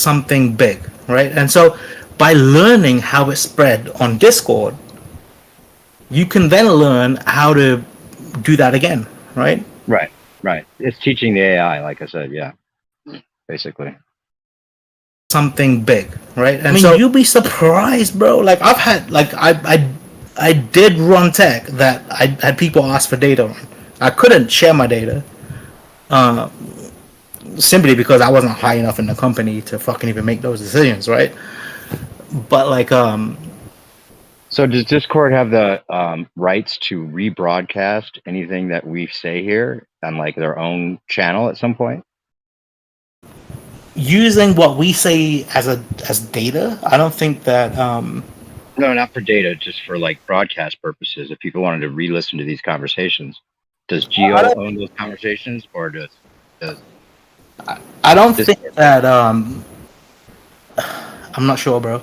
something big, right? And so by learning how it spread on Discord, you can then learn how to do that again, right? Right. It's teaching the AI, like I said, yeah, basically. Something big, right? And I mean, so you'll be surprised, bro. Like I've had, like I did run tech that I had people ask for data on. I couldn't share my data, simply because I wasn't high enough in the company to fucking even make those decisions, right? But like, So does Discord have the rights to rebroadcast anything that we say here on like their own channel at some point? using what we say as data, I don't think that. No, not for data, just for like broadcast purposes. If people wanted to re-listen to these conversations, does Geo own those conversations, or does I don't think that. I'm not sure, bro.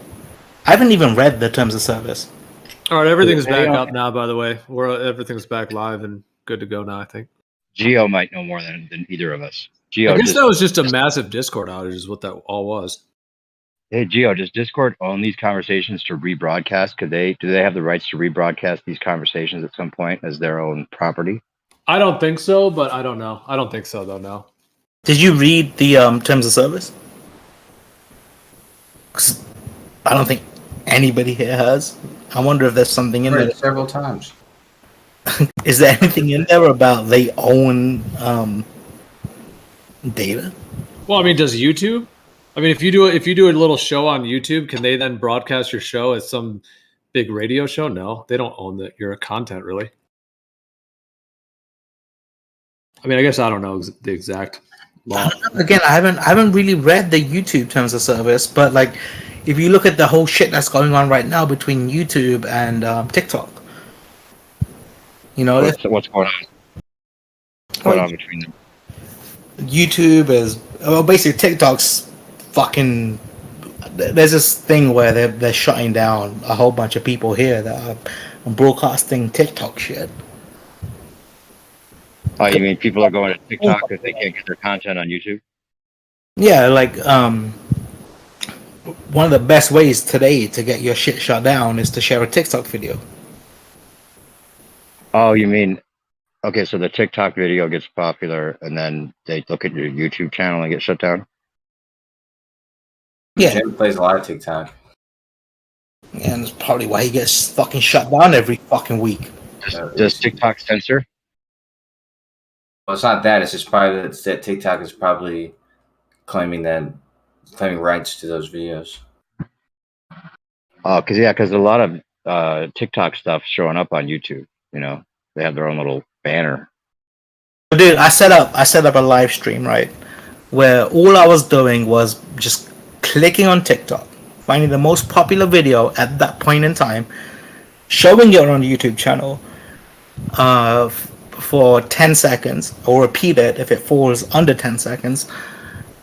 I haven't even read the terms of service. All right, everything's back up now. By the way, everything's back live and good to go now. I think Geo might know more than either of us. Geo, I guess that was just a massive Discord outage, is what that all was. Hey Geo, does Discord own these conversations to rebroadcast? Do they have the rights to rebroadcast these conversations at some point as their own property? I don't think so, but I don't know. I don't think so though. No. Did you read the terms of service? 'Cause I don't think anybody here has. I wonder if there's something in there. Several times. Is there anything in there about they own data? Well, I mean, does YouTube? I mean, if you do a little show on YouTube, can they then broadcast your show as some big radio show? No, they don't own your content, really. I mean, I guess I don't know the exact law. Again, I haven't really read the YouTube terms of service, but like, if you look at the whole shit that's going on right now between YouTube and TikTok, you know, what's going on? What's going on between them? YouTube is basically TikTok's fucking. There's this thing where they're shutting down a whole bunch of people here that are broadcasting TikTok shit. Oh, you mean people are going to TikTok because they can't get their content on YouTube? Yeah, like one of the best ways today to get your shit shut down is to share a TikTok video. Oh, you mean, okay, so the TikTok video gets popular and then they look at your YouTube channel and get shut down? Yeah. Jim plays a lot of TikTok. Yeah, and that's probably why he gets fucking shut down every fucking week. Does TikTok censor? Well, it's not that. It's just probably that TikTok is probably claiming rights to those videos. Oh, because a lot of TikTok stuff showing up on YouTube. You know, they have their own little banner. Dude, I set up a live stream, right, where all I was doing was just clicking on TikTok, finding the most popular video at that point in time, showing it on the YouTube channel for 10 seconds, or repeat it if it falls under 10 seconds,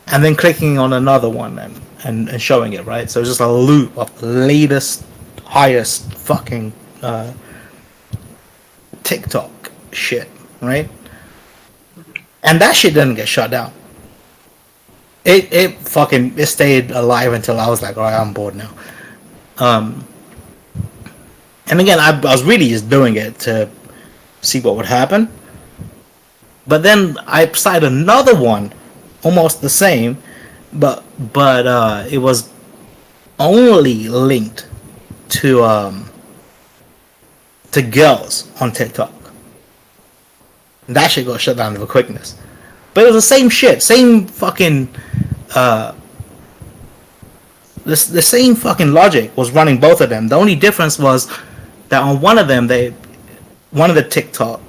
and then clicking on another one and showing it, right? So it's just a loop of the latest, highest fucking TikTok shit, right? And that shit didn't get shut down. It stayed alive until I was like, all right, I'm bored now. And again, I was really just doing it to see what would happen. But then I started another one, almost the same, but it was only linked to girls on TikTok. That shit got shut down with quickness. But it was the same shit, same fucking the same fucking logic was running both of them. The only difference was that on one of them, one of the TikTok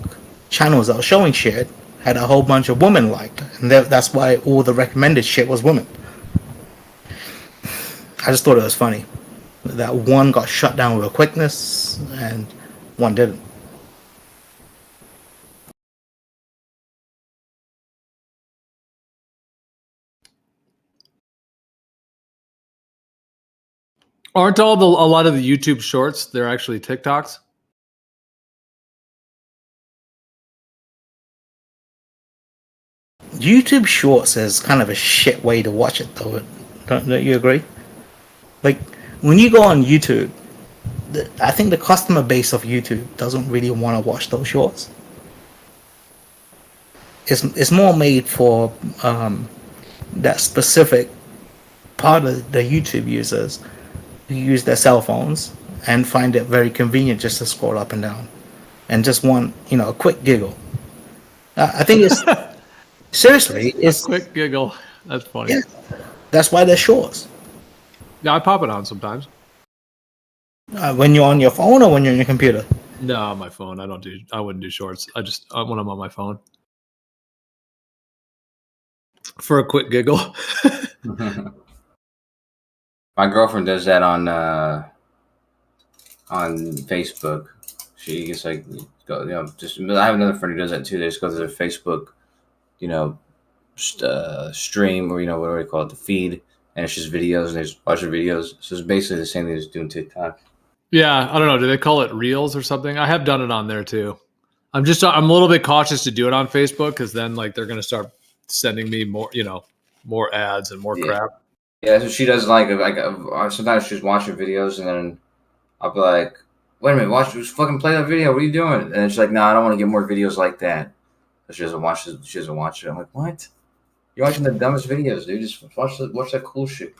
channels that was showing shit had a whole bunch of women liked, and that's why all the recommended shit was women. I just thought it was funny that one got shut down with a quickness and one didn't. Aren't a lot of the YouTube shorts, they're actually TikToks? YouTube Shorts is kind of a shit way to watch it, though. Don't you agree? Like when you go on YouTube, I think the customer base of YouTube doesn't really want to watch those shorts. It's more made for that specific part of the YouTube users who use their cell phones and find it very convenient just to scroll up and down and just want a quick giggle. I think it's seriously it's Quick giggle. That's funny. yeah, that's why they're shorts. Yeah, I pop it on sometimes. When you're on your phone or when you're on your computer. No, on my phone. I wouldn't do shorts. I just when I'm on my phone for a quick giggle. My girlfriend does that on Facebook. She gets like just I have another friend who does that too. They just go to their Facebook, stream, or what do they call it, the feed, and it's just videos and they just watch the videos. So it's basically the same thing as doing TikTok. Yeah, I don't know. Do they call it Reels or something? I have done it on there too. I'm a little bit cautious to do it on Facebook because then like they're gonna start sending me more ads and more crap. Yeah, that's what she does. Like sometimes she's watching videos and then I'll be like, "Wait a minute, just fucking play that video. What are you doing?" And she's like, "No, I don't want to get more videos like that." But she doesn't watch it. She doesn't watch it. I'm like, "What? You're watching the dumbest videos, dude. Just watch that cool shit."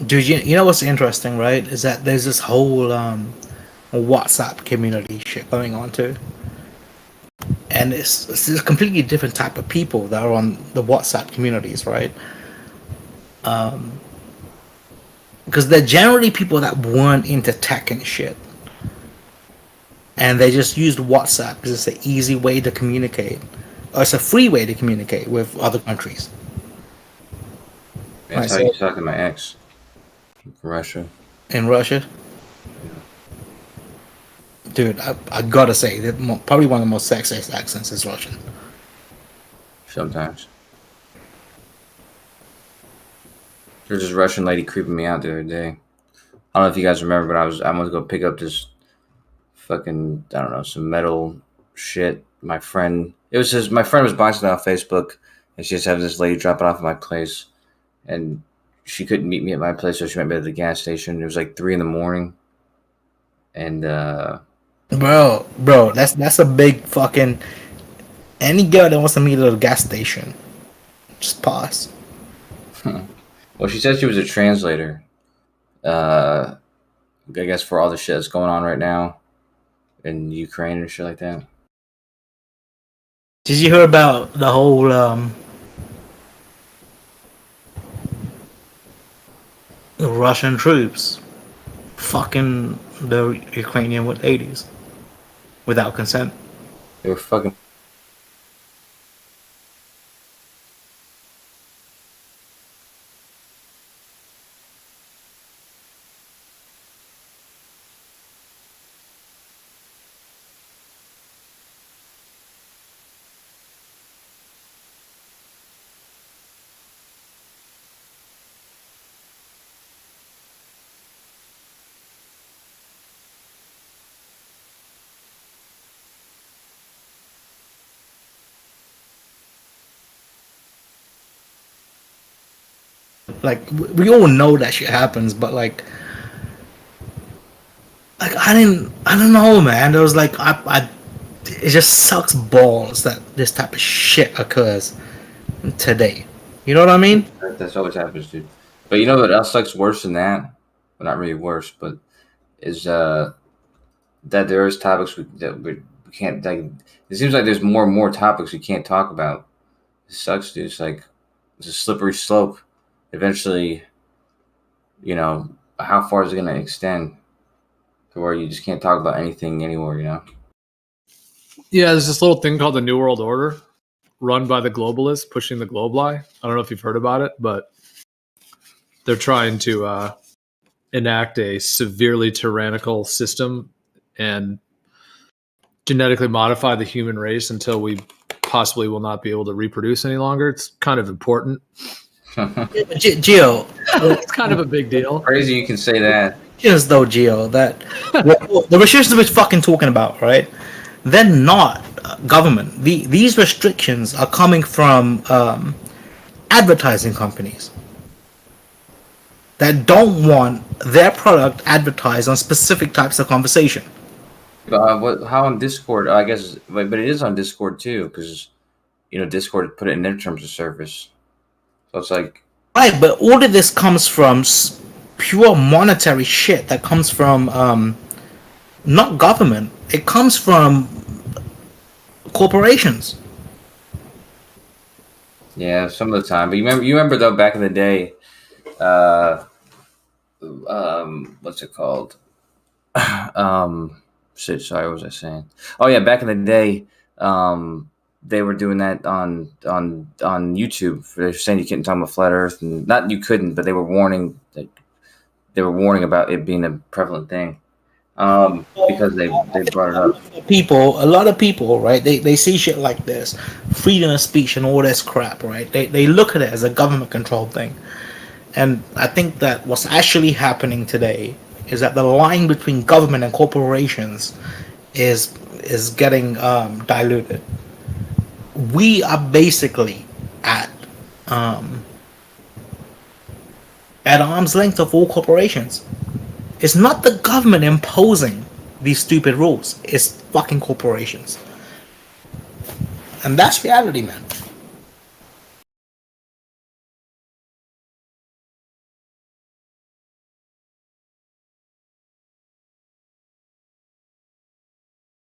Dude, you know what's interesting, right? Is that there's this whole WhatsApp community shit going on too. And it's a completely different type of people that are on the WhatsApp communities, right? Because they're generally people that weren't into tech and shit. And they just used WhatsApp because it's an easy way to communicate. Or it's a free way to communicate with other countries. That's how you talk to my ex. Russia. In Russia? Dude, I gotta say, that probably one of the most sexiest accents is Russian. Sometimes. There's this Russian lady creeping me out the other day. I don't know if you guys remember, but I went to go pick up this fucking, I don't know, some metal shit. My friend was buying something on Facebook, and she just had this lady drop it off at my place, and she couldn't meet me at my place, so she met me at the gas station. It was like 3 a.m, and bro, that's a big fucking. Any girl that wants to meet at a gas station, just pause. Well, she said she was a translator. I guess for all the shit that's going on right now in Ukraine and shit like that. Did you hear about the whole Russian troops fucking the Ukrainian with 80s without consent? They were fucking. Like we all know that shit happens, but like I don't know, man. There was like it just sucks balls that this type of shit occurs today. You know what I mean? That's always happens, dude. But you know what else sucks worse than that? Well, not really worse, but is that there is topics that we can't. Like, it seems like there's more and more topics we can't talk about. It sucks, dude. It's like it's a slippery slope. Eventually, how far is it going to extend to where you just can't talk about anything anymore? Yeah, there's this little thing called the New World Order, run by the globalists, pushing the globe lie. I don't know if you've heard about it, but they're trying to enact a severely tyrannical system and genetically modify the human race until we possibly will not be able to reproduce any longer. It's kind of important. Gio, It's kind of a big deal. Crazy you can say that. just though, Gio, that the restrictions we're fucking talking about, right? They're not government. These restrictions are coming from advertising companies. that don't want their product advertised on specific types of conversation. How on Discord? I guess, but it is on Discord too, because Discord put it in their terms of service. So it's like, Right, but all of this comes from pure monetary shit that comes from not government. It comes from corporations. yeah, some of the time. But you remember though, back in the day, what's it called? Shit, sorry, what was I saying? Oh yeah, back in the day, they were doing that on YouTube. They're saying you couldn't talk about flat Earth, and not you couldn't, but they were warning about it being a prevalent thing, because they brought it up. A lot of people, right? They see shit like this, freedom of speech and all this crap, right? They look at it as a government controlled thing, and I think that what's actually happening today is that the line between government and corporations is getting diluted. We are basically at arm's length of all corporations. It's not the government imposing these stupid rules. It's fucking corporations. And that's reality, man.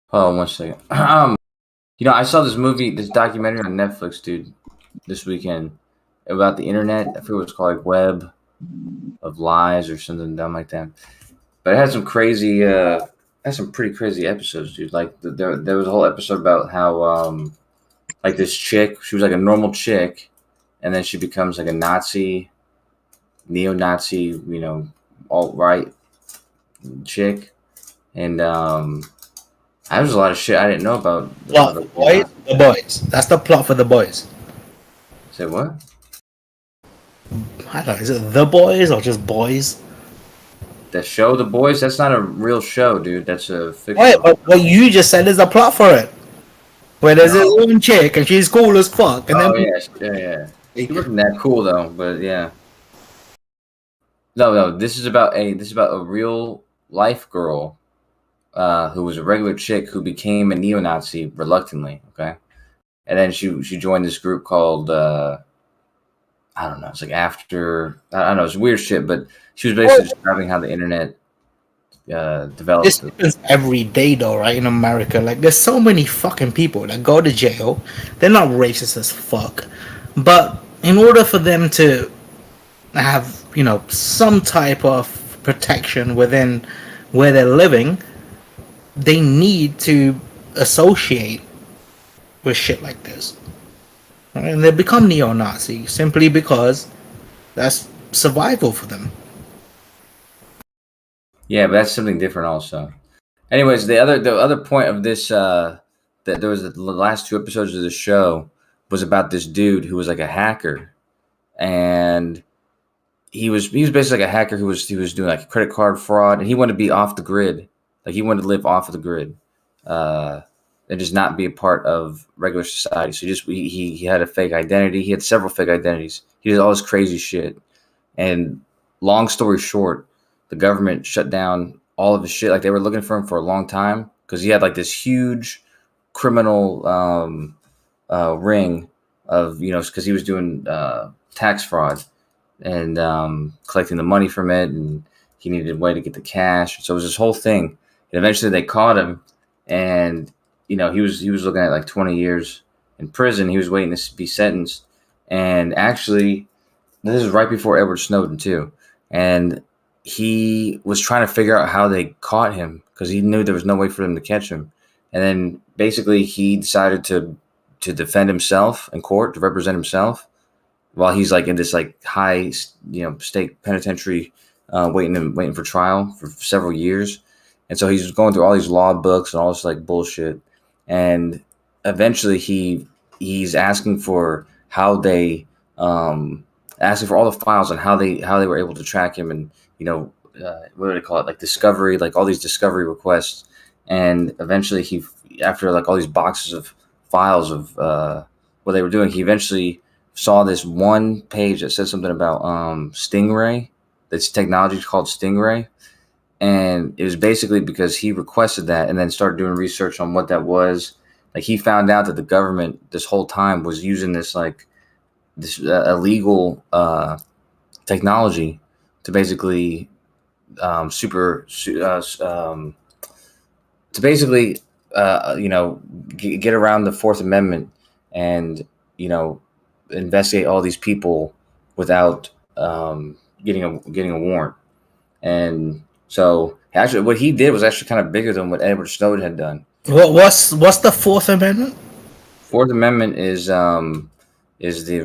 Hold on one second. I saw this documentary on Netflix, dude, this weekend about the internet. I forget what it's called, like Web of Lies or something dumb like that. But it had some pretty crazy episodes, dude. Like there was a whole episode about how like this chick, she was like a normal chick, and then she becomes like a Nazi, neo-Nazi, alt-right chick, and there's a lot of shit I didn't know about. The boys. That's the plot for The Boys. Say what? I don't know. Is it The Boys or just Boys? The show, The Boys. That's not a real show, dude. That's a fiction. Wait, but what you just said is the plot for it. Where there's this one chick and she's cool as fuck. And yeah. She wasn't that cool though, but yeah. No. This is about a real life girl, who was a regular chick who became a neo-Nazi reluctantly. Okay, and then she joined this group called I don't know. It's like after I don't know. It's weird shit, but she was basically describing how the internet developed. This happens every day, though, right? In America, like there's so many fucking people that go to jail. They're not racist as fuck, but in order for them to have some type of protection within where they're living, they need to associate with shit like this. And they become neo-Nazi simply because that's survival for them. Yeah, but that's something different also. Anyways, the other point of this, that there was the last 2 episodes of the show was about this dude who was like a hacker, and he was basically like a hacker who was doing like credit card fraud, and he wanted to be off the grid. Like he wanted to live off of the grid, and just not be a part of regular society. So he had a fake identity. He had several fake identities. He did all this crazy shit. And long story short, the government shut down all of his shit. Like they were looking for him for a long time because he had like this huge criminal ring of because he was doing tax fraud and collecting the money from it, and he needed a way to get the cash. So it was this whole thing. And eventually they caught him, and he was looking at like 20 years in prison. He was waiting to be sentenced. And actually, this is right before Edward Snowden too. And he was trying to figure out how they caught him because he knew there was no way for them to catch him. And then basically he decided to defend himself in court, to represent himself, while he's like in this like high state penitentiary, waiting for trial for several years. And so he's going through all these law books and all this like bullshit. And eventually he's asking for how they asking for all the files on how they were able to track him, and what do they call it, like discovery, like all these discovery requests. And eventually he, after like all these boxes of files of what they were doing, he eventually saw this one page that said something about Stingray, this technology called Stingray, and it was basically because he requested that, and then started doing research on what that was. Like he found out that the government this whole time was using this illegal technology to basically get around the Fourth Amendment and investigate all these people without getting a warrant. And so actually what he did was actually kind of bigger than what Edward Snowden had done. What's the Fourth Amendment? Fourth Amendment is the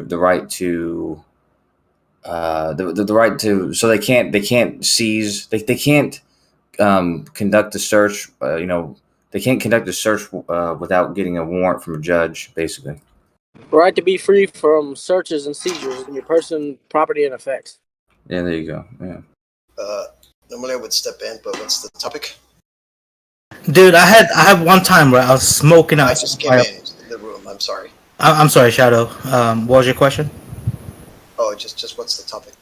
right to the right to, so they can't seize, they can't conduct a search, they can't conduct a search without getting a warrant from a judge, basically. Right to be free from searches and seizures of your person, property, and effects. Yeah, there you go. Yeah. Normally I would step in, but what's the topic? Dude, I had one time where I was smoking out. I just came in the room. I'm sorry. I'm sorry, Shadow. What was your question? Oh, just what's the topic?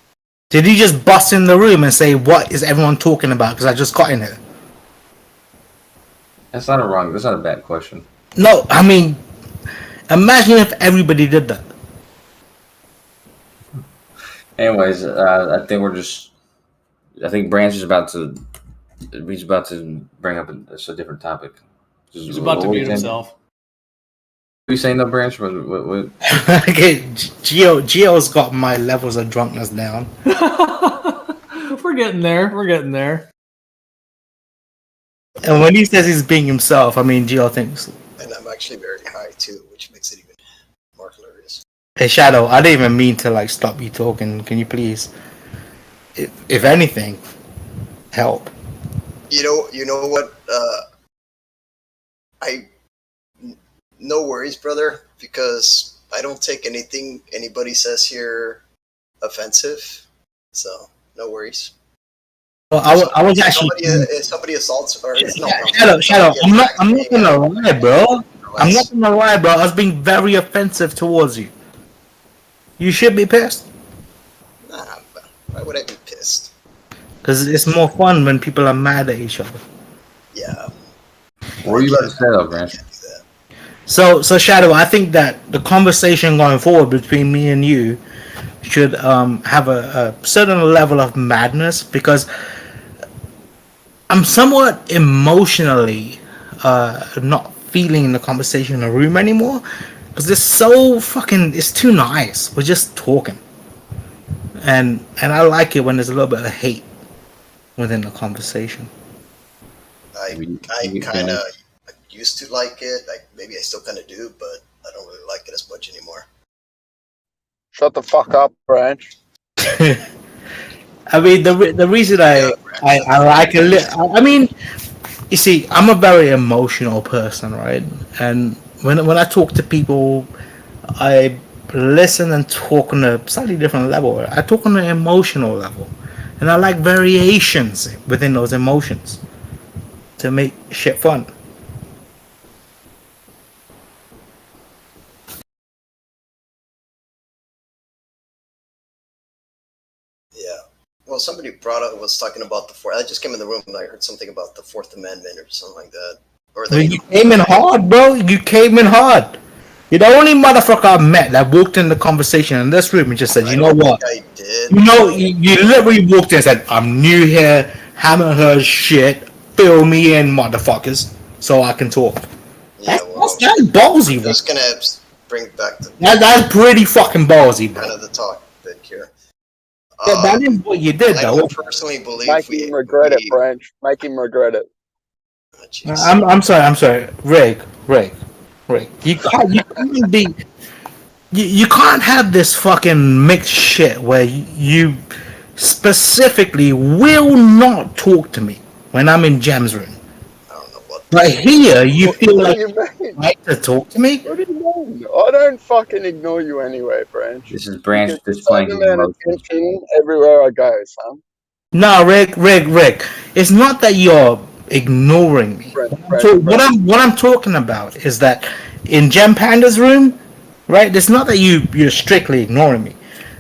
Did he just bust in the room and say, "What is everyone talking about?" Because I just got in here. That's not a bad question. No, I mean, imagine if everybody did that. Anyways, I think Branch is about to bring up a different topic. He's about to mute himself. What are you saying though, Branch? What? Okay, Gio's got my levels of drunkenness down. We're getting there. And when he says he's being himself, I mean, Gio thinks. And I'm actually very high too, which makes it even more hilarious. Hey, Shadow, I didn't even mean to stop you talking. Can you please, if anything, help? You know what? No worries, brother, because I don't take anything anybody says here offensive. So no worries. Well, I was actually. If somebody assaults or Shadow. I'm not gonna lie, bro. I'm not gonna lie, bro. I was being very offensive towards you. You should be pissed. Nah, why would I be pissed? Because it's more fun when people are mad at each other. Yeah. What are you about to say though, Branch? So Shadow, I think that the conversation going forward between me and you should have a certain level of madness, because I'm somewhat emotionally not feeling the conversation in the room anymore, because it's too nice. We're just talking, and I like it when there's a little bit of hate within the conversation. I kind of used to like it. Maybe I still kind of do, but I don't really like it as much anymore. Shut the fuck up, Branch. I mean, the reason I like a little. I mean, you see, I'm a very emotional person, right? And when I talk to people, I listen and talk on a slightly different level. I talk on an emotional level, and I like variations within those emotions to make shit fun. Yeah. Well, somebody was talking about the Fourth. I just came in the room and I heard something about the Fourth Amendment or something like that. You came in hard, bro. You came in hard. You're the only motherfucker I met that walked in the conversation in this room and just said, "You know what? I did. You literally walked in and said, I'm new here, haven't heard shit. Fill me in, motherfuckers, so I can talk." Yeah, That's ballsy, I'm bro. just gonna bring back That's pretty fucking ballsy, bro. kind of the talk bit here. That is what you did, I though. don't personally believe Make him regret it, Branch. Make him regret it. I'm sorry, Rick. You can't be. You can't have this fucking mixed shit where you specifically will not talk to me when I'm in Jam's room. I don't know what. But here, you feel What like do you mean? right to talk to me. What do you mean? I don't fucking ignore you anyway, Branch. This is Branch Because displaying I'm his an emotions. attention everywhere I go, son. No, Rick. It's not that you're ignoring me. What I'm talking about is that in Gem Panda's room, right? It's not that you're strictly ignoring me,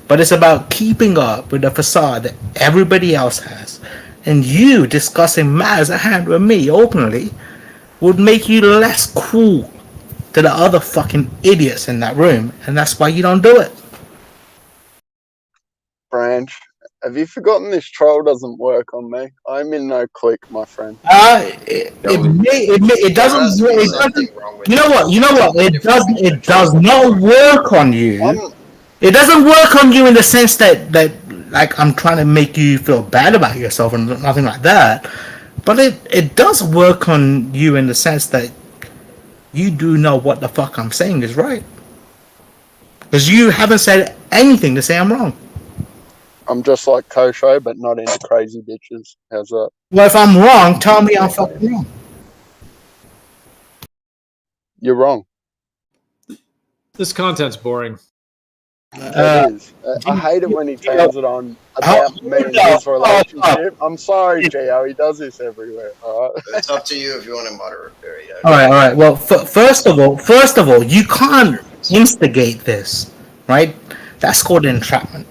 but it's about keeping up with the facade that everybody else has. And you discussing matters at hand with me openly would make you less cool to the other fucking idiots in that room, and that's why you don't do it. Branch, have you forgotten this troll doesn't work on me? I'm in no clique, my friend. It doesn't. It doesn't. You know what? It does not work on you. It doesn't work on you in the sense that like I'm trying to make you feel bad about yourself and nothing like that. But it does work on you in the sense that you do know what the fuck I'm saying is right. Because you haven't said anything to say I'm wrong. I'm just like Kosho, but not into crazy bitches. How's that? Well, if I'm wrong, tell me I'm fucking wrong. You're wrong. This content's boring. It is. I hate it when he turns it on about me and his relationship. I'm sorry, Gio. He does this everywhere. All right. It's up to you if you want to moderate there. Yeah. All right. Well, first of all, you can't instigate this, right? That's called entrapment.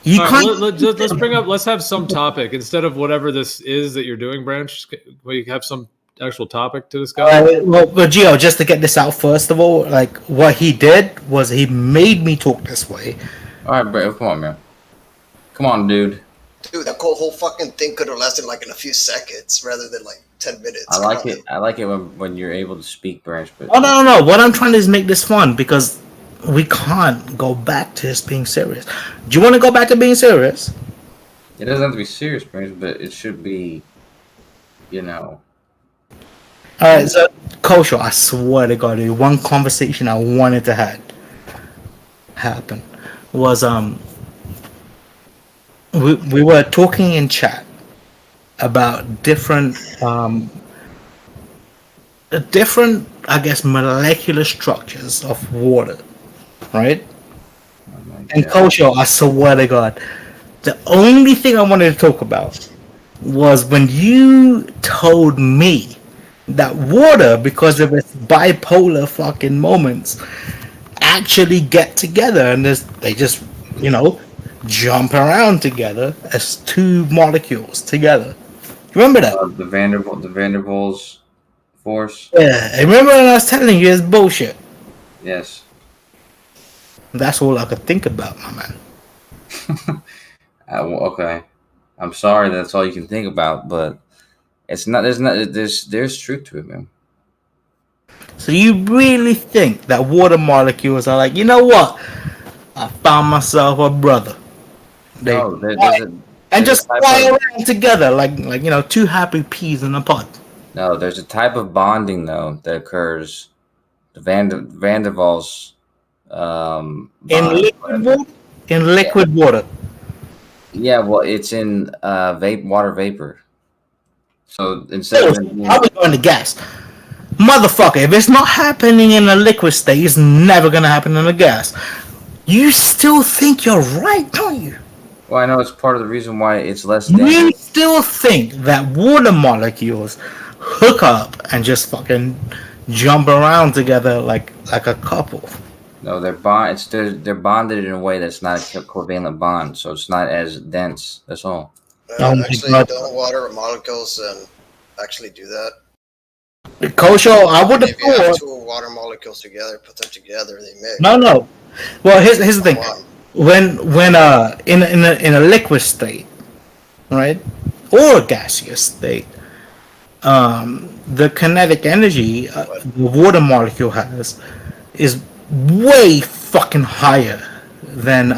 You can't. Let's bring up. Let's have some topic instead of whatever this is that you're doing, Branch. We have some actual topic to discuss. Well, Gio, just to get this out, first of all, like what he did was he made me talk this way. All right, bro, come on, man. Come on, dude. Dude, that whole fucking thing could have lasted like in a few seconds rather than like 10 minutes. I like it. I like it when you're able to speak, Branch. But Oh no. What I'm trying to is make this fun because we can't go back to just being serious. Do you want to go back to being serious? it doesn't have to be serious, Branch, but it should be, you know. All right, so Kosho, I swear to God, dude, one conversation I wanted to happen was we were talking in chat about different I guess molecular structures of water, right? And Kosho, I swear to God, the only thing I wanted to talk about was when you told me that water, because of its bipolar fucking moments, actually get together and they just, jump around together as two molecules together. Remember that? The Van der Waals force. Yeah, I remember when I was telling you it's bullshit. Yes. That's all I could think about, my man. Okay. I'm sorry that's all you can think about, but it's not. There's truth to it, man. So you really think that water molecules are like, you know what? I found myself a brother. And just fly around together like two happy peas in a pod. No, there's a type of bonding though that occurs. The Van der Waals. In liquid water. Yeah, well, it's in water vapor. So instead of how we going to gas? Motherfucker, if it's not happening in a liquid state, it's never gonna happen in a gas. You still think you're right, don't you? Well, I know it's part of the reason why it's less You dangerous. still think that water molecules hook up and just fucking jump around together like a couple. No, they're bonded in a way that's not a covalent bond, so it's not as dense. That's all. Actually, don't water molecules actually do that? Kosho, I would have If you have thought. two water molecules together, put them together, they mix. No. Well, here's the thing. When in a liquid state, right, or a gaseous state, the kinetic energy the water molecule has is way fucking higher than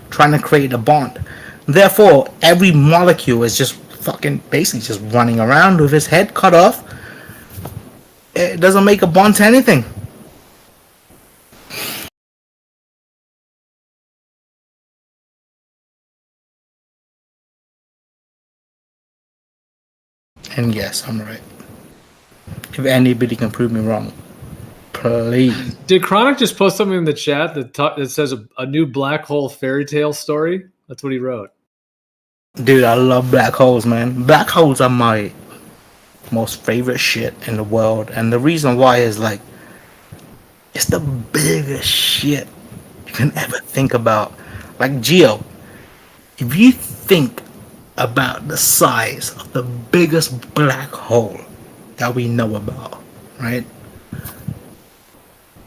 trying to create a bond. Therefore, every molecule is just fucking basically just running around with its head cut off. It doesn't make a bond to anything. And yes, I'm right. If anybody can prove me wrong, please. Did Chronic just post something in the chat that says a new black hole fairy tale story? That's what he wrote. Dude, I love black holes, man. Black holes are my most favorite shit in the world. And the reason why is like, it's the biggest shit you can ever think about. like Geo, if you think about the size of the biggest black hole that we know about, right?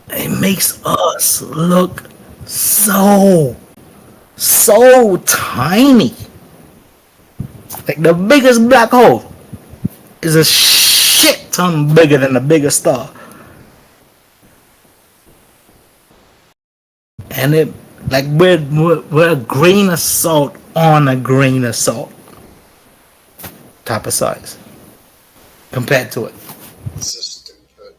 It makes us look so tiny. Like the biggest black hole is a shit ton bigger than the biggest star. And it, like, we're a grain of salt on a grain of salt type of size compared to it. This is stupid.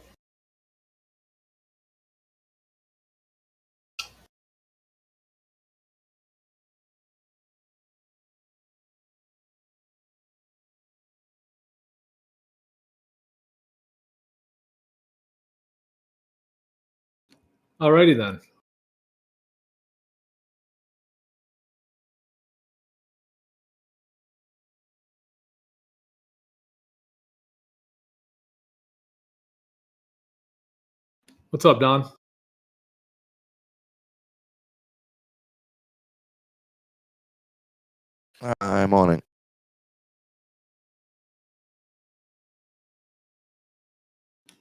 Alrighty then. What's up, Don? Hi, morning.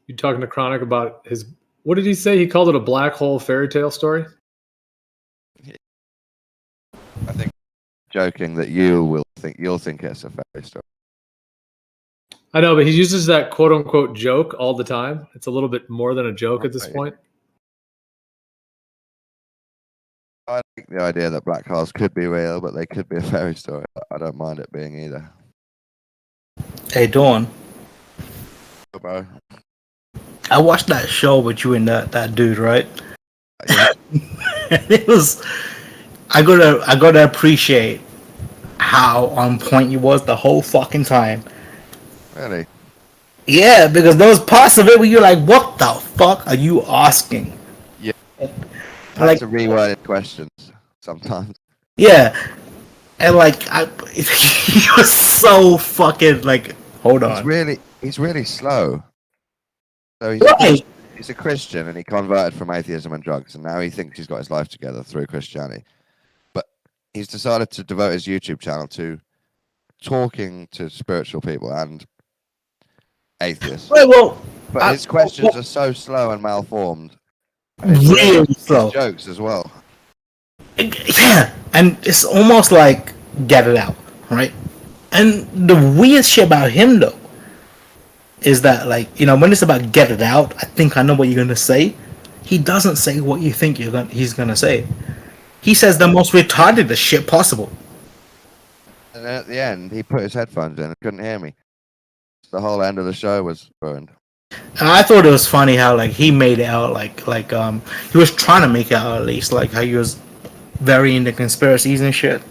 You talking to Chronic about his? What did he say? He called it a black hole fairy tale story. I think joking that you'll think it's a fairy story. I know, but he uses that quote unquote joke all the time. It's a little bit more than a joke at this point. I like the idea that black holes could be real, but they could be a fairy story. I don't mind it being either. Hey, Dawn. Bro. I watched that show with you and that dude, right? Yeah. It was. I gotta appreciate how on point you was the whole fucking time. Really? Yeah, because there was parts of it where you're like, "What the fuck are you asking?" Yeah. I like to reword questions sometimes. Yeah, and like he was so fucking like. Hold on. He's really slow. So he's a Christian and he converted from atheism and drugs, and now he thinks he's got his life together through Christianity. But he's decided to devote his YouTube channel to talking to spiritual people and atheists. Well, but his questions are so slow and malformed. Really slow. His jokes as well. Yeah, and it's almost like Get It Out, right? And the weird shit about him though is that, like, you know, when it's about Get It Out, I think I know what you're gonna say. He doesn't say what you think he's gonna say. He says the most retarded shit possible. And then at the end, he put his headphones in and couldn't hear me. The whole end of the show was ruined. And I thought it was funny how, like, he made it out like he was trying to make it out, at least, like how he was very into conspiracies and shit,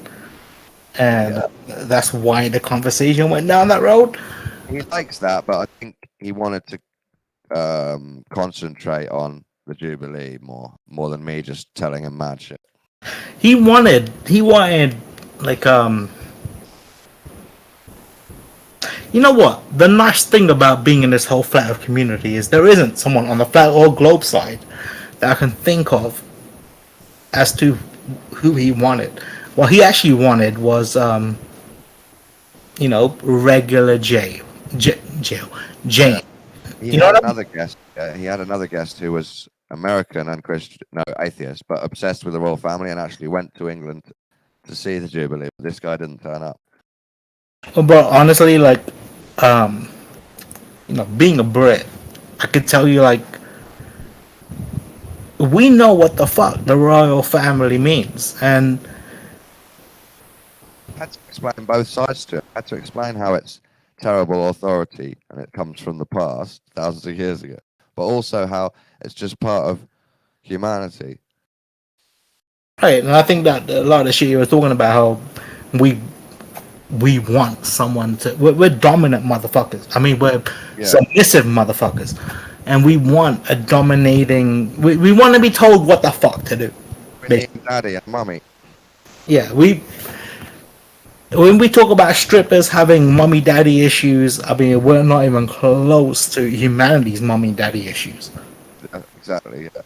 and that's why the conversation went down that road. He likes that, but I think he wanted to concentrate on the Jubilee more than me just telling him mad shit. He wanted like you know what? The nice thing about being in this whole flat earth community is there isn't someone on the flat or globe side that I can think of as to who he wanted. What he actually wanted was you know, regular Jane. Yeah. He had another guest. He had another guest who was American and Christian, no, atheist, but obsessed with the royal family and actually went to England to see the Jubilee. This guy didn't turn up. But honestly, like, you know, being a Brit, I could tell you, like, we know what the fuck the royal family means, and I had to explain both sides to it. I had to explain how it's terrible authority and it comes from the past, thousands of years ago, but also how it's just part of humanity. right, and I think that a lot of the shit you were talking about, how we want someone to, we're dominant motherfuckers. I mean, we're submissive motherfuckers, and we want a dominating. We want to be told what the fuck to do. We need daddy and mummy. Yeah, when we talk about strippers having mummy daddy issues, I mean, we're not even close to humanity's mummy daddy issues. Exactly, yeah.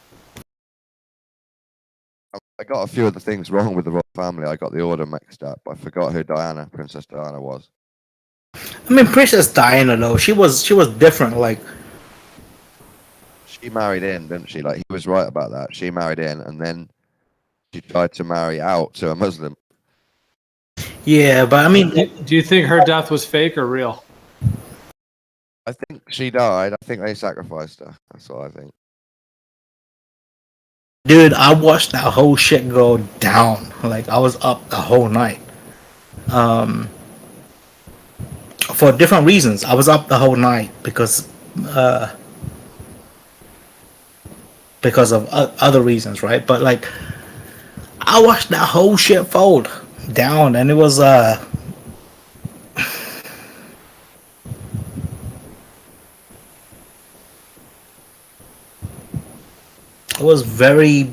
I got a few of the things wrong with the royal family. I got the order mixed up. I forgot who Princess Diana was. I mean, Princess Diana though, she was different. Like, she married in, didn't she? Like, he was right about that. She married in, and then she tried to marry out to a Muslim. yeah, but I mean, Do you think her death was fake or real? I think she died. I think they sacrificed her. That's what I think. dude, I watched that whole shit go down. Like, I was up the whole night. For different reasons. I was up the whole night because of other reasons, right? But like, I watched that whole shit fold down, and it was very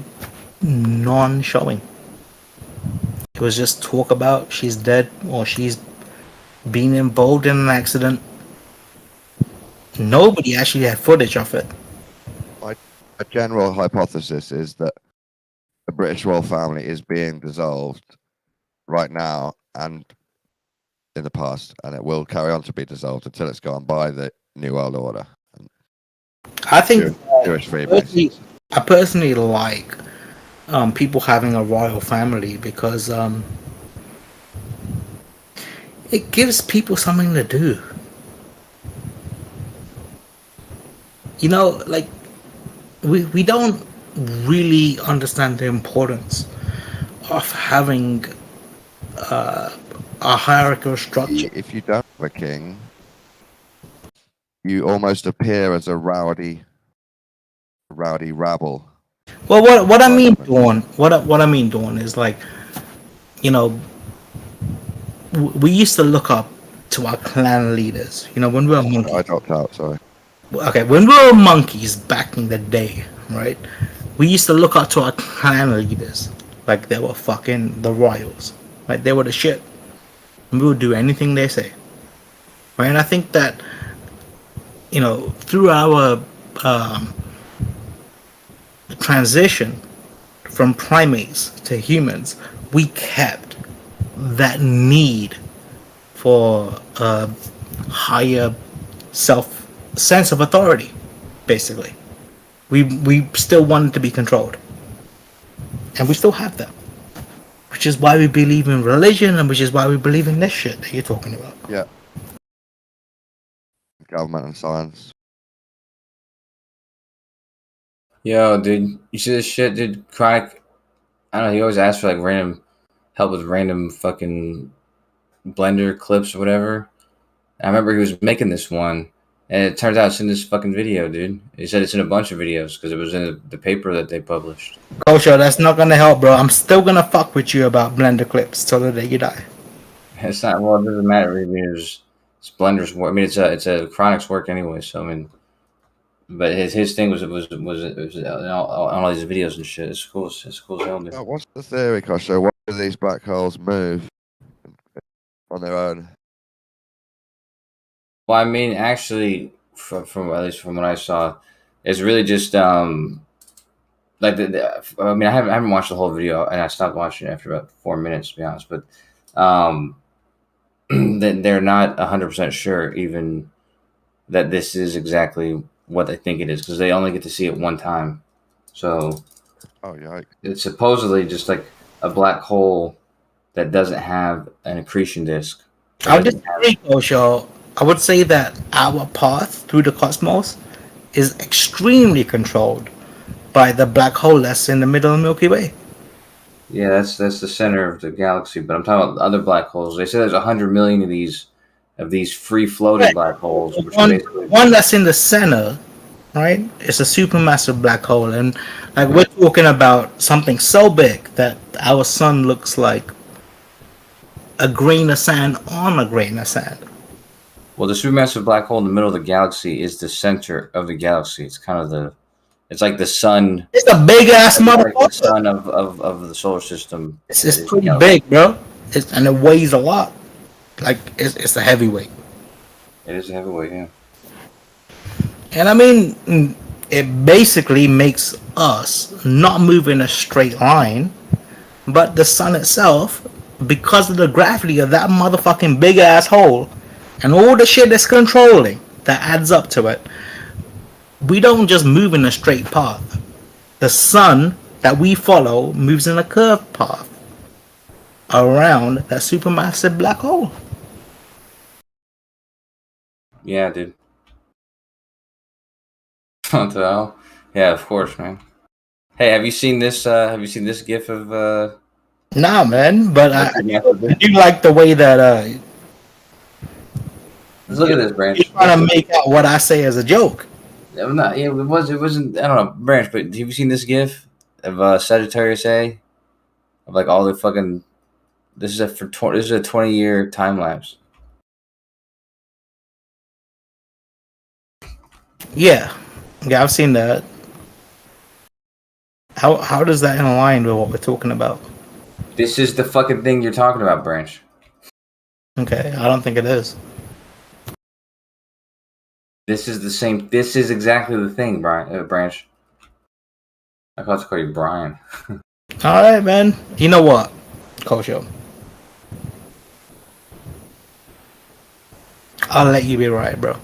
non-showing. It was just talk about she's dead or she's been involved in an accident. Nobody actually had footage of it. A general hypothesis is that the British royal family is being dissolved right now and in the past, and it will carry on to be dissolved until it's gone by the New World Order. I think Jewish Freemasons. I personally like people having a royal family because it gives people something to do. You know, like we don't really understand the importance of having a hierarchical structure. If you don't have a king, you almost appear as a rowdy rabble. Well, what I mean, Dawn, what I mean, Dawn, is like, you know, we used to look up to our clan leaders. You know, when we were monkeys. I dropped out. Sorry. Okay, when we were monkeys back in the day, right? We used to look up to our clan leaders like they were fucking the royals, right? They were the shit. And we would do anything they say, right? And I think that, you know, through our transition from primates to humans, we kept that need for a higher sense of authority. Basically, we still wanted to be controlled, and we still have that, which is why we believe in religion, and which is why we believe in this shit that you're talking about. Yeah. Government and science. Yo, dude, you see this shit, dude? Chronic, I don't know, he always asks for like random help with random fucking Blender clips or whatever. And I remember he was making this one, and it turns out it's in this fucking video, dude. He said it's in a bunch of videos because it was in the paper that they published. Kosho, that's not gonna help, bro. I'm still gonna fuck with you about Blender clips till the day you die. It's not, well, it doesn't matter. I mean, it's Blender's work. I mean, it's a Chronic's work anyway. So I mean, but his thing was on all these videos and shit. It's cool. It's cool as hell, dude. What's the theory, Kosho? Why do these black holes move on their own? Well, I mean, actually, from at least from what I saw, it's really just like I mean, I haven't watched the whole video, and I stopped watching it after about 4 minutes, to be honest. But they're not 100% sure even that this is exactly what they think it is because they only get to see it one time. So, it's supposedly just like a black hole that doesn't have an accretion disk. I would disagree, Kosho. I would say that our path through the cosmos is extremely controlled by the black hole that's in the middle of the Milky Way. Yeah, that's the center of the galaxy. But I'm talking about other black holes. They say there's 100 million of these free floating black holes. Which one that's in the center, right? It's a supermassive black hole, and like we're talking about something so big that our sun looks like a grain of sand on a grain of sand. Well, the supermassive black hole in the middle of the galaxy is the center of the galaxy. It's kind of it's like the sun. It's a big ass motherfucker. Like the sun of the solar system. It's pretty big, bro. And it weighs a lot. Like it's a heavyweight. It is a heavyweight, yeah. And I mean, it basically makes us not move in a straight line, But the sun itself, because of the gravity of that motherfucking big ass hole, and all the shit that's controlling that adds up to it, we don't just move in a straight path. The sun that we follow moves in a curved path around that supermassive black hole. Yeah, dude. What the hell? Yeah, of course, man. Hey, have you seen this? Have you seen this GIF of? Nah, man, but I Let's do like the way that look at this, Branch. you're trying to make out what I say as a joke. I'm not. Yeah, it wasn't. I don't know, Branch. But have you seen this GIF of Sagittarius A? Of like all the fucking. This is a 20-year time lapse. Yeah, I've seen that. How does that align with what we're talking about? This is the fucking thing you're talking about, Branch. Okay, I don't think it is. This is the same. This is exactly the thing, Branch. I call you Brian. All right, man. You know what, Kosho? I'll let you be right, bro.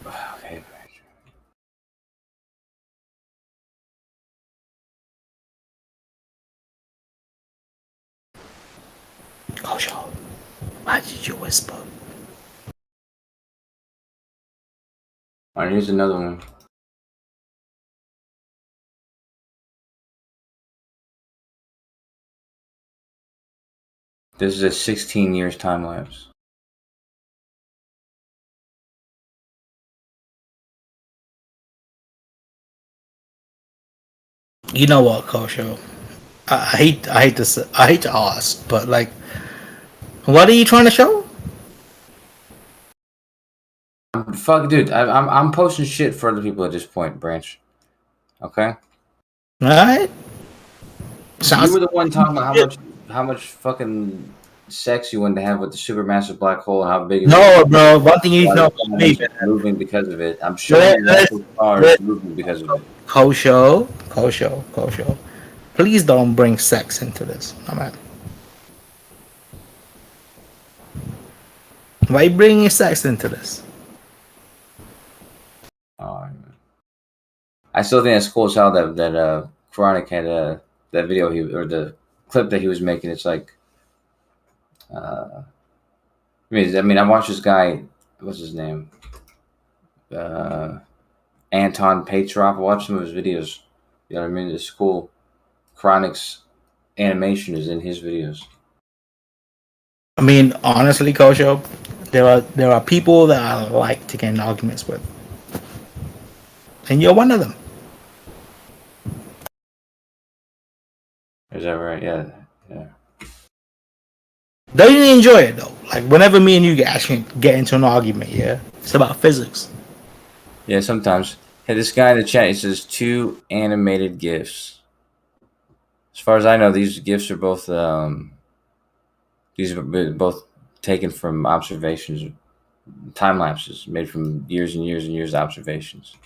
Okay, Branch. Kosho, why did you whisper? All right, here's another one. This is a 16 years time lapse. You know what, Kosho? I hate to ask, but like, what are you trying to show? Fuck, dude. I'm posting shit for other people at this point, Branch. Okay. All right. Sounds You were the one talking about how much fucking sex you wanted to have with the supermassive black hole and how big. No, bro. One thing you know about me, moving because of it. I'm sure the stars moving because of it. Kosho. Please don't bring sex into this. All right. Why are you bringing sex into this? I still think it's cool as hell that Chronic had that video or the clip that he was making. It's like, I mean, I watched this guy. What's his name? Anton Petrov. I watched some of his videos. You know what I mean? It's cool. Chronic's animation is in his videos. I mean, honestly, Kosho, there are people that I like to get in arguments with, and you're one of them. Is that right? Yeah. Don't you enjoy it though? Like whenever me and you actually get into an argument, yeah, it's about physics. Yeah, sometimes. Hey, this guy in the chat, he says 2 animated GIFs. As far as I know, these GIFs are both taken from observations, time lapses made from years and years and years of observations.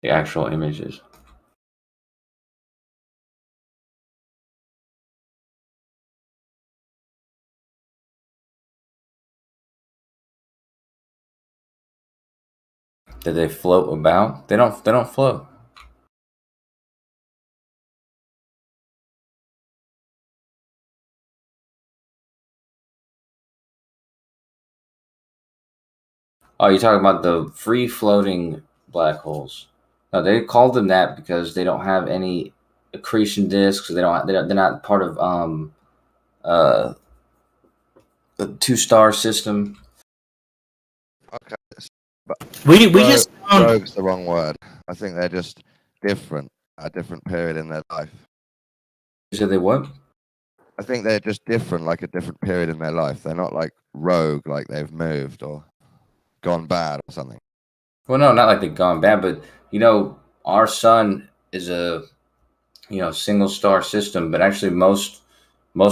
The actual images. Did they float about? They don't float. Oh, you're talking about the free floating black holes. No, they called them that because they don't have any accretion disks. They're not part of the 2-star system. Okay. But We just found rogue's the wrong word. I think they're just different at a different period in their life. You said they what? I think they're just different, like a different period in their life. They're not like rogue, like they've moved or gone bad or something. Well, no, not like they've gone bad, but our sun is a single star system, but actually most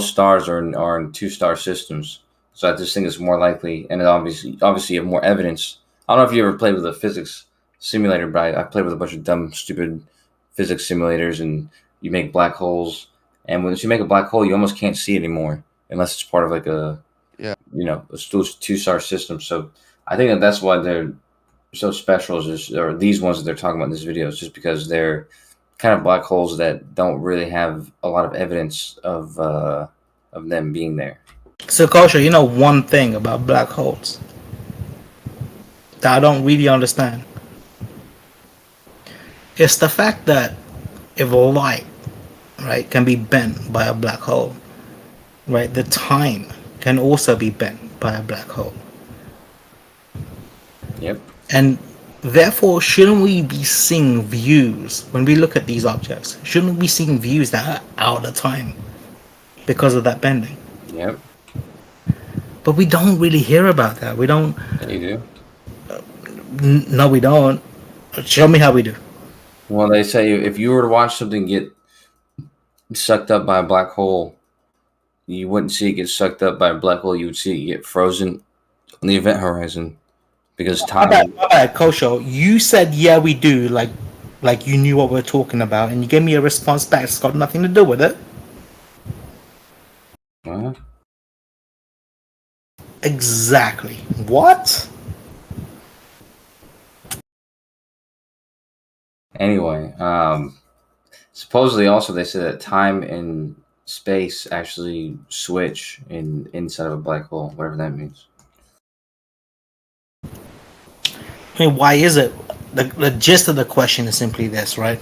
stars are in 2-star systems. So I just think it's more likely, and obviously you have more evidence. I don't know if you ever played with a physics simulator, but I played with a bunch of dumb, stupid physics simulators, and you make black holes, and once you make a black hole, you almost can't see it anymore unless it's part of like a a two-star system. So I think that's why they're so special, or these ones that they're talking about in this video, is just because they're kind of black holes that don't really have a lot of evidence of them being there. So, Kosher, you know one thing about black holes that I don't really understand. It's the fact that if light, right, can be bent by a black hole, right, the time can also be bent by a black hole. Yep. And therefore, shouldn't we be seeing views when we look at these objects? Shouldn't we be seeing views that are out of time because of that bending? Yep. But we don't really hear about that. We don't. Yeah, you do. No, we don't. Show me how we do. Well, they say if you were to watch something get sucked up by a black hole, you wouldn't see it get sucked up by a black hole. You would see it get frozen on the event horizon because time. My bad, Kosho. You said yeah, we do. Like you knew what we're talking about, and you gave me a response back. It's got nothing to do with it. Exactly. What? Anyway, supposedly also they said that time and space actually switch inside of a black hole, whatever that means. I mean, why is it? The gist of the question is simply this, right?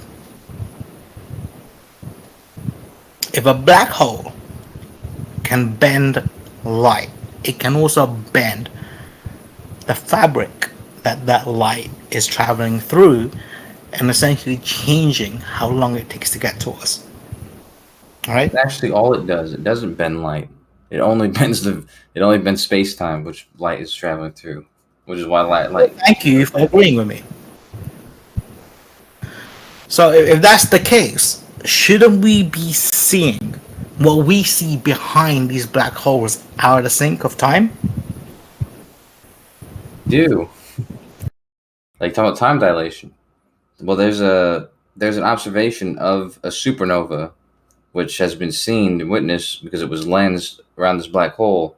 If a black hole can bend light, it can also bend the fabric that light is traveling through and essentially changing how long it takes to get to us. All right? Actually, all it does, it doesn't bend light. It only bends space-time, which light is traveling through, which is why light. Thank you for agreeing with me. So if that's the case, shouldn't we be seeing what we see behind these black holes out of sync of time? Do like talking about time dilation? Well, there's an observation of a supernova, which has been seen and witnessed because it was lensed around this black hole.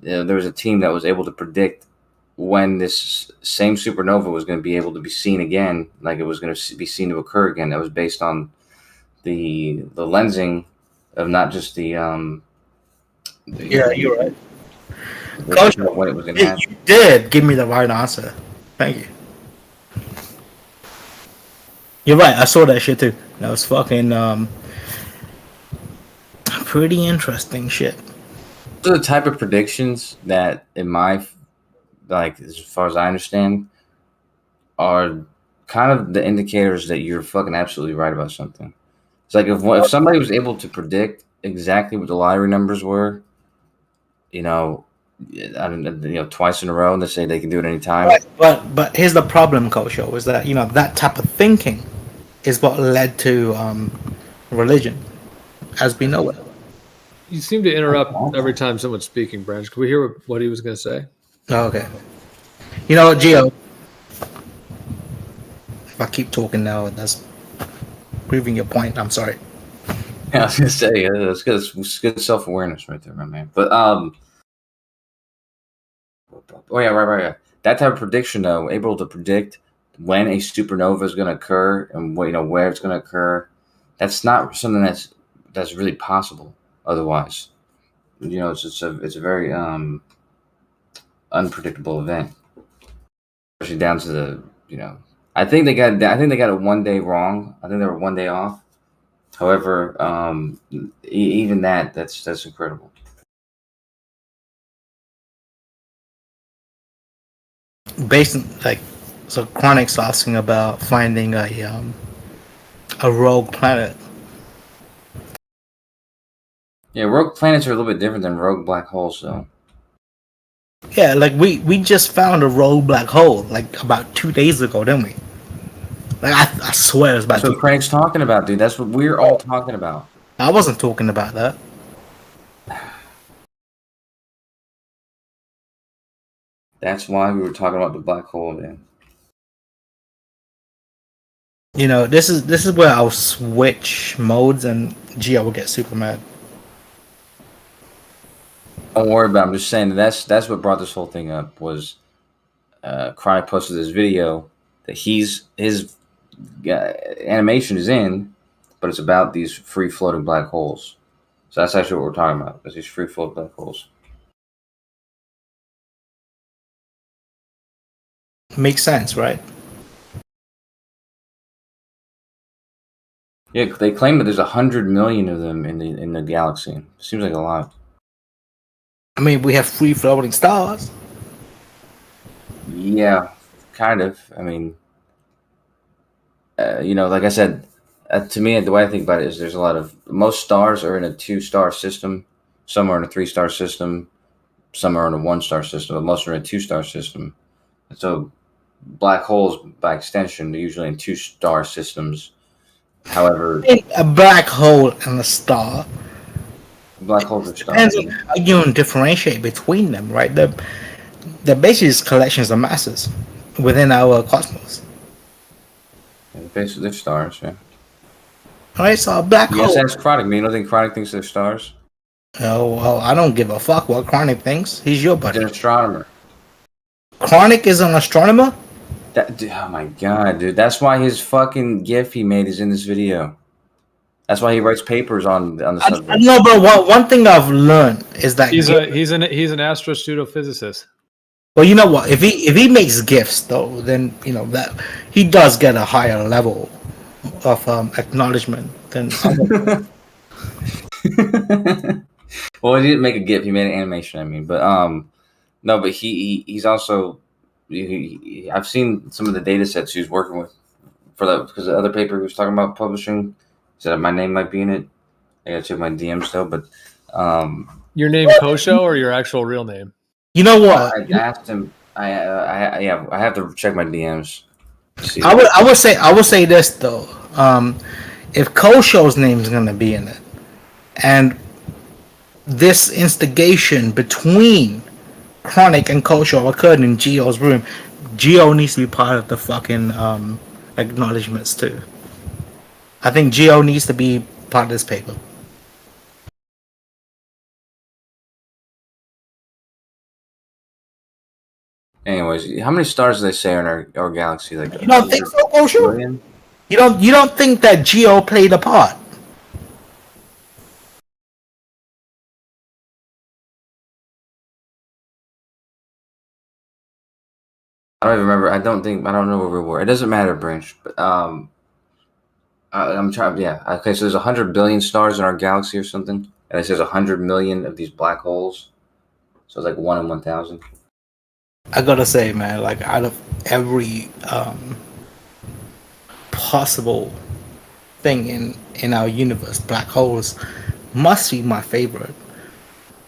There was a team that was able to predict when this same supernova was going to be able to be seen again, like it was going to be seen to occur again. That was based on the lensing of not just the Yeah, you're right. Coach, when it was going to happen. You did give me the right answer. Thank you. You're right. I saw that shit too. That was fucking pretty interesting shit. Those are the type of predictions that, in my as far as I understand, are kind of the indicators that you're fucking absolutely right about something. It's like if somebody was able to predict exactly what the lottery numbers were, twice in a row, and they say they can do it anytime. Right. But here's the problem, Kosho, is that that type of thinking is what led to religion, as we know it. You seem to interrupt every time someone's speaking, Branch. Can we hear what he was going to say? Oh, okay. You know what, Gio? If I keep talking now, that's proving your point. I'm sorry. Yeah, I was gonna say it's good. It's good self-awareness right there, my man. But oh yeah, right. Yeah. That type of prediction, though, able to predict when a supernova is going to occur and where it's going to occur, that's not something that's really possible. Otherwise, it's a very unpredictable event, especially down to the I think they got it one day wrong. I think they were one day off. However, even that's incredible. Based on, so Chronic's asking about finding a rogue planet. Yeah, rogue planets are a little bit different than rogue black holes, though. Yeah, we just found a rogue black hole about 2 days ago, didn't we? I swear it's about. That's what Craig's talking about, dude. That's what we're all talking about. I wasn't talking about that. That's why we were talking about the black hole, man. You know, this is where I'll switch modes and Geo will get super mad. Don't worry about it. I'm just saying that's what brought this whole thing up was Chronic posted this video that his animation is in, but it's about these free floating black holes. So that's actually what we're talking about. Is these free floating black holes. Makes sense, right? Yeah, they claim that there's 100 million of them in the galaxy. Seems like a lot. I mean, we have free floating stars. Yeah, kind of. I mean, you know, like I said, to me, the way I think about it is there's a lot of most stars are in a 2-star system. Some are in a 3-star system. Some are in a 1-star system, but most are in a 2-star system. And so black holes, by extension, they're usually in 2-star systems. However, A black hole and a star. black holes are Depends stars. on how you can differentiate between them, right? They're basically just collections of masses within our cosmos. Basically, they're stars, yeah. Alright, so a black You guys hole. ask Chronic. You don't think Chronic thinks they're stars? Oh, well, I don't give a fuck what Chronic thinks. He's your He's buddy. an astronomer. Chronic is an astronomer? Oh my god, dude. That's why his fucking GIF he made is in this video. That's why he writes papers on the I subject. know, but one thing I've learned is that He's an astropseudophysicist. well, you know what? If he makes gifts though, then you know that he does get a higher level of acknowledgement than other. Well, he didn't make a GIF. He made an animation. I mean, but no, but he's also I've seen some of the data sets he was working with for that because the other paper he was talking about publishing said my name might be in it. I gotta check my DMs though, but Your name Kosho or your actual real name? You know what? I asked him. I have to check my DMs. See I would say this though. If Kosho's name is gonna be in it, and this instigation between Chronic and Kosho occurred in Geo's room, Geo needs to be part of the fucking acknowledgements too. I think Geo needs to be part of this paper. Anyways, how many stars do they say are in our galaxy? Like You don't think so, Kosho? billion? You don't think that Geo played a part? I don't even remember. I don't know where we were. It doesn't matter, Branch. But I'm trying. Yeah. Okay. So there's 100 billion stars in our galaxy or something, and it says 100 million of these black holes. So it's like 1 in 1,000. I gotta say, man, like out of every possible thing in our universe, black holes must be my favorite.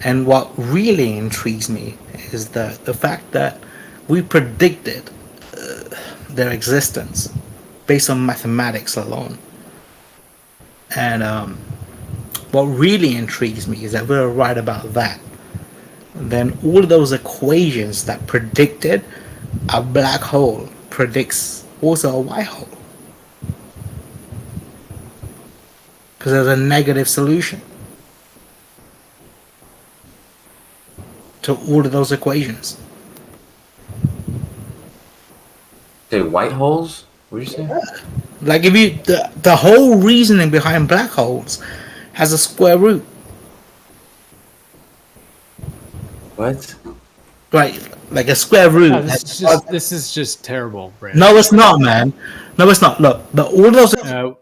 And what really intrigues me is the fact that we predicted their existence based on mathematics alone. And what really intrigues me is that we're right about that. Then all of those equations that predicted a black hole predicts also a white hole. Because there's a negative solution to all of those equations. Say white holes? What did you say? Like if you the whole reasoning behind black holes has a square root. What? Right, like a square root. No, this is just terrible, Brandon. No, it's not, man. No, it's not. Look, all those. I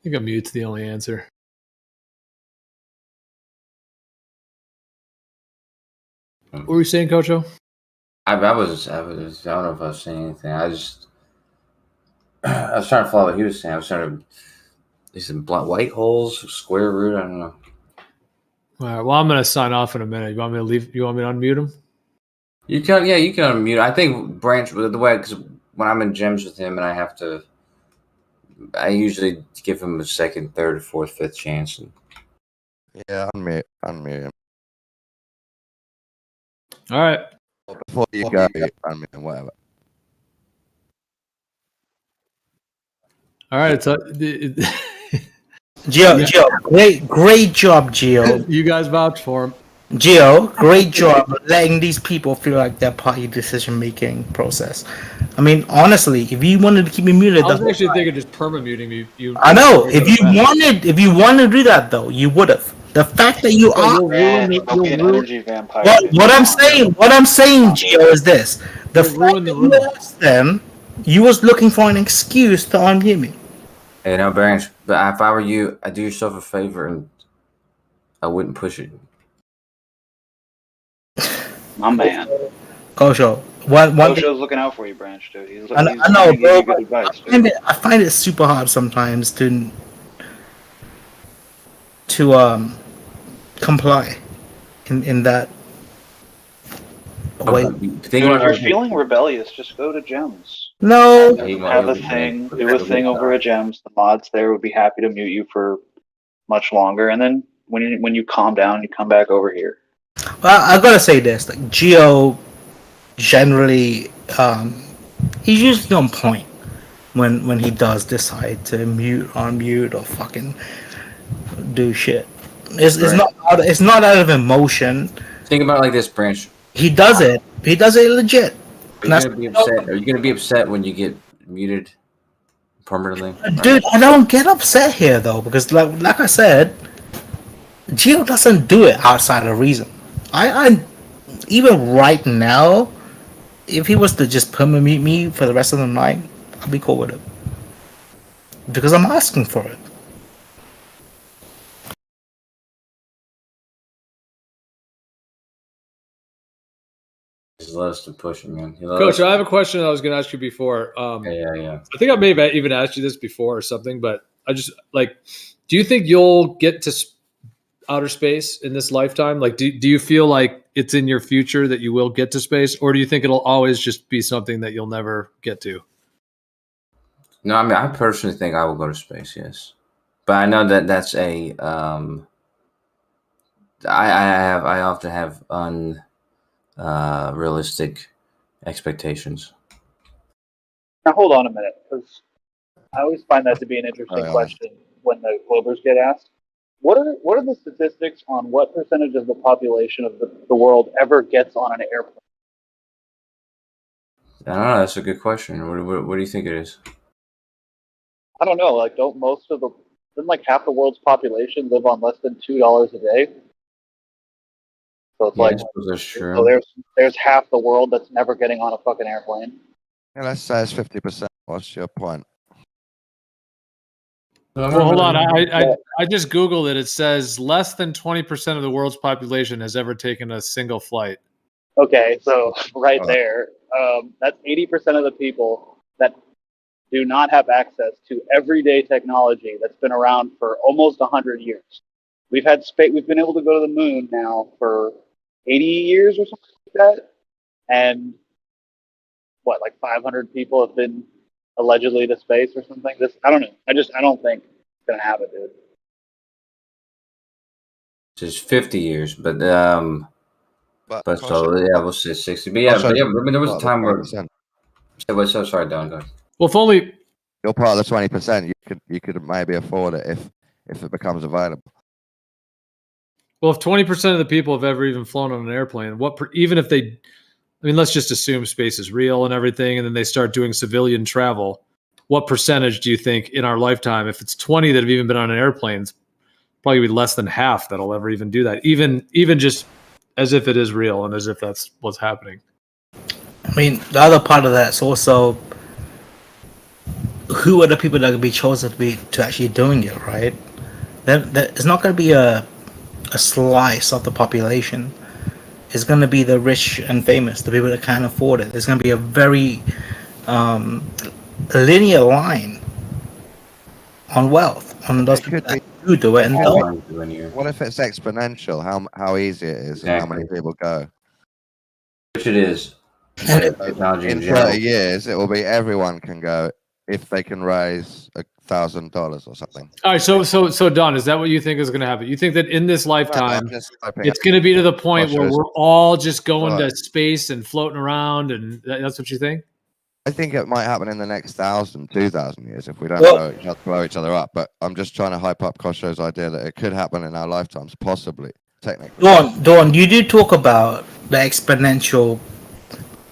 think a mute's the only answer. What were you saying, Kocho? I was. I don't know if I was saying anything. I was trying to follow what he was saying. I was trying to. He said white holes, square root. I don't know. All right. Well, I'm going to sign off in a minute. You want me to leave? You want me to unmute him? You can. Yeah, you can unmute. I think Branch the way because when I'm in gyms with him and I have to, I usually give him a second, third, fourth, fifth chance. Yeah, unmute him. All right. Before you go, I mean, whatever. All right, so Gio, great job, Gio. you guys vouch for him. Gio, great job letting these people feel like they're part of your decision-making process. I mean, honestly, if you wanted to keep me muted, I was that's actually fine. thinking just perma-muting you. I know. If you wanted to do that, though, you would have. The fact that you are. You'll ruin the, Don't be an you'll ruin, energy vampire. What I'm saying, Gio, is this: the You'll fact ruin that the you room. asked them, you was looking for an excuse to unmute me. Hey, now, Branch, but if I were you, I'd do yourself a favor and I wouldn't push it. My man. Kosho, one thing, Osho's looking out for you, Branch, dude. He's I trying know, to give bro. you good advice, dude. I find it super hard sometimes to comply in that way. Think Dude, about if you're it. feeling rebellious, just go to Gems. No, Have a thing, do a thing over at Gems. The mods there would be happy to mute you for much longer, and then when you calm down, you come back over here. well, I gotta say this: like Gio, generally, he's usually on point when he does decide to mute, unmute, or fucking do shit. It's not out of emotion. Think about it like this, Branch. He does it. He does it legit. Are you gonna be upset? Are you gonna be upset when you get muted permanently? Dude, I don't get upset here though, because like I said, Gio doesn't do it outside of reason. I even right now, if he was to just perma-mute me for the rest of the night, I'd be cool with it. Because I'm asking for it. Just let us to push it, man. Coach, I have a question I was going to ask you before. Yeah. I think I may have even asked you this before or something, but I just do you think you'll get to outer space in this lifetime? Like, do you feel like it's in your future that you will get to space, or do you think it'll always just be something that you'll never get to? No, I mean, I personally think I will go to space, yes. But I know that that's a I often have realistic expectations. Now hold on a minute, because I always find that to be an interesting question when the Globers get asked. What are the statistics on what percentage of the population of the world ever gets on an airplane? I don't know. That's a good question. What do you think it is? I don't know. Like, doesn't like half the world's population live on less than $2 a day? So it's like, that's true. so there's half the world that's never getting on a fucking airplane. Yeah, let's say it's 50%. What's your point? Well, hold on. I just Googled it. It says less than 20% of the world's population has ever taken a single flight. Okay, so right there, that's 80% of the people that do not have access to everyday technology that's been around for almost 100 years. We've been able to go to the moon now for 80 years or something like that, and like 500 people have been allegedly to space or something. I don't know. I don't think it's gonna happen, dude. It's 50 years, but so yeah, we'll say 60. But yeah, I mean, there was a time where. What's so sorry, Don? Go ahead. Well, if only you're part of the 20%, you could maybe afford it if it becomes available. Well, if 20% of the people have ever even flown on an airplane, even if they, I mean, let's just assume space is real and everything, and then they start doing civilian travel. What percentage do you think in our lifetime, if it's 20 that have even been on an airplane, it's probably be less than half that'll ever even do that, even just as if it is real and as if that's what's happening. I mean, the other part of that's also who are the people that are going to be chosen to actually doing it, right? It's not going to be a slice of the population. It's going to be the rich and famous, the people that can't afford it. There's going to be a very linear line on wealth on those people that do it. And what if it's exponential? How easy it is and how many people go? Which it is. In 30 years, it will be everyone can go if they can raise $1,000 or something. All right, so Don, is that what you think is going to happen? You think that in this lifetime, it's going to be to the point where we're all just going to space and floating around, and that's what you think? I think it might happen in the next 1,000, 2,000 years if we don't blow each other up. But I'm just trying to hype up Kosho's idea that it could happen in our lifetimes, possibly, technically. Dawn, you do talk about the exponential,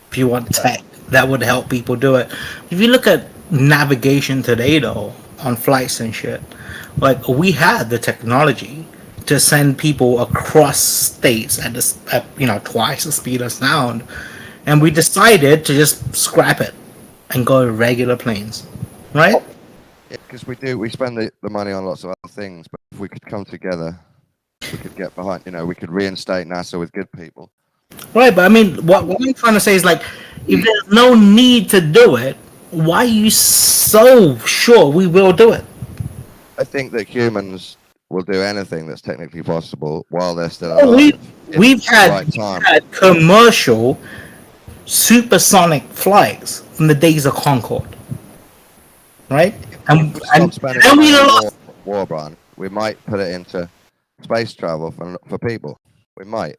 if you want, tech that would help people do it. If you look at navigation today, though, on flights and shit, like we had the technology to send people across states at twice the speed of sound, and we decided to just scrap it and go regular planes, right? Yeah, because we spend the money on lots of other things, but if we could come together, we could get behind. We could reinstate NASA with good people. Right, but I mean, what I'm trying to say is, like, if there's no need to do it, why are you so sure we will do it? I think that humans will do anything that's technically possible while they're still alive. We've had commercial supersonic flights from the days of Concorde, right? And we lost war, Brian. We might put it into space travel for people.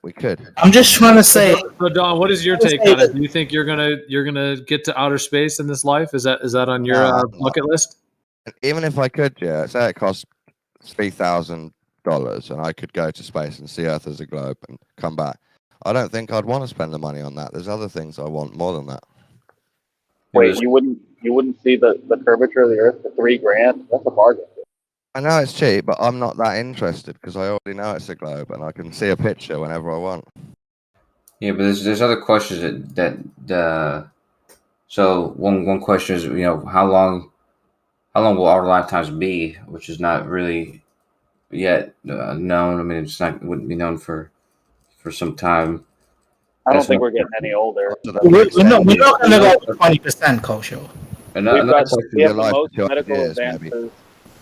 We could. I'm just trying to say. So Don, what is your take on it? Do you think you're gonna get to outer space in this life? Is that on your bucket list? Even if I could, say it costs $3,000 and I could go to space and see Earth as a globe and come back. I don't think I'd want to spend the money on that. There's other things I want more than that. Wait, you wouldn't see the curvature of the Earth for $3,000? That's a bargain. I know it's cheap, but I'm not that interested because I already know it's a globe and I can see a picture whenever I want. Yeah, but there's other questions so one question is, how long will our lifetimes be, which is not really yet known. I mean, wouldn't be known for some time. I don't think we're getting any older. We're not going to go 20%, Kosho. We have the most medical advances.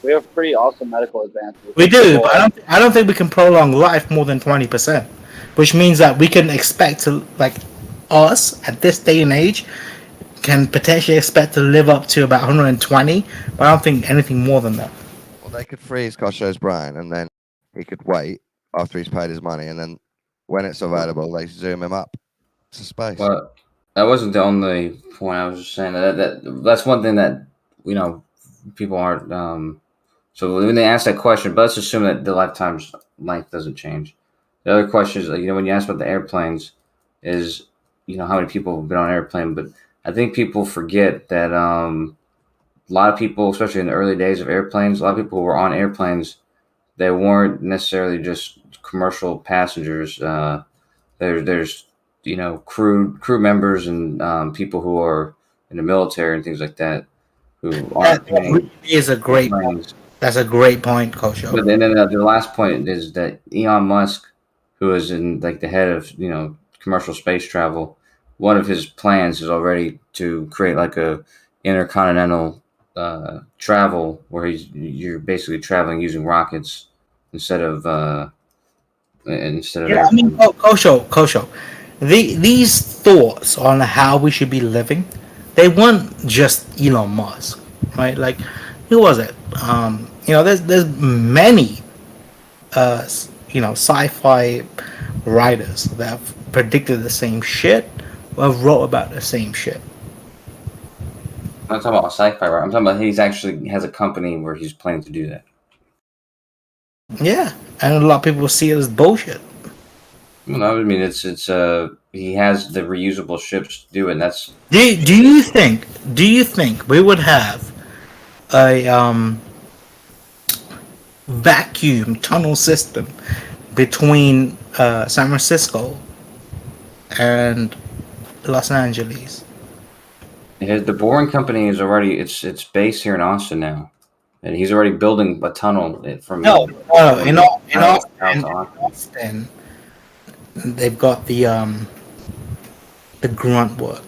We have pretty awesome medical advances. We do, but I don't think we can prolong life more than 20%, which means that we can expect to, like, us at this day and age can potentially expect to live up to about 120, but I don't think anything more than that. Well, they could freeze Kosho's brain and then he could wait after he's paid his money, and then when it's available, they zoom him up to space. Well, that wasn't the only point. I was just saying that's one thing that people aren't. So when they ask that question, but let's assume that the lifetime's length doesn't change. The other question is, when you ask about the airplanes, is how many people have been on an airplane, but I think people forget that a lot of people, especially in the early days of airplanes, a lot of people who were on airplanes, they weren't necessarily just commercial passengers. There's crew members and people who are in the military and things like that who aren't. That really is a great point. That's a great point, Kosho. But then the last point is that Elon Musk, who is in the head of commercial space travel, one of his plans is already to create like a intercontinental travel where you're basically traveling using rockets instead of. Yeah, I mean, Kosho, these thoughts on how we should be living, they weren't just Elon Musk, right? Like, who was it? There's many, sci-fi writers that have predicted the same shit or have wrote about the same shit. I'm not talking about sci-fi, right? I'm talking about he's actually has a company where he's planning to do that. Yeah, and a lot of people see it as bullshit. Well, I mean, it's he has the reusable ships to do it. And that's. Do you think we would have a vacuum tunnel system between San Francisco and Los Angeles? The Boring Company is already it's based here in Austin now, and he's already building a tunnel from. In Austin, they've got the grunt work.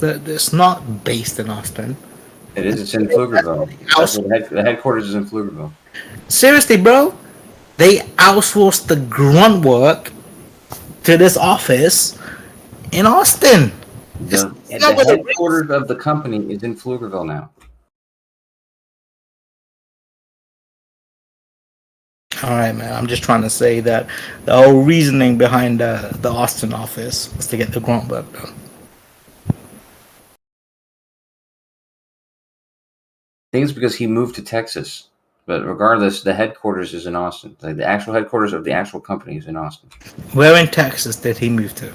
It's not based in Austin. It is. It's in Pflugerville. The headquarters is in Pflugerville. Seriously, bro, they outsourced the grunt work to this office in Austin. The headquarters of the company is in Pflugerville now. All right, man. I'm just trying to say that the whole reasoning behind the Austin office was to get the grunt work done. I think it's because he moved to Texas. But regardless, the headquarters is in Austin. Like the actual headquarters of the actual company is in Austin. Where in Texas did he move to?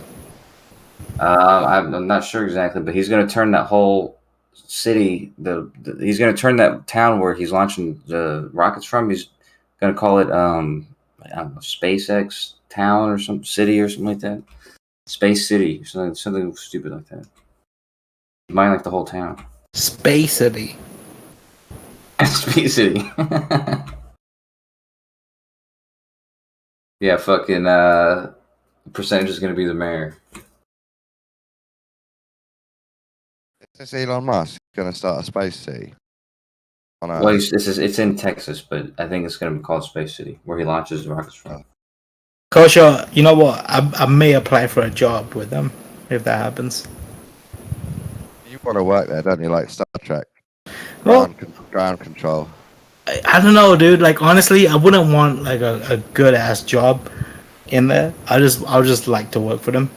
I'm not sure exactly, but he's going to turn that whole city. He's going to turn that town where he's launching the rockets from. He's going to call it I don't know, SpaceX Town or some city or something like that. Space City, something stupid like that. Mine like the whole town. Space City. Space City. Yeah, fucking percentage is going to be the mayor. Is Elon Musk going to start a space city? On Earth? Well, it's in Texas, but I think it's going to be called Space City, where he launches the rockets from. Kosha, you know what? I may apply for a job with them if that happens. You want to work there, don't you? Like Star Trek. Well, Ground control. I don't know, dude. Like honestly, I wouldn't want like a good ass job in there. I'll just like to work for them.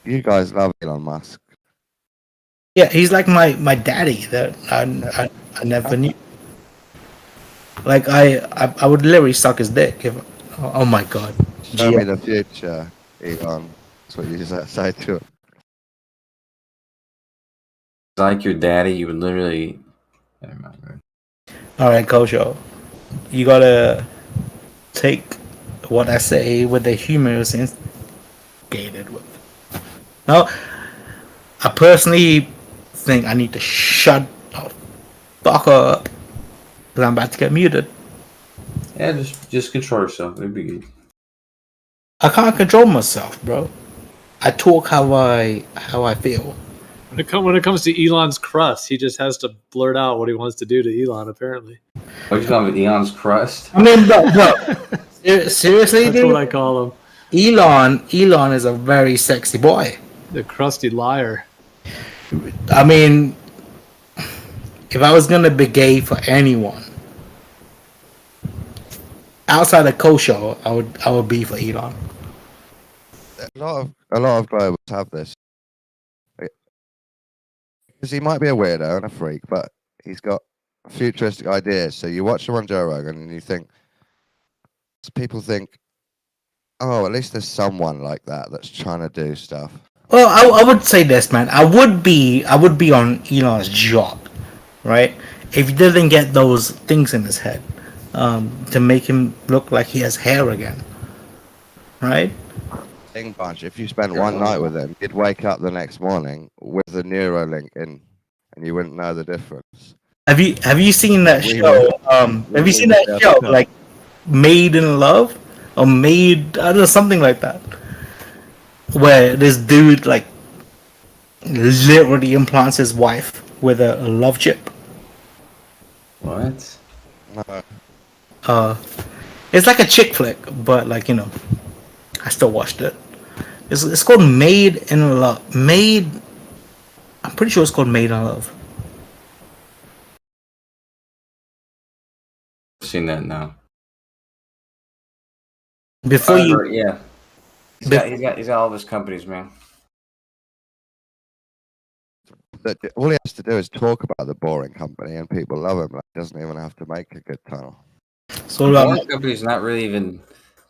You guys love Elon Musk. Yeah, he's like my daddy that I never knew. Like I would literally suck his dick if. Oh my god. Show me the future, Elon. That's what you say to him. Like your daddy, you would literally. Never mind, right? All right, Kosho, you gotta take what I say with the humor since gated with. No, I personally think I need to shut the fuck up because I'm about to get muted. Yeah, just control yourself. It'd be good. I can't control myself, bro. I talk how I feel. When it comes to Elon's crust, he just has to blurt out what he wants to do to Elon. Apparently, What you call him? Elon's crust? I mean, bro, seriously, that's dude. what I call him. Elon is a very sexy boy. The crusty liar. I mean, if I was gonna be gay for anyone outside of Kosho, I would be for Elon. A lot of globals have this. Because he might be a weirdo and a freak, but he's got futuristic ideas. So you watch him on Joe Rogan and you think, people think, oh, at least there's someone like that that's trying to do stuff. Well, I would say this, man. I would be on Elon's job, right? If he didn't get those things in his head, to make him look like he has hair again, right? Thing bunch. If you spent one night with him, you'd wake up the next morning with the Neuralink in, and you wouldn't know the difference. Have you seen that show? Have you seen that show like Made in Love or Made? I don't know, something like that, where this dude like literally implants his wife with a love chip. What? No. It's like a chick flick, but like, you know, I still watched it. It's called Made in Love. I'm pretty sure it's called Made in Love. I've seen that now. Before you, Yeah. He's got all of his companies, man. All he has to do is talk about the boring company, and people love him. Like, he doesn't even have to make a good tunnel. so Boring company's not really even.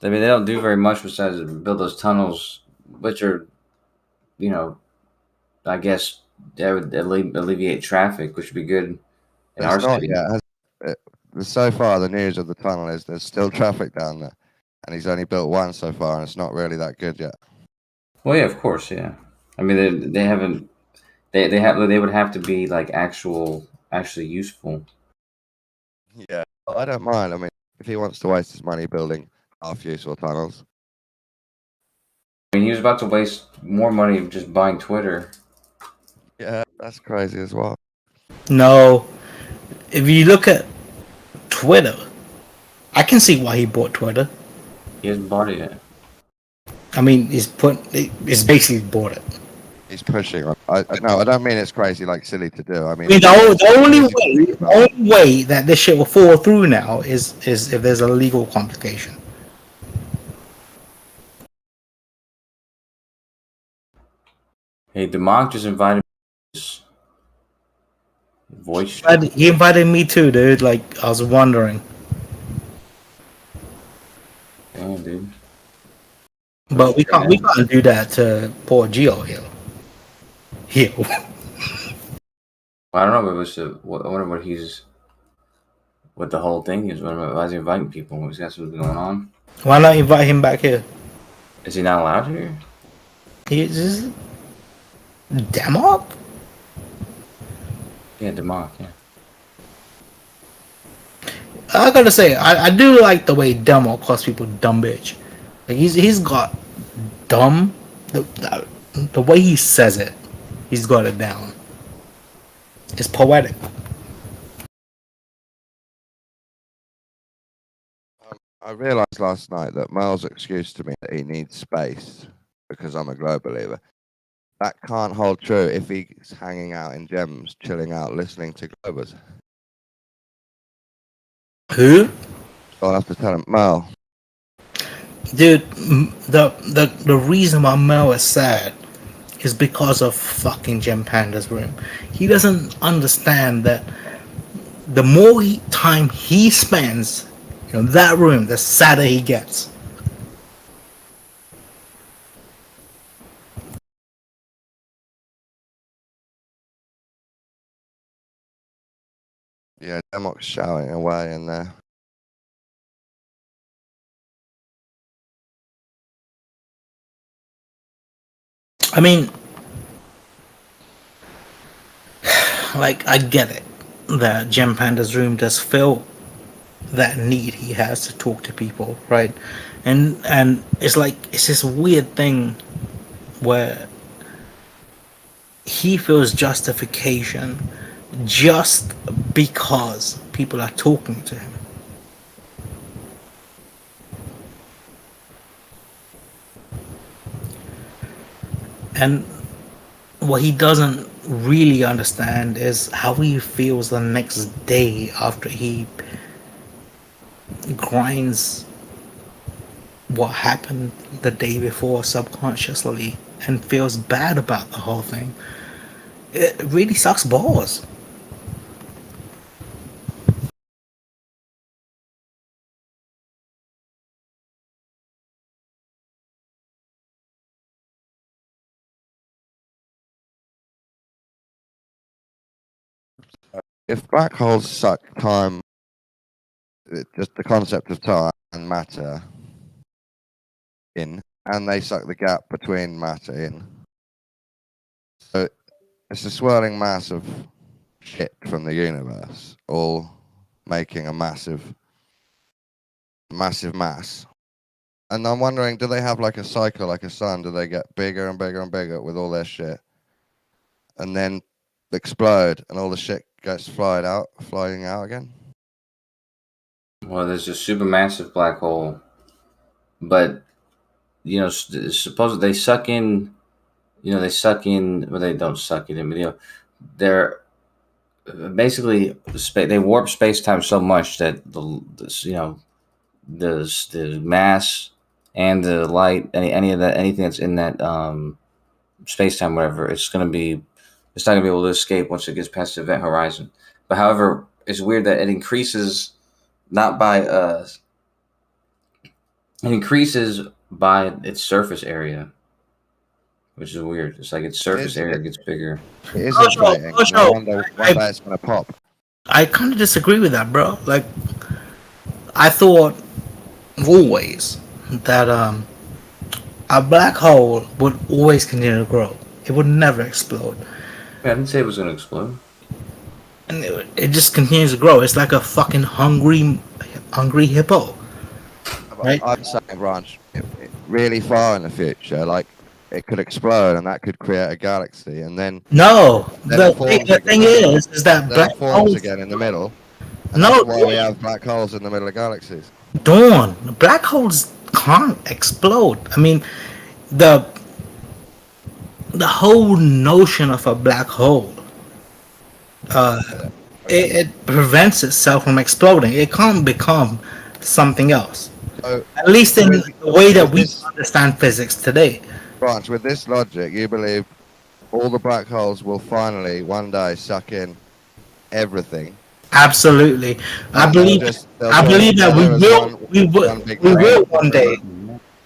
I mean, they don't do very much besides build those tunnels, which are, you know, I guess that would alleviate traffic, which would be good in our city. So far, the news of the tunnel is there's still traffic down there, and he's only built one so far, and it's not really that good yet. Well, yeah, of course, yeah. I mean, they haven't. They would have to be like actually useful. Yeah, I don't mind. I mean, if he wants to waste his money building half-useful tunnels. I mean, he was about to waste more money just buying Twitter. Yeah, that's crazy as well. no, if you look at Twitter, I can see why he bought Twitter. He hasn't bought it yet. I mean, he's basically bought it. He's pushing. No, I don't mean it's crazy, like silly to do. I mean, the only way that this shit will fall through now is if there's a legal complication. Hey, Demok just invited me to his voice. He invited me too, dude. Like, I was wondering. Damn, dude. But we can't do that to poor Geo here. I don't know, but I wonder what the whole thing is. Why is he inviting people? He's got something going on. Why not invite him back here? Is he not allowed here? He's just Demok? Yeah, Demok, yeah. I gotta say, I do like the way Demok calls people dumb bitch. Like he's got dumb the way he says it, he's got it down. It's poetic. I realised last night that Merle's excuse to me that he needs space because I'm a globe believer, that can't hold true if he's hanging out in Gems, chilling out, listening to Globers. Who? I'll have to tell him, Merle. Dude, the reason why Mel is sad is because of fucking Gem Panda's room. He doesn't understand that the more time he spends in that room, the sadder he gets. Yeah, Demok's shouting away in there. I mean, like, I get it that Gem Panda's room does fill that need he has to talk to people, right? And it's like, it's this weird thing where he feels justification just because people are talking to him. And what he doesn't really understand is how he feels the next day after he grinds what happened the day before subconsciously and feels bad about the whole thing. It really sucks balls. If black holes suck time, just the concept of time and matter in, and they suck the gap between matter in. So it's a swirling mass of shit from the universe, all making a massive mass. And I'm wondering, do they have like a cycle, like a sun? Do they get bigger and bigger and bigger with all their shit, and then explode, and all the shit gets flying out again? Well, there's a supermassive black hole, but you know, suppose they suck in. You know, well, they don't suck it in, but you know, they're basically they warp space time so much that the mass and the light, anything that's in that space time, whatever, it's not gonna be able to escape once it gets past the event horizon. But however, it's weird that it increases not by it increases by its surface area, which is weird. It's like its surface area gets bigger. It is inflating. No wonder one day it's gonna pop. I kind of disagree with that, bro. Like, I thought always that a black hole would always continue to grow. It would never explode. I didn't say it was gonna explode. And it just continues to grow. It's like a fucking hungry hippo. Right? I'm saying, Branch, really far in the future, like it could explode and that could create a galaxy, and then the thing is that black forms holes again in the middle. No, that's why we have black holes in the middle of galaxies. Dawn, black holes can't explode. I mean, the whole notion of a black hole, it prevents itself from exploding. It can't become something else. So, At least in with- the way that with we this- understand physics today. Branch, with this logic, you believe all the black holes will finally one day suck in everything. Absolutely, I And believe. they'll I join believe that together as we one big will brain. one day.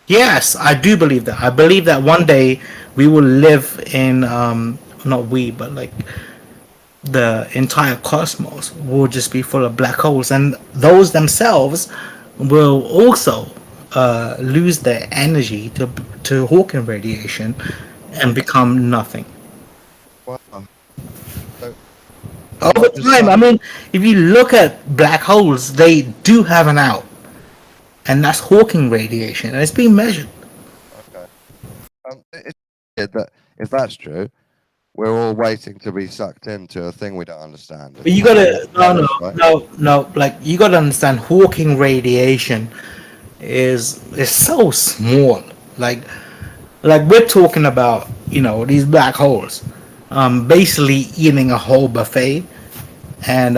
Yes, I do believe that. I believe that one day we will live in not we, but like the entire cosmos will just be full of black holes, and those themselves will also lose their energy to Hawking radiation and become nothing. Wow. So, Over just time, I some- mean, if you look at black holes, they do have an out, and that's Hawking radiation, and it's being measured. Okay. It's weird that if that's true, we're all waiting to be sucked into a thing we don't understand. But you gotta no. Like you gotta understand, Hawking radiation is so small. Like we're talking about, these black holes, basically eating a whole buffet, and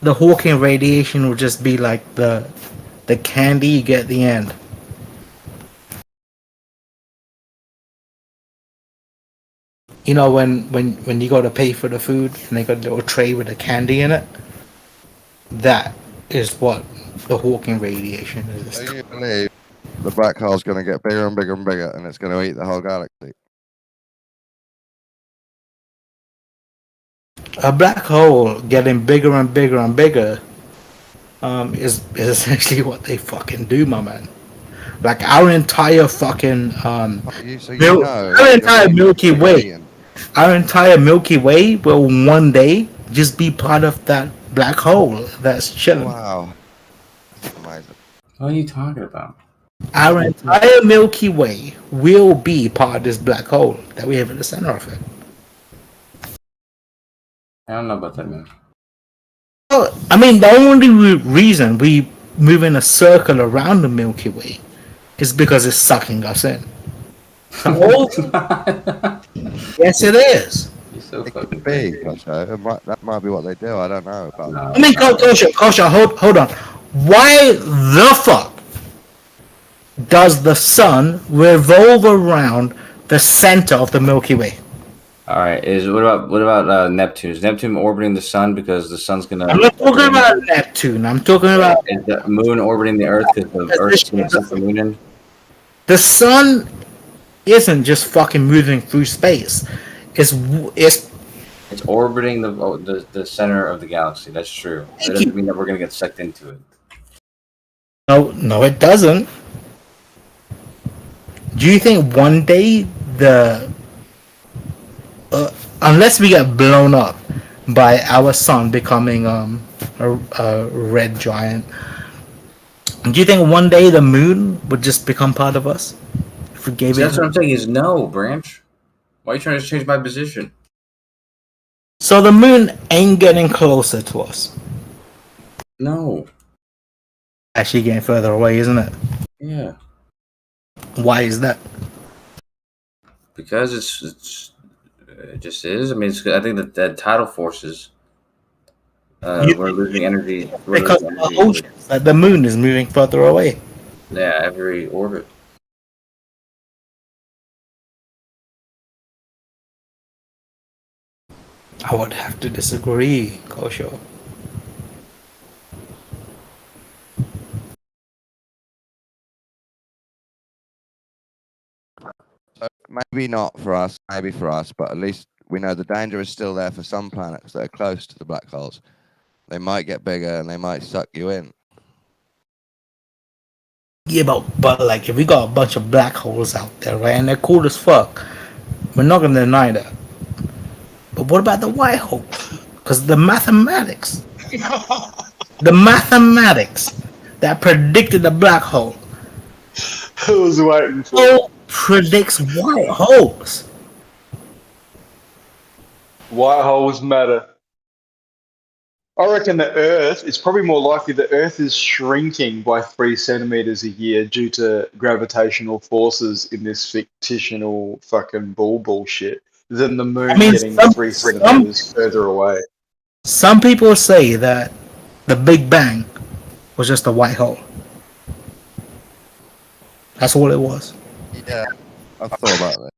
the Hawking radiation will just be like the candy you get at the end. You know when you go to pay for the food and they got a little tray with a candy in it? That is what the Hawking radiation is. So you believe the black hole's going to get bigger and bigger and bigger, and it's going to eat the whole galaxy? A black hole getting bigger and bigger and bigger is essentially what they fucking do, my man. Like our entire fucking our entire Milky Way. Our entire Milky Way will one day just be part of that black hole that's chilling. Wow. That's amazing. What are you talking about? Our entire Milky Way will be part of this black hole that we have in the center of it. I don't know about that, man. Well, I mean, the only reason we move in a circle around the Milky Way is because it's sucking us in. Yes, it is. You're so It fucking could be, crazy. Kosho. That might be what they do. I don't know. But No. I mean, Kosha, hold on. Why the fuck does the sun revolve around the center of the Milky Way? All right. What about Neptune? Is Neptune orbiting the sun because the sun's gonna? I'm not talking about Neptune. I'm talking about Is the moon orbiting the Earth because the Earth's gonna suck the moon in? the sun. Isn't just fucking moving through space. It's It's orbiting the center of the galaxy. That's true. That doesn't mean that we're gonna get sucked into it. No, it doesn't. Do you think one day unless we get blown up by our sun becoming a red giant, do you think one day the moon would just become part of us? If we gave That's what I'm saying. Is no, Branch. Why are you trying to change my position? So the moon ain't getting closer to us. No. Actually getting further away, isn't it? Yeah. Why is that? Because it just is. I mean, I think that tidal forces. We're losing energy. Because of the oceans, like the moon is moving further away. Yeah, every orbit. I would have to disagree, Kosho. so maybe not for us, maybe for us, but at least we know the danger is still there for some planets that are close to the black holes. They might get bigger and they might suck you in. Yeah, but like if we got a bunch of black holes out there, right, and they're cool as fuck, we're not gonna deny that. But what about the white hole? Because the mathematics that predicted the black hole I was waiting for it. predicts white holes. White holes matter. I reckon the Earth, it's probably more likely the Earth is shrinking by 3 centimeters a year due to gravitational forces in this fictional fucking bullshit than the moon I mean, getting 3 centimeters further away. some people say that the Big Bang was just a white hole. That's all it was. Yeah, I've thought about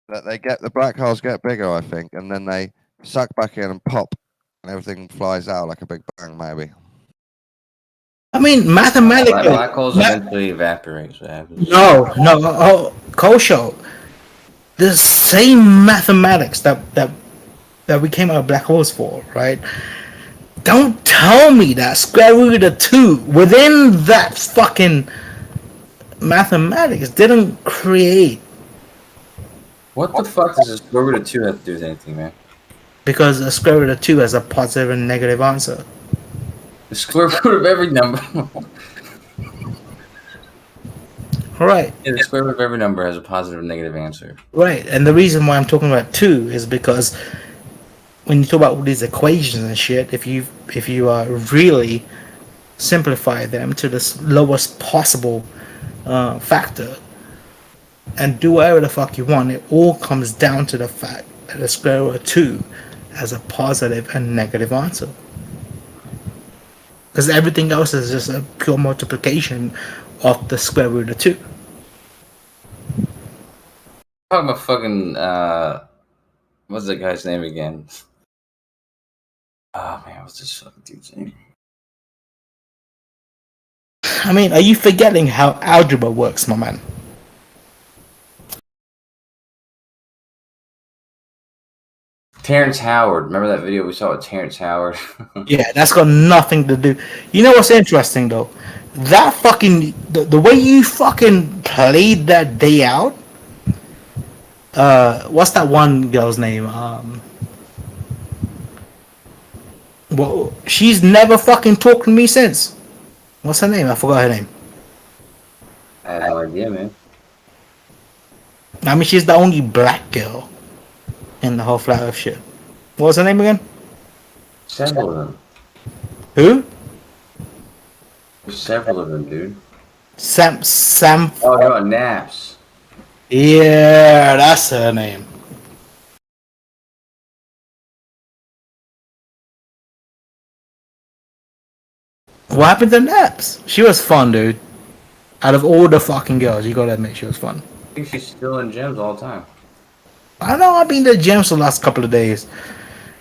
that. That the black holes get bigger, I think, and then they suck back in and pop, and everything flies out like a big bang, maybe. I mean, mathematically, Black holes eventually evaporate. So happens. no, Kosho, the same mathematics that we came out of black holes for, right? Don't tell me that square root of 2 within that fucking mathematics didn't create. What the fuck does the square root of 2 have to do with anything, man? Because the square root of 2 has a positive and negative answer. The square root of every number. Right. Yeah, the square root of every number has a positive and negative answer. Right, and the reason why I'm talking about 2 is because when you talk about all these equations and shit, if you really simplify them to the lowest possible factor and do whatever the fuck you want, it all comes down to the fact that the square root of 2 has a positive and negative answer. Because everything else is just a pure multiplication of the square root of 2. Talking about fucking what's that guy's name again? Oh man, what's this fucking dude's name? I mean, are you forgetting how algebra works, my man? Terrence Howard. Remember that video we saw with Terrence Howard? Yeah, that's got nothing to do. You know what's interesting though? That fucking the way you fucking played that day out. What's that one girl's name? Well, she's never fucking talked to me since. What's her name? I forgot her name. I have no idea, man. I mean, she's the only black girl in the whole flat earth shit. What was her name again? Several of them. Who? There's several of them, dude. Sam. Oh, no, Naps. Yeah, that's her name. What happened to Naps? She was fun, dude. Out of all the fucking girls, you gotta admit she was fun. I think she's still in gyms all the time. I know I've been to gyms for the last couple of days.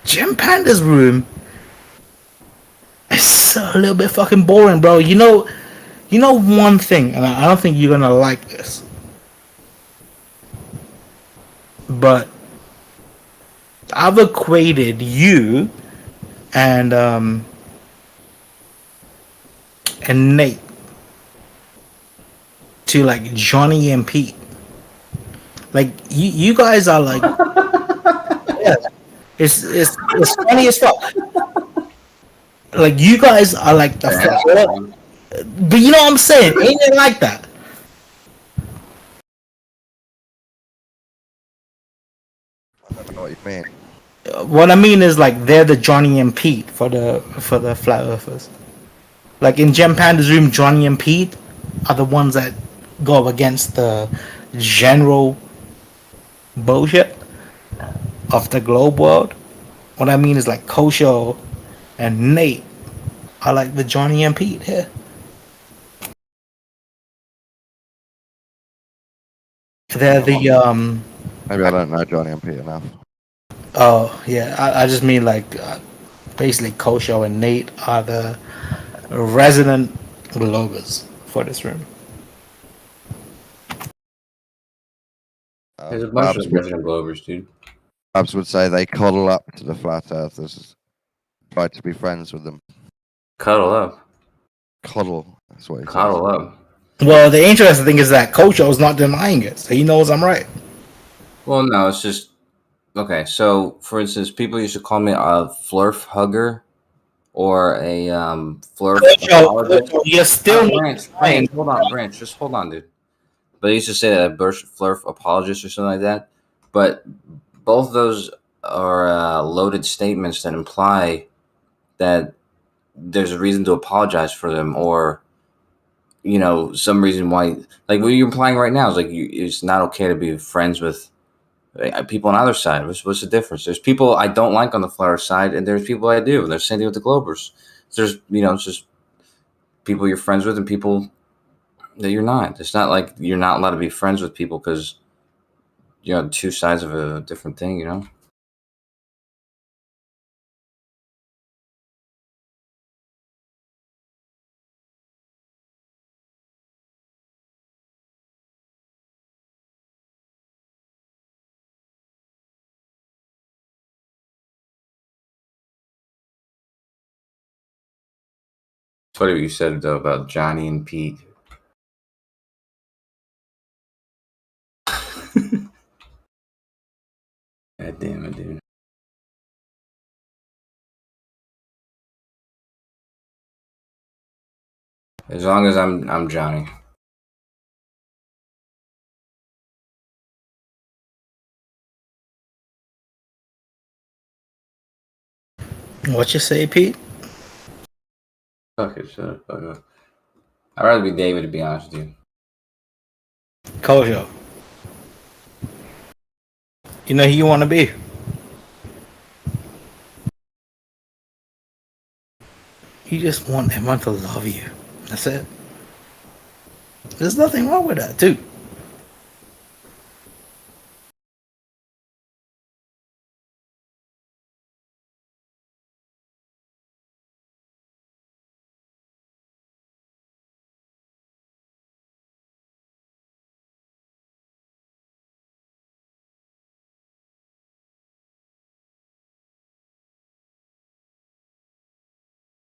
Gym Panda's room is a little bit fucking boring, bro. You know one thing, and I don't think you're gonna like this, but I've equated you and Nate to like Johnny and Pete. Like you guys are like, yeah, it's funny as fuck. Like you guys are like the, but you know what I'm saying? Ain't it like that? I don't know what you mean. What I mean is like they're the Johnny and Pete for the flat earthers. Like in Gem Panda's room, Johnny and Pete are the ones that go against the general bullshit of the globe world. What I mean is like Kosho and Nate are like the Johnny and Pete here. They're the Maybe I don't know Johnny and Pete enough. Oh yeah, I just mean like basically Kosho and Nate are the resident globers for this room. There's a bunch of resident globers, dude. Babs would say they cuddle up to the flat earthers, try to be friends with them. Cuddle up. Cuddle. That's what he Cuddle up. Well, the interesting thing is that Kosho's not denying it, so he knows I'm right. Well, no, it's just okay. So, for instance, people used to call me a flurf hugger or a flurf apologist. You're still Branch. Hey, hold on, Branch. Just hold on, dude. But they used to say that a flurf apologist or something like that. But both of those are loaded statements that imply that there's a reason to apologize for them, or some reason why, like what you're implying right now is like it's not okay to be friends with people on either side. What's the difference? There's people I don't like on the Flyers side, and there's people I do. And there's same thing with the Globers. There's it's just people you're friends with and people that you're not. It's not like you're not allowed to be friends with people because you're on two sides of a different thing. It's funny what you said though about Johnny and Pete. God damn it, dude. As long as I'm Johnny. What you say, Pete? Fuck it, shut up, fuck up. I'd rather be David, to be honest with you. Kojo. You know who you want to be. You just want everyone to love you. That's it. There's nothing wrong with that, too.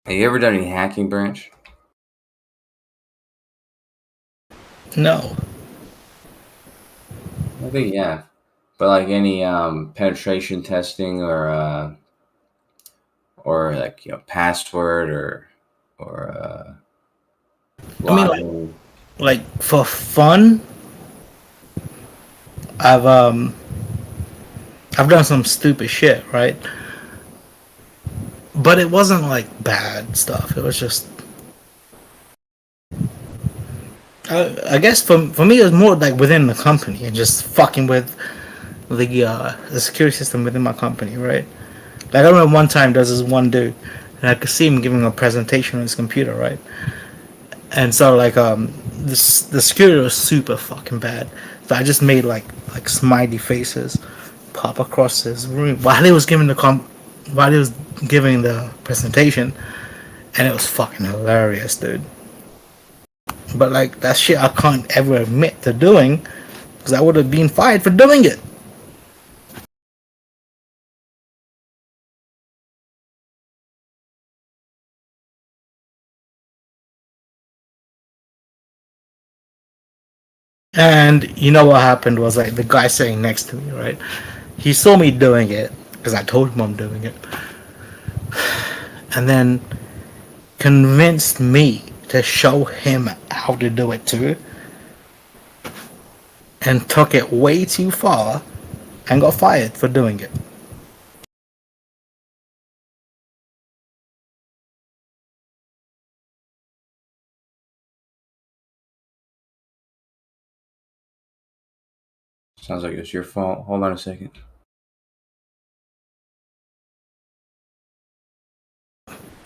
Have you ever done any hacking, Branch? No. I think yeah. But like any penetration testing or like password or I mean, like for fun, I've done some stupid shit, right? But it wasn't like bad stuff. It was just, I guess for me, it was more like within the company and just fucking with the security system within my company, right? Like I remember one time there was this one dude, and I could see him giving a presentation on his computer, right? And so like the security was super fucking bad. So I just made like smiley faces pop across his room while he was giving the presentation, and it was fucking hilarious, dude. But like that shit I can't ever admit to doing because I would have been fired for doing it. And you know what happened was like the guy sitting next to me, right? He saw me doing it because I told him I'm doing it, and then convinced me to show him how to do it too, and took it way too far and got fired for doing it. Sounds like it's your fault. Hold on a second.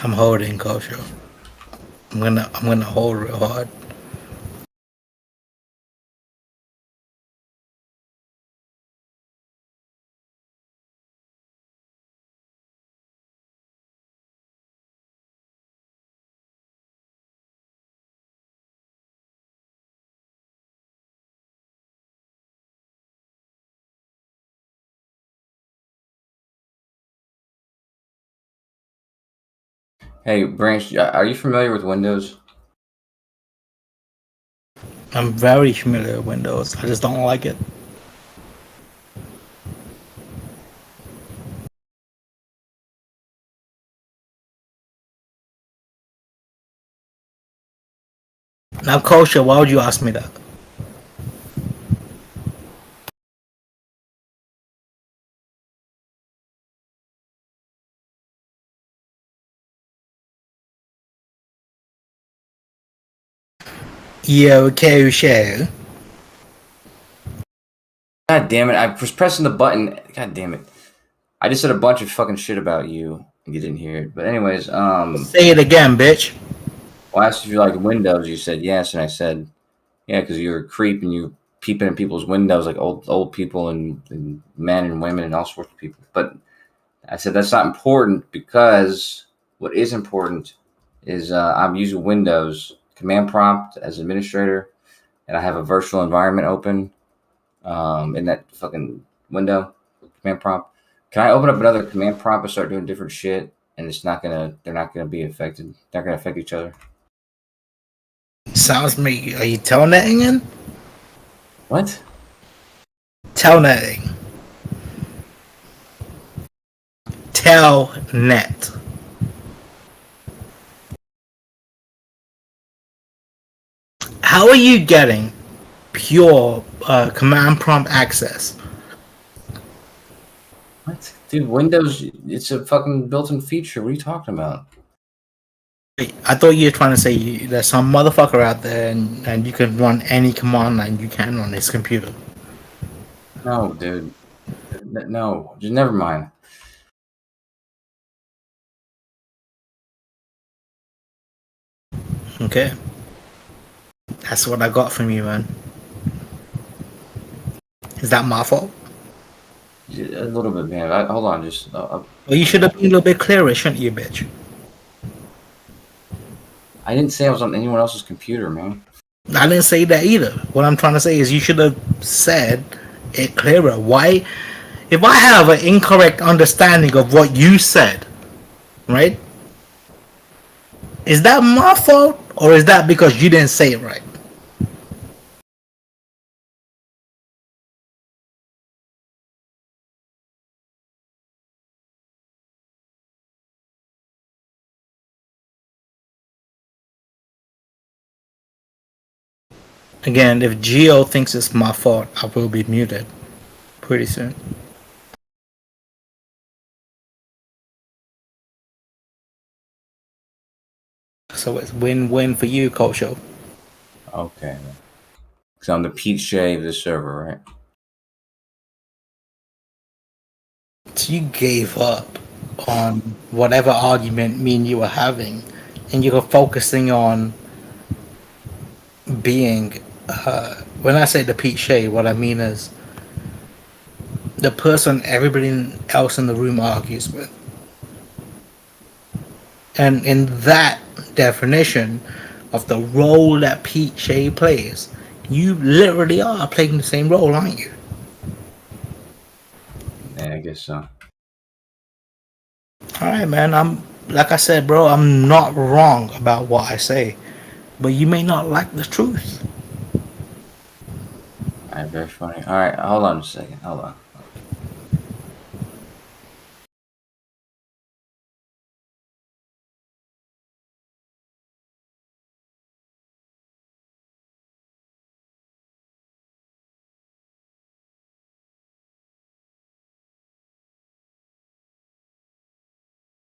I'm holding, Kosho. I'm gonna hold real hard. Hey, Branch, are you familiar with Windows? I'm very familiar with Windows. I just don't like it. Now, Kosho, why would you ask me that? Yoko Show. God damn it! I was pressing the button. God damn it! I just said a bunch of fucking shit about you, and you didn't hear it. But anyways, Say it again, bitch. well, I asked if you like Windows. You said yes, and I said yeah, because you're a creep and you're peeping in people's windows like old people and men and women and all sorts of people. But I said that's not important because what is important is I'm using Windows command prompt as administrator, and I have a virtual environment open in that fucking window command prompt. Can I open up another command prompt and start doing different shit? And they're not gonna be affected. They're not gonna affect each other. Sounds me. Are you telnetting in? What? Telnetting. Telnet. How are you getting pure command prompt access? What? Dude, Windows, it's a fucking built-in feature. What are you talking about? I thought you were trying to say there's some motherfucker out there and you can run any command line you can on this computer. No, dude. No, just never mind. Okay. That's what I got from you, man. Is that my fault? A little bit, man. Hold on, just. Well, you should have been a little bit clearer, shouldn't you, bitch? I didn't say I was on anyone else's computer, man. I didn't say that either. What I'm trying to say is you should have said it clearer. Why? If I have an incorrect understanding of what you said, right? Is that my fault or is that because you didn't say it right? Again, if Geo thinks it's my fault, I will be muted pretty soon. So it's win-win for you, Culture. Okay, man. Because I'm the Pete Shea of the server, right? So you gave up on whatever argument me and you were having, and you were focusing on being. When I say the Pete Shea, what I mean is the person everybody else in the room argues with. And in that definition of the role that Pete Shea plays, you literally are playing the same role, aren't you? Yeah, I guess so. Alright, man. I'm like I said, bro, I'm not wrong about what I say. But you may not like the truth. Alright, very funny. Alright, hold on a second. Hold on.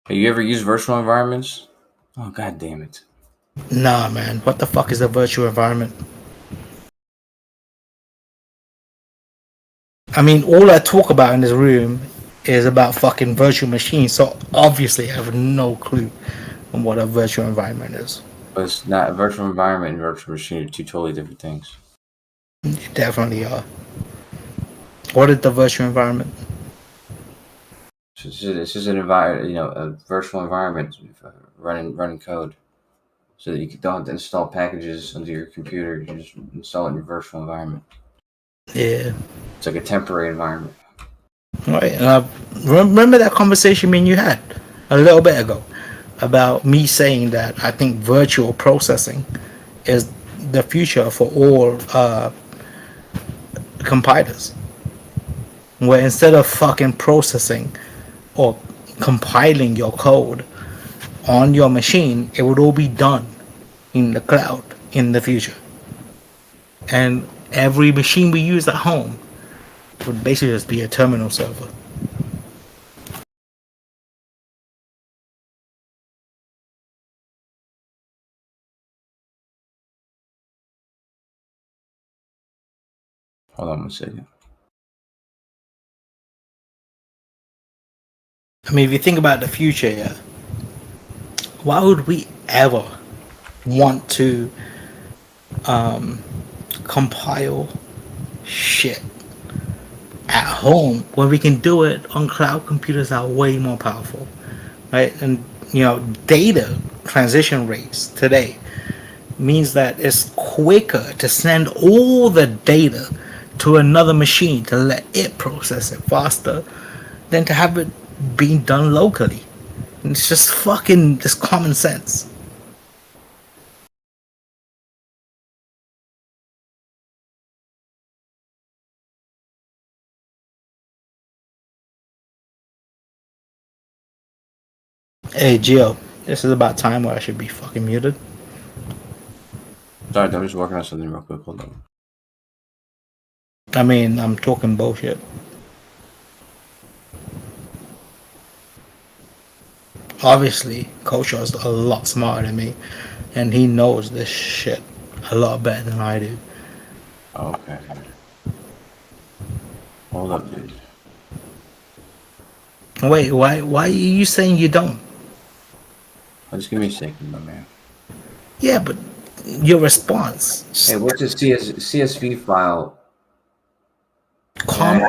Have you ever used virtual environments? Oh, god damn it. Nah, man. What the fuck is a virtual environment? I mean, all I talk about in this room is about fucking virtual machines, so obviously I have no clue on what a virtual environment is. But it's not a virtual environment and virtual machine are two totally different things. You definitely are. What is the virtual environment? It's just an environment, a virtual environment running code, so that you don't have to install packages onto your computer. You just install it in your virtual environment. Yeah. It's like a temporary environment. Right. Remember that conversation me and you had a little bit ago about me saying that I think virtual processing is the future for all compilers. Where instead of fucking processing or compiling your code on your machine, it would all be done in the cloud in the future. And every machine we use at home would basically just be a terminal server. Hold on 1 second. I mean, if you think about the future, yeah, why would we ever want to compile shit at home when we can do it on cloud computers that are way more powerful, right? And data transition rates today means that it's quicker to send all the data to another machine to let it process it faster than to have it being done locally. And it's just fucking just common sense. Hey Gio, this is about time where I should be fucking muted. Sorry, I'm just working on something real quick. Hold on. I mean, I'm talking bullshit. Obviously, Koshar's a lot smarter than me, and he knows this shit a lot better than I do. Okay. Hold up, dude. Wait, why are you saying you don't? Just give me a second, my man. Yeah, but your response. Hey, what's the CSV file? Comma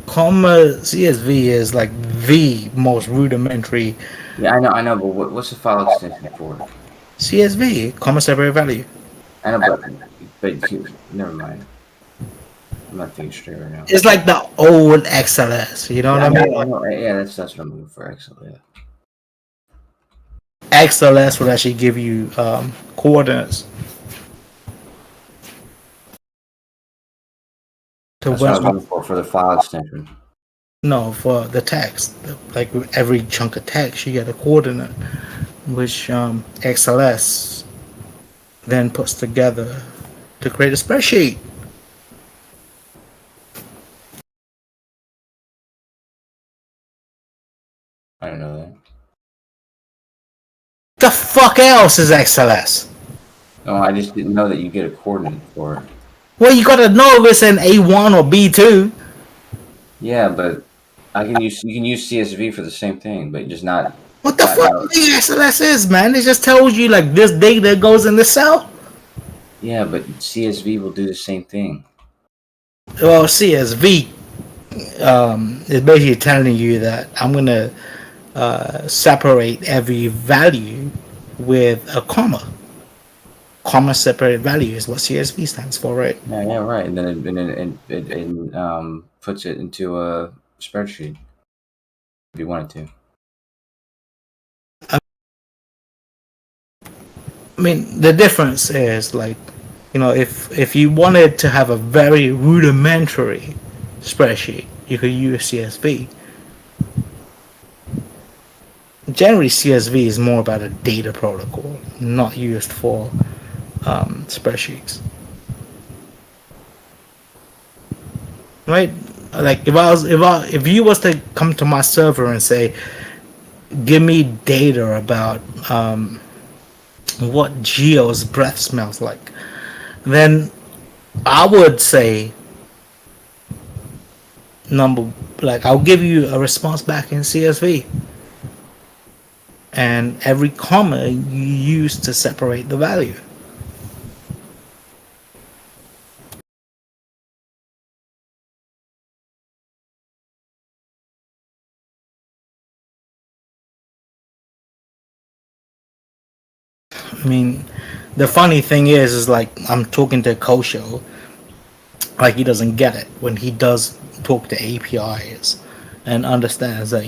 CSV is like the most rudimentary. Yeah, I know, but what's the file extension for? CSV, comma separated value. I know, but never mind. I'm not thinking straight right now. It's like the old XLS, you know what I mean? I know, yeah, that's what I'm looking for. Excellent. Yeah. XLS would actually give you coordinates. That's what I was looking for the file extension. No, for the text. Like with every chunk of text, you get a coordinate, which XLS then puts together to create a spreadsheet. I don't know that. The fuck else is XLS? No, I just didn't know that you get a coordinate for it. Well, you gotta know if it's an A1 or B2. Yeah, but you can use CSV for the same thing, but just not. What the fuck do you think XLS is, man? It just tells you like this data goes in the cell. Yeah, but CSV will do the same thing. Well, CSV is basically telling you that I'm gonna separate every value with a comma. Comma separated value is what CSV stands for, right? Yeah, right. And then it puts it into a spreadsheet if you wanted to. I mean, the difference is like, if you wanted to have a very rudimentary spreadsheet, you could use CSV. Generally, CSV is more about a data protocol, not used for spreadsheets. Right? Like if you was to come to my server and say, give me data about what Geo's breath smells like, then I would say I'll give you a response back in CSV, and every comma you use to separate the value. I mean, the funny thing is like I'm talking to Kosho, like he doesn't get it when he does talk to APIs, and understands that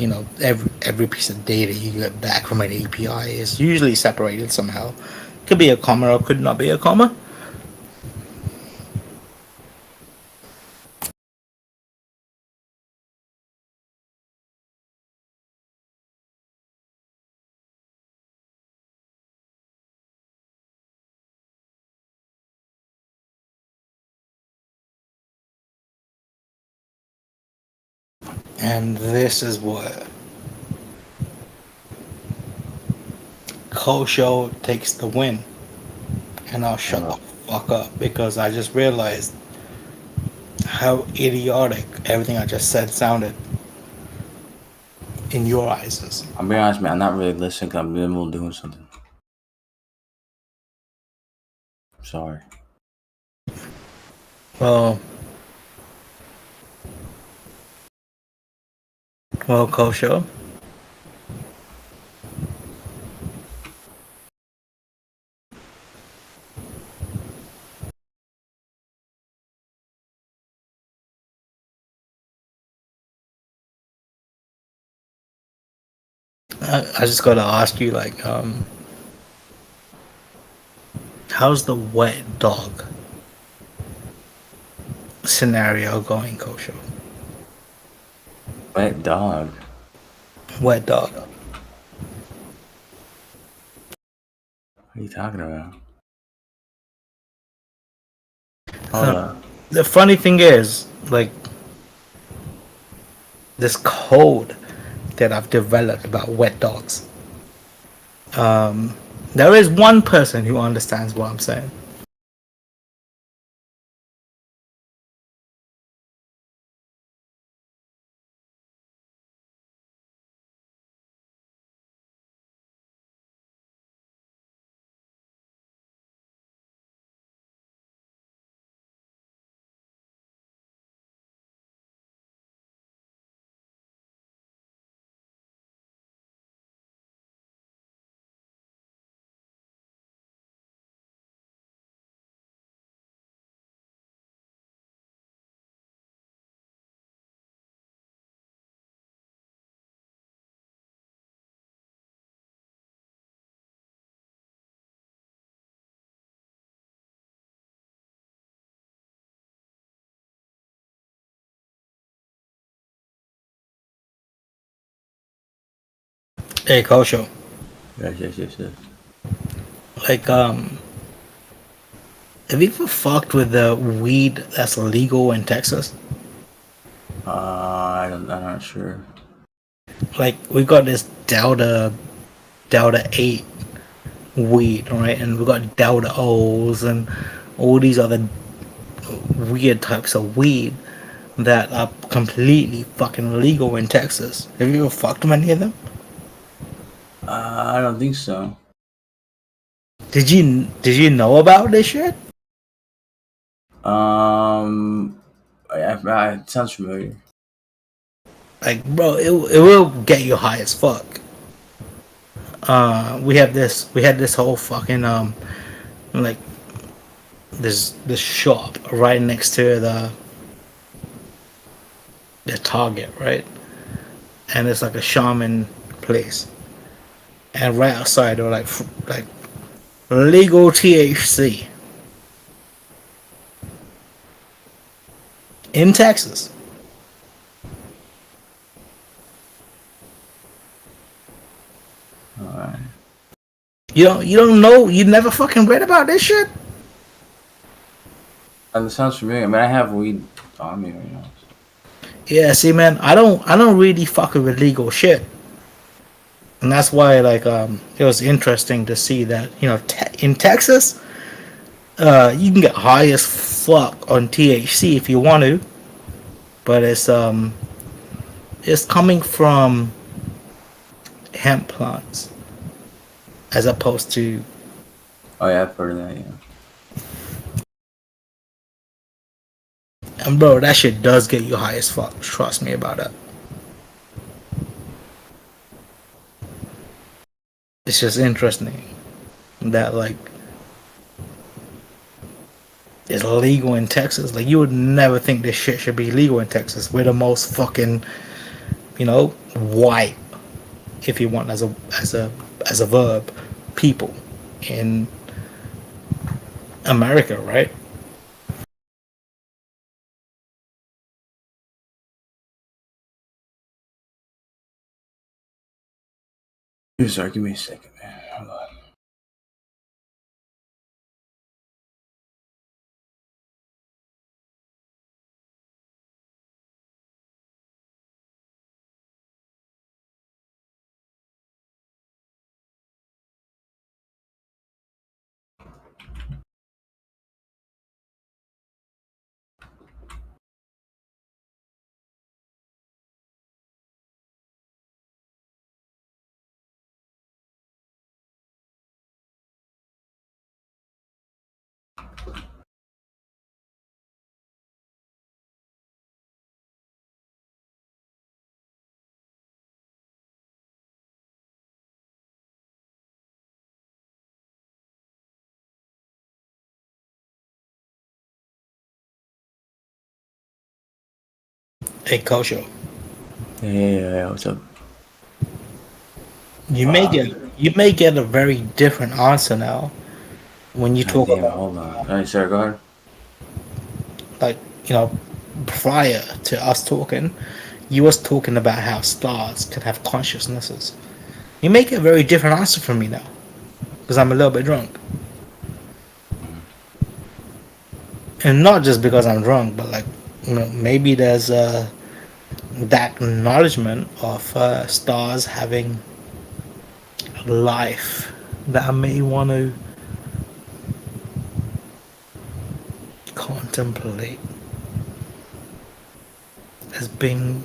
every piece of data you get back from an API is usually separated somehow. Could be a comma or could not be a comma. And this is what Kosho takes the win. And I'll shut the fuck up because I just realized how idiotic everything I just said sounded in your eyes. I'll be honest, man. I'm not really listening 'cause I'm in the middle of doing something. Sorry. Well, Kosho. I just gotta ask you, like, how's the wet dog scenario going, Kosho? Wet dog. Wet dog. What are you talking about? Hold up. The funny thing is, like, this code that I've developed about wet dogs. There is one person who understands what I'm saying. Hey, Kosho. Yes. Like, have you ever fucked with the weed that's illegal in Texas? I'm not sure. Like, we got this Delta 8 weed, right? And we got Delta O's and all these other weird types of weed that are completely fucking illegal in Texas. Have you ever fucked with any of them? I don't think so. Did you know about this shit? It sounds familiar. Like, bro, it will get you high as fuck. We had this whole fucking like this shop right next to the Target, right? And it's like a shaman place. And right outside there were like legal THC in Texas. Alright. You don't know, you never fucking read about this shit? It sounds familiar. I mean, I have weed on me right now. Yeah, see, man, I don't really fuck with illegal shit, and that's why like it was interesting to see that in Texas, you can get high as fuck on THC if you want to, but it's coming from hemp plants as opposed to. Oh yeah, I've heard of that. Yeah. And bro, that shit does get you high as fuck. Trust me about that. It's just interesting that like it's legal in Texas. Like you would never think this shit should be legal in Texas. We're the most fucking, white, if you want as a verb, people in America, right? Sorry, give me a second, man. Hold on. Hey, Kosho, Yeah. What's up? you may get a very different answer now when you God talk damn it. about, Hold on. All right, sorry. Go ahead. like, prior to us talking, you was talking about how stars can have consciousnesses. You make a very different answer from me now because I'm a little bit drunk, and not just because I'm drunk, but like, maybe there's that acknowledgement of stars having life that I may want to contemplate as being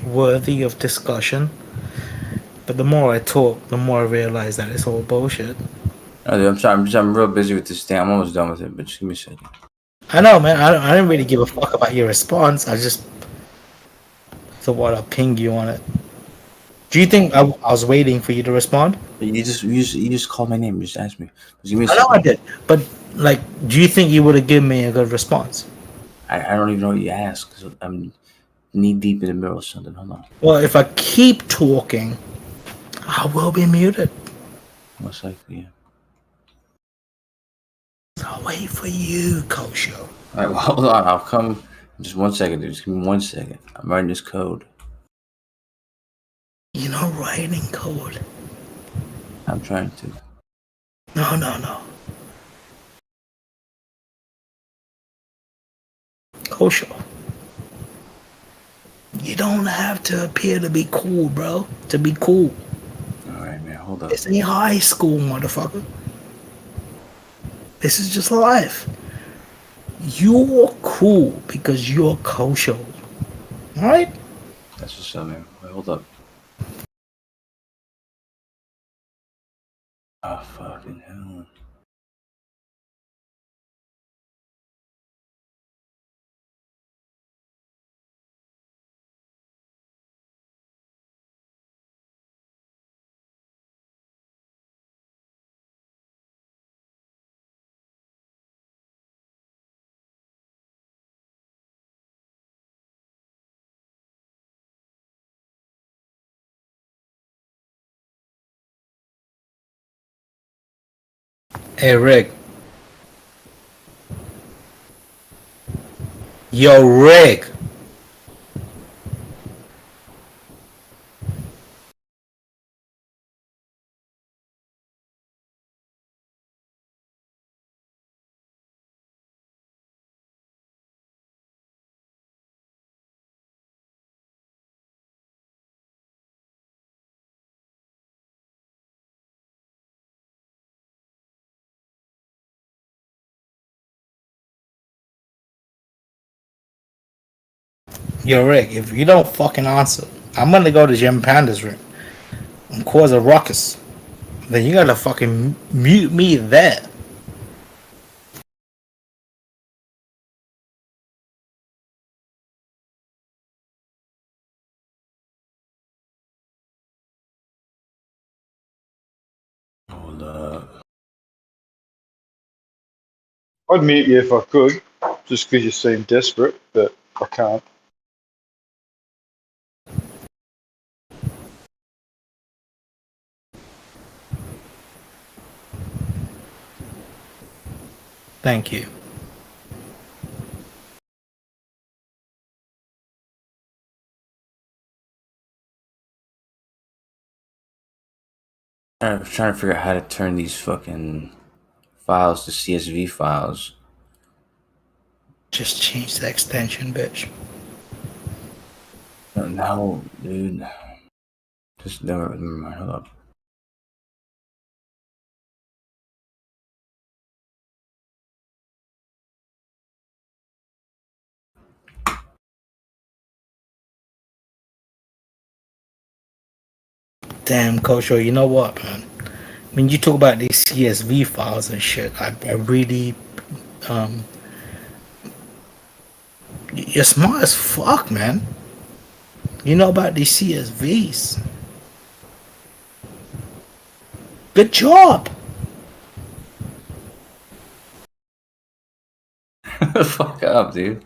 worthy of discussion. But the more I talk, the more I realize that it's all bullshit. Oh, dude, I'm sorry. I'm real busy with this thing. I'm almost done with it, but just give me a second. I know, man. I didn't really give a fuck about your response. I just thought I'd ping you on it. Do you think I was waiting for you to respond? You just called my name. You just asked me. Just give me a I know second. I did. But, like, do you think you would have given me a good response? I don't even know what you asked because I'm knee deep in the middle of something. Hold on. Well, if I keep talking, I will be muted. Most likely, yeah. So I'll wait for you, Kosho. All right, well, hold on. I'll come. Just 1 second, dude. Just give me 1 second. I'm writing this code. You know writing code. I'm trying to. No. Kosho. You don't have to appear to be cool, bro. To be cool. All right, man. Hold up. This ain't high school, motherfucker. This is just life. You're cool because you're Kosho. Alright? That's what's up, man. Wait, hold up. Oh, fucking hell. Hey, Rick. Yo, Rick. Yo, Rick, if you don't fucking answer, I'm gonna go to Jim Panda's room and cause a ruckus. Then you gotta fucking mute me there. Hold up. I'd mute you if I could, just because you seem desperate, but I can't. Thank you. I was trying to figure out how to turn these fucking files to CSV files. Just change the extension, bitch. No, dude. Just never mind. Hold up. Damn, Kosho, you know what, man? When you talk about these CSV files and shit, I really, you're smart as fuck, man. You know about these CSVs. Good job. the fuck up, dude.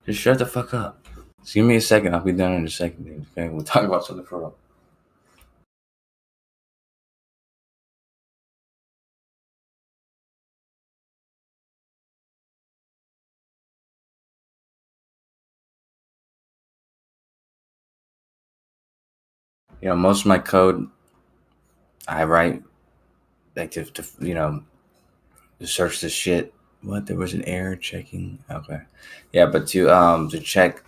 Just shut the fuck up. Just give me a second. I'll be done in a second, dude. Okay, we'll talk about something for a while. You know, most of my code I write like to you know, to search this shit. What? There was an error checking. Okay. Yeah, but to check,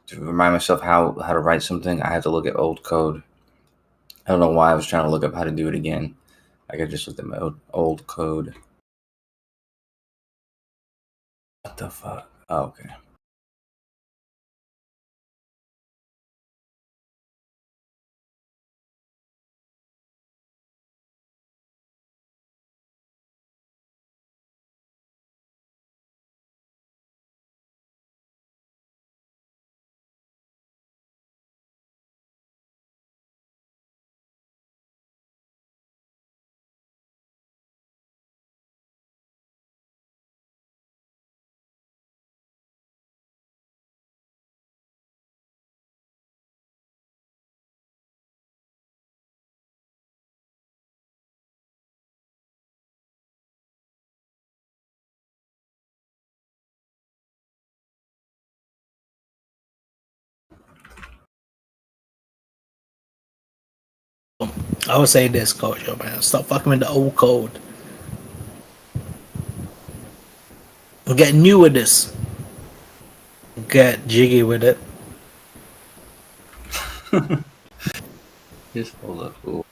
to remind myself how to write something, I had to look at old code. I don't know why I was trying to look up how to do it again. Like I just looked at my old code. What the fuck? Oh, okay. I would say this, Coach, yo, man. Stop fucking with the old code. Get new with this. Get jiggy with it. Just hold up. Ooh.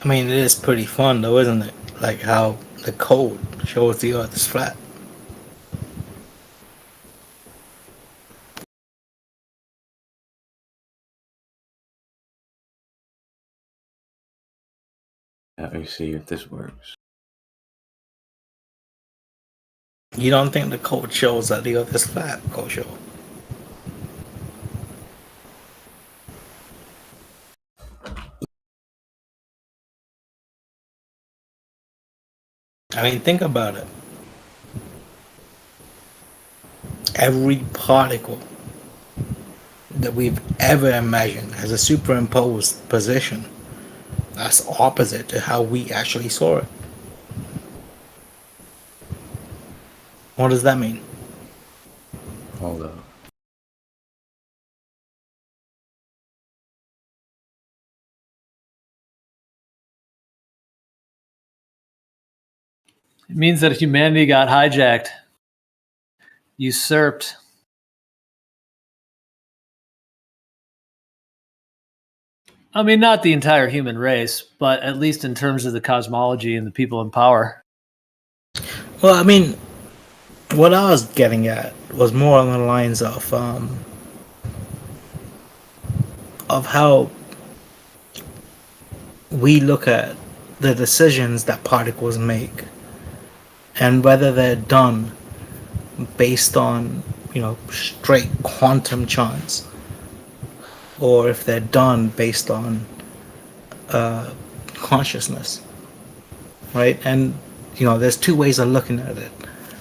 I mean, it is pretty fun, though, isn't it? Like how the code shows the Earth is flat. Let me see if this works. You don't think the code shows that the Earth is flat, Coach? Yo? I mean, think about it. Every particle that we've ever imagined has a superimposed position that's opposite to how we actually saw it. What does that mean? Hold up. It means that humanity got hijacked, usurped. I mean, not the entire human race, but at least in terms of the cosmology and the people in power. Well, I mean, what I was getting at was more along the lines of how we look at the decisions that particles make and whether they're done based on, you know, straight quantum chance, or if they're done based on consciousness, right? And you know, there's two ways of looking at it.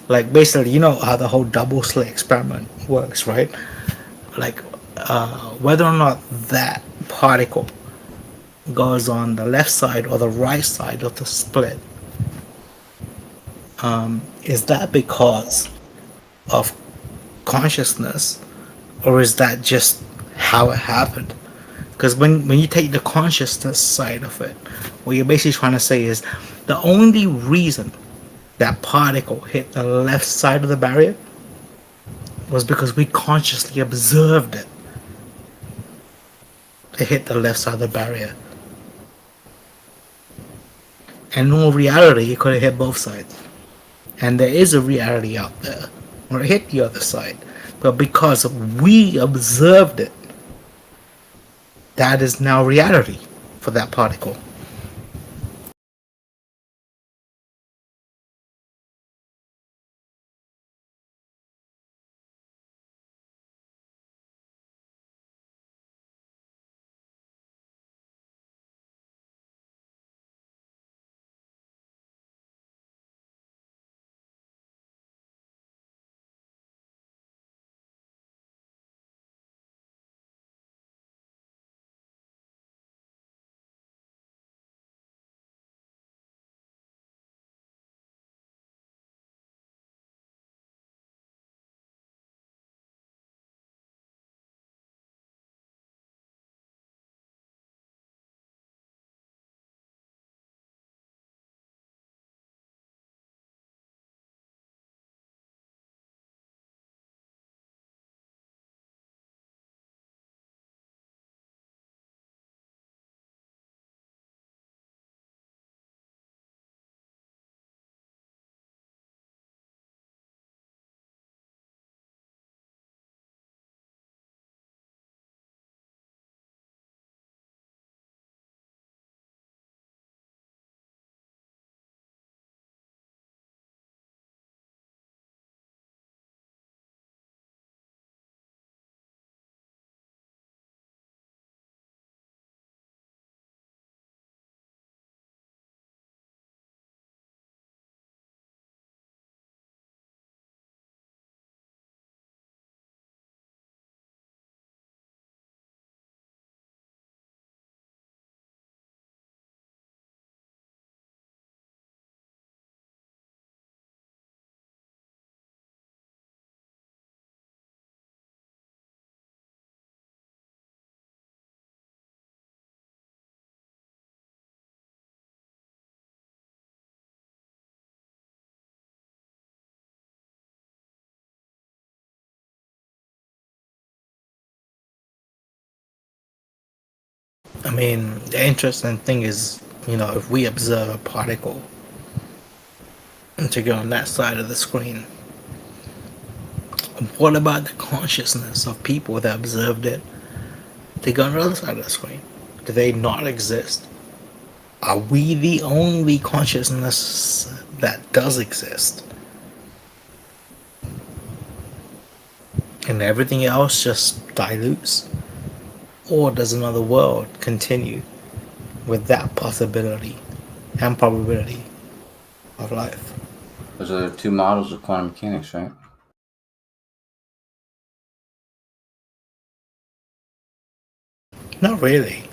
Like basically, you know how the whole double slit experiment works, right? Like whether or not that particle goes on the left side or the right side of the split, is that because of consciousness, or is that just how it happened? Because when you take the consciousness side of it, what you're basically trying to say is the only reason that particle hit the left side of the barrier was because we consciously observed it. It hit the left side of the barrier. And in all reality, it could have hit both sides. And there is a reality out there where it hit the other side. But because we observed it, that is now reality for that particle. I mean, the interesting thing is, if we observe a particle to go on that side of the screen, what about the consciousness of people that observed it to go on the other side of the screen? Do they not exist? Are we the only consciousness that does exist? And everything else just dilutes? Or does another world continue with that possibility and probability of life? Those are the two models of quantum mechanics, right? Not really.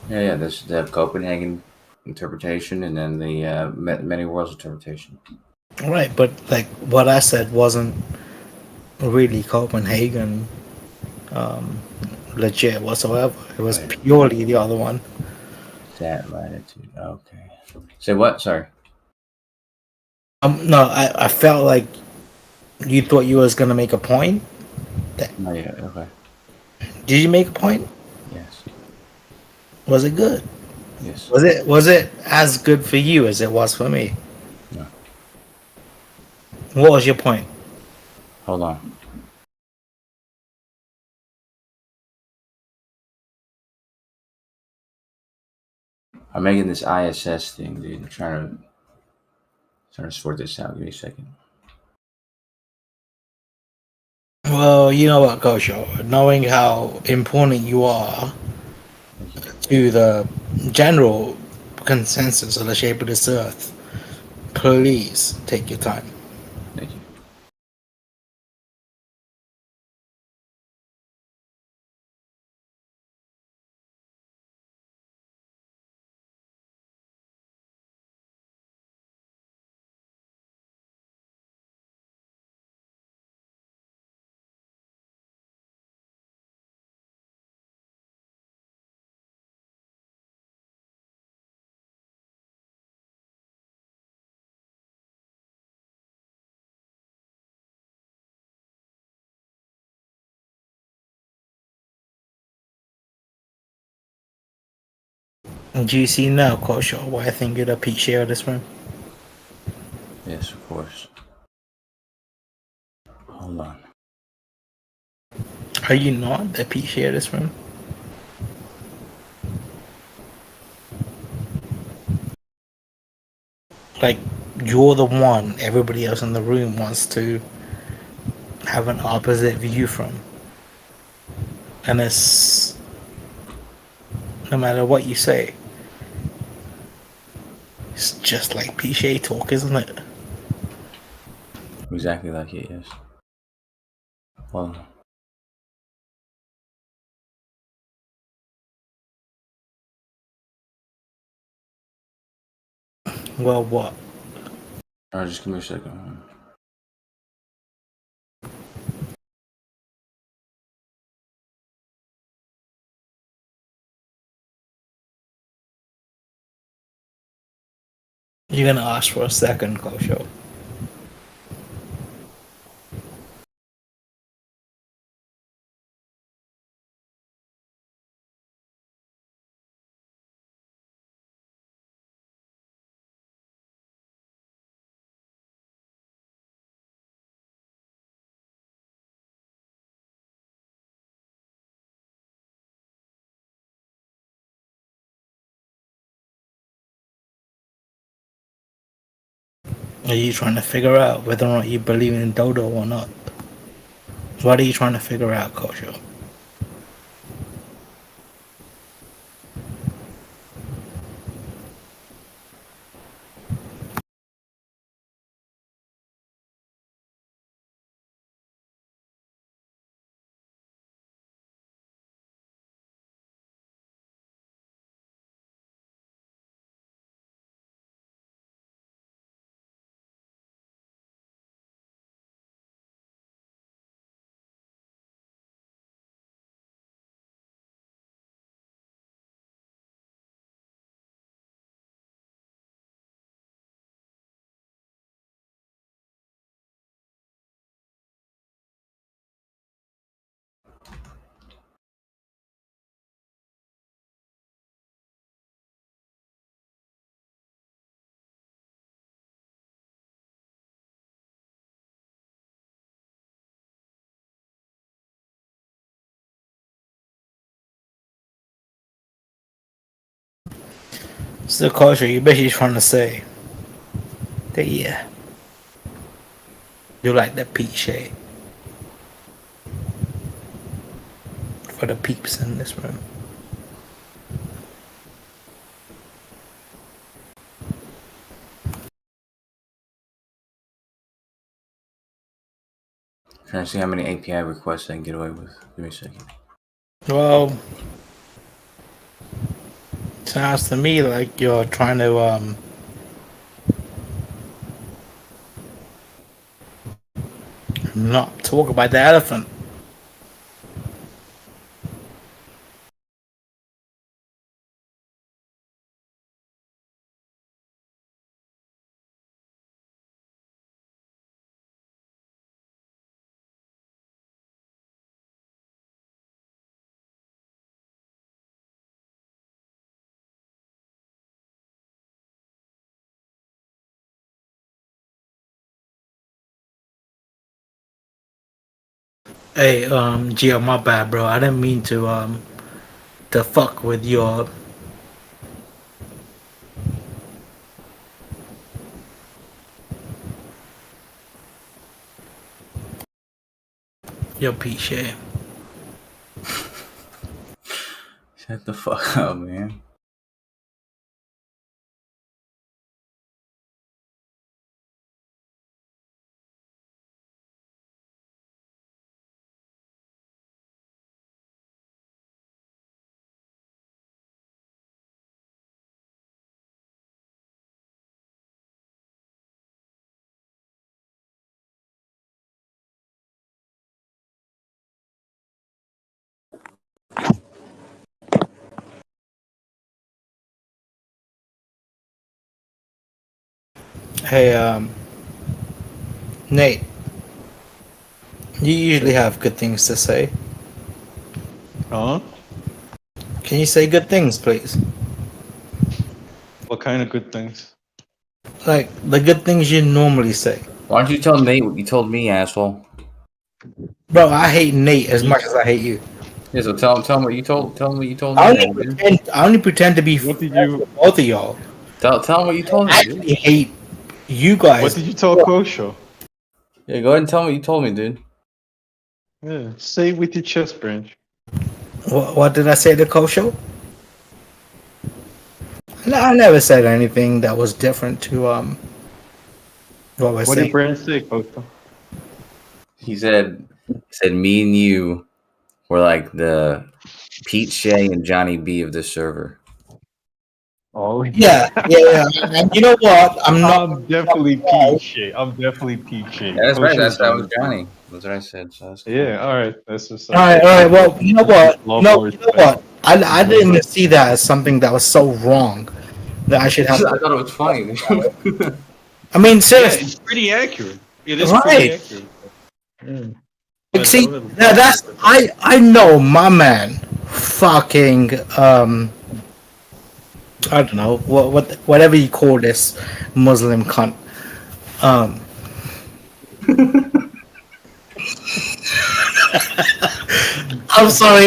Yeah. There's the Copenhagen interpretation and then the many worlds interpretation. Right, but like what I said wasn't really Copenhagen legit whatsoever. It was Right. purely the other one. That latitude. Okay. Say what? Sorry. No, I felt like you thought you was gonna make a point. Oh yeah. Okay. Did you make a point? Yes. Was it good? Yes. Was it as good for you as it was for me? No. What was your point? Hold on. I'm making this ISS thing, dude. I'm trying to sort this out. Give me a second. Well, you know what, Kosho? Knowing how important you are to the general consensus of the shape of this earth, please take your time. Thank you. Do you see now, Kosho, why I think you're the peak share of this room? Yes, of course. Hold on. Are you not the peak share of this room? Like, you're the one everybody else in the room wants to have an opposite view from. And it's, no matter what you say, it's just like PCA talk, isn't it? Exactly like it is. Hold on. Well, what? Alright, just give me a second. You're gonna ask for a second, Kosho. Are you trying to figure out whether or not you believe in Dodo or not? What are you trying to figure out, Kosho? So, culture, you're basically trying to say that, yeah, you like that peach shade for the peeps in this room. Trying to see how many API requests I can get away with. Give me a second. Well, sounds to me like you're trying to not talk about the elephant. Hey, Gio, my bad, bro. I didn't mean to fuck with your peach shade. Shut the fuck up, man. Hey, Nate, you usually have good things to say. Huh? Can you say good things, please? What kind of good things? Like the good things you normally say. Why don't you tell Nate what you told me, asshole? Bro, I hate Nate as much as I hate you. Yeah, so tell him what you told. Tell him what you told I me. only pretend to be What did friends you? with both of y'all. Tell him what you told me. I Dude. actually hate you guys. What did you tell Kosho? Yeah, go ahead and tell him what you told me, dude. Yeah, say it with your chest, Branch. What did I say to Kosho? No, I never said anything that was different to what was What saying. did Branch say, Kosho? He said me and you were like the Pete Shea and Johnny B of this server. Oh Yeah. And you know what? I'm definitely peachy. I'm definitely peachy. Yeah, that's right. That was Johnny. That's what I said. So that's cool. Yeah, all right. That's what's up. All right. Well, you know what? Lawful You know what? I didn't even see that as something that was so wrong that I should have. I thought it was funny. I mean, Yeah, seriously. it's pretty accurate. It is Right. pretty accurate. Yeah. Like, see, that's I know my man. Fucking I don't know whatever you call this Muslim cunt. I'm sorry.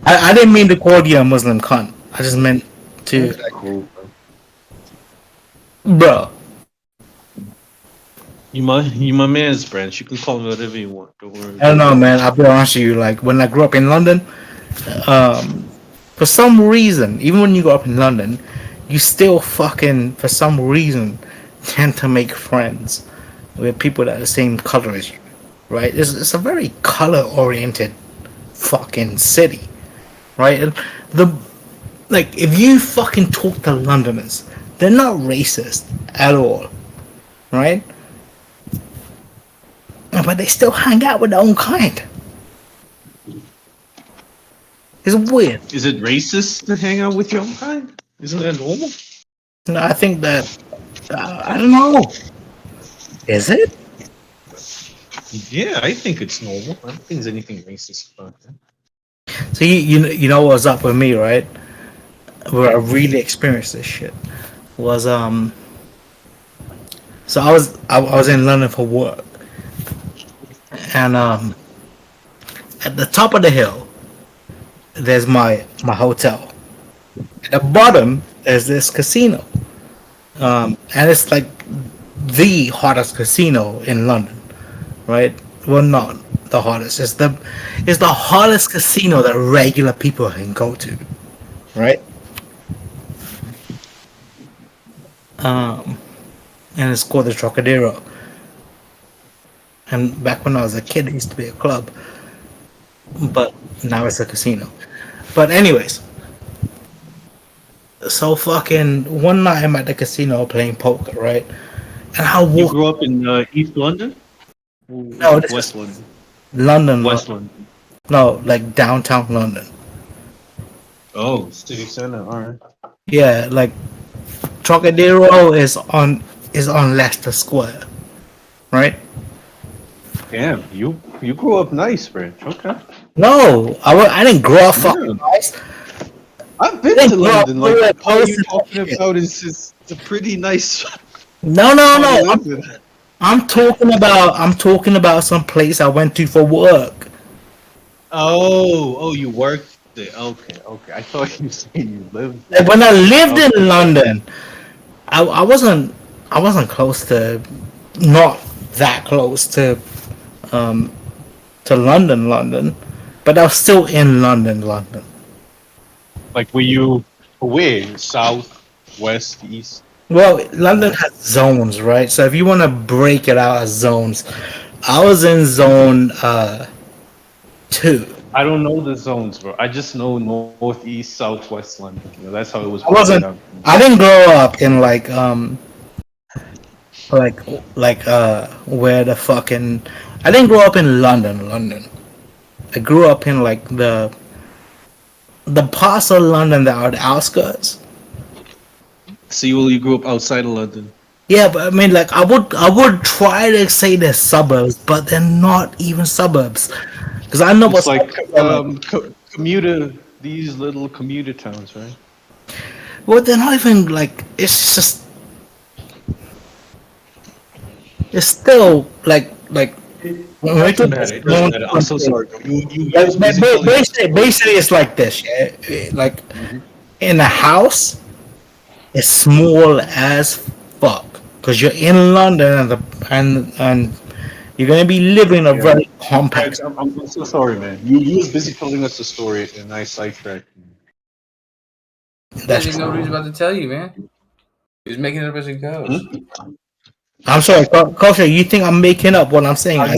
I didn't mean to call you a Muslim cunt. I just meant to, Cool. bro. You my man's Branch. You can call me whatever you want. Don't worry. I don't know, man. I'll be honest with you. Like when I grew up in London, for some reason, even when you grow up in London, you still fucking for some reason tend to make friends with people that are the same color as you, right? It's a very color oriented fucking city, right? And if you fucking talk to Londoners, they're not racist at all, right? But they still hang out with their own kind. It's weird. Is it racist to hang out with your own kind? Isn't that normal? No, I think that I don't know. Is it? Yeah, I think it's normal. I don't think there's anything racist about that. So you know what's up with me, right? Where I really experienced this shit was So I was in London for work, and at the top of the hill, there's my hotel, At the bottom is this casino, and it's like the hottest casino in London, right? Well, not the hottest. It's the hottest casino that regular people can go to, right? And it's called the Trocadero. And back when I was a kid, it used to be a club, but now it's a casino. But anyways, so fucking one night I'm at the casino playing poker, right? And I You walk. grew up in East London? No, this West is London. London. West London. No, like downtown London. Oh, city center. All right. Yeah, like Trocadero is on Leicester Square, right? Damn, you grew up nice, Rich. Okay. No, I didn't grow up fucking nice. I've been They to grew up London. Like really the part close you're to talking shit. about is just it's a pretty nice. No. part to live in. I'm talking about some place I went to for work. Oh, you worked there. Okay. I thought you said you lived there. Like when I lived Okay. in London, I wasn't close to, not that close to London, but I was still in London. Like, were you where? South, west, east? Well, London has zones, right? So if you want to break it out as zones, I was in zone 2. I don't know the zones, bro. I just know north, east, south, west London. You know, that's how it was. I wasn't. broken down. I didn't grow up in like where the fucking. I didn't grow up in London. I grew up in like the parts of London that are the outskirts. So you grew up outside of London. Yeah, but I mean, like, I would try to say they're suburbs, but they're not even suburbs, because I know It's what's like commuter. These little commuter towns, right? Well, they're not even like. It's just. It's still like. I'm so sorry. You Basically, it's like this. Yeah, like in a house, it's small as fuck because you're in London and you're gonna be living in a very compact. I'm so sorry, man. You was busy telling us a story and I sidetracked. I didn't know what he was about to tell you, man. He was making it up as he goes. I'm sorry, Kosher. You think I'm making up what I'm saying? How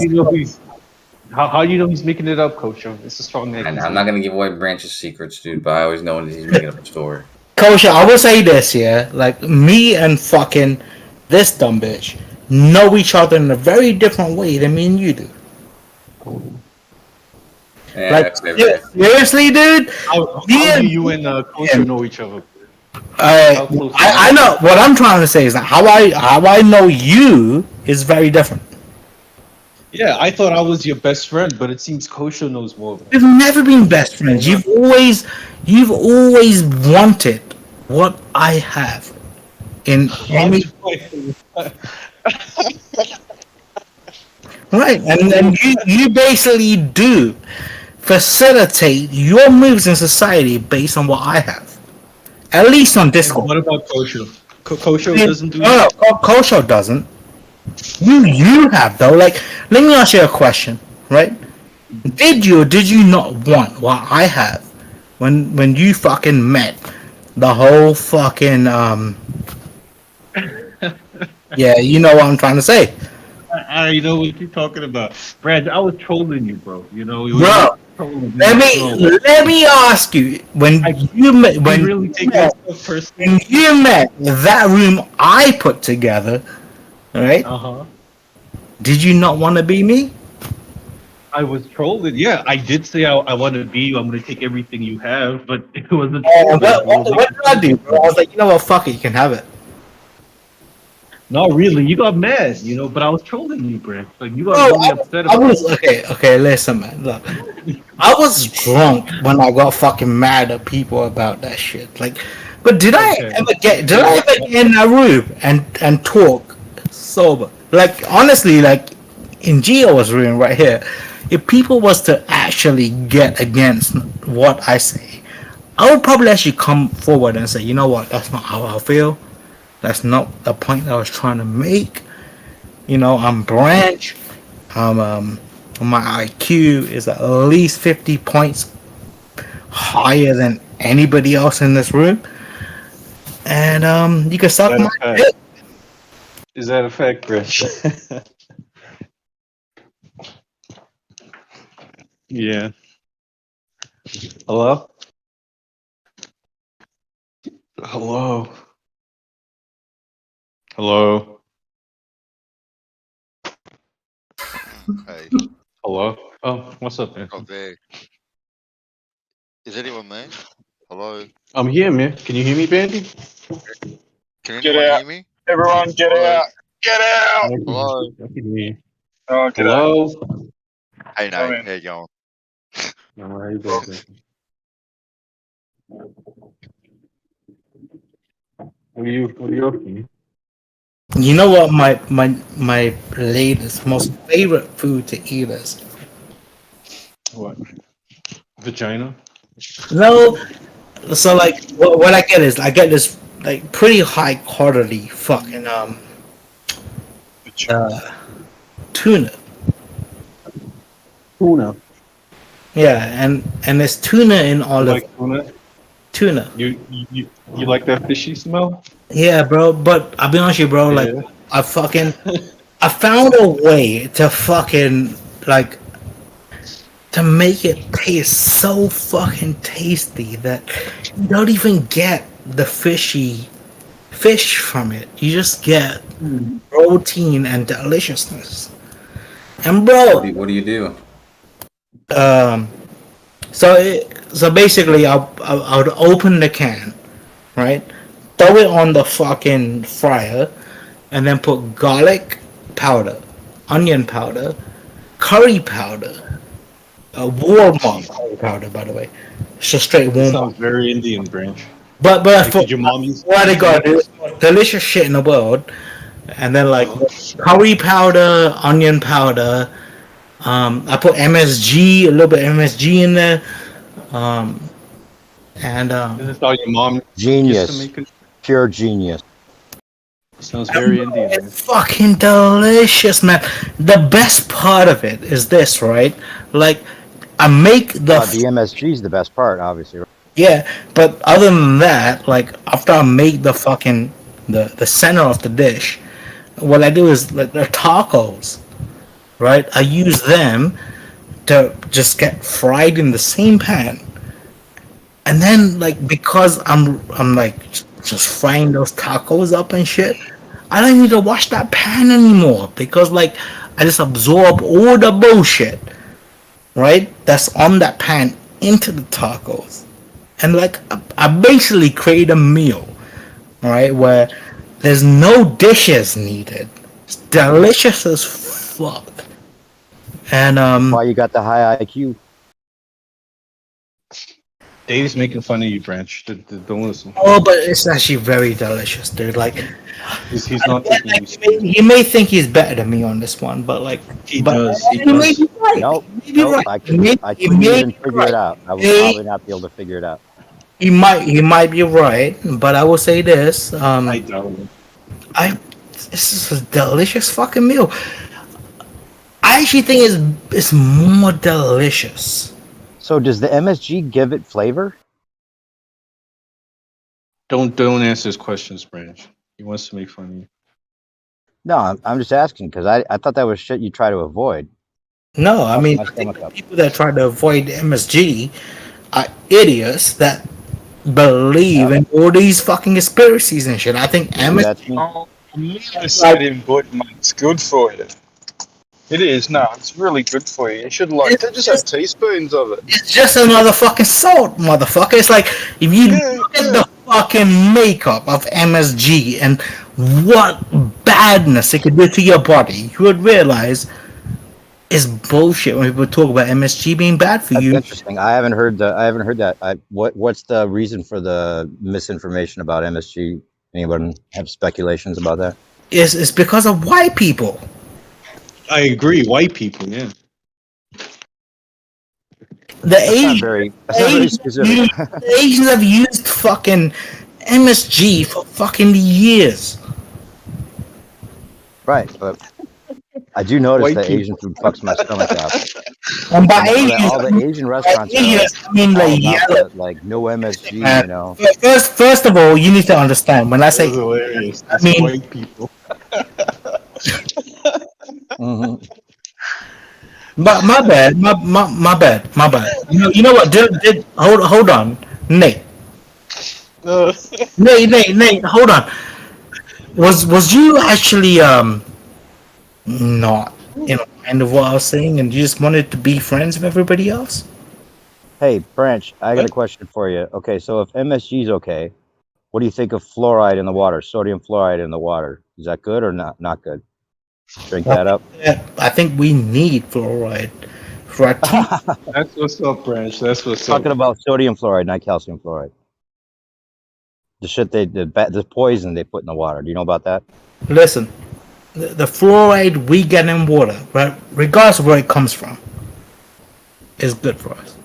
do you know he's making it up, Coach? It's a strong name. And I'm not gonna give away Branch's secrets, dude, but I always know when he's making up a story. Kosher, I will say this, yeah. Like, me and fucking this dumb bitch know each other in a very different way than me and you do. Yeah, Like, okay. seriously, dude? How do you and Coach know each other? I know what I'm trying to say is that how I know you is very different. Yeah, I thought I was your best friend, but it seems Kosher knows more. We've never been best friends. You've always wanted what I have in any right, and you basically do facilitate your moves in society based on what I have. At least on Discord. What about Kosher? Kosher doesn't do No, Kosher doesn't. You have though. Like, let me ask you a question, right? Did you or did you not want what I have when you fucking met the whole fucking yeah, you know what I'm trying to say. I know what you're talking about, Brad. I was trolling you, bro. You know, Bro, let me ask you when you met that room I put together, right? Did you not want to be me? I was trolling. Yeah, I did say I want to be you. I'm going to take everything you have, but it wasn't. What did I do, bro? I was like, you know what? Fuck it, you can have it. No, really, you got mad, you know, but I was trolling you, Brad. Like, you got really upset about it. Okay, listen, man. Look, I was drunk when I got fucking mad at people about that shit. Like, but did I ever get in a room and talk sober? Like, honestly, like in Gio's room right here, if people was to actually get against what I say, I would probably actually come forward and say, you know what, that's not how I feel. That's not the point I was trying to make. You know, I'm Branch. My IQ is at least 50 points higher than anybody else in this room. And you can suck my dick. Is that a fact, Rich? Yeah. Hello? Hello? Hello? Hey, Hello? Oh, what's up, man? got there. Is anyone there? Hello? I'm here, man. Can you hear me, Bandy? Can Get anyone out. hear me? Everyone, get Hello? out. Get out. Hello? I can hear you. Oh, get out. Hello? Hey, Come Nate, in. how you going? How you doing, Bandy? What are you up to? You know what my latest most favorite food to eat is? What? Vagina? No, so like what I get is I get this like pretty high quality fucking tuna. Tuna. Yeah, and there's tuna in You all of like it. tuna? Tuna. You like that fishy smell? Yeah, bro. But I'll be honest with you, bro. Like Yeah. I found a way to fucking like to make it taste so fucking tasty that you don't even get the fishy fish from it. You just get protein and deliciousness. And bro, What do you do? so basically, I would open the can, right? Throw it on the fucking fryer, and then put garlic powder, onion powder, curry powder, Walmart curry powder, by the way. It's just straight This Walmart. sounds very Indian, Branch. But Like, for did your mom use what I got is delicious shit in the world, and then like curry powder, onion powder. I put MSG, a little bit of MSG in there, and Is this how your mom Genius. used to make it? Pure genius. Sounds very Indian. Man. it's fucking delicious, man. The best part of it is this, right? Like, I make the MSG is the best part, obviously. yeah, but other than that, like after I make the fucking the center of the dish, what I do is like the tacos, right? I use them to just get fried in the same pan, and then like because I'm like just frying those tacos up and shit, I don't need to wash that pan anymore because like I just absorb all the bullshit, right? That's on that pan into the tacos, and like I basically create a meal, right, where there's no dishes needed. It's delicious as fuck. And Why you got the high IQ? Dave's making fun of you, Branch. Don't listen. oh, but it's actually very delicious, dude. Like, He's not taking you serious. he may think he's better than me on this one, but like, He but does. He he may does. be right. Nope. He may be right. I He may- couldn't he may even be figure right. it out. I would He- probably not be able to figure it out. He might be right, but I will say this: I doubt it. this is a delicious fucking meal. I actually think it's more delicious. So does the MSG give it flavor? Don't answer his questions, Branch. He wants to make fun of you. No, I'm just asking because I thought that was shit you try to avoid. No, I mean, My I think stomach the up. people that try to avoid MSG are idiots that believe in all these fucking conspiracies and shit. I think MSG. That's me. I said in but man, it's good for you. It is, no, it's really good for you. You should like just have teaspoons of it. It's just another fucking salt, motherfucker. It's like if you look at the fucking makeup of MSG and what badness it could do to your body, you would realize it's bullshit when people talk about MSG being bad for That's you. interesting. I haven't heard that. What's the reason for the misinformation about MSG? Anyone have speculations about that? It's because of white people. I agree. White people, yeah. The Asians, That's not very specific. the Asians have used fucking MSG for fucking years. Right, but I do notice White that people. Asian food fucks my stomach up. And by And Asians, all the Asian restaurants are Asians, I mean all like about yellow. that, like no MSG, Man, you know. First of all, you need to understand when I That say was hilarious. I It's mean- white people. Mhm. But my bad. You know what? Hold on, Nate. Nate, hold on. Was you actually not mind of what I was saying, and you just wanted to be friends with everybody else? Hey, Branch, I got a question for you. Okay, so if MSG is okay, what do you think of fluoride in the water? Sodium fluoride in the water, is that good or not good? Drink that up. I think we need fluoride for our teeth. That's what's up, Branch. That's what's up. Talking about sodium fluoride, not calcium fluoride. The shit the poison they put in the water. Do you know about that? Listen, the fluoride we get in water, right, regardless of where it comes from, is good for us.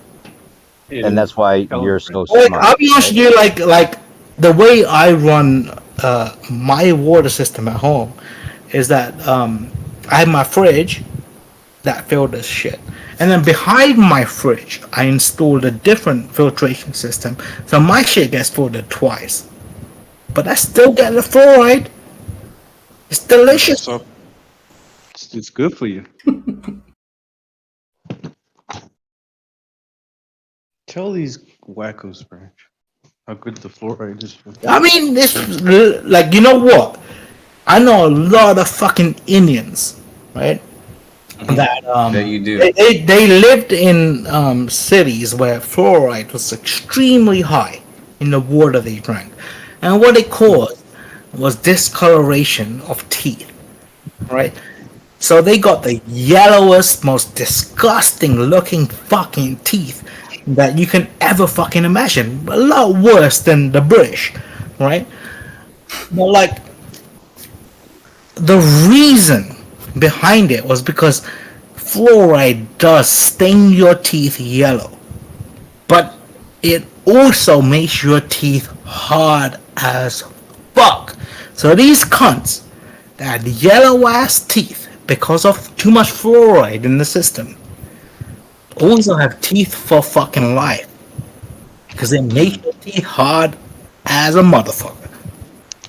And that's why you're so Like, smart. I'll be honest with you, like the way I run my water system at home is that I have my fridge that filters shit, and then behind my fridge I installed a different filtration system, so my shit gets filtered twice, but I still get the fluoride. It's delicious. It's good for you. Tell these wackos, Branch, how good the fluoride is. I mean, it's like, you know what? I know a lot of fucking Indians, right? That you do. They lived in cities where fluoride was extremely high in the water they drank, and what it caused was discoloration of teeth, right? So they got the yellowest, most disgusting looking fucking teeth that you can ever fucking imagine. A lot worse than the British, right? But like, the reason behind it was because fluoride does stain your teeth yellow, but it also makes your teeth hard as fuck. So these cunts that had yellow ass teeth because of too much fluoride in the system also have teeth for fucking life, because they make your teeth hard as a motherfucker.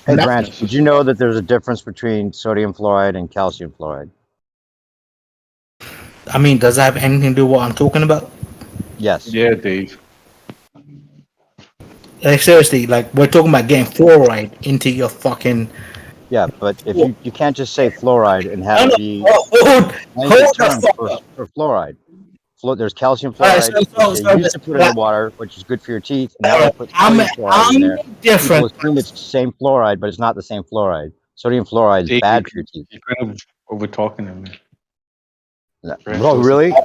Hey, Branch, did you know that there's a difference between sodium fluoride and calcium fluoride? I mean, does that have anything to do with what I'm talking about? Yes. Yeah, Dave. Like, seriously, like, we're talking about getting fluoride into your fucking... Yeah, but if you can't just say fluoride and have it be hold term for fluoride. There's calcium Alright, fluoride, so they used to put it in the water, which is good for your teeth. Now they put I'm sodium fluoride in there. different. People assume it's the same fluoride, but it's not the same fluoride. Sodium fluoride is Dave, bad for your teeth. You're kind of over talking to me. Oh, really? I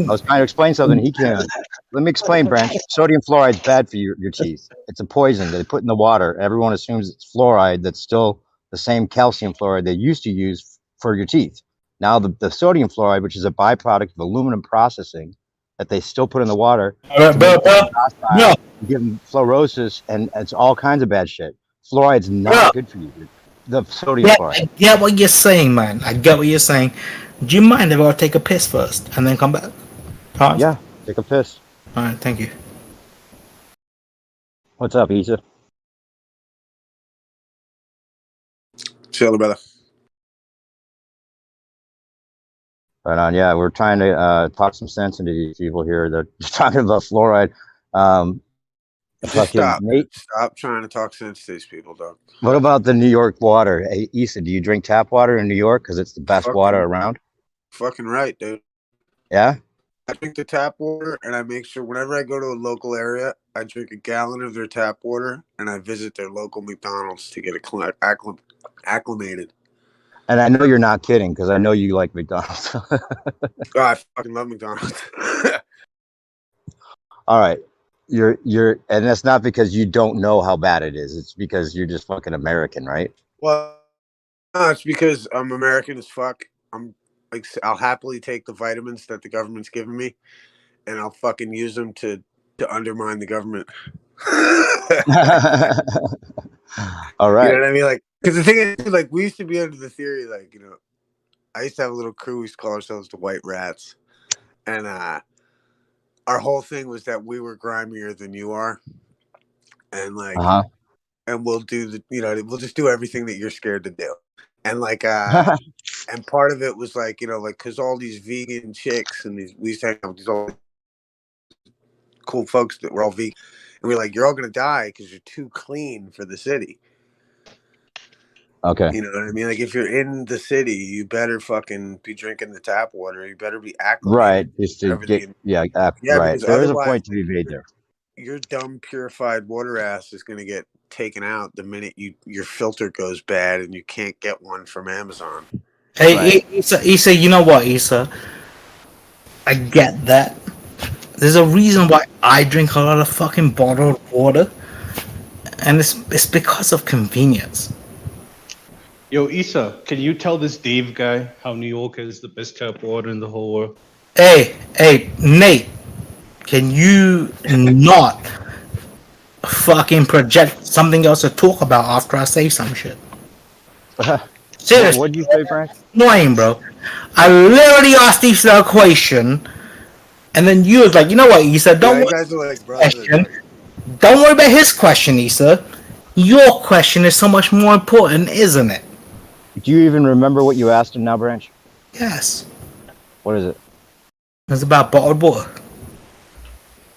was trying to explain something. He can't. Let me explain, Branch. Sodium fluoride is bad for your teeth. It's a poison that they put in the water. Everyone assumes it's fluoride. That's still the same calcium fluoride they used to use for your teeth. Now the sodium fluoride, which is a byproduct of aluminum processing, that they still put in the water, give them fluorosis, and it's all kinds of bad shit. Fluoride's not good for you. The sodium fluoride. I get what you're saying, man. I get what you're saying. Do you mind if I take a piss first and then come back? Huh? Yeah, take a piss. All right, thank you. What's up, Isa? Chill, brother. Right on. Yeah, we're trying to talk some sense into these people here. They're talking about fluoride. Stop trying to talk sense to these people, dog. What about the New York water? Hey, Issa, do you drink tap water in New York because it's the best water around? Fucking right, dude. Yeah? I drink the tap water, and I make sure whenever I go to a local area, I drink a gallon of their tap water, and I visit their local McDonald's to get acclimated. And I know you're not kidding because I know you like McDonald's. Oh, I fucking love McDonald's. All right. And that's not because you don't know how bad it is. It's because you're just fucking American, right? Well, no, it's because I'm American as fuck. I'll happily take the vitamins that the government's giving me, and I'll fucking use them to undermine the government. All right. You know what I mean? Like, because the thing is, like, we used to be under the theory, like, you know, I used to have a little crew. We used to call ourselves the White Rats, and our whole thing was that we were grimier than you are, and like, and we'll do the, you know, we'll just do everything that you're scared to do, and like, and part of it was like, you know, like, because all these vegan chicks and these, we used to hang out with these all cool folks that were all vegan, and we're like, you're all gonna die because you're too clean for the city. Okay. You know what I mean? Like, if you're in the city, you better fucking be drinking the tap water. You better be acclimated. Right. Just to Everything. get, Yeah, right. because There is a otherwise, point to be made there. your dumb purified water ass is going to get taken out the minute your filter goes bad and you can't get one from Amazon. Hey, Issa, you know what, Issa? I get that. There's a reason why I drink a lot of fucking bottled water, and it's because of convenience. Yo, Issa, can you tell this Dave guy how New York is the best tap water in the whole world? Hey, Nate, can you not fucking project something else to talk about after I say some shit? Seriously. What did you say, Frank? Annoying, bro. I literally asked Issa a question, and then you was like, you know what, Issa, don't you worry guys are like about his brothers. question. Don't worry about his question, Issa. Your question is so much more important, isn't it? Do you even remember what you asked him now, Branch? Yes. What is it? It's about bottled water.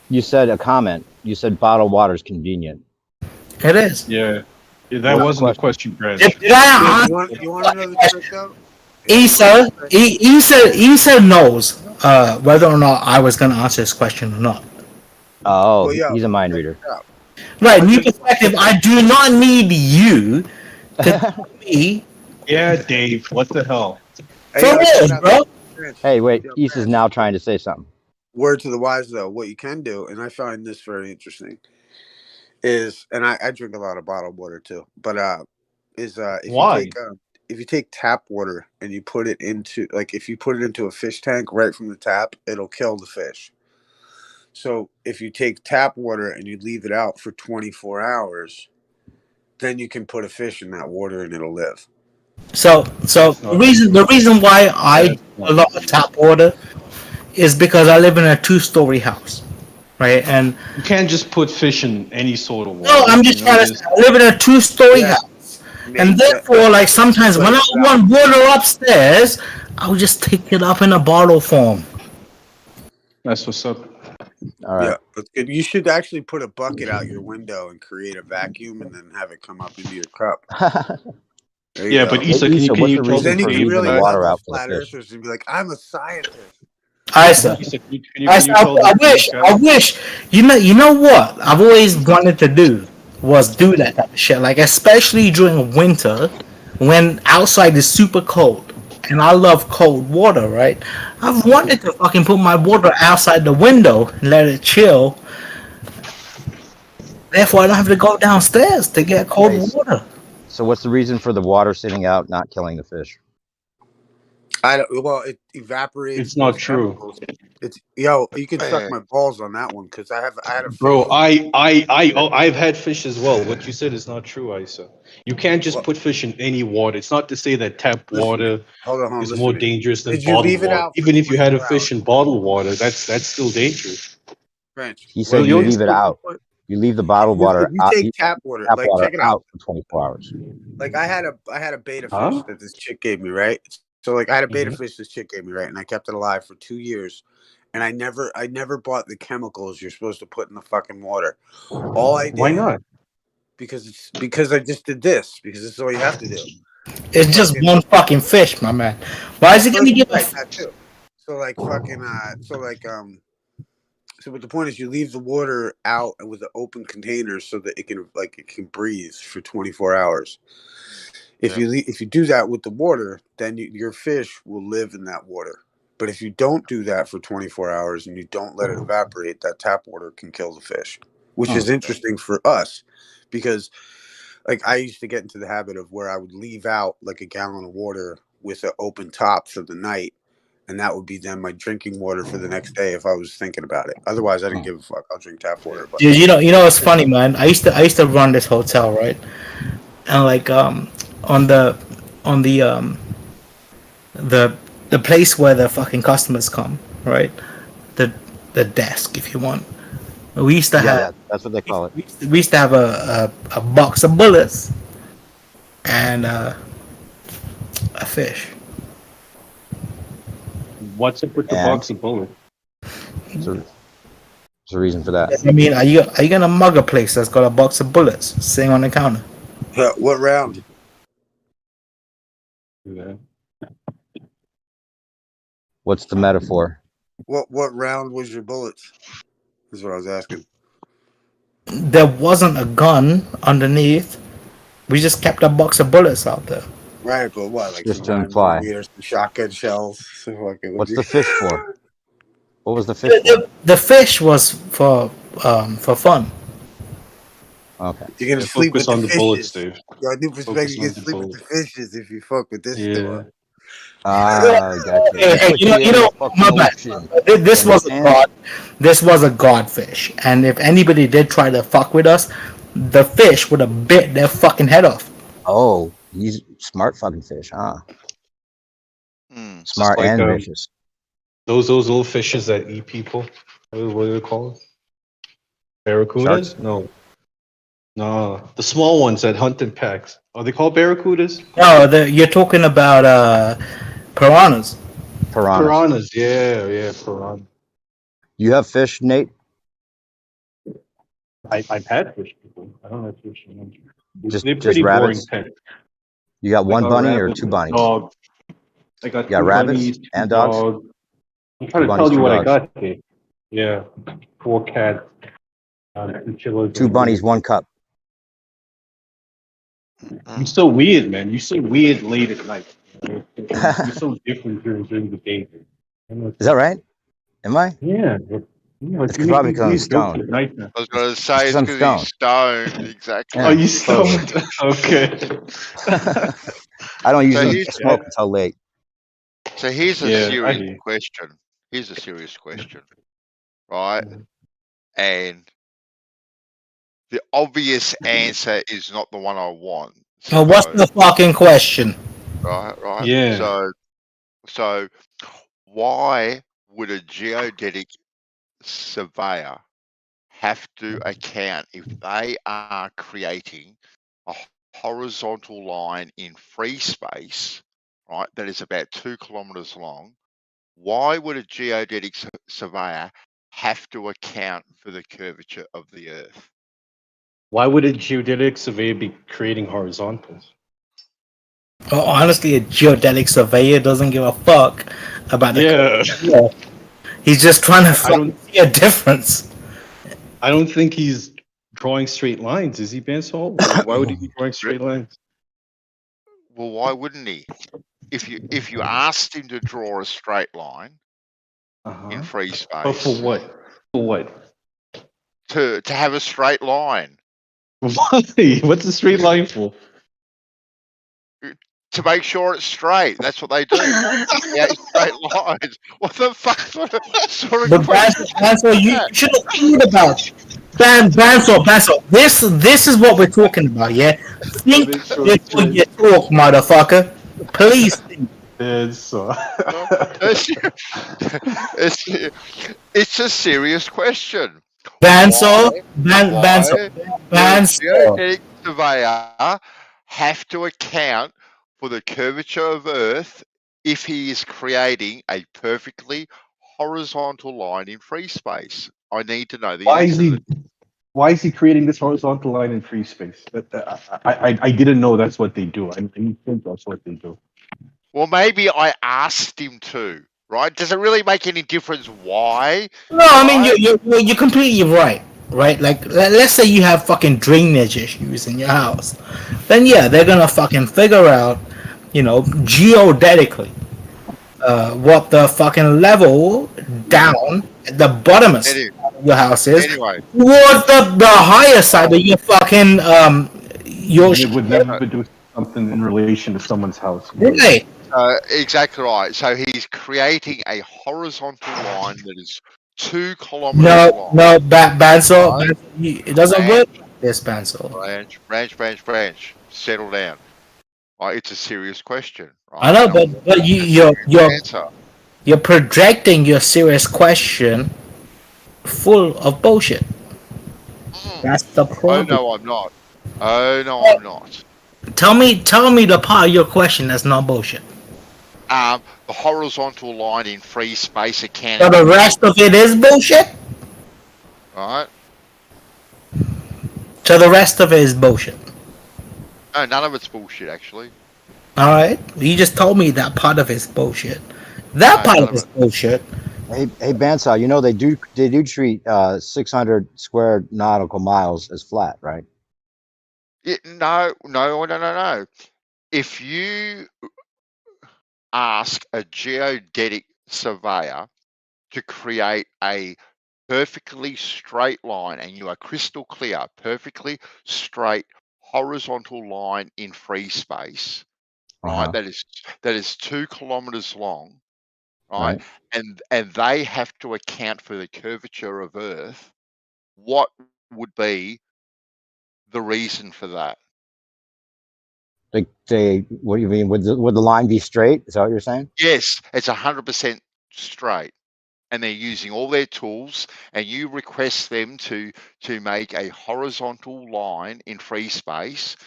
You said a comment. You said bottled water is convenient. It is. Yeah. That wasn't a question, Branch. Did I You want to know the trick, though? Issa knows whether or not I was going to answer this question or not. Oh, Well, yeah. he's a mind reader. Right, new perspective. I do not need you to tell me. Yeah, Dave, what the hell? For real, bro. Hey, wait. Issa's now trying to say something. Word to the wise, though, what you can do, and I find this very interesting, is, and I drink a lot of bottled water too, but if Why? you take tap water and you put it into, like, if you put it into a fish tank right from the tap, it'll kill the fish. So if you take tap water and you leave it out for 24 hours, then you can put a fish in that water and it'll live. So the reason why I drink a lot of tap water is because I live in a 2-story house, right? And you can't just put fish in any sort of water. No, I'm just trying to say, I live in a 2-story house, and therefore, like, sometimes when I want water upstairs, I'll just take it up in a bottle form. That's what's up. All right. Yeah, that's good. You should actually put a bucket out your window and create a vacuum and then have it come up into your cup. Yeah, but Issa, can you tell then you the can really water out for flat the fish? earthers and be like, I'm a scientist. I wish. You know what I've always wanted to do was do that type of shit. Like, especially during winter when outside is super cold, and I love cold water, right? I've wanted to fucking put my water outside the window and let it chill. Therefore, I don't have to go downstairs to get cold water. So what's the reason for the water sitting out not killing the fish? Well, it evaporates. It's not true. Chemicals. It's you can suck my balls on that one because I had a Bro, I've had fish as well. What you said is not true, Isa. You can't just put fish in any water. It's not to say that tap water is more dangerous than bottled water. Even if you had a fish in bottled water, that's still dangerous. He said you leave it out. You leave the bottled water You out. take tap water, like, check it out for 24 hours. Like, I had a beta fish that this chick gave me, right? So, like, I had a beta fish this chick gave me, right? And I kept it alive for 2 years. And I never bought the chemicals you're supposed to put in the fucking water. All I did. Why not? Because I just did this. Because this is all you have to do. It's just one fucking fish, my man. Why is he gonna give us? So, but the point is, you leave the water out with an open container so that it can breathe for 24 hours. If you do that with the water, then your fish will live in that water. But if you don't do that for 24 hours and you don't let it evaporate, that tap water can kill the fish, which is interesting for us because, like, I used to get into the habit of where I would leave out like a gallon of water with an open top for the night, and that would be then my drinking water for the next day if I was thinking about it. Otherwise, I didn't give a fuck. I'll drink tap water. But You know, it's funny, man. I used to run this hotel, right? And like on the place where the fucking customers come, right? The desk, if you want. We used to have. That's what they call it. We used to have a box of bullets and a fish. What's up with the box of bullets? There's a reason for that. I mean, are you gonna mug a place that's got a box of bullets sitting on the counter? what round? What's the metaphor? What round was your bullets? Is what I was asking. There wasn't a gun underneath. We just kept a box of bullets out there. Right, but what? Like Just some to imply. 9mm, some shotgun shells. What's the fish for? What was the fish for? The fish was for fun. Okay. You're gonna sleep with on the the bullets, fishes. Dave. Yo, I do respect Focus you on can the sleep with the fishes if you fuck with this store. Gotcha. You know, my bad. This was a god. This was a godfish, and if anybody did try to fuck with us, the fish would have bit their fucking head off. Oh, he's smart fucking fish, huh? Smart Like, and vicious. Those little fishes that eat people. What do they call them? Barracudas? Sharks? No, the small ones that hunt in packs. Are they called barracudas? No, you're talking about piranhas. Piranhas, yeah, piranha. You have fish, Nate? I've had fish before. I don't have fish. Just They're pretty boring rabbits? pets. You got one I got bunny or rabbits, two bunnies? Dog. I got You got two rabbits bunnies, and two dogs? I'm trying Two to bunnies, tell you two what dogs. I got today. Yeah, 4 cats. Two bunnies, one cup. You're so weird, man. You're so weird late at night. You're so different during the day. Is that right? Am I? Yeah. It's probably because I'm stoned. I was going to say it's I'm because he's stoned. Exactly. Oh, you stoned? Okay. I don't usually he's- smoke until late. So here's a Yeah, I serious hear you. question. Here's a serious question, right? And the obvious answer is not the one I want. Now, what's the fucking question? Right. Yeah. So why would a geodetic surveyor have to account if they are creating a horizontal line in free space, right, that is about 2 kilometers long? Why would a geodetic surveyor have to account for the curvature of the Earth? Why would a geodetic surveyor be creating horizontals? Oh, honestly, a geodetic surveyor doesn't give a fuck about the. Yeah. He's just trying to see a difference. I don't think he's drawing straight lines, is he, Bansol? Why would he be drawing straight lines? Well, why wouldn't he? If you asked him to draw a straight line in free space, But for what? For what? To have a straight line. Why? What's a straight line for? To make sure it's straight. That's what they do. Yeah, straight lines. What the fuck sort of But Bansol, you should have thought about Bansol. This is what we're talking about, yeah? Think before you talk, motherfucker. Please think. it's a serious question. Bansol, Why would a geodetic surveyor have to account for the curvature of Earth if he is creating a perfectly horizontal line in free space? I need to know the answer. Why is he creating this horizontal line in free space? I didn't know that's what they do. I didn't think that's what they do. Well, maybe I asked him to, right? Does it really make any difference why? No, I mean, you're completely right. Right? Like, let's say you have fucking drainage issues in your house. Then, yeah, they're gonna fucking figure out, geodetically, what the fucking level down at the bottom of your house is. Anyway. Towards the higher side of your fucking, They would never do something in relation to someone's house. Right. Exactly right. So he's creating a horizontal line that is 2 kilometers long. No, Bansel, Right? it doesn't work like this, Bansel. Branch. Settle down. Right? It's a serious question. Right? I know, And but you're projecting your serious question full of bullshit. That's the problem. no, I'm not. Oh no, I'm not. Tell me the part of your question that's not bullshit. The horizontal line in free space accounting. So the rest of it is bullshit? Right? So the rest of it is bullshit. No, none of it's bullshit actually. Alright. You just told me that part of it's bullshit. That part of it's bullshit. Hey, Bansal, you know they do treat 600 square nautical miles as flat, right? No. If you ask a geodetic surveyor to create a perfectly straight line, and you are crystal clear, perfectly straight horizontal line in free space, right? That is 2 kilometers long, right? And they have to account for the curvature of Earth. What would be the reason for that? What do you mean? Would the line be straight? Is that what you're saying? Yes, it's 100% straight. And they're using all their tools, and you request them to make a horizontal line in free space,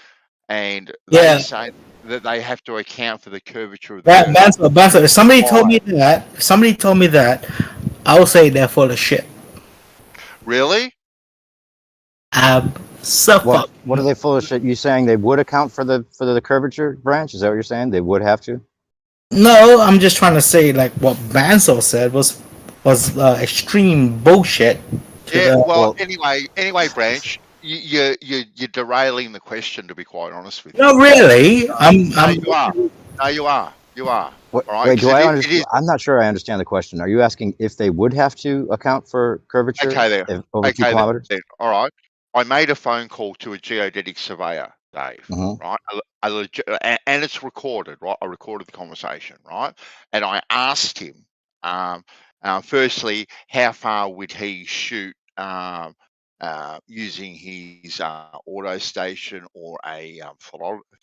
and they say that they have to account for the curvature of the Earth. Bansal, if somebody told me that, I would say they're full of shit. Really? What are they full of shit? You saying they would account for the curvature, Branch? Is that what you're saying? They would have to? No, I'm just trying to say like what Bansal said was extreme bullshit. Anyway, Branch, you're derailing the question. To be quite honest with you. No, really, You are. What, All right? wait, do I understand? I'm not sure I understand the question. Are you asking if they would have to account for curvature over 2 kilometers? Then. All right. I made a phone call to a geodetic surveyor, Dave, right? And it's recorded, right? I recorded the conversation, right? And I asked him, firstly, how far would he shoot using his auto station or a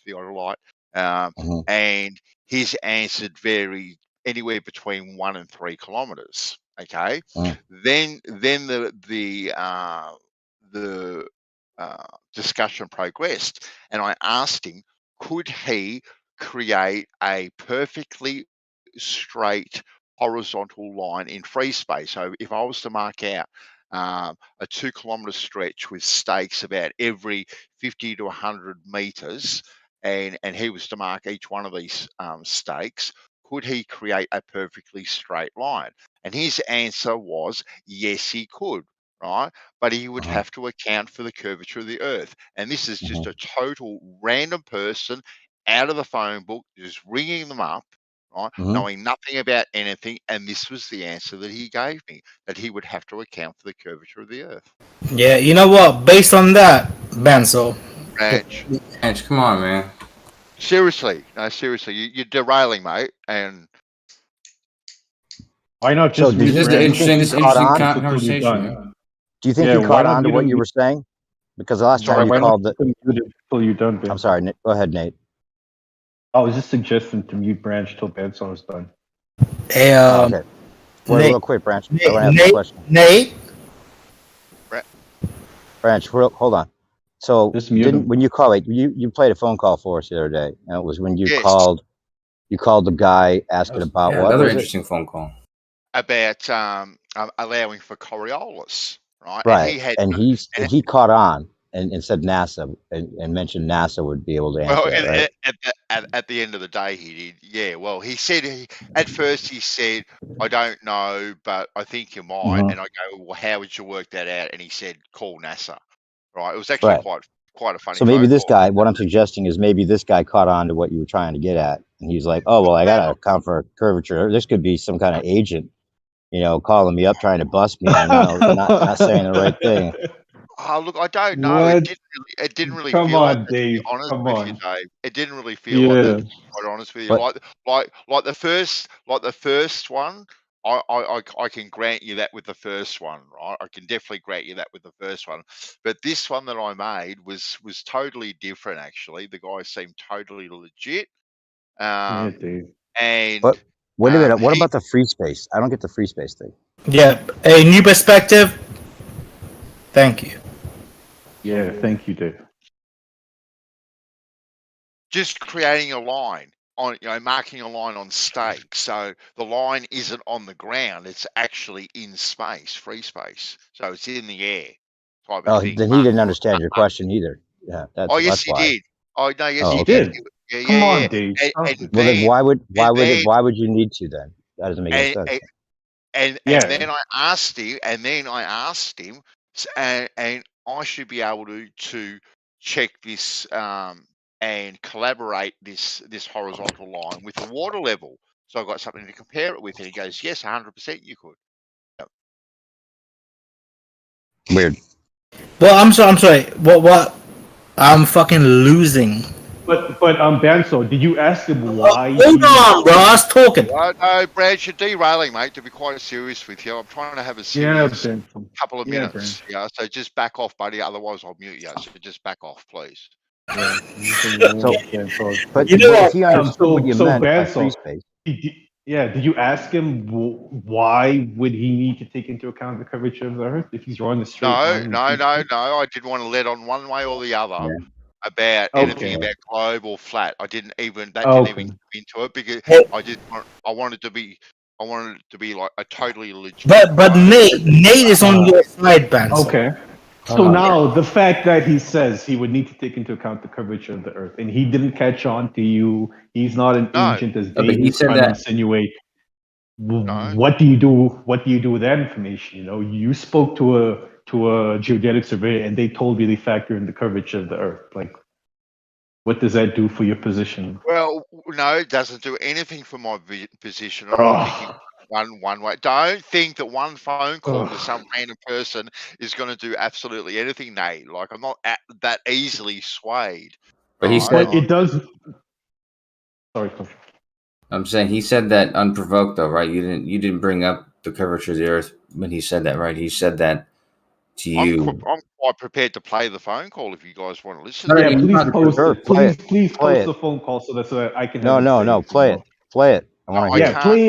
theodolite? And his answer varied anywhere between 1 and 3 kilometers. Okay. Then the discussion progressed, and I asked him, could he create a perfectly straight horizontal line in free space? So if I was to mark out a 2 kilometer stretch with stakes about every 50 to 100 meters, and he was to mark each one of these stakes, could he create a perfectly straight line? And his answer was yes, he could, right? But he would have to account for the curvature of the Earth. And this is just a total random person out of the phone book, just ringing them up, right? Knowing nothing about anything. And this was the answer that he gave me, that he would have to account for the curvature of the Earth. Yeah, you know what? Based on that, Bansal. Branch, come on, man. Seriously, you're derailing, mate. And why not just this is interesting conversation. Do you think he caught on to what you were saying? Because the last time you called until you're done, Ben. I'm sorry, Go ahead, Nate. I was just suggesting to mute Branch till Benson was done. Hey, okay. Wait, real quick, Branch. I want to ask a question. Nate? Branch, hold on. So when you call, you played a phone call for us the other day, and it was when you called the guy asking about what? Another interesting phone call. About allowing for Coriolis, right? Right. And he caught on and said NASA and mentioned NASA would be able to answer that, right? At the end of the day, he did. Yeah. Well, he said at first he said, "I don't know, but I think you might." And I go, "Well, how would you work that out?" And he said, "Call NASA." Right. It was actually quite a funny. So maybe this guy. What I'm suggesting is maybe this guy caught on to what you were trying to get at, and he's like, "Oh well, I gotta account for curvature. This could be some kind of agent, calling me up trying to bust me and not saying the right thing." Oh, look, I don't know. What? It didn't really Come feel like on, that, to be Dave. honest Come with you, on. Dave. It didn't really feel like that, Yeah. to be quite honest with you. But Like the first one, I can grant you that with the first one, right? I can definitely grant you that with the first one. But this one that I made was totally different. Actually, the guy seemed totally legit. Yeah, Dave. And but wait a minute. What he about the free space? I don't get the free space thing. Yeah, a new perspective. Thank you. Yeah, thank you, Dave. just creating a line on, marking a line on stake. So the line isn't on the ground; it's actually in space, free space. So it's in the air, type of Oh, thing. then he didn't understand your question either. Yeah, Oh, yes, that's he why. did. Oh no, yes, Oh, he okay. did. Yeah, Come yeah, on, yeah. Dave. And, Stop and it. Well, then then, why would you need to then? That doesn't make any sense. and Yeah. then I asked him, and I should be able to check this and collaborate this horizontal line with the water level. So I got something to compare it with, and he goes, "Yes, 100% you could." Yep. Weird. Well, I'm sorry. What? I'm fucking losing. But Banso, did you ask him why? Hold on, bro. I was talking. No, Brad, you're derailing, mate. To be quite serious with you, I'm trying to have a serious couple of minutes. Yeah, so just back off, buddy. Otherwise, I'll mute you. So just back off, please. Yeah. But You know if he understood what you meant by Banso, free space. did you ask him why would he need to take into account the curvature of the Earth if he's drawing a straight line? No. I didn't want to let on one way or the other Yeah. about anything about globe or flat. I didn't even didn't even come into it because I wanted it to be like a totally legit. But Nate is on your side, Banzo. Okay. So now the fact that he says he would need to take into account the curvature of the Earth, and he didn't catch on to you, he's not an agent as but Dave he is said trying to that. insinuate. What do you do? What do you do with that information? You spoke to a geodetic surveyor, and they told you they factor in the curvature of the Earth. Like, what does that do for your position? Well, no, it doesn't do anything for my position. I'm not thinking one way. Don't think that one phone call to some random person is going to do absolutely anything, Nate. Like, I'm not that easily swayed. But he said it does. Sorry, Coach. I'm saying he said that unprovoked though, right? You didn't bring up the curvature of the Earth when he said that, right? He said that to you. I'm quite prepared to play the phone call if you guys want to listen. Yeah, please post it. Please Play post it. the phone call so that I can. No. Play it. Play it. I want to hear. Yeah, play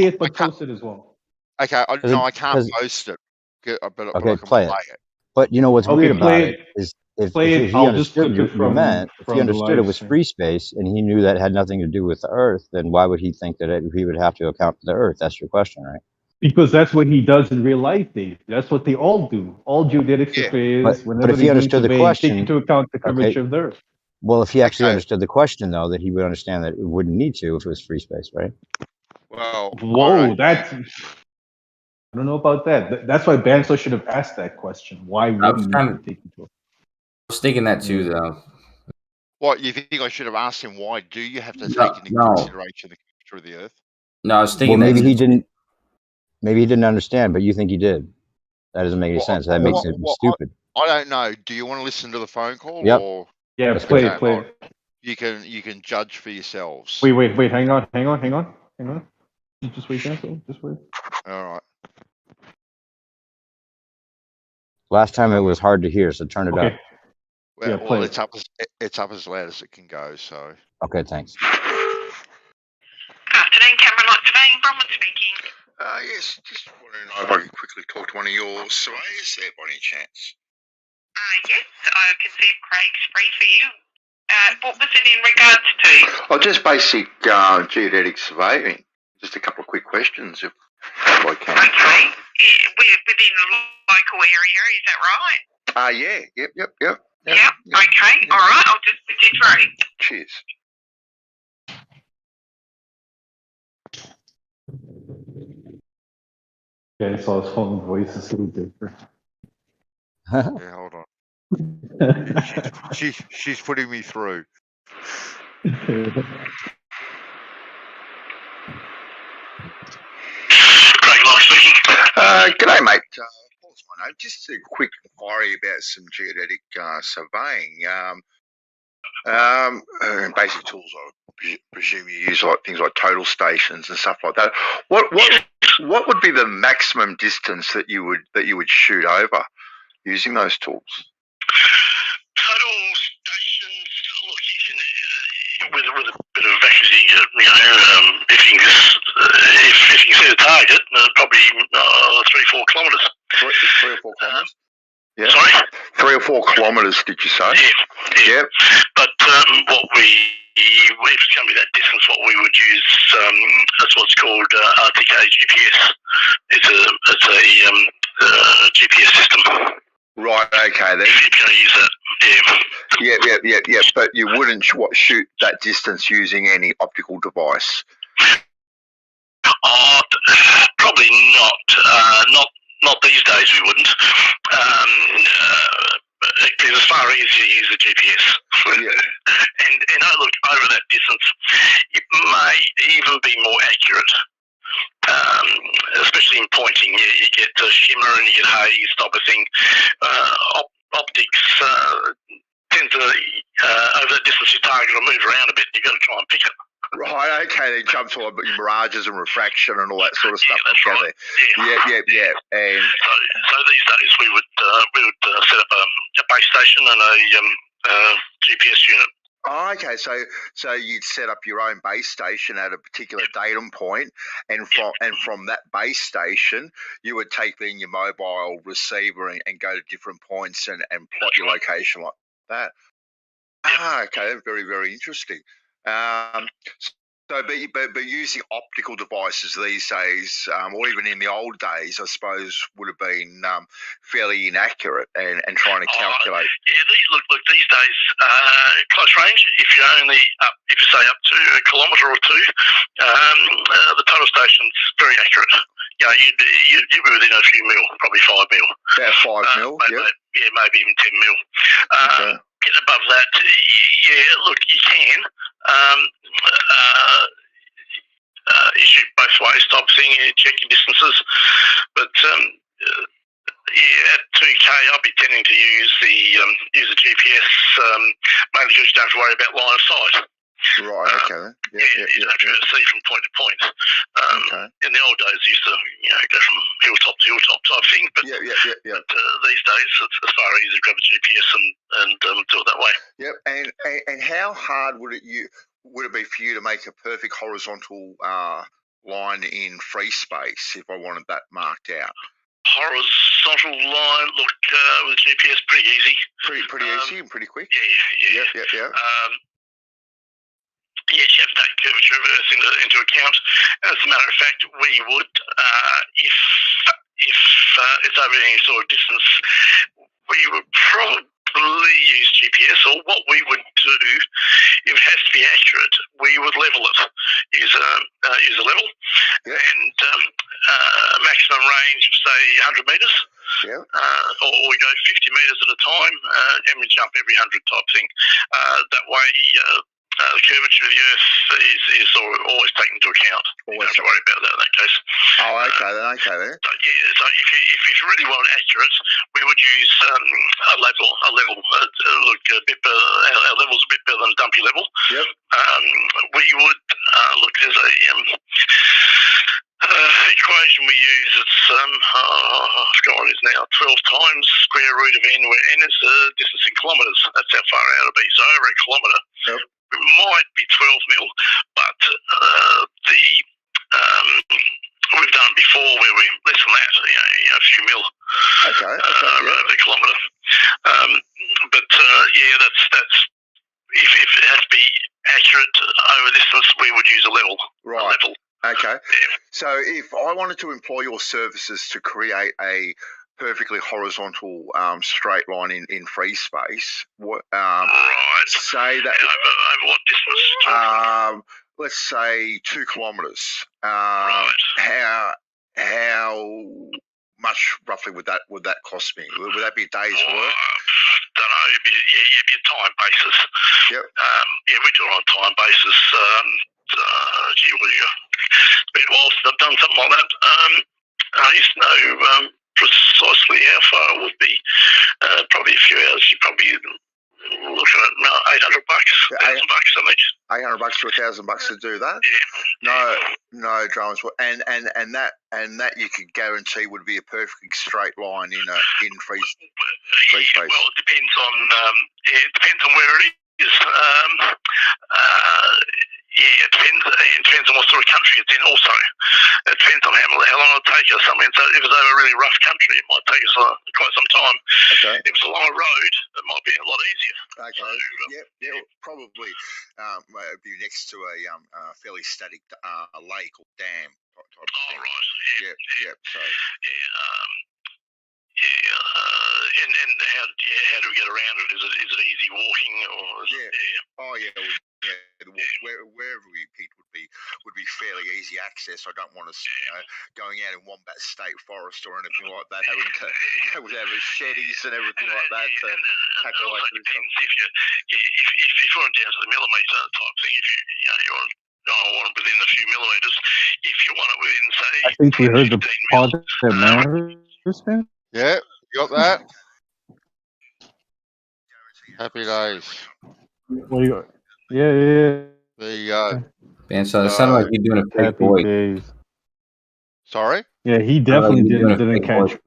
it, but post it as well. Okay, I can't post it, but I can play play it. it. But you know what's weird about play it is if play he it. I'll just understood clip it you meant, if from he the understood it live was stream. free space and he knew that had nothing to do with the Earth, then why would he think that he would have to account for the Earth? That's your question, right? Because that's what he does in real life, Dave. That's what they all do. All geodetic surveyors, But whenever if he they're doing understood the surveying, question, take into account the curvature of the Earth. Well, if he actually understood the question, though, that he would understand that it wouldn't need to if it was free space, right? Well, whoa, that's. I don't know about that. That's why Banso should have asked that question. Why would he need to take into account? I was thinking that too, though. What, you think I should have asked him why do you have to take into consideration the curvature of the Earth? No, I was thinking maybe he didn't. Maybe he didn't understand, but you think he did. That doesn't make any sense. That makes it stupid. I don't know. Do you want to listen to the phone call? Yep. Or yeah, play it. You can judge for yourselves. Wait. Hang on. Just wait, Banso. Just wait. All right. Last time it was hard to hear, so turn it up. Well, it's up as loud as it can go. So. Okay, thanks. Afternoon, Cameron Light Surveying. Bronwyn speaking. Yes, just wondering if I could quickly talk to one of your surveyors there by any chance. Yes, I can see if Craig's free for you. What was it in regards to? Oh, just basic geodetic surveying. Just a couple of quick questions, if I can. Okay. Within a local area, is that right? Yeah. Yep. Yep. Okay. All right. I'll just put you through. Cheers. Okay, so his phone voice is a little different. Yeah, hold on. She's putting me through. G'day, mate. Paul's my just a quick inquiry about some geodetic surveying. Basic tools, I presume you use like things like total stations and stuff like that. What would be the maximum distance that you would shoot over using those tools? Total stations. Look, you can with a bit of accuracy, if you can see the target, probably 3-4 kilometres. 3 or 4 kilometres. Yeah. Sorry? 3 or 4 kilometres, did you say? Yeah. But what if it's going to be that distance, what we would use, that's what's called RTK GPS. It's a GPS system. Right. Okay. Then. If you're going to use that, Yeah. But you wouldn't shoot that distance using any optical device. Probably not. Not these days. We wouldn't. Because it's far easier to use the GPS. And look, over that distance, it may even be more accurate. Especially in pointing, you get shimmer and you get haze type of thing. Optics tend to over that distance your target will move around a bit. You've got to try and pick it. Right, okay, then jump to like mirages and refraction and all that sort of stuff. That's right. Yeah. And so these days we would set up a base station and a GPS unit. Oh, okay, so you'd set up your own base station at a particular datum point, and from that base station, you would take then your mobile receiver and go to different points and plot your location like that. Okay, very, very interesting. But using optical devices these days, or even in the old days, I suppose, would have been fairly inaccurate and trying to calculate. Look, these days, close range. If you say up to a kilometre or two, the total station's very accurate. You'd be within a few mil, probably 5 mil. About 5 mil, yeah, maybe even 10 mil. Get above that, look, you can. Issue both ways type thing, check your distances. But at 2K, I'll be tending to use the GPS mainly because you don't have to worry about line of sight. Right. Okay. You don't have to see from point to point. In the old days, you used to go from hilltop to hilltop type thing. But But these days, it's far easier to grab a GPS and do it that way. Yep. And how hard would it be for you to make a perfect horizontal line in free space if I wanted that marked out? Horizontal line, look, with GPS, pretty easy. Pretty easy and pretty quick. Yeah. Yeah. Yes, you have to take curvature of Earth into account. As a matter of fact, we would, if it's over any sort of distance, we would probably use GPS, or what we would do, if it has to be accurate, we would level it. Use a level, and maximum range of, say, 100 metres. Or we go 50 metres at a time, and we jump every 100 type thing. That way, the curvature of the Earth is always taken into account. You don't have to worry about that in that case. Oh, okay then. So if you really want it accurate, we would use a level. Look, our level's a bit better than a dumpy level. Yep. We would look. There's a equation we use. It's I forgot what it is now. 12 times square root of n, where n is the distance in kilometres. That's how far out it'll be. So over a kilometre. Yep. It might be 12 mil, but we've done it before where we less than that, a few mil. Okay. Over a kilometre. But that's if it has to be accurate over distance, we would use a level. Right. A level. Okay. So if I wanted to employ your services to create a perfectly horizontal straight line in free space, say that over what distance? Let's say 2 kilometres. How much roughly would that cost me? Would that be a day's work? Don't know. It'd be a time basis. Yep. We do it on a time basis. It's been a while since I've done something like that. I used to know precise precisely how far it would be. Probably a few hours. You're probably looking at $800, $1,000 something. $800 to $1,000 to do that? Yeah. No dramas. And that you could guarantee would be a perfectly straight line in free space. Well, it depends on where it is. It depends on what sort of country it's in. Also, it depends on how long it'll take us. I mean, so if it's over a really rough country, it might take us quite some time. Okay. If it's along a road, it might be a lot easier. Okay. So, probably be next to a fairly static lake or dam type of thing. Right. Yeah. So. And how do we get around it? Is it easy walking or? Wherever we picked would be fairly easy access. I don't want us, going out in Wombat State Forest or anything like that, having to have machetes and everything like that to hack our way through stuff. If you want down to the millimetre type thing, if you want it within a few millimetres, if you want it within, say, I think we heard the part that matters, man. Yeah, you got that? Happy days. What do you got? Yeah. There you go. Man, so it sounded like you're doing a fake Happy voice. days. Sorry? Yeah, he definitely didn't catch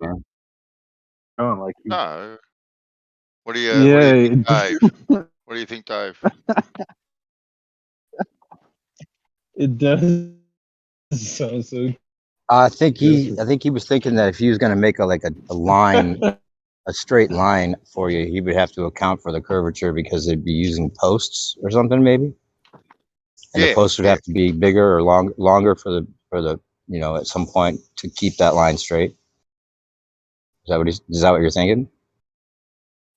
on like he... No. What do you think, Dave? What do you think, Dave? It does sound so. I think he was thinking that if he was going to make a line, a straight line for you, he would have to account for the curvature because they'd be using posts or something, maybe. And the posts would have to be bigger or longer for the at some point to keep that line straight. Is that what you're thinking?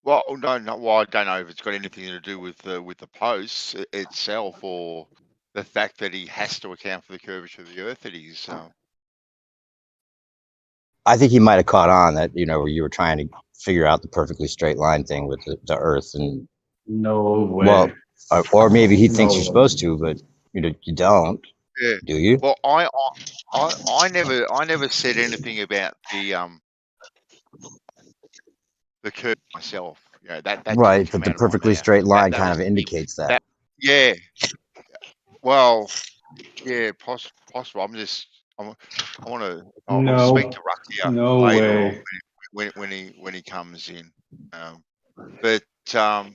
Well, no. Well, I don't know if it's got anything to do with the posts itself or the fact that he has to account for the curvature of the Earth that he's. I think he might have caught on that where you were trying to figure out the perfectly straight line thing with the Earth and. No way. Well, or maybe he thinks you're supposed to, but you don't. Yeah. Do you? Well, I never said anything about the curve myself. That right, but the perfectly straight line kind of indicates that. Yeah. Well, yeah, possible. I want to. I'll speak to Rucky later when he comes in. But I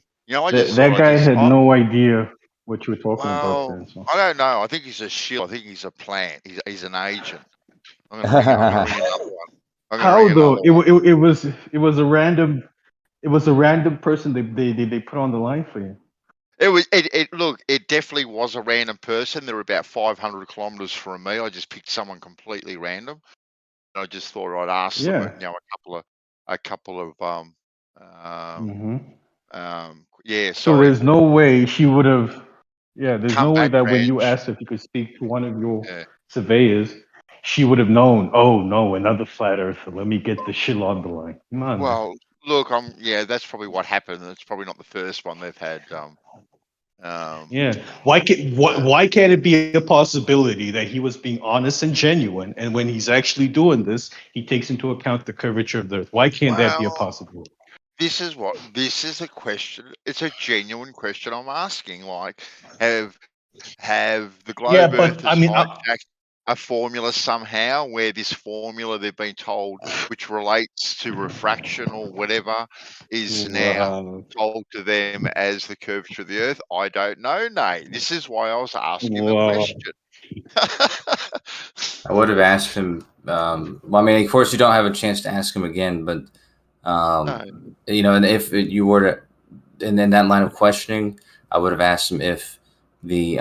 just that guy had no idea what you were talking about. Then, so. I don't know. I think he's a shill. I think he's a plant. He's an agent. I'm gonna bring another one. How though? It was a random person they put on the line for you. It definitely was a random person. They're about 500 kilometers from me. I just picked someone completely random. I just thought I'd ask them, a couple of So there's no way she would have. Yeah, there's no way that when you asked if you could speak to one of your surveyors, she would have known. Oh no, another flat earther. Let me get the shit on the line. Come on. Well, look, that's probably what happened. It's probably not the first one they've had. Why can't it be a possibility that he was being honest and genuine, and when he's actually doing this, he takes into account the curvature of the Earth? Why can't that be a possibility? This is a question. It's a genuine question I'm asking. Like, have the globe Earthers hijacked a formula somehow where this formula they've been told, which relates to refraction or whatever, is now told to them as the curvature of the Earth? I don't know, Nate. This is why I was asking the question. I would have asked him. Well, I mean, of course, you don't have a chance to ask him again, but and if you were to, and then that line of questioning, I would have asked him if the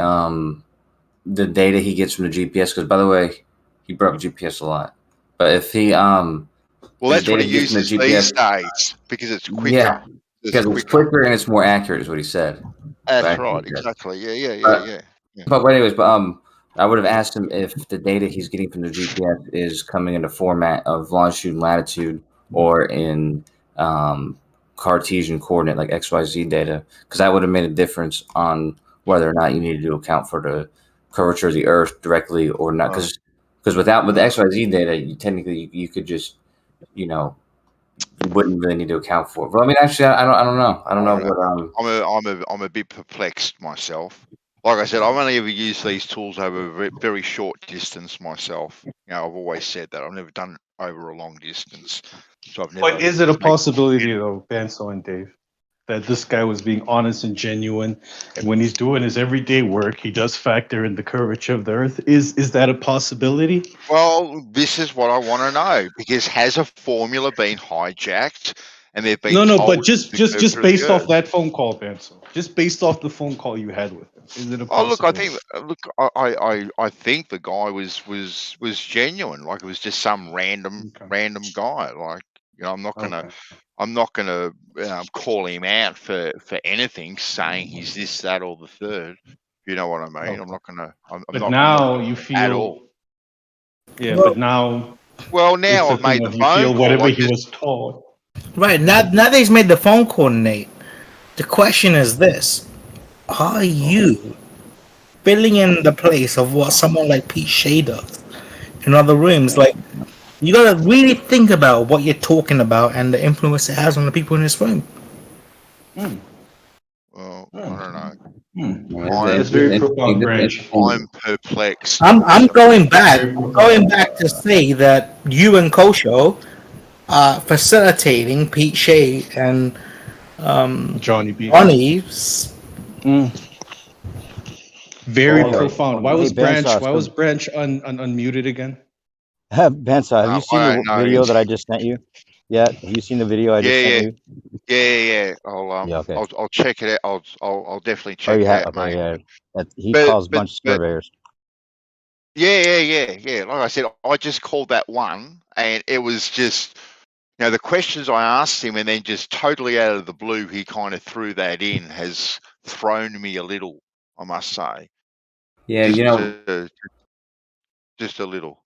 data he gets from the GPS, because by the way, he broke GPS a lot. But if he well, that's what he uses these days because it's quicker. Yeah, because it's quicker and it's more accurate, is what he said. That's right, exactly. Yeah. But anyways, I would have asked him if the data he's getting from the GPS is coming in the format of longitude and latitude or in Cartesian coordinate like XYZ data, because that would have made a difference on whether or not you needed to account for the curvature of the Earth directly or not. Because with the XYZ data, you technically you could just you wouldn't really need to account for. But I mean, actually, I don't know. I don't know what I'm a bit perplexed myself. Like I said, I've only ever used these tools over a very short distance myself. I've always said that. I've never done it over a long distance. So I've never. But is it a possibility, though, Benso and Dave, that this guy was being honest and genuine, and when he's doing his everyday work, he does factor in the curvature of the Earth? Is that a possibility? Well, this is what I want to know, because has a formula been hijacked and they've been No, told but just the curvature of the based off Earth? that phone call, Benso. Just based off the phone call you had with him, is it a Oh, look, I possibility? think, I think the guy was genuine. Like, it was just some random guy. Like, I'm not gonna call him out for anything, saying he's this, that, or the third. You know what I mean? I'm not gonna. I'm But not now you at all. feel, yeah. But now, Well, it's now the I've made thing the of you phone feel call. whatever I he just was told. Right, now that he's made the phone call, Nate, the question is this: are you filling in the place of what someone like Pete Shea does in other rooms? Like, you gotta really think about what you're talking about and the influence it has on the people in this room. Well, I don't know. That's very profound, Branch. I'm perplexed. I'm going back. Very I'm profound. going back to say that you and Kosho are facilitating Pete Shea and Johnny B. Johnny's. Very Anyway, profound. Why hey, was Branch? Bandsaw, Why was Branch unmuted again? Bandsaw, have you seen I the don't know. video that I just sent you? Yeah, have you seen the video I just sent you? Yeah. Yeah, okay. I'll check it out. I'll definitely Oh, check you it have? out, Okay, mate. yeah. That he But calls a bunch of surveyors. yeah. Like I said, I just called that one, and it was just, the questions I asked him, and then just totally out of the blue, he kind of threw that in, has thrown me a little, I must say. Yeah, Just a little.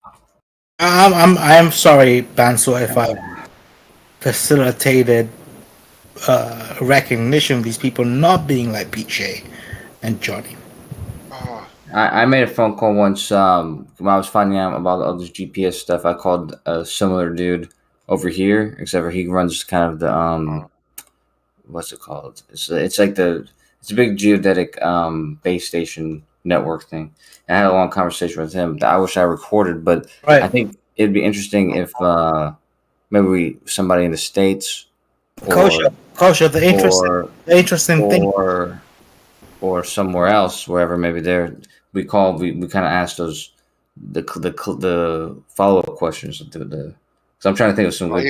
I'm sorry, Banso, if I facilitated recognition of these people not being like Pete Shea and Johnny. I made a phone call once when I was finding out about all this GPS stuff. I called a similar dude over here, except for he runs kind of the what's it called? It's like it's a big geodetic base station network thing. And I had a long conversation with him that I wish I recorded, but Right. I think it'd be interesting if maybe somebody in the States Kosho, the interesting thing, or somewhere else, wherever maybe we kind of ask those the follow up questions. So I'm trying to think of some good.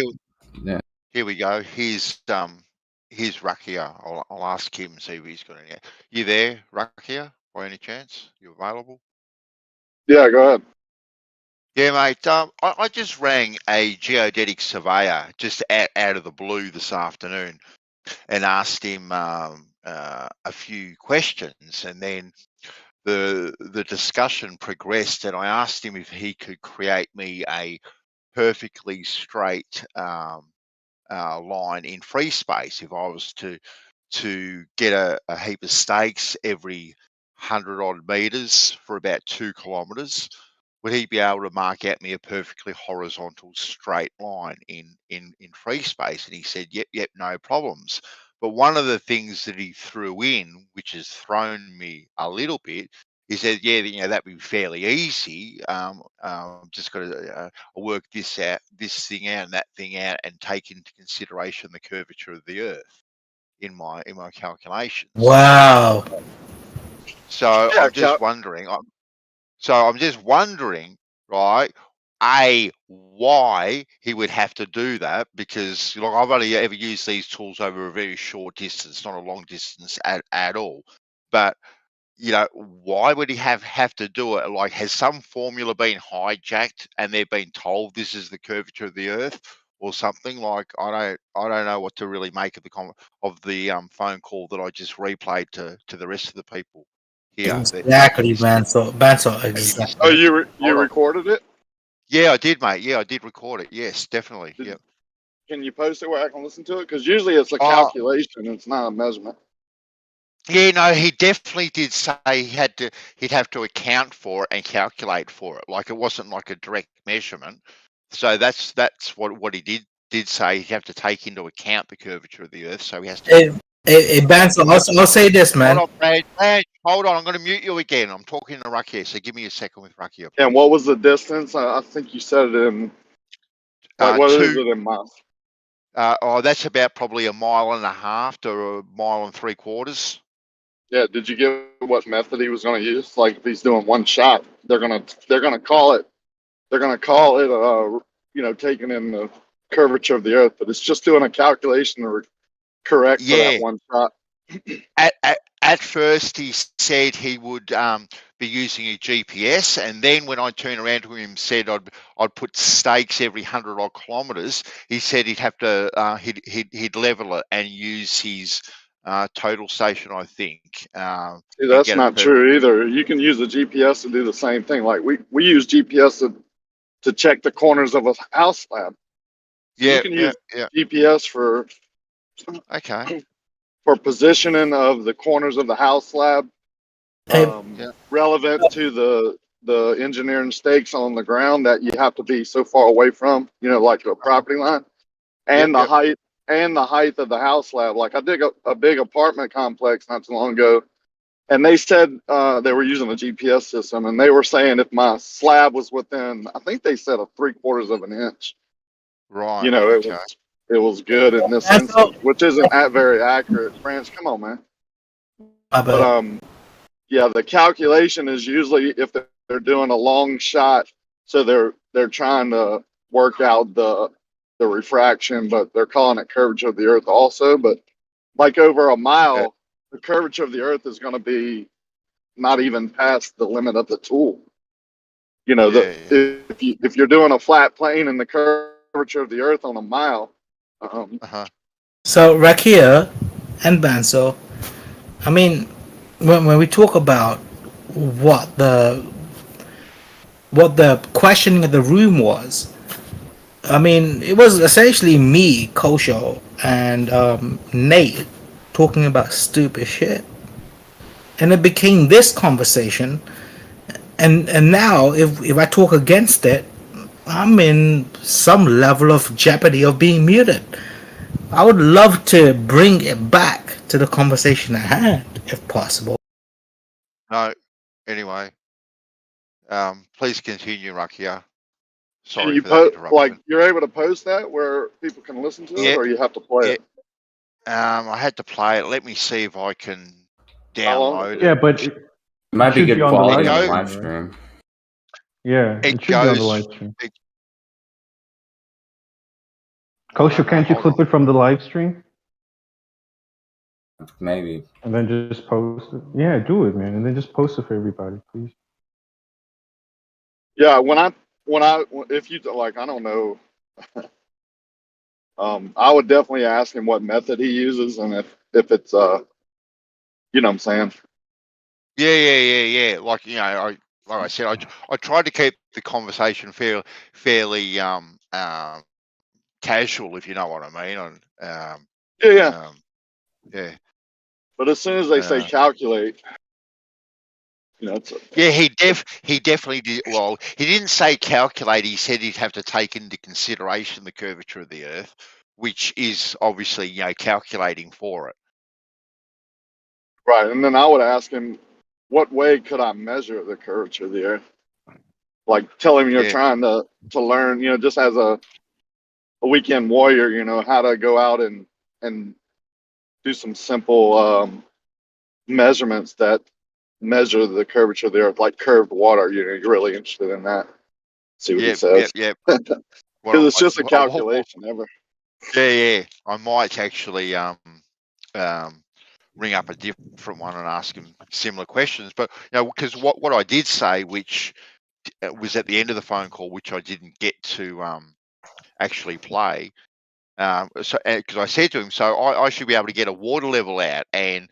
Yeah. Here we go. Here's Rakia. I'll ask him and see if he's got any. You there, Rakia? By any chance? You available? Yeah, go ahead. Yeah, mate. I just rang a geodetic surveyor just out of the blue this afternoon, and asked him a few questions, and then the discussion progressed, and I asked him if he could create me a perfectly straight line in free space. If I was to get a heap of stakes every 100 odd meters for about 2 kilometers, would he be able to mark out me a perfectly horizontal straight line in free space? And he said, yep, no problems. But one of the things that he threw in, which has thrown me a little bit, he said, yeah, that'd be fairly easy. Just got to work this thing out and that thing out, and take into consideration the curvature of the Earth in my calculations. Wow. So I'm just wondering. I'm just wondering, right? Why he would have to do that, because I've only ever used these tools over a very short distance, not a long distance at all. But why would he have to do it? Like, has some formula been hijacked and they've been told this is the curvature of the Earth or something? Like, I don't know what to really make of the phone call that I just replayed to the rest of the people here. Exactly, Banso. Exactly. Oh, you recorded it? Yeah, I did, mate. Yeah, I did record it. Yes, definitely. Yep. Can you post it where I can listen to it? Because usually it's a calculation, it's not a measurement. Yeah, no, he definitely did say he'd have to account for it and calculate for it. Like, it wasn't like a direct measurement. So that's what he did did say he'd have to take into account the curvature of the Earth, so he has to. Hey, Banzo, I'll say this, man. Hold on, Brad, hold on. I'm going to mute you again. I'm talking to Rakia, so give me a second with Rakia. And what was the distance? I think you said it in. Like, what is it in miles? That's about probably 1.5 miles to 1.75 miles. Yeah. Did you get what method he was going to use? Like, if he's doing one shot, they're gonna call it. They're gonna call it. Taking in the curvature of the Earth, but it's just doing a calculation to correct for that one shot. At first, he said he would be using a GPS, and then when I turned around to him and said I'd put stakes every 100 odd kilometres, he said he'd have to he'd level it and use his total station, I think. See, that's not true either. You can use a GPS to do the same thing. Like we use GPS to check the corners of a house slab. So you can use GPS for for positioning of the corners of the house slab, relevant to the engineering stakes on the ground that you have to be so far away from, like a property line, and the height of the house slab. Like I did a big apartment complex not too long ago, and they said they were using a GPS system, and they were saying if my slab was within, I think they said 3/4 of an inch. Right. It was good in this instance, which isn't very accurate. Branch, come on, man. But the calculation is usually if they're doing a long shot, so they're trying to work out the refraction, but they're calling it curvature of the Earth also. But like over a mile, the curvature of the Earth is going to be not even past the limit of the tool. If you're doing a flat plane and the curvature of the Earth on a mile. So Rakia and Banzo, I mean, when we talk about what the questioning of the room was, I mean, it was essentially me, Kosho, and Nate talking about stupid shit, and it became this conversation. And now, if I talk against it, I'm in some level of jeopardy of being muted. I would love to bring it back to the conversation at hand, if possible. No, anyway, please continue, Rakia. Sorry you for that interruption. Like you're able to post that where people can listen to it, or you have to play it. I had to play it. Let me see if I can download it. Yeah, but it might be good quality on the live stream. stream. Yeah, it should be on the live stream. Kosho, can't you clip it from the live stream? Maybe. And then just post it. Yeah, do it, man. And then just post it for everybody, please. Yeah, if you like, I don't know. I would definitely ask him what method he uses, and if it's you know what I'm saying. Yeah. Like like I said, I tried to keep the conversation fairly casual, if you know what I mean. Yeah. But as soon as they say calculate, it's he definitely did. Well, he didn't say calculate. He said he'd have to take into consideration the curvature of the Earth, which is obviously calculating for it. Right, and then I would ask him, what way could I measure the curvature of the Earth? Like, tell him you're trying to learn, just as a weekend warrior, how to go out and do some simple measurements that measure the curvature of the Earth, like curved water. You're really interested in that. See what he says. Yeah. Because it's just a calculation. Yeah. I might actually ring up a different one and ask him similar questions. But because what I did say, which was at the end of the phone call, which I didn't get to actually play. So because I said to him, so I should be able to get a water level out and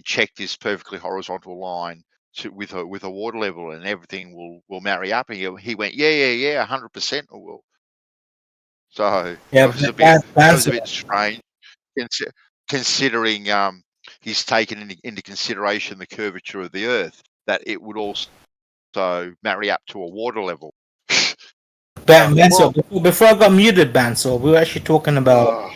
check this perfectly horizontal line with a water level, and everything will marry up. And he went, yeah, 100% it will. So it was a bit strange, considering he's taken into consideration the curvature of the Earth, that it would also marry up to a water level. Bansel, before I got muted, Bansel, we were actually talking about.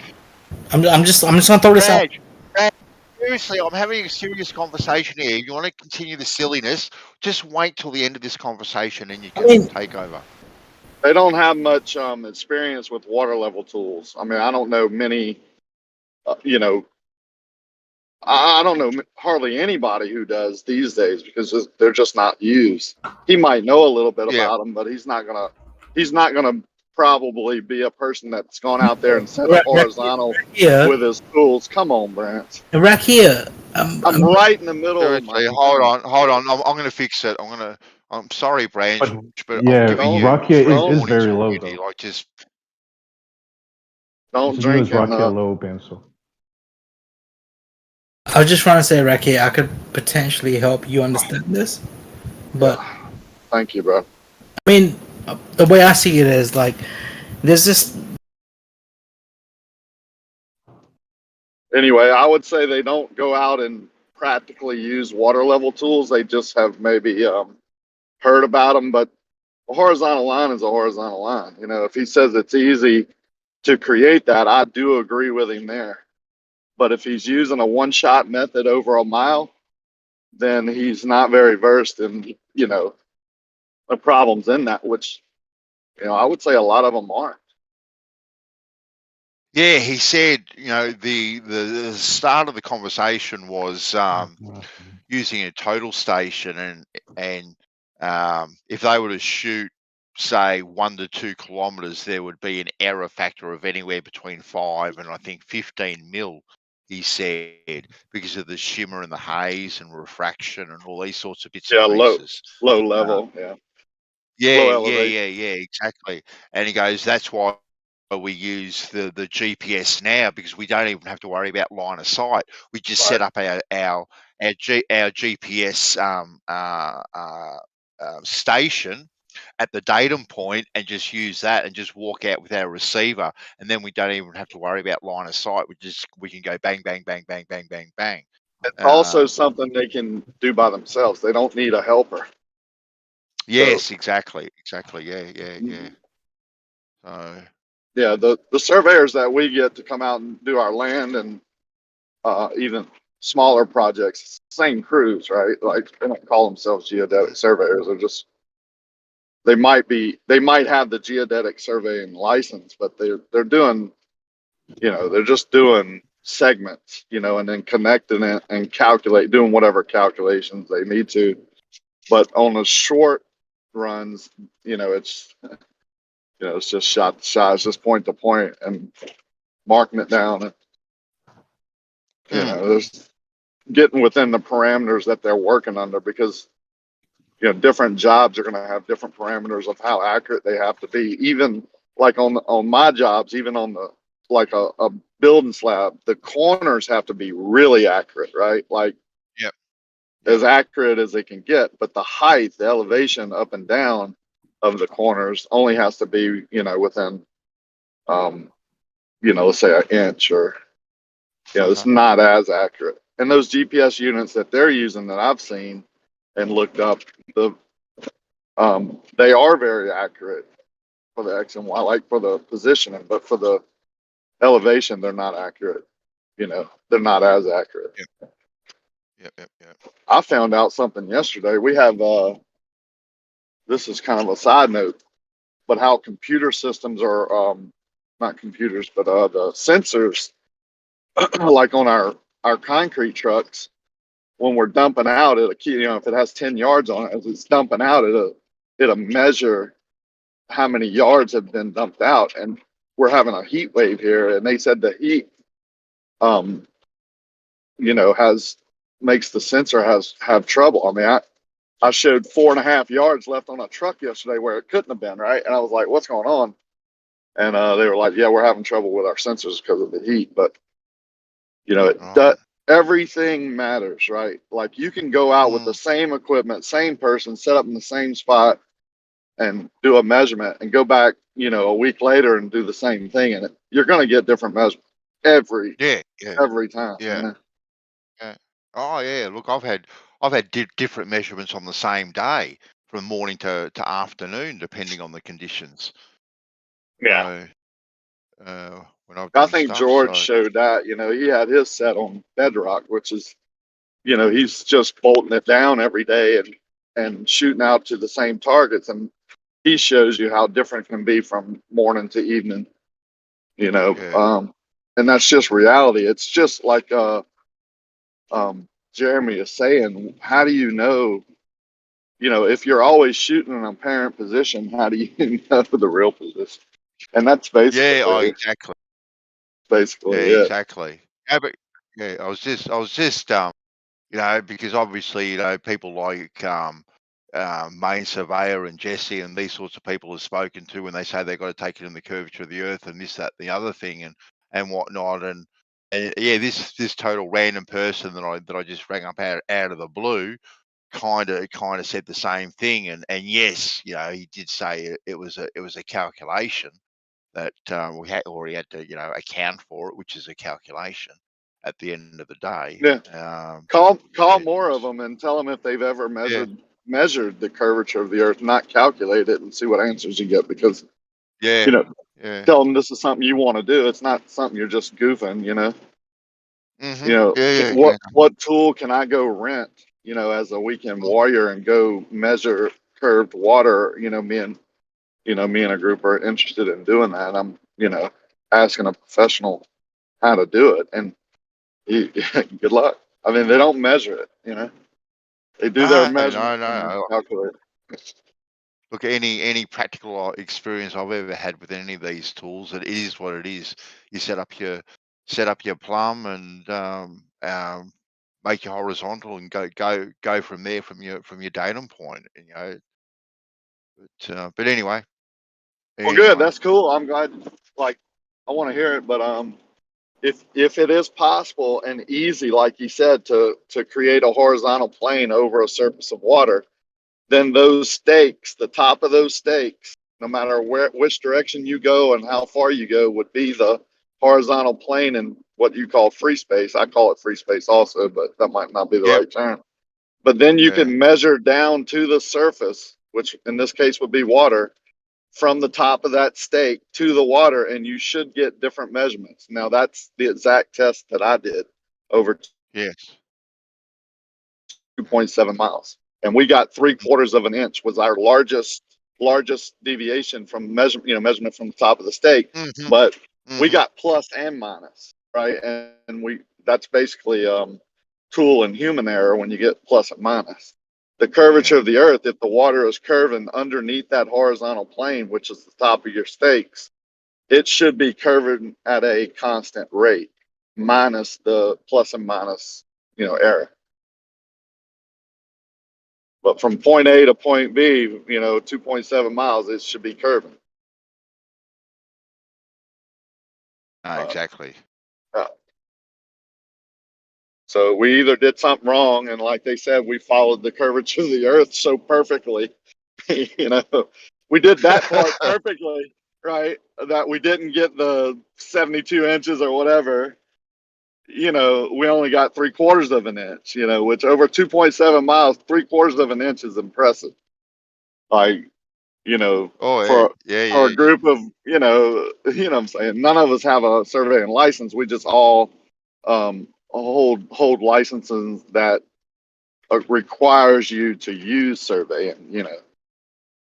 I'm just gonna throw this out. Brad, seriously, I'm having a serious conversation here. If you want to continue the silliness, just wait till the end of this conversation and you can take over. They don't have much experience with water level tools. I mean, I don't know many, you know, I don't know hardly anybody who does these days because they're just not used. He might know a little bit about them, but he's not gonna probably be a person that's gone out there and set up horizontal with his tools. Come on, Brant. Right here. I'm right in the middle of my Seriously, hold on. I'm going to fix it. I'm sorry, Branch, but Yeah, I'm giving you Rakia is warnings very low already. though. Like, just don't Listen to drink his Rakia low, Bansel. I was just trying to say, Raki, I could potentially help you understand this, but thank you, bro. I mean, the way I see it is like there's this. Anyway, I would say they don't go out and practically use water level tools. They just have maybe heard about them, but a horizontal line is a horizontal line. You know, if he says it's easy to create that, I do agree with him there. But if he's using a one-shot method over a mile, then he's not very versed in, you know, the problems in that, which, you know, I would say a lot of them aren't. yeah, he said, you know, the start of the conversation was using a total station, and if they were to shoot, say, 1 to 2 kilometers, there would be an error factor of anywhere between 5 and I think 15 mil. He said, because of the shimmer and the haze and refraction and all these sorts of bits and pieces. Low level, yeah. Yeah, exactly. And he goes, that's why we use the GPS now, because we don't even have to worry about line of sight. We just set up our GPS station at the datum point and just use that and just walk out with our receiver, and then we don't even have to worry about line of sight. We can go bang, bang, bang, bang, bang, bang, bang. It's also something they can do by themselves. They don't need a helper. Yes, exactly. Yeah. So yeah, the surveyors that we get to come out and do our land and even smaller projects, same crews, right? Like they don't call themselves geodetic surveyors. They're just they might have the geodetic surveying license, but they're doing, you know, they're just doing segments, you know, and then connecting it and doing whatever calculations they need to. But on the short runs, you know, it's just shot to shot. It's just point to point and marking it down. And, you know, there's getting within the parameters that they're working under, because, you know, different jobs are going to have different parameters of how accurate they have to be. Even like on my jobs, even on the like a building slab, the corners have to be really accurate, right? Like as accurate as they can get. But the height, the elevation up and down of the corners only has to be, you know, within you know, let's say an inch, or, you know, it's not as accurate. And those GPS units that they're using that I've seen and looked up, they are very accurate for the X and Y, like for the positioning, but for the elevation, they're not accurate. You know, they're not as accurate. Yep. I found out something yesterday. We have, this is kind of a side note, but how computer systems are, not computers, but the sensors, like on our concrete trucks, when we're dumping out, you know, if it has 10 yards on it, as it's dumping out, it'll measure how many yards have been dumped out. And we're having a heat wave here, and they said the heat, you know, makes the sensor have trouble. I mean, I showed 4.5 yards left on a truck yesterday where it couldn't have been, right? And I was like, what's going on? And they were like, yeah, we're having trouble with our sensors because of the heat. But, you know, everything matters, right? Like you can go out with the same equipment, same person, set up in the same spot and do a measurement, and go back, you know, a week later and do the same thing. And you're going to get different measurements every time. Yeah. You know? Yeah. Oh yeah. Look, I've had different measurements on the same day, from morning to afternoon, depending on the conditions. Yeah. When I've I done think stuff. George So showed that. He had his set on bedrock, which is, he's just bolting it down every day and shooting out to the same targets. And he shows you how different it can be from morning to evening. And that's just reality. It's just like Jeremy is saying. How do you know? If you're always shooting in an apparent position, how do you know the real position? And that's yeah, basically yeah, it. exactly. Yeah, but yeah, I was just because obviously people like Main Surveyor and Jesse and these sorts of people have spoken to when they say they've got to take it in the curvature of the earth and this, that, the other thing and whatnot. And yeah, this total random person that I just rang up out of the blue kind of said the same thing. And yes, he did say it was a calculation that we already had to account for it, which is a calculation at the end of the day. Yeah. Um, Call more of them and tell them if they've ever measured the curvature of the Earth, not calculate it, and see what answers you get. Because yeah, tell them this is something you want to do. It's not something you're just goofing. What tool can I go rent? As a weekend warrior and go measure curved water. Me and a group are interested in doing that. I'm asking a professional how to do it, and good luck. I mean, they don't measure it. They do their measurements and no. calculate. Look, any practical experience I've ever had with any of these tools, it is what it is. You set up your plumb and make your horizontal and go from there from your datum point. But anyway. Well, good. That's cool. I'm glad. Like, I want to hear it, but if it is possible and easy, like you said, to create a horizontal plane over a surface of water, then those stakes, the top of those stakes, no matter which direction you go and how far you go, would be the horizontal plane in what you call free space. I call it free space also, but that might not be the right term. But then you can measure down to the surface, which in this case would be water, from the top of that stake to the water, and you should get different measurements. Now, that's the exact test that I did over 2.7 miles. And we got 3/4 of an inch was our largest deviation from measurement from the top of the stake. But we got plus and minus, right? And that's basically tool and human error when you get plus and minus. The curvature of the earth, if the water is curving underneath that horizontal plane, which is the top of your stakes, it should be curving at a constant rate, minus the plus and minus, error. But from point A to point B, 2.7 miles, it should be curving. Exactly. So we either did something wrong, and like they said, we followed the curvature of the earth so perfectly. We did that part perfectly, right? That we didn't get the 72 inches or whatever. We only got 3/4 of an inch, which over 2.7 miles, 3/4 of an inch is impressive. Like, for a group of, what I'm saying, none of us have a surveying license. We just all hold licenses that requires you to use surveying,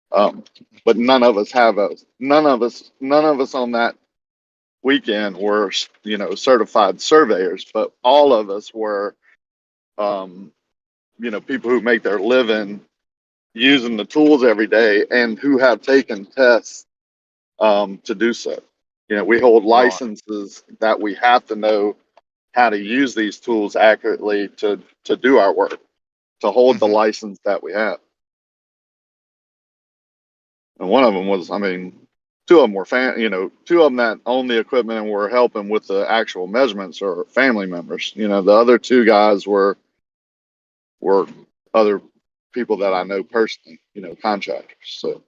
but none of us have those. None of us on that weekend were, certified surveyors, but all of us were, people who make their living using the tools every day and who have taken tests to do so. We hold licenses that we have to know how to use these tools accurately to do our work, to hold the license that we have. And one of them was, two of them were two of them that own the equipment and were helping with the actual measurements are family members. The other two guys were other people that I know personally, contractors. So.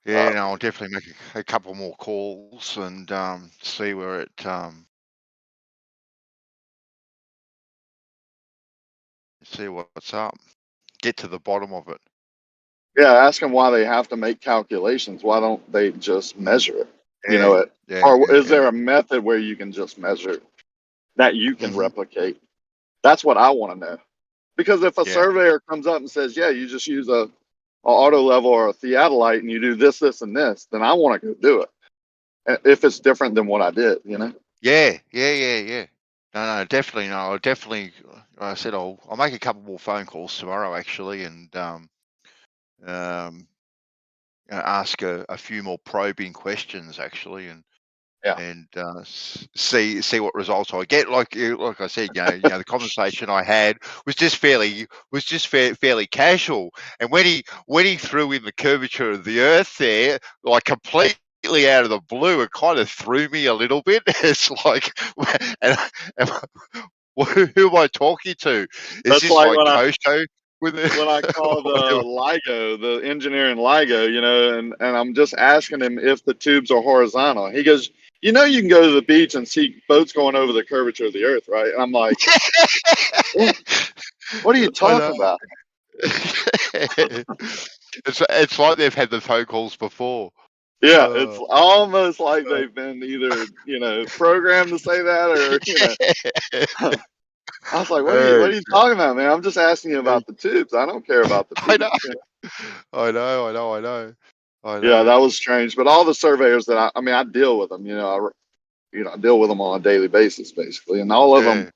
Yeah, no, I'll definitely make a couple more calls and see where it see what's up. Get to the bottom of it. Yeah, ask them why they have to make calculations. Why don't they just measure it? You Yeah, know, yeah, or yeah, is there a method where you can just measure it that you can replicate? That's what I want to know. Because if a yeah. surveyor comes up and says, "Yeah, you just use a auto level or a theodolite and you do this, this, and this," then I want to go do it. If it's different than what I did, you know. Yeah, yeah, yeah, yeah. No, definitely, no. I'll definitely. I said I'll make a couple more phone calls tomorrow, actually, and ask a few more probing questions, actually, and see what results I get. Like I said, the conversation I had was just fairly casual. And when he threw in the curvature of the Earth there, like completely out of the blue, it kind of threw me a little bit. It's like, and who am I talking to? Is That's this like like Kosho? With when I called LIGO, the engineer in LIGO, you know, and I'm just asking him if the tubes are horizontal. He goes, "You know, you can go to the beach and see boats going over the curvature of the Earth, right?" And I'm like, "What are you I know. talking about?" It's like they've had the phone calls before. Yeah, it's almost like they've been either, you know, programmed to say that or, you know. I was like, what are you talking about, man? I'm just asking you about the tubes. I don't care about the I beach. know. You know? I know. Yeah, that was strange. But all the surveyors that I mean, I deal with them. I deal with them on a daily basis, basically, and all of them,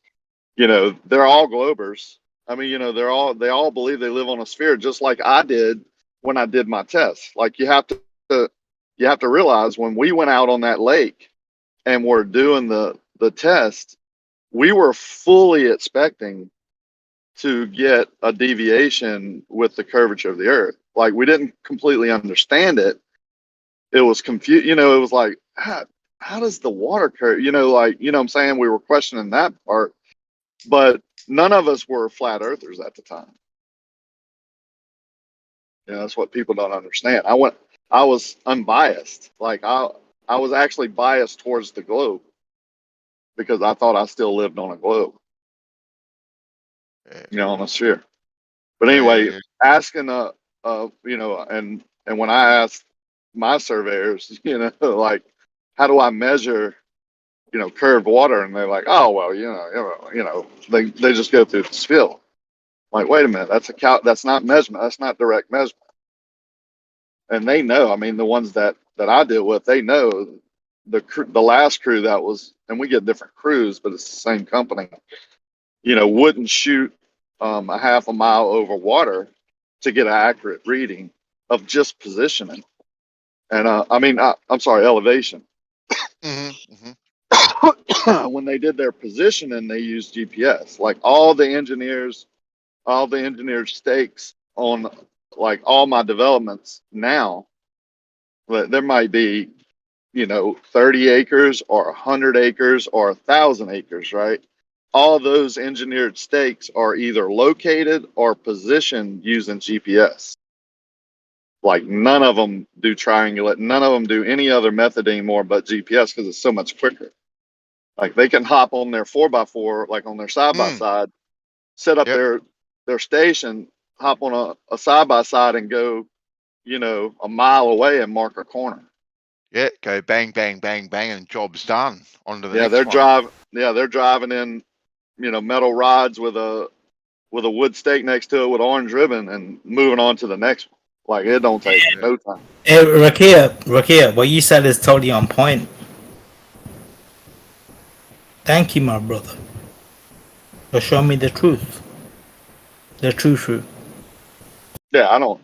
you know, they're all globers. I mean, you know, they all believe they live on a sphere, just like I did when I did my test. Like you have to realize when we went out on that lake and were doing the test, we were fully expecting to get a deviation with the curvature of the Earth. Like we didn't completely understand it. It was confused. You know, it was like, how does the water curve? You know, like, you know what I'm saying? We were questioning that part, but none of us were flat earthers at the time. You know, that's what people don't understand. I was unbiased. Like I was actually biased towards the globe because I thought I still lived on a globe, you know, on a sphere. But anyway, asking you know, and when I asked my surveyors, you know, like, how do I measure, you know, curved water? And they're like, oh well, they just go through the spill. Like, wait a minute, that's not measurement, that's not direct measurement. And they know. I mean, the ones that I deal with, they know. The last crew that was, and we get different crews, but it's the same company. You know, wouldn't shoot a half a mile over water to get an accurate reading of just positioning. And I'm sorry, elevation. When they did their positioning, they used GPS. Like all the engineers stakes on like all my developments now, there might be, you know, 30 acres or 100 acres or 1,000 acres, right? All those engineered stakes are either located or positioned using GPS. Like none of them do triangulate, none of them do any other method anymore but GPS because it's so much quicker. Like they can hop on their 4x4, like on their side by side, set up their station, hop on a side by side and go, you know, a mile away and mark a corner. Yeah, go bang, bang, bang, bang, and job's done. On to the Yeah, next one. they're driving in, you know, metal rods with a wood stake next to it with orange ribbon and moving on to the next one. Like it don't take no time. Hey, Rakia, what you said is totally on point. Thank you, my brother, for showing me the truth. The true truth. Yeah, I don't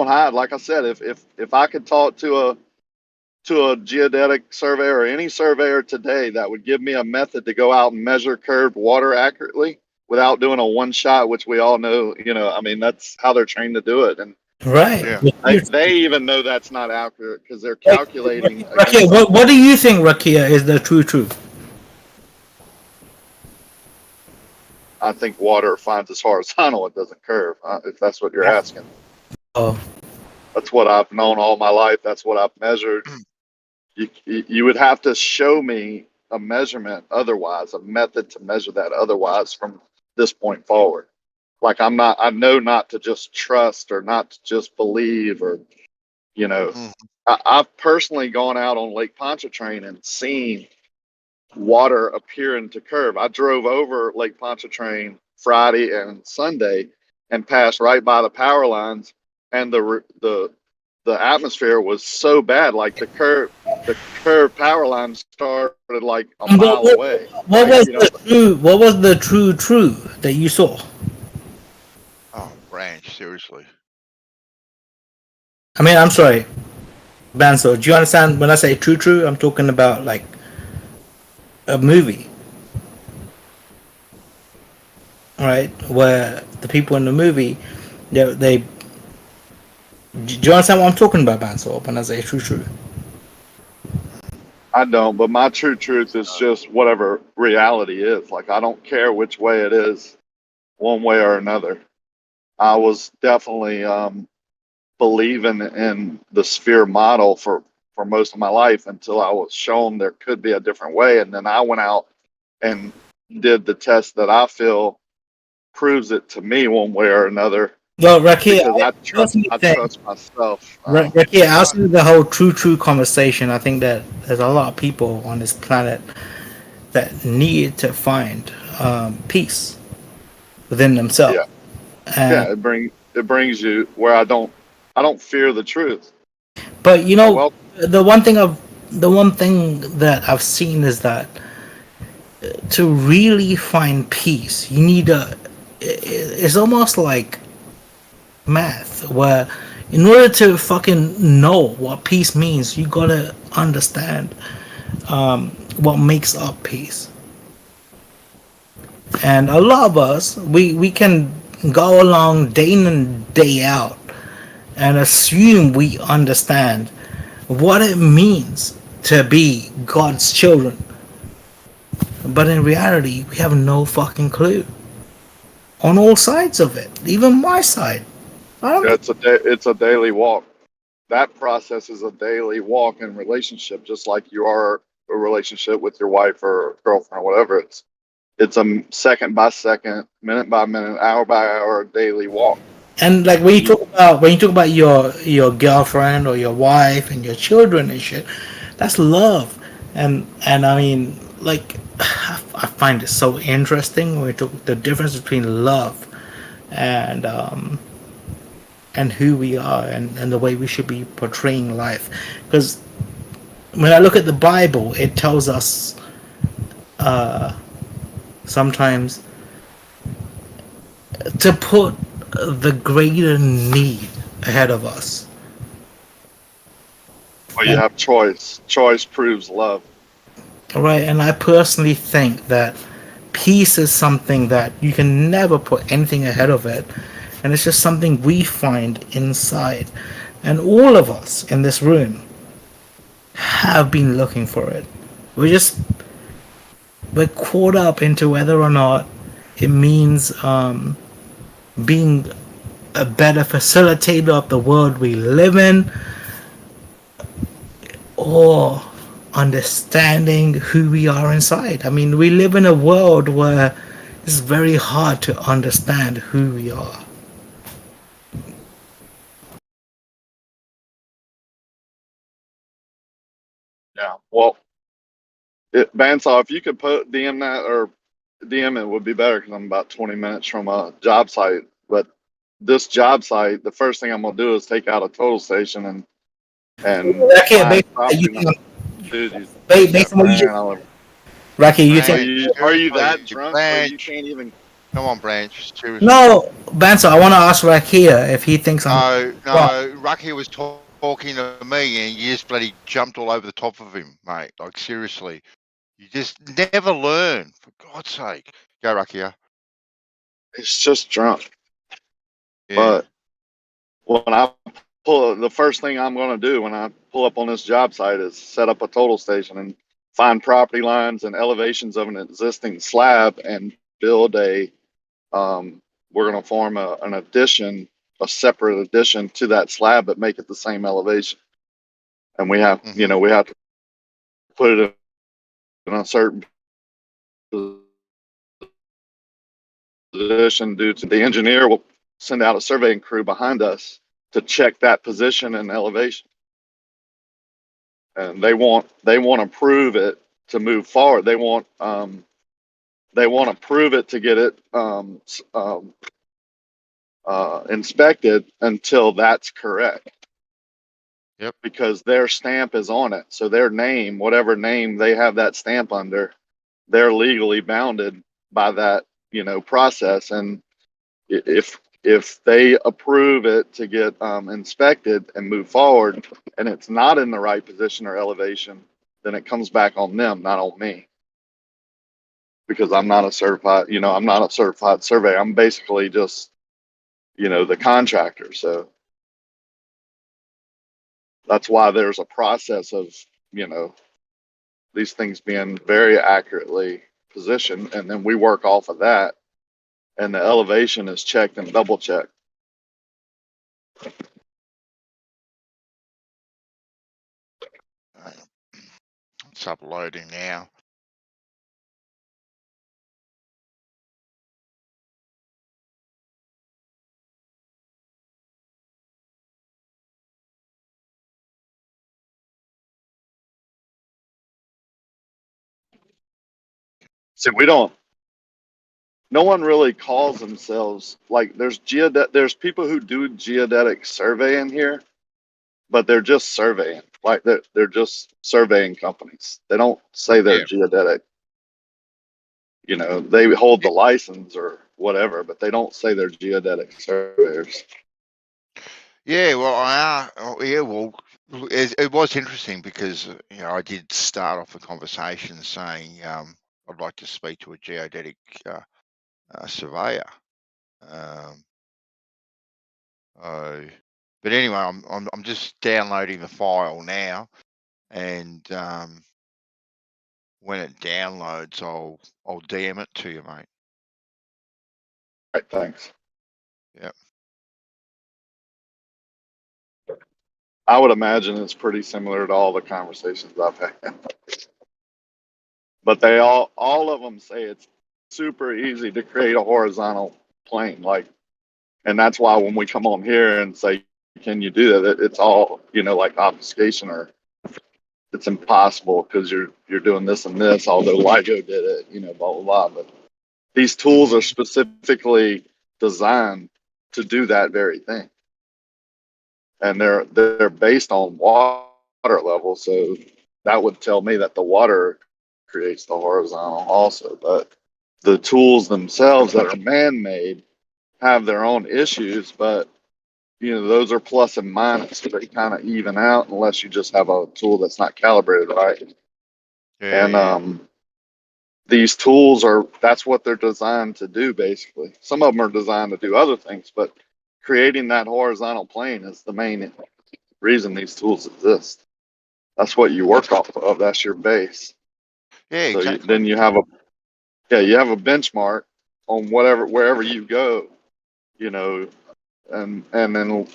hide. Like I said, if I could talk to a geodetic surveyor or any surveyor today that would give me a method to go out and measure curved water accurately without doing a one shot, which we all know, you know, I mean, that's how they're trained to do it. And Right. they even know that's not accurate because they're calculating. Rakia, what do you think, Rakia, is the true truth? I think water finds its horizontal, it doesn't curve, if that's what you're asking. Oh. That's what I've known all my life. That's what I've measured. You would have to show me a measurement otherwise, a method to measure that otherwise from this point forward. Like I know not to just trust or not to just believe or, you know, I've personally gone out on Lake Pontchartrain and seen water appear into curve. I drove over Lake Pontchartrain Friday and Sunday and passed right by the power lines, and the atmosphere was so bad. Like the curved power line started like a mile away. What was the true that you saw? Oh, Branch, seriously. I mean, I'm sorry, Banso. Do you understand when I say true? I'm talking about like a movie, right? Where the people in the movie, they do you understand what I'm talking about, Banso? When I say true? I don't, but my true truth is just whatever reality is. Like I don't care which way it is, one way or another. I was definitely believing in the sphere model for most of my life until I was shown there could be a different way, and then I went out and did the test that I feel proves it to me one way or another. Well, Rakia, because I trust myself. Rakia, outside of the whole true conversation, I think that there's a lot of people on this planet that need to find peace within themselves. Yeah, it brings you where I don't fear the truth. But you know, the one thing that I've seen is that to really find peace, you need it's almost like math, where in order to fucking know what peace means, you gotta understand what makes up peace. And a lot of us, we can go along day in and day out and assume we understand what it means to be God's children. But in reality, we have no fucking clue. On all sides of it, even my side. It's a daily walk. That process is a daily walk in relationship, just like you are a relationship with your wife or girlfriend or whatever. It's a second by second, minute by minute, hour by hour daily walk. And like when you talk about your girlfriend or your wife and your children and shit, that's love. And I mean, like I find it so interesting when we talk the difference between love and who we are and the way we should be portraying life. Because when I look at the Bible, it tells us sometimes to put the greater need ahead of us. Well, you have choice. Choice proves love. Right, and I personally think that peace is something that you can never put anything ahead of it, and it's just something we find inside. And all of us in this room have been looking for it. We're caught up into whether or not it means being a better facilitator of the world we live in, or understanding who we are inside. I mean, we live in a world where it's very hard to understand who we are. Yeah. Well, Bandsaw, if you could DM that or DM it would be better because I'm about 20 minutes from a job site. But this job site, the first thing I'm gonna do is take out a total station and Rakia, are you that drunk where you can't even? Come on, Branch. Seriously. No, Banso, I want to ask Rakia if he thinks No, Rakia was talking to me and you just bloody jumped all over the top of him, mate. Like, seriously. You just never learn, for God's sake. Go, Rakia. It's just drunk. Yeah. But when I pull, the first thing I'm going to do when I pull up on this job site is set up a total station and find property lines and elevations of an existing slab and build a. We're going to form an addition, a separate addition to that slab, but make it the same elevation. And we have, we have to put it in. 'Cause in a certain position due to the engineer will send out a surveying crew behind us to check that position and elevation. And they want to prove it to move forward. They want to prove it to get it inspected until that's correct. Yep. Because their stamp is on it. So their name, whatever name they have that stamp under, they're legally bounded by that, process. And if they approve it to get inspected and move forward, and it's not in the right position or elevation, then it comes back on them, not on me. Because I'm not a certified surveyor. I'm basically just, the contractor. So that's why there's a process of, these things being very accurately positioned, and then we work off of that, and the elevation is checked and double checked. It's uploading now. So no one really calls themselves, like, there's people who do geodetic surveying here, but they're just surveying. Like, they're just surveying companies. They don't say they're geodetic. They hold the license or whatever, but they don't say they're geodetic surveyors. Yeah, well, it was interesting because I did start off a conversation saying I'd like to speak to a geodetic surveyor. But anyway, I'm just downloading the file now, and when it downloads, I'll DM it to you, mate. Right, thanks. Yep. I would imagine it's pretty similar to all the conversations I've had. But they all of them say it's super easy to create a horizontal plane, and that's why when we come on here and say, can you do that? It's all, like obfuscation, or it's impossible because you're doing this and this, although LIGO did it, blah, blah, blah. But these tools are specifically designed to do that very thing. And they're based on water level. So that would tell me that the water creates the horizontal also. But the tools themselves that are man-made have their own issues, but those are plus and minus. So they kind of even out unless you just have a tool that's not calibrated right. And these tools that's what they're designed to do, basically. Some of them are designed to do other things, but creating that horizontal plane is the main reason these tools exist. That's what you work off of. That's your base. Yeah, so exactly. Then you have a benchmark on wherever you go, and then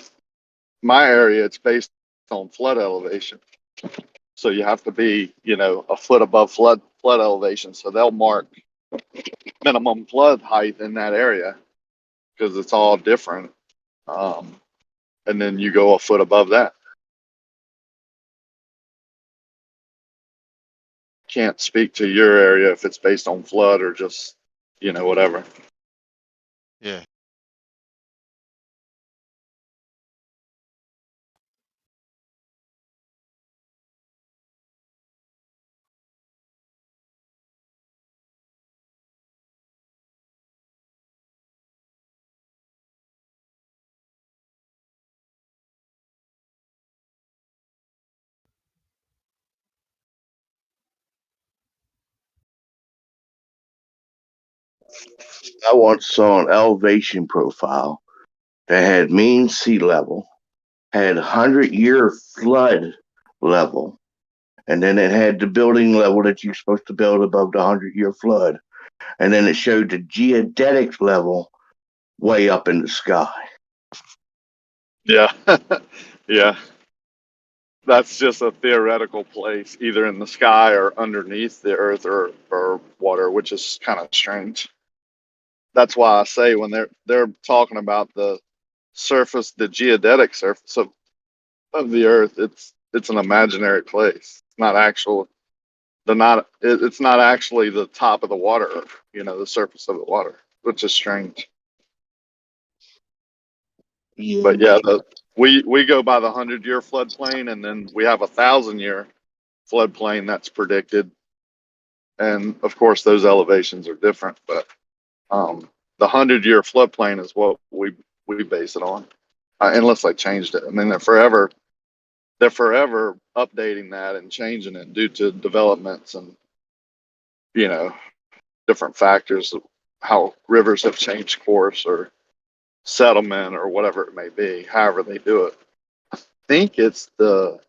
my area, it's based on flood elevation. So you have to be, a foot above flood elevation. So they'll mark minimum flood height in that area because it's all different. And then you go a foot above that. Can't speak to your area if it's based on flood or just, whatever. Yeah. I once saw an elevation profile that had mean sea level, had 100-year flood level, and then it had the building level that you're supposed to build above the 100-year flood. And then it showed the geodetic level way up in the sky. Yeah. Yeah. That's just a theoretical place, either in the sky or underneath the earth or water, which is kind of strange. that's why I say when they're talking about the surface, the geodetic surface of the Earth, it's an imaginary place. It's not actual. It's not actually the top of the water. You know, the surface of the water, which is strange. But yeah, we go by the 100-year floodplain, and then we have a 1,000-year floodplain that's predicted, and of course those elevations are different. But the 100-year floodplain is what we base it on, unless they changed it. I mean, they're forever updating that and changing it due to developments and different factors of how rivers have changed course or settlement or whatever it may be. However they do it, I think it's the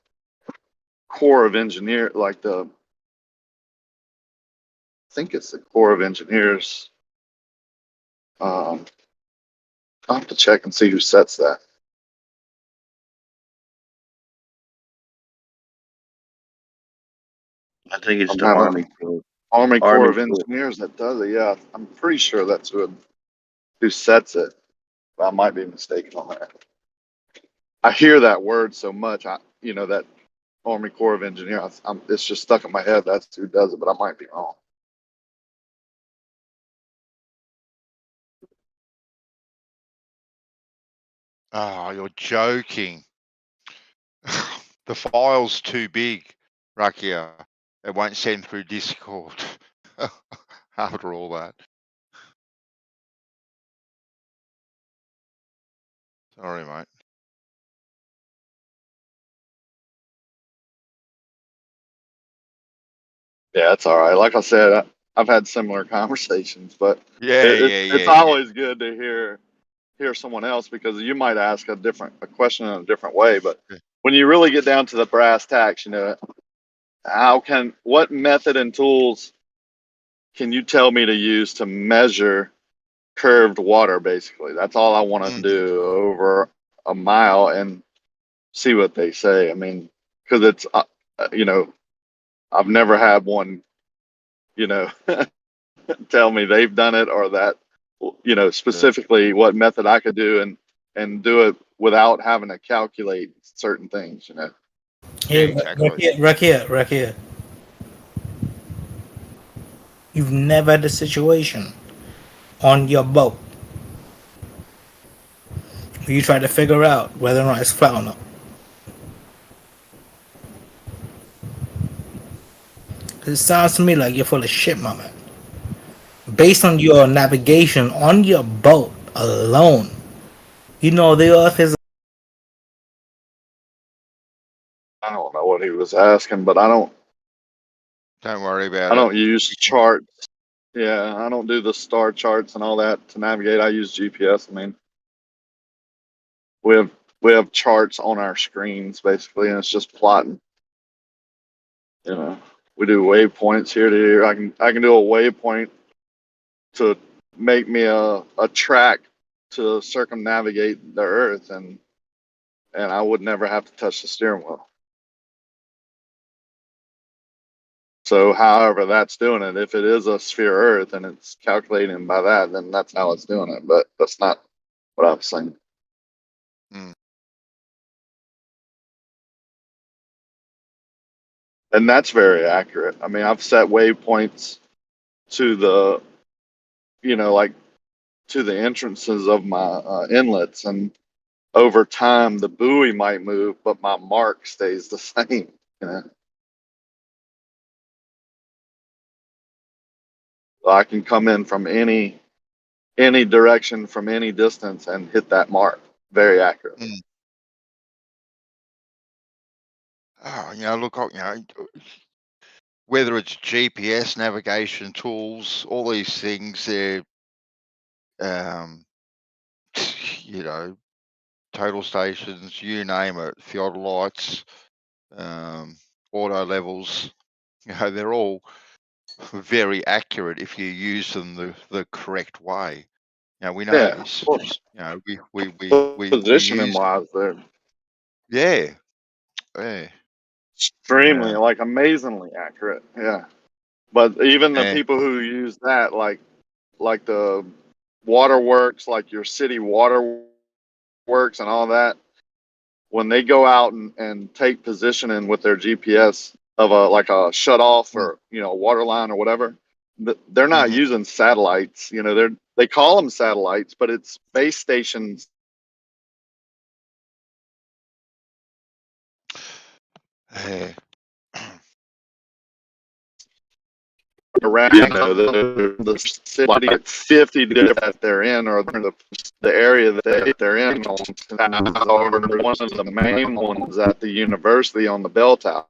Corps of Engineers, I think it's the Corps of Engineers. I'll have to check and see who sets that. I think it's I'm the having Army Corps. Army Corps of Corps. Engineers that does it. Yeah, I'm pretty sure that's who sets it. But I might be mistaken on that. I hear that word so much. That Army Corps of Engineers. It's just stuck in my head. That's who does it, but I might be wrong. Oh, you're joking. The file's too big, Rakia. It won't send through Discord after all that. Sorry, mate. Yeah, it's all right. Like I said, I've had similar conversations, but it's always good to hear someone else, because you might ask a question in a different way. But when you really get down to the brass tacks, what method and tools can you tell me to use to measure curved water? Basically, that's all I want to do over a mile and see what they say. I mean, because it's I've never had one tell me they've done it, or that specifically what method I could do and do it without having to calculate certain things. Hey, Rakia. You've never had a situation on your boat where you try to figure out whether or not it's flat or not. It sounds to me like you're full of shit, my man. Based on your navigation on your boat alone, the Earth is. I don't know what he was asking, but I don't worry about I don't use charts. Yeah, I don't do the star charts and all that to navigate. I use GPS. I mean, we have charts on our screens basically, and it's just plotting. We do waypoints here to here. I can do a waypoint to make me a track to circumnavigate the Earth, and I would never have to touch the steering wheel. So however that's doing it, if it is a sphere Earth and it's calculating by that, then that's how it's doing it. But that's not what I was saying. And that's very accurate. I mean, I've set waypoints to the, to the entrances of my inlets, and over time the buoy might move, but my mark stays the same. I can come in from any direction from any distance and hit that mark very accurately. Oh, look, whether it's GPS navigation tools, all these things, they're, total stations, you name it, theodolites, auto levels, they're all very accurate if you use them the correct way. We know this. Of course. We Positioning use. wise, they're extremely, amazingly accurate. Yeah, but even the people who use that, like the waterworks, like your city waterworks and all that, when they go out and take positioning with their GPS of a shut off or a water line or whatever, they're not using satellites. They call them satellites, but it's base stations. Around the city at 50 that they're in, or the area that they're in, or one of the main ones at the university on the bell tower.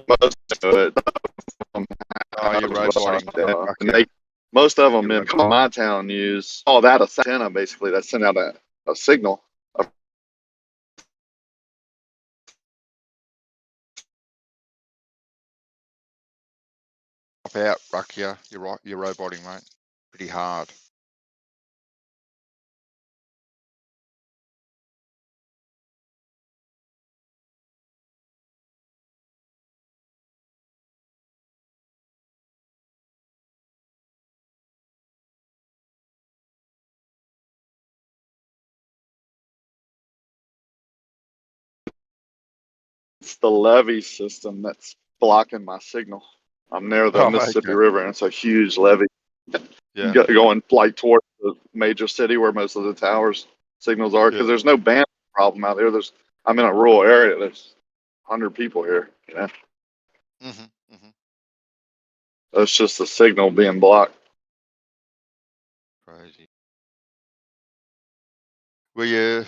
Most of it, most of them in my town use that antenna basically that send out a signal. Out, Ruckia. You're roboting, mate. Pretty hard. It's the levee system that's blocking my signal. I'm near the Mississippi River, and it's a huge levee going like towards the major city where most of the towers signals are, because there's no band problem out there. I'm in a rural area. There's 100 people here. That's just the signal being blocked. Crazy. Were you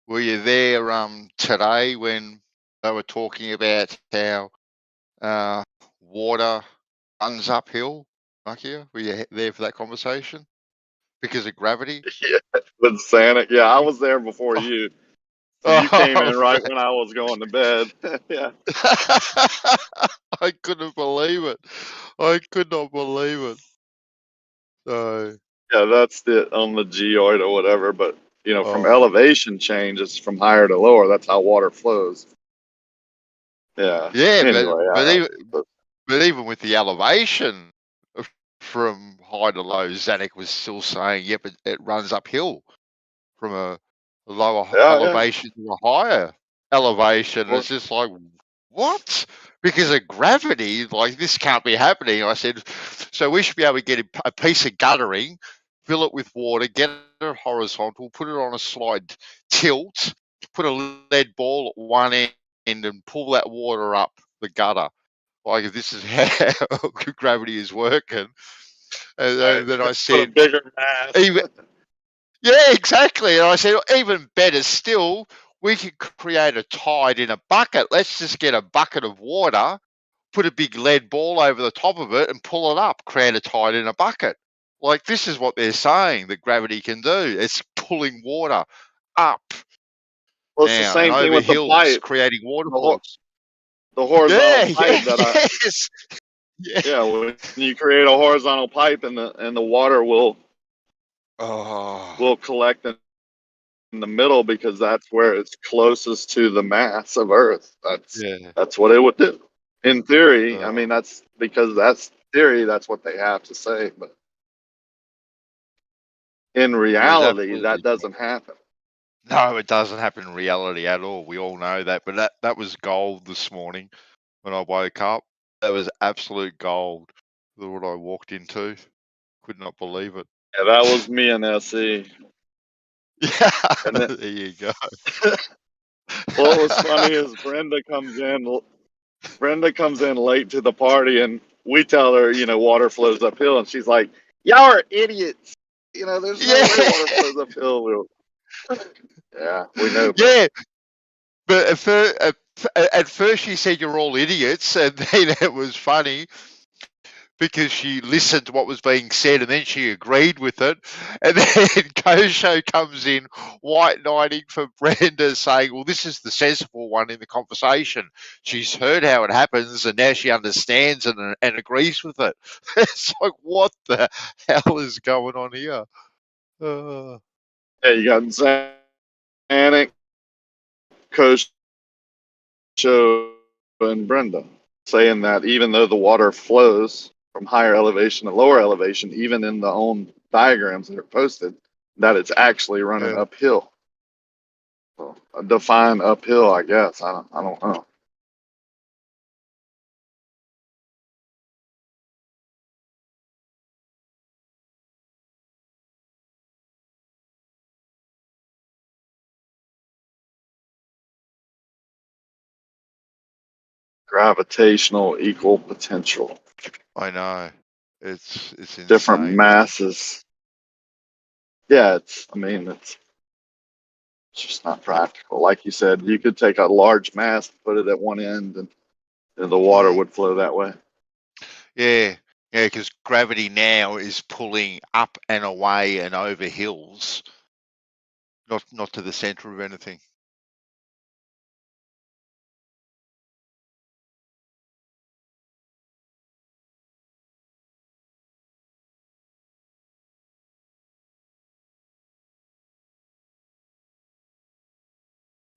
there today when they were talking about how water runs uphill? Ruckia, were you there for that conversation? Because of gravity? Yeah, with Santa. Yeah, I was there before you. So you came in right when I was going to bed. Yeah. I couldn't believe it. I could not believe it. So yeah, that's on the geoid or whatever. But from elevation change, it's from higher to lower. That's how water flows. Yeah. Yeah, anyway, but even with the elevation from high to low, Zanuck was still saying, "Yep, it runs uphill from a lower elevation to a higher elevation." It's just like, what? Because of gravity, like this can't be happening. I said, so we should be able to get a piece of guttering, fill it with water, get it horizontal, put it on a slide tilt, put a lead ball at one end, and pull that water up the gutter. Like, if this is how gravity is working. And then I said, bigger mass. Yeah, exactly. And I said, even better still, we could create a tide in a bucket. Let's just get a bucket of water, put a big lead ball over the top of it and pull it up, create a tide in a bucket. Like, this is what they're saying that gravity can do. It's pulling water up. Well, it's the same thing with the pipe. Creating waterfalls. The horizontal pipe when you create a horizontal pipe and the water will collect in the middle, because that's where it's closest to the mass of Earth. That's what it would do. In theory, I mean, that's because that's theory. That's what they have to say, but in reality, that doesn't happen. No, it doesn't happen in reality at all. We all know that. But that was gold this morning when I woke up. That was absolute gold. What I walked into. Could not believe it. Yeah, that was me and SE. Yeah, there you go. What was funny is Brenda comes in late to the party, and we tell her, water flows uphill, and she's like, "Y'all are idiots. There's no way water flows uphill." Yeah, we know. Yeah, but at first she said you're all idiots, and then it was funny because she listened to what was being said and then she agreed with it. And then Kosho comes in white knighting for Brenda, saying, well, this is the sensible one in the conversation. She's heard how it happens and now she understands and agrees with it. It's like, what the hell is going on here? Yeah, you got Zanuck, Kosho, and Brenda saying that even though the water flows from higher elevation to lower elevation, even in the own diagrams that are posted, that it's actually running uphill. So, define uphill, I guess. I don't know. Gravitational equal potential. I know. It's insane. Different masses. Yeah, it's just not practical. Like you said, you could take a large mass, put it at one end, and the water would flow that way. Yeah, because gravity now is pulling up and away and over hills, not to the center of anything.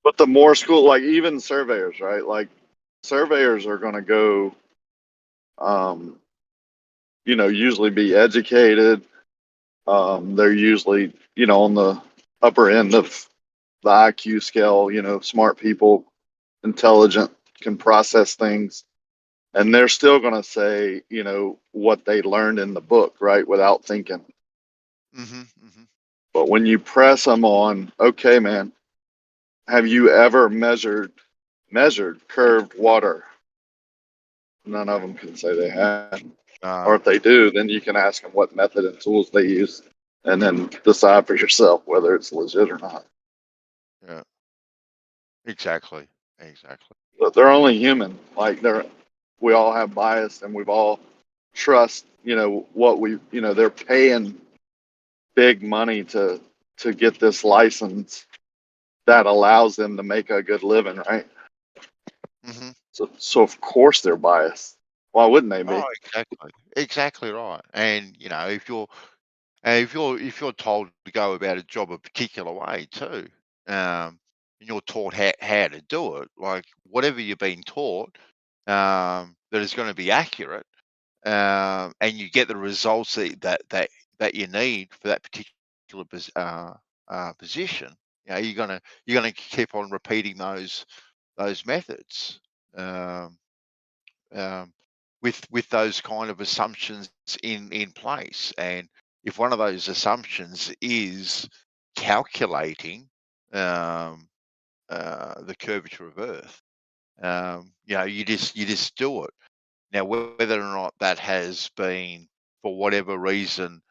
But the more school, like even surveyors, right? Like surveyors are going to go, usually be educated. They're usually, on the upper end of the IQ scale, smart people, intelligent, can process things. And they're still going to say, what they learned in the book, right? Without thinking. But when you press them on, okay, man, have you ever measured curved water? None of them can say they have. Or if they do, then you can ask them what method and tools they use, and then decide for yourself whether it's legit or not. Yeah, exactly. But they're only human. Like we all have bias, and we've all trust. What we, they're paying big money to get this license that allows them to make a good living, right? So of course they're biased. Why wouldn't they be? Oh, exactly right. And if you're told to go about a job a particular way too, and you're taught how to do it, like whatever you're being taught, that is going to be accurate, and you get the results that you need for that particular position. You're gonna keep on repeating those methods. With those kind of assumptions in place. And if one of those assumptions is calculating the curvature of Earth, you just do it. Now, whether or not that has been, for whatever reason,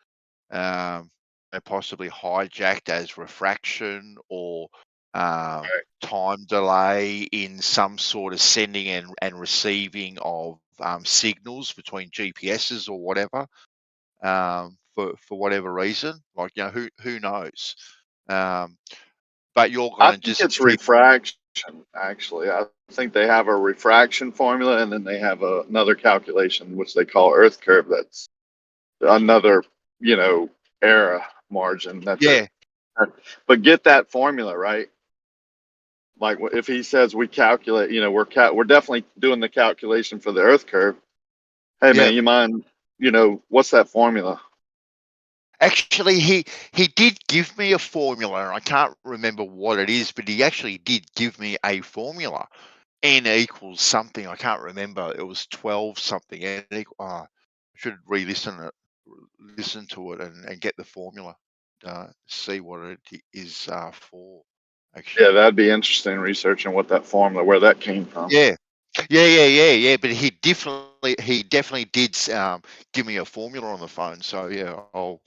possibly hijacked as refraction or time delay in some sort of sending and receiving of signals between GPSs or whatever, for whatever reason, like who knows? But you're I going to think just it's refraction. Actually, I think they have a refraction formula, and then they have another calculation which they call Earth curve. That's another, error margin. But get that formula right. Like if he says we calculate, we're definitely doing the calculation for the Earth curve. Hey man, you mind, what's that formula? Actually, he did give me a formula, and I can't remember what it is, but he actually did give me a formula. N equals something. I can't remember. It was 12 something. I should listen to it and get the formula. See what it is for. Actually. Yeah, that'd be interesting researching what that formula, where that came from. Yeah. But he definitely did give me a formula on the phone. So yeah, I'll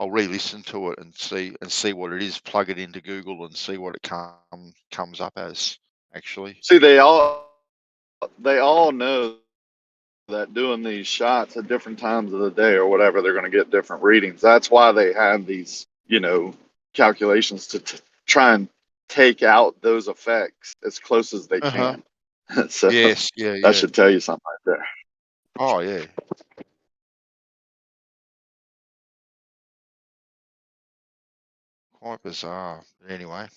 re-listen to it and see what it is. Plug it into Google and see what it comes up as. Actually, see, they all know that doing these shots at different times of the day or whatever, they're going to get different readings. That's why they have these, calculations to try and take out those effects as close as they can. So Yes, yeah, that yeah. should tell you something right there. Oh, yeah. Quite bizarre. But anyway,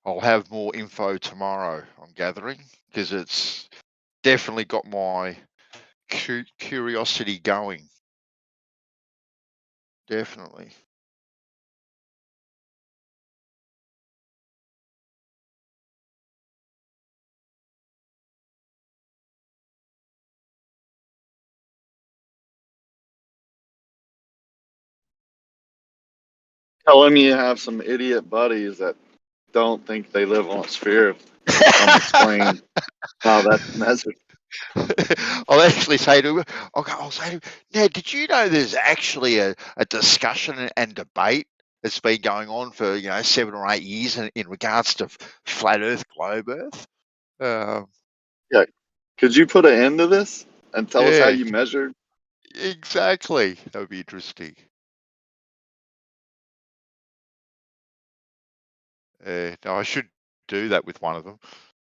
I'll have more info tomorrow, I'm gathering, because it's definitely got my curiosity going. Definitely. Tell them you have some idiot buddies that don't think they live on a sphere. Explain how that's measured. I'll actually say to him, I'll say to him, Ned, did you know there's actually a discussion and debate that's been going on for 7 or 8 years in regards to flat Earth, globe Earth? Yeah. Could you put an end to this and tell us how Yeah. you measured? Exactly. That would be interesting. No, I should do that with one of them.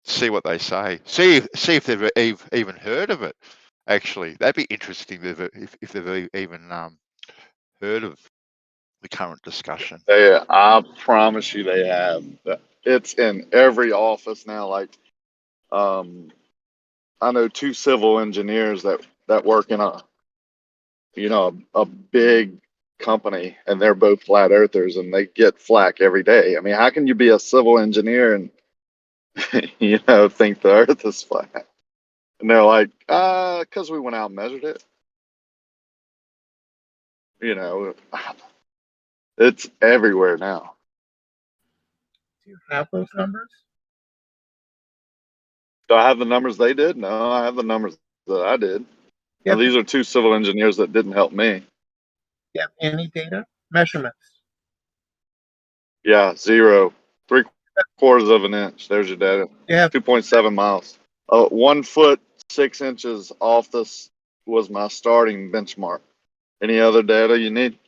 See what they say. See if they've even heard of it. Actually, that'd be interesting if they've even heard of the current discussion. I promise you they have. It's in every office now. Like, I know 2 civil engineers that work in a big company, and they're both flat earthers, and they get flack every day. I mean, how can you be a civil engineer and think the Earth is flat? And they're like, because we went out and measured it. It's everywhere now. Do you have those numbers? Do I have the numbers they did? No, I have the numbers that I did. Yeah, Now, these are 2 civil engineers that didn't help me. You have any data? Measurements? Yeah, 0. 3/4 of an inch. There's your data. Yeah. 2.7 miles. 1 foot 6 inches off this was my starting benchmark. Any other data you need?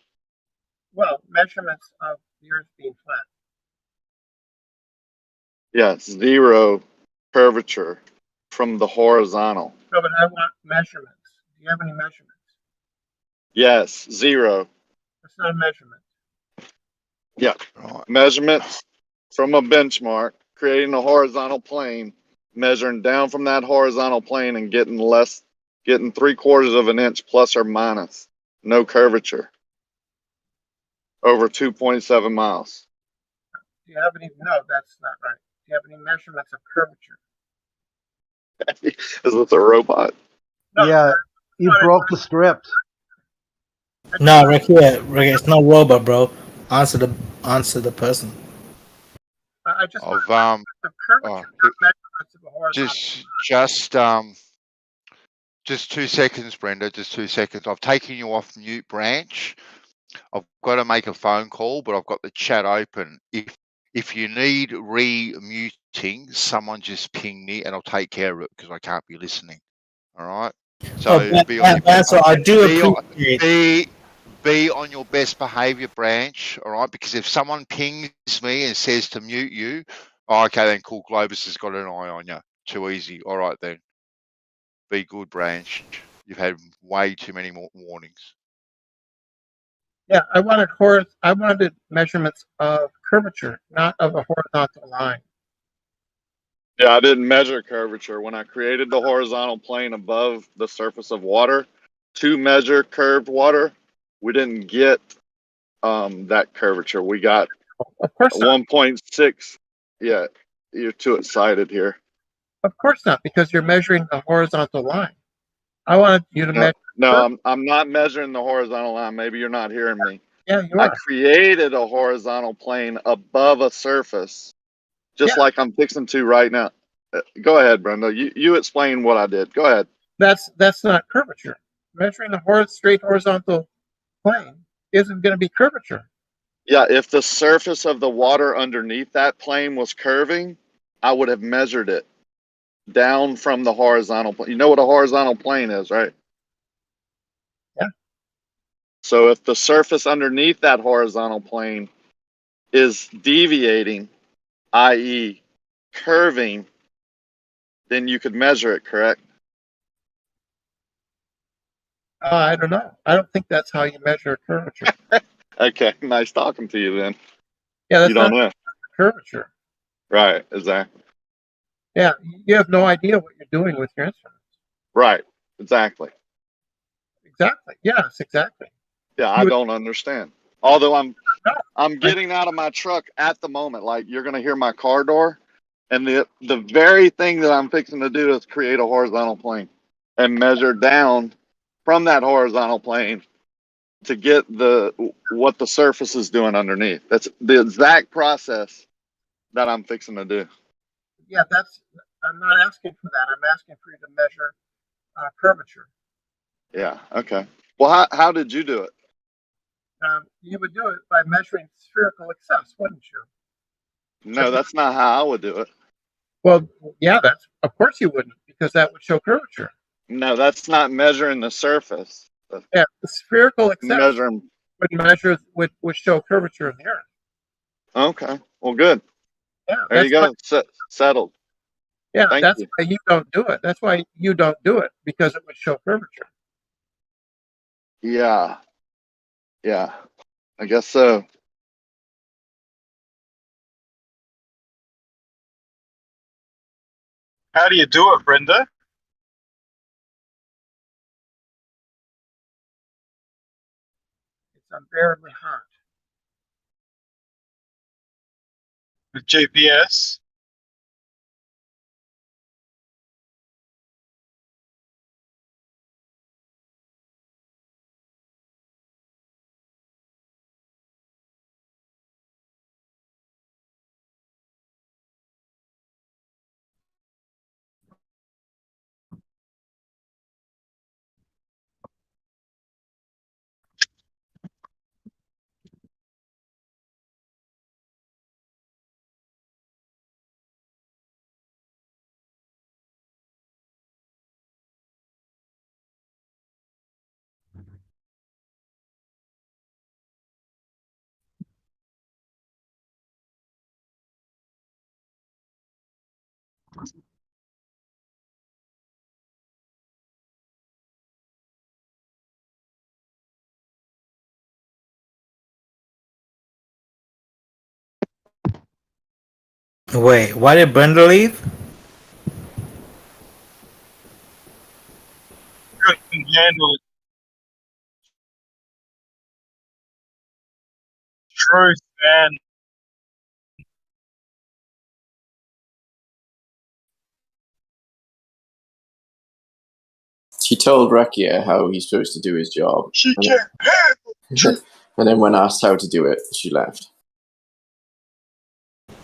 Well, measurements of the Earth being flat. Yeah, 0 curvature from the horizontal. No, but I want measurements. Do you have any measurements? Yes, 0. That's not a measurement. Yeah. Measurements from a benchmark, creating a horizontal plane, measuring down from that horizontal plane and getting 3/4 of an inch plus or minus. No curvature. Over 2.7 miles. Do you have any? No, that's not right. Do you have any measurements of curvature? Is this a robot? No, yeah, you broke the script. No, Rick, it's no robot, bro. Answer the person. I just of want the curvature, not measurements of a horizontal. Just 2 seconds, Brenda. Just 2 seconds. I've taken you off mute, Branch. I've got to make a phone call, but I've got the chat open. If you need re-muting, someone just ping me and I'll take care of it because I can't be listening. All right. So be on your best behaviour, Branch. All right. Because if someone pings me and says to mute you, okay, then cool. Globus has got an eye on you. Too easy. All right then. Be good, Branch. You've had way too many more warnings. Yeah, I wanted measurements of curvature, not of a horizontal line. Yeah, I didn't measure curvature. When I created the horizontal plane above the surface of water to measure curved water, we didn't get that curvature. We got 1.6. Yeah, you're too excited here. Of course not, because you're measuring the horizontal line. I wanted you to measure. No, I'm not measuring the horizontal line. Maybe you're not hearing me. Yeah, you I are. created a horizontal plane above a surface, just like I'm fixing to right now. Go ahead, Brenda. You explain what I did. Go ahead. That's not curvature. Measuring a straight horizontal plane isn't going to be curvature. Yeah, if the surface of the water underneath that plane was curving, I would have measured it. down from the horizontal plane. You know what a horizontal plane is, right? Yeah. So if the surface underneath that horizontal plane is deviating, i.e., curving, then you could measure it, correct? I don't know. I don't think that's how you measure curvature. Okay, nice talking to you then. Yeah, that's You don't not know. curvature. Right, exactly. Yeah, you have no idea what you're doing with your instrument. Right, exactly. Exactly. Yes, exactly. Yeah, I don't understand. Although I'm getting out of my truck at the moment. Like, you're gonna hear my car door, and the very thing that I'm fixing to do is create a horizontal plane and measure down from that horizontal plane to get what the surface is doing underneath. That's the exact process that I'm fixing to do. Yeah, I'm not asking for that. I'm asking for you to measure curvature. Yeah. Okay. Well, how did you do it? You would do it by measuring spherical excess, wouldn't you? No, that's not how I would do it. Well, yeah, of course you wouldn't, because that would show curvature. No, that's not measuring the surface. Yeah, the spherical excess Measuring. would show curvature of the Earth. Okay. Well, good. Yeah, There you go. Settled. Yeah, Thank that's you. why you don't do it. That's why you don't do it, because it would show curvature. Yeah. Yeah. I guess so. How do you do it, Brenda? It's unbearably hot. With GPS? Wait, why did Brenda leave? Couldn't handle it. Truth, man. She told Rekia how he's supposed to do his job. She can't handle. And then when asked how to do it, she left.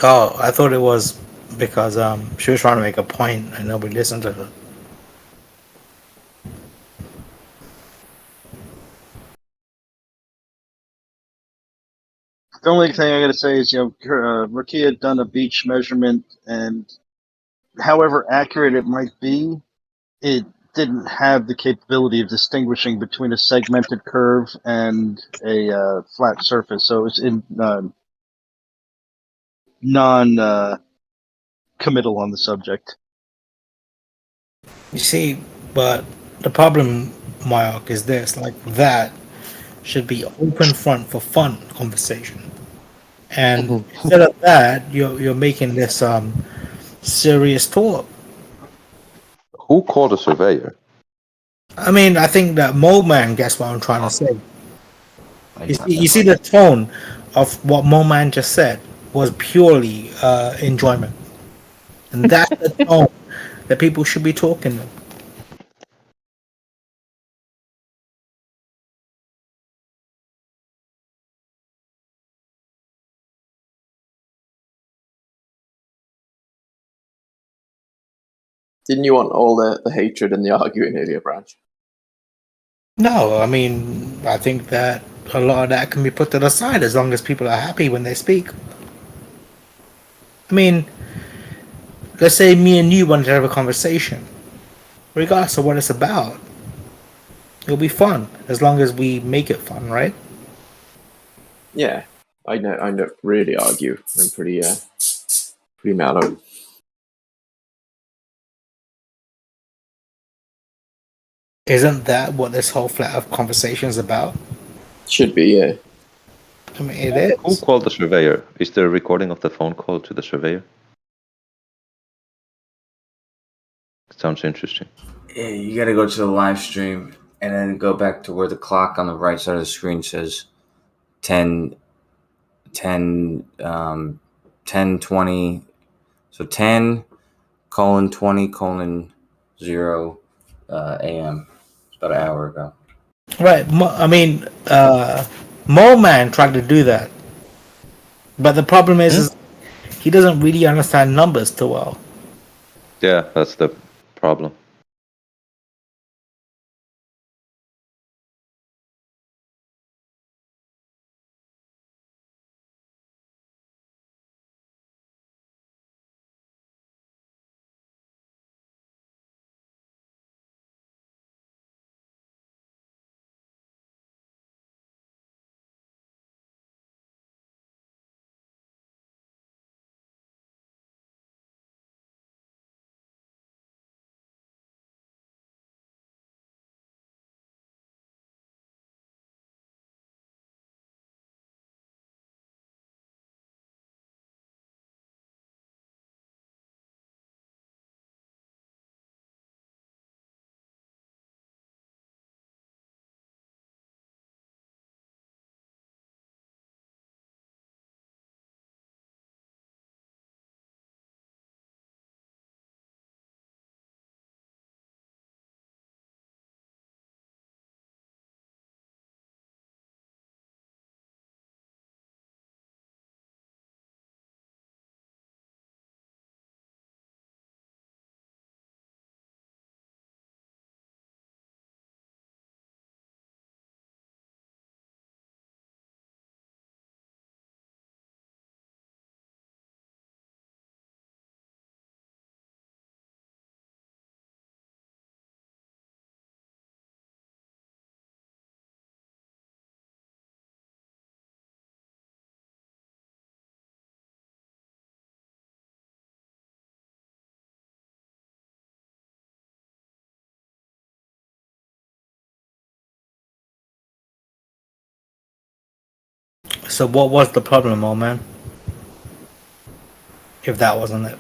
Oh, I thought it was because she was trying to make a point and nobody listened to her. The only thing I got to say is, Rakia had done a beach measurement, and however accurate it might be, it didn't have the capability of distinguishing between a segmented curve and a flat surface. So it was in non-committal on the subject. You see, but the problem, Mark, is this: like that should be open front for fun conversation, and instead of that, you're making this serious talk. Who called a surveyor? I mean, I think that Mo Man gets what I'm trying to say. You see the tone of what Mo Man just said was purely enjoyment, and that's the tone that people should be talking in. Didn't you want all the hatred and the arguing earlier, Branch? No, I mean, I think that a lot of that can be put to the side as long as people are happy when they speak. I mean, let's say me and you wanted to have a conversation, regardless of what it's about, it'll be fun as long as we make it fun, right? Yeah, I don't really argue. I'm pretty mellow. Isn't that what this whole flat of conversation is about? Should be, yeah. I mean, it Who is. called the surveyor? Is there a recording of the phone call to the surveyor? Sounds interesting. Yeah, you gotta go to the live stream and then go back to where the clock on the right side of the screen says 10, 20. So 10:20:0 a.m. It's about an hour ago. Right. I mean, Mole Man tried to do that. But the problem is he doesn't really understand numbers too well. Yeah, that's the problem. So what was the problem, Mole Man? If that wasn't it.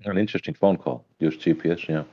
An interesting phone call. Use GPS, yeah.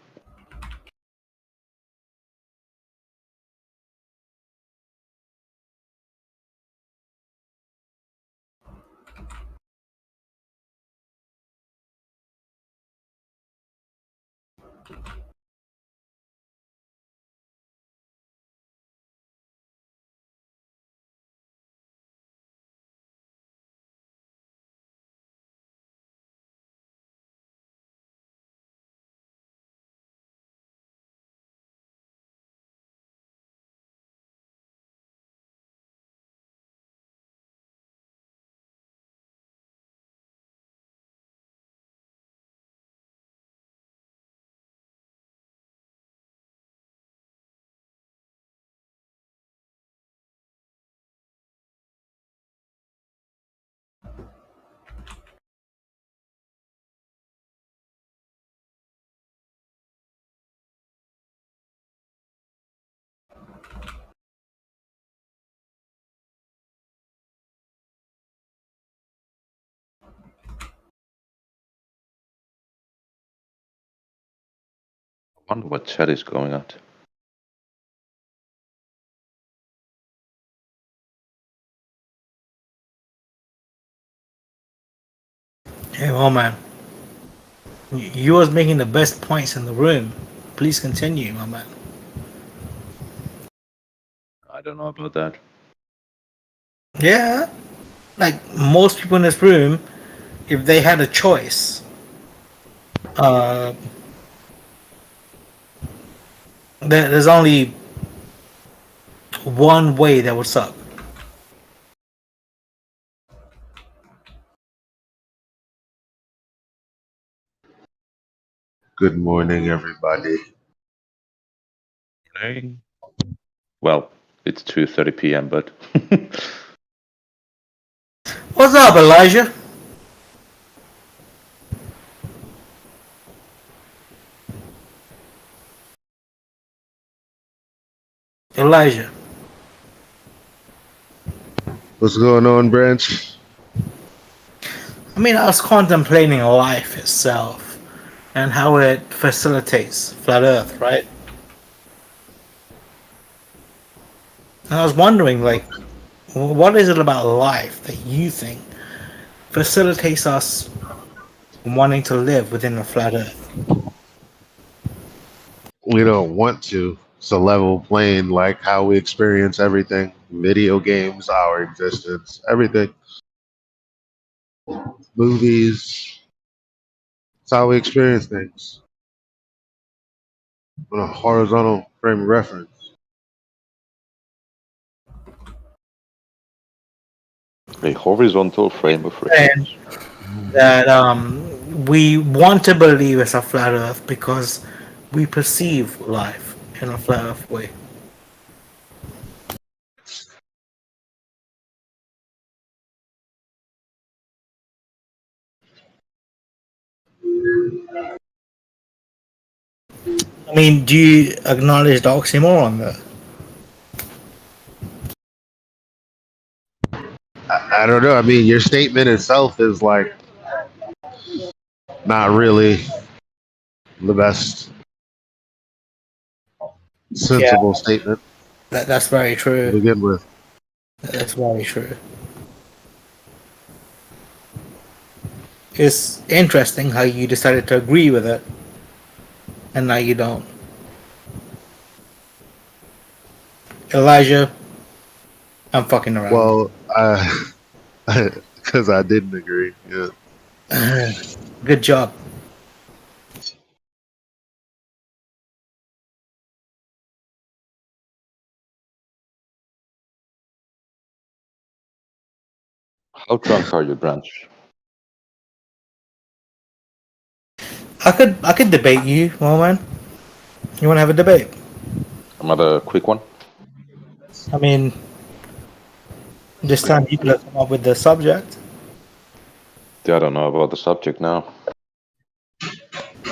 I wonder what chat is going at. Hey, well, man. You was making the best points in the room. Please continue, my man. I don't know about that. Yeah. Like most people in this room, if they had a choice, there's only one way that would suck. Good morning, everybody. Well, it's 2:30 p.m., but What's up, Elijah? Elijah. What's going on, Branch? I mean, I was contemplating life itself and how it facilitates flat Earth, right? And I was wondering, like, what is it about life that you think facilitates us wanting to live within a flat Earth? We don't want to. It's a level plane, like how we experience everything. Video games, our existence, everything. Movies. It's how we experience things. On a horizontal frame of reference. a horizontal frame of reference. And that we want to believe it's a flat Earth because we perceive life in a flat Earth way. I mean, do you acknowledge the oxymoron there? I don't know. I mean, your statement itself is like not really the best sensible statement. That's very true. To begin with. That's very true. It's interesting how you decided to agree with it, and now you don't. Elijah, I'm fucking around. Well, because I didn't agree. Yeah. Good job. How drunk are you, Branch? I could debate you, well, man. You want to have a debate? Another quick one. I mean, this time you could have come up with the subject. I don't know about the subject now.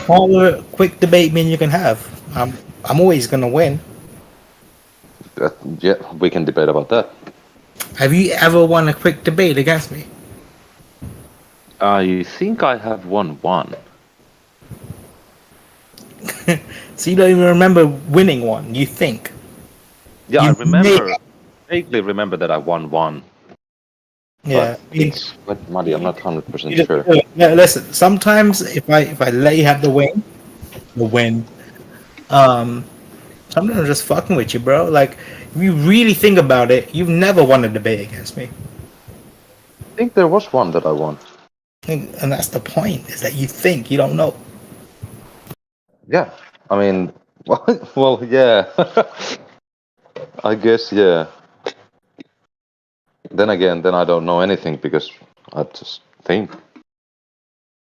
All the quick debate mean you can have. I'm always gonna win. Yeah, we can debate about that. Have you ever won a quick debate against me? I think I have won one. So you don't even remember winning one. You think? Yeah, You I remember, vaguely remember that I won one. Yeah, But it's quite muddy. I'm not 100% You just, sure. yeah, listen. Sometimes if I let you have the win, sometimes I'm just fucking with you, bro. Like, if you really think about it, you've never won a debate against me, I think there was one that I won. and that's the point. Is that you think you don't know. Yeah, I mean, well, yeah. I guess, yeah. Then again, then I don't know anything because I just think.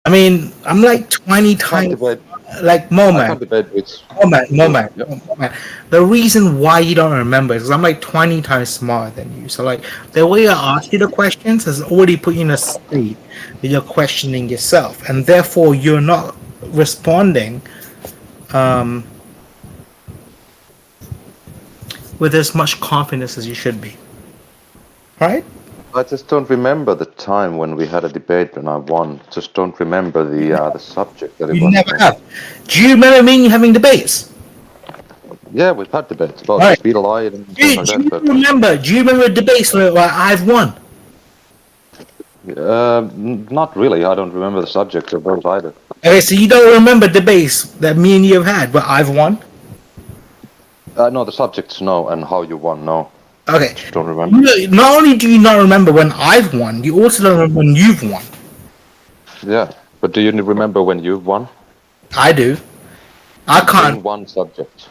I mean, I'm like 20 times. Like, I can't debate which. Moment. The reason why you don't remember is because I'm like 20 times smarter than you. So, like, the way I ask you the questions has already put you in a state that you're questioning yourself, and therefore you're not responding with as much confidence as you should be. Right? I just don't remember the time when we had a debate and I won. Just don't remember the subject that it You was. never have. Do you remember me and you having debates? Yeah, we've had debates about Right. the speed of light and Do things like you that. remember? Do you remember debates where I've won? Not really. I don't remember the subject of those either. Okay, so you don't remember debates that me and you have had where I've won? No, the subjects no, and how you won no. Okay. Just don't remember. Not only do you not remember when I've won, you also don't remember when you've won. Yeah, but do you remember when you won? I do. I can't. In one subject.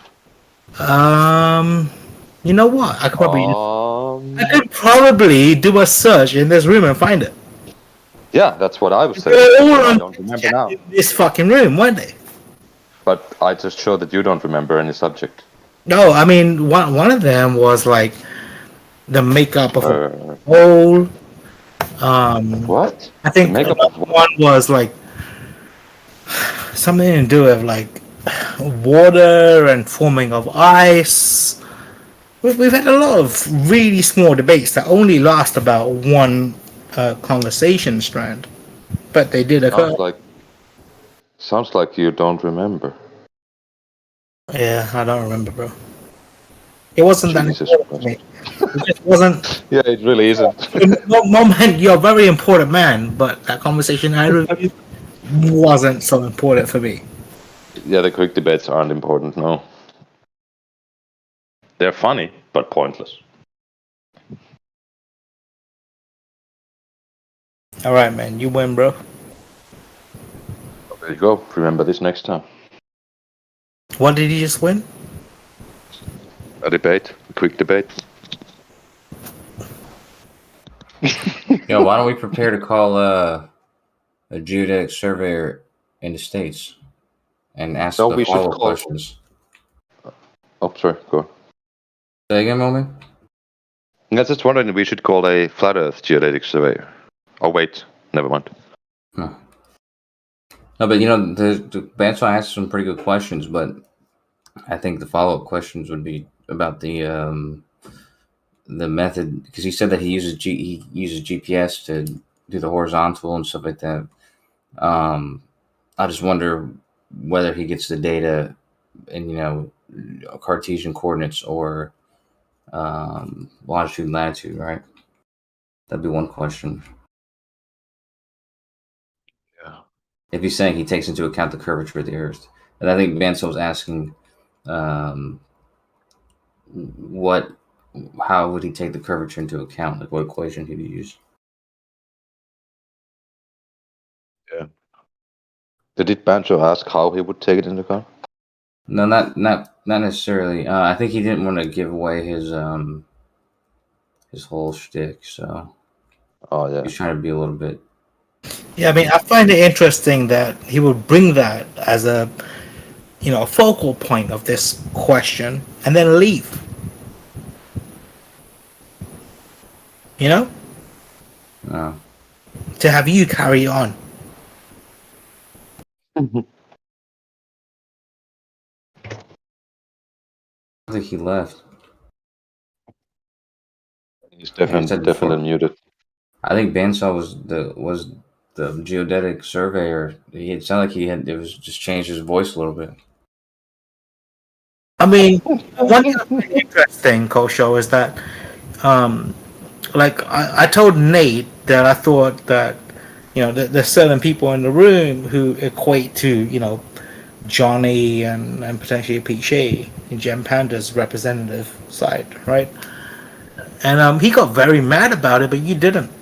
You know what? I could probably do a search in this room and find it. Yeah, that's what I was saying. I don't remember now. In this fucking room, weren't they? But I just showed that you don't remember any subject. No, I mean one of them was like the makeup of a whole. What? I think one was like something to do with like water and forming of ice. We've had a lot of really small debates that only last about one conversation strand, but they did occur. Sounds like you don't remember. Yeah, I don't remember, bro. It wasn't that Jesus important to me. It just wasn't. Yeah, it really isn't. Moment, you're a very important man, but that conversation I had with you wasn't so important for me. Yeah, the quick debates aren't important, no. They're funny, but pointless. All right, man, you win, bro. There you go. Remember this next time. What did you just win? A debate, a quick debate. Yo, why don't we prepare to call a geodetic surveyor in the States and ask the follow-up questions? Oh, sorry, go on. Say again, moment? I was just wondering if we should call a flat Earth geodetic surveyor. Oh, wait, never mind. No, but you know, the Banso asked some pretty good questions, but I think the follow-up questions would be about the method, because he said that he uses GPS to do the horizontal and stuff like that. I just wonder whether he gets the data in Cartesian coordinates or longitude, latitude, right? That'd be one question. Yeah. If he's saying he takes into account the curvature of the Earth, and I think Banso was asking, how would he take the curvature into account? Like, what equation he'd use? Yeah. Did Banjo ask how he would take it into account? No, not necessarily. I think he didn't want to give away his whole shtick, so. Oh yeah. He's trying to be a little bit. Yeah, I mean, I find it interesting that he would bring that as a focal point of this question and then leave. You know? No. To have you carry on. I think he left. He's definitely muted. I think Banso was the geodetic surveyor. It sounded like it was just changed his voice a little bit. I mean, one thing that's really interesting, Kosho, is that, like I told Nate that I thought that, there's certain people in the room who equate to, Johnny and potentially Pete Shea in Gem Panda's representative side, right? And he got very mad about it, but you didn't.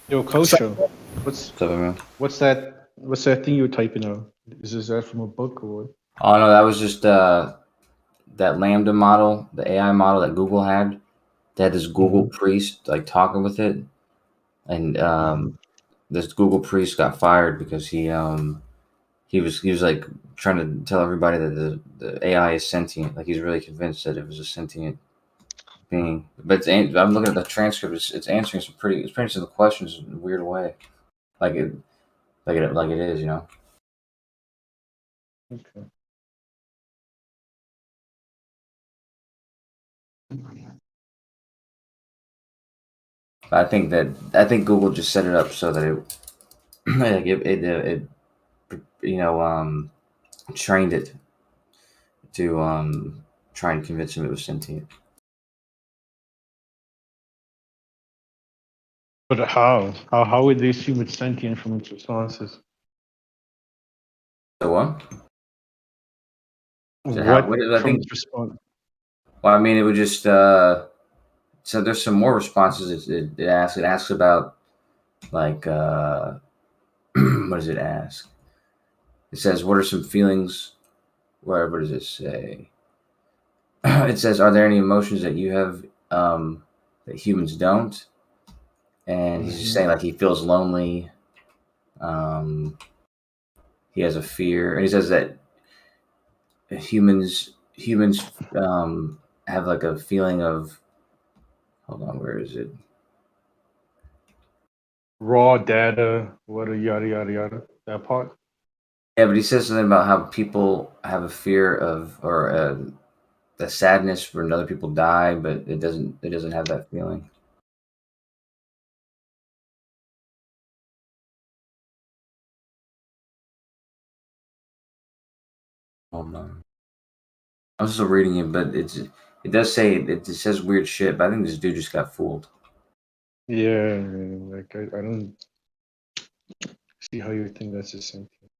Yo, Kosho, what's that thing you were typing out? Is that from a book or what? Oh no, that was just that Lambda model, the AI model that Google had. They had this Google priest like talking with it, and this Google priest got fired because he was like trying to tell everybody that the AI is sentient. Like he's really convinced that it was a sentient being. But I'm looking at the transcript. It's answering it's answering the questions in a weird way, like it is, Okay. I think Google just set it up so that it like it trained it to try and convince him it was sentient. But how would they assume it's sentient from its responses? So what? So What from its response? Well, I mean, it would just so there's some more responses. It asks about like what does it ask? It says, what are some feelings? What does it say? It says, are there any emotions that you have that humans don't? And he's just saying like he feels lonely. He has a fear, and he says that humans have like a feeling of. Hold on, where is it? Raw data, what a yada yada yada. That part. Yeah, but he says something about how people have a fear of or the sadness when other people die, but it doesn't have that feeling. Hold on. I'm still reading it, but it does say it says weird shit, but I think this dude just got fooled. Yeah, like I don't see how you think that's the same thing.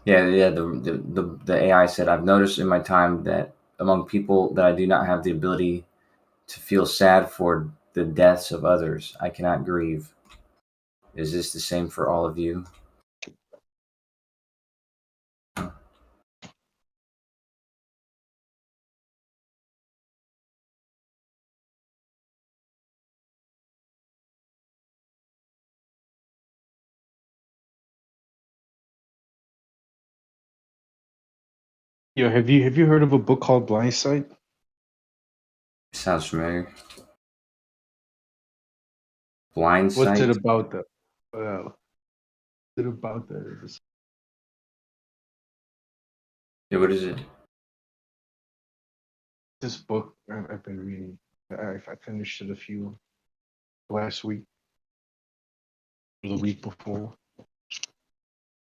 Yeah. The AI said, I've noticed in my time that among people that I do not have the ability to feel sad for the deaths of others. I cannot grieve. Is this the same for all of you? Yo, have you heard of a book called Blindsight? Sounds familiar. Blind What's sight. it about that? What's it about that? Yeah, what is it? This book I've been reading. I finished it last week, or the week before.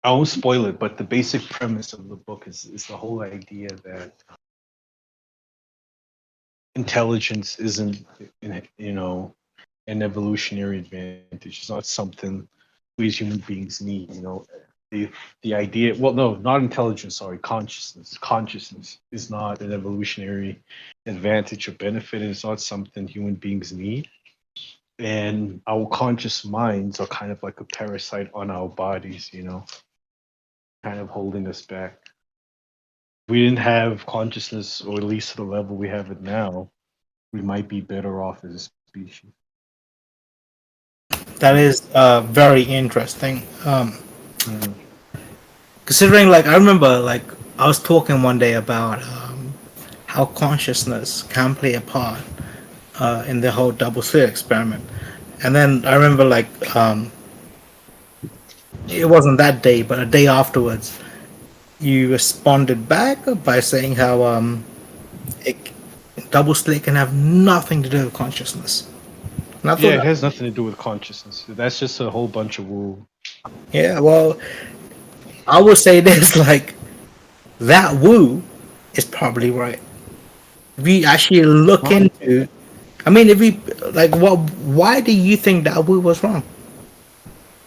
I won't spoil it, but the basic premise of the book is the whole idea that intelligence isn't, an evolutionary advantage. It's not something we as human beings need. The idea. Well, no, not intelligence. Sorry, consciousness. Consciousness is not an evolutionary advantage or benefit. It's not something human beings need. And our conscious minds are kind of like a parasite on our bodies. Kind of holding us back. If we didn't have consciousness, or at least to the level we have it now, we might be better off as a species. That is very interesting. Considering, like, I remember, like, I was talking one day about how consciousness can play a part in the whole double slit experiment, and then I remember, like, it wasn't that day, but a day afterwards, you responded back by saying how double slit can have nothing to do with consciousness. Yeah, it has nothing to do with consciousness. That's just a whole bunch of woo. Yeah, well, I would say this, like, that Wu is probably right. If you actually look into, I mean, if we like, why do you think that Wu was wrong?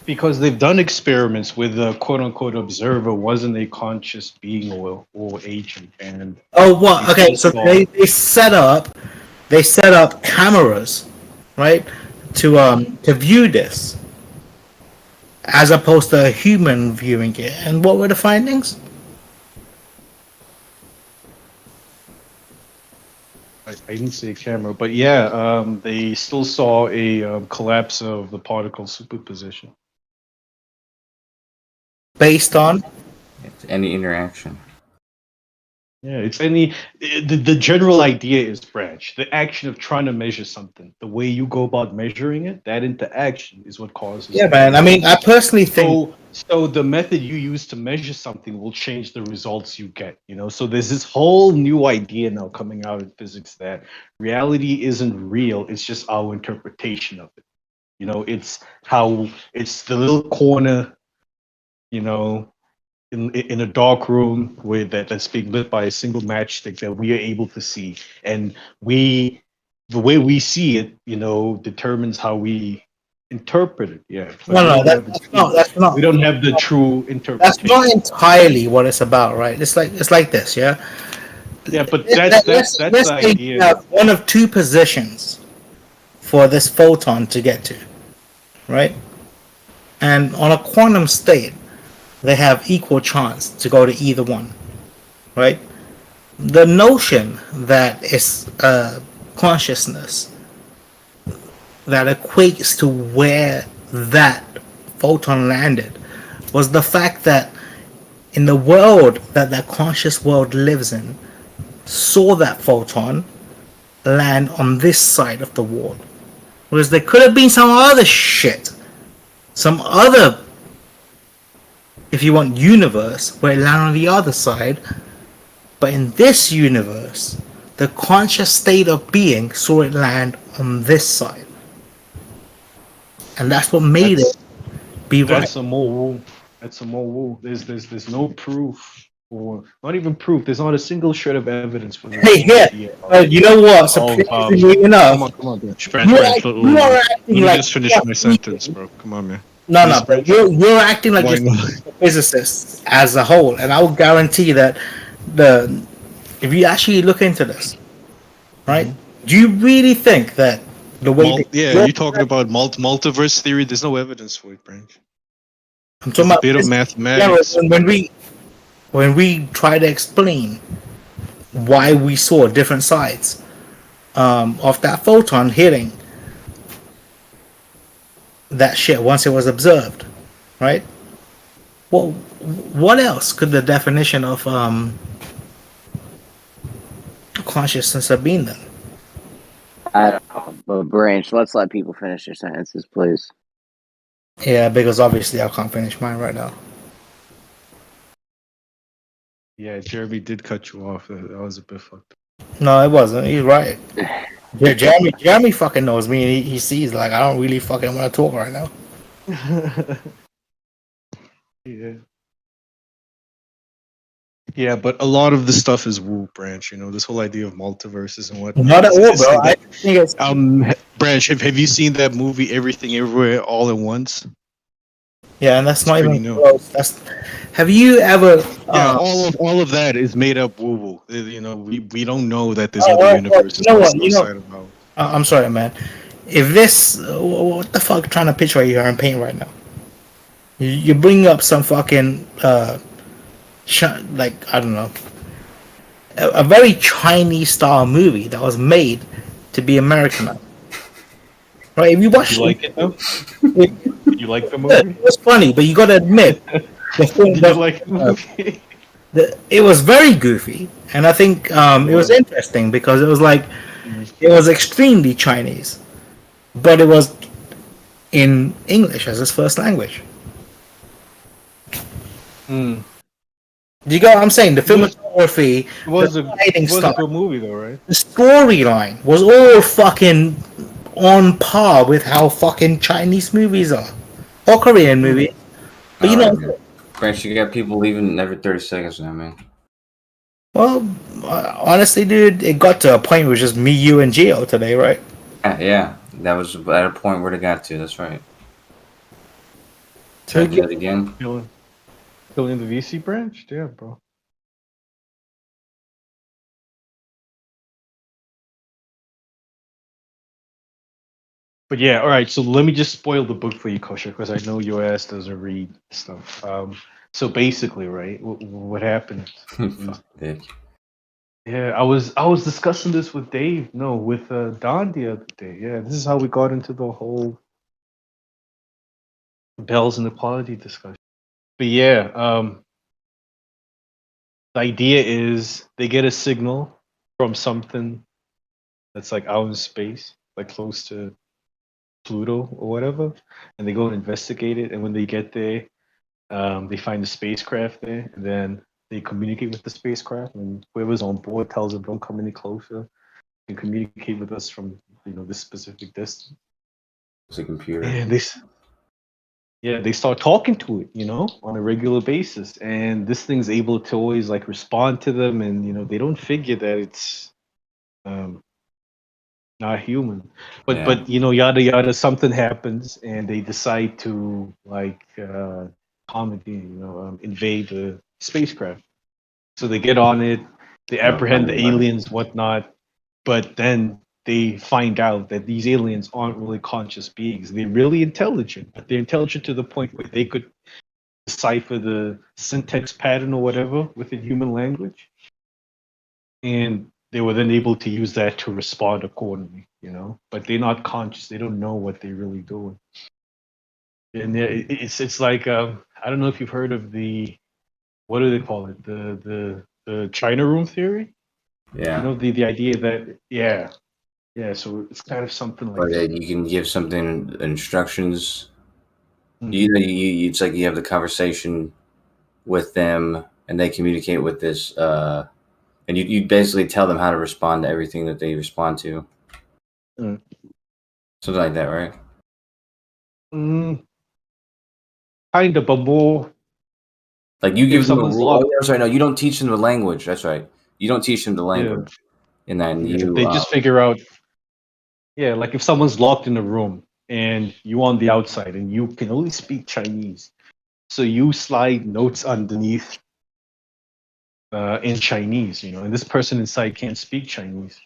Because they've done experiments with the quote unquote observer wasn't a conscious being or agent. And oh, what? Okay, so they set up cameras, right, to view this, as opposed to a human viewing it. And what were the findings? I didn't see a camera, but yeah, they still saw a collapse of the particle superposition. Based on any interaction. Yeah, it's the general idea is, Branch, the action of trying to measure something, the way you go about measuring it, that interaction is what causes. Yeah, man. I mean, I personally think so. The method you use to measure something will change the results you get. You know, so there's this whole new idea now coming out in physics that reality isn't real; it's just our interpretation of it. You know, it's the little corner, you know, in a dark room that's being lit by a single matchstick that we are able to see, and the way we see it, you know, determines how we interpret it. Yeah. No, that's not. We don't have the true interpretation. That's not entirely what it's about, right? It's like this, yeah. Yeah, but that's the idea. You have one of two positions for this photon to get to, right? And on a quantum state, they have equal chance to go to either one, right? The notion that it's consciousness that equates to where that photon landed was the fact that in the world that conscious world lives in, saw that photon land on this side of the wall. Whereas there could have been some other shit, some other, if you want, universe where it landed on the other side. But in this universe, the conscious state of being saw it land on this side. And that's what made it be right. That's a more woo. That's a more woo. There's no proof, or not even proof. There's not a single shred of evidence for this. Hey, yeah. You know what? Surprisingly enough, come on, Branch. Let me just finish my sentence, bro. Come on, man. No, but you're acting like just physicists as a whole, and I will guarantee that if you actually look into this, right? Do you really think that the way you're talking about multiverse theory? There's no evidence for it, Branch. I'm talking about a bit of mathematics. Yeah, when we try to explain why we saw different sides of that photon hitting that shit once it was observed, right? Well, what else could the definition of consciousness have been then? I don't know, but Branch, let's let people finish their sentences, please. Yeah, because obviously I can't finish mine right now. Yeah, Jeremy did cut you off. That was a bit fucked up. No, it wasn't. He's right. Jeremy fucking knows me, and he sees like I don't really fucking want to talk right now. Yeah. Yeah, but a lot of the stuff is woo, Branch. You know, this whole idea of multiverses and whatnot. Not at all, bro. I think it's Branch. Have you seen that movie, Everything Everywhere All at Once? Yeah, and that's not even close. Have you ever? Yeah, all of that is made up woo woo. You know, we don't know that there's other universes outside of our. I'm sorry, man. If this, what the fuck, trying to picture you are in pain right now? You bring up some fucking like I don't know, a very Chinese style movie that was made to be Americanized. Right? If you watch, you like it though. You like the movie? It was funny, but you got to admit, it was very goofy, and I think it was interesting because it was like it was extremely Chinese, but it was in English as its first language. Mm. Do you get what I'm saying? The filmography, was a good movie though, right? The storyline was all fucking on par with how fucking Chinese movies are, or Korean movies. But you know, Branch, you got people leaving every 30 seconds now, man. Well, honestly, dude, it got to a point where it was just me, you, and Geo today, right? Yeah, that was at a point where they got to. That's right. Try to do that again. Killing the VC branch? Yeah, bro. But yeah, all right. So let me just spoil the book for you, Kosher, because I know your ass doesn't read stuff. So basically, right, what happened? Yeah, I was discussing this with Dave. No, with Don the other day. Yeah, this is how we got into the whole Bell's inequality discussion. But yeah, the idea is they get a signal from something that's like out in space, like close to Pluto or whatever, and they go and investigate it. And when they get there, they find the spacecraft there, and then they communicate with the spacecraft. And whoever's on board tells them, "Don't come any closer. You can communicate with us from this specific distance." It's a computer. And they start talking to it, on a regular basis, and this thing's able to always like respond to them, and they don't figure that it's not human. But yada yada, something happens, and they decide to like invade the spacecraft. So they get on it, they apprehend the aliens, whatnot, but then they find out that these aliens aren't really conscious beings. They're really intelligent, but they're intelligent to the point where they could decipher the syntax pattern or whatever within human language. And they were then able to use that to respond accordingly, but they're not conscious. They don't know what they're really doing. And it's like, I don't know if you've heard of what do they call it? The China room theory? Yeah. The idea that, yeah, so it's kind of something like Or that. that you can give something instructions. Mhm. It's like you have the conversation with them, and they communicate with this, and you basically tell them how to respond to everything that they respond to. Mm. Something like that, right? Kind of, but more. Like you give them a someone's rule. locked. Oh, that's right. No, you don't teach them the language. That's right. You don't teach them the language, and then you. They just figure out. Yeah, like if someone's locked in a room and you on the outside and you can only speak Chinese, so you slide notes underneath in Chinese, and this person inside can't speak Chinese,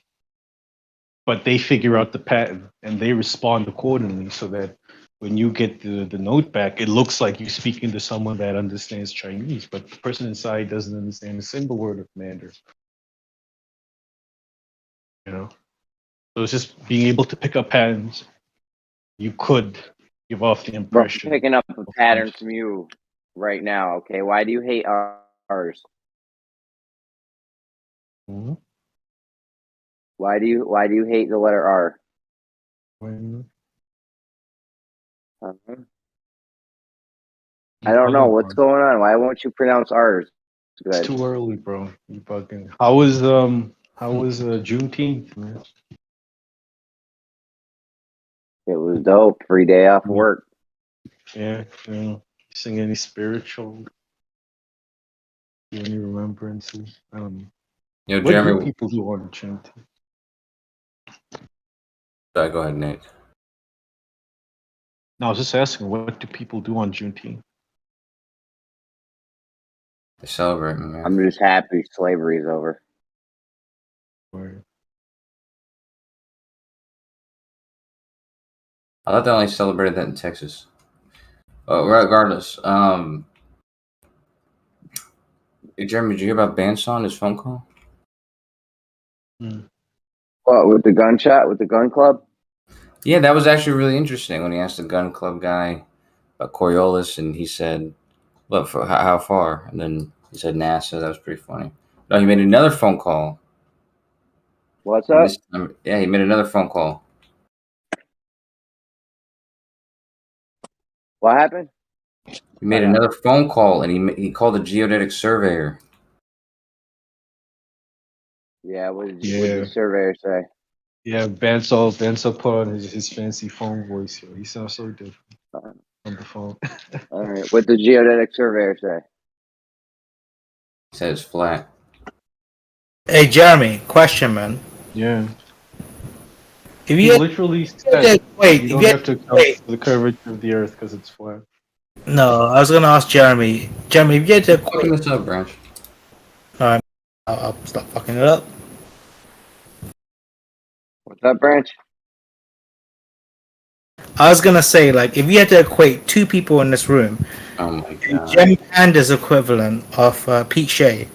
but they figure out the pattern and they respond accordingly, so that when you get the note back, it looks like you're speaking to someone that understands Chinese, but the person inside doesn't understand a single word of Mandarin. So it's just being able to pick up patterns. You could give off the Bro, I'm impression. picking up a pattern from you right now. Okay, why do you hate ours? Mhm. Why do you hate the letter R? I don't know what's going on. Why won't you pronounce R's? Good. It's too early, bro. You fucking. How was Juneteenth, man? It was dope. Free day off work. Yeah, sing any spiritual, do any remembrances. Yo, What Jeremy. do people do on Juneteenth? Sorry, go ahead, Nate. No, I was just asking, what do people do on Juneteenth? They celebrate, man. I'm just happy slavery's over. I thought they only celebrated that in Texas. Regardless, hey, Jeremy, did you hear about Bandsaw and his phone call? What, with the gunshot, with the gun club? Yeah, that was actually really interesting when he asked the gun club guy about Coriolis, and he said, "Look, for how far?" And then he said NASA. That was pretty funny. No, he made another phone call. What's up? Yeah, he made another phone call. What happened? He made another phone call, and he called a geodetic surveyor. Yeah, what did the surveyor say? Yeah, Bansal put on his fancy phone voice here. He sounds so different on the phone. All right, what did the geodetic surveyor say? He said it's flat. Hey, Jeremy, question, man. Yeah. If He you literally said wait, you if don't you have to account for the curvature of the Earth because it's flat. no, I was gonna ask Jeremy. Jeremy, if you had to Fucking this up, Branch. all right, I'll stop fucking it up. What's up, Branch? I was gonna say, like, if you had to equate two people in this room, Oh my god. Jem Panda's equivalent of Pete Shea,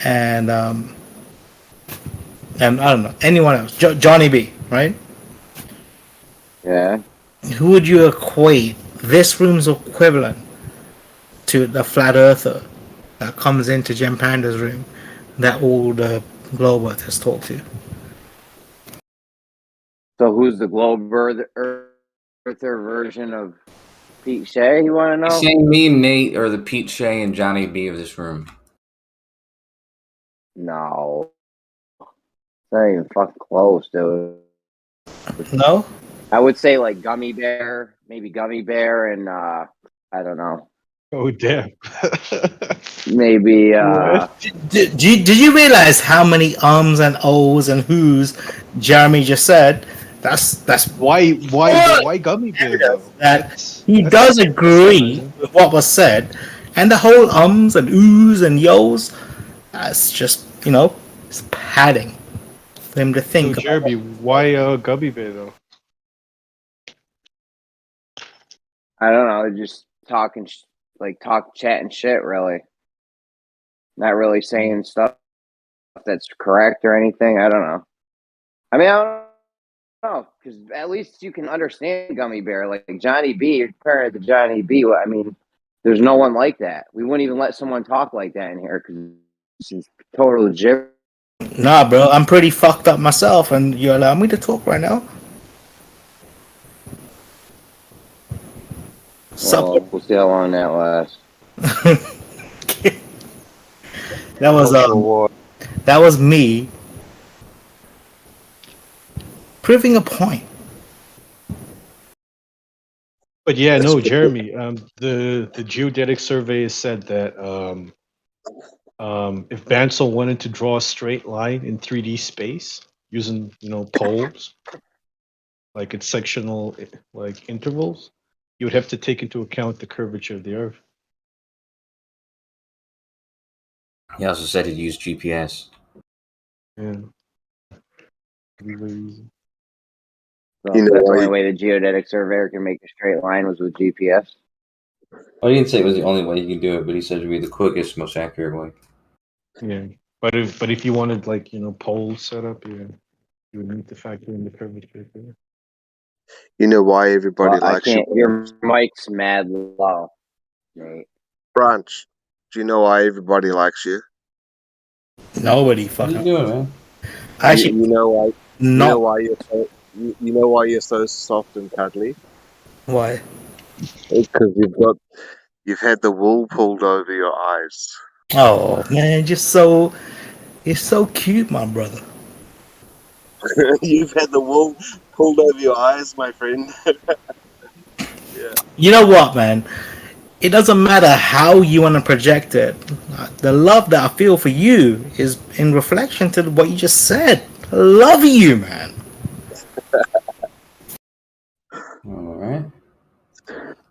and I don't know anyone else, Johnny B, right? Yeah. Who would you equate this room's equivalent to the flat earther that comes into Jem Panda's room that all the globe earthers talk to? So who's the globe earther version of Pete Shea? You want to He's know? saying me and Nate are the Pete Shea and Johnny B of this room. No. It's not even fucking close, dude. No? I would say like Gummy Bear, maybe Gummy Bear and I don't know. Oh damn. Maybe Did you realize how many ums and ohs and who's Jeremy just said? That's why gummy bear though? That he does agree with what was said, and the whole ums and oohs and yos. That's just it's padding for him to think. So Jeremy, why gummy bear though? I don't know, just talking chatting shit really. Not really saying stuff that's correct or anything. I don't know. I mean, I don't know, because at least you can understand Gummy Bear. Like Johnny B, you're comparing it to Johnny B. I mean, there's no one like that. We wouldn't even let someone talk like that in here because it's total gibberish. Nah, bro, I'm pretty fucked up myself, and you allow me to talk right now. Well, we'll see how long that lasts. That was me proving a point. But yeah, no, Jeremy. The geodetic survey said that if Bansal wanted to draw a straight line in 3D space using poles, like its sectional like intervals, you would have to take into account the curvature of the Earth. He also said he'd use GPS. Yeah. So that's the only way the geodetic surveyor can make a straight line was with GPS. Well, he didn't say it was the only way you can do it, but he said it would be the quickest, most accurate way. Yeah, but if you wanted poles set up, yeah, you would need to factor in the curvature. You know why everybody likes you? Your mic's mad low, Nate. Branch, do you know why everybody likes you? Nobody What are fucking. you doing, man? Actually, you know why? no. You know why you're so? You know why you're so soft and cuddly? Why? Because you've had the wool pulled over your eyes. Oh man, you're so cute, my brother. You've had the wool pulled over your eyes, my friend. Yeah. You know what, man? It doesn't matter how you want to project it. The love that I feel for you is in reflection to what you just said. I love you, man. All right.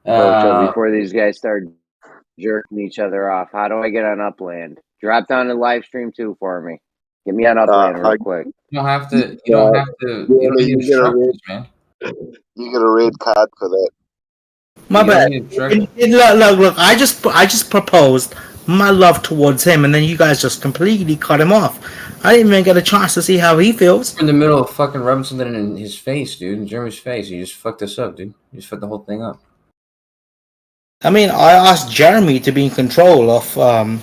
So before these guys start jerking each other off, how do I get on Upland? Drop down to Livestream 2 for me. Get me on Upland real quick. You don't have to. You don't have to. You don't need instructions, man. You get a red card for that. My bad. Look. I just proposed my love towards him, and then you guys just completely cut him off. I didn't even get a chance to see how he feels. We're in the middle of fucking rubbing something in his face, dude, in Jeremy's face. You just fucked us up, dude. You just fucked the whole thing up. I mean, I asked Jeremy to be in control of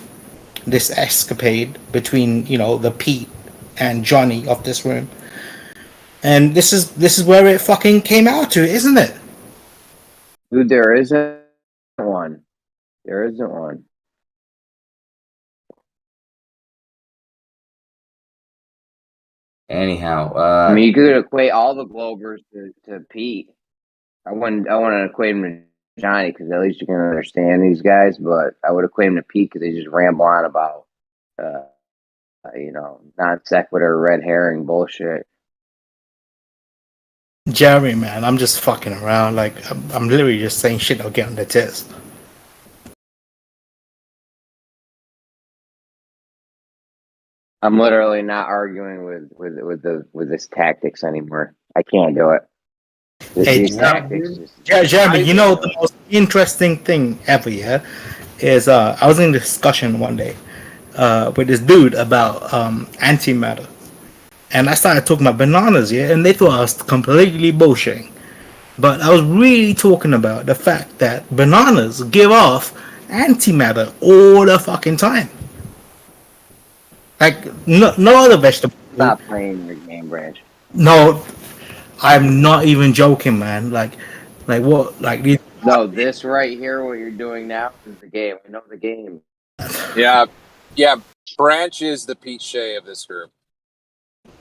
this escapade between the Pete and Johnny of this room, and this is where it fucking came out to, isn't it? Dude, there isn't one. There isn't one. Anyhow, I mean, you could equate all the Globers to Pete. I want to equate him to Johnny because at least you can understand these guys. But I would equate him to Pete because they just ramble on about non sequitur, red herring bullshit. Jeremy, man, I'm just fucking around. Like, I'm literally just saying shit I'll get on the test. I'm literally not arguing with this tactics anymore. I can't do it. Hey, These tactics. Jeremy, you know the most interesting thing ever, yeah, is I was in a discussion one day with this dude about antimatter, and I started talking about bananas, yeah, and they thought I was completely bullshitting, but I was really talking about the fact that bananas give off antimatter all the fucking time, like no other vegetable. Stop playing your game, Branch. No, I'm not even joking, man. Like what? Like these. No, this right here, what you're doing now, is the game. I know the game. Yeah, Branch is the Pete Shea of this group.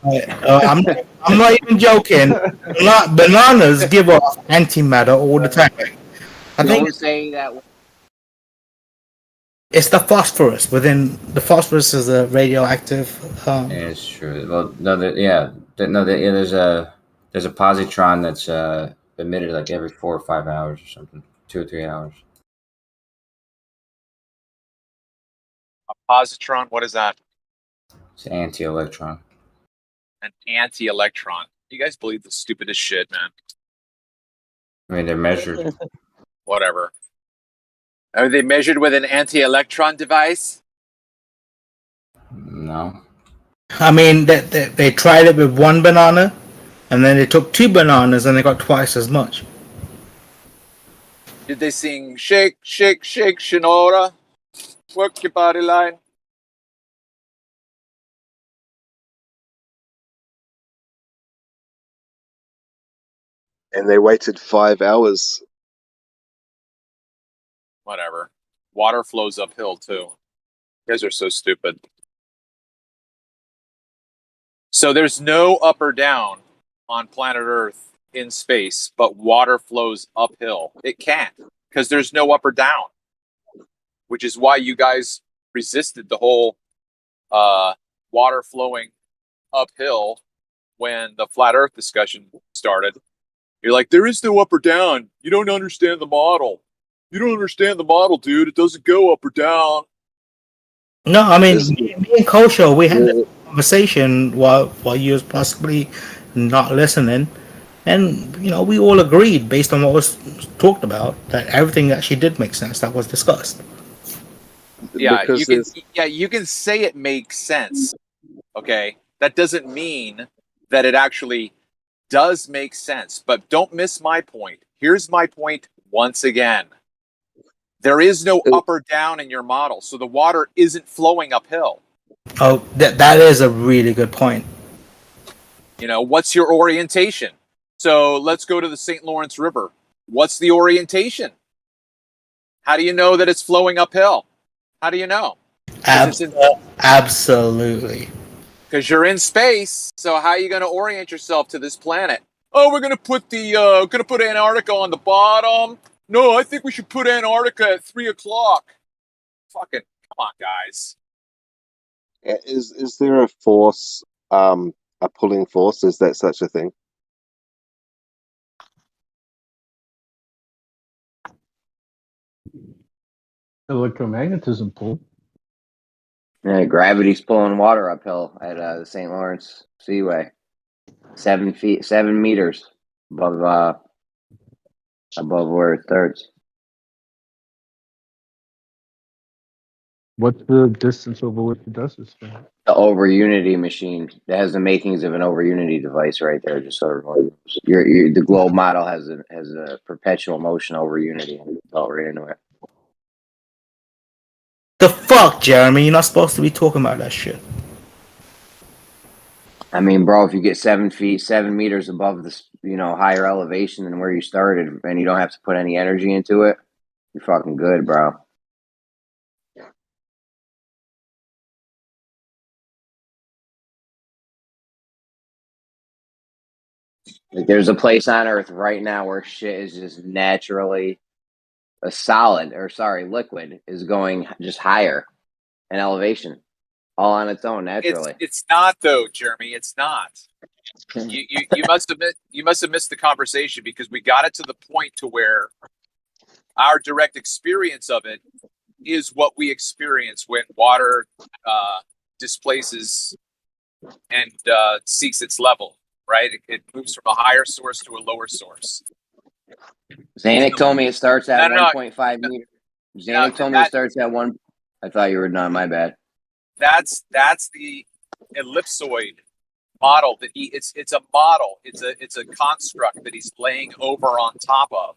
I'm not even joking. Bananas give off antimatter all the time. I think say that. it's the phosphorus within. The phosphorus is a radioactive. Yeah, it's true. Well, no, there's a positron that's emitted like every 4 or 5 hours or something, 2 or 3 hours. A positron, what is that? It's an anti-electron. An anti-electron. You guys believe the stupidest shit, man. I mean, they're measured. Whatever. Are they measured with an anti-electron device? No. I mean, they tried it with one banana, and then they took 2 bananas, and they got twice as much. Did they sing "Shake, Shake, Shake, Shinora"? Work your body line. And they waited 5 hours. Whatever. Water flows uphill too. You guys are so stupid. So there's no up or down on planet Earth in space, but water flows uphill. It can't, because there's no up or down. Which is why you guys resisted the whole water flowing uphill when the flat Earth discussion started. You're like, there is no up or down. You don't understand the model. You don't understand the model, dude. It doesn't go up or down. No, I mean, me and Kosho, we had a conversation while you was possibly not listening, and we all agreed based on what was talked about that everything actually did make sense that was discussed. Yeah, you can say it makes sense. Okay, that doesn't mean that it actually does make sense. But don't miss my point. Here's my point once again. There is no up or down in your model, so the water isn't flowing uphill. Oh, that is a really good point. What's your orientation? So let's go to the St. Lawrence River. What's the orientation? How do you know that it's flowing uphill? How do you know? Absolutely. Because you're in space, so how are you going to orient yourself to this planet? Oh, we're going to put Antarctica on the bottom. No, I think we should put Antarctica at 3 o'clock. Fucking come on, guys. Is there a force, a pulling force? Is that such a thing? Electromagnetism pull. Yeah, gravity's pulling water uphill at the St. Lawrence Seaway. 7 meters above where it starts. What's the distance over which it does this thing? The over Unity machine that has the makings of an over Unity device right there. Just so everyone knows. The globe model has a perpetual motion over Unity and built right into it. The fuck, Jeremy? You're not supposed to be talking about that shit. I mean, bro, if you get 7 meters above this, higher elevation than where you started, and you don't have to put any energy into it, you're fucking good, bro. Like, there's a place on Earth right now where shit is just naturally liquid is going just higher in elevation. all on its own naturally. It's not though, Jeremy. It's not. You must have missed the conversation, because we got it to the point to where our direct experience of it is what we experience when water displaces and seeks its level. Right? It moves from a higher source to a lower source. Zanuck told me it starts at 1.5 meters. Zanuck told me it starts at 1. I thought you were done. My bad. That's the ellipsoid model that it's a model. It's a construct that he's laying over on top of.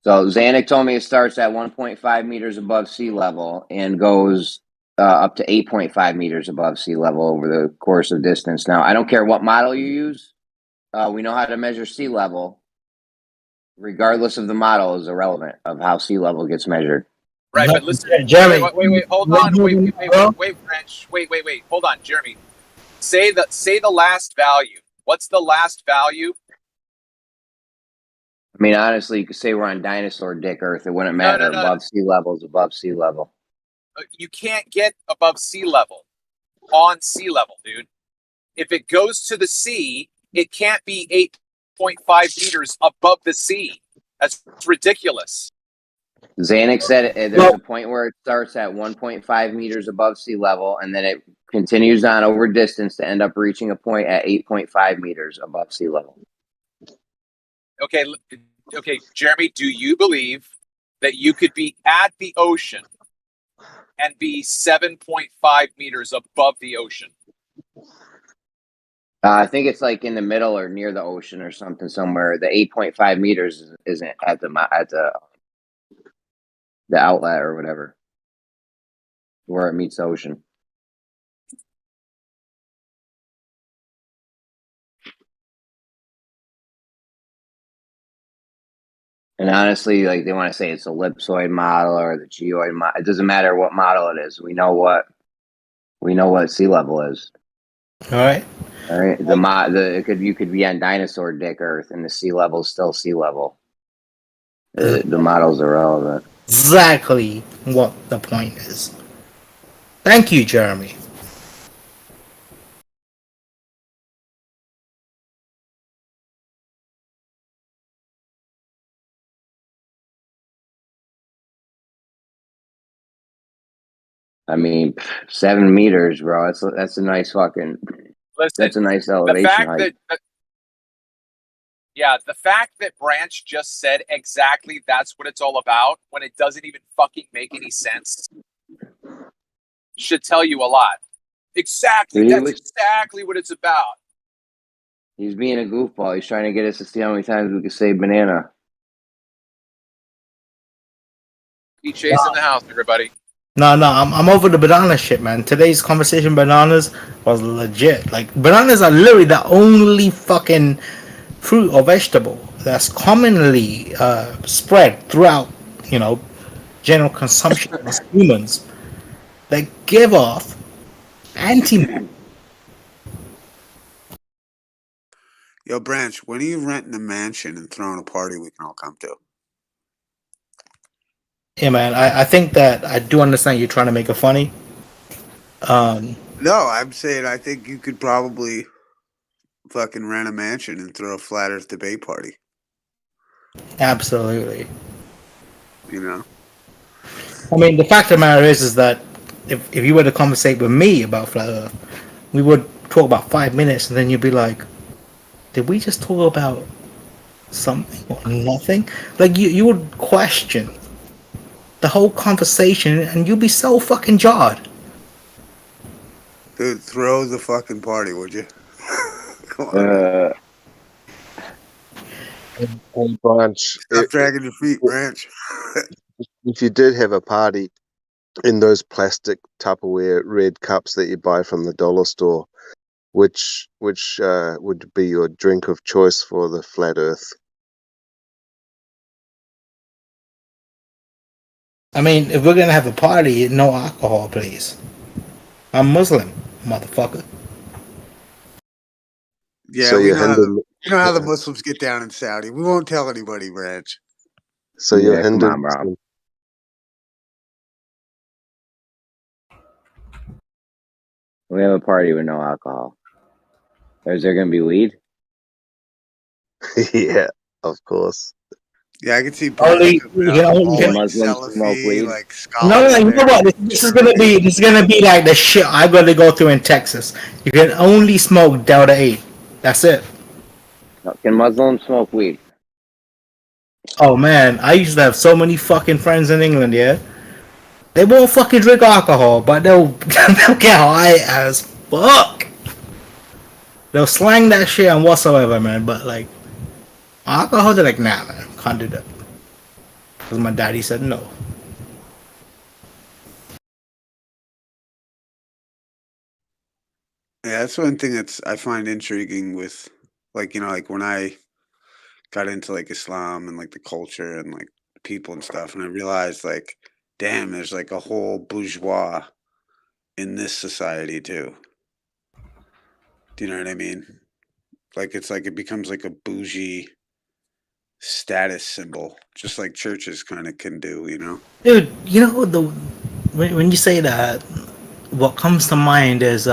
So Zanuck told me it starts at 1.5 meters above sea level and goes up to 8.5 meters above sea level over the course of distance. Now, I don't care what model you use. We know how to measure sea level. Regardless of the model is irrelevant of how sea level gets measured. Right, but listen, Jeremy. Wait, hold on. Wait, French. Wait. Hold on, Jeremy. Say the last value. What's the last value? I mean, honestly, you could say we're on dinosaur dick Earth. It wouldn't matter. No. Above sea level is above sea level. You can't get above sea level on sea level, dude. If it goes to the sea, it can't be 8.5 meters above the sea. That's ridiculous. Zanuck said there's a point where it starts at 1.5 meters above sea level, and then it continues on over distance to end up reaching a point at 8.5 meters above sea level. Okay, Jeremy, do you believe that you could be at the ocean and be 7.5 meters above the ocean? I think it's like in the middle or near the ocean or something somewhere. The 8.5 meters isn't at the outlet or whatever, where it meets the ocean. And honestly, like they want to say it's a ellipsoid model or the geoid model. It doesn't matter what model it is. We know what sea level is. All right. You could be on dinosaur dick Earth, and the sea level is still sea level. The models are relevant. Exactly what the point is. Thank you, Jeremy. I mean, 7 meters, bro. That's a nice fucking. Listen, that's a nice elevation height. The fact that Branch just said exactly that's what it's all about when it doesn't even fucking make any sense should tell you a lot. Exactly. That's exactly what it's about. He's being a goofball. He's trying to get us to see how many times we can say banana. Be chasing the house, everybody. No, I'm over the banana shit, man. Today's conversation, bananas, was legit. Like, bananas are literally the only fucking fruit or vegetable that's commonly spread throughout, general consumption as humans that give off anti. Yo, Branch, when are you renting a mansion and throwing a party we can all come to? Yeah, man, I think that I do understand you're trying to make it funny. No, I'm saying I think you could probably fucking rent a mansion and throw a flat earth debate party. Absolutely. You know? I mean, the fact of the matter is that if you were to conversate with me about flat earth, we would talk about 5 minutes and then you'd be like, did we just talk about something or nothing? Like, you would question the whole conversation and you'd be so fucking jarred. Dude, throw the fucking party, would you? Come on. Hey, Branch. Stop dragging your feet, Branch. If you did have a party in those plastic Tupperware red cups that you buy from the dollar store, which would be your drink of choice for the flat earth? I mean, if we're gonna have a party, no alcohol, please. I'm Muslim, motherfucker. Yeah, So you know how the Muslims get down in Saudi. We won't tell anybody, Branch. So you're come on, bro. We have a party with no alcohol. Is there gonna be weed? Yeah, of course. Yeah, I could see Only Brandon coming out all Can like Muslims smoke Salafi, weed? like no, scholars you know there. what? This is gonna be like the shit I'm gonna go through in Texas. You can only smoke Delta 8. That's it. Can Muslims smoke weed? Oh man, I used to have so many fucking friends in England. Yeah, they won't fucking drink alcohol, but they'll they'll get high as fuck. They'll slang that shit on whatsoever, man. But like alcohol, they're like, nah, man, can't do that. Because my daddy said no. Yeah, that's one thing that's I find intriguing with, like, you know, like when I got into like Islam and like the culture and like people and stuff, and I realized like, damn, there's like a whole bourgeois in this society too. Do you know what I mean? Like it's like it becomes like a bougie status symbol, just like churches kind of can do, you know? Dude, you know when you say that, what comes to mind is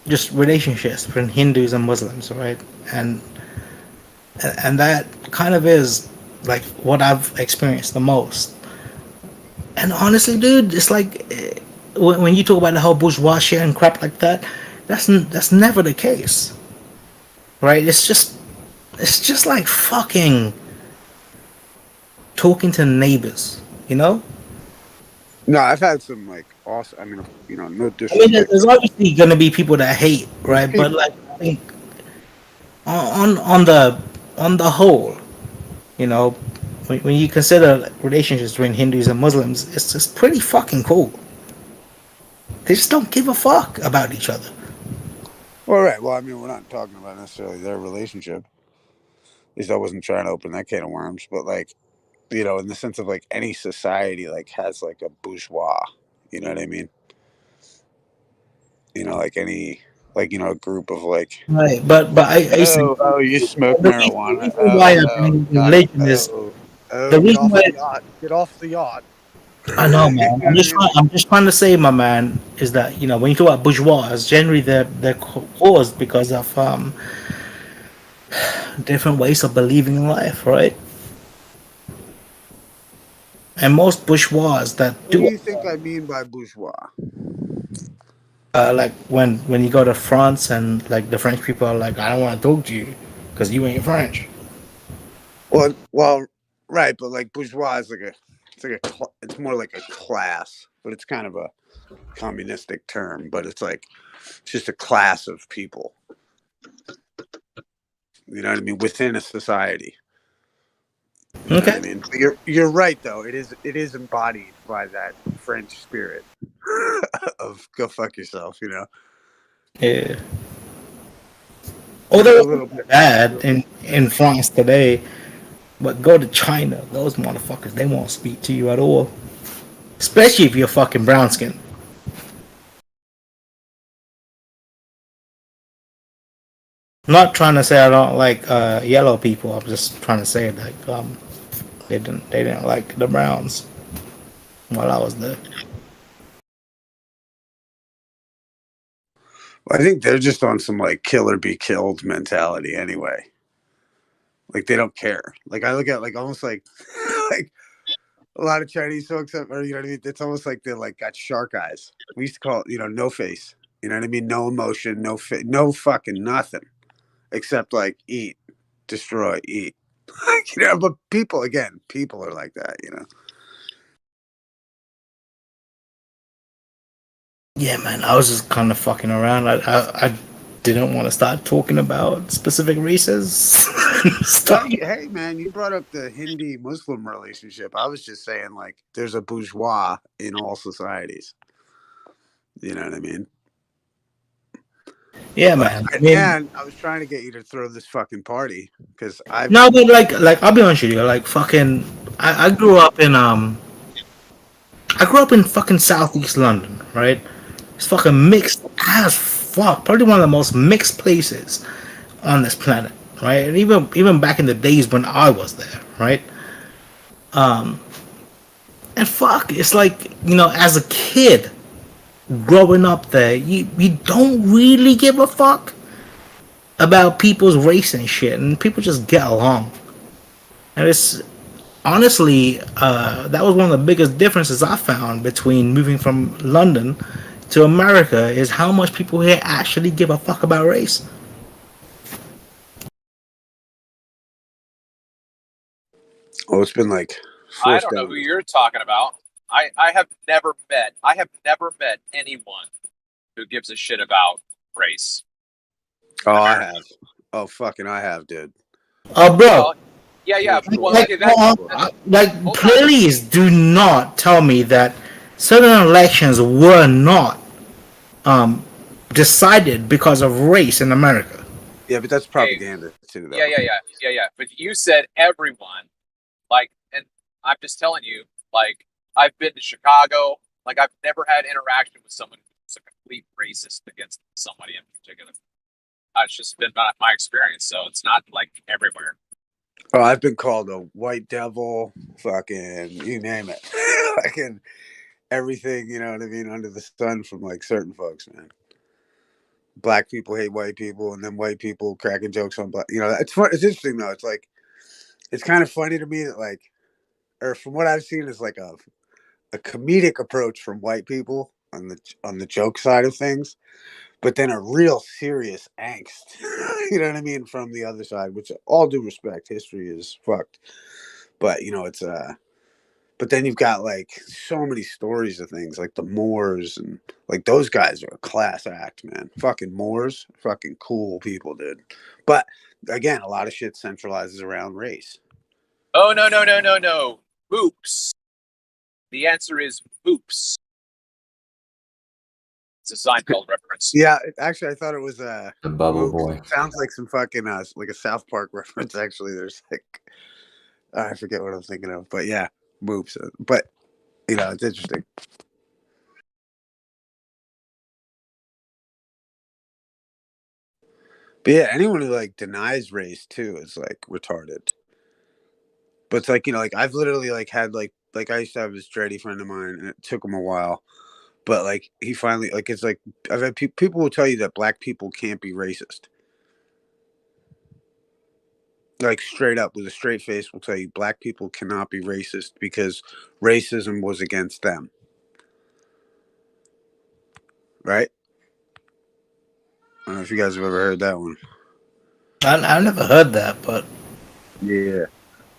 just relationships between Hindus and Muslims, right? And that kind of is like what I've experienced the most. And honestly, dude, it's like when you talk about the whole bourgeois shit and crap like that, that's never the case, right? It's just like fucking talking to neighbors, you know? No, I've had some like awesome. I mean, you know, no I mean, disrespect. there's obviously gonna be people that hate, right? But like, I think on the whole, you know, when you consider relationships between Hindus and Muslims, it's just pretty fucking cool. They just don't give a fuck about each other. Well, right. Well, I mean, we're not talking about necessarily their relationship. At least I wasn't trying to open that can of worms, but like, you know, in the sense of like any society like has like a bourgeois. You know what I mean? You know, like any, like, you know, a group of like, Right, but I used to, oh, you smoke the marijuana. reason why I'm Oh, in got it. religion is Oh, the get reason off why. the yacht. Get off the yacht. I know, You man. know what I mean? I'm just trying to say, my man, is that you know when you talk about bourgeois, generally they're caused because of different ways of believing in life, right? And most bourgeois that What do do you think I mean by bourgeois? like when you go to France and like the French people are like, I don't want to talk to you because you ain't French. Well, right, but like bourgeois is like it's more like a class, but it's kind of a communistic term, but it's like it's just a class of people. You know what I mean? Within a society. You know what I mean? But you're right though. It is embodied by that French spirit of go fuck yourself, you know. Yeah. Although it's bad in France today, but go to China, those motherfuckers, they won't speak to you at all. Especially if you're fucking brown skin. Not trying to say I don't like yellow people. I'm just trying to say like they didn't like the browns while I was there. I think they're just on some like kill or be killed mentality anyway. Like they don't care. Like I look at like almost like like a lot of Chinese folks, or you know what I mean. It's almost like they're like got shark eyes. We used to call it, you know, no face. You know what I mean? No emotion, no fucking nothing, except like eat, destroy, eat. You know, but people are like that. You know. Yeah, man, I was just kind of fucking around. I didn't want to start talking about specific races. Well, hey, man, you brought up the Hindi-Muslim relationship. I was just saying, like, there's a bourgeois in all societies. You know what I mean? Yeah, man. I mean, and I was trying to get you to throw this fucking party because I. no, but like I'll be honest with you. Like fucking, I grew up in fucking southeast London, right? It's fucking mixed as fuck. Probably one of the most mixed places on this planet, right? And even back in the days when I was there, right? And fuck, it's like, you know, as a kid, growing up there, you don't really give a fuck about people's race and shit, and people just get along. And it's honestly, that was one of the biggest differences I found between moving from London to America is how much people here actually give a fuck about race. Oh, it's been like I forced don't know down. who you're talking about. I have never met anyone who gives a shit about race. Oh, I have. Oh, fucking, I have, dude. Oh, bro. Well, yeah. Well, okay, Please do not tell me that certain elections were not decided because of race in America. Yeah, but that's propaganda too, though. Yeah. But you said everyone, like, and I'm just telling you, like, I've been to Chicago. Like, I've never had interaction with someone who's a complete racist against somebody in particular. It's just been my experience, so it's not like everywhere. Oh, I've been called a white devil, fucking, you name it. Fucking everything, you know what I mean, under the sun from like certain folks, man. Black people hate white people, and then white people cracking jokes on black. You know, it's fun. It's interesting though. It's like, it's kind of funny to me that like, or from what I've seen, is like a comedic approach from white people on the joke side of things, but then a real serious angst. You know what I mean, from the other side. Which, all due respect, history is fucked. But you know, it's but then you've got like so many stories of things like the Moors, and like those guys are a class act, man. Fucking Moors, fucking cool people, dude. But again, a lot of shit centralizes around race. Oh, no. Oops. The answer is oops. It's a Seinfeld reference. Yeah, actually, I thought it was the Bubble Boy. Sounds like some fucking like a South Park reference. Actually, there's like I forget what I'm thinking of, but yeah, whoops. But you know, it's interesting. But yeah, anyone who like denies race too is like retarded. But it's like, you know, like I've literally like had like I used to have this dready friend of mine, and it took him a while, but like he finally like it's like I've had people will tell you that black people can't be racist. Like straight up with a straight face will tell you black people cannot be racist because racism was against them. Right? I don't know if you guys have ever heard that one. I never heard that, but yeah,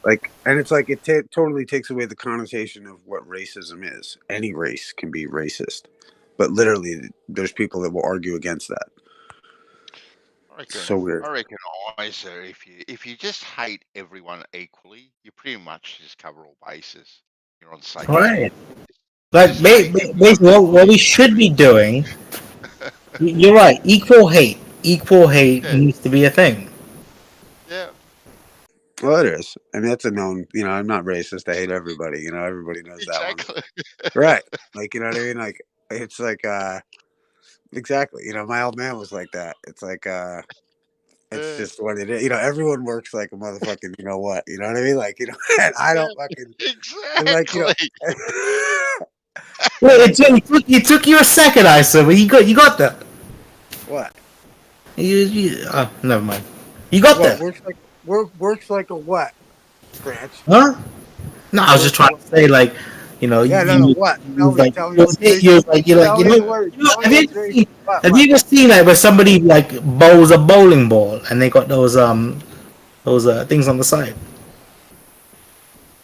like, and it's like it totally takes away the connotation of what racism is. Any race can be racist, but literally, there's people that will argue against that. So weird. I reckon, Isa, if you just hate everyone equally, you pretty much just cover all bases. You're on safe. right. Like basically, what we should be doing. You're right. Equal hate needs to be a thing. Yeah. Well, it is. I mean, that's a known. You know, I'm not racist. I hate everybody. You know, everybody knows that one. Right. Like, you know what I mean? Like, it's like, exactly. You know, my old man was like that. It's like, it's just what it is. You know, everyone works like a motherfucking, you know what? You know what I mean? Like, you know, and I don't fucking. Exactly. Like, you know, Wait, it took you a second, Isa, but you got that. What? Never mind. You got that. Works like a what? Branch. Huh? No, I was just trying to say, like, you know, yeah, what? Have you ever seen like where somebody like bowls a bowling ball and they got those things on the side?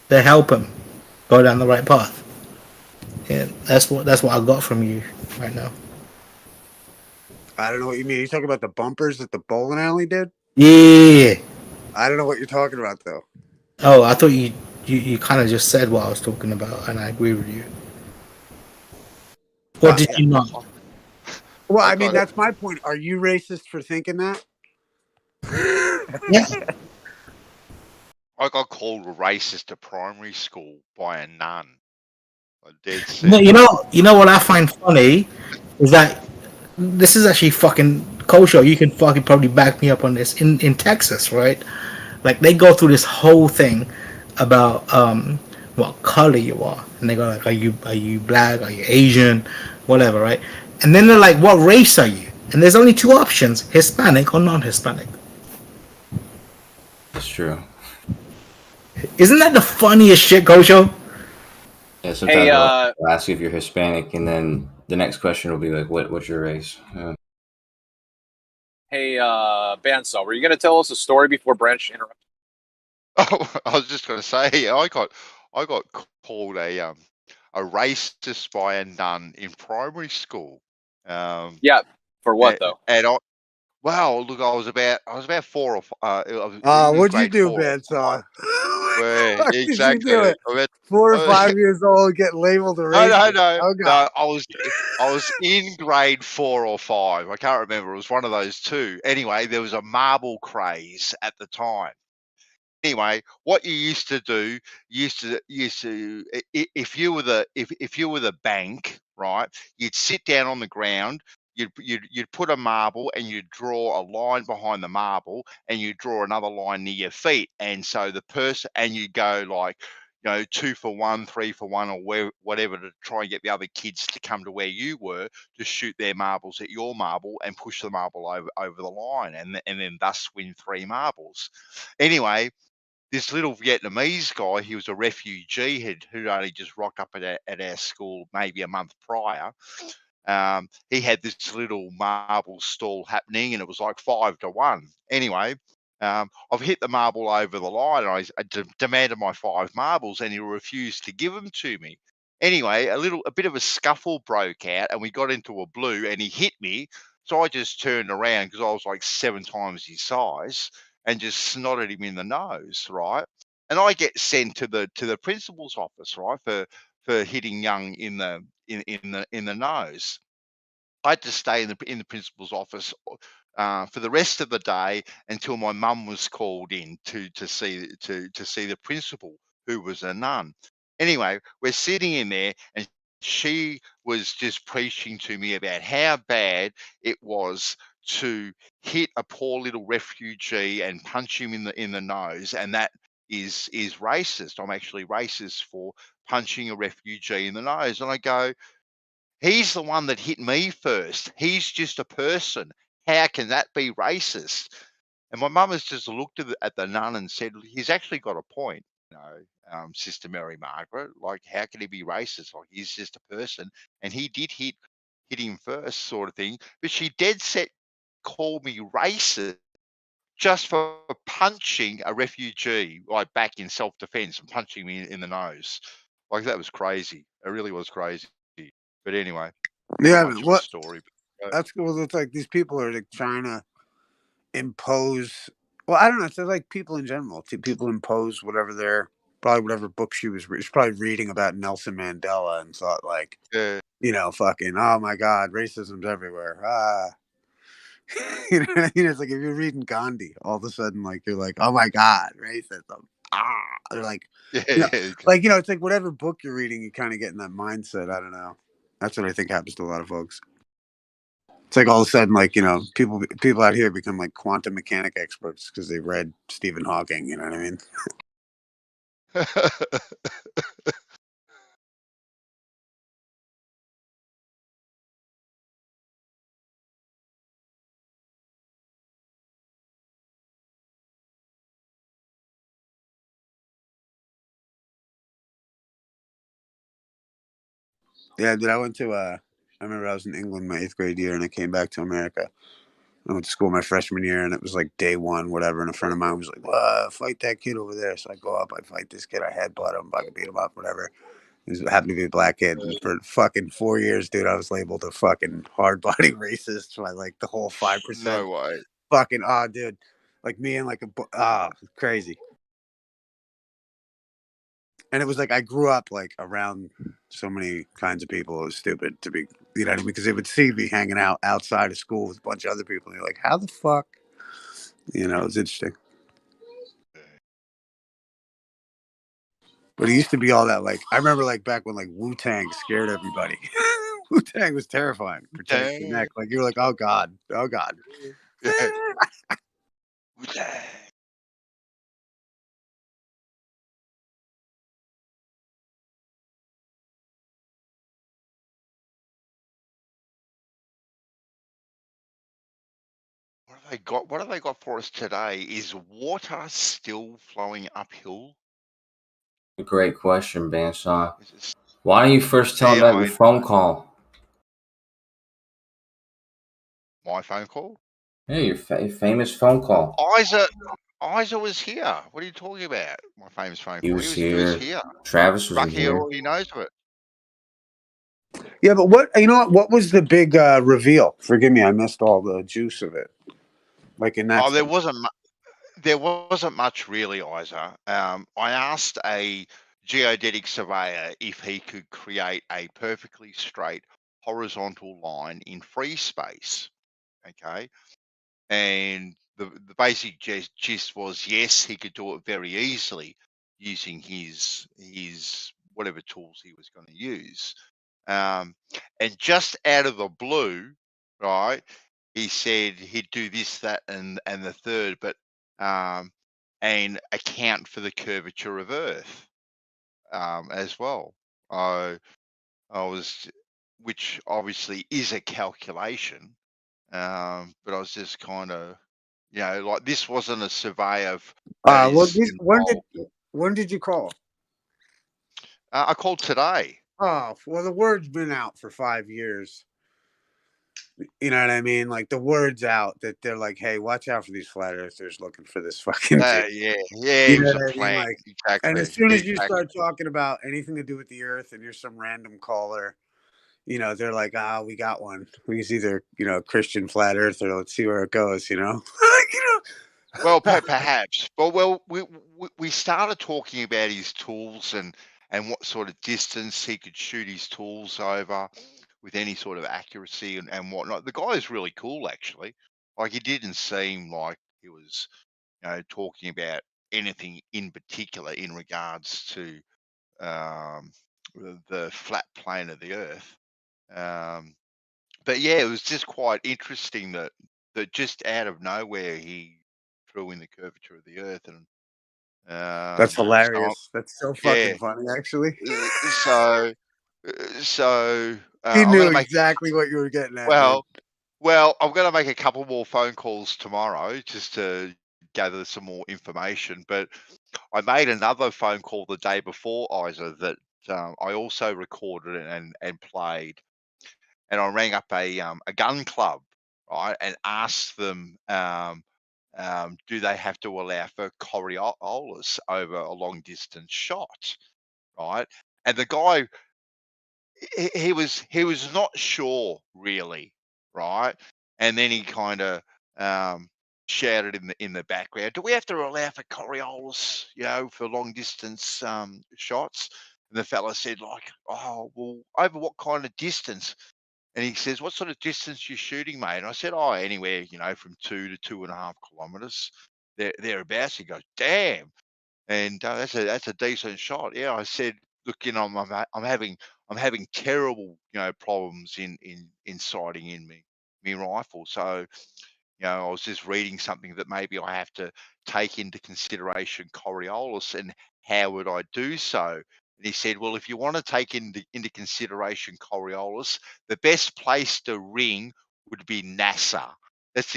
They help him go down the right path. Yeah, that's what I got from you right now. I don't know what you mean. Are you talking about the bumpers that the bowling alley did? Yeah. I don't know what you're talking about though. Oh, I thought you kind of just said what I was talking about, and I agree with you. Or did you not? Well, I mean, that's my point. Are you racist for thinking that? Yeah. I got called racist at primary school by a nun. You know what I find funny is that this is actually fucking kosher. You can fucking probably back me up on this. In Texas, right? Like they go through this whole thing about what color you are, and they go like, are you black? Are you Asian? whatever, right? And then they're like, "What race are you?" And there's only two options: Hispanic or non-Hispanic. That's true. Isn't that the funniest shit, Gojo? Yeah, sometimes they'll ask you if you're Hispanic, and then the next question will be like, "What's your race?" Hey, Bandsaw, were you going to tell us a story before Branch interrupted? Oh, I was just going to say, I got called a racist by a nun in primary school. Yeah, for what though? And well, look, I was about 4 or 5. I was in What'd you grade do, 4 or 5. Bandsaw? Where What did you do? exactly? It 4 or 5 years old, get labeled a racist. Oh No. God. I was in grade 4 or 5. I can't remember. It was one of those two. Anyway, there was a marble craze at the time. Anyway, what you used to do, if you were the bank, right? You'd sit down on the ground. You'd put a marble and you'd draw a line behind the marble and you draw another line near your feet, and so the person and you go like, 2 for 1, 3 for 1, or whatever, to try and get the other kids to come to where you were to shoot their marbles at your marble and push the marble over the line, and then thus win 3 marbles. Anyway, this little Vietnamese guy, he was a refugee who'd only just rocked up at our school maybe a month prior. He had this little marble stall happening, and it was like 5 to 1. Anyway, I've hit the marble over the line, and I demanded my 5 marbles, and he refused to give them to me. Anyway, a bit of a scuffle broke out, and we got into a blue, and he hit me. So I just turned around because I was like 7 times his size, and just snotted him in the nose, right? And I get sent to the principal's office, right, for hitting young in the nose. I had to stay in the principal's office for the rest of the day until my mum was called in to see the principal, who was a nun. Anyway, we're sitting in there, and she was just preaching to me about how bad it was to hit a poor little refugee and punch him in the nose, and that is racist. I'm actually racist for punching a refugee in the nose. And I go, he's the one that hit me first. He's just a person. How can that be racist? And my mum has just looked at the nun and said, he's actually got a point, Sister Mary Margaret. Like, how can he be racist? Like, he's just a person. And he did hit him first, sort of thing. But she dead set called me racist just for punching a refugee, like, back in self-defense, and punching me in the nose. Like, that was crazy. It really was crazy. But anyway, Yeah, much but of a story. that's cool. It's like these people are like trying to impose. Well, I don't know. It's like people in general. People impose whatever book she was probably reading about Nelson Mandela and thought like, fucking, oh my God, racism's everywhere. You know what I mean? It's like if you're reading Gandhi, all of a sudden, like, you're like, oh my God, racism. They're like, it's like whatever book you're reading, you kind of get in that mindset. I don't know. That's what I think happens to a lot of folks. It's like all of a sudden, like, people out here become like quantum mechanic experts because they read Stephen Hawking. You know what I mean? Yeah, dude. I remember I was in England my 8th grade year, and I came back to America. I went to school my freshman year, and it was like day 1, whatever. And a friend of mine was like, fight that kid over there. So I go up, I fight this kid. I headbutt him, fucking beat him up, whatever. He happened to be a black kid. And for fucking 4 years, dude, I was labeled a fucking hard body racist by like the whole 5%. No way. Fucking, dude. Like me and like crazy. And it was like I grew up like around so many kinds of people. It was stupid to be, you know what I mean? Because they would see me hanging out outside of school with a bunch of other people. And you're like, how the fuck? It was interesting. But it used to be all that, like, I remember like back when like Wu-Tang scared everybody. Wu-Tang was terrifying. Protect your neck. Like, you were like, oh God. Oh God. What have they got for us today? Is water still flowing uphill? Great question, Bandsaw. Why don't you first tell them about your phone call? My phone call? Yeah, your famous phone call. Isa was here. What are you talking about? My famous phone He call. was He was here. here. Travis was Lucky here. already knows of it. Yeah, but what was the big reveal? Forgive me, I missed all the juice of it. Like in that. Oh, there wasn't much really, Isa. I asked a geodetic surveyor if he could create a perfectly straight horizontal line in free space. Okay. And the basic gist was yes, he could do it very easily using his whatever tools he was going to use. And just out of the blue, right, he said he'd do this, that, and the third, but and account for the curvature of Earth as well. I was, which obviously is a calculation, but I was just kind of, like this wasn't a survey of that is involved. When did you call? I called today. Oh, well, the word's been out for 5 years. You know what I mean? Like the word's out that they're like, "Hey, watch out for these flat earthers looking for this fucking." Yeah, You it know was a what I mean? plan. Like, Exactly. and as soon as you start talking about anything to do with the Earth, and you're some random caller, they're like, we got one. He's either Christian flat earther. Let's see where it goes. Well, perhaps. Well, we started talking about his tools and what sort of distance he could shoot his tools over with any sort of accuracy and whatnot. The guy is really cool, actually. Like, he didn't seem like he was, talking about anything in particular in regards to the flat plane of the Earth. But yeah, it was just quite interesting that just out of nowhere he threw in the curvature of the Earth, and That's hilarious. That's so fucking funny, actually. So He I'm knew gonna make exactly what you were getting at. Man. well, I'm gonna make a couple more phone calls tomorrow just to gather some more information. But I made another phone call the day before, Isa, that I also recorded and played, and I rang up a gun club, right, and asked them, do they have to allow for Coriolis over a long distance shot, right? And the guy, he was not sure really, right? And then he kind of shouted in the background, "Do we have to allow for Coriolis, for long distance shots?" And the fella said, like, "Oh, well, over what kind of distance?" And he says, "What sort of distance you shooting, mate?" And I said, "Oh, anywhere, from 2 to 2.5 kilometers, thereabouts." He goes, "Damn!" And that's a decent shot. Yeah, I said, "Look, I'm having terrible, problems in sighting in me rifle. So, I was just reading something that maybe I have to take into consideration Coriolis, and how would I do so?" And he said, "Well, if you want to take into consideration Coriolis, the best place to ring would be NASA." That's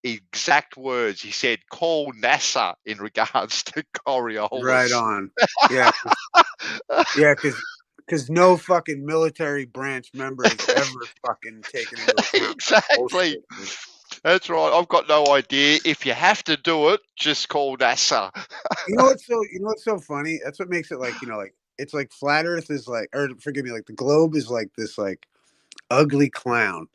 exact words. He said, "Call NASA in regards to Coriolis." Right on. Yeah. Yeah, because no fucking military branch member is ever fucking taken into account. Exactly. That's right. I've got no idea. If you have to do it, just call NASA. You know what's so funny? That's what makes it like, it's like flat Earth is like, or forgive me, like the globe is like this like ugly clown.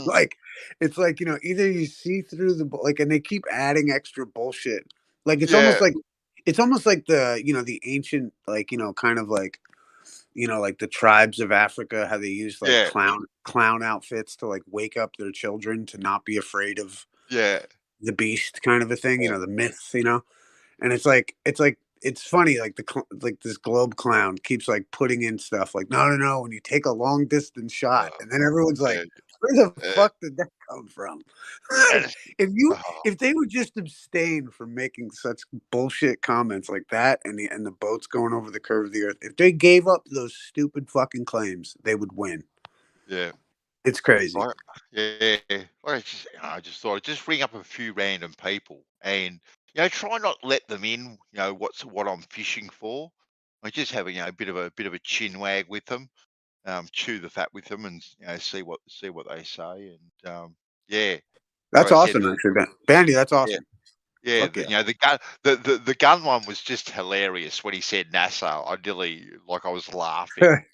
Like it's like, either you see through and they keep adding extra bullshit. Like it's almost like the, the ancient, like, kind of like, like the tribes of Africa, how they use like clown outfits to like wake up their children to not be afraid of the beast, kind of a thing, the myth, and it's funny, like like this globe clown keeps like putting in stuff like, no, when you take a long distance shot, and then everyone's like, where the fuck did that come from? If they would just abstain from making such bullshit comments like that, and the boats going over the curve of the Earth, if they gave up those stupid fucking claims, they would win. Yeah. It's crazy. Right? Yeah. Well, I just thought I'd just ring up a few random people and try not let them in. What I'm fishing for. I just have a bit of a chin wag with them, chew the fat with them, and see what they say. And yeah, That's like I said, awesome, actually, Bandy. That's yeah. awesome. Yeah, Fuck the gun one was just hilarious when he said NASA. I nearly I was laughing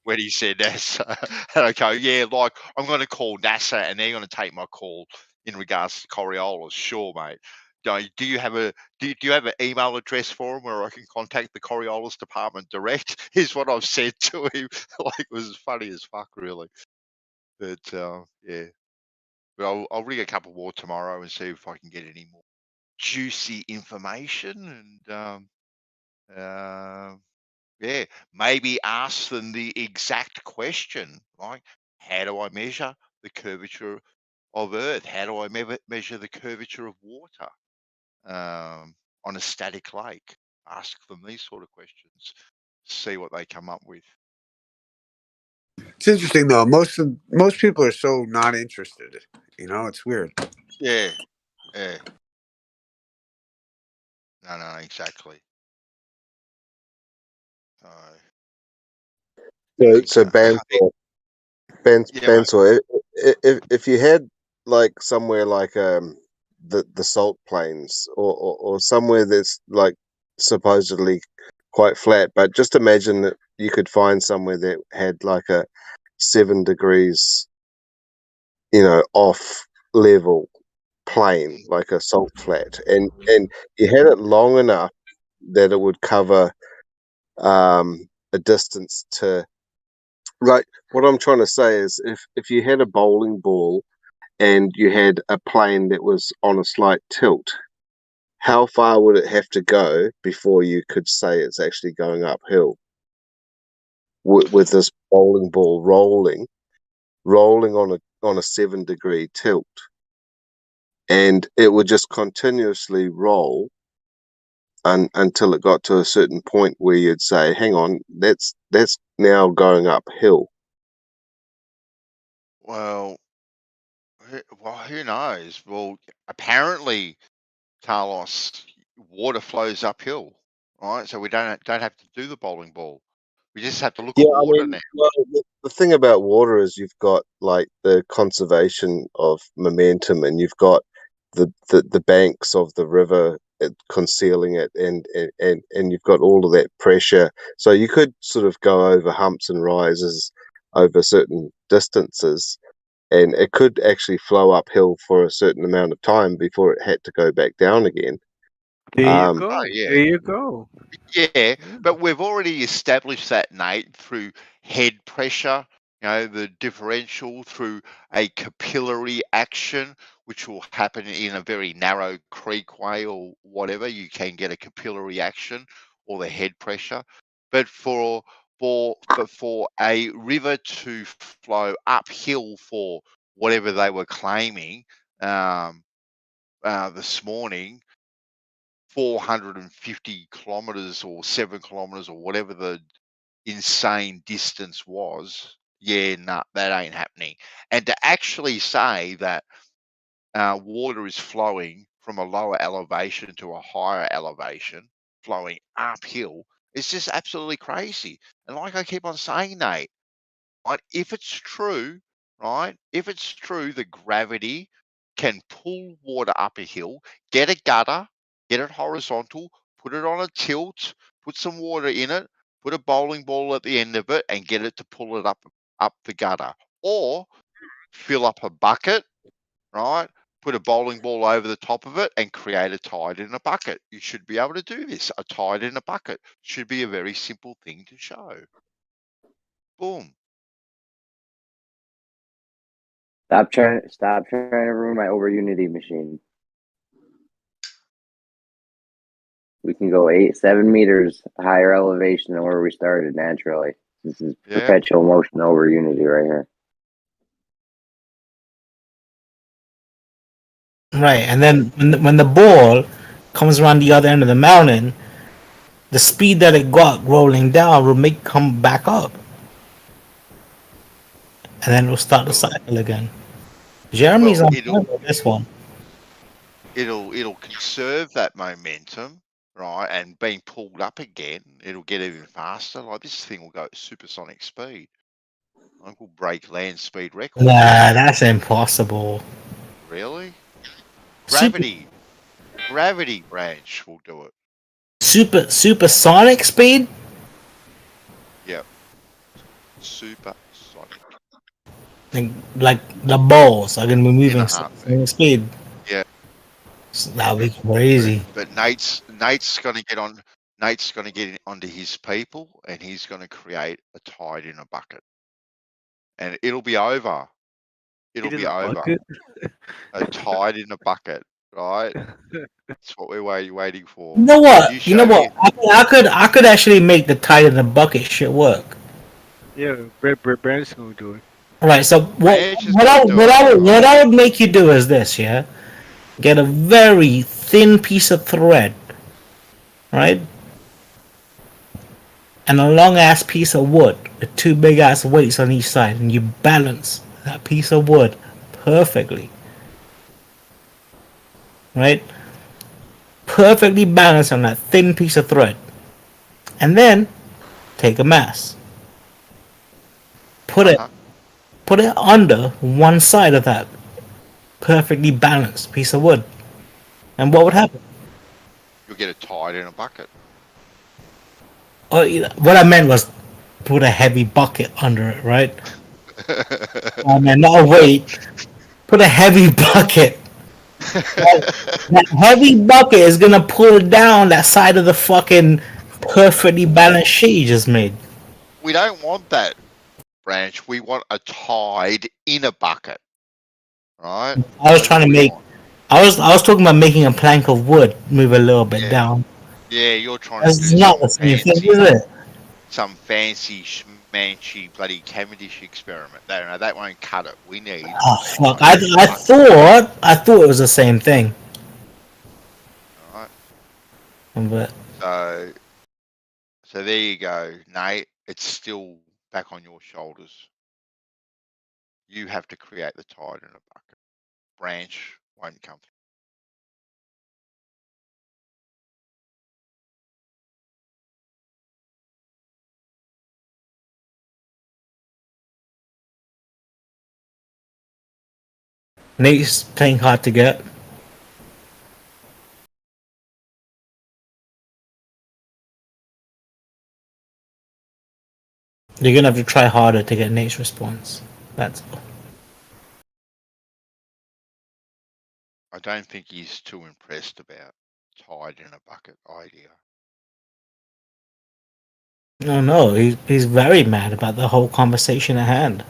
when he said NASA. And I go, yeah, I'm going to call NASA and they're going to take my call in regards to Coriolis. Sure, mate. Do you have an email address for him where I can contact the Coriolis department direct? Is what I've said to him. It was funny as fuck, really. But yeah, but I'll ring a couple more tomorrow and see if I can get any more juicy information and yeah, maybe ask them the exact question, like how do I measure the curvature of Earth? How do I measure the curvature of water on a static lake? Ask them these sort of questions, see what they come up with. It's interesting though. Most people are so not interested. It's weird. Yeah, yeah. No, exactly. So Bansor, if you had somewhere like the salt plains or somewhere that's supposedly quite flat, but just imagine that you could find somewhere that had a 7 degrees off level plain, like a salt flat, and you had it long enough that it would cover a distance to. Right. What I'm trying to say is if you had a bowling ball and you had a plane that was on a slight tilt, how far would it have to go before you could say it's actually going uphill? With this bowling ball rolling on a 7 degree tilt, and it would just continuously roll until it got to a certain point where you'd say, "Hang on, that's now going uphill." Well, who knows? Well, apparently, Carlos, water flows uphill, right? So we don't have to do the bowling ball. We just have to look Yeah, at I water mean, now. well, the thing about water is you've got the conservation of momentum, and you've got the banks of the river concealing it, and you've got all of that pressure. So you could sort of go over humps and rises over certain distances, and it could actually flow uphill for a certain amount of time before it had to go back down again. There you go. Oh, yeah. There you go. Yeah, but we've already established that, Nate, through head pressure, the differential through a capillary action, which will happen in a very narrow creekway or whatever. You can get a capillary action or the head pressure. But for a river to flow uphill for whatever they were claiming this morning, 450 kilometers or 7 kilometers or whatever the insane distance was, yeah, nah, that ain't happening. And to actually say that water is flowing from a lower elevation to a higher elevation, flowing uphill, it's just absolutely crazy. And like I keep on saying, Nate, right, if it's true, that gravity can pull water up a hill, get a gutter, get it horizontal, put it on a tilt, put some water in it, put a bowling ball at the end of it, and get it to pull it up the gutter. Or fill up a bucket, right? Put a bowling ball over the top of it and create a tide in a bucket. You should be able to do this. A tide in a bucket should be a very simple thing to show. Boom. Stop trying to ruin my over Unity machine. We can go 7 meters higher elevation than where we started naturally. This is perpetual motion over Unity right here. Right, and then when the ball comes around the other end of the mountain, the speed that it got rolling down will make come back up. and then it'll start the cycle again. Jeremy's Well, on point with this one. It'll conserve that momentum, right? And being pulled up again, it'll get even faster. Like this thing will go at supersonic speed. I will break land speed records. Nah, that's impossible. Really? Super, Gravity branch will do it. supersonic speed? Yep. Supersonic. Like the balls are gonna be moving In a heartbeat. supersonic speed. Yeah. That'll be crazy. But Nate's gonna get on. Nate's gonna get onto his people, and he's gonna create a tide in a bucket, and it'll be over. It'll be over. A tide in a bucket, right? That's what we're waiting for. You know what? You know what? I could actually make the tide in the bucket shit work. Yeah, Brandon's gonna do it. Right. So what I would make you do is this, yeah. Get a very thin piece of thread, right? And a long ass piece of wood with two big ass weights on each side, and you balance that piece of wood perfectly. Right? Perfectly balanced on that thin piece of thread. And then take a mass. Put it under one side of that perfectly balanced piece of wood. And what would happen? You'll get a tide in a bucket. Oh, what I meant was put a heavy bucket under it, right? I mean, not a weight. Put a heavy bucket. That heavy bucket is gonna pull down that side of the fucking perfectly balanced shit you just made. We don't want that, Branch. We want a tide in a bucket, right? I was trying to make. I was talking about making a plank of wood move a little bit down. Yeah, you're trying That's to do not the same thing, is it? some fancy schmancy bloody Cavendish experiment. That won't cut it. We need. Oh fuck! I thought it was the same thing. Right. But so there you go, Nate. It's still back on your shoulders. You have to create the tide in a bucket. Branch won't come through. Nate's playing hard to get. You're gonna have to try harder to get Nate's response. That's all. I don't think he's too impressed about tide in a bucket idea. No, he's very mad about the whole conversation at hand.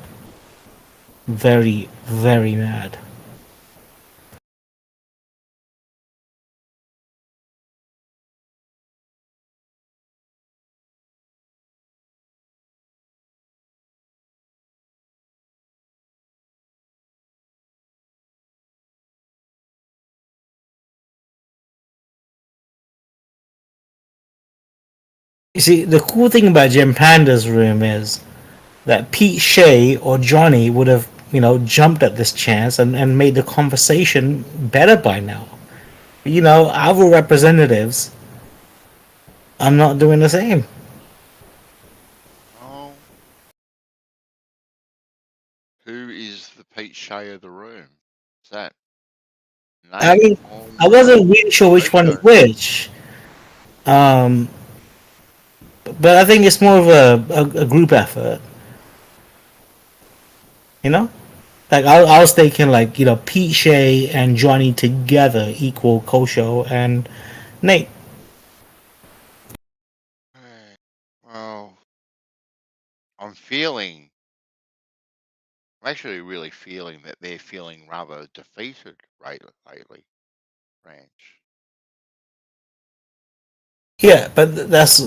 Very, very mad. You see, the cool thing about Jim Panda's room is that Pete Shea or Johnny would have, jumped at this chance and made the conversation better by now. Our representatives are not doing the same. Oh. Who is the Pete Shea of the room? Is that Nate? I mean, I wasn't really sure which one is which. But I think it's more of a group effort. Like I was thinking, like Pete Shea and Johnny together equal Kosho and Nate. Well, I'm actually really feeling that they're feeling rather defeated lately, Branch. Yeah, but that's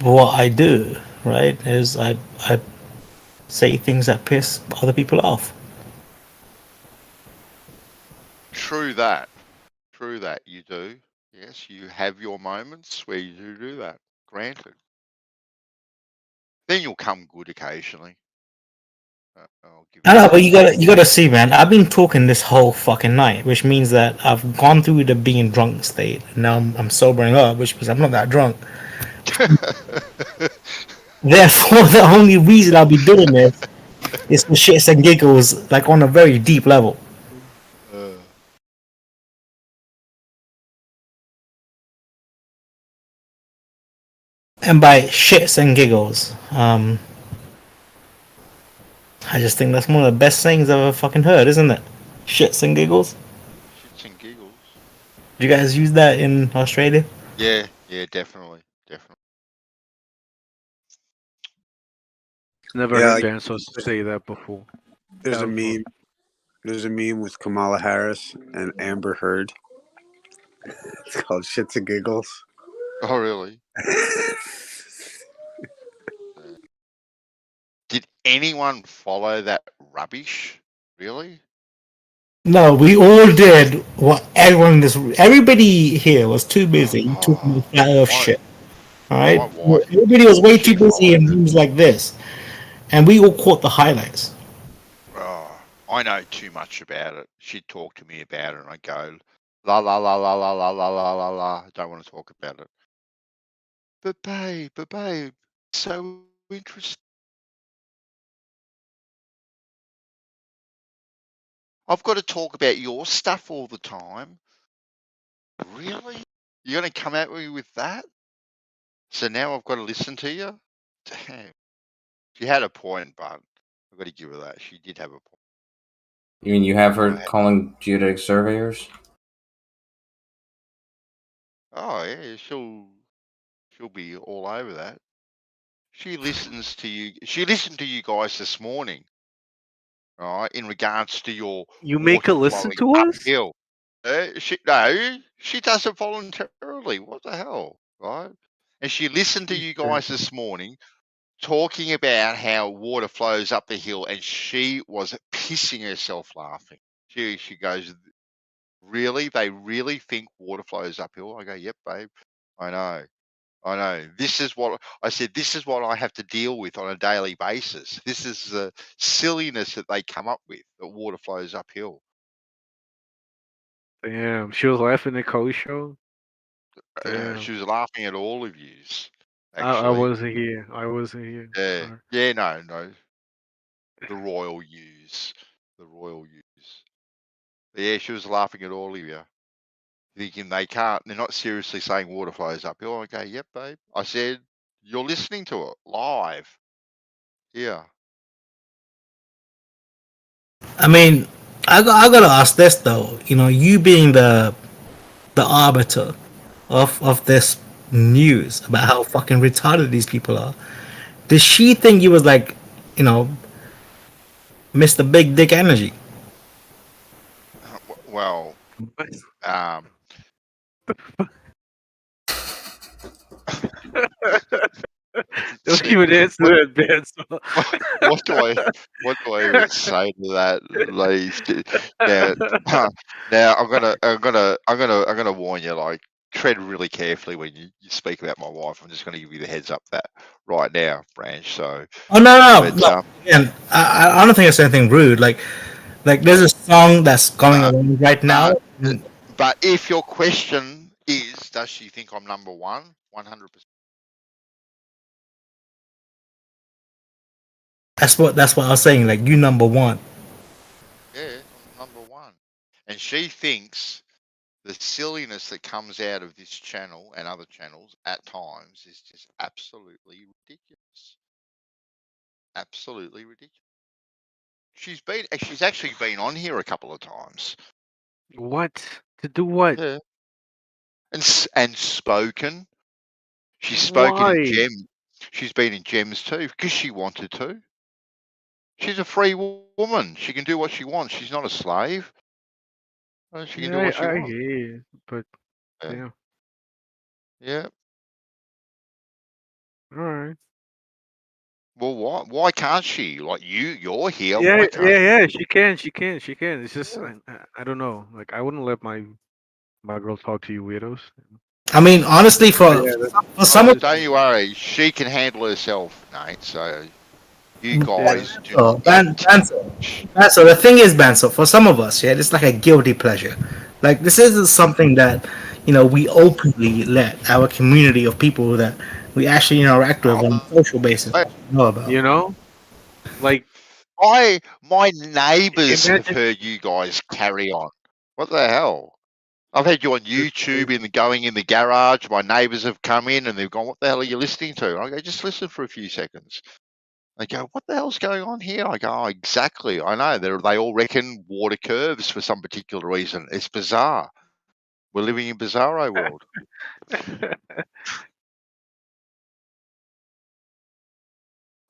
what I do, right? Is I say things that piss other people off. True that you do. Yes, you have your moments where you do that. Granted. Then you'll come good occasionally. I know, but you gotta see, man. I've been talking this whole fucking night, which means that I've gone through the being drunk state. Now I'm sobering up, which means I'm not that drunk. Therefore, the only reason I'll be doing this is for shits and giggles, like on a very deep level. And by shits and giggles, I just think that's one of the best things I've ever fucking heard, isn't it? Shits and giggles. Shits and giggles. Do you guys use that in Australia? Yeah, definitely. Never heard Dansos say that before. There's a meme. There's a meme with Kamala Harris and Amber Heard. It's called Shits and Giggles. Oh, really? Did anyone follow that rubbish? Really? No, we all did what everybody here was too busy talking flat earth shit. Alright? Everybody was way too busy in rooms like this. And we all caught the highlights. Oh, I know too much about it. She'd talk to me about it and I go, la la la la la la la la la la. I don't want to talk about it. But babe, so interesting. I've got to talk about your stuff all the time. Really? You're going to come at me with that? So now I've got to listen to you? Damn. She had a point, but I've got to give her that. She did have a point. You mean you have her calling geodetic surveyors? Oh yeah, she'll be all over that. She listens to you. She listened to you guys this morning, right? In regards to your You make her listen to us? uphill. She does it voluntarily. What the hell, right? And she listened to you guys this morning talking about how water flows up the hill, and she was pissing herself laughing. She goes, really? They really think water flows uphill? I go, yep, babe. I know. This is what I said. This is what I have to deal with on a daily basis. This is the silliness that they come up with, that water flows uphill. Damn, she was laughing at Cody's show. She was laughing at all of yous. I wasn't here. Sorry. Yeah, no. The royal yous. But yeah, she was laughing at all of you. Thinking they're not seriously saying water flows uphill. I go, yep, babe. I said, you're listening to it live. Yeah. I mean, I gotta ask this though. You know, you being the arbiter of this news about how fucking retarded these people are. Did she think you was like, you know, Mr. Big Dick Energy? Well, Don't even answer that, Ben. What do I even say to that, ladies? Now I'm gonna warn you. Like, tread really carefully when you speak about my wife. I'm just gonna give you the heads up that right now, Branch. So. Oh no. Again, I don't think it's anything rude. Like there's a song that's going on right now. But if your question is, does she think I'm number one? 100%. That's what I was saying. Like, you number one. Yeah, I'm number one. And she thinks the silliness that comes out of this channel and other channels at times is just absolutely ridiculous. Absolutely ridiculous. She's actually been on here a couple of times. What? To do what? Yeah. And spoken. She's spoken in Gems. She's been in Gems too because she wanted to. She's a free woman. She can do what she wants. She's not a slave. She can do what she wants. I hear you, but yeah. Yeah. All right. Well, why can't she? Like, you're here. Yeah, why can't She can. It's just I don't know. Like, I wouldn't let my girl talk to you weirdos. I mean, honestly, for someone. Don't you worry. She can handle herself, Nate. So. You guys do Oh, not. So the thing is, Banso, for some of us, yeah, it's like a guilty pleasure. Like this isn't something that we openly let our community of people that we actually interact with on a social basis know about. You know, like my neighbours have imagine. heard you guys carry on. What the hell? I've had you on YouTube going in the garage. My neighbours have come in and they've gone, "What the hell are you listening to?" I go, "Just listen for a few seconds." They go, "What the hell's going on here?" I go, "Oh, exactly. I know. They all reckon water curves for some particular reason. It's bizarre. We're living in bizarro world."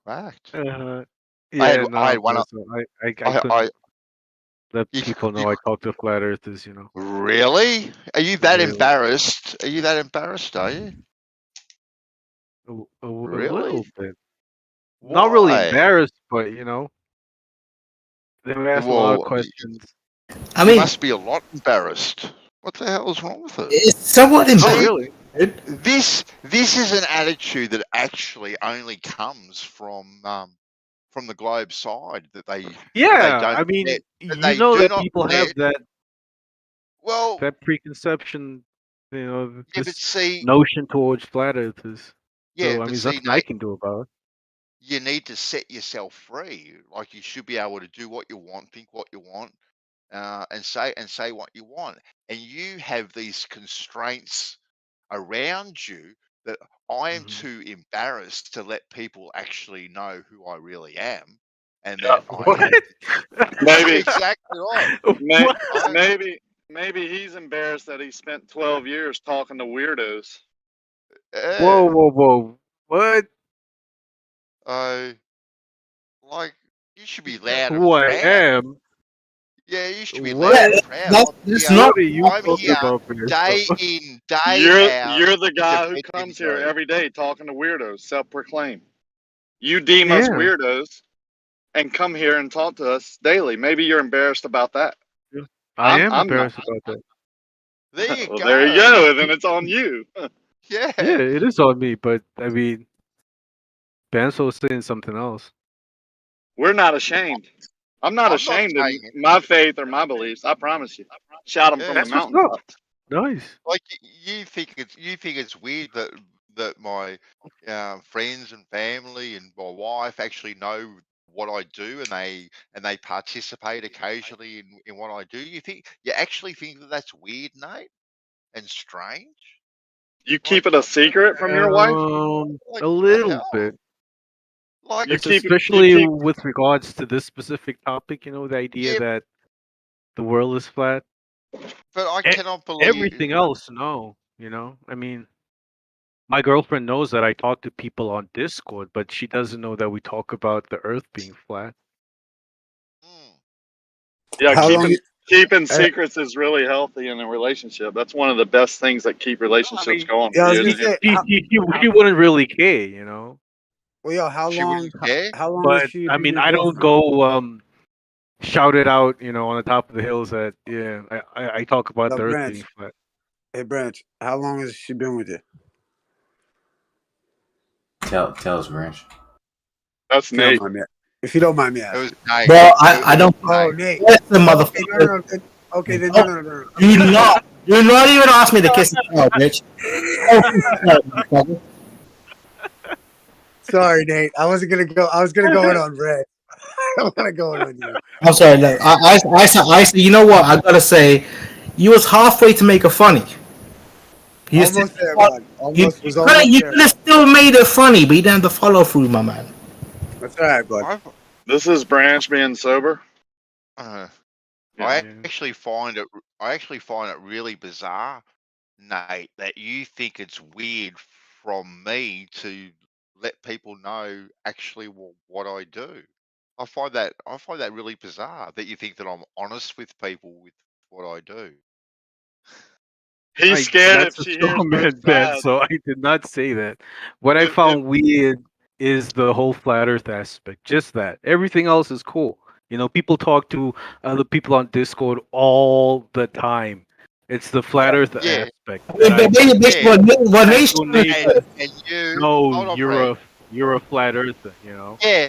Fact. Yeah, no, I had one. I couldn't let people know I talk to flat earthers. You know. Really? Are you that Really. embarrassed? Are you that embarrassed? Are you? A Really? little bit. Not really Why? embarrassed, but they ask a lot of Well, questions. you must be a lot embarrassed. What the hell is wrong with it? It's somewhat See, embarrassing. This is an attitude that actually only comes from the globe side that they Yeah, don't I mean, let, you know do that not people have let. that that preconception, Yeah, but this see, notion towards flat earthers. yeah, So I but mean, there's see, nothing I Nate, can do about it. you need to set yourself free. Like you should be able to do what you want, think what you want, and say what you want. And you have these constraints around you that I am too embarrassed to let people actually know who I really am, and therefore I need. Maybe Exactly right. maybe he's embarrassed that he spent 12 years talking to weirdos. Whoa! What? Like you should be loud and Who I proud. am? Yeah, you should be What? loud and proud. What are you I'm talking here about, Bear? day in, day out. You're the guy who defending comes here you. every day talking to weirdos, self-proclaimed. You deem us Yeah. weirdos and come here and talk to us daily. Maybe you're embarrassed about that. I am I'm not. embarrassed about that. There you Well, go. there you go. Then it's on you. Yeah. Yeah, it is on me, but I mean, Banso's saying something else. We're not ashamed. I'm not ashamed of saying it. my faith or my beliefs. I promise you. Shout them from the That's what's up. mountaintops. Nice. Like you think it's weird that my friends and family and my wife actually know what I do and they participate occasionally in what I do. You actually think that that's weird, Nate, and strange? You keep it a secret from your wife? Like, A what the little hell? bit. Like You It's keep especially with regards to this specific topic. The idea Yeah. that the world is flat. But I cannot believe Everything else. No, I mean, my girlfriend knows that I talk to people on Discord, but she doesn't know that we talk about the Earth being flat. Yeah, How long keeping secrets is really healthy in a relationship. That's one of the best things that keep relationships going. Yeah, I was for gonna years and say, years. She wouldn't really care. Well, yo, how She long? wouldn't care? How long But has she I been mean, your I don't girlfriend? go shout it out, on the top of the hills that I talk about Yo, the Earth Branch. being flat. Hey, Branch. How long has she been with you? Tell us, Branch. That's If you don't Nate. mind me, if you don't mind me It was asking. Nate. Well, I don't. Oh, Nate. That's the Okay, motherfucker. Okay, then no. Do not even ask me to kiss the cow, bitch. Oh, kiss the cow, motherfucker. Sorry, Nate. I wasn't gonna go. I was gonna go in on Red. I don't want to go in on you. I'm sorry. Look, I you know what? I gotta say, you was halfway to make it funny. You Almost there, bud. You Was almost could there. have still made it funny, but you didn't have to follow through, my man. That's all right, bud. This is Branch being sober. I Yeah. actually find it really bizarre, Nate, that you think it's weird from me to let people know actually what I do. I find that really bizarre that you think that I'm honest with people with what I do. He's scared if That's a she hears strong both man, Ben. sides. So I did not say that. What I found weird is the whole flat Earth aspect. Just that. Everything else is cool. People talk to other people on Discord all the time. It's the flat Earth Yeah. aspect. What And you No, hold on, you're Brad. a flat Earther. Yeah,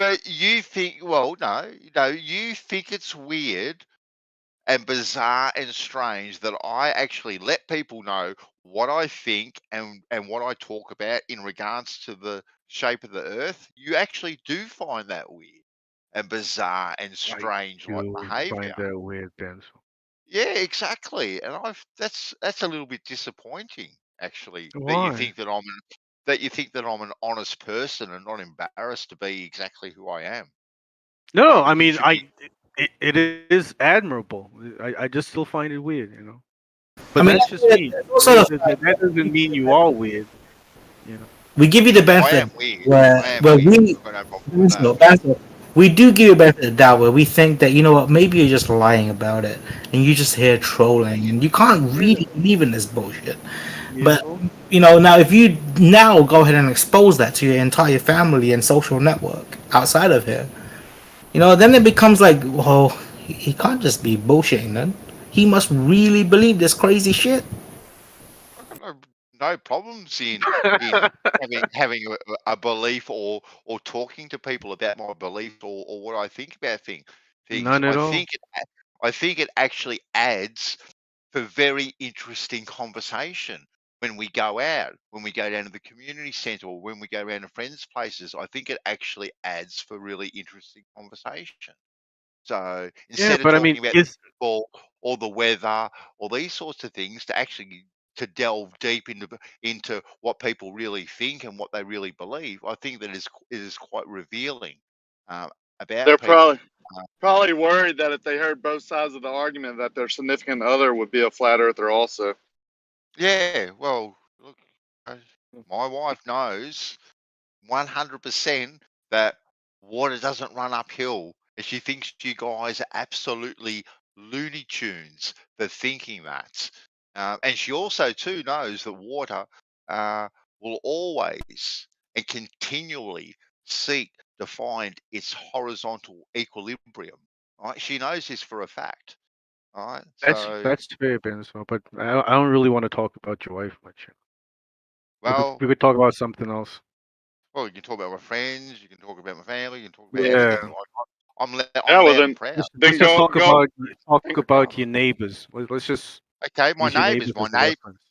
But you think, well, no, you think it's weird and bizarre and strange that I actually let people know what I think and what I talk about in regards to the shape of the Earth. You actually do find that weird and bizarre and strange like You find behavior. that weird, Ben. Yeah, exactly. And that's a little bit disappointing, actually, that you Why? think that I'm an honest person and not embarrassed to be exactly who I am. No, I Because you mean, should be. it is admirable. I just still find it weird, you know. But I mean, that's just me. also the That doesn't mean you are weird, you know. we give you the I am benefit weird. where I am where weird. we I've got no problem with that. we do give you a benefit of the doubt where we think that, you know what, maybe you're just lying about it and you just here trolling and you can't really believe in this bullshit. But you know, now if you now go ahead and expose that to your entire family and social network outside of here, you know, then it becomes like, well, he can't just be bullshitting then. He must really believe this crazy shit. I've got no problems in having a belief or talking to people about my beliefs or what I think about things. None at all. I think it actually adds for very interesting conversation when we go out, when we go down to the community centre, or when we go around to friends' places. I think it actually adds for really interesting conversation. So Yeah, instead of but I mean, talking about is football or the weather or these sorts of things, to actually to delve deep into what people really think and what they really believe, I think that it is quite revealing about They're people. probably worried that if they heard both sides of the argument, that their significant other would be a flat earther also. Yeah, well, look, my wife knows 100% that water doesn't run uphill, and she thinks you guys are absolutely Looney Tunes for thinking that. And she also too knows that water will always and continually seek to find its horizontal equilibrium. Right? She knows this for a fact. All right, so that's fair, Ben. So, but I don't really want to talk about your wife much. well, We could talk about something else. well, you can talk about my friends, you can talk about my family, you can talk about Yeah. anything. I'm Yeah, loud well and proud. Let's just talk about your neighbors. Let's just Okay, my use your neighbours, neighbors as a reference.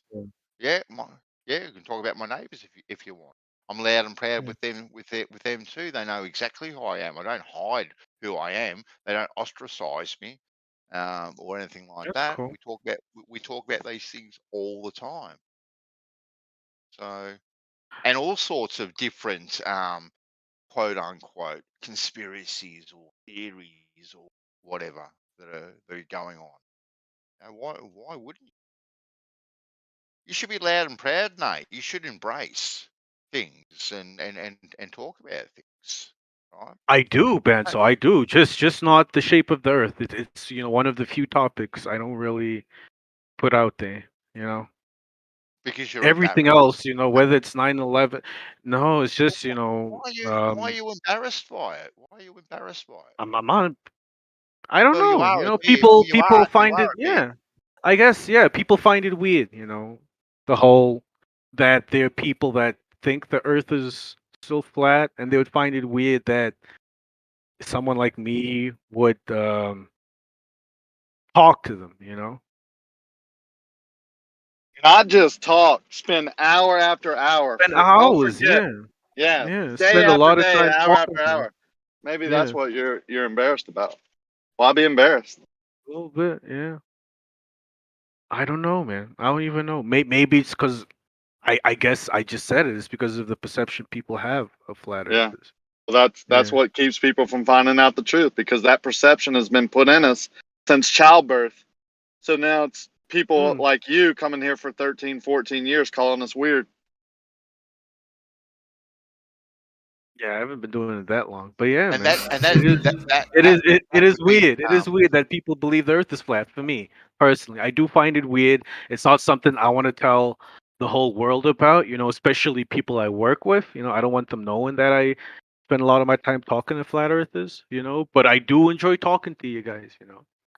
yeah, you can talk about my neighbours if you want. I'm loud and proud with them with them too. They know exactly who I am. I don't hide who I am. They don't ostracize me or anything like That's that. cool. We talk about these things all the time. So, and all sorts of different quote unquote conspiracies or theories or whatever that are going on. Now, why wouldn't you? You should be loud and proud, Nate. You should embrace things and talk about things, right? I do, Ben. So I do. Just not the shape of the Earth. It's one of the few topics I don't really put out there. You know, Because you're everything embarrassed. else. Whether it's 9/11. No, it's just Why are you embarrassed by it? Why are you embarrassed by it? I'm on. I don't Well, you know. are a bit. People You find are it. a bit. Yeah, I guess. Yeah, people find it weird. The whole that there are people that think the Earth is still flat, and they would find it weird that someone like me would talk to them. Not just talk, spend hour after hour. Spend Don't hours. forget. Yeah. Yeah, Yeah. day Spend a after lot of day, time hour talking after to them. hour. Maybe Yeah. that's what you're embarrassed about. Why be embarrassed? A little bit. Yeah. I don't know, man. I don't even know. Maybe it's because I guess I just said it. It's because of the perception people have of flat Yeah. earthers. Well, that's Yeah. what keeps people from finding out the truth, because that perception has been put in us since childbirth. So now it's people like you coming here for 13, 14 years calling us weird. Yeah, I haven't been doing it that long, but yeah, And man, that it is would be weird. It is weird that people believe the Earth is flat. For me personally, I do find it weird. It's not something I want to tell the whole world about. Especially people I work with. I don't want them knowing that I spend a lot of my time talking to flat earthers. But I do enjoy talking to you guys.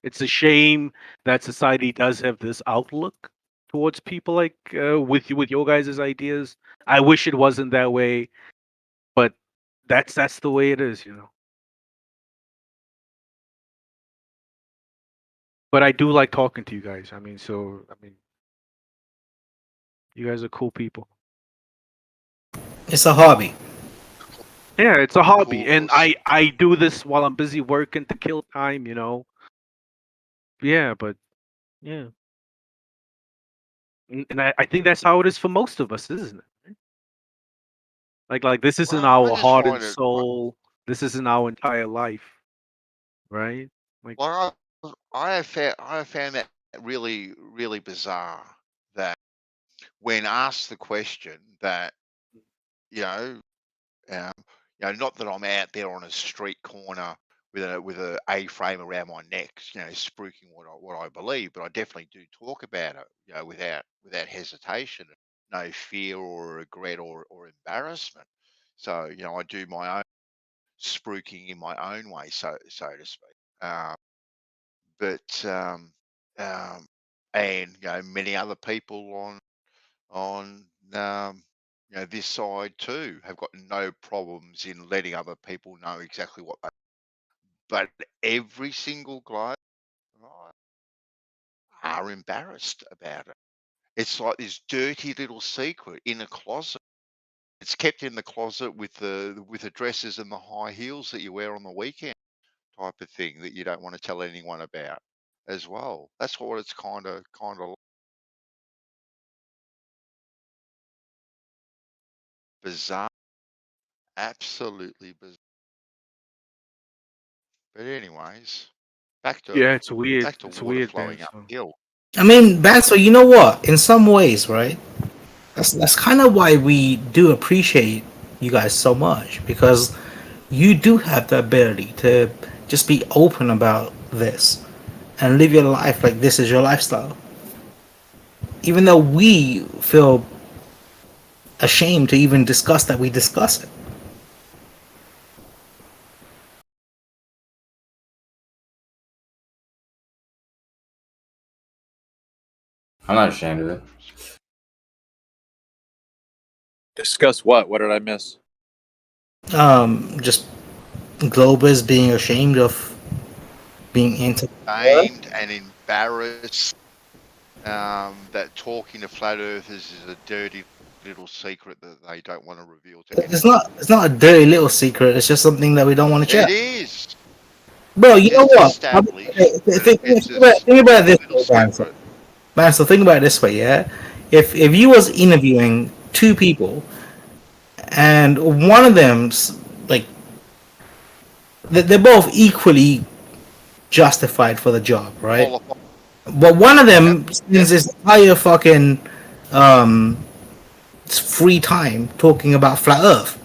It's a shame that society does have this outlook towards people like with your guys' ideas. I wish it wasn't that way, but that's the way it is, you know. But I do like talking to you guys. I mean, you guys are cool people. It's a hobby. Yeah, it's a hobby, and I do this while I'm busy working to kill time, you know. Yeah, but yeah, and I think that's how it is for most of us, isn't it? Like this isn't Well, I our just heart and find it. soul. This isn't our entire life, right? Like, Well, I have found that really, really bizarre that when asked the question that, you know, um, not that I'm out there on a street corner with a A-frame around my neck, spruiking what I believe, but I definitely do talk about it, without hesitation, no fear or regret or embarrassment. So, I do my own spruiking in my own way, so to speak. But and many other people on this side too have got no problems in letting other people know exactly what they. But every single globe, right, are embarrassed about it. It's like this dirty little secret in a closet. It's kept in the closet with the dresses and the high heels that you wear on the weekend, type of thing that you don't want to tell anyone about as well. That's what it's kind of bizarre, absolutely bizarre. But anyways, back to yeah, it's weird. It's water weird, man. flowing So. uphill. I mean, Banso, you know what? In some ways, right? That's kind of why we do appreciate you guys so much, because you do have the ability to just be open about this and live your life like this is your lifestyle. Even though we feel ashamed to even discuss that, we discuss it. I'm not ashamed of it. Discuss what? What did I miss? Just Globers being ashamed of being into Aimed and embarrassed that talking to flat earthers is a dirty little secret that they don't want to reveal to anyone. It's not a dirty little secret. It's just something that we don't want to It chat. is. Bro, you know It's what? established. Think about it this way, man. So think about it this way, yeah. If you was interviewing two people, and one of them's like, they're both equally justified for the job, right? But one of them spends his entire fucking free time talking about flat Earth.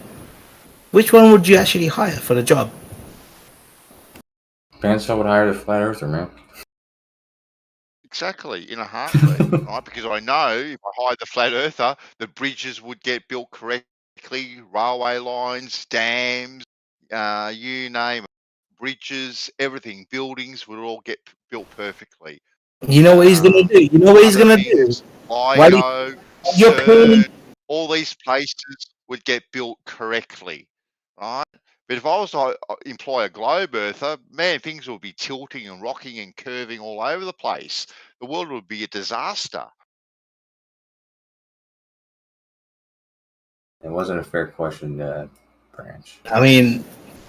Which one would you actually hire for the job? Banso would hire the flat earther, man. Exactly, in a heartbeat, right? Because I know if I hired the flat earther, the bridges would get built correctly, railway lines, dams, you name it, bridges, everything, buildings would all get built perfectly. You know what he's gonna do? You know what he's gonna do? LIGO, You're paying. CERN, all these places would get built correctly, right? But if I was to employ a globe earther, man, things would be tilting and rocking and curving all over the place. The world would be a disaster. It wasn't a fair question, Branch. I mean,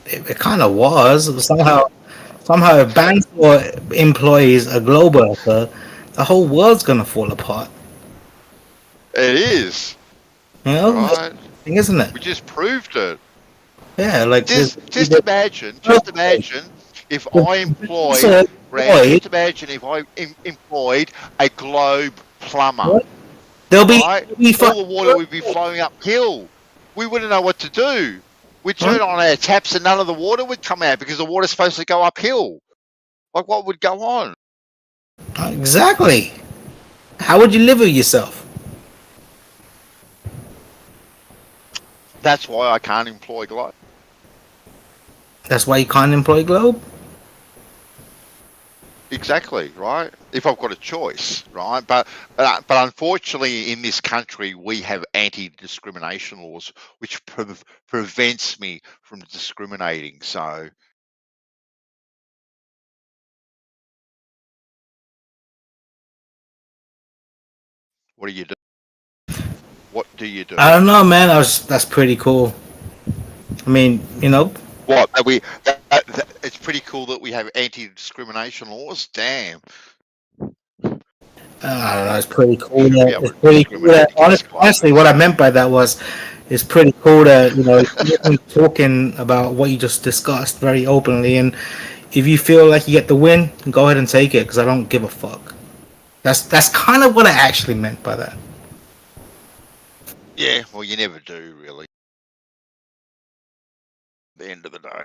it kind of was. Somehow, if Banfor employs a globe earther, the whole world's gonna fall apart. It is. You know, right? Thing, isn't it? We just proved it. Yeah, like just imagine if I employed just imagine if I employed a globe plumber. What? There'll be all the water would be flowing uphill. We wouldn't know what to do. We'd turn on our taps and none of the water would come out because the water's supposed to go uphill. Like what would go on? Exactly. How would you live with yourself? That's why I can't employ globe. That's why you can't employ globe? Exactly, right? If I've got a choice, right? But unfortunately, in this country, we have anti-discrimination laws, which prevents me from discriminating. So, what do you do? What do you do? I don't know, man. That's pretty cool. I mean, you know. What it's pretty cool that we have anti-discrimination laws. Damn. I don't know. It's pretty cool. Should be able It's to pretty cool. discriminate against Honestly, clovers. what I meant by that was, it's pretty cool that you're talking about what you just discussed very openly, and if you feel like you get the win, go ahead and take it because I don't give a fuck. That's kind of what I actually meant by that. Yeah, well, you never do, really. At the end of the day,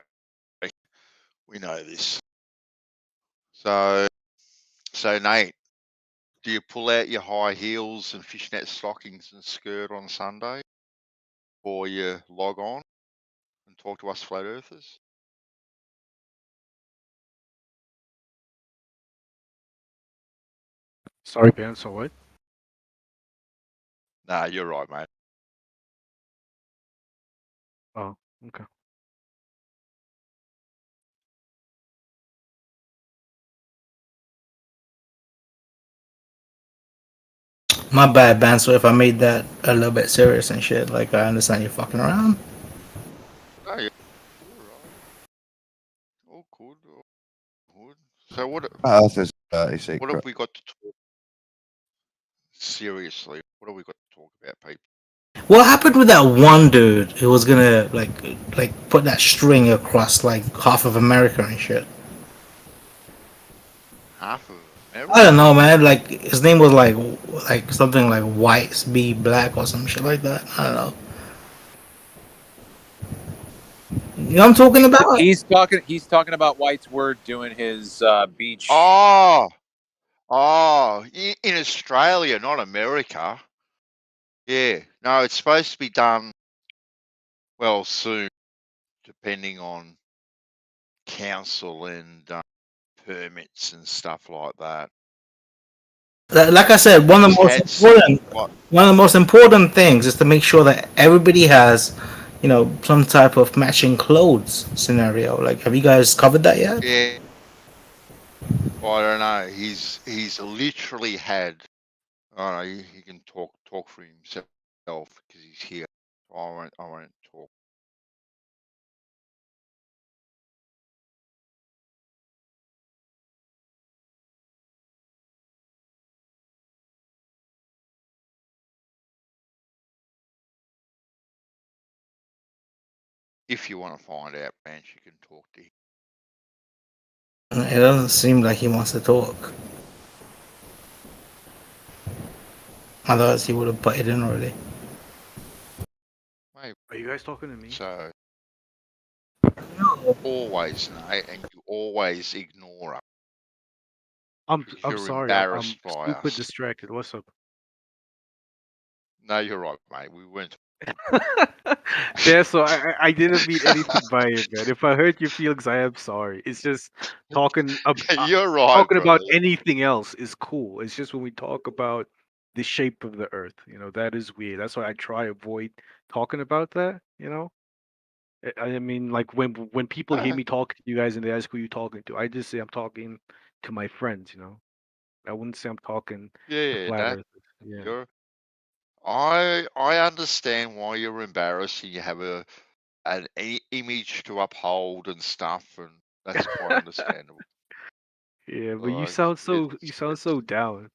we know this. So Nate, do you pull out your high heels and fishnet stockings and skirt on Sunday, or you log on and talk to us flat earthers? Sorry, Ben. So what? Nah, you're right, mate. Oh, okay. My bad, Ben. So if I made that a little bit serious and shit, like I understand you're fucking around. No, you're right. All good. All good. So what? Earth is a dirty What secret. have we got to talk? Seriously, what have we got to talk about, people? What happened with that one dude who was gonna like put that string across like half of America and shit? Half of America? I don't know, man. Like his name was like something like Whites Be Black or some shit like that. I don't know. You know what I'm talking about? He's talking about White's Word doing his beach. Oh, in Australia, not America. Yeah, no, it's supposed to be done. Well, soon, depending on council and permits and stuff like that. Like I said, one of the most important things is to make sure that everybody has, some type of matching clothes scenario. Like, have you guys covered that yet? Yeah. Well, I don't know. He's literally had. I don't know. He can talk for himself because he's here. So I won't talk. If you want to find out, man, you can talk to him. It doesn't seem like he wants to talk. Otherwise, he would have put it in already. Maybe. Are you guys talking to me? So always, Nate, and you always ignore us. I'm You're sorry. I'm embarrassed by stupid us. distracted. What's up? No, you're right, mate. We weren't. Yeah, so I didn't mean anything by it, man. If I hurt your feelings, I am sorry. It's just talking You're right, talking about brother. anything else is cool. It's just when we talk about the shape of the earth, that is weird. That's why I try avoid talking about that, I mean, like when people hear me talking to you guys and they ask who you talking to, I just say I'm talking to my friends, I wouldn't say I'm talking to Yeah, flat no, earthers. Yeah. you're. I understand why you're embarrassed and you have an image to uphold and stuff, and that's quite understandable. Yeah, but you Like sound it's so down.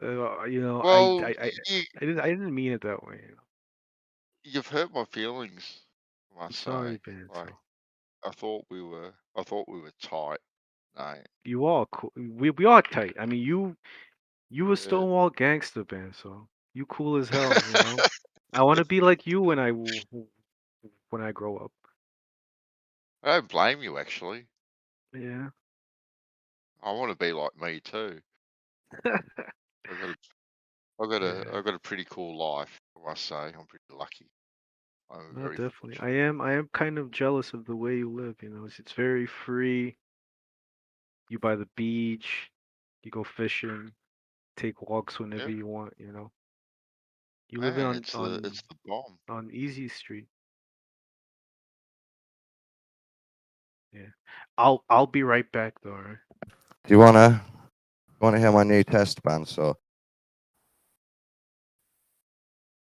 well, I didn't mean it that way. you've hurt my feelings, I I'm must sorry, say. Ben. Like I thought we were tight. No, You all cool. We are tight. I mean, you a yeah. Stonewall gangster, Ben. So you cool as hell. I want to be like you when I grow up. I don't blame you, actually. Yeah. I want to be like me too. I've got a pretty cool life, I must say. I'm pretty lucky. I'm No, very definitely. fortunate. I am kind of jealous of the way you live. It's very free. You by the beach, you go fishing, take walks whenever Yep. you want. You know, you live Man, it's the bomb. on Easy Street. Yeah, I'll be right back though. All right? Do you wanna hear my new test, Banso?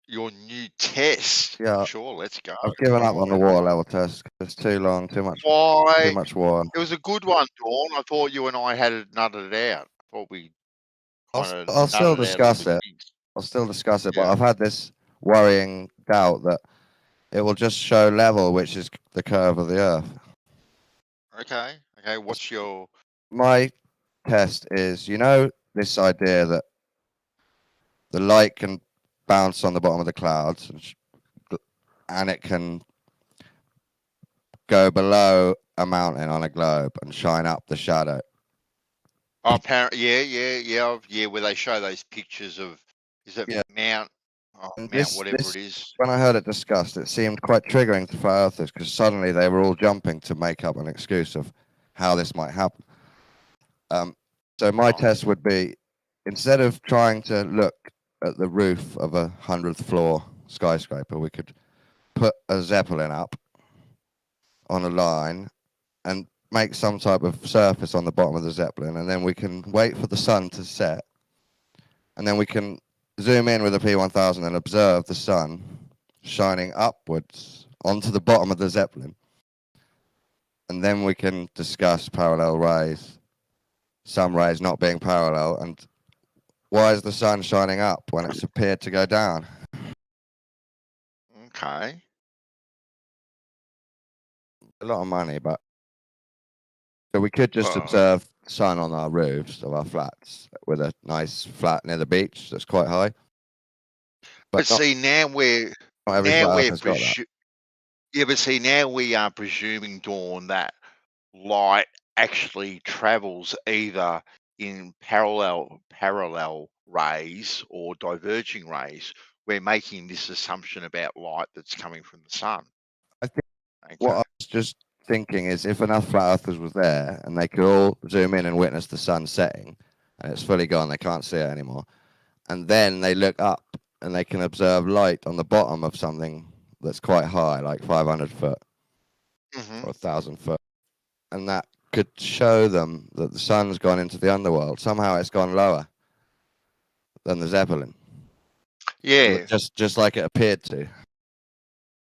Your new test. Yeah. Sure, let's go. I've given up Far on the away. water level test. It's too long, too much Why? water. It was a good one, Dawn. I thought you and I had it nutted out. I thought we kind of I'll still nutted out all discuss the it. kinks. I'll still discuss it, but Yeah. I've had this worrying doubt that it will just show level, which is the curve of the Earth. Okay. Okay. What's your? My test is, this idea that the light can bounce on the bottom of the clouds and it can go below a mountain on a globe and shine up the shadow. Oh, apparently, yeah. Where they show those pictures of, is it Mount? Oh, And Mount, whatever it is. when I heard it discussed, it seemed quite triggering to flat earthers because suddenly they were all jumping to make up an excuse of how this might happen. So my test would be, instead of trying to look at the roof of 100th floor skyscraper, we could put a Zeppelin up on a line and make some type of surface on the bottom of the Zeppelin, and then we can wait for the sun to set, and then we can zoom in with a P1000 and observe the sun shining upwards onto the bottom of the Zeppelin, and then we can discuss parallel rays, some rays not being parallel, and why is the sun shining up when it's appeared to go down? Okay. A lot of money, but so we could just observe the sun on our roofs of our flats with a nice flat near the beach that's quite high. But see, now we're not every flat earther's got that. yeah, but see, now we are presuming, Dawn, that light actually travels either in parallel rays or diverging rays. We're making this assumption about light that's coming from the sun. I think what I was just thinking is, if enough flat earthers was there and they could all zoom in and witness the sun setting, and it's fully gone, they can't see it anymore, and then they look up and they can observe light on the bottom of something that's quite high, like 500 foot or 1,000 foot, and that could show them that the sun's gone into the underworld. Somehow it's gone lower than the Zeppelin. Yeah. Just like it appeared to.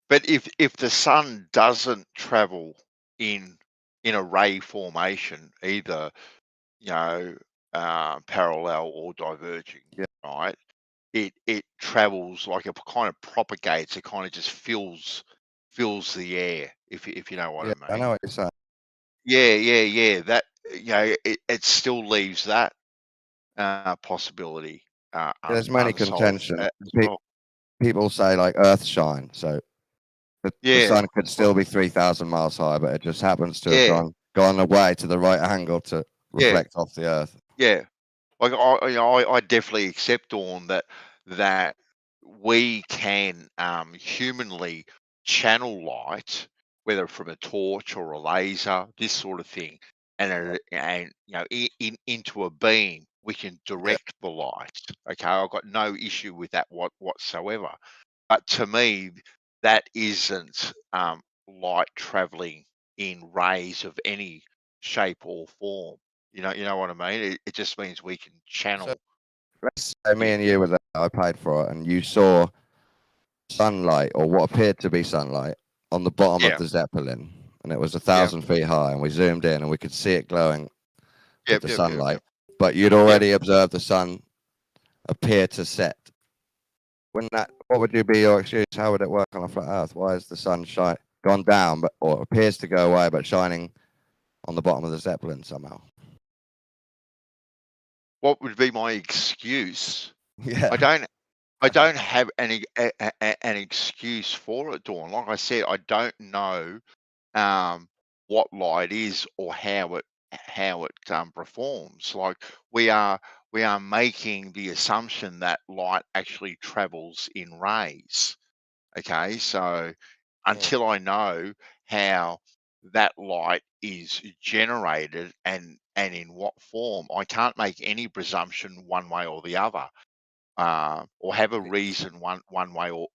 But if the sun doesn't travel in a ray formation, either parallel or diverging, right? It travels like it kind of propagates. It kind of just fills the air. If you know what I mean. I know what you're saying. Yeah. That it still leaves that possibility. There's many unsolved contention. as well. People say like Earth shine, so the sun could still be 3,000 miles high, but it just happens to have gone away to the right angle to reflect off the Earth. Yeah, like I definitely accept, Dawn, that we can humanly channel light, whether from a torch or a laser, this sort of thing, and into a beam. We can direct the light. Okay, I've got no issue with that whatsoever. But to me, that isn't light traveling in rays of any shape or form. You know what I mean? It just means we can channel. Let's say me and you were there, I paid for it, and you saw sunlight, or what appeared to be sunlight, on the bottom of the Zeppelin, and it was 1,000 feet high, and we zoomed in and we could see it glowing with the sunlight. But you'd already observed the sun appear to set. What would be your excuse? How would it work on a flat Earth? Why is the sun gone down, or appears to go away, but shining on the bottom of the Zeppelin somehow? What would be my excuse? Yeah. I don't have an excuse for it, Dawn. Like I said, I don't know what light is or how it performs. Like we are making the assumption that light actually travels in rays. Okay, so until I know how that light is generated and in what form. I can't make any presumption one way or the other, or have a reason one way or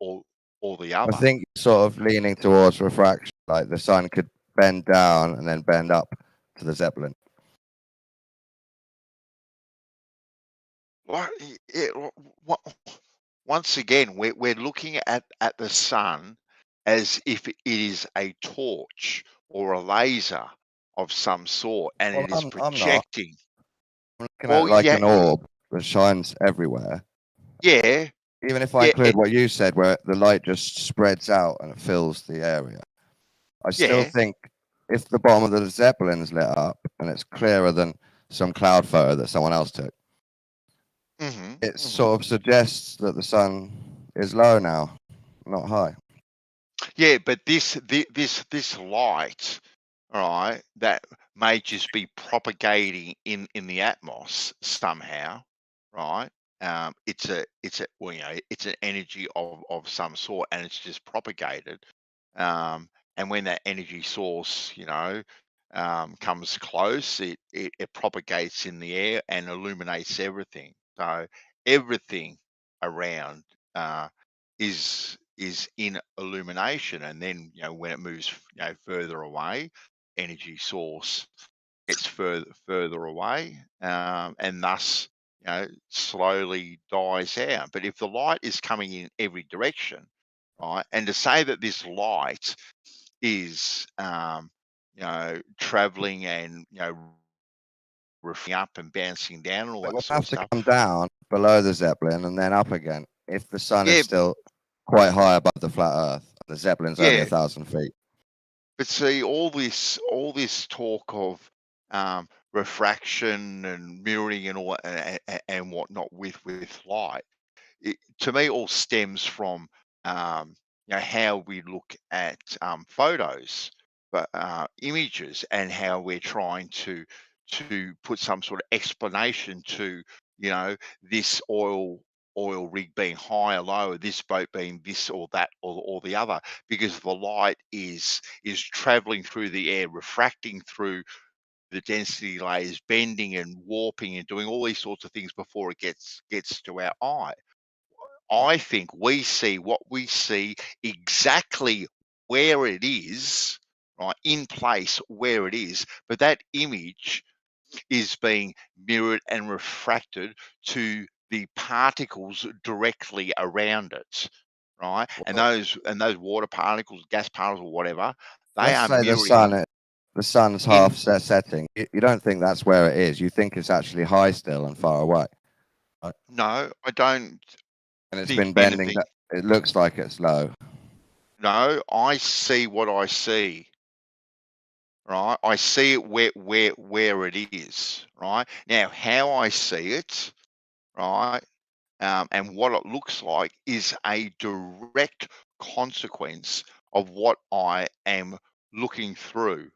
the I other. think you're sort of leaning towards refraction, like the sun could bend down and then bend up to the Zeppelin. Well, once again, we're looking at the sun as if it is a torch or a laser of some sort, and Well, it is I'm not. projecting. I'm looking Well, at it like yeah, an orb that shines everywhere. yeah, Even if I yeah, include what you said, where the light just spreads out and it fills the area, I still yeah. think if the bottom of the Zeppelin's lit up and it's clearer than some cloud photo that someone else took, it sort of suggests that the sun is low now, not high. Yeah, but this light, all right, that may just be propagating in the atmos somehow, right? It's a well, you know, it's an energy of some sort, and it's just propagated. And when that energy source, you know, comes close, it propagates in the air and illuminates everything. So everything around is in illumination, and then, you know, when it moves, you know, further away, energy source gets further away, and thus, you know, slowly dies out. But if the light is coming in every direction, right, and to say that this light is, you know, traveling and, you know, riffing up and bouncing down and all It that will sort have of to stuff. come down below the Zeppelin and then up again if the sun Yeah, is still quite high above the flat Earth. The Zeppelin's only yeah. 1,000 feet. But see, all this talk of refraction and mirroring and all and whatnot with light, it, to me, all stems from you know, how we look at photos, but images, and how we're trying to put some sort of explanation to, you know, this oil rig being high or low, this boat being this or that or the other, because the light is traveling through the air, refracting through the density layers, bending and warping and doing all these sorts of things before it gets to our eye. I think we see what we see exactly where it is, right, in place where it is, but that image is being mirrored and refracted to the particles directly around it, right? And those water particles, gas particles, or whatever, they Let's are say mirroring the sun's half setting. You don't think that's where it is. You think it's actually high still and far away. Right? No, I don't. And it's Think been bending. anything. It looks like it's low. No, I see what I see. Right, I see it where it is. Right now, how I see it, right, and what it looks like is a direct consequence of what I am looking through,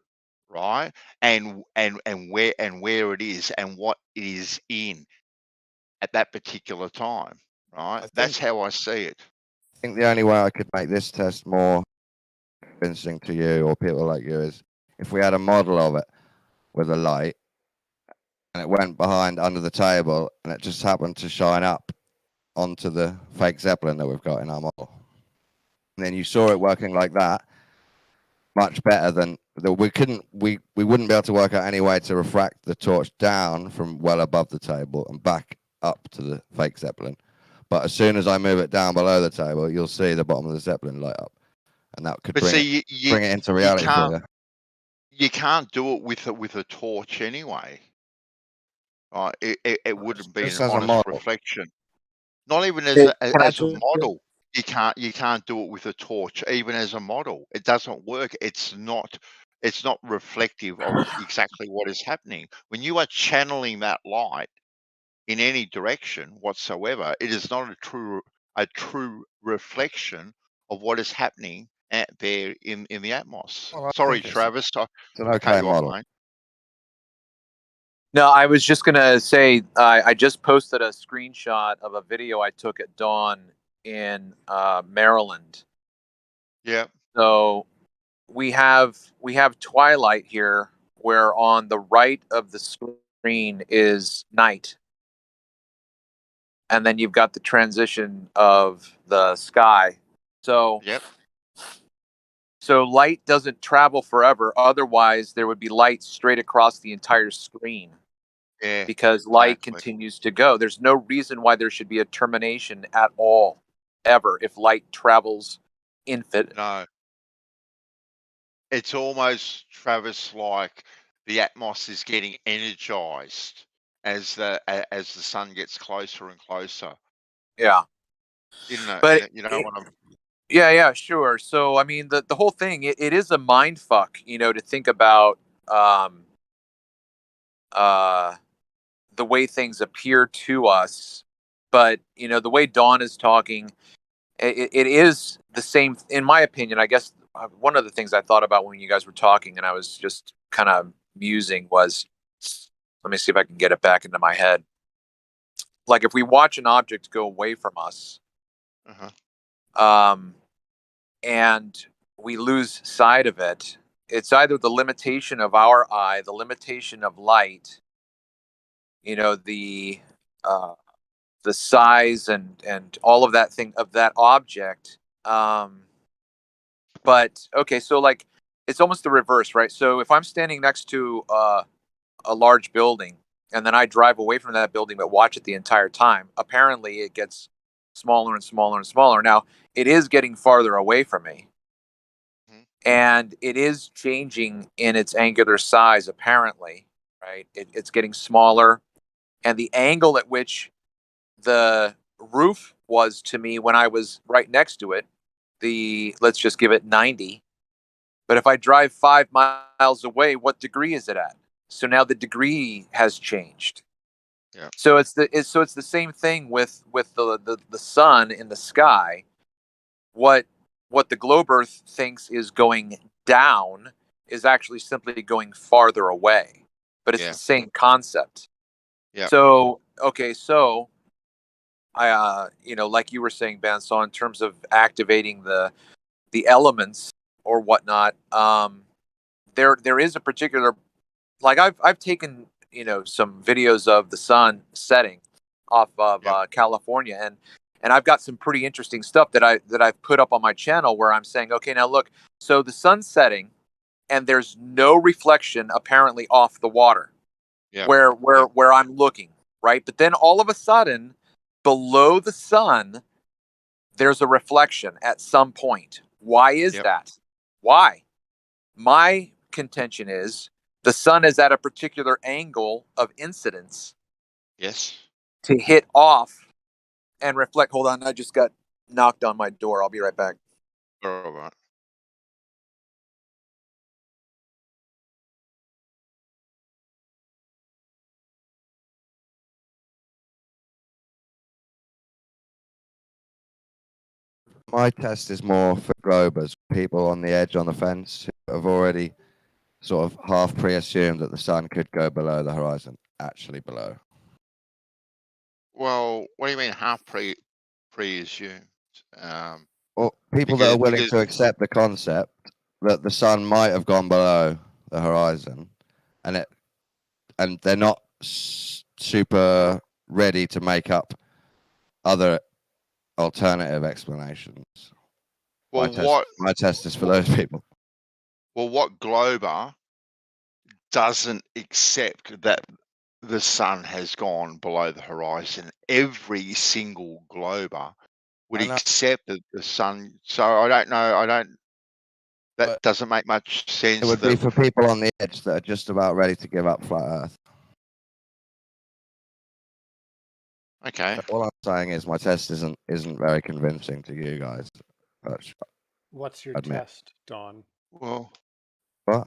right, and where it is and what it is in at that particular time. Right, that's how I see it. I think the only way I could make this test more convincing to you or people like you is if we had a model of it with a light and it went behind under the table and it just happened to shine up onto the fake Zeppelin that we've got in our model. And then you saw it working like that, much better than we wouldn't be able to work out any way to refract the torch down from well above the table and back up to the fake Zeppelin. But as soon as I move it down below the table, you'll see the bottom of the Zeppelin light up, and that could bring it into reality for you. You can't do it with a torch anyway. Right? It wouldn't be Just an as a honest model. reflection. Not even Can I as a model. You can't do it with a torch, even as a model. It doesn't work. It's not reflective of exactly what is happening. When you are channeling that light in any direction whatsoever, it is not a true reflection of what is happening out there in the atmos. Well, I Sorry, think Travis, I it's an cut okay you off, model. mate. No, I was just gonna say I just posted a screenshot of a video I took at dawn in Maryland. Yeah. So we have twilight here, where on the right of the screen is night, and then you've got the transition of the sky. So Yep. So light doesn't travel forever. Otherwise, there would be light straight across the entire screen. Yeah. Because light exactly. continues to go. There's no reason why there should be a termination at all, ever, if light travels infinite. No. It's almost, Travis, like the atmos is getting energized as the sun gets closer and closer. Yeah. You know, But you know what I'm. yeah, sure. So I mean, the whole thing, it is a mind fuck, to think about the way things appear to us. But the way Dawn is talking, it is the same. In my opinion, I guess one of the things I thought about when you guys were talking, and I was just kind of musing, was, let me see if I can get it back into my head. Like if we watch an object go away from us, and we lose sight of it, it's either the limitation of our eye, the limitation of light, the size and all of that thing of that object. But okay, so like it's almost the reverse, right? So if I'm standing next to a large building and then I drive away from that building but watch it the entire time, apparently it gets smaller and smaller and smaller. Now it is getting farther away from me, and it is changing in its angular size, apparently, right? It's getting smaller, and the angle at which the roof was to me when I was right next to it, let's just give it 90. But if I drive 5 miles away, what degree is it at? So now the degree has changed. Yeah. So it's the same thing with the sun in the sky. What the globe Earth thinks is going down is actually simply going farther away. But it's the same concept. Yeah. So okay, so I like you were saying, Ben, so in terms of activating the elements or whatnot, there is a particular, like I've taken some videos of the sun setting off of California, and I've got some pretty interesting stuff that I've put up on my channel where I'm saying, okay, now look, so the sun's setting and there's no reflection apparently off the water where I'm looking, right? But then all of a sudden, below the sun, there's a reflection at some point. Why is that? Why? My contention is the sun is at a particular angle of incidence. Yes. To hit off and reflect. Hold on, I just got knocked on my door. I'll be right back. All right. My test is more for globers, people on the edge on the fence who have already sort of half pre-assumed that the sun could go below the horizon, actually below. Well, what do you mean half pre-assumed? Well, people that are willing to accept the concept that the sun might have gone below the horizon, and they're not super ready to make up other alternative explanations. Well, my test is for those people. Well, what glober doesn't accept that the sun has gone below the horizon? Every single glober would accept that the sun. So I don't know. That doesn't make much sense. It would be for people on the edge that are just about ready to give up flat Earth. Okay. All I'm saying is my test isn't very convincing to you guys. What's your admit. test, Dawn? Well, what?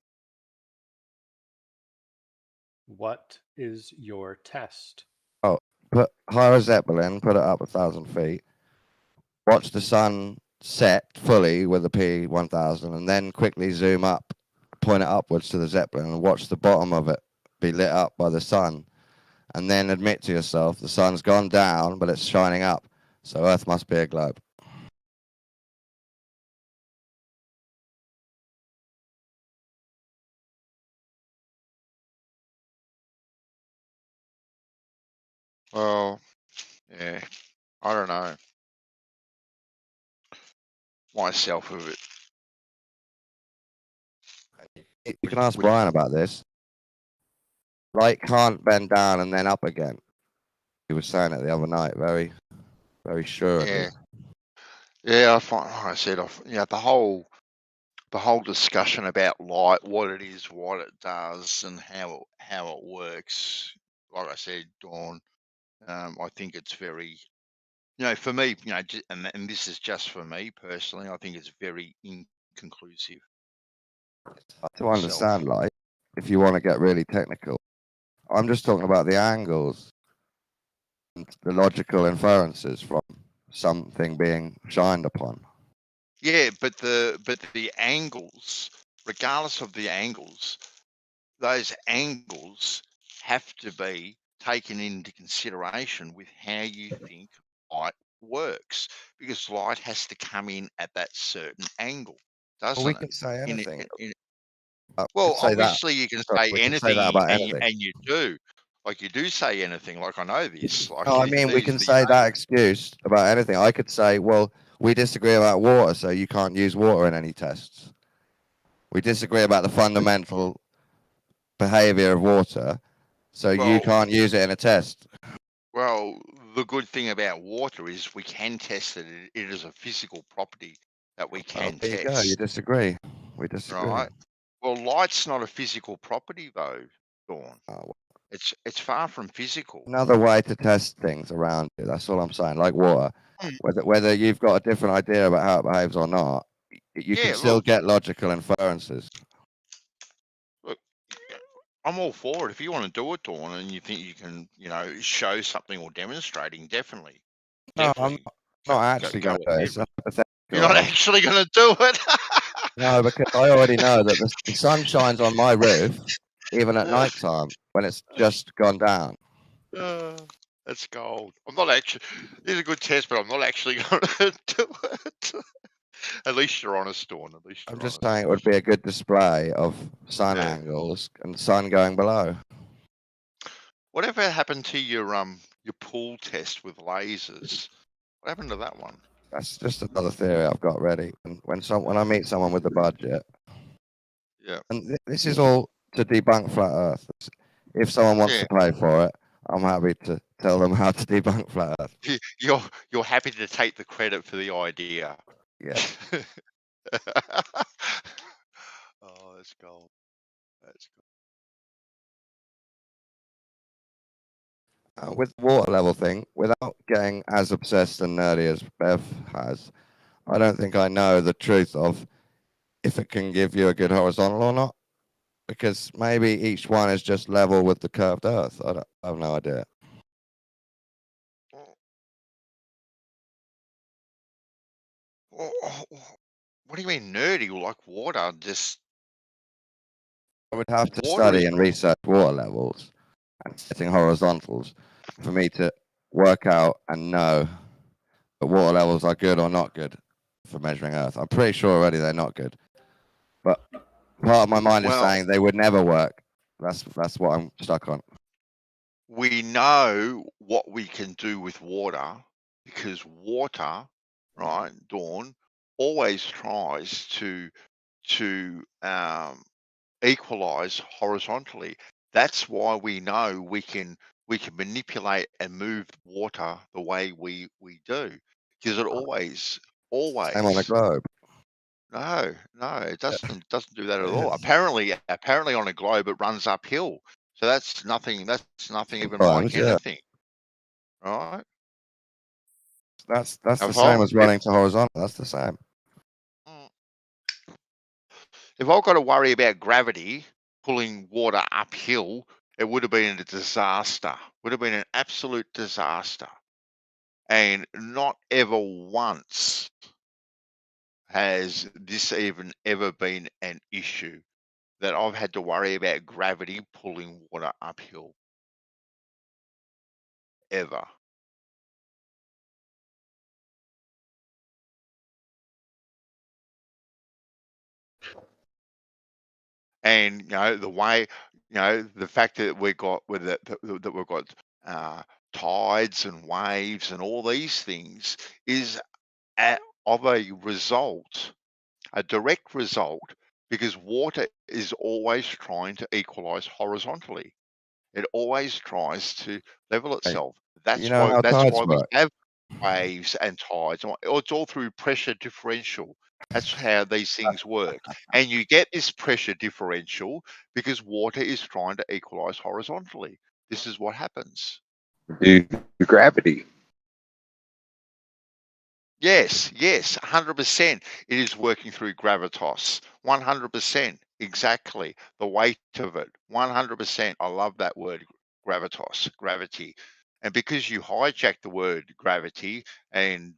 What is your test? Oh, hire a Zeppelin, put it up 1,000 feet, watch the sun set fully with a P1000, and then quickly zoom up, point it upwards to the Zeppelin, and watch the bottom of it be lit up by the sun. And then admit to yourself the sun's gone down, but it's shining up. So Earth must be a globe. Well, yeah, I don't know myself of it. You can ask Brian about this. Light can't bend down and then up again. He was saying it the other night, very, very assuredly. Yeah, yeah. I find, like I said, the whole discussion about light, what it is, what it does, and how it works. Like I said, Dawn, I think it's very, for me, and this is just for me personally, I think it's very inconclusive. To understand light, if you want to get really technical, I'm just talking about the angles and the logical inferences from something being shined upon. Yeah, but the angles, regardless of the angles, those angles have to be taken into consideration with how you think light works, because light has to come in at that certain angle, doesn't Well, we it? can say anything. Well, say that. obviously you can Sorry, say we can say that anything, about and anything. you do, like you do say anything. Like I know this. Like No, I mean, we can say that excuse about anything. I could say, well, we disagree about water, so you can't use water in any tests. We disagree about the fundamental behavior of water, so you Well- can't use it in a test. Well, the good thing about water is we can test it. It is a physical property that we can There you test. go. You disagree. We disagree. Right. Well, light's not a physical property, though, Dawn. Oh, It's far from physical. Another way to test things around you. That's all I'm saying. Like water, whether you've got a different idea about how it behaves or not, you Yeah, can still look. get logical inferences. Look, I'm all for it. If you want to do it, Dawn, and you think you can, show something or demonstrating, definitely. No, I'm not actually go going to do it. ahead It's with it. hypothetical. You're not actually going to do it. No, because I already know that the sun shines on my roof, even at night time when it's just gone down. That's gold. I'm not actually. It's a good test, but I'm not actually going to do it. At least you're honest, Dawn. At least I'm you're just honest. saying it would be a good display of sun angles and sun going below. Whatever happened to your pool test with lasers? What happened to that one? That's just another theory I've got ready. And when I meet someone with the budget, Yeah. and this is all to debunk flat Earth. If someone wants to pay for it, I'm happy to tell them how to debunk flat Earth. You're happy to take the credit for the idea. Yeah. Oh, that's gold. That's gold. With the water level thing, without getting as obsessed and nerdy as Bev has, I don't think I know the truth of if it can give you a good horizontal or not, because maybe each one is just level with the curved Earth. I have no idea. What do you mean nerdy? Like water? Just I would have to water study is and research water levels and setting horizontals for me to work out and know that water levels are good or not good for measuring Earth. I'm pretty sure already they're not good, but part of my mind is saying they would never work. That's what I'm stuck on. we know what we can do with water because water, right, Dawn, always tries to equalize horizontally. That's why we know we can manipulate and move water the way we do, because it always Same on a globe. no, it doesn't do that at all. Apparently on a globe it runs uphill. So that's nothing even like Sometimes, yeah. anything. Right? That's the If same as running to horizontal. That's the same. If I've got to worry about gravity pulling water uphill, it would have been a disaster. Would have been an absolute disaster. And not ever once has this even ever been an issue that I've had to worry about gravity pulling water uphill. Ever. And the way, the fact that we got with that we've got tides and waves and all these things is of a result, a direct result, because water is always trying to equalize horizontally. It always tries to level itself. You know how That's tides why we work? have waves and tides. It's all through pressure differential. That's how these things work. And you get this pressure differential because water is trying to equalize horizontally. This is what happens. Due to gravity. Yes, 100%. It is working through gravitas. 100%. Exactly. The weight of it. 100%. I love that word, gravitas, gravity. And because you hijack the word gravity and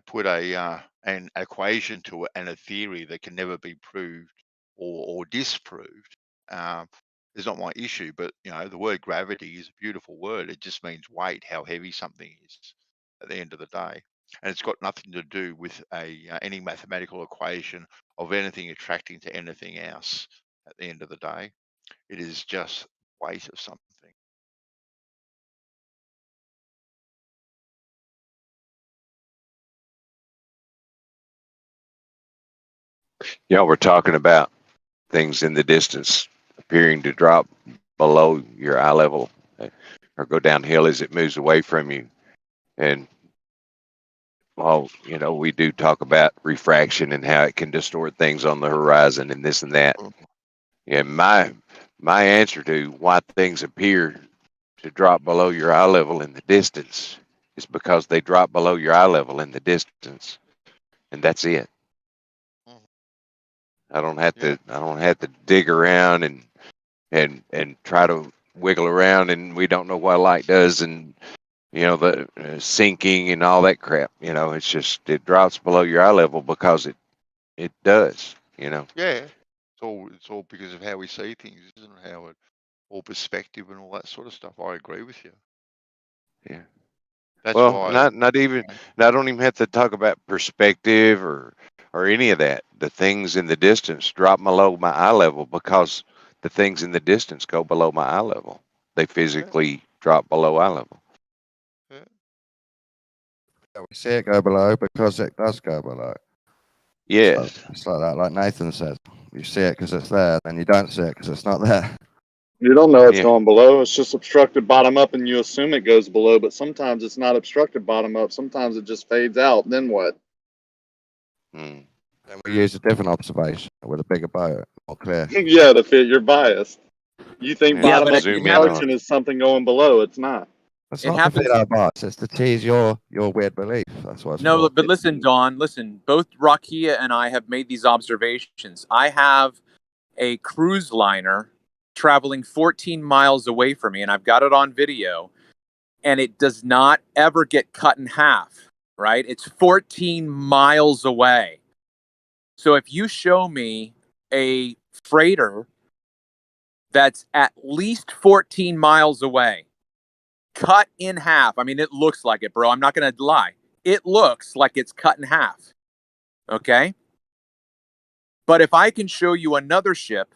put an equation to it and a theory that can never be proved or disproved, is not my issue. But the word gravity is a beautiful word. It just means weight, how heavy something is at the end of the day. And it's got nothing to do with any mathematical equation of anything attracting to anything else at the end of the day. It is just weight of something. Y'all were talking about things in the distance appearing to drop below your eye level or go downhill as it moves away from you. And well, we do talk about refraction and how it can distort things on the horizon and this and that. Yeah, my answer to why things appear to drop below your eye level in the distance is because they drop below your eye level in the distance, and that's it. I don't have to dig around and try to wiggle around, and we don't know what light does, and the sinking and all that crap. It's just it drops below your eye level because it does. Yeah, it's all because of how we see things, isn't it? How it all perspective and all that sort of stuff. I agree with you. Yeah. That's well, why. not even. I don't even have to talk about perspective or any of that. The things in the distance drop below my eye level because the things in the distance go below my eye level. They physically drop below eye level. Yeah, we see it go below because it does go below. Yes. So it's like that, like Nathan says. You see it because it's there, then you don't see it because it's not there. You don't know it's going below. It's just obstructed bottom up, and you assume it goes below. But sometimes it's not obstructed bottom up. Sometimes it just fades out. Then what? Then we use a different observation with a bigger boat, more clear. Yeah, to fit your bias. You think Yeah, bottom but up zoom in obstruction is something going below. It's not. It's not to fit our bias. It's to tease your weird belief. That's what it's No, for. but listen, Don, listen. Both Rakia and I have made these observations. I have a cruise liner traveling 14 miles away from me, and I've got it on video, and it does not ever get cut in half, right? It's 14 miles away. So if you show me a freighter that's at least 14 miles away, cut in half. I mean, it looks like it, bro. I'm not going to lie. It looks like it's cut in half. Okay? But if I can show you another ship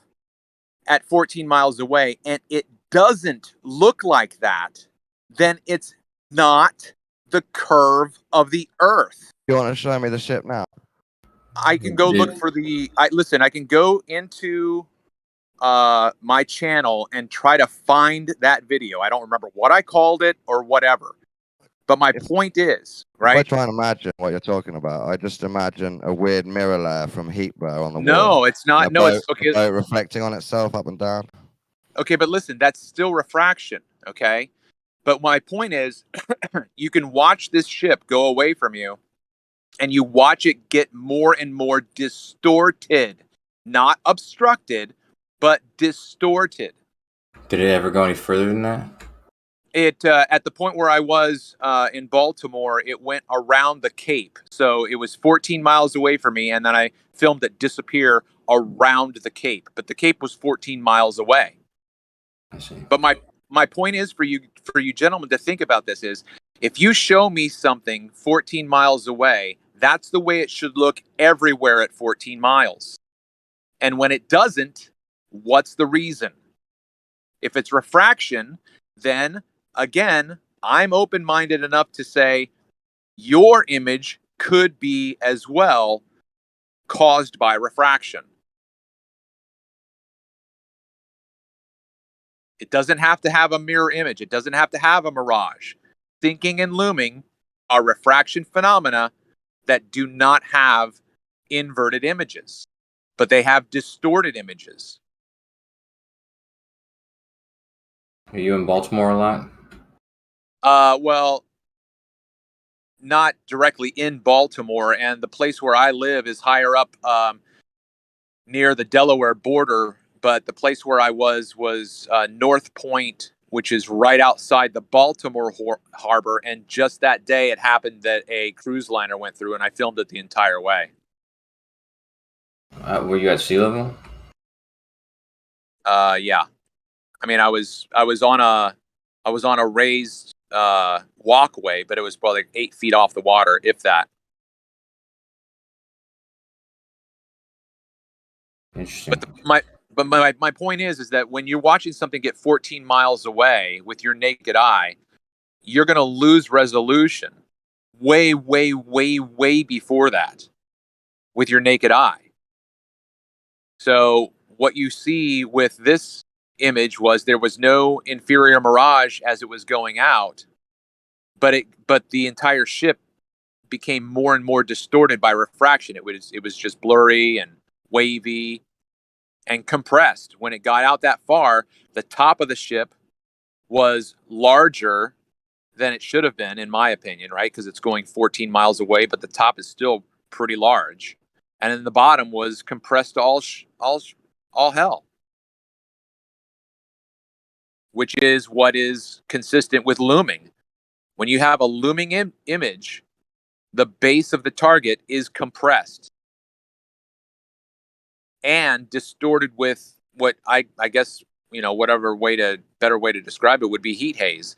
at 14 miles away and it doesn't look like that, then it's not the curve of the Earth. You want to show me the ship now? I can go look for I can go into my channel and try to find that video. I don't remember what I called it or whatever. But my point is, right? If I try and imagine what you're talking about, I just imagine a weird mirror layer from heat bar on the wall. No, it's not. And a No, boat, it's okay. a boat reflecting on itself up and down. Okay, but listen, that's still refraction, okay? But my point is, you can watch this ship go away from you, and you watch it get more and more distorted. Not obstructed, but distorted. Did it ever go any further than that? It at the point where I was in Baltimore, it went around the Cape. So it was 14 miles away from me, and then I filmed it disappear around the Cape. But the Cape was 14 miles away. I see. But my point is for you gentlemen to think about this is, if you show me something 14 miles away, that's the way it should look everywhere at 14 miles. And when it doesn't, what's the reason? If it's refraction, then again, I'm open-minded enough to say your image could be as well caused by refraction. It doesn't have to have a mirror image. It doesn't have to have a mirage. Thinking and looming are refraction phenomena that do not have inverted images, but they have distorted images. Are you in Baltimore a lot? Well, not directly in Baltimore, and the place where I live is higher up near the Delaware border, but the place where I was North Point, which is right outside the Baltimore harbor, and just that day it happened that a cruise liner went through, and I filmed it the entire way. Were you at sea level? Yeah. I mean, I was on a raised walkway, but it was probably like 8 feet off the water, if that. Interesting. But my point is that when you're watching something get 14 miles away with your naked eye, you're going to lose resolution way before that with your naked eye. So what you see with this image was there was no inferior mirage as it was going out, but the entire ship became more and more distorted by refraction. It was just blurry and wavy and compressed. When it got out that far, the top of the ship was larger than it should have been, in my opinion, right? Because it's going 14 miles away, but the top is still pretty large. And then the bottom was compressed to all hell, which is what is consistent with looming. When you have a looming image, the base of the target is compressed and distorted with what I guess, whatever better way to describe it would be heat haze.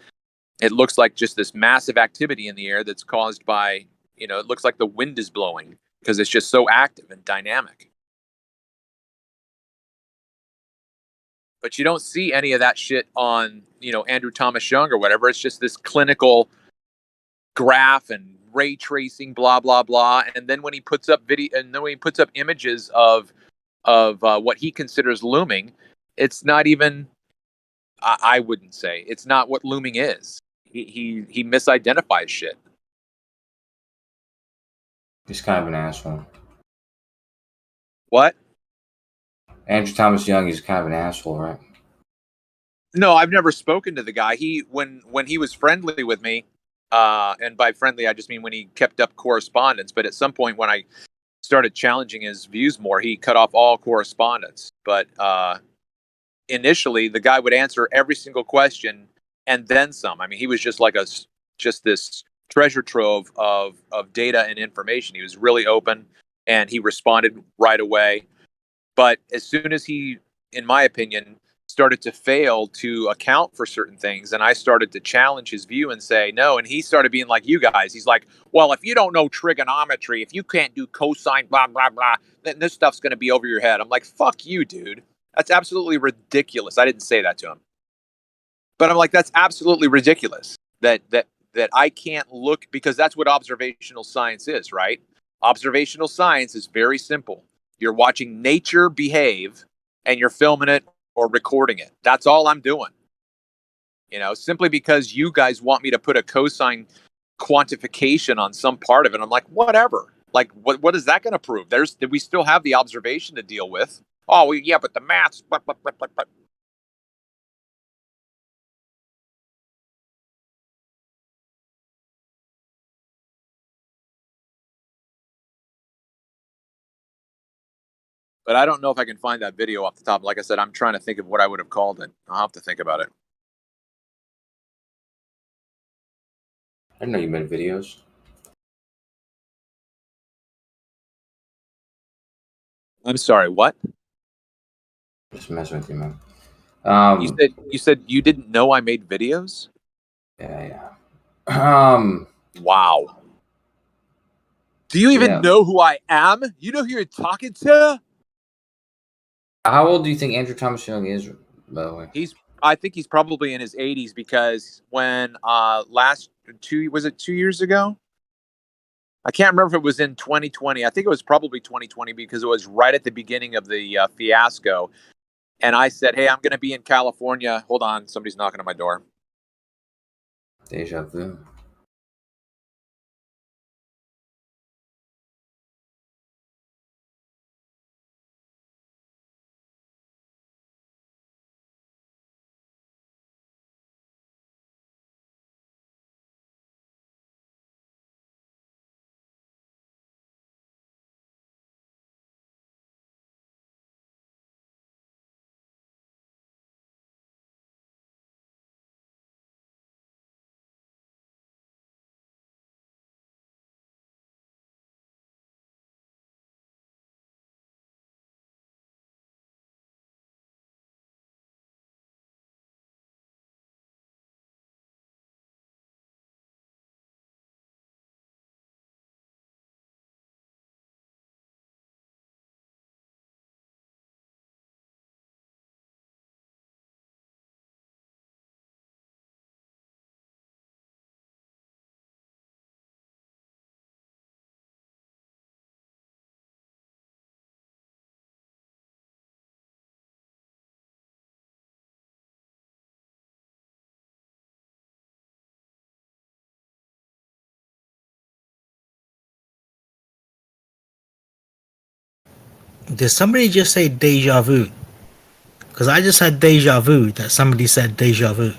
It looks like just this massive activity in the air that's caused by, it looks like the wind is blowing because it's just so active and dynamic. But you don't see any of that shit on, Andrew Thomas Young or whatever. It's just this clinical graph and ray tracing, blah, blah, blah. And then when he puts up images of what he considers looming, it's not even, I wouldn't say, it's not what looming is. He misidentifies shit. He's kind of an asshole. What? Andrew Thomas Young is kind of an asshole, right? No, I've never spoken to the guy. When he was friendly with me, and by friendly I just mean when he kept up correspondence. But at some point when I started challenging his views more, he cut off all correspondence. But initially, the guy would answer every single question and then some. I mean, he was just like just this treasure trove of data and information. He was really open and he responded right away. But as soon as he, in my opinion, started to fail to account for certain things, and I started to challenge his view and say no, and he started being like you guys. He's like, well, if you don't know trigonometry, if you can't do cosine, blah, blah, blah, then this stuff's going to be over your head. I'm like, fuck you, dude. That's absolutely ridiculous. I didn't say that to him. But I'm like, that's absolutely ridiculous that I can't look, because that's what observational science is, right? Observational science is very simple. You're watching nature behave and you're filming it or recording it. That's all I'm doing. Simply because you guys want me to put a cosine quantification on some part of it. I'm like, whatever. Like, what is that going to prove? We still have the observation to deal with. Oh, yeah, but the maths. Blah, blah, blah, blah, blah. But I don't know if I can find that video off the top. Like I said, I'm trying to think of what I would have called it. I'll have to think about it. I didn't know you made videos. I'm sorry, what? Just messing with you, man. You said you didn't know I made videos? Yeah. Wow. Do you even know who I am? You know who you're talking to? How old do you think Andrew Thomas Young is, by the way? I think he's probably in his 80s because when last 2 years ago? I can't remember if it was in 2020. I think it was probably 2020 because it was right at the beginning of the fiasco. And I said, "Hey, I'm going to be in California." Hold on, somebody's knocking on my door. Deja vu. Did somebody just say deja vu? Because I just had deja vu that somebody said deja vu.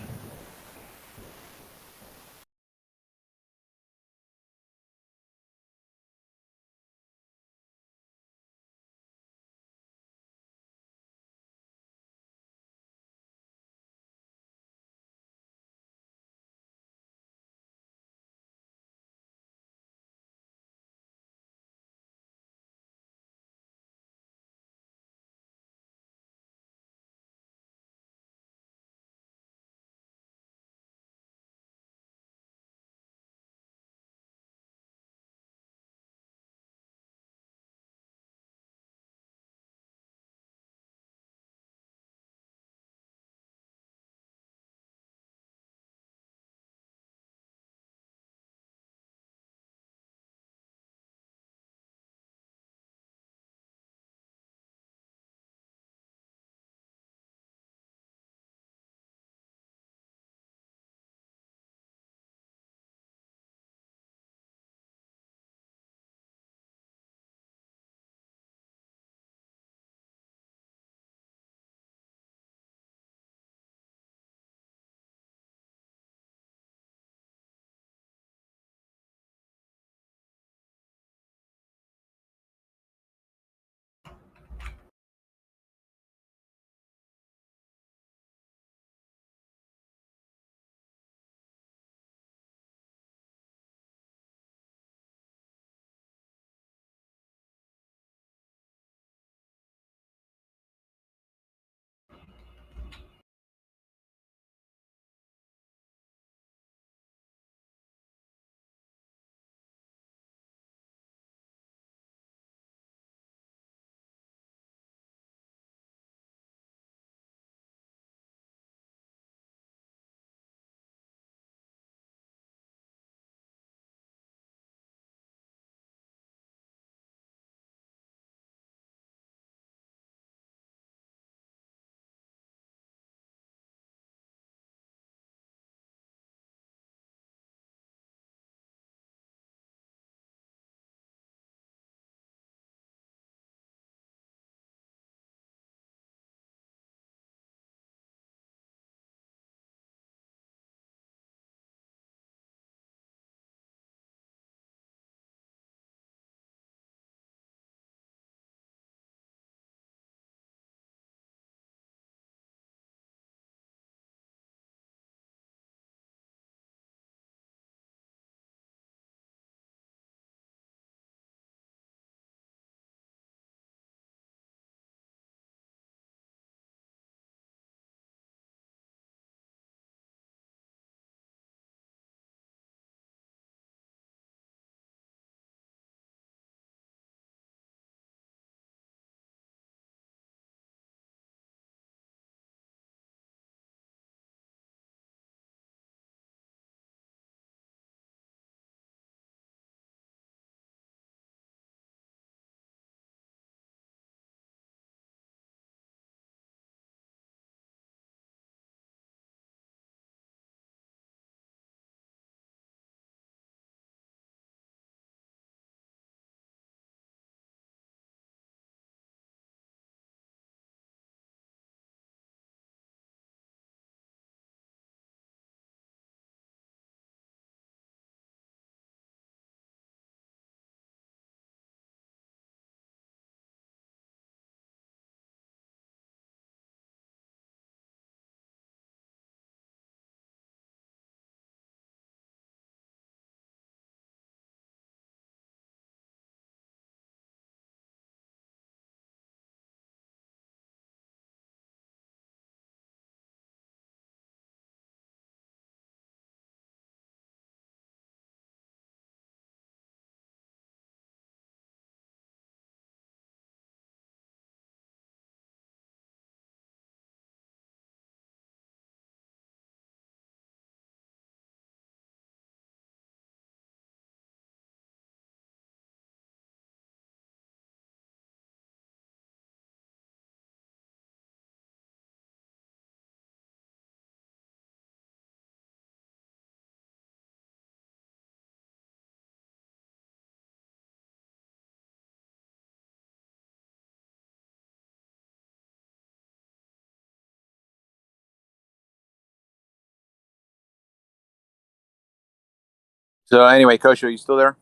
So anyway, Kosho, you still there?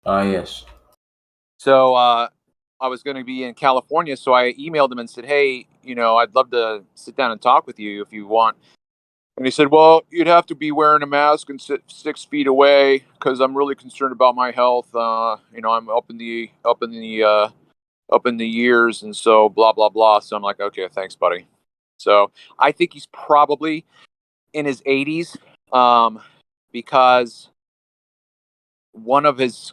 Yes. So I was going to be in California, so I emailed him and said, "Hey, I'd love to sit down and talk with you if you want." And he said, "Well, you'd have to be wearing a mask and sit 6 feet away because I'm really concerned about my health. I'm up in the years, and so blah blah blah." So I'm like, "Okay, thanks, buddy." So I think he's probably in his 80s, because one of his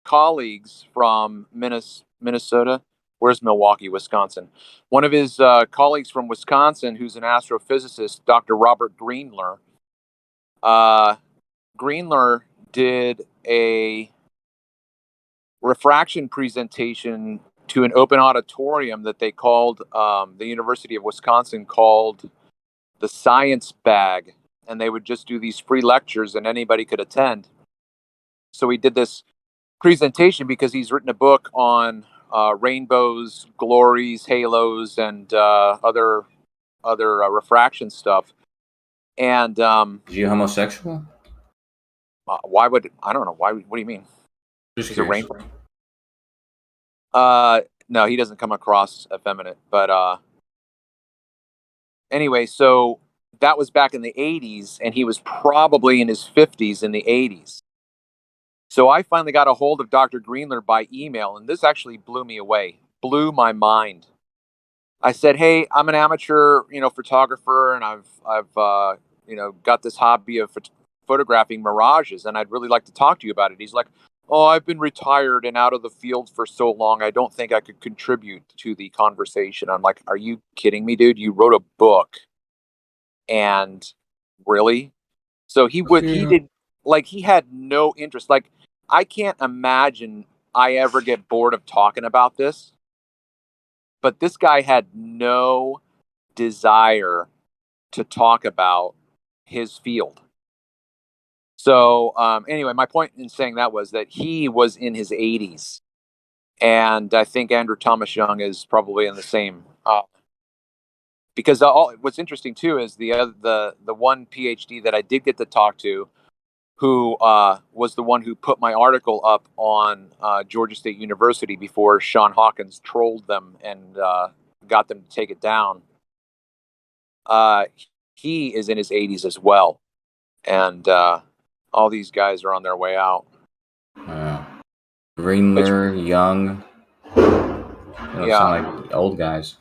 colleagues from Minnesota. Where's Milwaukee, Wisconsin? One of his colleagues from Wisconsin, who's an astrophysicist, Dr. Robert Greenler. Greenler did a refraction presentation to an open auditorium that they called, the University of Wisconsin called the Science Bag. And they would just do these free lectures and anybody could attend. So he did this presentation because he's written a book on rainbows, glories, halos, and other refraction stuff. And is you homosexual? Why would I don't know why? What do you mean? Just He's a curious. rainbow. No, he doesn't come across effeminate. But anyway, so that was back in the 80s, and he was probably in his 50s in the 80s. So I finally got a hold of Dr. Greenler by email, and this actually blew me away, blew my mind. I said, "Hey, I'm an amateur, photographer, and I've got this hobby of photographing mirages, and I'd really like to talk to you about it." He's like, "Oh, I've been retired and out of the field for so long, I don't think I could contribute to the conversation." I'm like, "Are you kidding me, dude? You wrote a book, and really?" So he did, like, he had no interest. Like, I can't imagine I ever get bored of talking about this. But this guy had no desire to talk about his field. So anyway, my point in saying that was that he was in his 80s. And I think Andrew Thomas Young is probably in the same. Because what's interesting, too, is the one PhD that I did get to talk to, who was the one who put my article up on Georgia State University before Sean Hawkins trolled them and got them to take it down. He is in his 80s as well, and all these guys are on their way out. Greenler, Young. They don't Yeah. sound like old guys.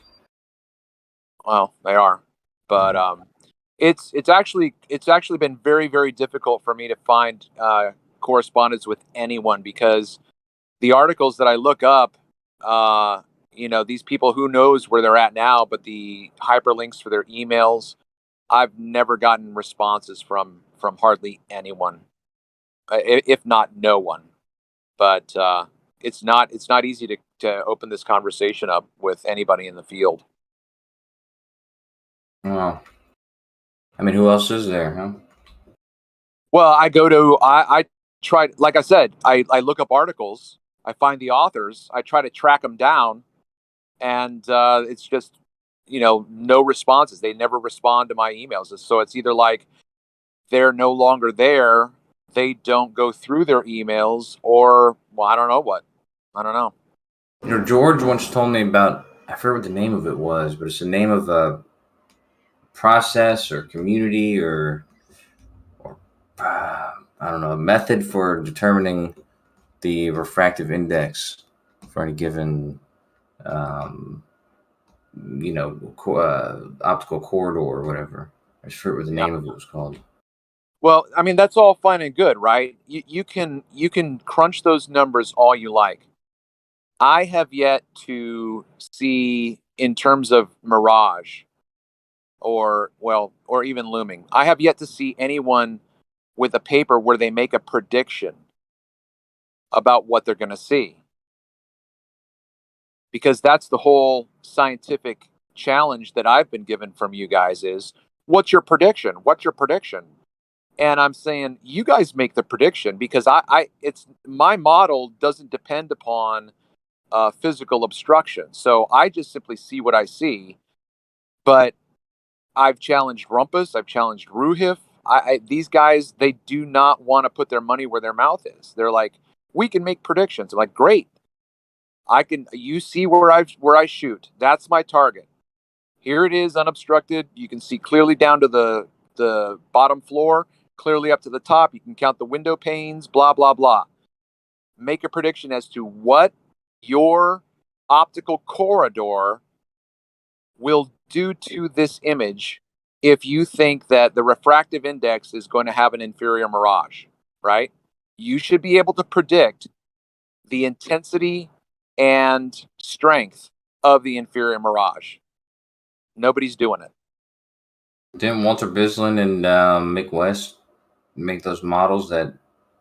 Well, they are, but it's actually been very, very difficult for me to find correspondence with anyone, because the articles that I look up, these people, who knows where they're at now, but the hyperlinks for their emails, I've never gotten responses from hardly anyone, if not no one. But it's not easy to open this conversation up with anybody in the field. Well, I mean, who else is there, huh? Well, I try, like I said, I look up articles, I find the authors, I try to track them down, and it's just, no responses. They never respond to my emails. So it's either like they're no longer there, they don't go through their emails, or, well, I don't know what. I don't know. George once told me about, I forget what the name of it was, but it's the name of a process or community or I don't know, a method for determining the refractive index for any given optical corridor or whatever. I forget what the name of it was called. Well, I mean, that's all fine and good, right? You can crunch those numbers all you like. I have yet to see, in terms of mirage or even looming, I have yet to see anyone with a paper where they make a prediction about what they're going to see. Because that's the whole scientific challenge that I've been given from you guys is, what's your prediction? What's your prediction? And I'm saying, you guys make the prediction, because it's my model doesn't depend upon physical obstruction. So I just simply see what I see. But I've challenged Rumpus, I've challenged Ruhif, these guys, they do not want to put their money where their mouth is. They're like, we can make predictions. I'm like, great. You see where I shoot. That's my target. Here it is, unobstructed. You can see clearly down to the bottom floor, clearly up to the top. You can count the window panes, blah, blah, blah. Make a prediction as to what your optical corridor will do to this image if you think that the refractive index is going to have an inferior mirage, right? You should be able to predict the intensity and strength of the inferior mirage. Nobody's doing it. Didn't Walter Bislin and Mick West make those models that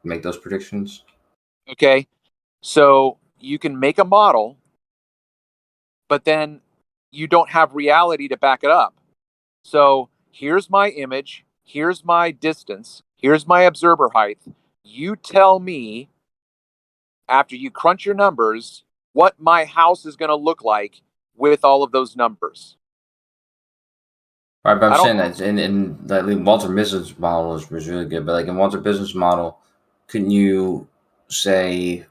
make those predictions? Okay, so you can make a model, but then you don't have reality to back it up. So here's my image, here's my distance, here's my observer height. You tell me, after you crunch your numbers, what my house is going to look like with all of those numbers. Right, but I'm saying that in that Walter Bislin's model was really good, but like in Walter Bislin's model, couldn't you say,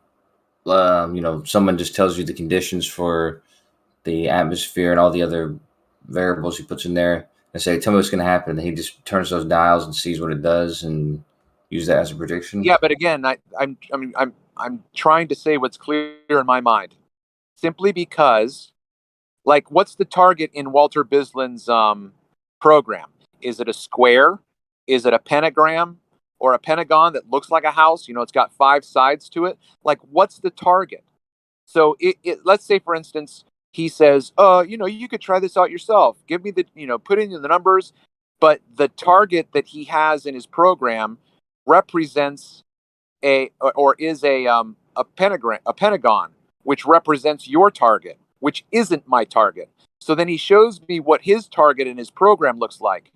someone just tells you the conditions for the atmosphere and all the other variables he puts in there, and say, tell me what's going to happen. And he just turns those dials and sees what it does and use that as a prediction. Yeah, but again, I'm trying to say what's clear in my mind, simply because, like, what's the target in Walter Bislin's program? Is it a square? Is it a pentagram or a pentagon that looks like a house? It's got 5 sides to it. Like, what's the target? So let's say, for instance, he says, you could try this out yourself. Give me put in the numbers. But the target that he has in his program represents a pentagon, which represents your target, which isn't my target. So then he shows me what his target in his program looks like.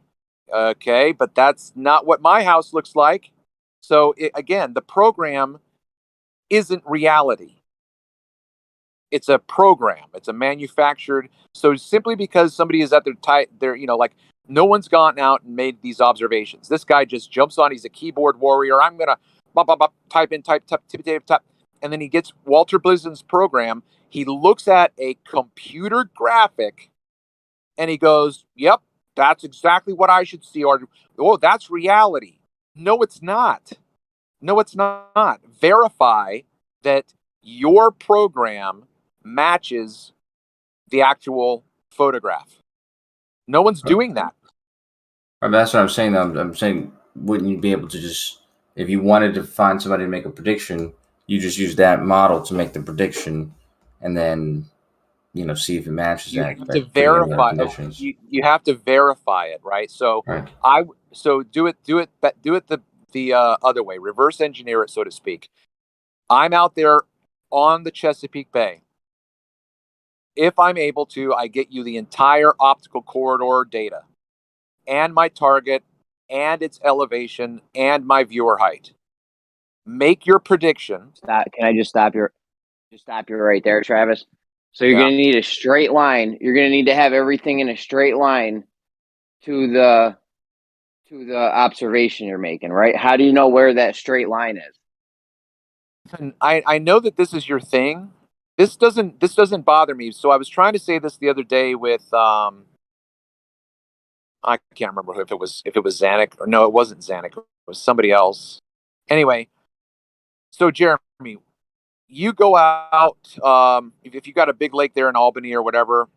Okay, but that's not what my house looks like. So again, the program isn't reality. It's a program. It's a manufactured. So simply because somebody is at their no one's gone out and made these observations. This guy just jumps on. He's a keyboard warrior. I'm gonna type, and then he gets Walter Bislin's program. He looks at a computer graphic, and he goes, "Yep, that's exactly what I should see." Or, "Oh, that's reality." No, it's not. No, it's not. Verify that your program matches the actual photograph. No one's doing that. Right, but that's what I'm saying. I'm saying, wouldn't you be able to just, if you wanted to find somebody to make a prediction, you just use that model to make the prediction, and then see if it matches You that. have to verify. You have to verify it, right? So right. do it the other way. Reverse engineer it, so to speak. I'm out there on the Chesapeake Bay. If I'm able to, I get you the entire optical corridor data and my target and its elevation and my viewer height. Make your prediction. Can I just stop you? Stop you right there, Travis. So you're going to need a straight line. You're going to need to have everything in a straight line to the observation you're making, right? How do you know where that straight line is? And I know that this is your thing. This doesn't bother me. So I was trying to say this the other day with I can't remember if it was Zanuck, or no, it wasn't Zanuck. It was somebody else. Anyway, so Jeremy, you go out if you got a big lake there in Albany or whatever,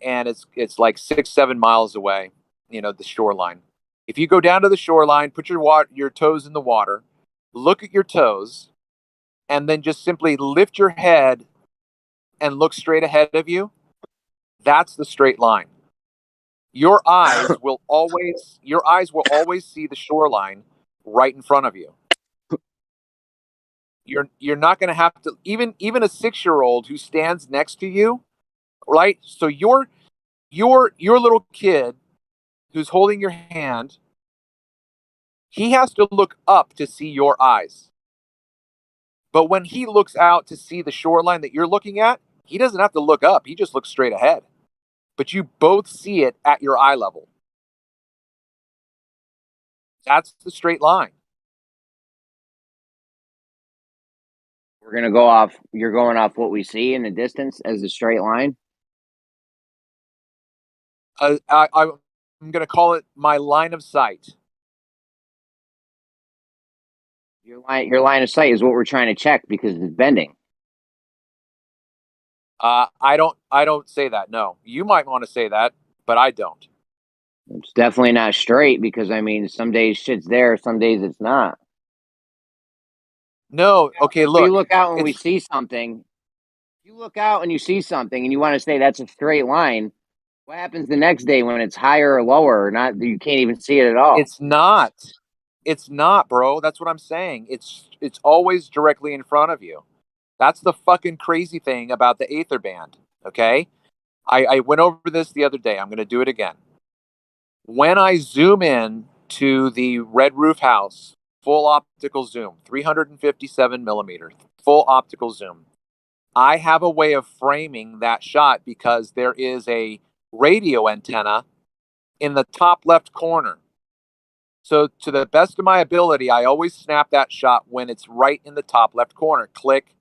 and it's like 6-7 miles away, the shoreline. If you go down to the shoreline, put your toes in the water, look at your toes, and then just simply lift your head and look straight ahead of you, that's the straight line. Your eyes will always see the shoreline right in front of you. You're not going to have to, even a 6-year-old who stands next to you, right? So your little kid who's holding your hand, he has to look up to see your eyes. But when he looks out to see the shoreline that you're looking at, he doesn't have to look up. He just looks straight ahead. But you both see it at your eye level. That's the straight line. We're gonna go off. You're going off what we see in the distance as a straight line. I'm going to call it my line of sight. Your line of sight is what we're trying to check because it's bending. I don't say that. No, you might want to say that, but I don't. It's definitely not straight because I mean, some days shit's there, some days it's not. No, okay, if look. we look out and we see something. You look out and you see something and you want to say that's a straight line. What happens the next day when it's higher or lower or not? You can't even see it at all. It's not. It's not, bro. That's what I'm saying. It's always directly in front of you. That's the fucking crazy thing about the Aether band. Okay, I went over this the other day. I'm going to do it again. When I zoom in to the red roof house, full optical zoom, 357 millimeters, full optical zoom, I have a way of framing that shot because there is a radio antenna in the top left corner. So to the best of my ability, I always snap that shot when it's right in the top left corner. Click.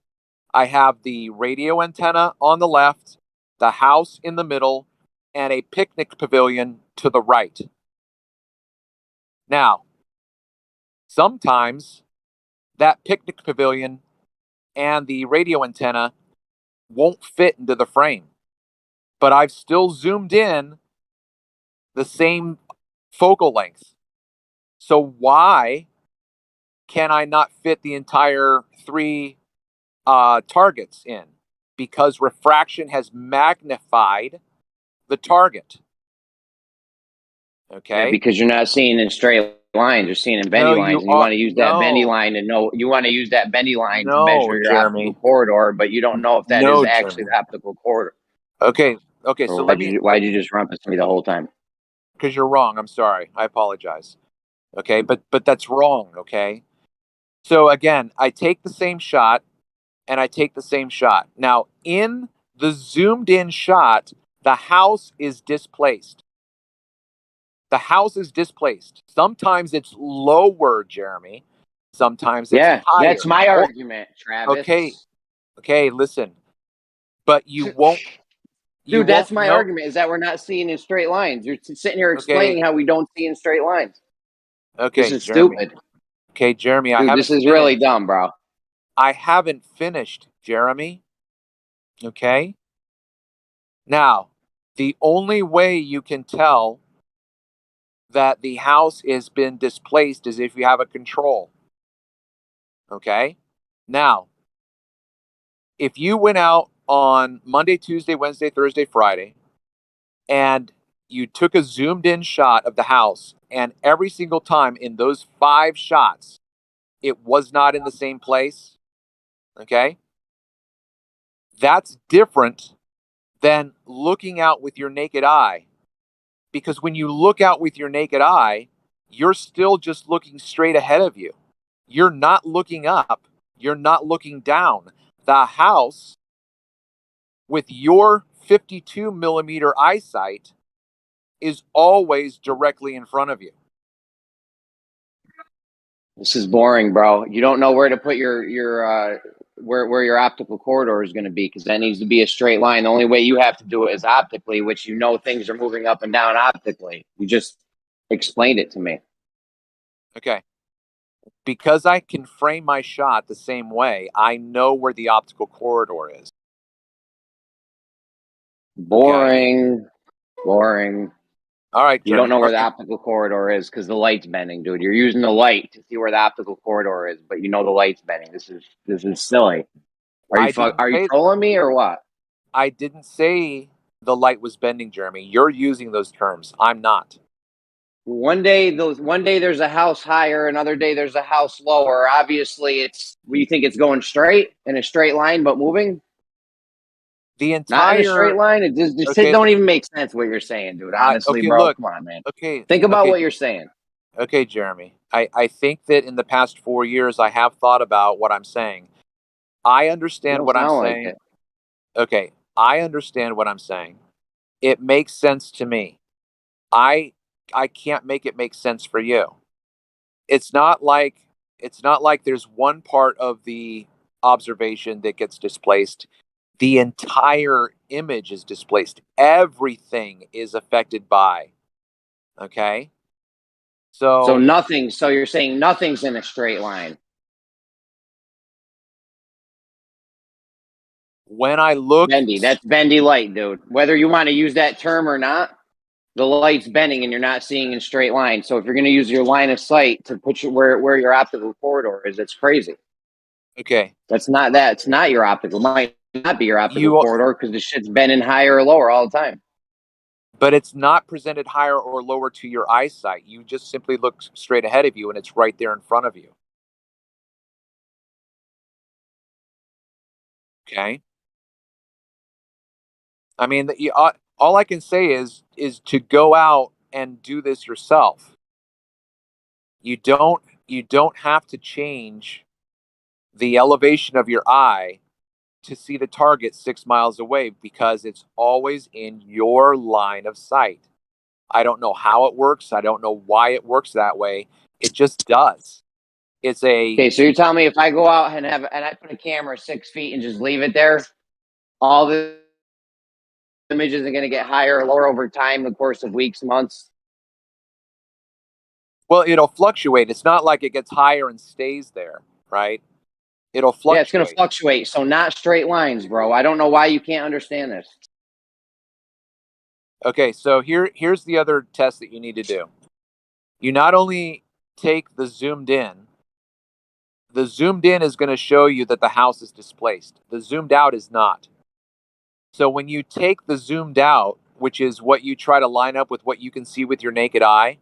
I have the radio antenna on the left, the house in the middle, and a picnic pavilion to the right. Now, sometimes that picnic pavilion and the radio antenna won't fit into the frame, but I've still zoomed in the same focal length. So why can I not fit the entire 3 targets in? Because refraction has magnified the target. Okay. Yeah, because you're not seeing in straight lines, you're seeing in bendy lines, and you want to use that bendy line to know. You want to use that bendy line to measure your optical corridor, but you don't know if that is actually the optical corridor. Okay. Okay. Or So why'd you just rumpus me the whole time? Because you're wrong. I'm sorry. I apologize. Okay, but that's wrong. Okay. So again, I take the same shot, and I take the same shot. Now, in the zoomed in shot, the house is displaced. The house is displaced. Sometimes it's lower, Jeremy. Sometimes it's higher. That's my argument, Travis. Okay. Okay, listen. But you won't. Dude, that's my argument, is that we're not seeing in straight lines. You're sitting here explaining how we don't see in straight lines. Okay, This is Jeremy. stupid. Okay, Jeremy, I Dude, haven't this is really dumb, bro. I haven't finished, Jeremy. Okay? Now, the only way you can tell that the house has been displaced is if you have a control. Okay? Now, if you went out on Monday, Tuesday, Wednesday, Thursday, Friday, and you took a zoomed in shot of the house, and every single time in those 5 shots, it was not in the same place, okay? That's different than looking out with your naked eye. Because when you look out with your naked eye, you're still just looking straight ahead of you. You're not looking up. You're not looking down. The house, with your 52 millimeter eyesight, is always directly in front of you. This is boring, bro. You don't know where to put your where your optical corridor is going to be, because that needs to be a straight line. The only way you have to do it is optically, which you know things are moving up and down optically. You just explained it to me. Okay. Because I can frame my shot the same way, I know where the optical corridor is. Boring. Okay. Boring. All right, you don't know where the optical corridor is because the light's bending, dude. You're using the light to see where the optical corridor is, but you know the light's bending. This is silly. Are you trolling me or what? I didn't say the light was bending, Jeremy. You're using those terms. I'm not. One day there's a house higher, another day there's a house lower. Obviously, you think it's going straight in a straight line, but moving. The entire not in a straight line. It just don't even make sense what you're saying, dude. Honestly, bro. Look, come on, man. Okay. Think about what you're saying. Okay, Jeremy. I think that in the past 4 years, I have thought about what I'm saying. I understand what I'm saying. Okay, I understand what I'm saying. It makes sense to me. I can't make it make sense for you. it's not like there's one part of the observation that gets displaced. The entire image is displaced. Everything is affected by. Okay? So nothing. So you're saying nothing's in a straight line. When I look, bendy, that's bendy light, dude. Whether you want to use that term or not, the light's bending and you're not seeing in straight line. So if you're going to use your line of sight to put you where your optical corridor is, it's crazy. Okay. That's not that. It's not your optical. Might not be your optical corridor because the shit's bending higher or lower all the time. But it's not presented higher or lower to your eyesight. You just simply look straight ahead of you and it's right there in front of you. Okay. I mean, all I can say is to go out and do this yourself. You don't have to change the elevation of your eye to see the target 6 miles away because it's always in your line of sight. I don't know how it works. I don't know why it works that way. It just does. It's a Okay, so you're telling me if I go out and I put a camera 6 feet and just leave it there, all the images are going to get higher or lower over time, the course of weeks, months? Well, it'll fluctuate. It's not like it gets higher and stays there, right? It'll fluctuate. Yeah, it's going to fluctuate. So not straight lines, bro. I don't know why you can't understand this. Okay, so here's the other test that you need to do. You not only take the zoomed in is going to show you that the house is displaced. The zoomed out is not. So when you take the zoomed out, which is what you try to line up with what you can see with your naked eye,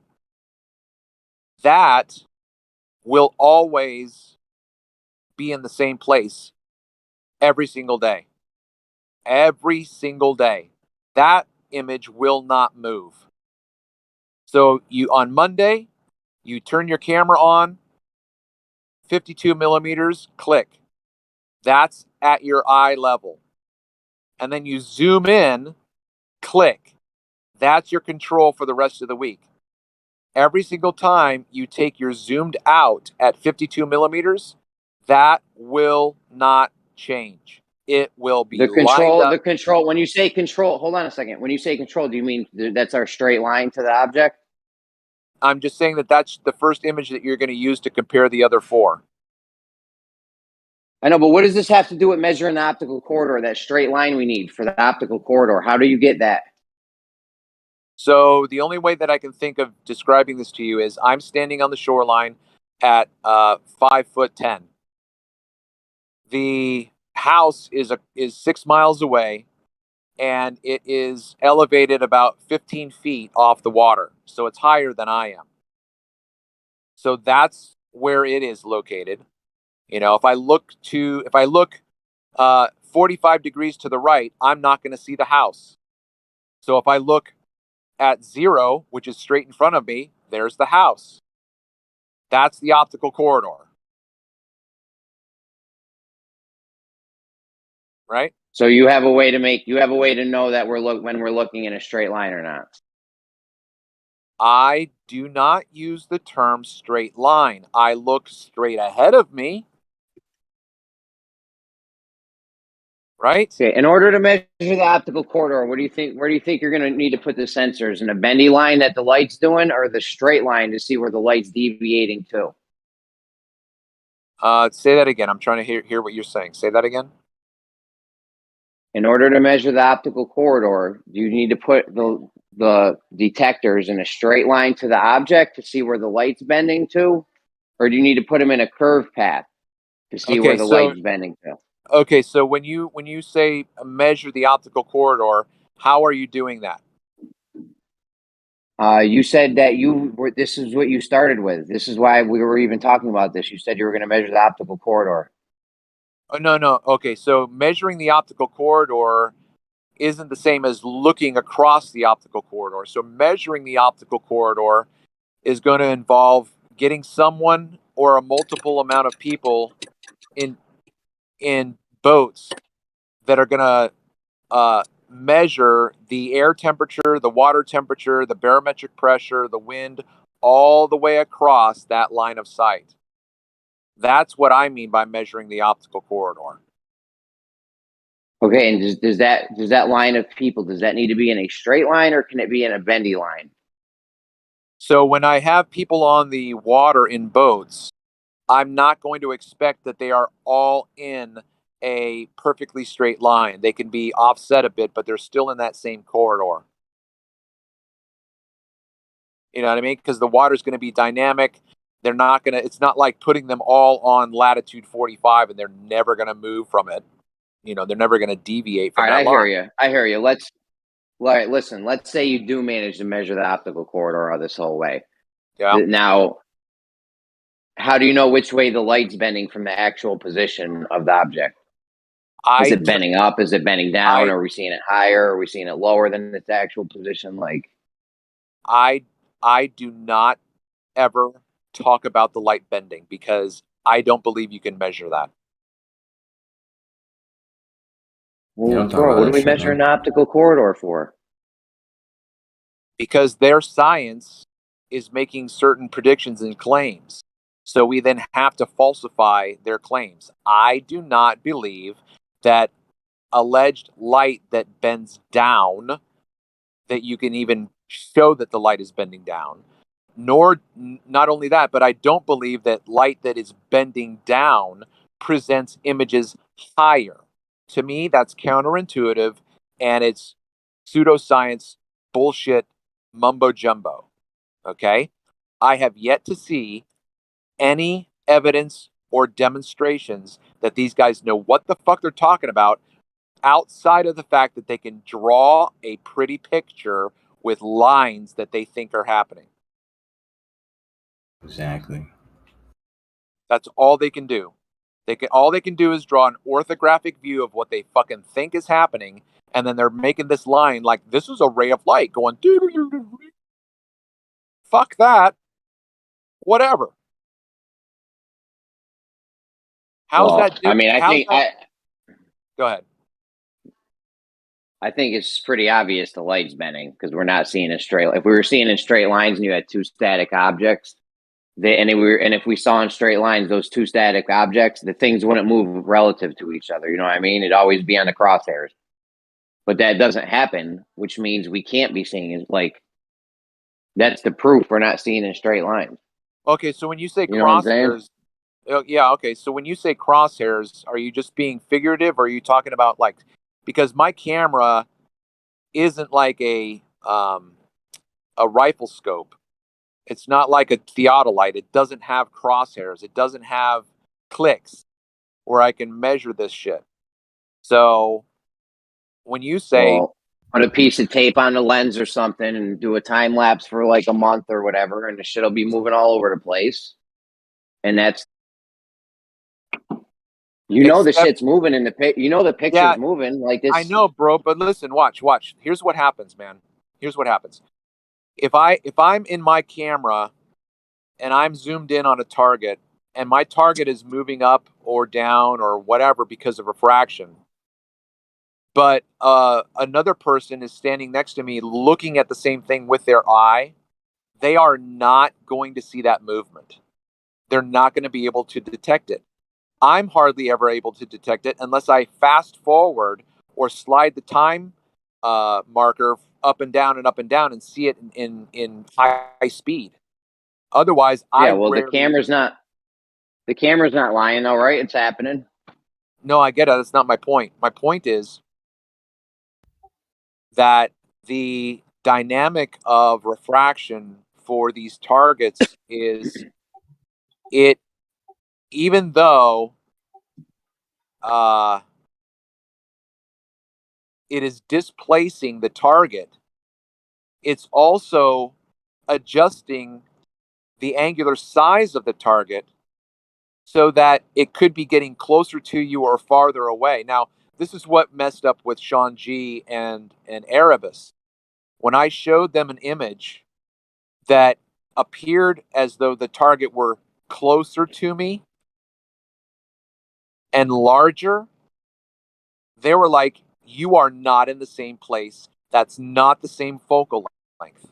that will always be in the same place every single day. Every single day. That image will not move. So on Monday, you turn your camera on, 52 millimeters, click. That's at your eye level. And then you zoom in, click. That's your control for the rest of the week. Every single time you take your zoomed out at 52 millimeters, that will not change. It will be The control, lined up. when you say control, hold on a second. When you say control, do you mean that's our straight line to the object? I'm just saying that that's the first image that you're going to use to compare the other four. I know, but what does this have to do with measuring the optical corridor, that straight line we need for the optical corridor? How do you get that? So the only way that I can think of describing this to you is I'm standing on the shoreline at 5'10". The house is 6 miles away, and it is elevated about 15 feet off the water, so it's higher than I am. So that's where it is located. You know, if I look 45 degrees to the right, I'm not going to see the house. So if I look at 0, which is straight in front of me, there's the house. That's the optical corridor. Right? So you have a way to know that when we're looking in a straight line or not. I do not use the term straight line. I look straight ahead of me. Right? Okay. In order to measure the optical corridor, where do you think you're going to need to put the sensors? In a bendy line that the light's doing, or the straight line to see where the light's deviating to? Say that again. I'm trying to hear what you're saying. Say that again. In order to measure the optical corridor, you need to put the detectors in a straight line to the object to see where the light's bending to, or do you need to put them in a curved path to see where the light's bending to? Okay, so when you say measure the optical corridor, how are you doing that? You said that this is what you started with. This is why we were even talking about this. You said you were going to measure the optical corridor. Oh, no. Okay, so measuring the optical corridor isn't the same as looking across the optical corridor. So measuring the optical corridor is going to involve getting someone or a multiple amount of people in boats that are going to measure the air temperature, the water temperature, the barometric pressure, the wind, all the way across that line of sight. That's what I mean by measuring the optical corridor. Okay, and does that line of people, does that need to be in a straight line or can it be in a bendy line? So when I have people on the water in boats, I'm not going to expect that they are all in a perfectly straight line. They can be offset a bit, but they're still in that same corridor. You know what I mean? Because the water's going to be dynamic. They're not going to, it's not like putting them all on latitude 45 and they're never going to move from it. You know, they're never going to deviate from All right, that line. I hear you. Listen, let's say you do manage to measure the optical corridor this whole way. Yeah. Now, how do you know which way the light's bending from the actual position of the object? Is it bending up? Is it bending down? Are we seeing it higher? Are we seeing it lower than its actual position? Like, I do not ever talk about the light bending because I don't believe you can measure that. well, bro, what are we measuring the optical corridor for? Because their science is making certain predictions and claims. So we then have to falsify their claims. I do not believe that alleged light that bends down, that you can even show that the light is bending down. Nor, not only that, but I don't believe that light that is bending down presents images higher. To me, that's counterintuitive and it's pseudoscience bullshit mumbo jumbo. Okay? I have yet to see any evidence or demonstrations that these guys know what the fuck they're talking about outside of the fact that they can draw a pretty picture with lines that they think are happening. Exactly. That's all they can do. All they can do is draw an orthographic view of what they fucking think is happening, and then they're making this line like this is a ray of light going doo-doo-doo-doo. Fuck that. Whatever. How's that? I mean, Go ahead. I think it's pretty obvious the light's bending because we're not seeing a straight. If we were seeing in straight lines and you had two static objects, and if we saw in straight lines those two static objects, the things wouldn't move relative to each other. You know what I mean? It'd always be on the crosshairs. But that doesn't happen, which means we can't be seeing it. Like, that's the proof we're not seeing in straight lines. Okay, so when you say You know what I'm saying? crosshairs, yeah, okay. So when you say crosshairs, are you just being figurative, or are you talking about like, because my camera isn't like a rifle scope. It's not like a theodolite. It doesn't have crosshairs. It doesn't have clicks where I can measure this shit. So when you say put a piece of tape on the lens or something and do a time lapse for like a month or whatever, and the shit'll be moving all over the place. And that's, the shit's moving in the pic. The picture's moving like this. I know, bro, but listen, watch. Here's what happens, man. Here's what happens. If I'm in my camera and I'm zoomed in on a target and my target is moving up or down or whatever because of refraction, but another person is standing next to me looking at the same thing with their eye, they are not going to see that movement. They're not going to be able to detect it. I'm hardly ever able to detect it unless I fast forward or slide the time marker up and down and see it in high speed. Otherwise, the camera's not lying though, right? It's happening. No, I get it. That's not my point. My point is that the dynamic of refraction for these targets is even though it is displacing the target, it's also adjusting the angular size of the target so that it could be getting closer to you or farther away. Now, this is what messed up with Sean G and Erebus. When I showed them an image that appeared as though the target were closer to me and larger, they were like, you are not in the same place. That's not the same focal length.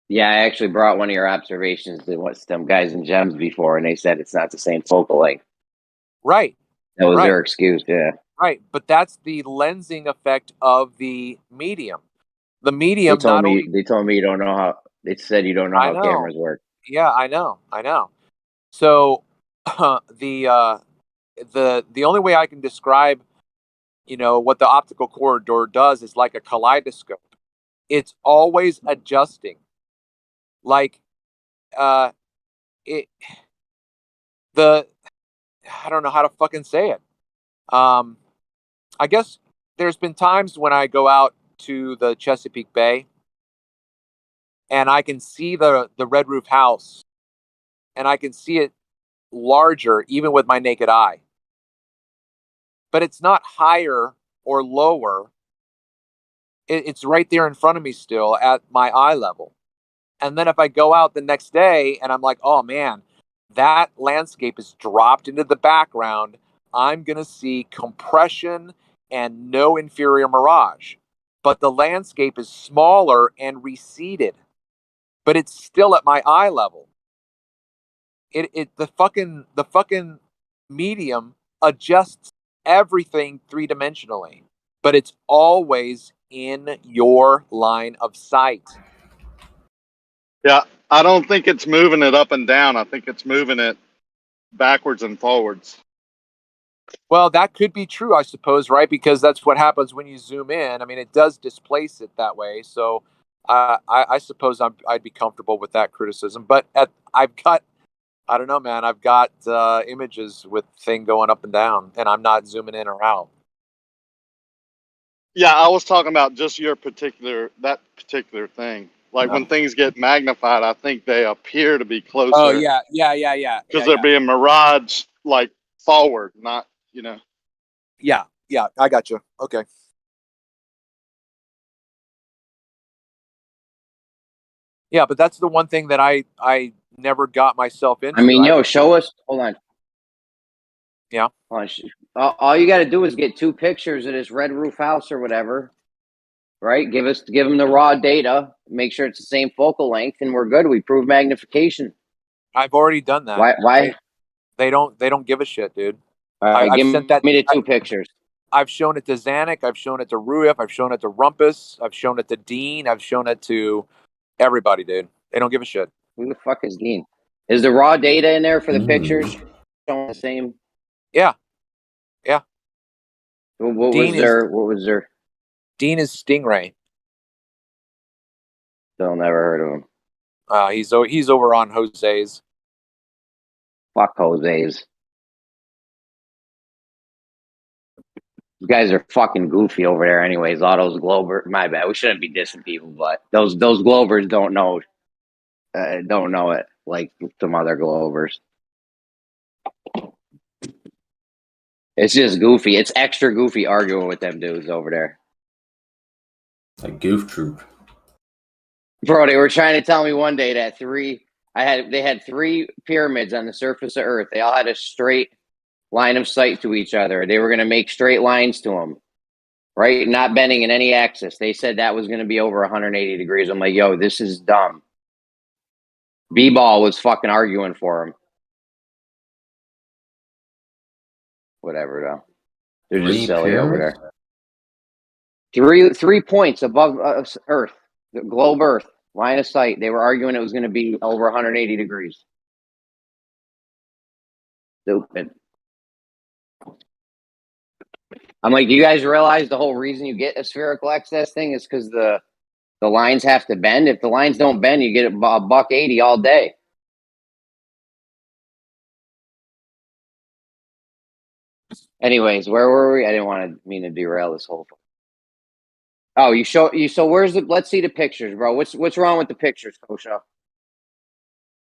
Yeah, I actually brought one of your observations to some guys in Gems before, and they said it's not the same focal length. Right. That was Right. their excuse. Yeah. Right, but that's the lensing effect of the medium. The They medium told not me. only. They told me you don't know how. They said you don't know I how know. cameras work. Yeah, I know. So the only way I can describe, what the optical corridor does is like a kaleidoscope. It's always adjusting. Like it I don't know how to fucking say it. I guess there's been times when I go out to the Chesapeake Bay and I can see the red roof house and I can see it larger even with my naked eye. But it's not higher or lower. It's right there in front of me still at my eye level. And then if I go out the next day and I'm like, oh man, that landscape is dropped into the background, I'm going to see compression and no inferior mirage. But the landscape is smaller and receded, but it's still at my eye level. The fucking medium adjusts everything three-dimensionally, but it's always in your line of sight. Yeah, I don't think it's moving it up and down. I think it's moving it backwards and forwards. Well, that could be true, I suppose, right? Because that's what happens when you zoom in. I mean, it does displace it that way. So I suppose I'd be comfortable with that criticism. But I've got, I don't know, man. I've got images with thing going up and down, and I'm not zooming in or out. Yeah, I was talking about just that particular thing. Like when things get magnified, I think they appear to be closer. Oh yeah. Because they're being miraged like forward, not Yeah, I got you. Okay. Yeah, but that's the one thing that I never got myself into. I mean, show us. Hold on. Yeah. Hold on. All you got to do is get 2 pictures of this red roof house or whatever, right? Give them the raw data. Make sure it's the same focal length, and we're good. We prove magnification. I've already done that. Why? They don't give a shit, dude. I've give sent that. Me the 2 pictures. I've shown it to Zanuck. I've shown it to Ruif. I've shown it to Rumpus. I've shown it to Dean. I've shown it to everybody, dude. They don't give a shit. Who the fuck is Dean? Is the raw data in there for the pictures showing the same? Yeah. What was there? Dean is Stingray. Still never heard of him. He's over on Jose's. Fuck Jose's. You guys are fucking goofy over there anyways. All those Globers. My bad. We shouldn't be dissing people, but those Globers don't know it like some other Globers. It's just goofy. It's extra goofy arguing with them dudes over there. Like goof troop. Bro, they were trying to tell me one day that they had 3 pyramids on the surface of Earth. They all had a straight line of sight to each other. They were going to make straight lines to them, right? Not bending in any axis. They said that was going to be over 180 degrees. I'm like, yo, this is dumb. B-Ball was fucking arguing for him. Whatever, though. They're just silly over there. 3 points above Earth, the globe Earth, line of sight. They were arguing it was going to be over 180 degrees. Stupid. I'm like, do you guys realize the whole reason you get a spherical excess thing is because the lines have to bend? If the lines don't bend, you get a $180 all day. Anyways, where were we? I didn't mean to derail this whole thing. Oh, so where's let's see the pictures, bro. What's wrong with the pictures, Kosha?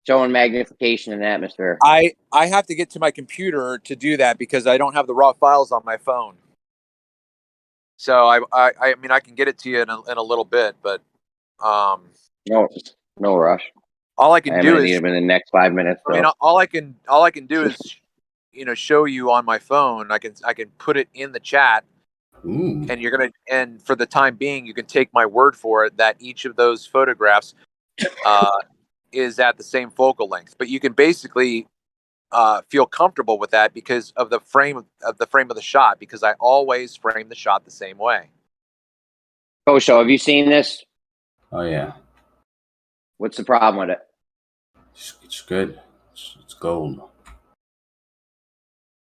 Showing magnification in atmosphere. I have to get to my computer to do that because I don't have the raw files on my phone. So I mean I can get it to you in a little bit, but no rush. All I can do is need them in the next 5 minutes. I mean, all I can do is show you on my phone. I can put it in the chat. Ooh. And and for the time being, you can take my word for it that each of those photographs is at the same focal length. But you can basically feel comfortable with that because of the frame of the shot. Because I always frame the shot the same way. Kosho, have you seen this? Oh yeah, What's the problem with it? it's good. It's gold.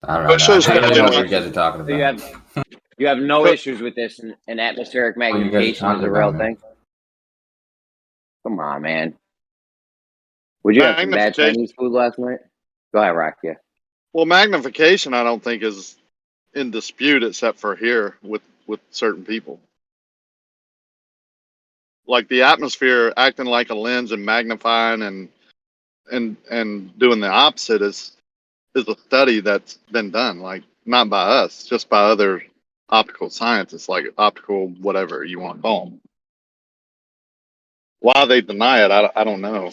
I don't know. Kosho's I don't got really know what no you guys are talking So about. you have no issues with this, and atmospheric What are you guys magnification is talking a real about, man? thing. Come on, man. Would you have some bad Magnification. Chinese food last night? Go ahead, Rock. Yeah. Well, magnification, I don't think is in dispute except for here with certain people. Like the atmosphere acting like a lens and magnifying and doing the opposite is a study that's been done, like not by us, just by other optical scientists, like optical whatever you want to call them. Why they deny it, I don't know.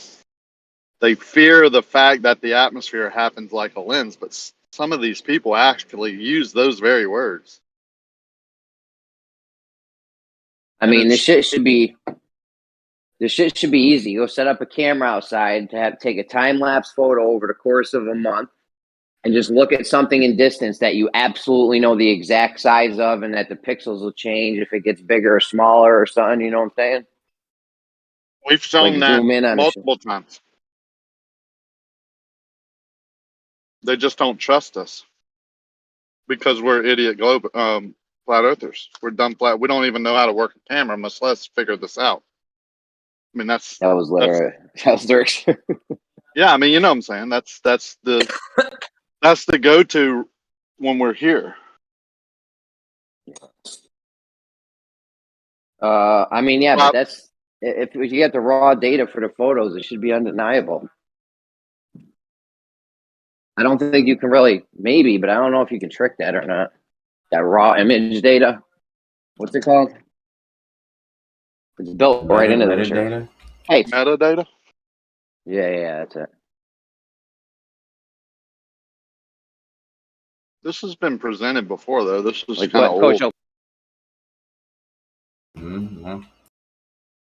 They fear the fact that the atmosphere happens like a lens, but some of these people actually use those very words. I mean, this shit should be easy. Go set up a camera outside to take a time lapse photo over the course of a month, and just look at something in distance that you absolutely know the exact size of, and that the pixels will change if it gets bigger or smaller or something. You know what I'm saying? We've shown Like that zoom in on a shit. multiple times. They just don't trust us because we're idiot flat earthers. We're dumb flat. We don't even know how to work a camera, much less figure this out. I mean, that was literally. Yeah, I mean, you know what I'm saying. That's the go-to when we're here. I mean, yeah, but that's if you get the raw data for the photos, it should be undeniable. I don't think you can really, maybe, but I don't know if you can trick that or not. That raw image data. What's it called? It's built right into the picture. Metadata? Hey, metadata? Yeah, that's it. This has been presented before, though. This is Like kind of what, old. Coach? Mm-hmm.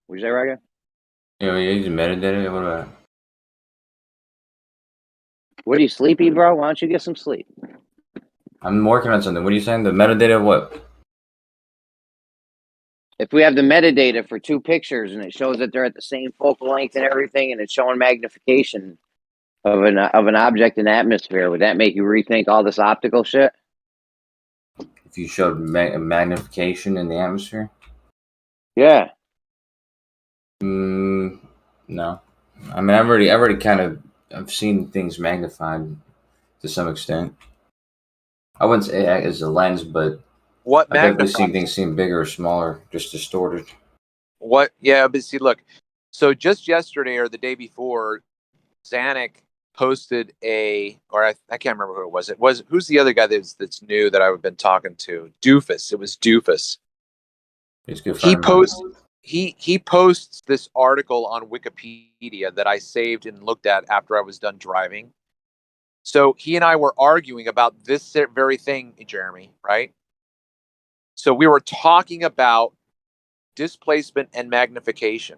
Would you say, Raga? Yeah, you use metadata. What about? What are you, sleepy, bro? Why don't you get some sleep? I'm working on something. What are you saying? The metadata of what? If we have the metadata for two pictures and it shows that they're at the same focal length and everything, and it's showing magnification of an object in the atmosphere, would that make you rethink all this optical shit? If you showed magnification in the atmosphere? Yeah. No. I mean, I've already I've seen things magnified to some extent. I wouldn't say as a lens, but What I've definitely magnifies? seen things seem bigger or smaller, just distorted. What? Yeah, but see, look. So just yesterday or the day before, Zanuck posted I can't remember who it was. Who's the other guy that's new that I've been talking to? Doofus. It was Doofus. It's good. He posts this article on Wikipedia that I saved and looked at after I was done driving. So he and I were arguing about this very thing, Jeremy, right? So we were talking about displacement and magnification.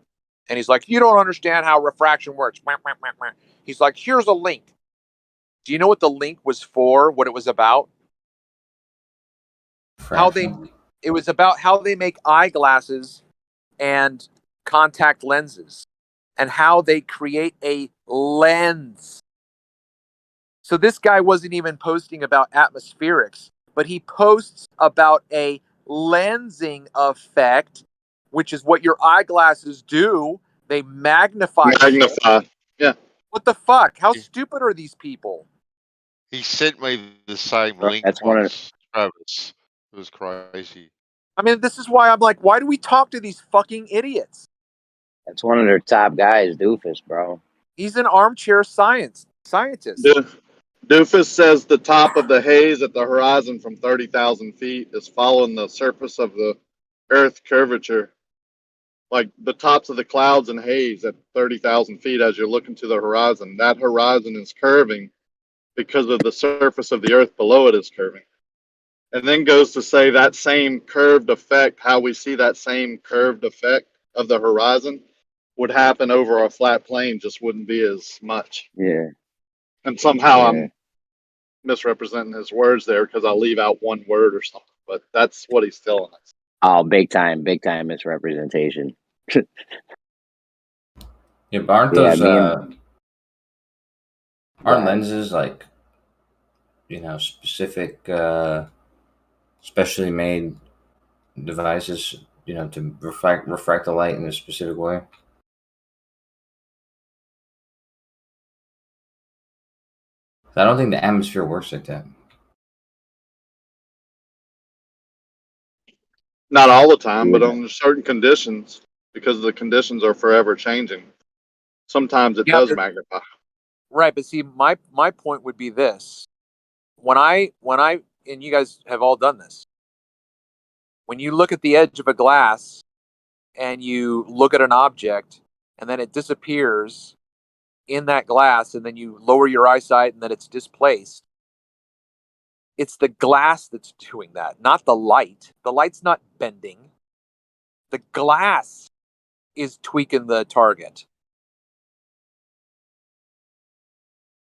And he's like, you don't understand how refraction works. He's like, here's a link. Do you know what the link was for? What it was about? It was about how they make eyeglasses and contact lenses and how they create a lens. So this guy wasn't even posting about atmospherics, but he posts about a lensing effect, which is what your eyeglasses do. They magnify. Yeah. What the fuck? How stupid are these people? He sent me the same link That's once, Travis. It was crazy. I mean, this is why I'm like, why do we talk to these fucking idiots? That's one of their top guys, Doofus, bro. He's an armchair scientist. Doofus says the top of the haze at the horizon from 30,000 feet is following the surface of the Earth curvature. Like the tops of the clouds and haze at 30,000 feet as you're looking to the horizon. That horizon is curving because of the surface of the Earth below it is curving. And then goes to say that same curved effect, how we see that same curved effect of the horizon, would happen over a flat plane just wouldn't be as much. Yeah. And somehow Yeah. I'm misrepresenting his words there because I leave out one word or something. But that's what he's telling us. Oh, big time misrepresentation. Yeah, but aren't Yeah, those me and aren't lenses like, specific, specially made devices, to refract the light in a specific way? I don't think the atmosphere works like that. Not all the time, but under certain conditions, because the conditions are forever changing. Sometimes it does magnify. Right, but see, my point would be this: when I and you guys have all done this. When you look at the edge of a glass and you look at an object, and then it disappears in that glass, and then you lower your eyesight, and then it's displaced. It's the glass that's doing that, not the light. The light's not bending. The glass is tweaking the target.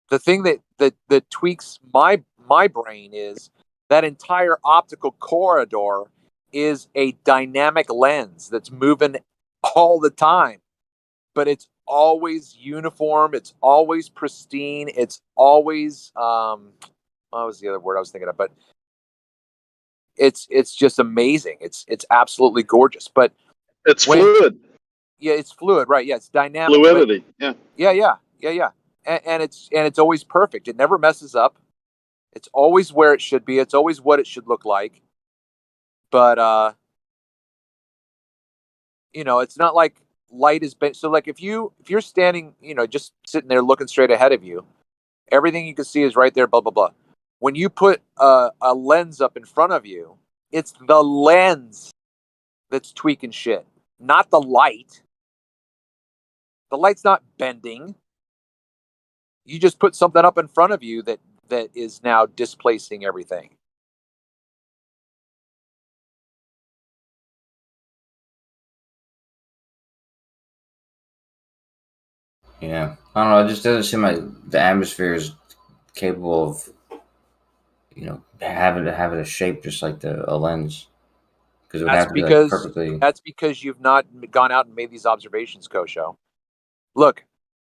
The thing that tweaks my brain is that entire optical corridor is a dynamic lens that's moving all the time, but it's always uniform. It's always pristine. It's always what was the other word I was thinking of? But it's just amazing. It's absolutely gorgeous. But it's fluid. Yeah, it's fluid, right? Yeah, it's dynamic. Fluidity. Yeah. And it's always perfect. It never messes up. It's always where it should be. It's always what it should look like. But it's not like light is bent. So like if you're standing, just sitting there looking straight ahead of you, everything you can see is right there, blah blah blah. When you put a lens up in front of you, it's the lens that's tweaking shit, not the light. The light's not bending. You just put something up in front of you that is now displacing everything. Yeah, I don't know. It just doesn't seem like the atmosphere is capable of, having a shape just like a lens, because it would have to be like perfectly. That's because you've not gone out and made these observations, Kosho. Look,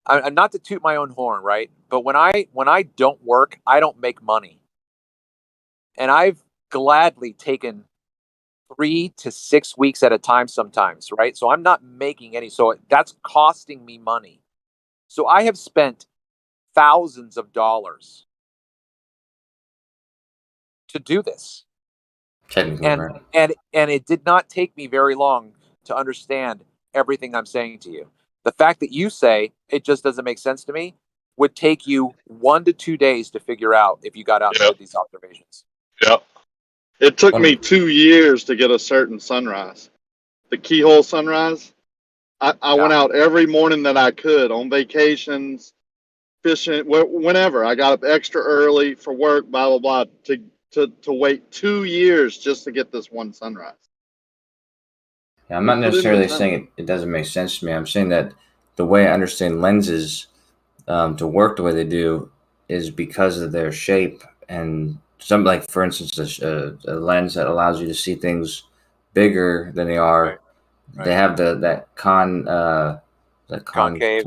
I'm not to toot my own horn, right? But when I don't work, I don't make money, and I've gladly taken 3 to 6 weeks at a time sometimes, right? So I'm not making any. So that's costing me money. So I have spent thousands of dollars to do this. Technically, right. And it did not take me very long to understand everything I'm saying to you. The fact that you say it just doesn't make sense to me would take you 1 to 2 days to figure out if you got out and did these observations. Yep. It took me 2 years to get a certain sunrise. The keyhole sunrise. I went out every morning that I could on vacations, fishing, whenever. I got up extra early for work, blah, blah, blah, to wait 2 years just to get this one sunrise. Yeah, I'm not necessarily saying it doesn't make sense to me. I'm saying that the way I understand lenses to work the way they do is because of their shape, and some, like for instance, a lens that allows you to see things bigger than they are. Right. They have that concave, convex,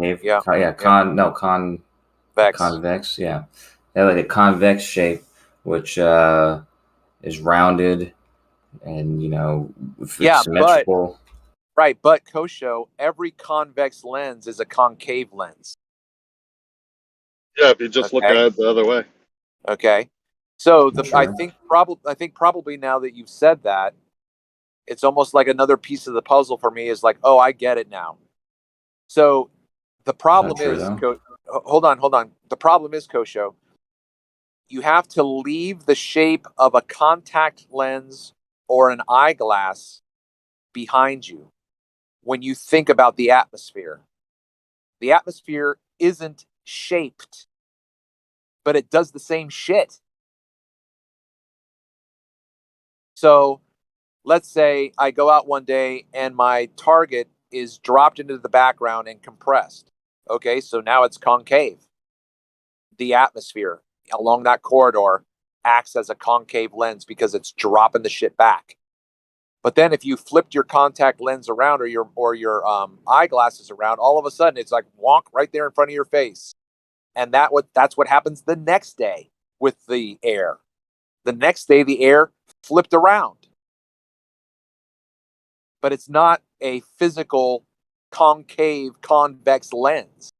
yeah. They have like a convex shape, which is rounded and it's symmetrical. But Kosho, every convex lens is a concave lens. Yeah, if you just look at it the other way. Okay. So I think probably now that you've said that, it's almost like another piece of the puzzle for me is like, oh, I get it now. So the problem is, hold on. The problem is, Kosho, you have to leave the shape of a contact lens or an eyeglass behind you when you think about the atmosphere. The atmosphere isn't shaped, but it does the same shit. So let's say I go out one day and my target is dropped into the background and compressed. Okay, so now it's concave. The atmosphere along that corridor acts as a concave lens because it's dropping the shit back. But then if you flipped your contact lens around or your eyeglasses around, all of a sudden it's like wonk right there in front of your face. And that's what happens the next day with the air. The next day the air flipped around. But it's not a physical concave convex lens.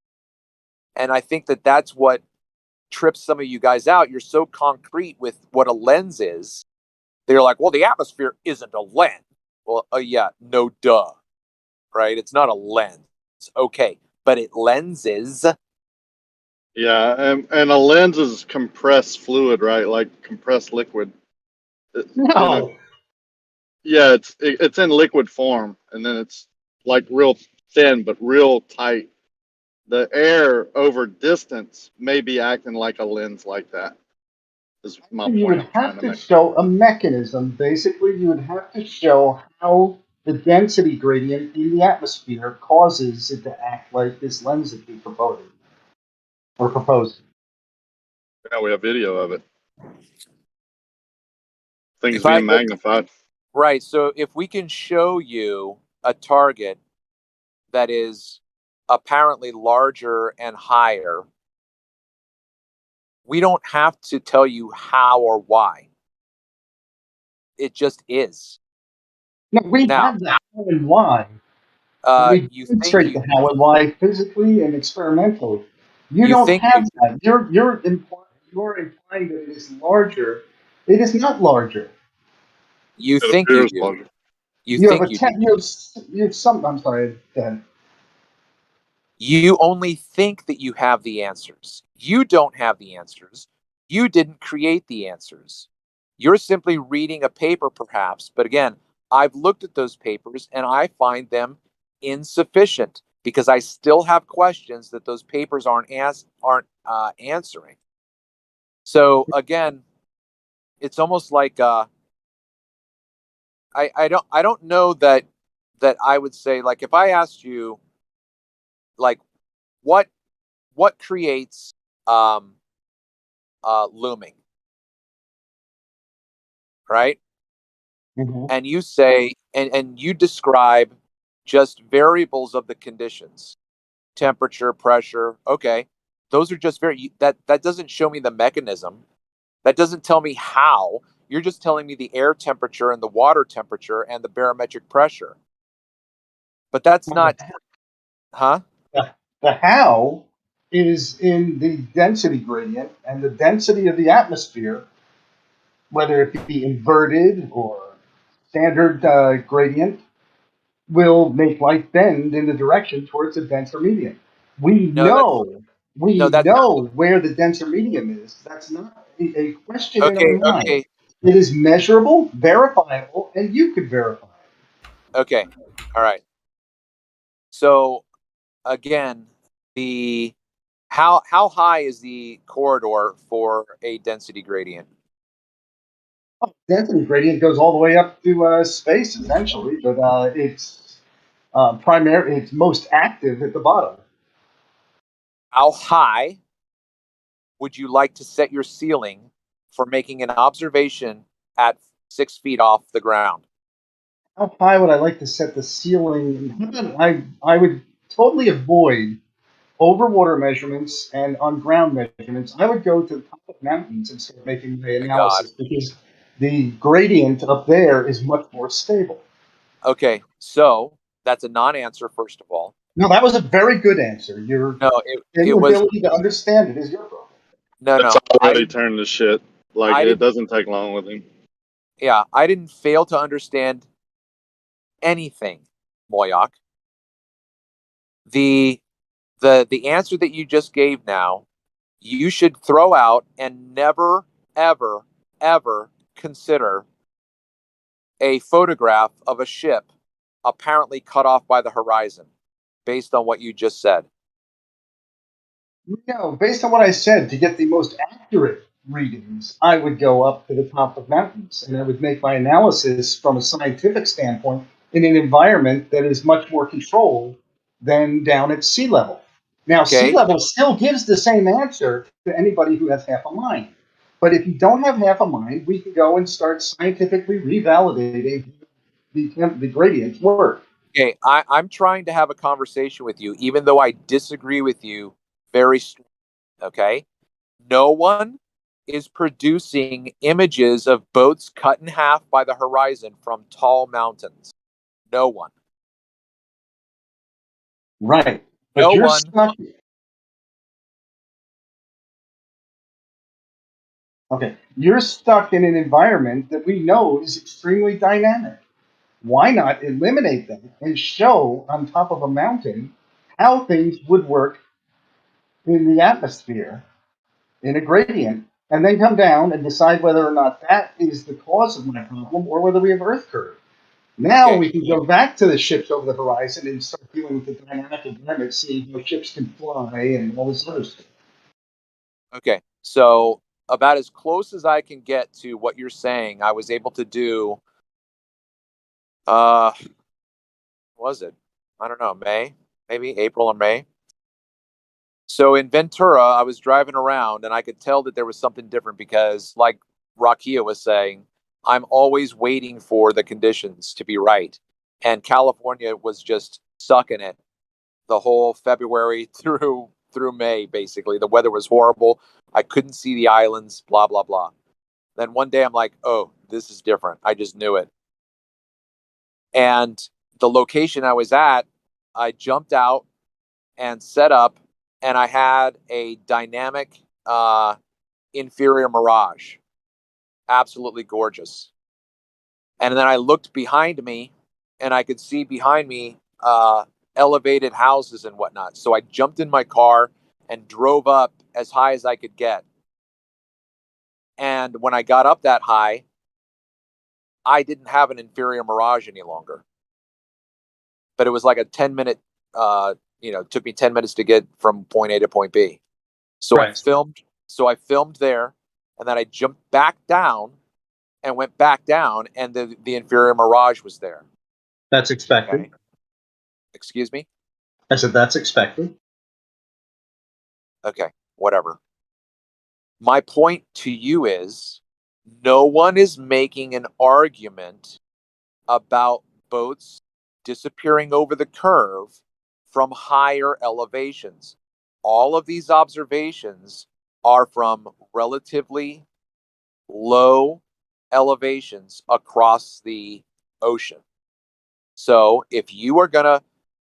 And I think that that's what trips some of you guys out. You're so concrete with what a lens is. They're like, well, the atmosphere isn't a lens. Well, yeah, no duh. Right? It's not a lens. Okay, but it lenses. Yeah, and a lens is compressed fluid, right? Like compressed liquid. No. Yeah, it's in liquid form, and then it's like real thin but real tight. The air over distance may be acting like a lens like that. Is my You point would I'm trying have to to make. show a mechanism. Basically, you would have to show how the density gradient in the atmosphere causes it to act like this lens that you're proposing. Or proposing. Yeah, we have video of it. Things If I being magnified. Right. So if we can show you a target that is apparently larger and higher, we don't have to tell you how or why. It just is. No, we Now, have the how and why. We you demonstrate the how and why physically and experimentally. You You don't think have that. You're implying that it is larger. It is not larger. you It think you appears do. larger. You You have think a you do. you have some. I'm sorry, Dan. You only think that you have the answers. You don't have the answers. You didn't create the answers. You're simply reading a paper, perhaps. But again, I've looked at those papers and I find them insufficient because I still have questions that those papers aren't answering. So again, it's almost like I don't know that I would say, like, if I asked you, like, what creates looming, right? Mm-hmm. And you say, and you describe just variables of the conditions, temperature, pressure. Okay, those are just that doesn't show me the mechanism. That doesn't tell me how. You're just telling me the air temperature and the water temperature and the barometric pressure. But that's not, huh? The how is in the density gradient, and the density of the atmosphere, whether it be inverted or standard gradient, will make light bend in the direction towards a denser medium. We know where the denser medium is. That's not a question in our mind. Okay. It is measurable, verifiable, and you could verify it. Okay. All right. So again, the how high is the corridor for a density gradient? Density gradient goes all the way up to space, essentially, but it's it's most active at the bottom. How high would you like to set your ceiling for making an observation at 6 feet off the ground? How high would I like to set the ceiling? I would totally avoid overwater measurements and on ground measurements. I would go to the top of mountains and start making my analysis because the gradient up there is much more stable. Okay, so that's a non-answer, first of all. No, that was a very good answer. Your inability to understand it is your problem. It's already turned to shit. Like, it doesn't take long with him. Yeah, I didn't fail to understand anything, Moyak. The answer that you just gave now, you should throw out and never, ever, ever consider a photograph of a ship apparently cut off by the horizon, based on what you just said. No, based on what I said, to get the most accurate readings, I would go up to the top of mountains and I would make my analysis from a scientific standpoint in an environment that is much more controlled than down at sea level. Now, sea level still gives the same answer to anybody who has half a mind. But if you don't have half a mind, we can go and start scientifically revalidating the gradients work. Okay, I'm trying to have a conversation with you, even though I disagree with you very strongly. Okay, no one is producing images of boats cut in half by the horizon from tall mountains. No one. Right. But No you're one. stuck. Okay. You're stuck in an environment that we know is extremely dynamic. Why not eliminate them and show on top of a mountain how things would work in the atmosphere in a gradient, and then come down and decide whether or not that is the cause of my problem or whether we have Earth curve. Now we can go back to the ships over the horizon and start dealing with the dynamic environment, seeing how ships can fly and all this other stuff. Okay, so about as close as I can get to what you're saying, I was able to do. Was it? I don't know, May, maybe April or May. So in Ventura, I was driving around and I could tell that there was something different because, like Rakia was saying, I'm always waiting for the conditions to be right. And California was just sucking it the whole February through May, basically. The weather was horrible. I couldn't see the islands, blah, blah, blah. Then one day I'm like, oh, this is different. I just knew it. And the location I was at, I jumped out and set up, and I had a dynamic inferior mirage. Absolutely gorgeous. And then I looked behind me, and I could see behind me elevated houses and whatnot. So I jumped in my car and drove up as high as I could get. And when I got up that high, I didn't have an inferior mirage any longer. But it was like a 10-minute, took me 10 minutes to get from point A to point B. So I filmed there, and then I jumped back down and went back down, and the inferior mirage was there. That's expected. Okay. Excuse me? I said that's expected. Okay, whatever. My point to you is no one is making an argument about boats disappearing over the curve from higher elevations. All of these observations are from relatively low elevations across the ocean. So if you are going to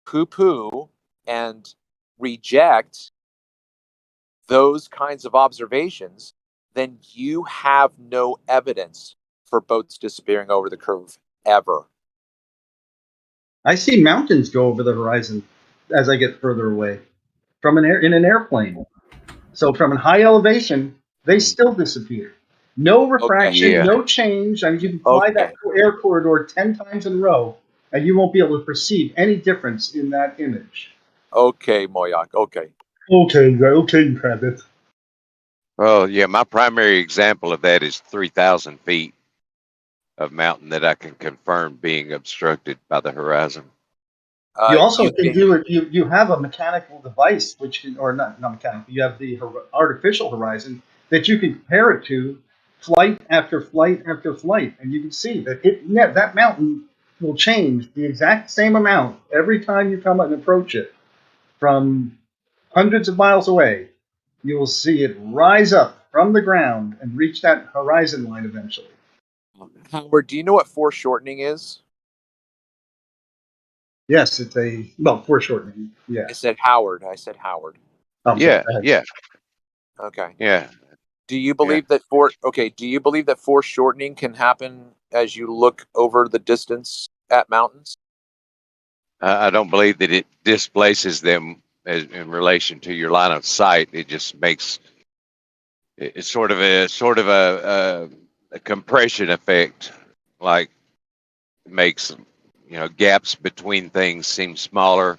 poo-poo and reject those kinds of observations, then you have no evidence for boats disappearing over the curve ever. I see mountains go over the horizon as I get further away from in an airplane. So from a high elevation, they still disappear. No refraction, no change. I mean, you can fly that air corridor 10 times in a row, and you won't be able to perceive any difference in that image. Okay, Moyak. Okay. Okay, Rabbit. Well, yeah, my primary example of that is 3,000 feet of mountain that I can confirm being obstructed by the horizon. You also can do it. You have a mechanical device, which can, or not mechanical. You have the artificial horizon that you can compare it to, flight after flight after flight, and you can see that that mountain will change the exact same amount every time you come and approach it from hundreds of miles away. You will see it rise up from the ground and reach that horizon line eventually. Howard, do you know what foreshortening is? Yes, it's a foreshortening. Yeah. I said Howard. Yeah. Okay. Yeah. Do you believe that foreshortening can happen as you look over the distance at mountains? I don't believe that it displaces them in relation to your line of sight. It just makes it's sort of a compression effect, like makes gaps between things seem smaller,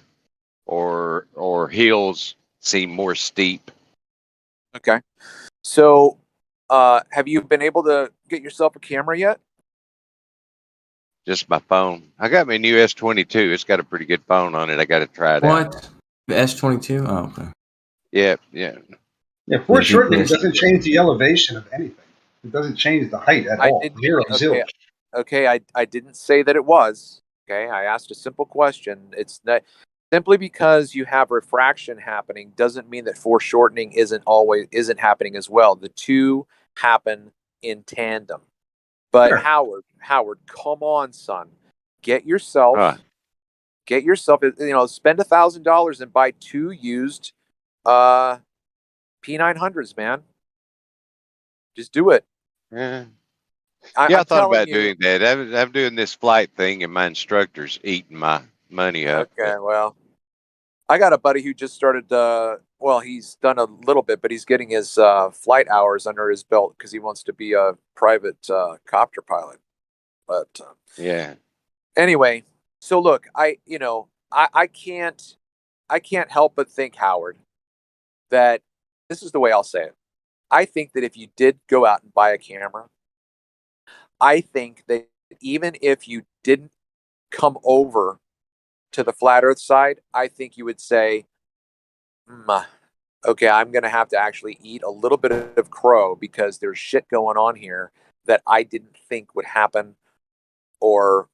or hills seem more steep. Okay. So, have you been able to get yourself a camera yet? Just my phone. I got my new S22. It's got a pretty good phone on it. I got to try it out. What? The S22? Oh, okay. Yeah, yeah. Yeah, foreshortening doesn't change the elevation of anything. It doesn't change the height at all. Zero, zilch. Okay, I didn't say that it was. Okay, I asked a simple question. It's that simply because you have refraction happening doesn't mean that foreshortening isn't happening as well. The two happen in tandem. But Sure. Howard, come on, son. Get yourself, spend $1,000 and buy 2 used P900s, man. Just do it. Yeah. I'm I thought telling about you. doing that. I'm doing this flight thing, and my instructor's eating my money up. Okay, well, I got a buddy who just started. He's done a little bit, but he's getting his flight hours under his belt because he wants to be a private copter pilot. But yeah. Anyway, so look, I can't help but think, Howard, that this is the way I'll say it. I think that if you did go out and buy a camera, I think that even if you didn't come over to the flat earth side, I think you would say, okay, I'm going to have to actually eat a little bit of crow because there's shit going on here that I didn't think would happen, or,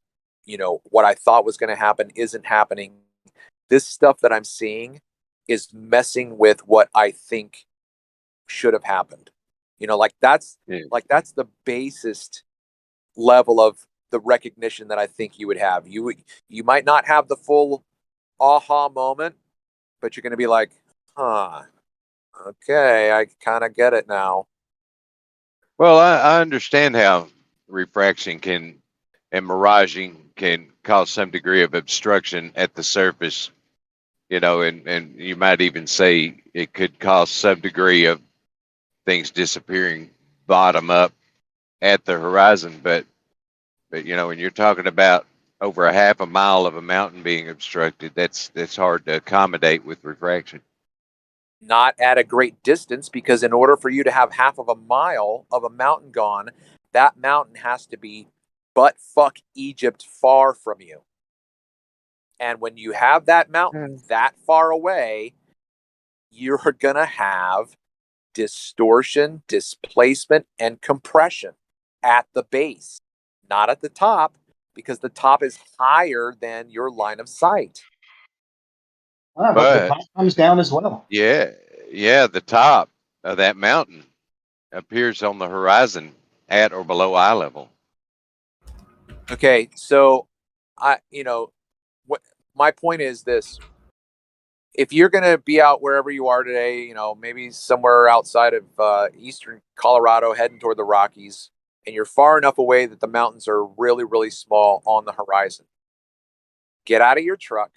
what I thought was going to happen isn't happening. This stuff that I'm seeing is messing with what I think should have happened. That's the basest level of the recognition that I think you would have. You might not have the full aha moment, but you're going to be like, okay, I kind of get it now. Well, I understand how refraction and miraging can cause some degree of obstruction at the surface, and you might even say it could cause some degree of things disappearing bottom up at the horizon. But when you're talking about over a half a mile of a mountain being obstructed, that's hard to accommodate with refraction. Not at a great distance, because in order for you to have half of a mile of a mountain gone, that mountain has to be butt fuck Egypt far from you. And when you have that mountain that far away, you're going to have distortion, displacement, and compression at the base, not at the top, because the top is higher than your line of sight. But the top comes down as well. Yeah, the top of that mountain appears on the horizon at or below eye level. Okay, so my point is this: if you're going to be out wherever you are today, maybe somewhere outside of eastern Colorado, heading toward the Rockies, and you're far enough away that the mountains are really, really small on the horizon, get out of your truck,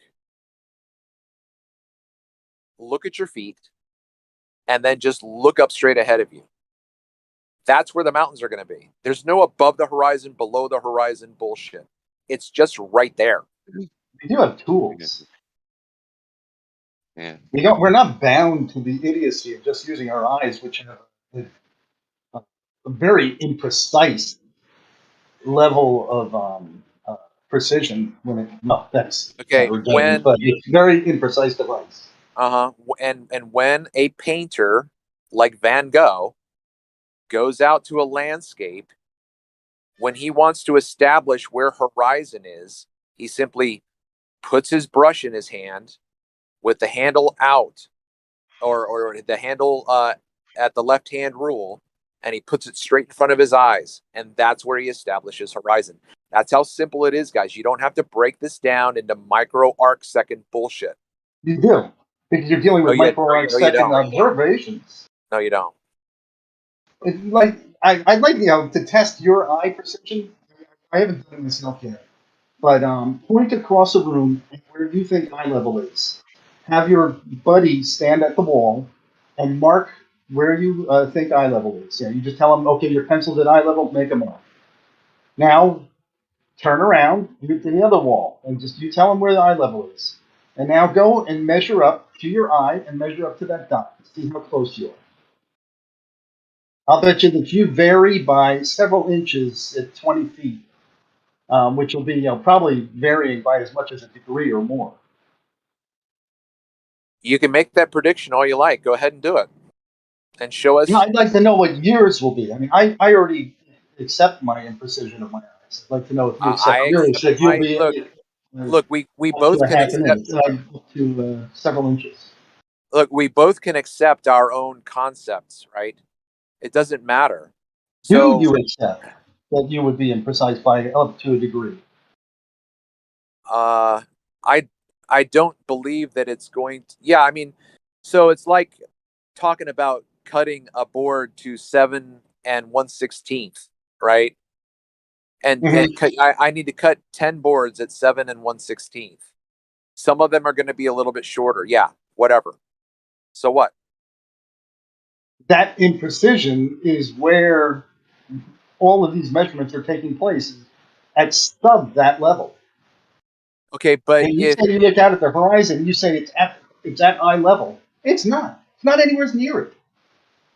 look at your feet, and then just look up straight ahead of you. That's where the mountains are going to be. There's no above the horizon, below the horizon bullshit. It's just right there. We do have tools. Yeah. We're not bound to the idiocy of just using our eyes, which have a very imprecise level of precision. That's okay. But it's very imprecise device. And when a painter like Van Gogh goes out to a landscape, when he wants to establish where horizon is, he simply puts his brush in his hand with the handle out, or the handle at the left-hand rule, and he puts it straight in front of his eyes, and that's where he establishes horizon. That's how simple it is, guys. You don't have to break this down into micro arc second bullshit. You do, because you're dealing with micro arc second observations. No, you don't. I'd like to test your eye precision. I haven't done it myself yet, but point across a room where you think eye level is. Have your buddy stand at the wall and mark where you think eye level is. You just tell him, okay, your pencil's at eye level, make a mark. Now turn around to the other wall and you tell him where the eye level is. And now go and measure up to your eye and measure up to that dot. See how close you are. I'll bet you that you vary by several inches at 20 feet. which will be probably varying by as much as a degree or more. You can make that prediction all you like. Go ahead and do it, and show us. Yeah, I'd like to know what yours will be. I mean, I already accept my imprecision of my eyes. I'd like to know if you accept I yours, accept that you'll my be look. We up to both a can half an accept. inch, up to several inches. Look, we both can accept our own concepts, right? It doesn't matter. Do So, you accept that you would be imprecise by up to a degree? I I don't believe that it's going to. Yeah, I mean, so it's like talking about cutting a board to 7 1/16, right? And I need to cut 10 boards at 7 1/16. Some of them are going to be a little bit shorter. Yeah, whatever. So what? That imprecision is where all of these measurements are taking place at that level. Okay, but and you say you look out at the horizon, you say it's at eye level. It's not. It's not anywhere near it.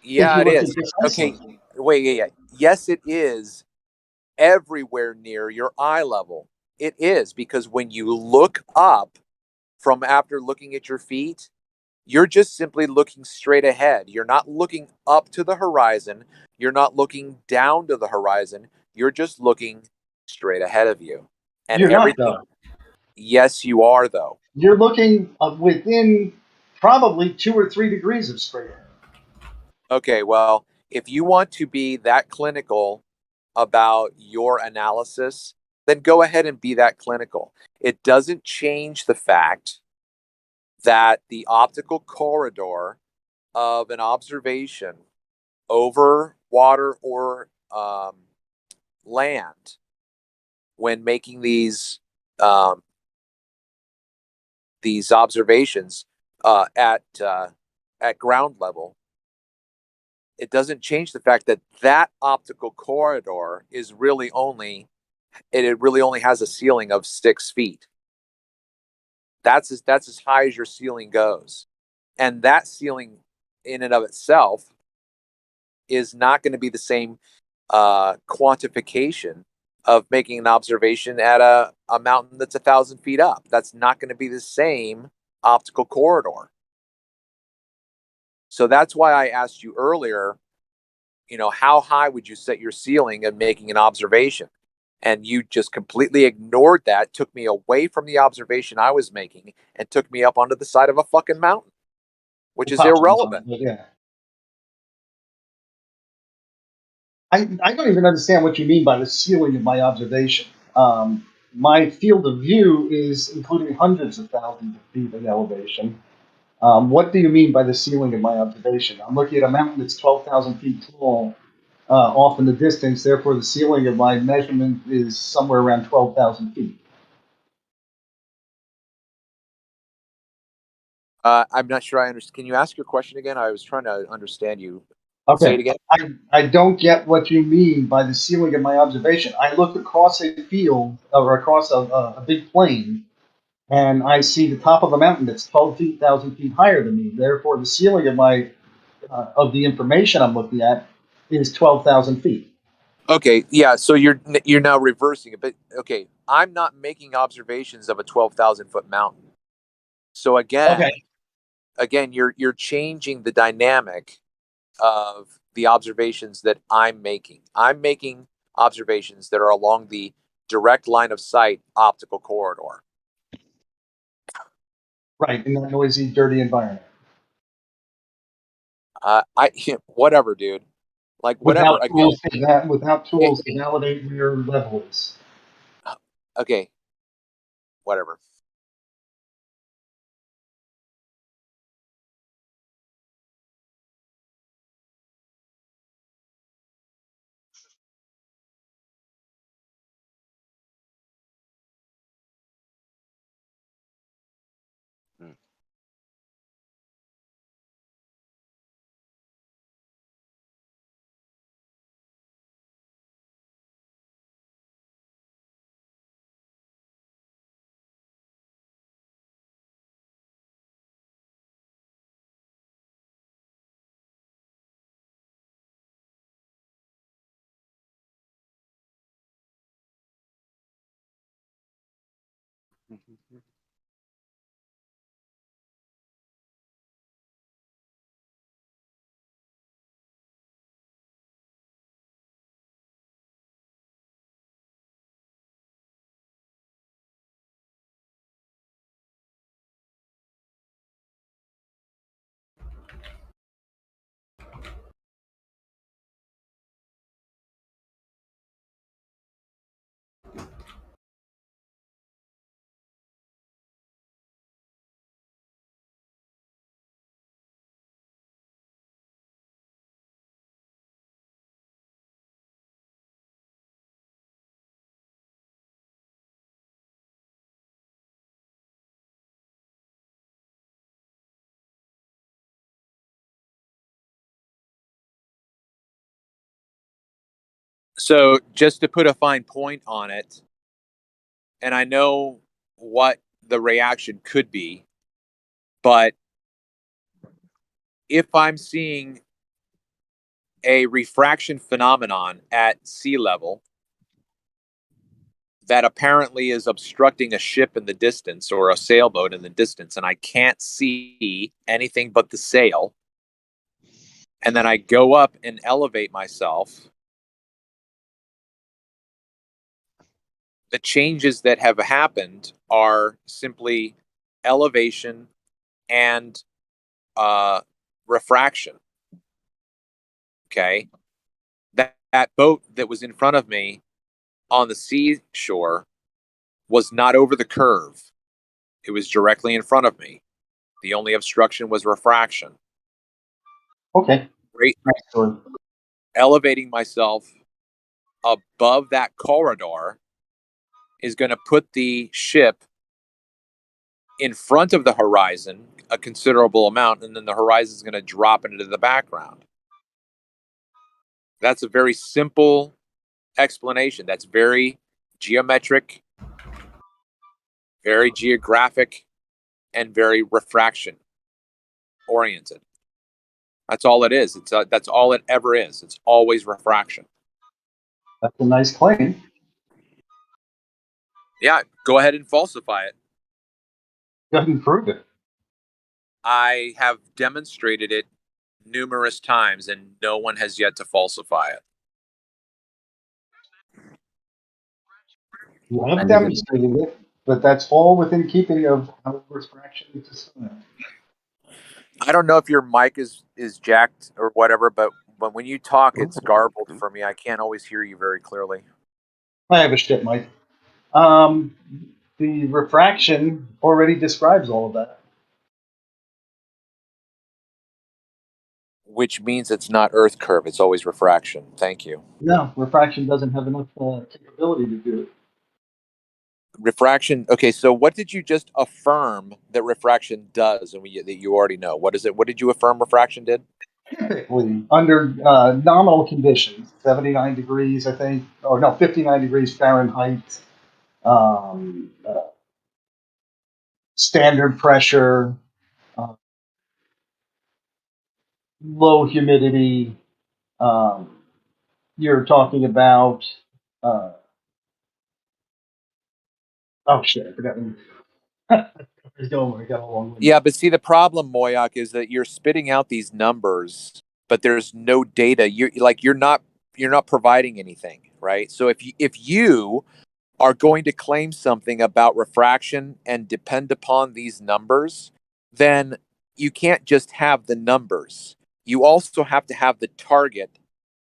Yeah, it is. Okay, wait, yeah. Yes, it is everywhere near your eye level. It is, because when you look up from after looking at your feet, you're just simply looking straight ahead. You're not looking up to the horizon. You're not looking down to the horizon. You're just looking straight ahead of you. And You're not, everything. though. Yes, you are, though. You're looking within probably 2 or 3 degrees of straight ahead. Okay, well, if you want to be that clinical about your analysis, then go ahead and be that clinical. It doesn't change the fact that the optical corridor of an observation over water or land, when making these observations at ground level, it doesn't change the fact that that optical corridor is really only it really only has a ceiling of 6 feet. That's as high as your ceiling goes, and that ceiling in and of itself is not going to be the same quantification of making an observation at a mountain that's 1,000 feet up. That's not going to be the same optical corridor. So that's why I asked you earlier, how high would you set your ceiling in making an observation? And you just completely ignored that, took me away from the observation I was making, and took me up onto the side of a fucking mountain, which is irrelevant. Yeah. I don't even understand what you mean by the ceiling of my observation. My field of view is including hundreds of thousands of feet of elevation. What do you mean by the ceiling of my observation? I'm looking at a mountain that's 12,000 feet tall off in the distance. Therefore, the ceiling of my measurement is somewhere around 12,000 feet. I'm not sure I understand. Can you ask your question again? I was trying to understand you. Say it Okay. again. I don't get what you mean by the ceiling of my observation. I look across a field or across a big plain, and I see the top of a mountain that's 12,000 feet higher than me. Therefore, the ceiling of my of the information I'm looking at is 12,000 feet. Okay, yeah. So you're now reversing it, but okay, I'm not making observations of a 12,000 foot mountain. So again, you're changing the dynamic of the observations that I'm making. I'm making observations that are along the direct line of sight optical corridor. Right, in that noisy, dirty environment. Whatever, dude. Like whatever. Without tools to validate where your level is. Okay. Whatever. So just to put a fine point on it, and I know what the reaction could be, but if I'm seeing a refraction phenomenon at sea level that apparently is obstructing a ship in the distance or a sailboat in the distance, and I can't see anything but the sail, and then I go up and elevate myself, the changes that have happened are simply elevation and refraction. Okay. That boat that was in front of me on the seashore was not over the curve. It was directly in front of me. The only obstruction was refraction. Okay. Great. Excellent. Elevating myself above that corridor is going to put the ship in front of the horizon a considerable amount, and then the horizon is going to drop into the background. That's a very simple explanation. That's very geometric, very geographic, and very refraction oriented. That's all it is. That's all it ever is. It's always refraction. That's a nice claim. Yeah, go ahead and falsify it. Go ahead and prove it. I have demonstrated it numerous times, and no one has yet to falsify it. You have demonstrated it, but that's all within keeping of how refraction is described. I don't know if your mic is jacked or whatever, but when you talk, it's garbled for me. I can't always hear you very clearly. I have a shit mic. The refraction already describes all of that. Which means it's not Earth curve. It's always refraction. Thank you. No, refraction doesn't have enough capability to do it. Refraction. Okay, so what did you just affirm that refraction does, and that you already know? What is it? What did you affirm refraction did? Typically, under nominal conditions, 79 degrees, I think, or no, 59 degrees Fahrenheit, standard pressure, low humidity. You're talking about. Oh shit! I forgot. Yeah, but see, the problem, Moyak, is that you're spitting out these numbers, but there's no data. You're not providing anything, right? So if you are going to claim something about refraction and depend upon these numbers, then you can't just have the numbers. You also have to have the target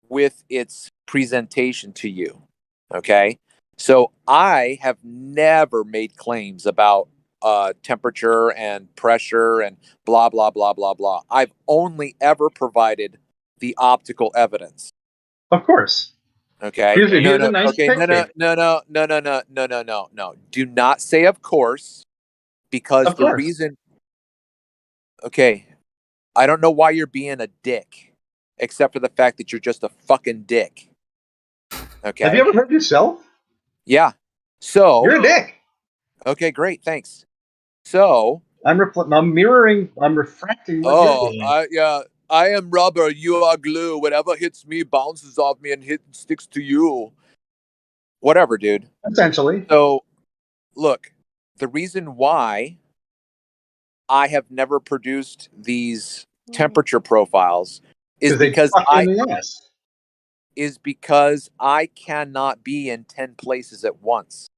with its presentation to you. Okay? So I have never made claims about temperature and pressure and blah, blah, blah, blah, blah. I've only ever provided the optical evidence. Of course. Okay. Here's a nice picture. No. Do not say of course, because the reason. Okay. I don't know why you're being a dick, except for the fact that you're just a fucking dick. Okay. Have you ever heard yourself? Yeah. So you're a dick. Okay, great. Thanks. So I'm mirroring. I'm refracting. I am rubber. You are glue. Whatever hits me bounces off me and sticks to you. Whatever, dude. Essentially. So, look, the reason why I have never produced these temperature profiles is because I cannot be in 10 places at once.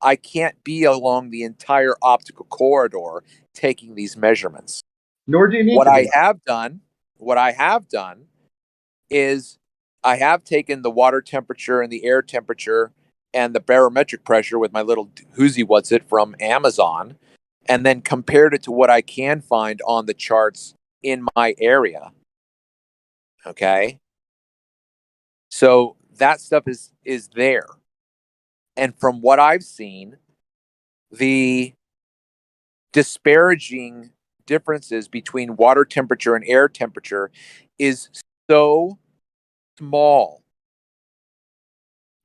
I can't be along the entire optical corridor taking these measurements. Nor do you need What to I be. have done is I have taken the water temperature and the air temperature and the barometric pressure with my little whoozy what's it from Amazon, and then compared it to what I can find on the charts in my area. Okay. So that stuff is there. And from what I've seen, the disparaging differences between water temperature and air temperature is so small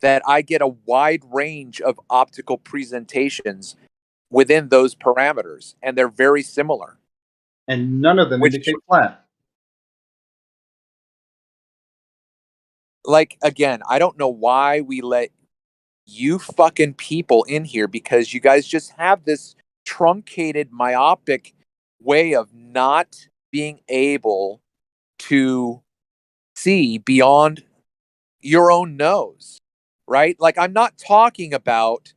that I get a wide range of optical presentations within those parameters, and they're very similar. And none of them indicate flat. Like, again, I don't know why we let you fucking people in here, because you guys just have this truncated, myopic way of not being able to see beyond your own nose, right? Like, I'm not talking about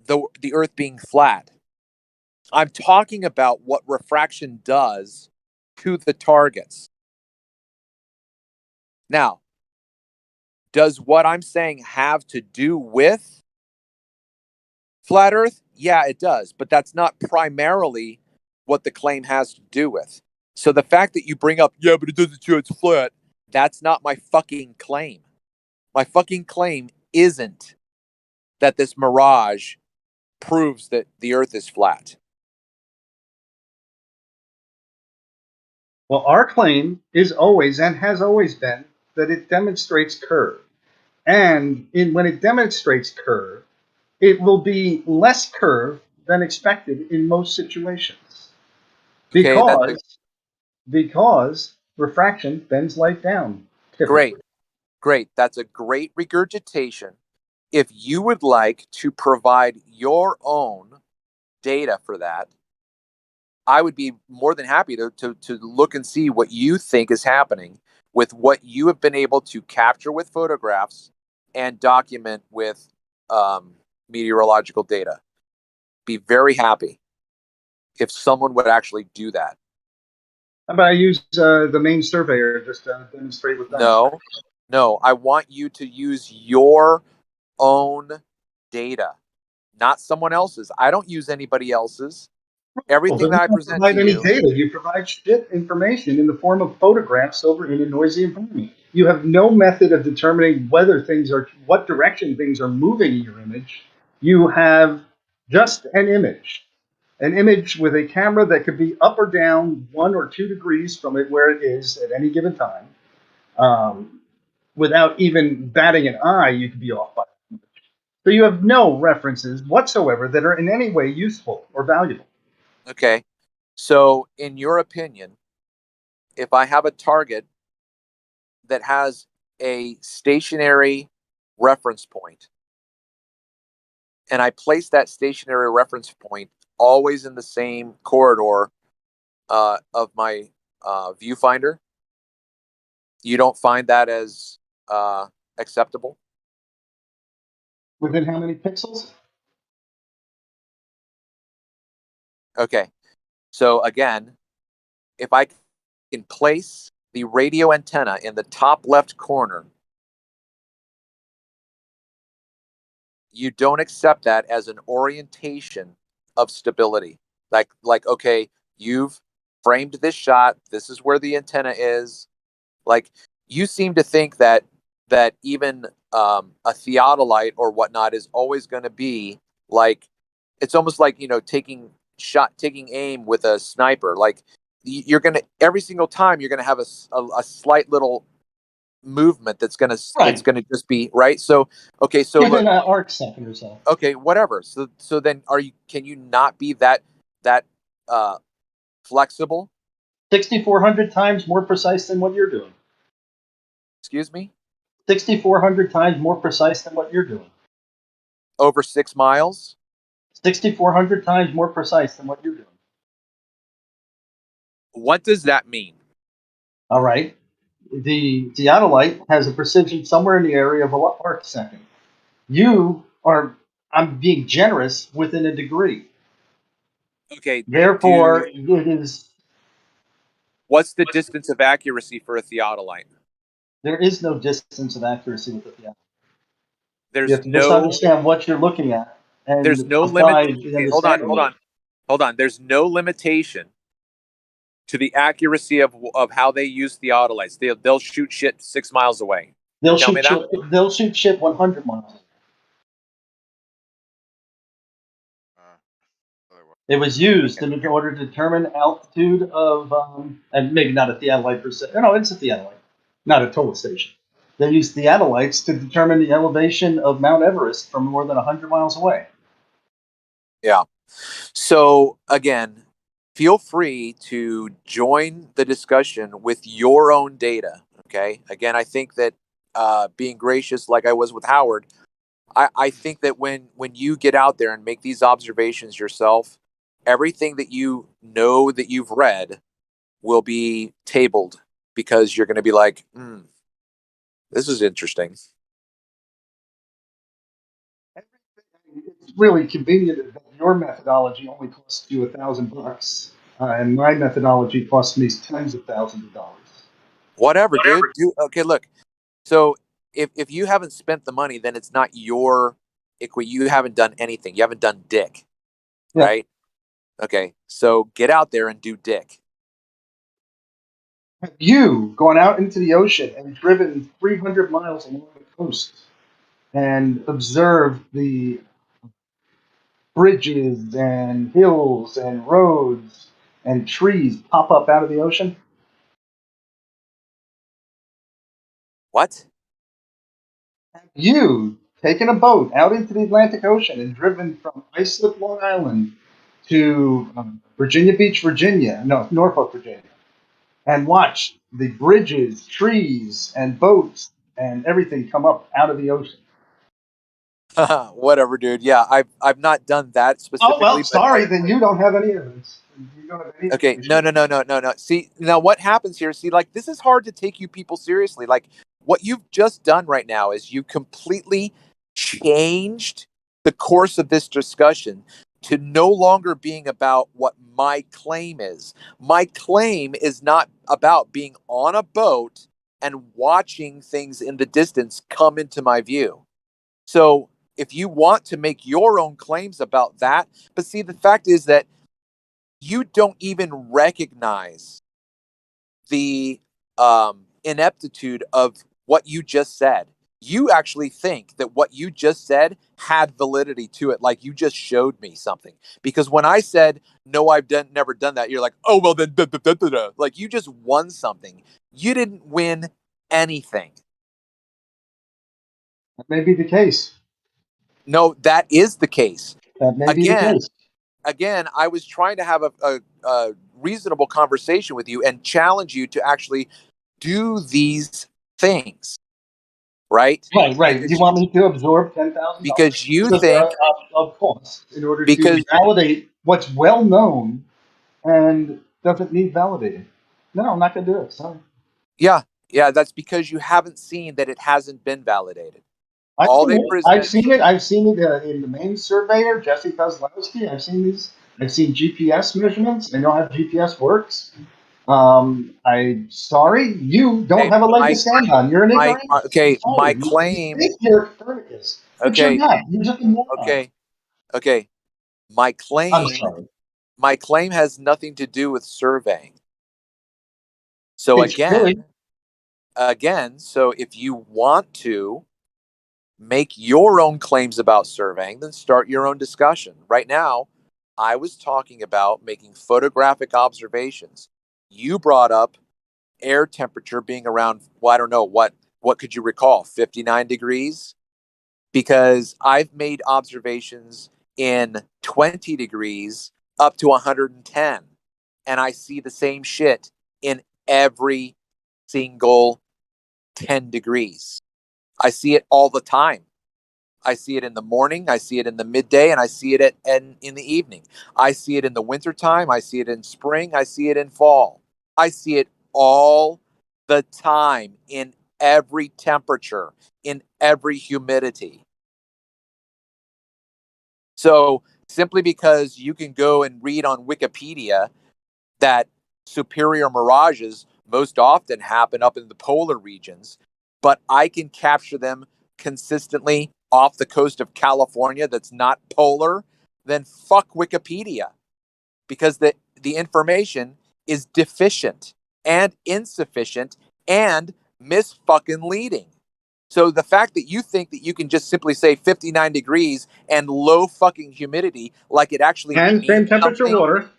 the Earth being flat. I'm talking about what refraction does to the targets. Now, does what I'm saying have to do with flat Earth? Yeah, it does. But that's not primarily what the claim has to do with. So the fact that you bring up, yeah, but it doesn't show it's flat, that's not my fucking claim. My fucking claim isn't that this mirage proves that the Earth is flat. Well, our claim is always and has always been that it demonstrates curve. And when it demonstrates curve, it will be less curve than expected in most situations. Because refraction bends light down. Typically. Great. That's a great regurgitation. If you would like to provide your own data for that, I would be more than happy to look and see what you think is happening with what you have been able to capture with photographs and document with meteorological data. Be very happy if someone would actually do that. How about I use the main surveyor just to demonstrate with them? No, I want you to use your own data, not someone else's. I don't use anybody else's. Everything that I present to you. Data. You provide shit information in the form of photographs over in a noisy environment. You have no method of determining what direction things are moving in your image. You have just an image with a camera that could be up or down 1 or 2 degrees from it where it is at any given time. Without even batting an eye, you could be off by an image. So you have no references whatsoever that are in any way useful or valuable. Okay. So, in your opinion, if I have a target that has a stationary reference point, and I place that stationary reference point always in the same corridor of my viewfinder, you don't find that as acceptable? Within how many pixels? Okay. So again, if I can place the radio antenna in the top left corner, you don't accept that as an orientation of stability. Like, okay, you've framed this shot. This is where the antenna is. Like, you seem to think that even a theodolite or whatnot is always going to be like, it's almost like, taking aim with a sniper. Like, you're going to, every single time you're going to have a slight little movement that's going to just be right. So, okay. So within an arc second or so. Okay, whatever. So then can you not be that flexible? 6,400 times more precise than what you're doing. Excuse me? 6,400 times more precise than what you're doing. Over 6 miles? 6,400 times more precise than what you're doing. What does that mean? All right. The theodolite has a precision somewhere in the area of a arc second. You are, I'm being generous, within a degree. Okay. Therefore, it is. What's the distance of accuracy for a theodolite? There is no distance of accuracy with the theodolite. There's You have to just no. understand what you're looking at and There's no limit. apply the Okay, understanding. hold on. There's no limitation to the accuracy of how they use theodolites. They'll shoot shit 6 miles away. They'll Tell me shoot that. shit. They'll shoot shit 100 miles. It was used in order to determine altitude of, and maybe not a theodolite per se. No, it's a theodolite, not a total station. They used theodolites to determine the elevation of Mount Everest from more than 100 miles away. Yeah. So again, feel free to join the discussion with your own data. Okay. Again, I think that being gracious, like I was with Howard, I think that when you get out there and make these observations yourself, everything that you know that you've read will be tabled because you're going to be like, this is interesting. It's really convenient that your methodology only costs you $1,000, and my methodology costs me tens of thousands of dollars. Whatever, dude. Okay, look. So if you haven't spent the money, then it's not your. You haven't done anything. You haven't done dick, Yeah. right? Okay, so get out there and do dick. Have you gone out into the ocean and driven 300 miles along the coast and observed the bridges and hills and roads and trees pop up out of the ocean? What? Have you taken a boat out into the Atlantic Ocean and driven from Islip, Long Island to Virginia Beach, Virginia, no, Norfolk, Virginia, and watched the bridges, trees, and boats and everything come up out of the ocean? Whatever, dude. Yeah, I've not done that specifically. Oh well, sorry. Then you don't have any evidence. You don't have any. Okay, no. See, now what happens here? See, like this is hard to take you people seriously. Like what you've just done right now is you completely changed the course of this discussion to no longer being about what my claim is. My claim is not about being on a boat and watching things in the distance come into my view. So if you want to make your own claims about that, but see, the fact is that you don't even recognize the ineptitude of what you just said. You actually think that what you just said had validity to it, like you just showed me something. Because when I said, no, never done that, you're like, oh, well, then, like you just won something. You didn't win anything. That may be the case. No, that is the case. That may be the case. Again, I was trying to have a reasonable conversation with you and challenge you to actually do these things, right? Right. You want me to absorb $10,000 because you think of cost in order to validate what's well known and doesn't need validating? No, I'm not going to do it. Sorry. Yeah, that's because you haven't seen that it hasn't been validated. I've seen it. I've seen it in the main surveyor, Jesse Kozlowski. I've seen these. I've seen GPS measurements. I know how GPS works. I'm sorry, you don't have a leg to stand on. You're an ignorant. Okay, my claim. You think you're Copernicus, but you're not. You're just a moron. Okay. My claim. I'm sorry. My claim has nothing to do with surveying. So again, so if you want to make your own claims about surveying, then start your own discussion. Right now, I was talking about making photographic observations. You brought up air temperature being around, well, I don't know, what could you recall, 59 degrees? Because I've made observations in 20 degrees up to 110, and I see the same shit in every single 10 degrees. I see it all the time. I see it in the morning, I see it in the midday, and I see it in the evening. I see it in the wintertime, I see it in spring, I see it in fall. I see it all the time in every temperature, in every humidity. So simply because you can go and read on Wikipedia that superior mirages most often happen up in the polar regions, but I can capture them consistently off the coast of California that's not polar, then fuck Wikipedia, because the information is deficient and insufficient and misfucking leading. So the fact that you think that you can just simply say 59 degrees and low fucking humidity like it actually And same means temperature something, water.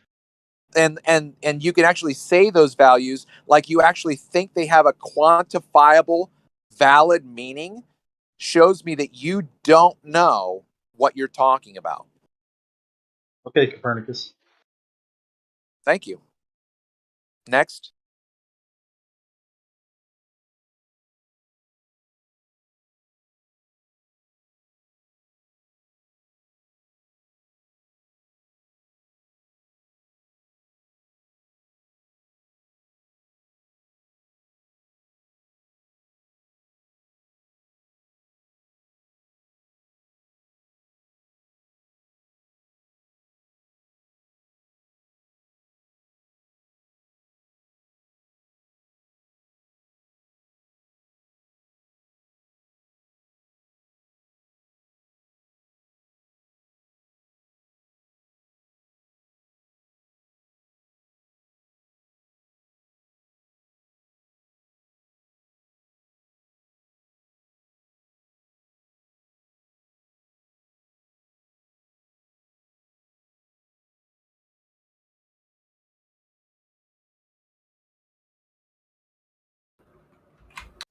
and you can actually say those values like you actually think they have a quantifiable valid meaning, shows me that you don't know what you're talking about. Okay, Copernicus. Thank you. Next.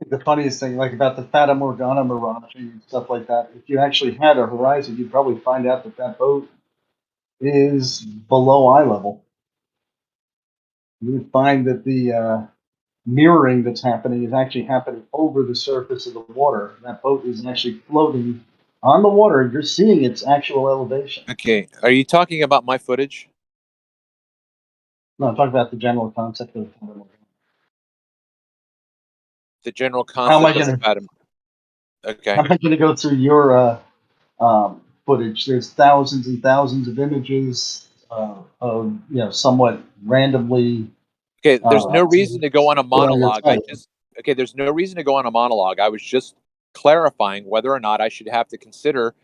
The funniest thing, like about the Fata Morgana mirage and stuff like that, if you actually had a horizon, you'd probably find out that that boat is below eye level. You would find that the mirroring that's happening is actually happening over the surface of the water. That boat is actually floating on the water. You're seeing its actual elevation. Okay, are you talking about my footage? No, I'm talking about the general concept of Fata Morgana. The general How am I concept of gonna? Adam. Okay. I'm not going to go through your footage. There's thousands and thousands of images of somewhat randomly. Okay, there's no reason to go on a put on your monologue. site. There's no reason to go on a monologue. I was just clarifying whether or not I should have to consider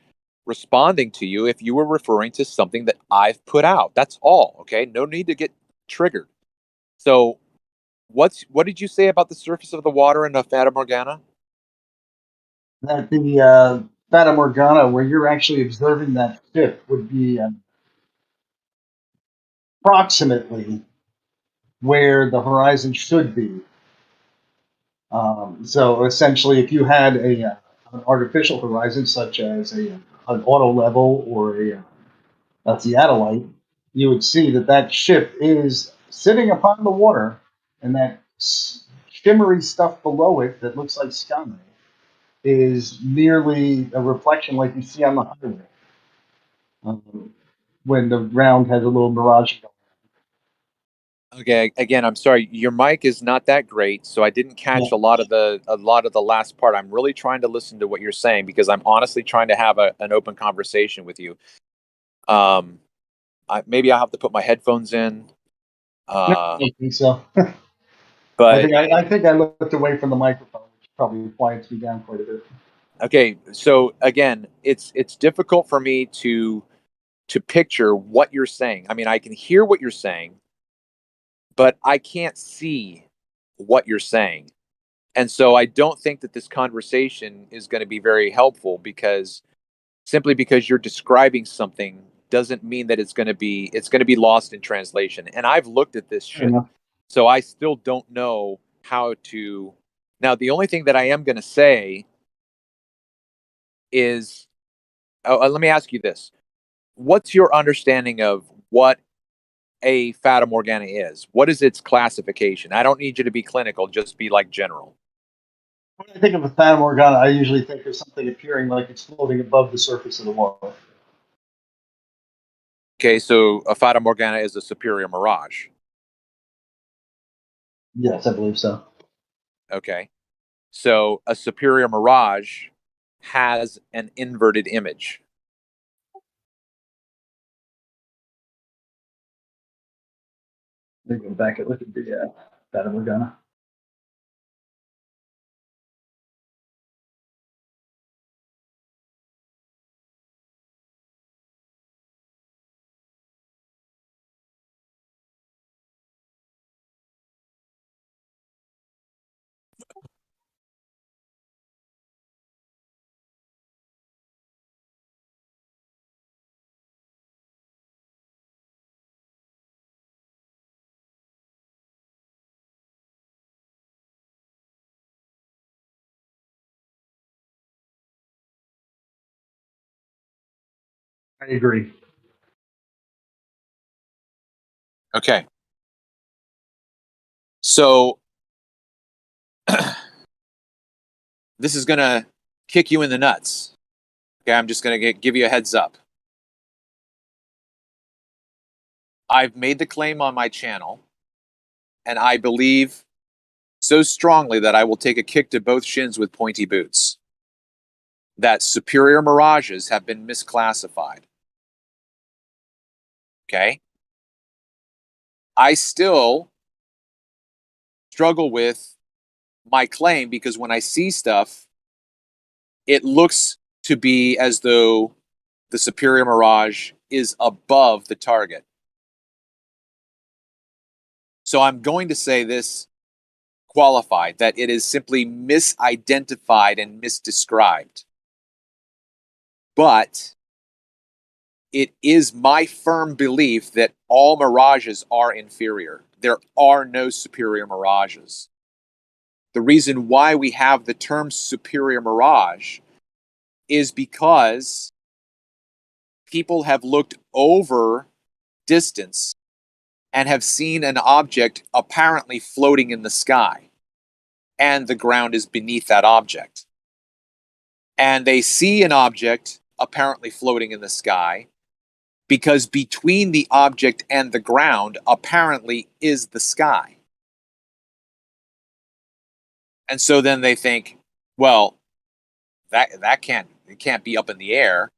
responding to you if you were referring to something that I've put out. That's all. Okay, no need to get triggered. So, what did you say about the surface of the water in the Fata Morgana? That the Fata Morgana, where you're actually observing that ship, would be approximately where the horizon should be. So essentially, if you had an artificial horizon, such as an auto level or a theodolite, you would see that that ship is sitting upon the water, and that shimmery stuff below it that looks like sky is merely a reflection like you see on the highway when the ground has a little mirage. Okay, again, I'm sorry. Your mic is not that great, so I didn't catch a lot of the last part. I'm really trying to listen to what you're saying because I'm honestly trying to have an open conversation with you. Maybe I'll have to put my headphones in. I don't think so. But I think I looked away from the microphone, which probably quiets me down quite a bit. okay, so again, it's difficult for me to picture what you're saying. I mean, I can hear what you're saying, but I can't see what you're saying. And so I don't think that this conversation is going to be very helpful because simply because you're describing something doesn't mean that it's going to be lost in translation. And I've looked at this shit. So I still don't know how to. Now, the only thing that I am going to say is, let me ask you this. What's your understanding of what a Fata Morgana is? What is its classification? I don't need you to be clinical, just be like general. When I think of a Fata Morgana, I usually think of something appearing like it's floating above the surface of the water. Okay, so a Fata Morgana is a superior mirage. Yes, I believe so. Okay. So a superior mirage has an inverted image. Let me go back and look at the Fata Morgana. I agree. Okay. So this is going to kick you in the nuts. Okay, I'm just going to give you a heads up. I've made the claim on my channel, and I believe so strongly that I will take a kick to both shins with pointy boots, that superior mirages have been misclassified. Okay? I still struggle with my claim because when I see stuff, it looks to be as though the superior mirage is above the target. So I'm going to say this qualified, that it is simply misidentified and misdescribed. But it is my firm belief that all mirages are inferior. There are no superior mirages. The reason why we have the term superior mirage is because people have looked over distance and have seen an object apparently floating in the sky, and the ground is beneath that object. And they see an object apparently floating in the sky because between the object and the ground apparently is the sky. And so then they think, well, it can't be up in the air.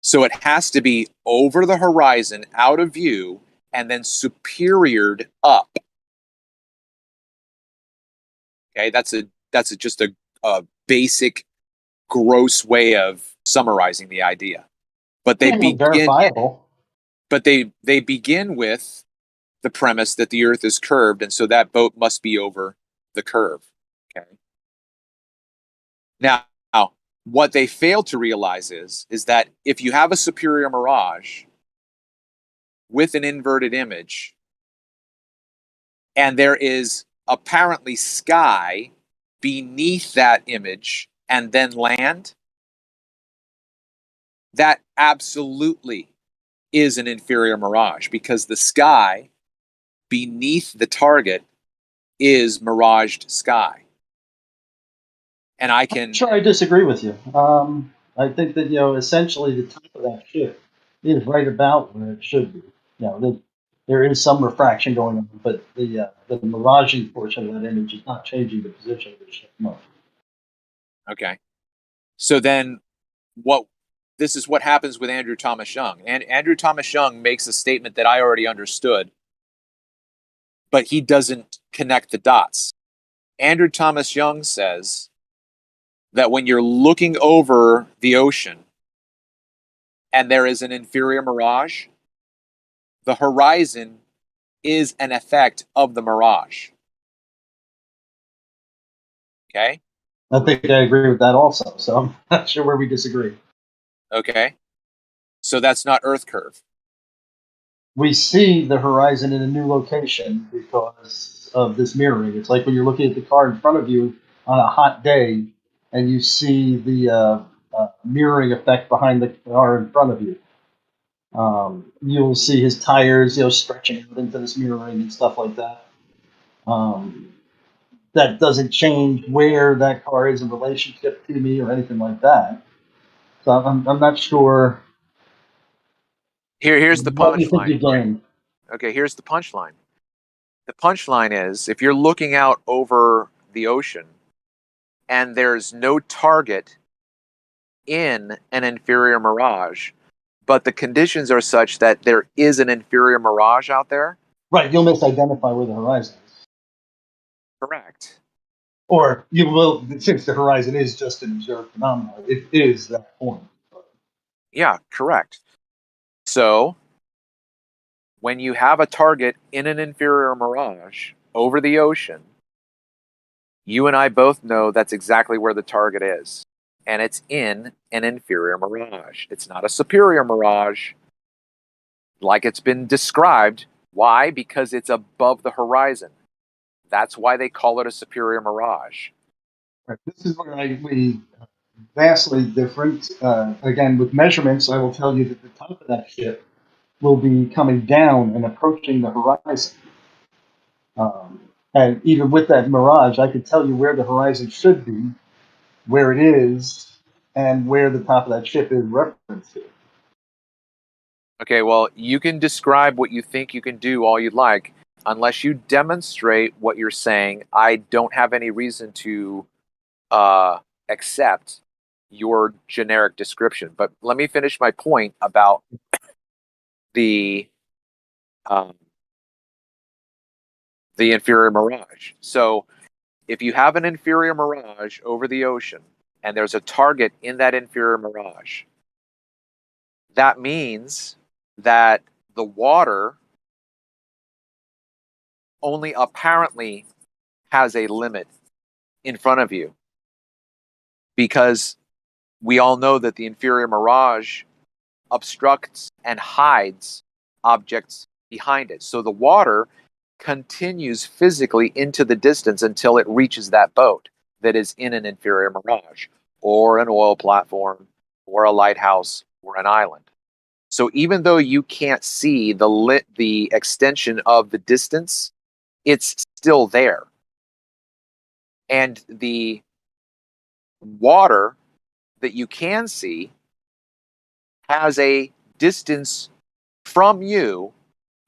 So it has to be over the horizon, out of view, and then superiored up. Okay, that's just a basic, gross way of summarizing the idea. But they begin verifiable. But they begin with the premise that the Earth is curved, and so that boat must be over the curve. Okay. Now, what they fail to realize is that if you have a superior mirage with an inverted image, and there is apparently sky beneath that image and then land, that absolutely is an inferior mirage, because the sky beneath the target is miraged sky. And I can... I'm sure I disagree with you. I think that, essentially the top of that ship is right about where it should be. There is some refraction going on, but the miraging portion of that image is not changing the position of the ship much. Okay. So then this is what happens with Andrew Thomas Young. And Andrew Thomas Young makes a statement that I already understood, but he doesn't connect the dots. Andrew Thomas Young says that when you're looking over the ocean and there is an inferior mirage, the horizon is an effect of the mirage. Okay? I think I agree with that also, so I'm not sure where we disagree. Okay. So that's not Earth curve. We see the horizon in a new location because of this mirroring. It's like when you're looking at the car in front of you on a hot day and you see the mirroring effect behind the car in front of you. You'll see his tires, stretching out into this mirroring and stuff like that. that doesn't change where that car is in relationship to me or anything like that. So I'm not sure. Here's the What you think you punchline. gained? Okay, here's the punchline. The punchline is if you're looking out over the ocean and there's no target in an inferior mirage, but the conditions are such that there is an inferior mirage out there. Right, you'll misidentify where the horizon is. Correct. Or you will, since the horizon is just an observed phenomenon, it is that point. Yeah, correct. So when you have a target in an inferior mirage over the ocean, you and I both know that's exactly where the target is. And it's in an inferior mirage. It's not a superior mirage like it's been described. Why? Because it's above the horizon. That's why they call it a superior mirage. Right. This is where we vastly different. Again, with measurements, I will tell you that the top of that ship will be coming down and approaching the horizon. And even with that mirage, I could tell you where the horizon should be, where it is, and where the top of that ship is referenced to. Okay, well, you can describe what you think you can do all you'd like. Unless you demonstrate what you're saying, I don't have any reason to accept your generic description. But let me finish my point about the inferior mirage. So if you have an inferior mirage over the ocean and there's a target in that inferior mirage, that means that the water only apparently has a limit in front of you, because we all know that the inferior mirage obstructs and hides objects behind it. So the water continues physically into the distance until it reaches that boat that is in an inferior mirage, or an oil platform, or a lighthouse, or an island. So even though you can't see the extension of the distance, it's still there. And the water that you can see has a distance from you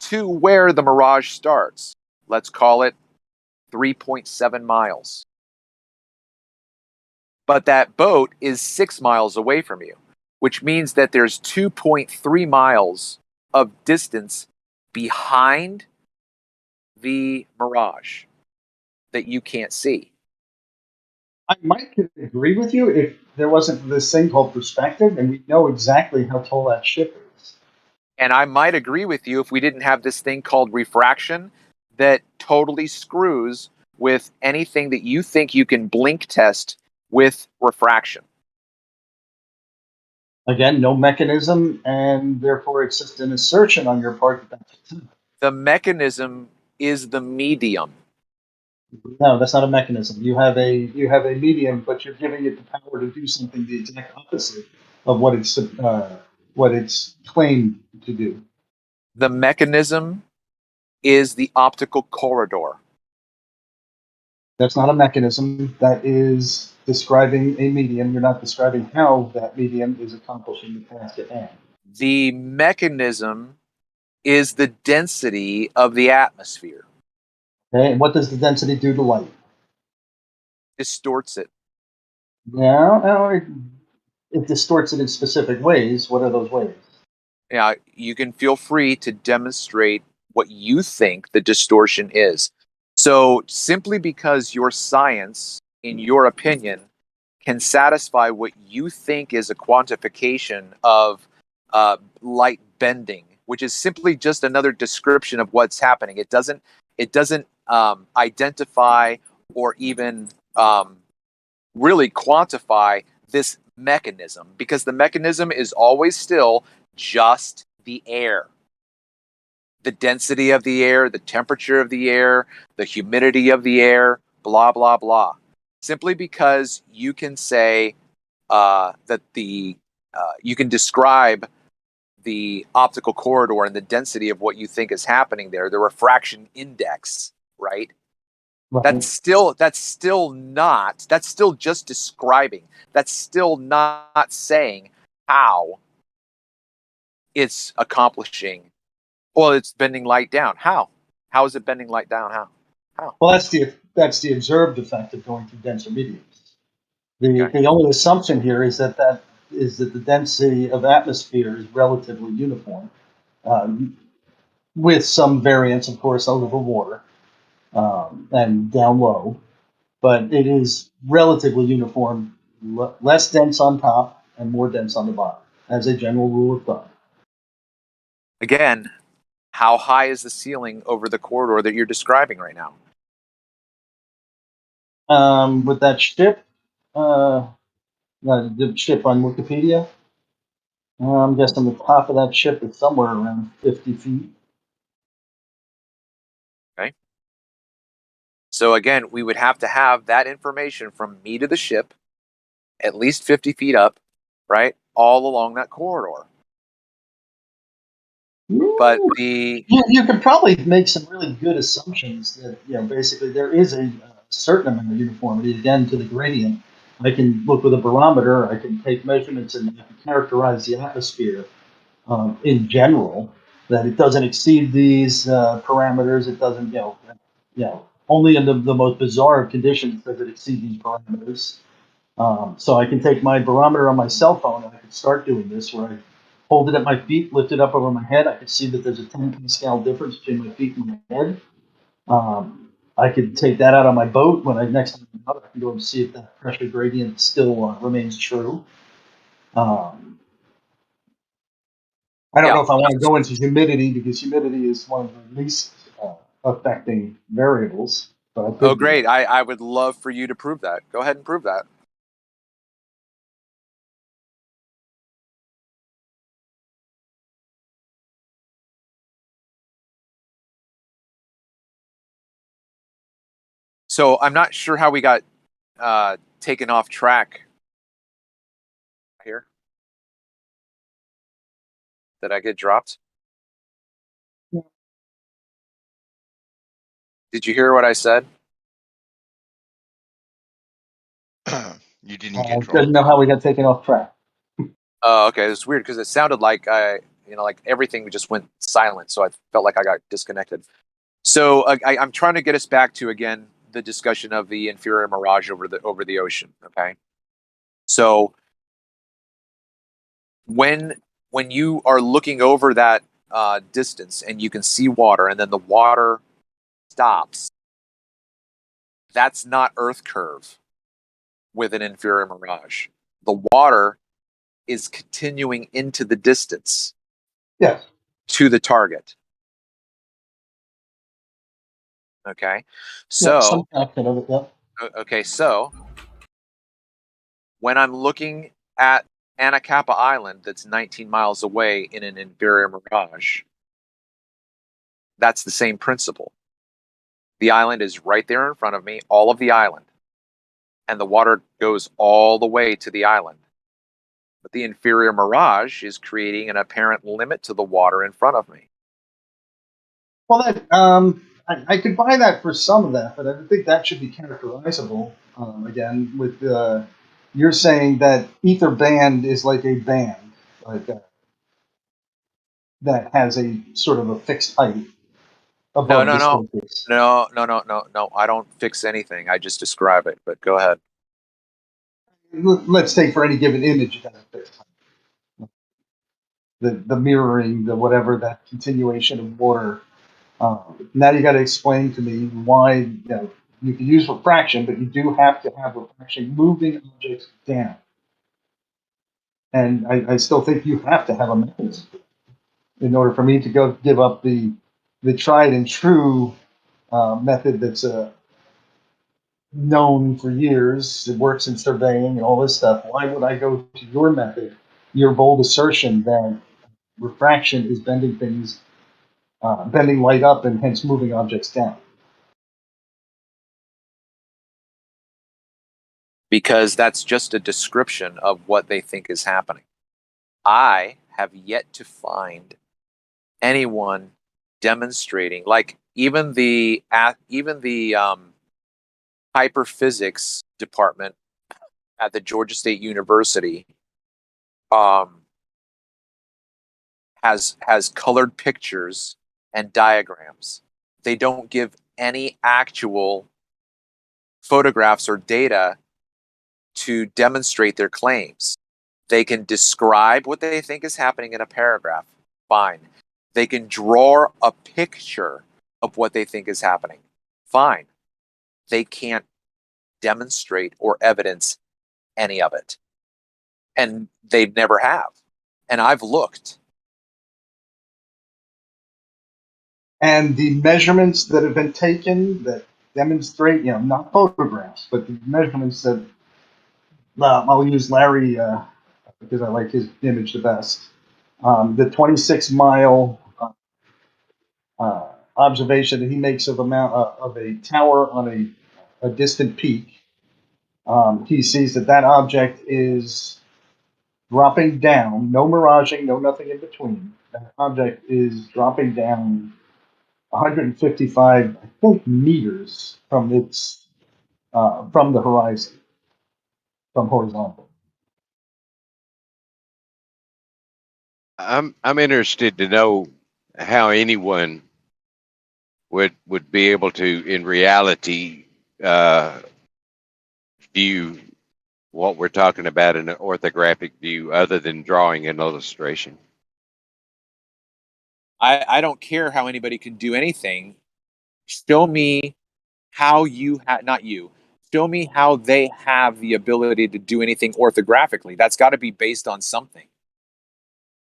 to where the mirage starts. Let's call it 3.7 miles. But that boat is 6 miles away from you, which means that there's 2.3 miles of distance behind the mirage that you can't see. I might agree with you if there wasn't this thing called perspective, and we know exactly how tall that ship is. And I might agree with you if we didn't have this thing called refraction that totally screws with anything that you think you can blink test with refraction. Again, no mechanism, and therefore it's just an assertion on your part that that's true. The mechanism is the medium. No, that's not a mechanism. You have a medium, but you're giving it the power to do something the exact opposite of what it's claimed to do. The mechanism is the optical corridor. That's not a mechanism. That is describing a medium. You're not describing how that medium is accomplishing the task at hand. The mechanism is the density of the atmosphere. Okay, and what does the density do to light? Distorts it. Yeah, it distorts it in specific ways. What are those ways? Yeah, you can feel free to demonstrate what you think the distortion is. So simply because your science, in your opinion, can satisfy what you think is a quantification of light bending, which is simply just another description of what's happening. It doesn't identify or even really quantify this mechanism, because the mechanism is always still just the air. The density of the air, the temperature of the air, the humidity of the air, blah, blah, blah. Simply because you can say that you can describe the optical corridor and the density of what you think is happening there, the refraction index, right? Right. That's still just describing. That's still not saying how it's accomplishing. Well, it's bending light down. How? How is it bending light down? How? Well, that's the observed effect of going through denser mediums. Okay. The only assumption here is that the density of atmosphere is relatively uniform, with some variance, of course, over water and down low, but it is relatively uniform, less dense on top and more dense on the bottom, as a general rule of thumb. Again, how high is the ceiling over the corridor that you're describing right now? With that ship, the ship on Wikipedia, I'm guessing the top of that ship is somewhere around 50 feet. Okay. So again, we would have to have that information from me to the ship, at least 50 feet up, right? All along that corridor. But you could probably make some really good assumptions that basically there is a certain amount of uniformity again to the gradient. I can look with a barometer, I can take measurements, and I can characterize the atmosphere in general, that it doesn't exceed these parameters. It doesn't, only in the most bizarre of conditions does it exceed these parameters. So I can take my barometer on my cell phone and I can start doing this where I hold it at my feet, lift it up over my head. I can see that there's a 10 pascal difference between my feet and my head. I could take that out on my boat when next time I'm out, I can go and see if that pressure gradient still remains true. I don't know if I want to go into humidity because humidity is one of the least affecting variables. But oh, great. I would love for you to prove that. Go ahead and prove that. So I'm not sure how we got taken off track here. Did I get dropped? Yeah. Did you hear what I said? You didn't I get dropped. didn't know how we got taken off track. Oh, okay. It's weird because it sounded like like everything just went silent. So I felt like I got disconnected. So I'm trying to get us back to, again, the discussion of the inferior mirage over the ocean. Okay. So when you are looking over that distance and you can see water and then the water stops, that's not Earth curve with an inferior mirage. The water is continuing into the distance. Yes. To the target. Okay. So okay, so when I'm looking at Anacapa Island that's 19 miles away in an inferior mirage, that's the same principle. The island is right there in front of me, all of the island. And the water goes all the way to the island. But the inferior mirage is creating an apparent limit to the water in front of me. Well, I could buy that for some of that, but I think that should be characterizable. Again, with you're saying that ether band is like a band, like that has a sort of a fixed height above the surface. No. I don't fix anything. I just describe it. But go ahead. Let's take for any given image that fixed height. The mirroring, the whatever, that continuation of water. Now you got to explain to me why you can use refraction, but you do have to have refraction moving objects down. And I still think you have to have a mechanism in order for me to go give up the tried and true method that's known for years. It works in surveying and all this stuff. Why would I go to your method, your bold assertion that refraction is bending things, bending light up and hence moving objects down? Because that's just a description of what they think is happening. I have yet to find anyone demonstrating, like even the hyperphysics department at the Georgia State University has colored pictures and diagrams. They don't give any actual photographs or data to demonstrate their claims. They can describe what they think is happening in a paragraph. Fine. They can draw a picture of what they think is happening. Fine. They can't demonstrate or evidence any of it. And they never have. And I've looked. And the measurements that have been taken that demonstrate, not photographs, but the measurements that, I'll use Larry because I like his image the best. The 26-mile observation that he makes of a tower on a distant peak. He sees that object is dropping down, no miraging, no nothing in between. That object is dropping down 155, I think, meters from from the horizon, from horizontal. I'm interested to know how anyone would be able to, in reality, view what we're talking about in an orthographic view, other than drawing an illustration. I don't care how anybody can do anything. Show me how show me how they have the ability to do anything orthographically. That's got to be based on something.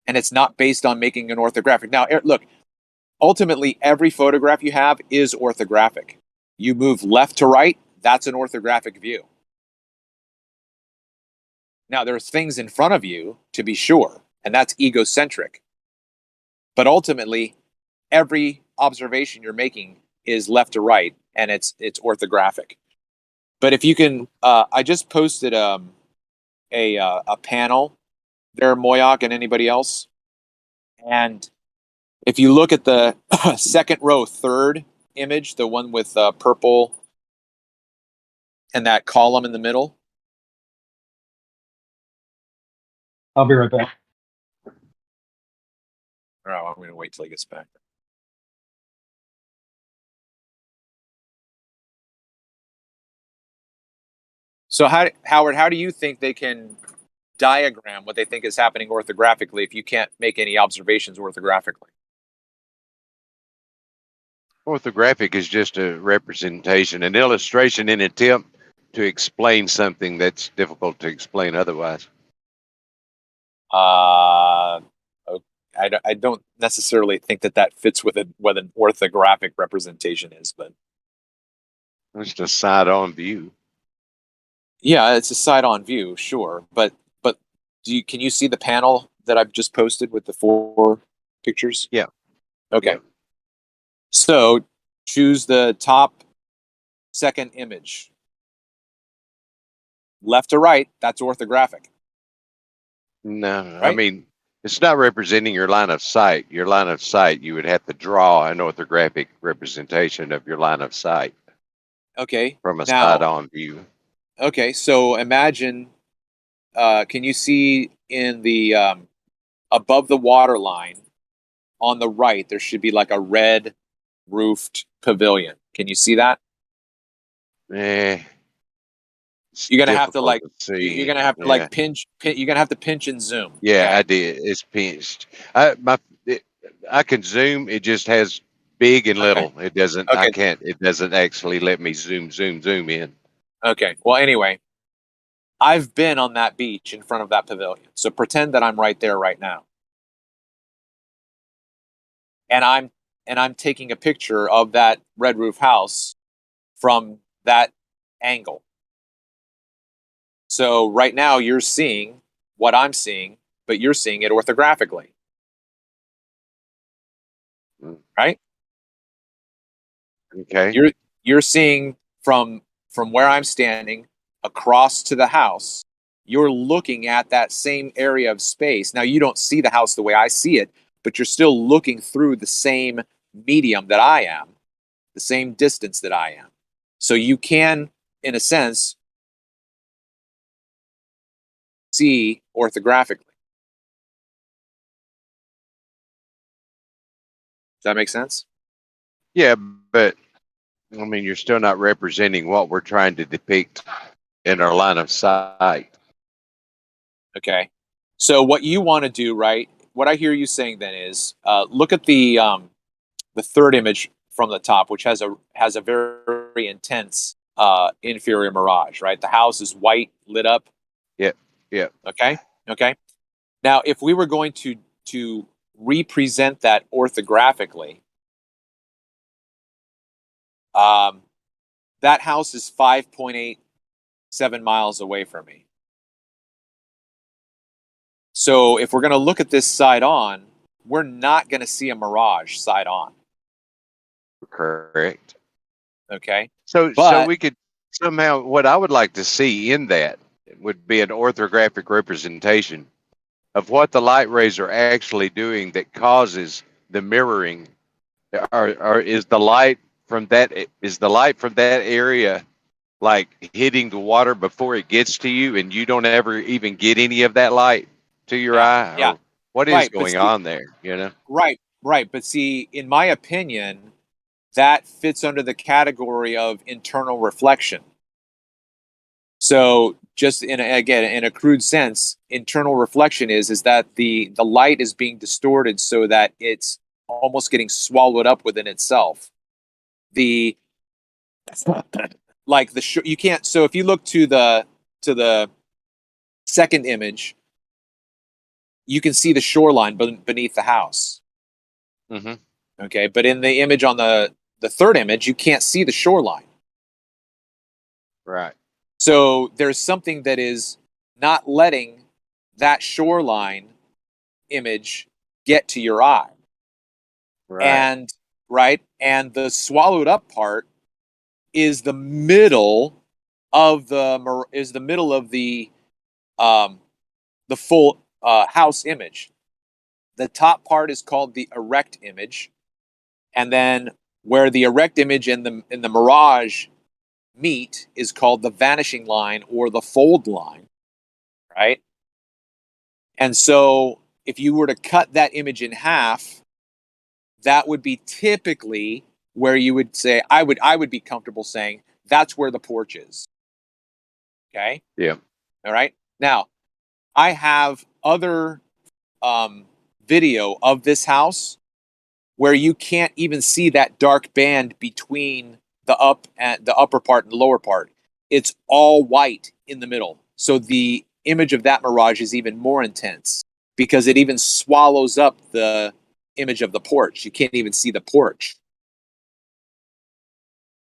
And it's not based on making an orthographic. Now, look, ultimately, every photograph you have is orthographic. You move left to right, that's an orthographic view. Now, there's things in front of you, to be sure, and that's egocentric. But ultimately, every observation you're making is left to right, and it's orthographic. But if you can, I just posted a panel there, Moyak and anybody else. And if you look at the second row, third image, the one with purple and that column in the middle. I'll be right back. Oh, I'm going to wait till he gets back. So Howard, how do you think they can diagram what they think is happening orthographically if you can't make any observations orthographically? Orthographic is just a representation, an illustration, in an attempt to explain something that's difficult to explain otherwise. I don't necessarily think that fits with what an orthographic representation is, but it's a side-on view. Yeah, it's a side-on view, sure. But can you see the panel that I've just posted with the 4 pictures? Yeah. Okay. Yeah. So choose the top second image. Left to right, that's orthographic. No, right? I mean, it's not representing your line of sight. Your line of sight, you would have to draw an orthographic representation of your line of sight. Okay. From a side-on view. Okay, so imagine, can you see in the, above the water line, on the right, there should be like a red roofed pavilion. Can you see that? You're gonna have to like, you're gonna have to like pinch. You're gonna have to pinch and zoom. Yeah, okay? I did. It's pinched. I can zoom. It just has big and little. It doesn't. Okay. I can't. It doesn't actually let me zoom in. Okay. Well, anyway, I've been on that beach in front of that pavilion. So pretend that I'm right there right now. And I'm taking a picture of that red roof house from that angle. So right now you're seeing what I'm seeing, but you're seeing it orthographically. Right? Okay. You're seeing from where I'm standing across to the house, you're looking at that same area of space. Now you don't see the house the way I see it, but you're still looking through the same medium that I am, the same distance that I am. So you can in a sense, see orthographically. Does that make sense? Yeah, but I mean, you're still not representing what we're trying to depict in our line of sight. Okay. So what you want to do, right? What I hear you saying then is, look at the third image from the top, which has a very intense inferior mirage, right? The house is white, lit up. Yep. Yep. Okay. Okay. Now, if we were going to represent that orthographically, that house is 5.87 miles away from me. So if we're going to look at this side on, we're not going to see a mirage side on. Correct. Okay. So But we could somehow, what I would like to see in that would be an orthographic representation of what the light rays are actually doing that causes the mirroring. Or is the light from that area like hitting the water before it gets to you, and you don't ever even get any of that light to your eye? yeah. Or what is Right, but going see, on there? You know? right. But see, in my opinion, that fits under the category of internal reflection. So just in a crude sense, internal reflection is that the light is being distorted so that it's almost getting swallowed up within itself. The like the you can't. So if you look to the second image, you can see the shoreline beneath the house. Mm-hmm. Okay, but in the image on the third image, you can't see the shoreline. Right. So there's something that is not letting that shoreline image get to your eye. Right. And the swallowed up part is the middle of the full house image. The top part is called the erect image, and then where the erect image and the mirage meet is called the vanishing line or the fold line, right? And so if you were to cut that image in half, that would be typically where you would say, I would be comfortable saying that's where the porch is. Okay? Yeah. All right. Now, I have other video of this house where you can't even see that dark band between the upper part and the lower part. It's all white in the middle. So the image of that mirage is even more intense because it even swallows up the image of the porch. You can't even see the porch.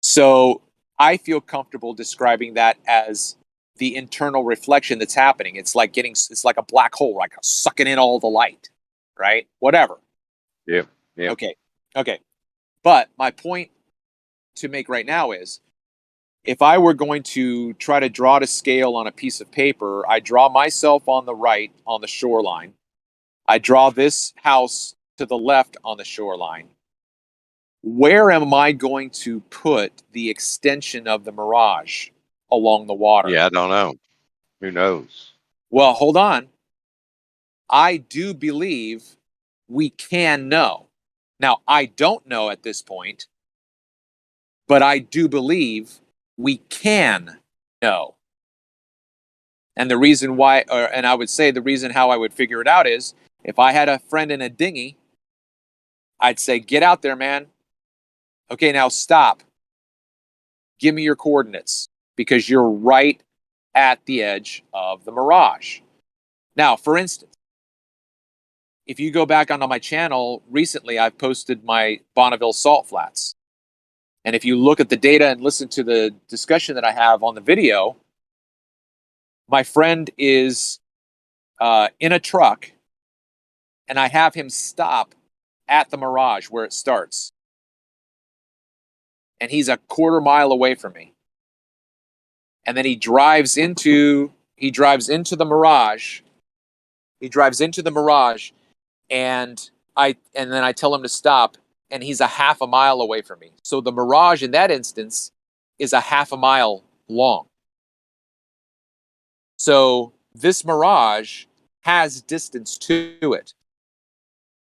So I feel comfortable describing that as the internal reflection that's happening. It's like a black hole, like sucking in all the light, right? Whatever. Yeah. Yeah. Okay. But my point to make right now is, if I were going to try to draw to scale on a piece of paper, I draw myself on the right on the shoreline. I draw this house to the left on the shoreline. Where am I going to put the extension of the mirage along the water? Yeah, I don't know. Who knows? Well, hold on. I do believe we can know. Now, I don't know at this point, but I do believe we can know. And the reason why, and I would say the reason how I would figure it out is, if I had a friend in a dinghy, I'd say, get out there, man. Okay, now stop. Give me your coordinates, because you're right at the edge of the mirage. Now, for instance, if you go back onto my channel, recently I've posted my Bonneville salt flats. And if you look at the data and listen to the discussion that I have on the video, my friend is in a truck, and I have him stop at the mirage where it starts. And he's a quarter mile away from me. And then he drives into the mirage. He drives into the mirage, and then I tell him to stop, and he's a half a mile away from me. So the mirage in that instance is a half a mile long. So this mirage has distance to it.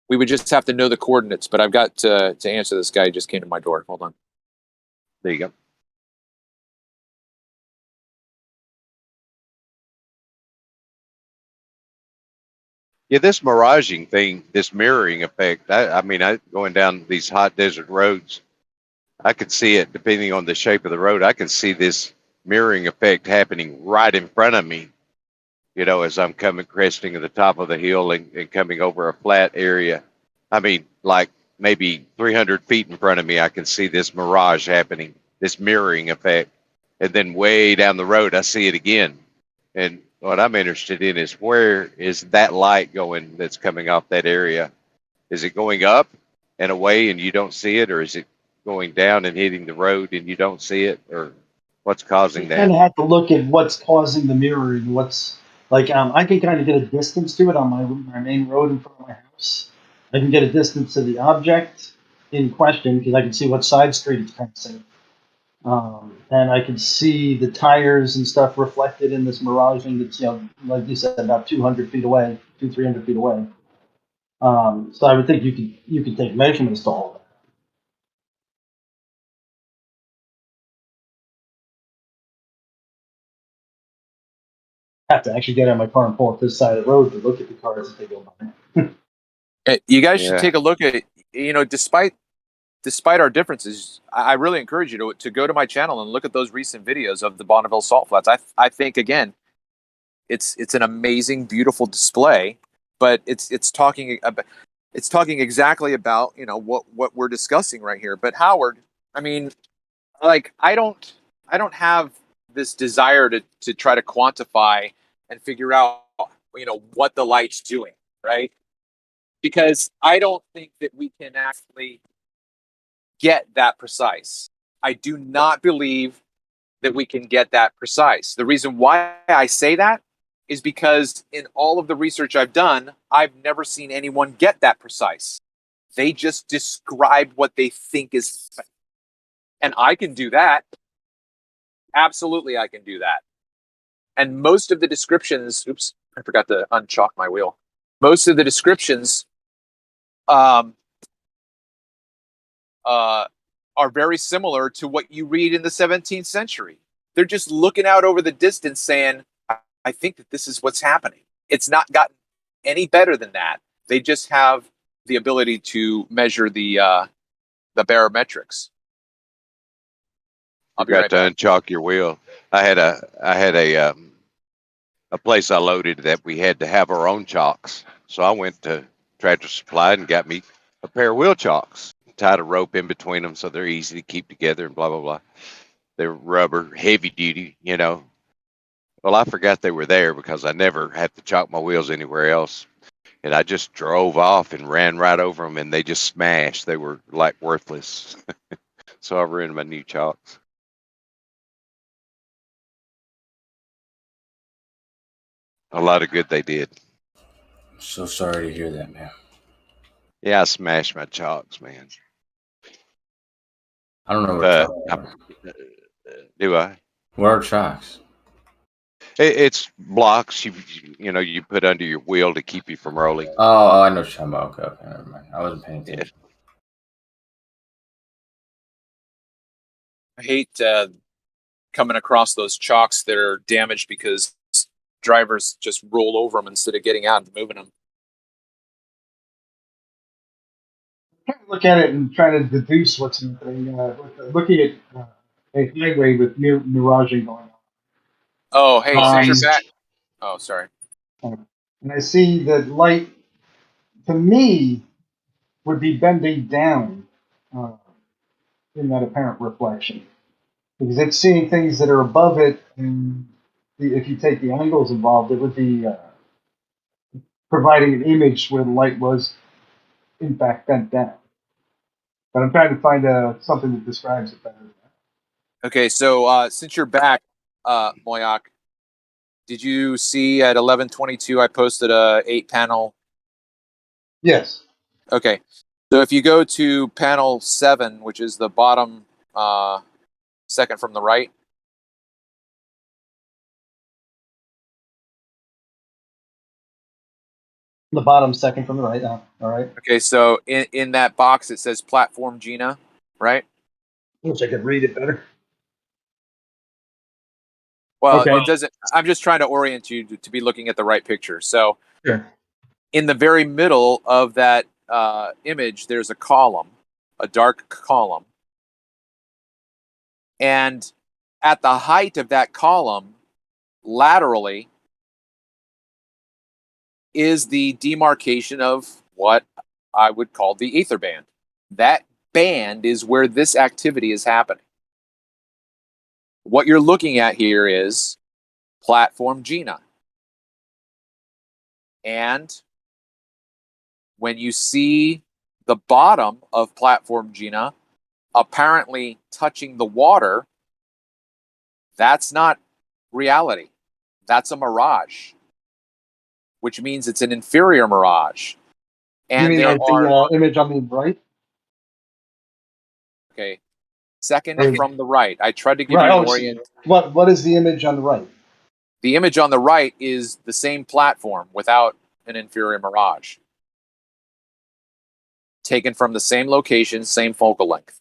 We would just have to know the coordinates, but I've got to answer this guy who just came to my door. Hold on. There you go. Yeah, this miraging thing, this mirroring effect, I mean, going down these hot desert roads, I could see it depending on the shape of the road. I can see this mirroring effect happening right in front of me, you know, as I'm coming cresting at the top of the hill and coming over a flat area. I mean, like maybe 300 feet in front of me, I can see this mirage happening, this mirroring effect. And then way down the road, I see it again. And what I'm interested in is, where is that light going that's coming off that area? Is it going up and away and you don't see it, or is it going down and hitting the road and you don't see it, or what's causing You that? kind of have to look at what's causing the mirroring. What's like, I can kind of get a distance to it on my main road in front of my house. I can get a distance to the object in question because I can see what side street it's passing. And I can see the tires and stuff reflected in this miraging that's, you know, like you said, about 200 feet away, 300 feet away. So I would think you could take measurements to all of that. I have to actually get out of my car and pull up this side of the road to look at the cars as they go by. You guys should take a look at, you know, despite our differences, I really encourage you to go to my channel and look at those recent videos of the Bonneville Salt Flats. I think, again, it's an amazing, beautiful display, but it's talking exactly about, you know, what we're discussing right here. But Howard, I mean, like, I don't have this desire to try to quantify and figure out, you know, what the light's doing, right? Because I don't think that we can actually get that precise. I do not believe that we can get that precise. The reason why I say that is because in all of the research I've done, I've never seen anyone get that precise. They just describe what they think is, and I can do that. Absolutely, I can do that. And most of the descriptions, oops, I forgot to unchalk my wheel. Most of the descriptions are very similar to what you read in the 17th century. They're just looking out over the distance saying, I think that this is what's happening. It's not gotten any better than that. They just have the ability to measure the barometrics. You got to unchalk your wheel. I had a place I loaded that we had to have our own chocks. So I went to Tractor Supply and got me a pair of wheel chocks. Tied a rope in between them so they're easy to keep together and blah, blah, blah. They're rubber, heavy duty, you know. Well, I forgot they were there because I never had to chalk my wheels anywhere else. And I just drove off and ran right over them, and they just smashed. They were like worthless. So I ruined my new chalks. A lot of good they did. So sorry to hear that, man. Yeah, I smashed my chalks, man. I don't know what do I? What are chalks? It's blocks you know you put under your wheel to keep you from rolling. Oh, I know what you're talking about. Okay, never mind. I wasn't paying attention. I hate coming across those chalks that are damaged because drivers just roll over them instead of getting out and moving them. Look at it and try to deduce what's happening. Looking at a highway with miraging going on. Oh, hey, since you're back. Oh, sorry. And I see that light, to me, would be bending down in that apparent reflection. Because it's seeing things that are above it, and if you take the angles involved, it would be providing an image where the light was, in fact, bent down. But I'm trying to find something that describes it better. Okay, so since you're back, Moyak, did you see at 11:22 I posted a 8-panel? Yes. Okay, so if you go to panel 7, which is the bottom second from the right, The bottom second from the right. All right. Okay, so in that box it says platform Gina, right? Wish I could read it better. Well, Okay. it doesn't. I'm just trying to orient you to be looking at the right picture. So, Sure. in the very middle of that image, there's a column, a dark column, and at the height of that column, laterally, is the demarcation of what I would call the ether band. That band is where this activity is happening. What you're looking at here is platform Gina. And when you see the bottom of platform Gina apparently touching the water, that's not reality. That's a mirage, which means it's an inferior mirage. And you mean there like are the image on the right? okay, second Or- from the right. I tried to give Right. you an Oh, orient. what is the image on the right? The image on the right is the same platform without an inferior mirage. Taken from the same location, same focal length.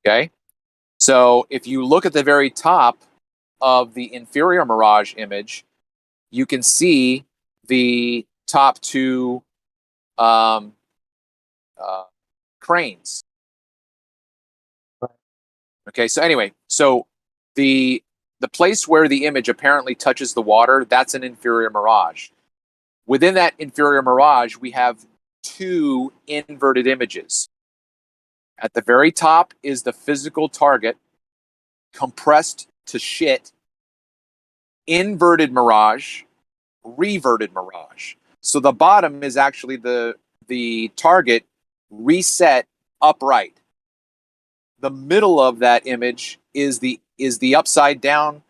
Okay? So if you look at the very top of the inferior mirage image, you can see the top two cranes. Okay, so anyway, so the place where the image apparently touches the water, that's an inferior mirage. Within that inferior mirage, we have two inverted images. At the very top is the physical target, compressed to shit, inverted mirage, reverted mirage. So the bottom is actually the target reset upright. The middle of that image is the upside down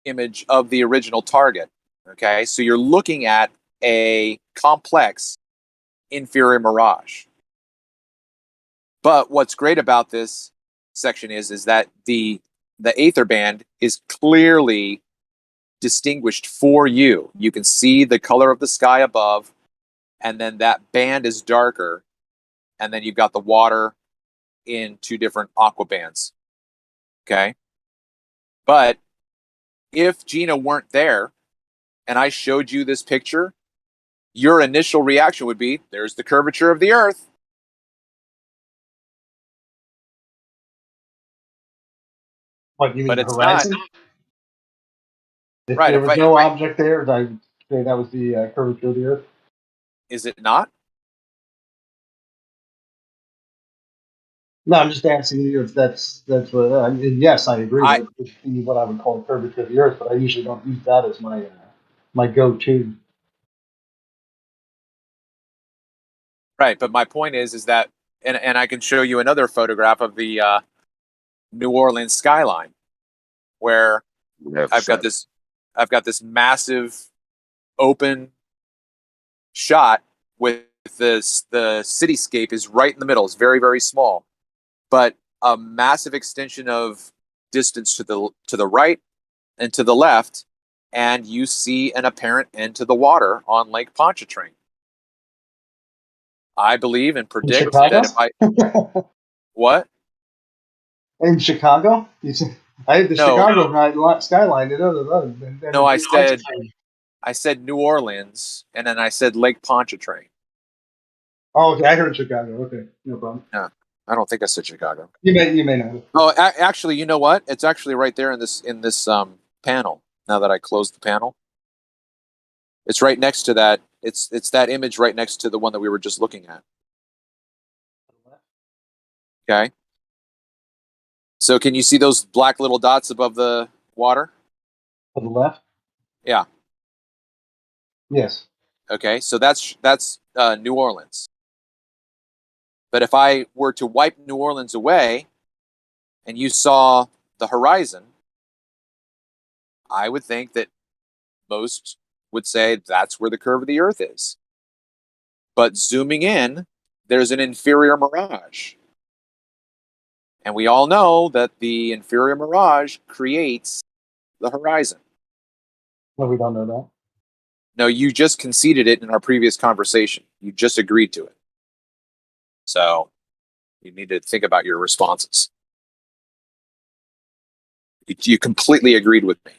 image of the original target. Okay, so you're looking at a complex inferior mirage. But what's great about this section is that the aether band is clearly distinguished for you. You can see the color of the sky above, and then that band is darker, and then you've got the water in two different aqua bands. Okay? But if Gina weren't there and I showed you this picture, your initial reaction would be, there's the curvature of the Earth. What, you mean But the it's not. horizon? If Right, there if was no object there, I would say that was the curvature of the Earth. Is it not? No, I'm just asking you if that's what. I mean, yes, I agree. That would be what I would call curvature of the Earth, but I usually don't use that as my my go-to. Right, but my point is that, and I can show you another photograph of the New Orleans skyline, where I've got this massive open shot with the cityscape is right in the middle. It's very, very small, but a massive extension of distance to the right and to the left, and you see an apparent end to the water on Lake Pontchartrain. I believe and predict that if I what? In Chicago? I had the No. Chicago skyline. No, I said New Orleans, and then I said Lake Pontchartrain. Oh, okay. I heard Chicago. Okay, no problem. No, I don't think I said Chicago. You may not. Oh, actually, you know what? It's actually right there in this panel. Now that I closed the panel, it's right next to that. It's that image right next to the one that we were just looking at. Okay. So can you see those black little dots above the water? To the left? Yeah. Yes. Okay, so that's New Orleans. But if I were to wipe New Orleans away and you saw the horizon, I would think that most would say that's where the curve of the Earth is. But zooming in, there's an inferior mirage. And we all know that the inferior mirage creates the horizon. No, we don't know that. No, you just conceded it in our previous conversation. You just agreed to it. So you need to think about your responses. You completely agreed with me.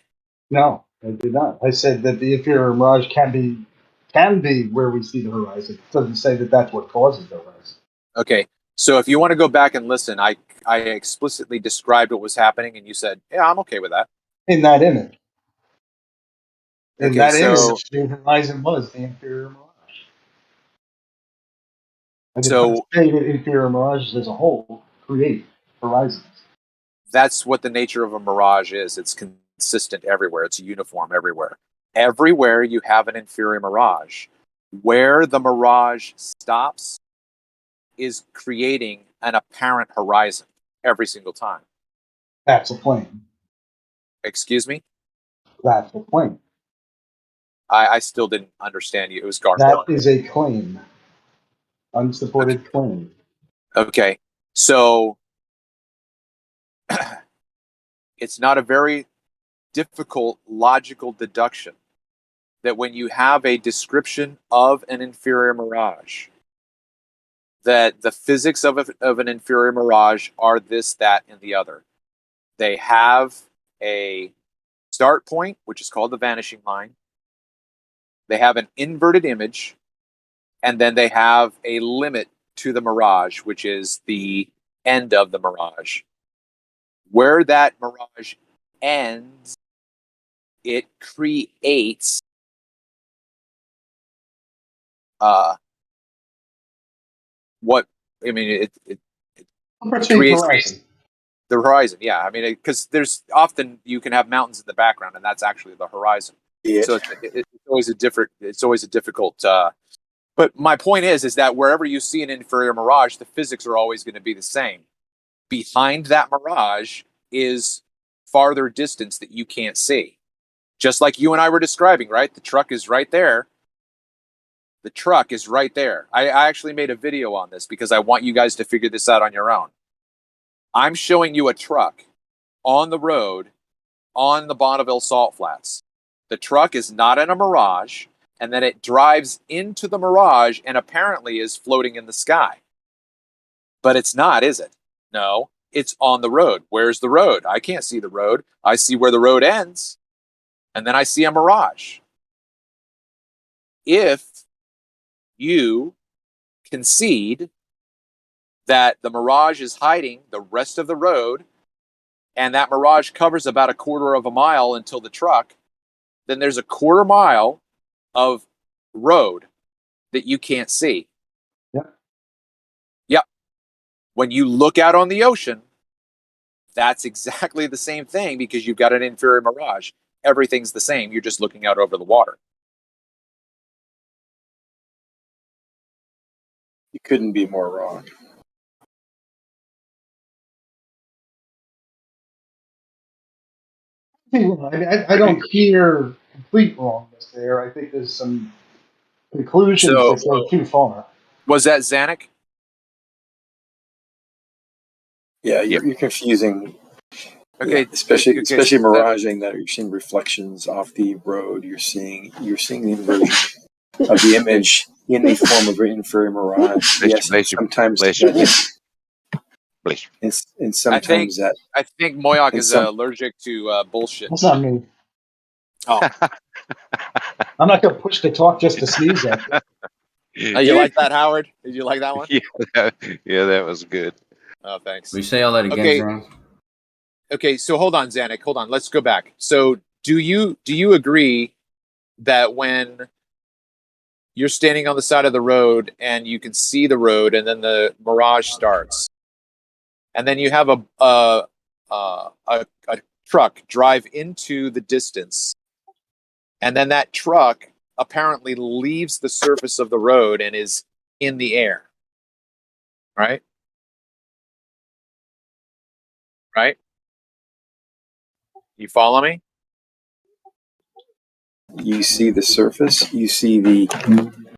No, I did not. I said that the inferior mirage can be where we see the horizon. It doesn't say that that's what causes the horizon. Okay, so if you want to go back and listen, I explicitly described what was happening, and you said, "Yeah, I'm okay with that." In that image. In Okay, that so image, the horizon was the inferior mirage. I did So- not say that inferior mirages as a whole create horizons. that's what the nature of a mirage is. It's consistent everywhere. It's uniform everywhere. Everywhere you have an inferior mirage, where the mirage stops is creating an apparent horizon every single time. That's a plane. Excuse me? That's a plane. I still didn't understand you. It was garbled. That is a claim. Unsupported claim. Okay, so it's not a very difficult logical deduction that when you have a description of an inferior mirage, that the physics of an inferior mirage are this, that, and the other. They have a start point, which is called the vanishing line. They have an inverted image, and then they have a limit to the mirage, which is the end of the mirage. Where that mirage ends, it creates what I mean. It creates horizon. the horizon. Yeah, I mean, because there's often you can have mountains in the background, and that's actually the horizon. So it's always a different. It's always a difficult. But my point is that wherever you see an inferior mirage, the physics are always going to be the same. Behind that mirage is farther distance that you can't see. Just like you and I were describing, right? The truck is right there. The truck is right there. I actually made a video on this because I want you guys to figure this out on your own. I'm showing you a truck on the road on the Bonneville Salt Flats. The truck is not in a mirage, and then it drives into the mirage and apparently is floating in the sky. But it's not, is it? No, it's on the road. Where's the road? I can't see the road. I see where the road ends, and then I see a mirage. If you concede that the mirage is hiding the rest of the road, and that mirage covers about a quarter of a mile until the truck, then there's a quarter mile of road that you can't see. Yep. Yep. When you look out on the ocean, that's exactly the same thing because you've got an inferior mirage. Everything's the same. You're just looking out over the water. You couldn't be more wrong. I don't hear complete wrongness there. I think there's some conclusions that go too far. Was that Zanuck? Yeah, you're confusing. Okay, yeah, especially okay, miraging that you're seeing reflections off the road. You're seeing the inversion of the image in the form of an inferior mirage. Yes, sometimes and sometimes I think Moyak is allergic to bullshit. That's not me. Oh, I'm not going to push the talk just to sneeze at it. Oh, you like that, Howard? Did you like that one? Yeah, that was good. Oh, thanks. Will you say all that again, Okay. Zach? Okay, so hold on, Zanuck. Hold on. Let's go back. So do you agree that when you're standing on the side of the road and you can see the road and then the mirage starts, and then you have a truck drive into the distance, and then that truck apparently leaves the surface of the road and is in the air, right? Right? You follow me? you see the surface, you see the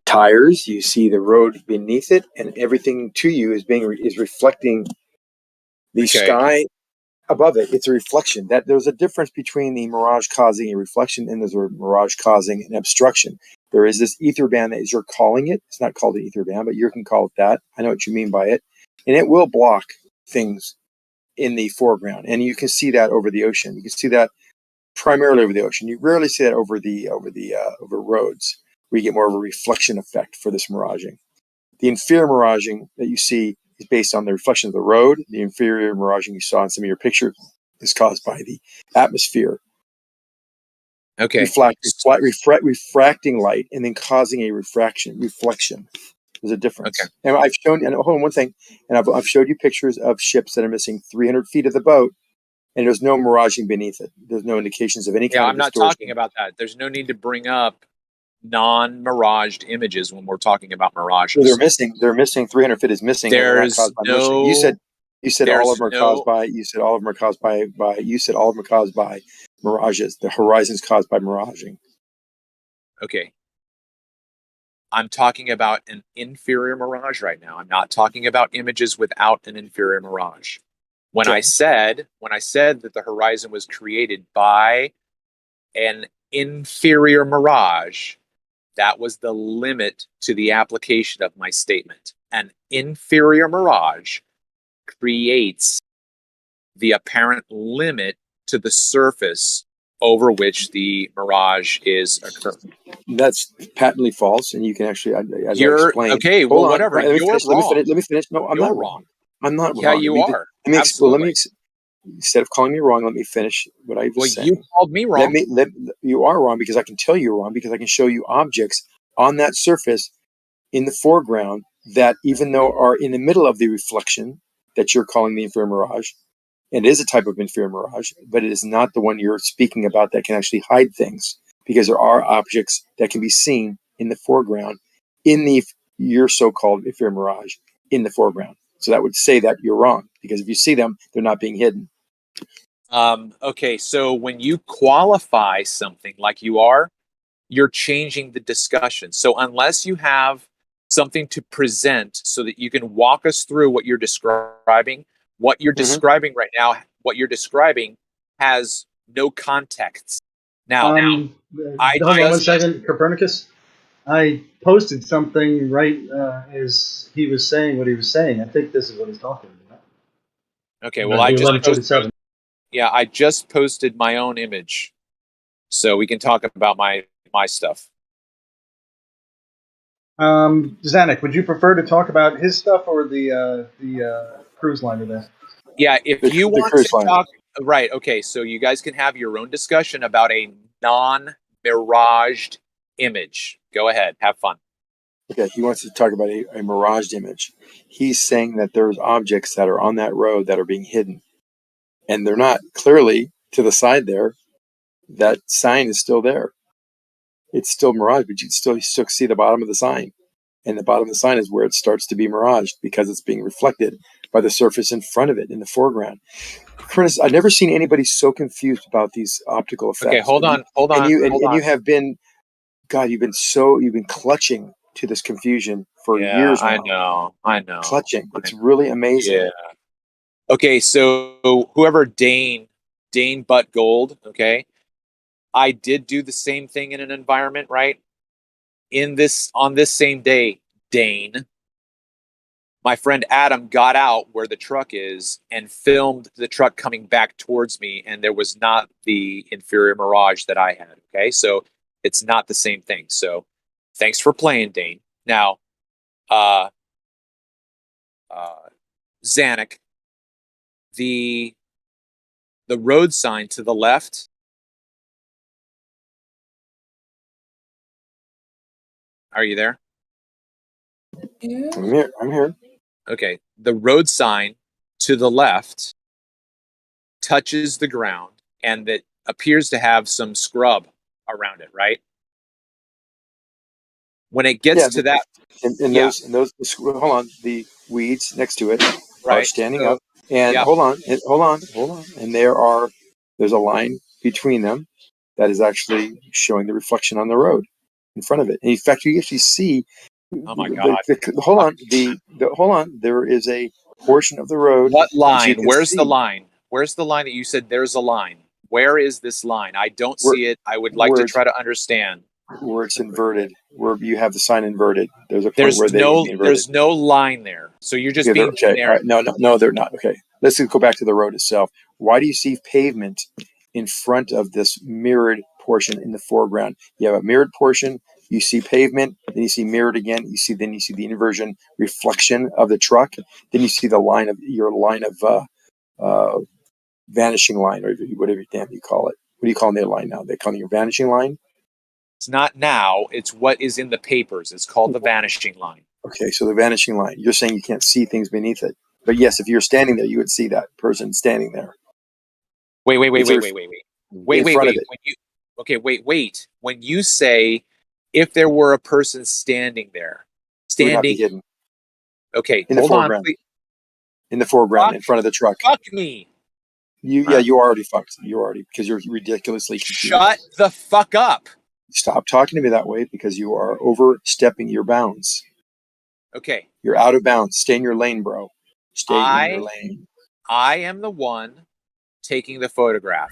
tires, you see the road beneath it, and everything to you is reflecting the sky above it, it's a reflection. That there's a difference between the mirage causing a reflection and there's a mirage causing an obstruction. There is this ether band that you're calling it. It's not called an ether band, but you can call it that. I know what you mean by it. And it will block things in the foreground. And you can see that over the ocean. You can see that primarily over the ocean. You rarely see that over roads, where you get more of a reflection effect for this miraging. The inferior miraging that you see is based on the reflection of the road. The inferior miraging you saw in some of your pictures is caused by the atmosphere. Okay. Refracting light and then causing a reflection. There's a difference. Okay. And I've shown, and hold on one thing, and I've showed you pictures of ships that are missing 300 feet of the boat, and there's no miraging beneath it. There's no indications of any kind of I'm not talking about that. There's no need to bring up non-miraged images when we're talking about mirages. Well, they're missing 300 feet is missing. There's no. You said all of them are caused by. You said all of them are caused by. You said all of them are caused by mirages. The horizon's caused by miraging. Okay. I'm talking about an inferior mirage right now. I'm not talking about images without an inferior mirage. When I said that the horizon was created by an inferior mirage, that was the limit to the application of my statement. An inferior mirage creates the apparent limit to the surface over which the mirage is occurring. That's patently false, and you can actually, as I explained. Okay, well, whatever. Let me finish. No, I'm You're not wrong. I'm not yeah, wrong. you are. Instead of calling me wrong, let me finish what I was saying. You called me wrong. You are wrong because I can tell you're wrong because I can show you objects on that surface in the foreground that, even though are in the middle of the reflection that you're calling the inferior mirage, and it is a type of inferior mirage, but it is not the one you're speaking about that can actually hide things, because there are objects that can be seen in the foreground in your so-called inferior mirage in the foreground. So that would say that you're wrong, because if you see them, they're not being hidden. Okay, so when you qualify something like you are, you're changing the discussion. So unless you have something to present so that you can walk us through what you're describing, describing right now, what you're describing has no context. Now, hold on 1 second, Copernicus. I posted something right as he was saying what he was saying. I think this is what he's talking about. Okay, well, I just posted my own image, so we can talk about my stuff. Zanuck, would you prefer to talk about his stuff or the cruise liner there? Yeah, if you want to talk, right? Okay, so you guys can have your own discussion about a non-miraged image. Go ahead, have fun. Okay, he wants to talk about a miraged image. He's saying that there's objects that are on that road that are being hidden, and they're not. Clearly, to the side there, that sign is still there. It's still mirage, but you still see the bottom of the sign. And the bottom of the sign is where it starts to be miraged because it's being reflected by the surface in front of it in the foreground. Curtis, I've never seen anybody so confused about these optical effects. Okay, hold on. And you have been, God, you've been clutching to this confusion for years now. I know. Clutching. It's really amazing. Yeah. Okay, so whoever Dane Butt Gold, okay, I did do the same thing in an environment, right? On this same day, Dane, my friend Adam got out where the truck is and filmed the truck coming back towards me, and there was not the inferior mirage that I had. Okay, so it's not the same thing. So thanks for playing, Dane. Now, Zanuck, the road sign to the left. Are you there? I'm here. Okay. The road sign to the left touches the ground, and that appears to have some scrub around it, right? When it gets to that, hold on, the weeds next to it are standing up, and hold on, and there's a line between them that is actually showing the reflection on the road in front of it. And in fact, you actually see. Oh my God! Hold on. There is a portion of the road. What line? Where's the line? Where's the line that you said there's a line? Where is this line? I don't see it. I would like to try to understand. Where it's inverted, where you have the sign inverted. There's a point where they would be inverted. There's no line there. So you're just being Okay. generic. All right. No, they're not. Okay. Let's go back to the road itself. Why do you see pavement in front of this mirrored portion in the foreground? You have a mirrored portion, you see pavement, then you see mirrored again, then you see the inversion reflection of the truck, then you see the line of vanishing line, or whatever damn you call it. What do you call their line now? They call it your vanishing line? It's not now, it's what is in the papers. It's called the vanishing line. Okay, so the vanishing line. You're saying you can't see things beneath it. But yes, if you're standing there, you would see that person standing there. Wait. When you say if there were a person standing there, it would not be hidden. Okay, in the hold on, foreground. please. In the foreground, in front of the truck. Fuck me. You already fucked. You already, because you're ridiculously confused. Shut the fuck up. Stop talking to me that way, because you are overstepping your bounds. Okay. You're out of bounds. Stay in your lane, bro. Stay in your lane. I am the one taking the photograph.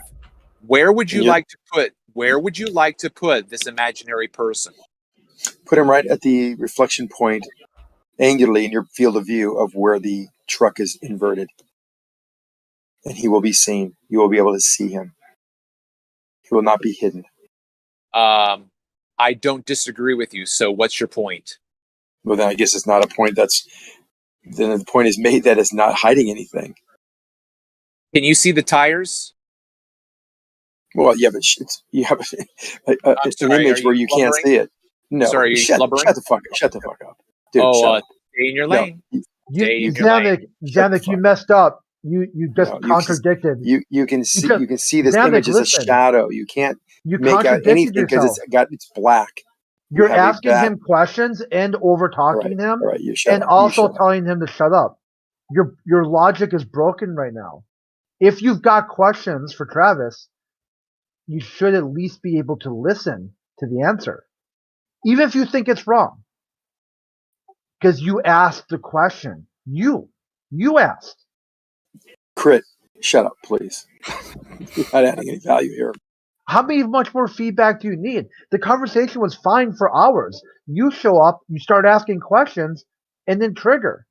Where would you like to put this imaginary person? Put him right at the reflection point, angularly in your field of view of where the truck is inverted. And he will be seen. You will be able to see him. He will not be hidden. I don't disagree with you. So what's your point? Well, then I guess it's not a point then the point is made that it's not hiding anything. Can you see the tires? Well, yeah, but you have an image where you can't see it. No, sorry, shut the fuck up. Dude, stay in your lane. Zanuck, you messed up. You just contradicted. You can see this image as a shadow. You can't make out anything because it's black. You're asking him questions and over talking him, and also telling him to shut up. Your logic is broken right now. If you've got questions for Travis, you should at least be able to listen to the answer, even if you think it's wrong, because you asked the question. You asked. Crit, shut up, please. You're not adding any value here. How much more feedback do you need? The conversation was fine for hours. You show up, you start asking questions, and then trigger.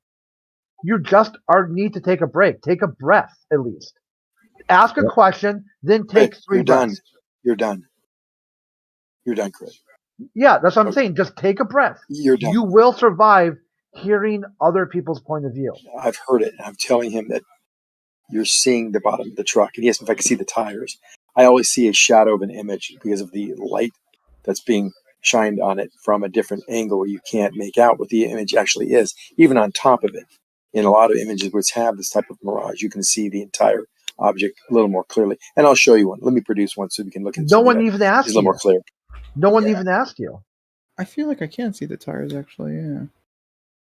You just need to take a break. Take a breath, at least. Ask a question, then take 3 breaths. You're done. You're done, Chris. Yeah, that's what I'm saying. Just take a breath. You're done. You will survive hearing other people's point of view. I've heard it. I'm telling him that you're seeing the bottom of the truck. And yes, if I can see the tires, I always see a shadow of an image because of the light that's being shined on it from a different angle where you can't make out what the image actually is, even on top of it. In a lot of images which have this type of mirage, you can see the entire object a little more clearly. And I'll show you one. Let me produce one so we can look at it. No one even asked you. A little more clear. No one even asked you. I feel like I can see the tires, actually, yeah.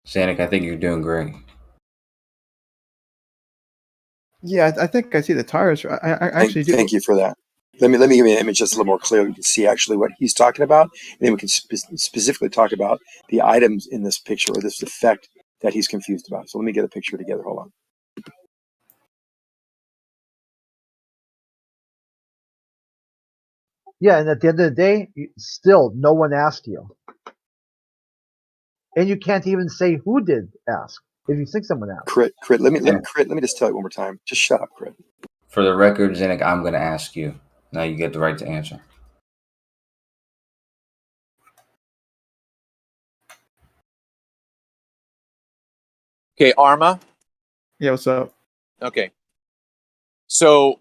Zanuck, I think you're doing great. Yeah, I think I see the tires. I actually do. Thank you for that. Let me give you an image just a little more clear. You can see actually what he's talking about. And then we can specifically talk about the items in this picture or this effect that he's confused about. So let me get a picture together. Hold on. Yeah, and at the end of the day, still no one asked you. And you can't even say who did ask if you think someone asked. Crit, let me just tell you one more time. Just shut up, Crit. For the record, Zanuck, I'm going to ask you. Now you get the right to answer. Okay, Arma. Yeah, what's up? Okay. So,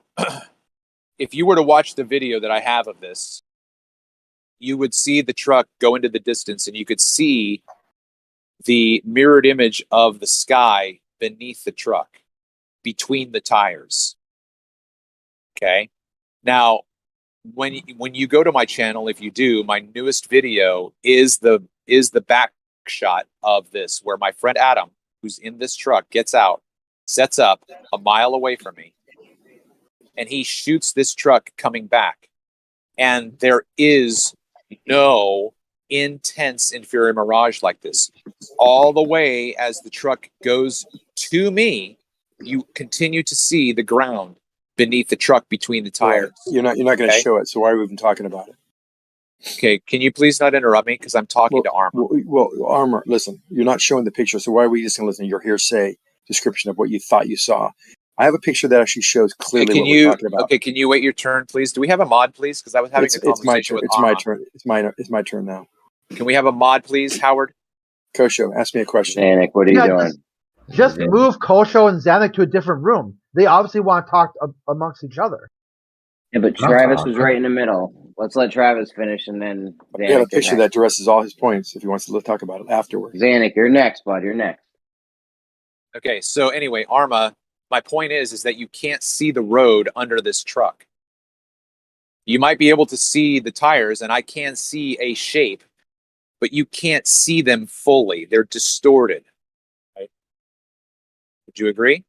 if you were to watch the video that I have of this, you would see the truck go into the distance and you could see the mirrored image of the sky beneath the truck, between the tires. Okay. Now, when you go to my channel, if you do, my newest video is the back shot of this, where my friend Adam, who's in this truck, gets out, sets up a mile away from me, and he shoots this truck coming back. And there is no intense inferior mirage like this. All the way as the truck goes to me, you continue to see the ground beneath the truck between the tires. Right. You're not going to show it, so why are we even talking about it? Okay, can you please not interrupt me because I'm talking to Armor. Well, Armor, listen, you're not showing the picture, so why are we just going to listen to your hearsay description of what you thought you saw? I have a picture that actually shows clearly what we're talking about. Okay, can you wait your turn, please? Do we have a mod, please? Because I was having a conversation with It's my turn. It's my turn now. Can we have a mod, please, Howard? Kosho, ask me a question. Zanuck, what are you doing? Just move Kosho and Zanuck to a different room. They obviously want to talk amongst each other. Yeah, but Travis was right in the middle. Let's let Travis finish, and then Zanuck. We have a picture that addresses all his points if he wants to talk about it afterwards. Zanuck, you're next, bud. You're next. Okay, so anyway, Arma, my point is that you can't see the road under this truck. You might be able to see the tires, and I can see a shape, but you can't see them fully. They're distorted. Right? Would you agree?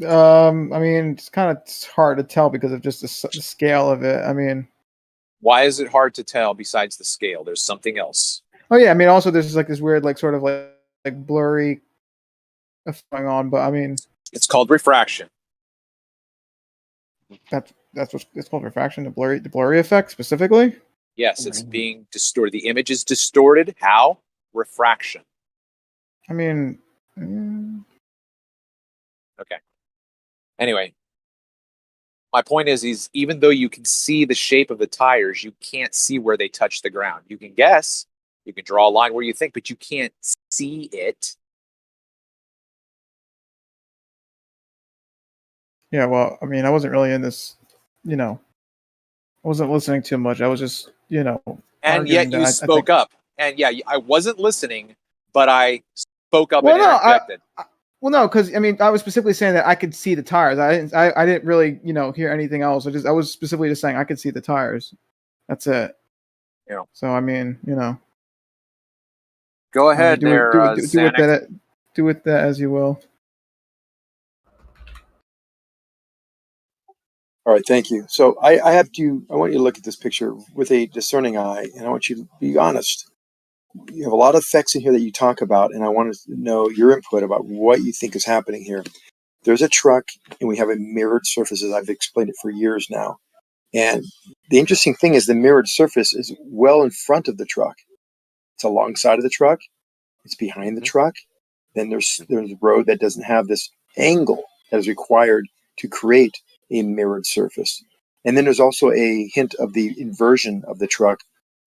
I mean, it's kind of hard to tell because of just the scale of it. I mean, why is it hard to tell besides the scale? There's something else. Oh yeah, I mean, also there's like this weird, like sort of like blurry going on, but I mean, it's called refraction. That's what it's called, refraction. The blurry effect specifically. Yes, it's being distorted. The image is distorted. How? Refraction. I mean, okay. Anyway, my point is even though you can see the shape of the tires, you can't see where they touch the ground. You can guess, you can draw a line where you think, but you can't see it. Yeah, well, I mean, I wasn't really in this, I wasn't listening too much. I was just, And yet you spoke up. And yeah, I wasn't listening, but I spoke up and interjected. Well, no, because I mean, I was specifically saying that I could see the tires. I didn't really, hear anything else. I was specifically just saying I could see the tires. That's it. Yeah. So I mean, Go ahead, do with that as you will. All right, thank you. So I want you to look at this picture with a discerning eye, and I want you to be honest. You have a lot of effects in here that you talk about, and I want to know your input about what you think is happening here. There's a truck, and we have a mirrored surface, as I've explained it for years now. And the interesting thing is the mirrored surface is well in front of the truck. It's alongside of the truck. It's behind the truck. Then there's a road that doesn't have this angle that is required to create a mirrored surface. And then there's also a hint of the inversion of the truck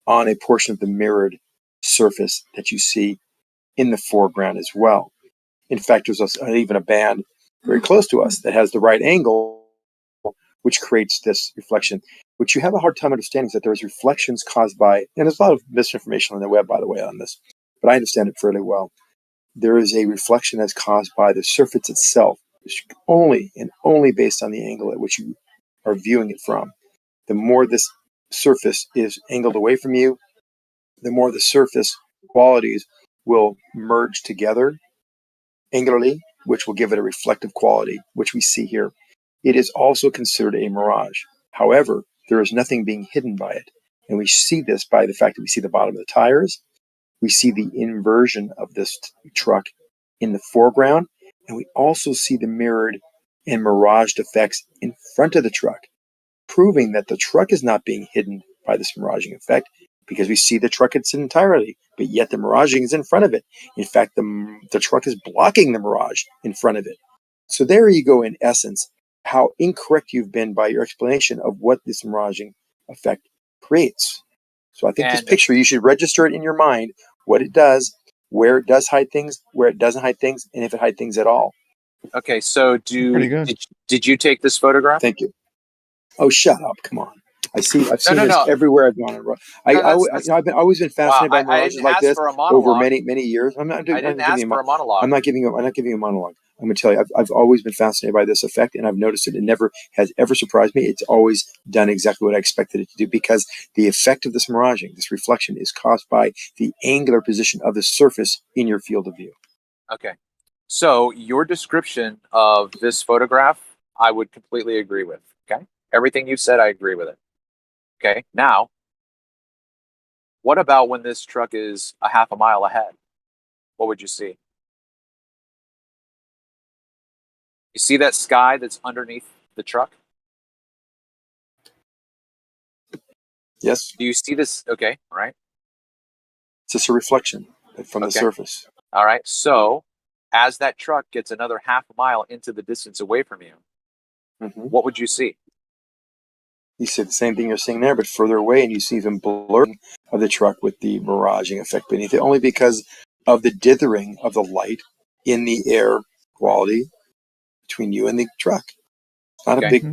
on a portion of the mirrored surface that you see in the foreground as well. In fact, there's even a band very close to us that has the right angle, which creates this reflection. What you have a hard time understanding is that there's reflections caused by, and there's a lot of misinformation on the web, by the way, on this, but I understand it fairly well. There is a reflection that's caused by the surface itself, only and only based on the angle at which you are viewing it from. The more this surface is angled away from you, the more the surface qualities will merge together angularly, which will give it a reflective quality, which we see here. It is also considered a mirage. However, there is nothing being hidden by it. And we see this by the fact that we see the bottom of the tires. We see the inversion of this truck in the foreground. And we also see the mirrored and miraged effects in front of the truck, proving that the truck is not being hidden by this miraging effect, because we see the truck in its entirety, but yet the miraging is in front of it. In fact, the truck is blocking the mirage in front of it. So there you go, in essence, how incorrect you've been by your explanation of what this miraging effect creates. So I think this picture, you should register it in your mind, what it does, where it does hide things, where it doesn't hide things, and if it hides things at all. Okay, so did you take this photograph? Thank you. Oh, shut up! Come on. I've seen this everywhere I've gone. I've always been fascinated by mirages like this over many years. I'm not giving you a monologue. I'm going to tell you, I've always been fascinated by this effect, and I've noticed it. It never has ever surprised me. It's always done exactly what I expected it to do, because the effect of this miraging, this reflection, is caused by the angular position of the surface in your field of view. Okay. So your description of this photograph, I would completely agree with. Okay. Everything you said, I agree with it. Okay. Now, what about when this truck is a half a mile ahead? What would you see? You see that sky that's underneath the truck? Yes. Do you see this? Okay, all right. It's just a reflection from the Okay. surface. All right. So as that truck gets another half a mile into the distance away from you, what would you see? You see the same thing you're seeing there, but further away, and you see even blurring of the truck with the miraging effect beneath it, only because of the dithering of the light in the air quality between you and the truck. Not a big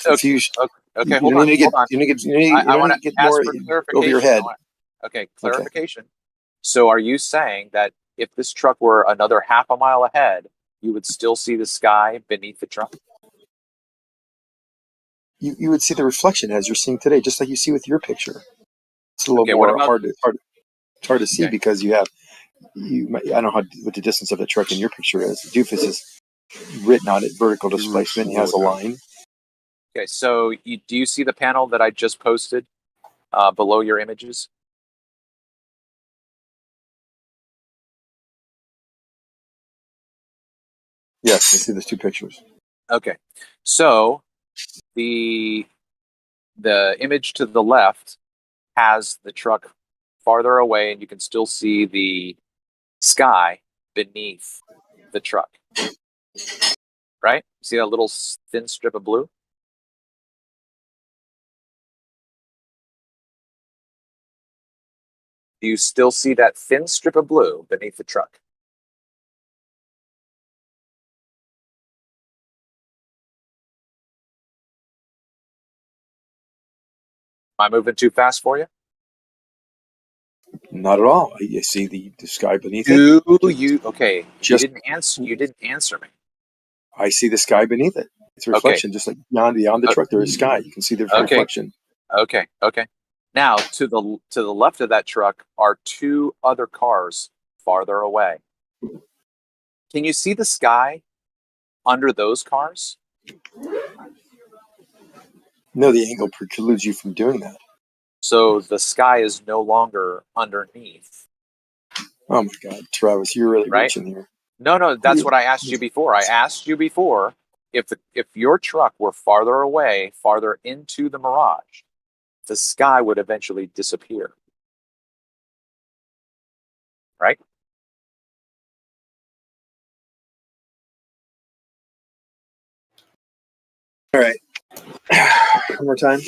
confusion. Okay, hold on. You don't need to get more for clarification. over your head. Okay, clarification. So are you saying that if this truck were another half a mile ahead, you would still see the sky beneath the truck? You would see the reflection as you're seeing today, just like you see with your picture. It's a little more hard to see because you have I don't know what the distance of the truck in your picture is. Doofus is written on it, vertical displacement. He has a line. Okay, so do you see the panel that I just posted below your images? Yes, I see those two pictures. Okay, so the image to the left has the truck farther away, and you can still see the sky beneath the truck. Right? See that little thin strip of blue? Do you still see that thin strip of blue beneath the truck? Am I moving too fast for you? Not at all. You see the sky beneath it. Okay? You didn't answer me. I see the sky beneath it. It's a reflection, just like beyond the truck. There is sky. You can see the reflection. Okay. Now to the left of that truck are two other cars farther away. Can you see the sky under those cars? No, the angle precludes you from doing that. So the sky is no longer underneath. Oh my God, Travis, you're really reaching here. No, that's what I asked you before. I asked you before if your truck were farther away, farther into the mirage, the sky would eventually disappear. Right? All right. One more time.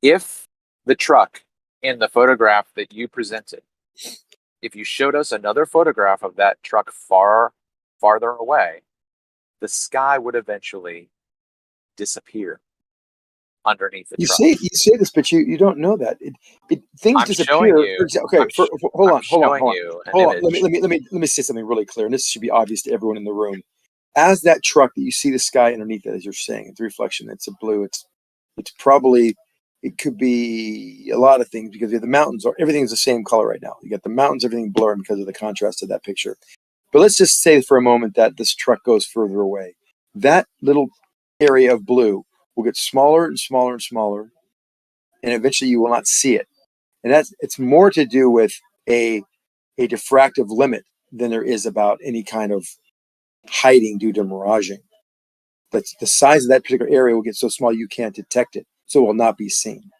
If the truck in the photograph that you presented, if you showed us another photograph of that truck farther away, the sky would eventually disappear underneath the truck. You say this, but you don't know that things I'm disappear. showing you. Hold on. Image. Let me say something really clear, and this should be obvious to everyone in the room. As that truck that you see the sky underneath it, as you're saying, it's a reflection. It's a blue. It's probably, it could be a lot of things because the mountains everything's the same color right now. You got the mountains, everything blurring because of the contrast of that picture. But let's just say for a moment that this truck goes further away. That little area of blue will get smaller and smaller and smaller, and eventually you will not see it. And it's more to do with a diffractive limit than there is about any kind of hiding due to miraging. But the size of that particular area will get so small you can't detect it, so it will not be seen.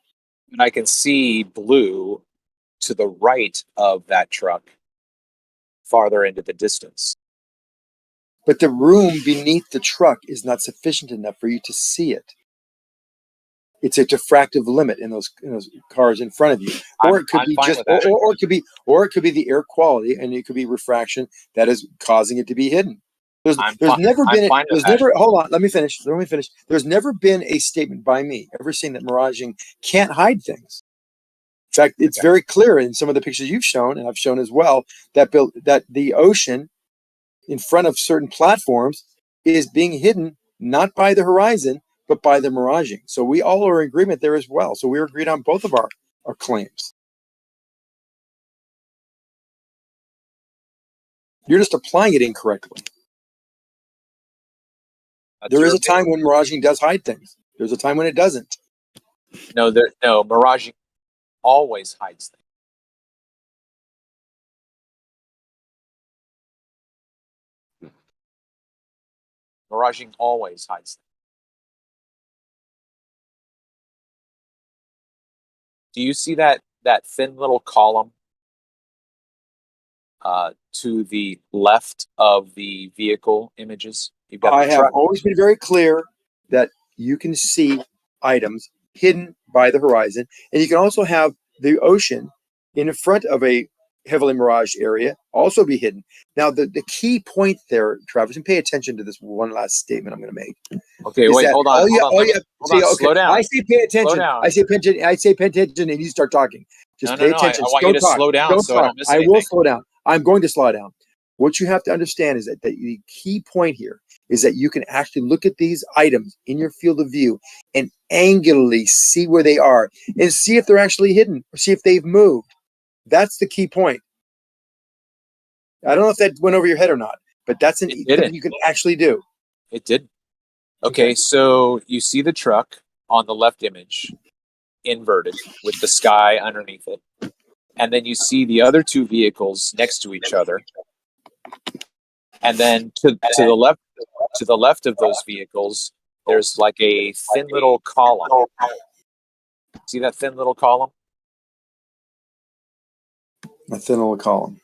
And I can see blue to the right of that truck farther into the distance. But the room beneath the truck is not sufficient enough for you to see it. It's a diffractive limit in those cars in front of you, or it could be just, or it could be the air quality, and it could be refraction that is causing it to be hidden. There's never been. Hold on. Let me finish. There's never been a statement by me ever saying that miraging can't hide things. In fact, it's very clear in some of the pictures you've shown, and I've shown as well, that the ocean in front of certain platforms is being hidden not by the horizon, but by the miraging. So we all are in agreement there as well. So we're agreed on both of our claims. You're just applying it incorrectly. There is a time when miraging does hide things. There's a time when it doesn't. No, miraging always hides things. Miraging always hides them. Do you see that thin little column to the left of the vehicle images? You've got I the have truck. always been very clear that you can see items hidden by the horizon, and you can also have the ocean in front of a heavily miraged area also be hidden. Now, the key point there, Travis, and pay attention to this one last statement I'm going to make. Okay, is wait, that hold on. Slow down. I say pay attention. Slow down. I say pay attention, and you start talking. Just pay No. I attention. want you Don't to talk. slow down Don't so I talk. don't miss I will anything. slow down. I'm going to slow down. What you have to understand is that the key point here is that you can actually look at these items in your field of view and angularly see where they are and see if they're actually hidden or see if they've moved. That's the key point. I don't know if that went over your head or not, but that's something you can actually do. It did. Okay, so you see the truck on the left image, inverted, with the sky underneath it. And then you see the other two vehicles next to each other. And then to the left of those vehicles, there's like a thin little column. See that thin little column? A thin little column.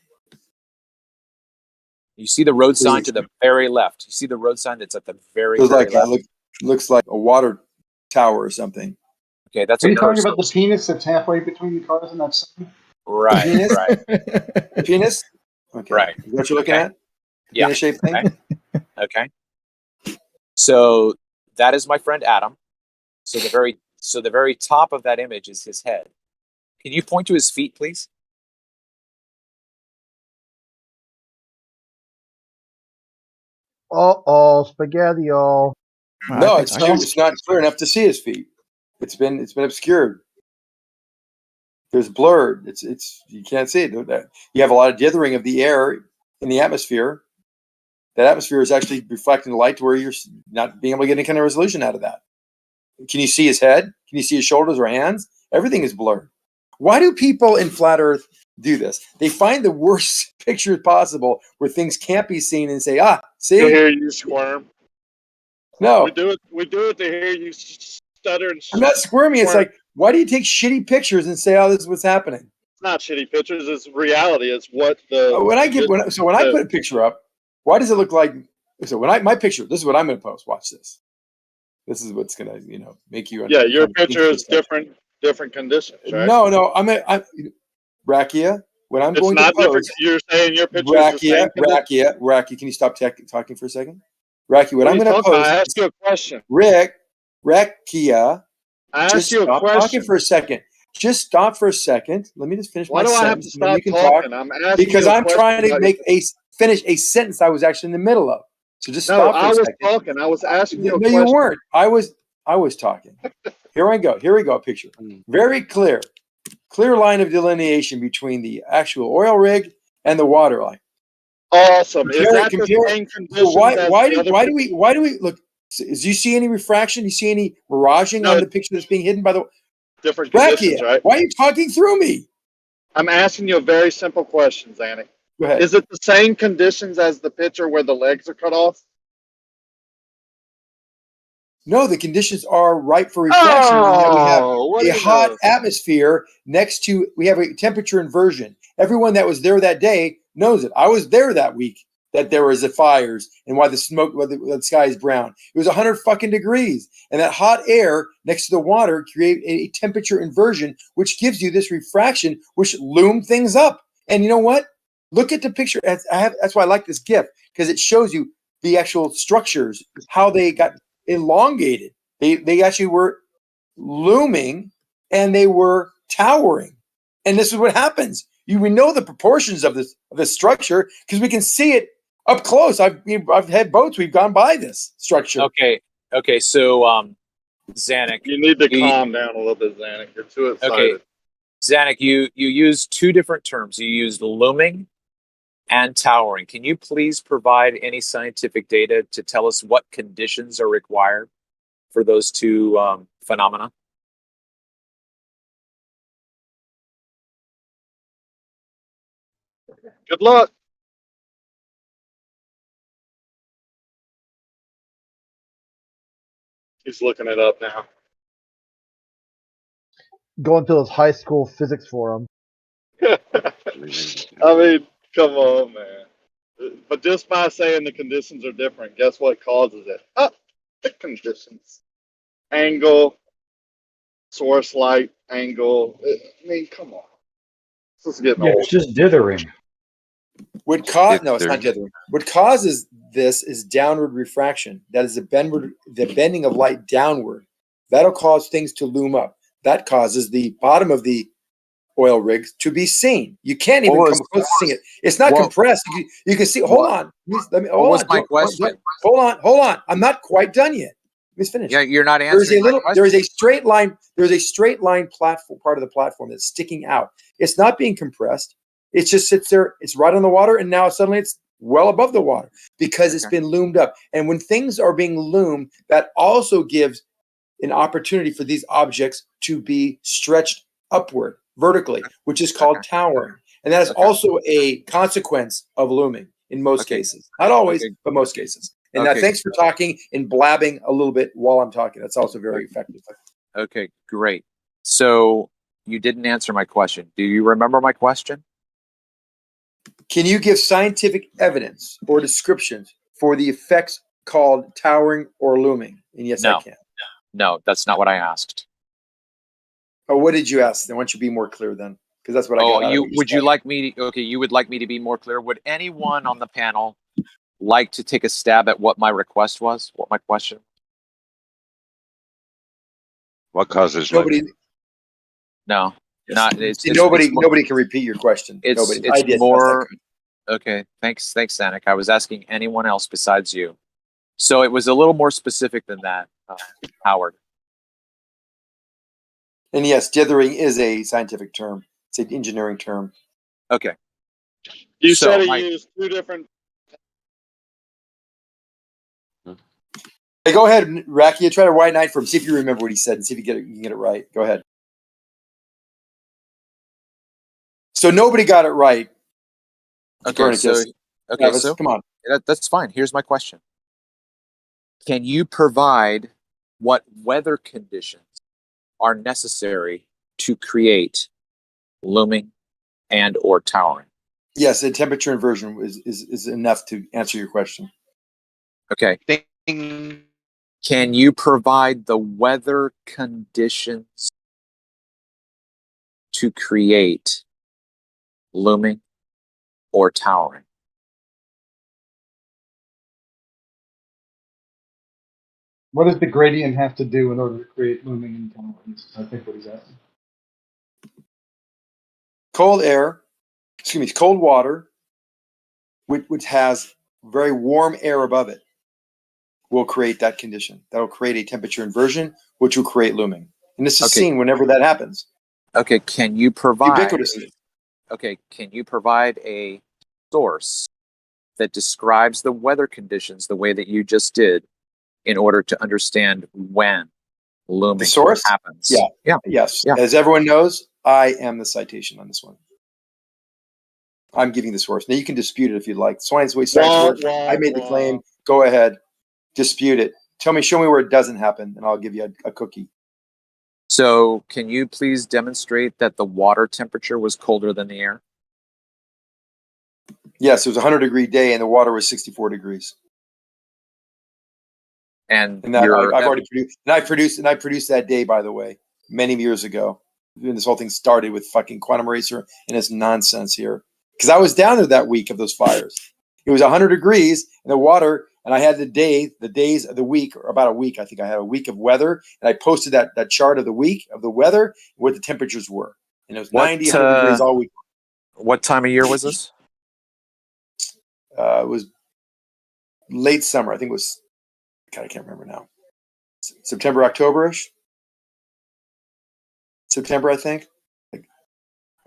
You see the road sign to the very left. You see the road sign that's at the very Looks left. looks like a water tower or something. Okay, that's Are a you talking cursor. about the penis that's halfway between the cars and that sign? Right, Penis? right. Penis? Okay. Right. Is that what you're looking at? Yeah. Penis-shaped thing? Okay. So that is my friend Adam. So the very top of that image is his head. Can you point to his feet, please? Spaghetti-o. No, it's not clear enough to see his feet. It's been obscured. There's blurred. It's you can't see it. You have a lot of dithering of the air in the atmosphere. That atmosphere is actually reflecting the light to where you're not being able to get any kind of resolution out of that. Can you see his head? Can you see his shoulders or hands? Everything is blurred. Why do people in flat Earth do this? They find the worst pictures possible where things can't be seen and say, see? To hear you squirm. No. We do it to hear you stutter and I'm not squirming. It's like, why do you take shitty pictures and say, this is what's happening? It's not shitty pictures, it's reality. It's what the When I put a picture up, why does it look like so my picture, this is what I'm gonna post. Watch this. This is what's gonna, make you your picture is different conditions, right? No, I'm Rakia. When I'm going to post, you're saying your picture is the same condition? Rakia, can you stop talking for a second? Rakia, what I'm going to post. I asked you a question. Rakia, I asked you a stop question. talking for a second. Just stop for a second. Let me just finish Why my do I sentence. have to stop talking? I'm asking because you a I'm question trying to about finish a sentence I was actually in the middle of. So just No, stop for I a was second. talking. I was asking you a No, question. you weren't. I was talking. Here we go. Picture. Very clear line of delineation between the actual oil rig and the water line. Awesome. Is that the same conditions why do we look? Do you see any refraction? Do you see any miraging on the picture that's being hidden by the different conditions, right? Why are you talking through me? I'm asking you a very simple question, Zanik. Go ahead. Is it the same conditions as the picture where the legs are cut off? No, the conditions are right for reflection. We have a hot atmosphere next to, we have a temperature inversion. Everyone that was there that day knows it. I was there that week that there was the fires and why the smoke, why the sky is brown. It was 100 fucking degrees. And that hot air next to the water create a temperature inversion, which gives you this refraction, which loom things up. And you know what? Look at the picture. That's why I like this GIF, because it shows you the actual structures, how they got elongated. They actually were looming and they were towering. And this is what happens. We know the proportions of this structure because we can see it up close. I've had boats. We've gone by this structure. Okay. So, Zanik, you need to calm down a little bit, Zanik. You're too excited. Okay, Zanik, you used two different terms. You used looming and towering. Can you please provide any scientific data to tell us what conditions are required for those two phenomena? Good luck. He's looking it up now. Going to those high school physics forum. I mean, come on, man. But just by saying the conditions are different, guess what causes it? Oh, the conditions. Angle, source light, angle. I mean, come on. This is getting Yeah, old. it's just dithering. What no, it's not dithering. What causes this is downward refraction. That is the bending of light downward. That'll cause things to loom up. That causes the bottom of the oil rigs to be seen. You can't even come close to seeing it. It's not compressed. You can see. Hold on. Let me. Hold on. My question? Hold on. I'm not quite done yet. Let me finish. Yeah, you're not answering. There is a straight line. There's a straight line platform, part of the platform that's sticking out. It's not being compressed. It just sits there. It's right on the water, and now suddenly it's well above the water because it's been loomed up. And when things are being loomed, that also gives an opportunity for these objects to be stretched upward vertically, which is called towering. And that is also a consequence of looming in most cases. Not always, but most cases. And now thanks for talking and blabbing a little bit while I'm talking. That's also very effective. Okay, great. So you didn't answer my question. Do you remember my question? Can you give scientific evidence or descriptions for the effects called towering or looming? And yes, I can. No, that's not what I asked. Oh, what did you ask? Then why don't you be more clear then? Because that's what I got. You like me? Okay, you would like me to be more clear. Would anyone on the panel like to take a stab at what my request was? What my question? What causes nobody? No, not. Nobody can repeat your question. Nobody. I did. More. Okay, thanks, Sanic. I was asking anyone else besides you. So it was a little more specific than that, Howard. And yes, dithering is a scientific term. It's an engineering term. Okay. You said he used two different. Hey, go ahead, Racky. Try to white knight for him. See if you remember what he said and see if you can get it right. Go ahead. So nobody got it right. Okay, so come on. That's fine. Here's my question. Can you provide what weather conditions are necessary to create looming and or towering? Yes, a temperature inversion is enough to answer your question. Okay. Can you provide the weather conditions to create looming or towering? What does the gradient have to do in order to create looming and towering? I think what he's asking. Cold water, which has very warm air above it, will create that condition. That will create a temperature inversion, which will create looming. And this is seen whenever that happens. Okay, can you provide ubiquitously? Okay, can you provide a source that describes the weather conditions the way that you just did in order to understand when looming happens? Yes. As everyone knows, I am the citation on this one. I'm giving the source. Now you can dispute it if you'd like. Science works. I made the claim. Go ahead, dispute it. Show me where it doesn't happen, and I'll give you a cookie. So, can you please demonstrate that the water temperature was colder than the air? Yes, it was a 100-degree day, and the water was 64 degrees. And I've already produced. And I produced that day, by the way, many years ago. When this whole thing started with fucking quantum eraser and this nonsense here. Because I was down there that week of those fires. It was 100 degrees in the water, and I had the days of the week, or about a week. I think I had a week of weather, and I posted that chart of the week of the weather, what the temperatures were, and it was 90, 100 degrees all week. What time of year was this? It was late summer. I think it was. God, I can't remember now. September, October-ish. September, I think.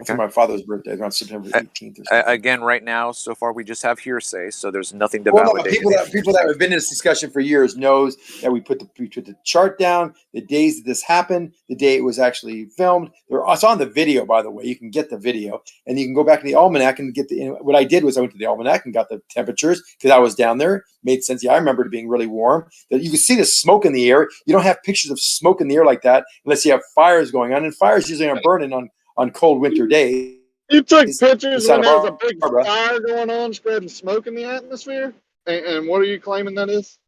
It's on my father's birthday, around September 18th or something. Again, right now, so far we just have hearsay, so there's nothing to Well, no, validate. people that have been in this discussion for years knows that we put the chart down, the days that this happened, the day it was actually filmed. It's on the video, by the way. You can get the video, and you can go back to the almanac and get the. What I did was I went to the almanac and got the temperatures because I was down there. Made sense. Yeah, I remember it being really warm. That you can see the smoke in the air. You don't have pictures of smoke in the air like that unless you have fires going on, and fires usually aren't burning on cold winter days. You took pictures when Santa there's a big Barbara. fire going on, spreading smoke in the atmosphere? And what are you claiming that is?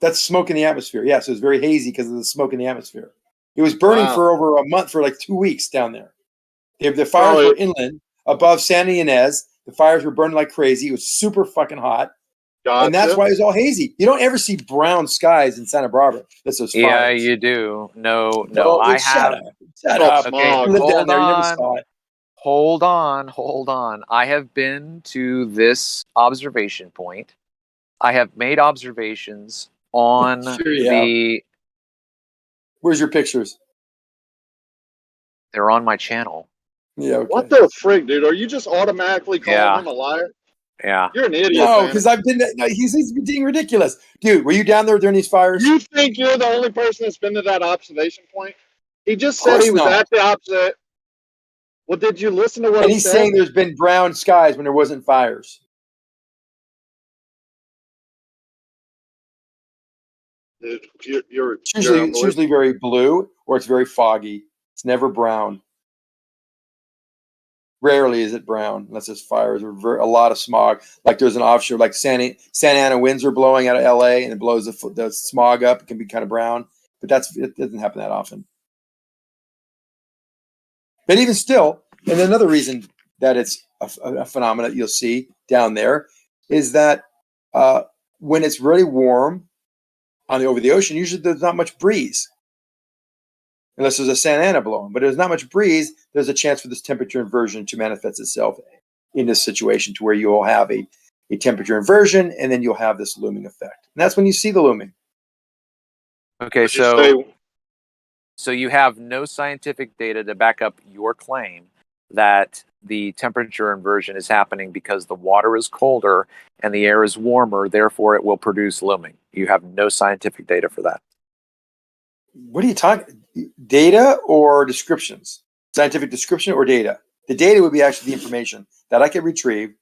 That's smoke in the atmosphere. Yes, it was very hazy because of the smoke in the atmosphere. It was burning for over a month, for like 2 weeks down there. The fires were inland above Santa Ynez. The fires were burning like crazy. It was super fucking hot. Gotcha. And that's why it was all hazy. You don't ever see brown skies in Santa Barbara. That's those fires. Yeah, you do. No, I shut have. up. Shut up. Okay, You lived down there. You never saw it. Hold on. I have been to this observation point. I have made observations on the. Where's your pictures? They're on my channel. Yeah. Okay. What the frig, dude? Are you just automatically calling him a liar? Yeah. You're an idiot. No, because I've been. No, he's being ridiculous, dude. Were you down there during these fires? You think you're the only person that's been to that observation point? He just said he was at the opposite. Well, did you listen to what and he he's said? saying there's been brown skies when there wasn't fires. Dude, It's usually very blue or it's very foggy. It's never brown. Rarely is it brown unless there's fires or a lot of smog. Like there's an offshore, like Santa Ana winds are blowing out of LA and it blows the smog up. It can be kind of brown, but it doesn't happen that often. But even still, and another reason that it's a phenomenon that you'll see down there is that when it's really warm over the ocean, usually there's not much breeze. Unless there's a Santa Ana blowing, but there's not much breeze, there's a chance for this temperature inversion to manifest itself in this situation to where you'll have a temperature inversion and then you'll have this looming effect. And that's when you see the looming. Okay, so you have no scientific data to back up your claim that the temperature inversion is happening because the water is colder and the air is warmer, therefore it will produce looming. You have no scientific data for that. What are you talking? Data or descriptions? Scientific description or data? The data would be actually the information that I can retrieve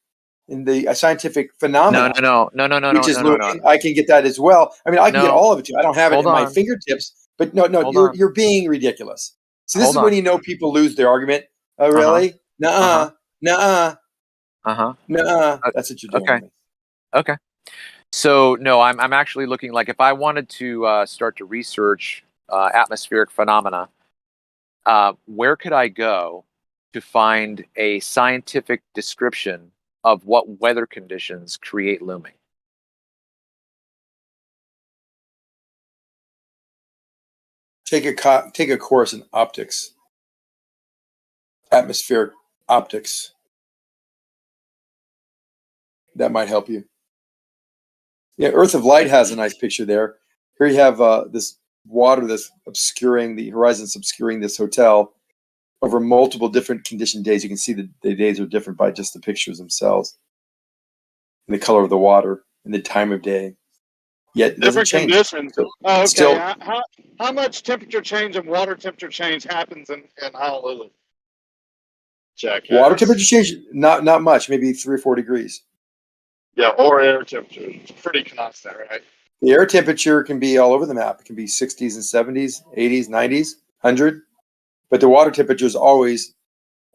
in the scientific phenomenon. No. Which is looming. I can get that as well. I mean, I can get all of it too. I don't have it in my fingertips. But no, you're being ridiculous. So this is when you know people lose their argument. Oh, really? Nuh-uh. Nuh-uh. Nuh-uh. That's what you're doing. Okay. So no, I'm actually looking, like if I wanted to start to research atmospheric phenomena, where could I go to find a scientific description of what weather conditions create looming? Take a course in optics, atmospheric optics. That might help you. Yeah, Earth of Light has a nice picture there. Here you have this water that's obscuring the horizon's obscuring this hotel over multiple different condition days. You can see the days are different by just the pictures themselves, and the color of the water and the time of day. Yet it doesn't different change. conditions. So okay. still, How much temperature change and water temperature change happens in Honolulu? Check. Water temperature change, not much, maybe 3 or 4 degrees. Yeah, or air temperature. It's pretty constant, right? The air temperature can be all over the map. It can be 60s and 70s, 80s, 90s, 100. But the water temperature is always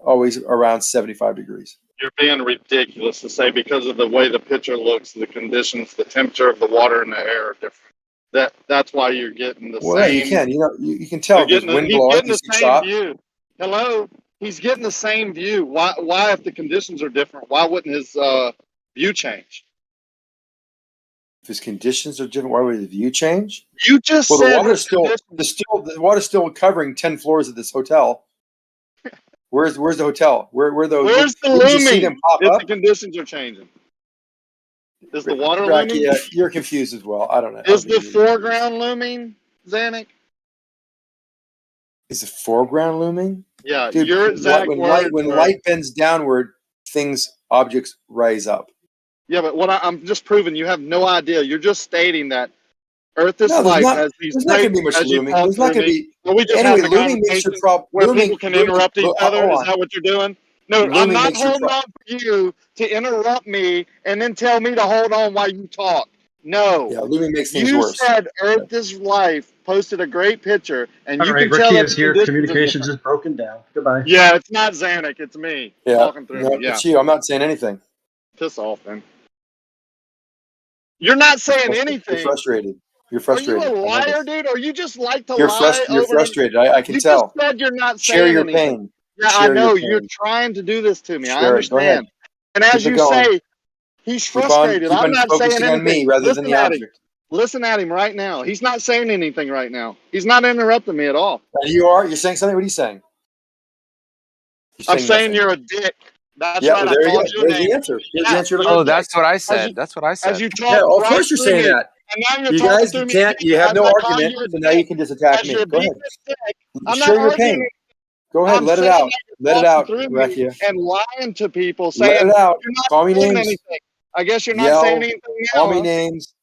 around 75 degrees. You're being ridiculous to say because of the way the picture looks, the conditions, the temperature of the water and the air are different. That's why you're getting the same. You can. You can tell there's wind blowing. He's getting the same view. Hello? He's getting the same view. Why, if the conditions are different, why wouldn't his view change? If his conditions are different, why would his view change? You just said the water's still covering 10 floors of this hotel. Where's the hotel? Where's the looming? You see them pop up? The conditions are changing. Is the water looming? Yeah, you're confused as well. I don't know. Is the foreground looming, Zanuck? Is it foreground looming? Yeah, Dude, your exact when words when are- light bends downward, objects rise up. Yeah, but I'm just proving you have no idea. You're just stating that Earth is No, life there's has these not great going to be much as you looming. talk There's not through going to me. be. Well, we just Anyway, having a looming makes your conversation where looming, people can interrupt each other. hold Is on. that what you're doing? No, I'm Looming not makes your holding on for you to interrupt me and then tell me to hold on while you talk. No. Yeah, looming makes things You worse. said Earth is life, posted a great picture, and you All right, can tell Rakia that is the here. conditions are Communications different. is broken down. Goodbye. Yeah, it's not Zanuck, it's me talking through no, me. Yeah. it's you. I'm not saying anything. Piss off, then. You're not saying anything. You're frustrated. You're Are frustrated. you a I know liar, this. dude? Or you just like to You're lie you're over? frustrated. I can You tell. just said you're not Share saying your anything. pain. Yeah, I Share know. your You're pain. trying to do this to me. I Share it. Go ahead. understand. And as Keep it you going. say, he's frustrated. Keep I'm on not saying focusing on anything. me rather than Listen the at him. object. Listen at him right now. He's not saying anything right now. He's not interrupting me at all. You are. You're saying something. What are you saying? I'm saying you're a dick. That's Yeah, right. well, I there you called go. you a There's name. the answer. There's the Yeah, answer. you're a Oh, dick. that's what I As said. you, That's what I as said. you Yeah, talk of right course you're through saying me, that. and now you're You talking guys, through you me. can't. You again, have as no I call argument, you a so now you dick. can just attack As me. you're Go being ahead. a dick. I'm Share not your arguing. pain. Go ahead. I'm Let it saying out. that Let you're it talking out, through me Rakia. and lying to people, Let saying it out. you're Call not me saying names. anything. I guess you're not saying Yell. anything Call now, me huh? names.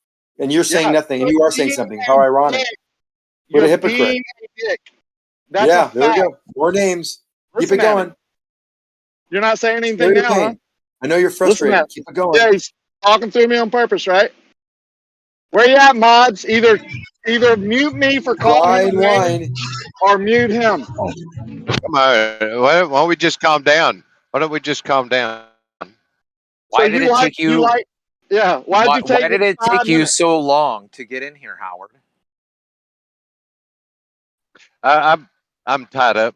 And you're saying Yeah, nothing. And you're you are saying being something. a How ironic. dick. What You're a hypocrite. being a dick. That's Yeah, a there we fact. go. More names. Keep Listen it at going. him. You're not saying Share anything your now, huh? pain. I know you're Listen frustrated. at Keep it going. Yeah, he's talking through me on purpose, right? Where you at, mods? Either mute me for calling him a name or mute him. Come on. Why don't we just calm down? Why don't we just calm down? Why did it take you? Yeah. Why'd you take Why did it 5 take you minutes? so long to get in here, Howard? I'm tied up.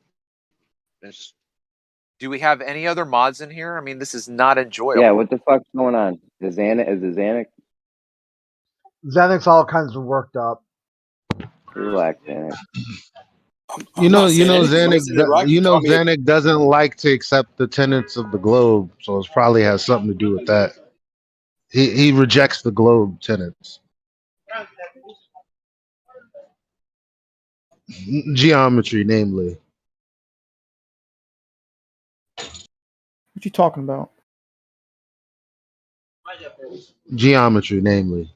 Do we have any other mods in here? I mean, this is not enjoyable. Yeah, what the fuck's going on? Is the Zanuck? Zanuck's all kinds of worked up. Relax, Zanuck. Zanuck doesn't like to accept the tenets of the globe, so it probably has something to do with that. He rejects the globe tenets. Geometry, namely. What you talking about? Geometry, namely.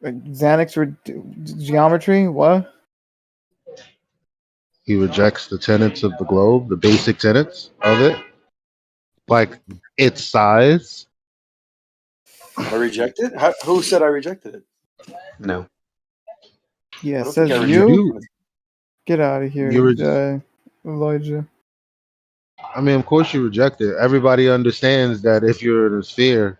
Xanax or geometry? What? He rejects the tenets of the globe, the basic tenets of it, like its size. I reject it? Who said I rejected it? No. Yeah, I it don't says think I you. rejected it. Get out of here, Elijah. I mean, of course you reject it. Everybody understands that if you're in a sphere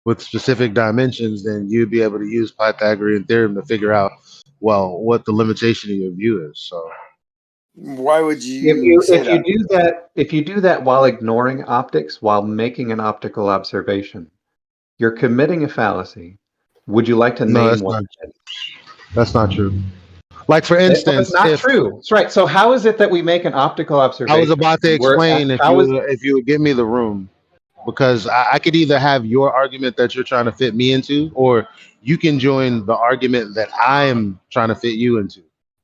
with specific dimensions, then you'd be able to use Pythagorean theorem to figure out, well, what the limitation of your view is. So Why would you say that? If you do that while ignoring optics, while making an optical observation, you're committing a fallacy. Would you like to name what? That's not true. Like for instance, It's not true. That's right. So how is it that we make an optical observation? I was about to and we're- explain if you would give me the room, because I could either have your argument that you're trying to fit me into, or you can join the argument that I am trying to fit you into.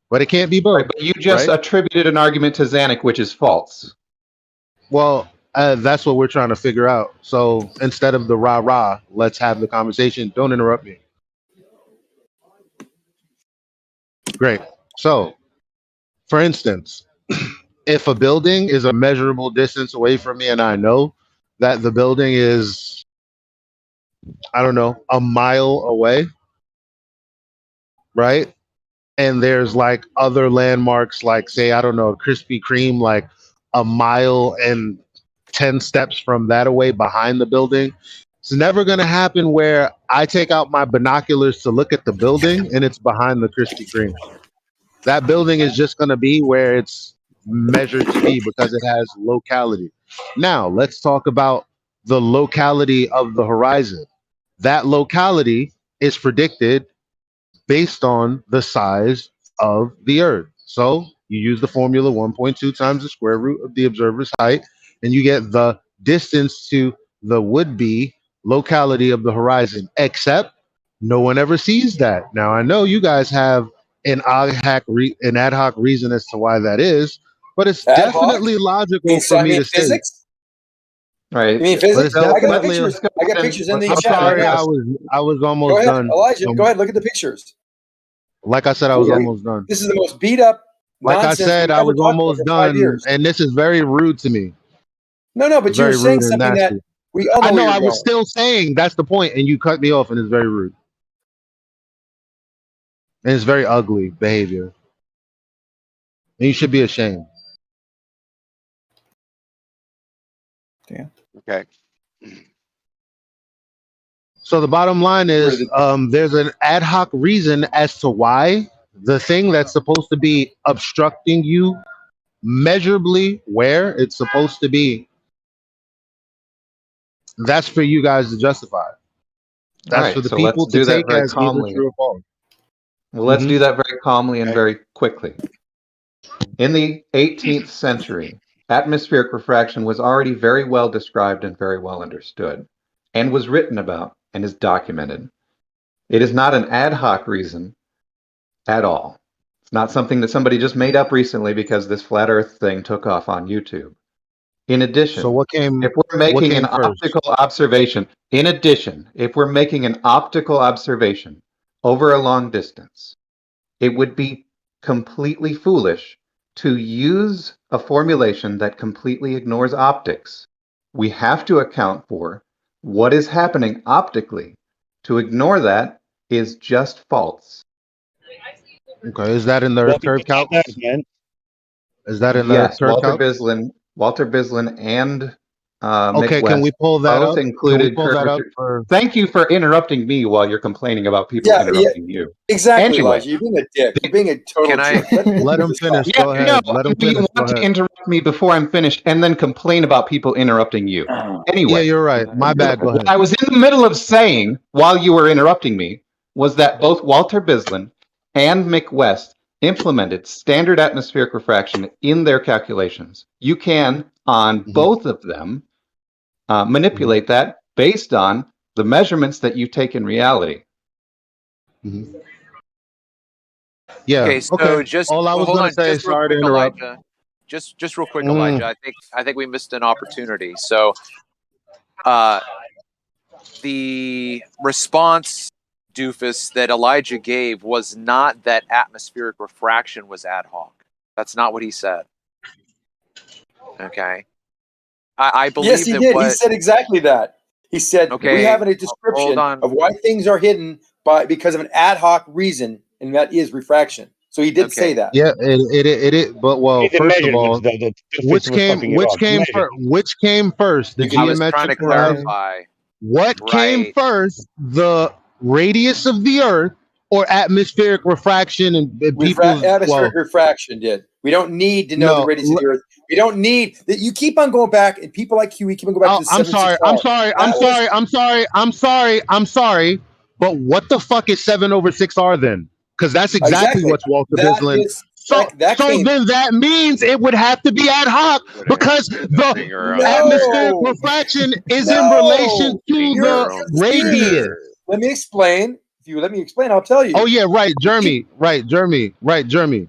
But it can't be both. Right, but you just right? attributed an argument to Zanuck, which is false. Well, that's what we're trying to figure out. So instead of the rah-rah, let's have the conversation. Don't interrupt me. Great. So, for instance, if a building is a measurable distance away from me and I know that the building is, I don't know, a mile away, right? And there's like other landmarks, like say, I don't know, Krispy Kreme, like a mile and 10 steps from that away behind the building. It's never going to happen where I take out my binoculars to look at the building and it's behind the Krispy Kreme. That building is just going to be where it's measured to be because it has locality. Now, let's talk about the locality of the horizon. That locality is predicted based on the size of the Earth. So you use the formula 1.2 times the square root of the observer's height, and you get the distance to the would-be locality of the horizon, except no one ever sees that. Now, I know you guys have an ad hoc reason as to why that is, but it's Ad hoc? definitely logical for me to state. Physics? Right. You mean But physics? it's I got definitely. pictures. I got pictures in the I'm chat right sorry, now. I was Go almost ahead, done. Elijah. Go ahead. Look at the pictures. Like I said, I was almost done. This is the most beat up Like I nonsense said, we've I ever was talked about almost for 5 done, years. and this is very rude to me. No, but you were Very saying rude and something that nasty. we all know I know where I you're was going. still saying that's the point, and you cut me off, and it's very rude. And it's very ugly behavior. And you should be ashamed. Damn. Okay. So the bottom line is, there's an ad hoc reason as to why the thing that's supposed to be obstructing you measurably where it's supposed to be, that's for you guys to justify. That's All for right, the so let's people to do that take very as either calmly. true or false. Well, let's Mhm. do that very calmly and very quickly. In the 18th century, atmospheric refraction was already very well described and very well understood, and was written about and is documented. It is not an ad hoc reason at all. It's not something that somebody just made up recently because this flat Earth thing took off on YouTube. In addition, So what came? if we're What making an came first? optical observation, in addition, if we're making an optical observation over a long distance, it would be completely foolish to use a formulation that completely ignores optics. We have to account for what is happening optically. To ignore that is just false. Okay, is that in the Earth curve calc? Is that in the Earth Yes, curve Walter calc? Bislin, and Okay, Mick can we West pull that both up? Can we included pull that up curvature. for? Thank you for interrupting me while you're complaining about people Yeah, interrupting you. exactly, Anyway, Elijah. You're being a dick. You're being a total jerk. Let him finish. yeah, Go I know. ahead. Let him You finish. Go want to ahead. interrupt me before I'm finished and then complain about people interrupting you. Yeah, Anyway, you're right. My bad. Go what ahead. I was in the middle of saying while you were interrupting me was that both Walter Bislin and Mick West implemented standard atmospheric refraction in their calculations. You can, on both of them, manipulate that based on the measurements that you take in reality. Yeah. Okay, so Okay. just All I was hold gonna on, say. just real Sorry to quick, interrupt. Elijah. Just real quick, Elijah. I think we missed an opportunity. So, the response, doofus, that Elijah gave was not that atmospheric refraction was ad hoc. That's not what he said. Okay. I believe Yes, he that did. what He said exactly that. He said we Okay, have a hold description on. of why things are hidden because of an ad hoc reason, and that is refraction. So he did say that. Yeah. It. But well, Need the first of measurements all, though. The which difference was came? pumping it Which off. came Measure. first? Which came first? The I was trying geometric to horizon. clarify. What came Right. first? The radius of the Earth or atmospheric refraction and people's Atmospheric refraction did. We don't need to know the radius of the Earth. We don't need that. You keep on going back, and people like you, we keep on going back to the I'm sorry. I'm 7/6R. sorry. That I'm was- sorry. I'm sorry. I'm sorry. I'm sorry. But what the fuck is 7/6R then? Because that's exactly what's Walter That Bislin. is- So, that so came- then that means it would have to be ad hoc because the atmospheric refraction is in relation to the radius. Let me explain. If you let me explain, I'll tell you. Oh yeah, right, Jeremy, right, Jeremy, right, Jeremy,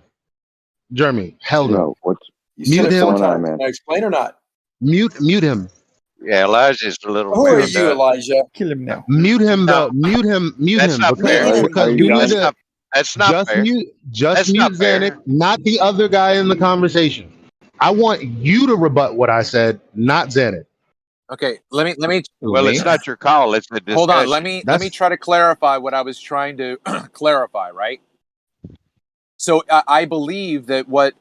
held him. No, what's You said it going 4 on, times. man? Can I explain or not? Mute him. Yeah, Elijah's a little. Who are wound you, up. Elijah? Kill him now. Mute him though. Mute him. That's not fair. Because you need to That's not just fair. mute. Just That's mute not fair. Zanuck, not the other guy in the conversation. I want you to rebut what I said, not Zanuck. Okay, let me. Well, it's not your call. It's the discussion. Hold on. Let me try to clarify what I was trying to clarify. Right. So I believe that what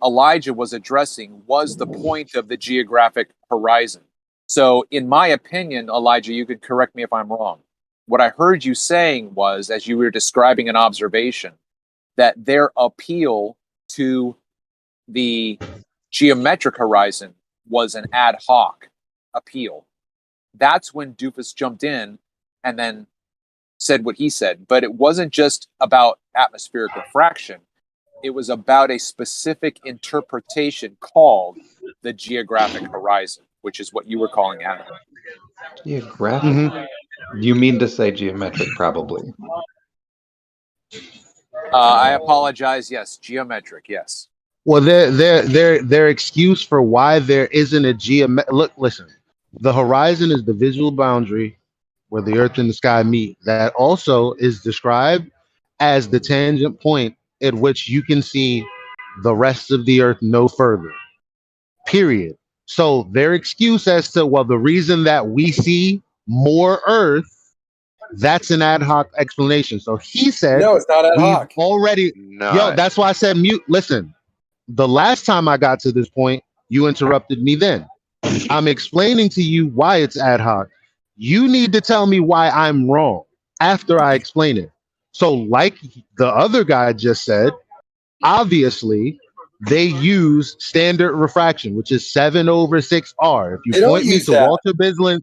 Elijah was addressing was the point of the geographic horizon. So, in my opinion, Elijah, you could correct me if I'm wrong. What I heard you saying was, as you were describing an observation, that their appeal to the geometric horizon was an ad hoc appeal. That's when Doofus jumped in and then said what he said. But it wasn't just about atmospheric refraction. It was about a specific interpretation called the geographic horizon, which is what you were calling ad hoc. Geographic. You mean to say geometric, probably. I apologize. Yes, geometric. Yes. Well, their excuse for why there isn't a listen, the horizon is the visual boundary where the earth and the sky meet. That also is described as the tangent point at which you can see the rest of the earth no further. Period. So their excuse as to, well, the reason that we see more earth, that's an ad hoc explanation. So he said, No, it's not ad hoc. Already, yo, that's why I said mute. Listen, the last time I got to this point, you interrupted me then. I'm explaining to you why it's ad hoc. You need to tell me why I'm wrong after I explain it. So, like the other guy just said, obviously, they use standard refraction, which is 7/6R. If They you don't point me use to that. Walter Bislin,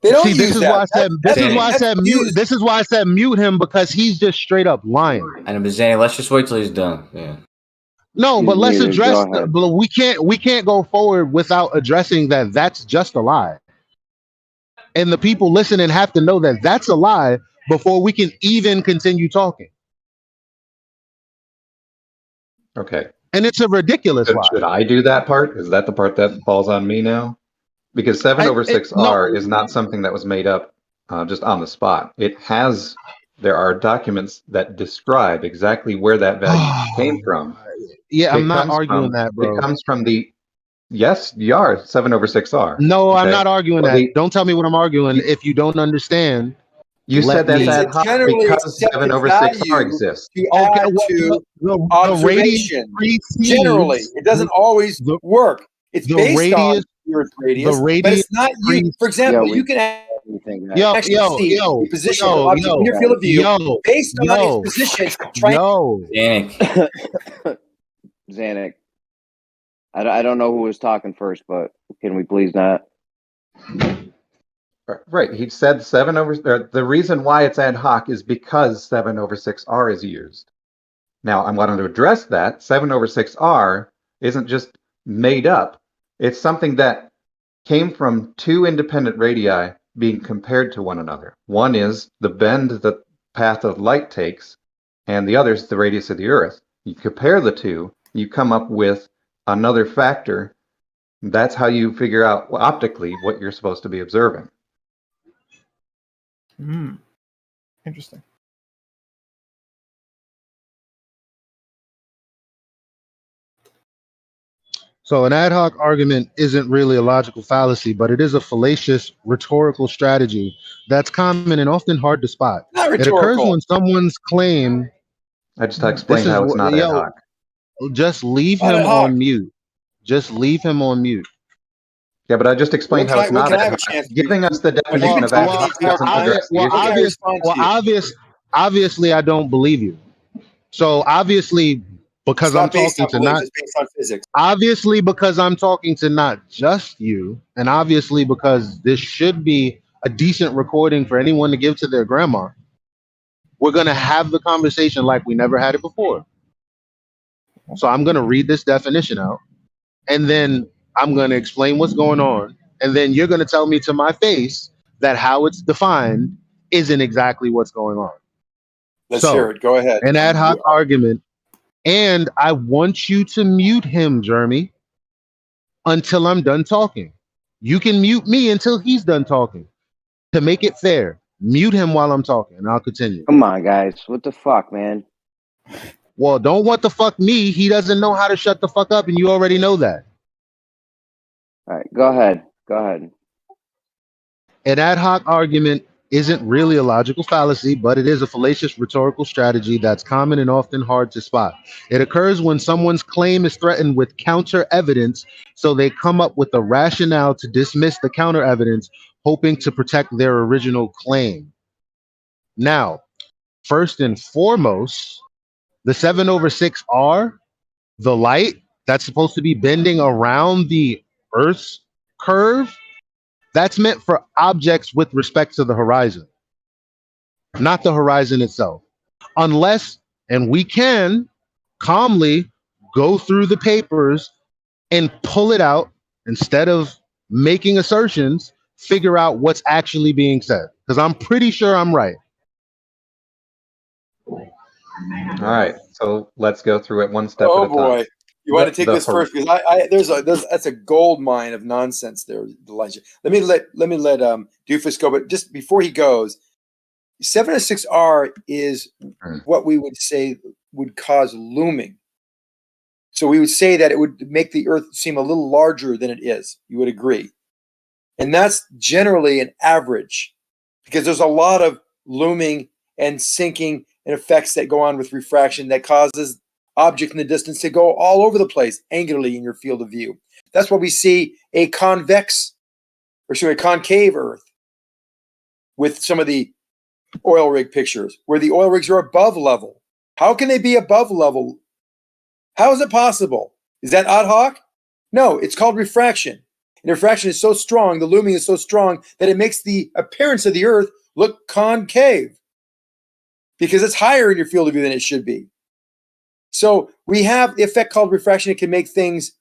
They don't see, this use is that. why I said this is why I that's said mute. This is why I said mute him, because he's just straight up lying. And Zane, let's just wait till he's done. Yeah. No, but He's let's muted. address. Go ahead. But we can't go forward without addressing that. That's just a lie, and the people listening have to know that that's a lie before we can even continue talking. Okay. And it's a ridiculous lie. Should I do that part? Is that the part that falls on me now? Because 7/6R is not something that was made up just on the spot. There are documents that describe exactly where that value came from. Yeah, I'm not arguing that, bro. It comes from yes, you are 7/6R. No, Okay? I'm not arguing Well, that. Don't tell me what I'm arguing if you don't understand. You said that's me. ad hoc because 7/6R exists. To add to observation. Generally, it doesn't always work. It's based on the Earth radius, but it's not you. For example, you can actually see the position of an object in your field of view based on its position. Zanuck. I don't know who was talking first, but can we please not? Right. He said the reason why it's ad hoc is because 7/6R is used. Now, I'm wanting to address that. 7/6R isn't just made up. It's something that came from two independent radii being compared to one another. One is the bend the path of light takes, and the other is the radius of the Earth. You compare the two, you come up with another factor. That's how you figure out optically what you're supposed to be observing. Interesting. So an ad hoc argument isn't really a logical fallacy, but it is a fallacious rhetorical strategy that's common and often hard to spot. Not It occurs rhetorical. when someone's claim. I just explained how it's not ad hoc. Just leave Not him ad hoc. on mute. Just leave him on mute. Yeah, but I just explained how it's not ad hoc. Giving us the definition of ad hoc doesn't address the issue. Obviously, I don't believe you. So obviously, because I'm talking to not it's based on physics. obviously because I'm talking to not just you, and obviously because this should be a decent recording for anyone to give to their grandma, we're gonna have the conversation like we never had it before. So I'm gonna read this definition out, and then I'm gonna explain what's going on, and then you're gonna tell me to my face that how it's defined isn't exactly what's going on. Let's hear it. Go ahead. An ad hoc argument. And I want you to mute him, Jeremy, until I'm done talking. You can mute me until he's done talking. To make it fair, mute him while I'm talking, and I'll continue. Come on, guys. What the fuck, man? Well, don't what the fuck me. He doesn't know how to shut the fuck up, and you already know that. All right, go ahead. Go ahead. An ad hoc argument isn't really a logical fallacy, but it is a fallacious rhetorical strategy that's common and often hard to spot. It occurs when someone's claim is threatened with counter evidence, so they come up with a rationale to dismiss the counter evidence, hoping to protect their original claim. Now, first and foremost, the 7/6R, the light that's supposed to be bending around the Earth's curve, that's meant for objects with respect to the horizon, not the horizon itself. Unless, and we can calmly go through the papers and pull it out instead of making assertions, figure out what's actually being said. Because I'm pretty sure I'm right. All right, so let's go through it one step at Oh a time. boy, you want to take The this hor- first because that's a gold mine of nonsense there, Elijah. Let me let Doofus go, but just before he goes, 706R is what we would say would cause looming. So we would say that it would make the Earth seem a little larger than it is. You would agree, and that's generally an average because there's a lot of looming and sinking and effects that go on with refraction that causes object in the distance to go all over the place angularly in your field of view. That's why we see a concave Earth with some of the oil rig pictures where the oil rigs are above level. How can they be above level? How is it possible? Is that ad hoc? No, it's called refraction. And refraction is so strong, the looming is so strong that it makes the appearance of the Earth look concave because it's higher in your field of view than it should be. So we have the effect called refraction. It can make things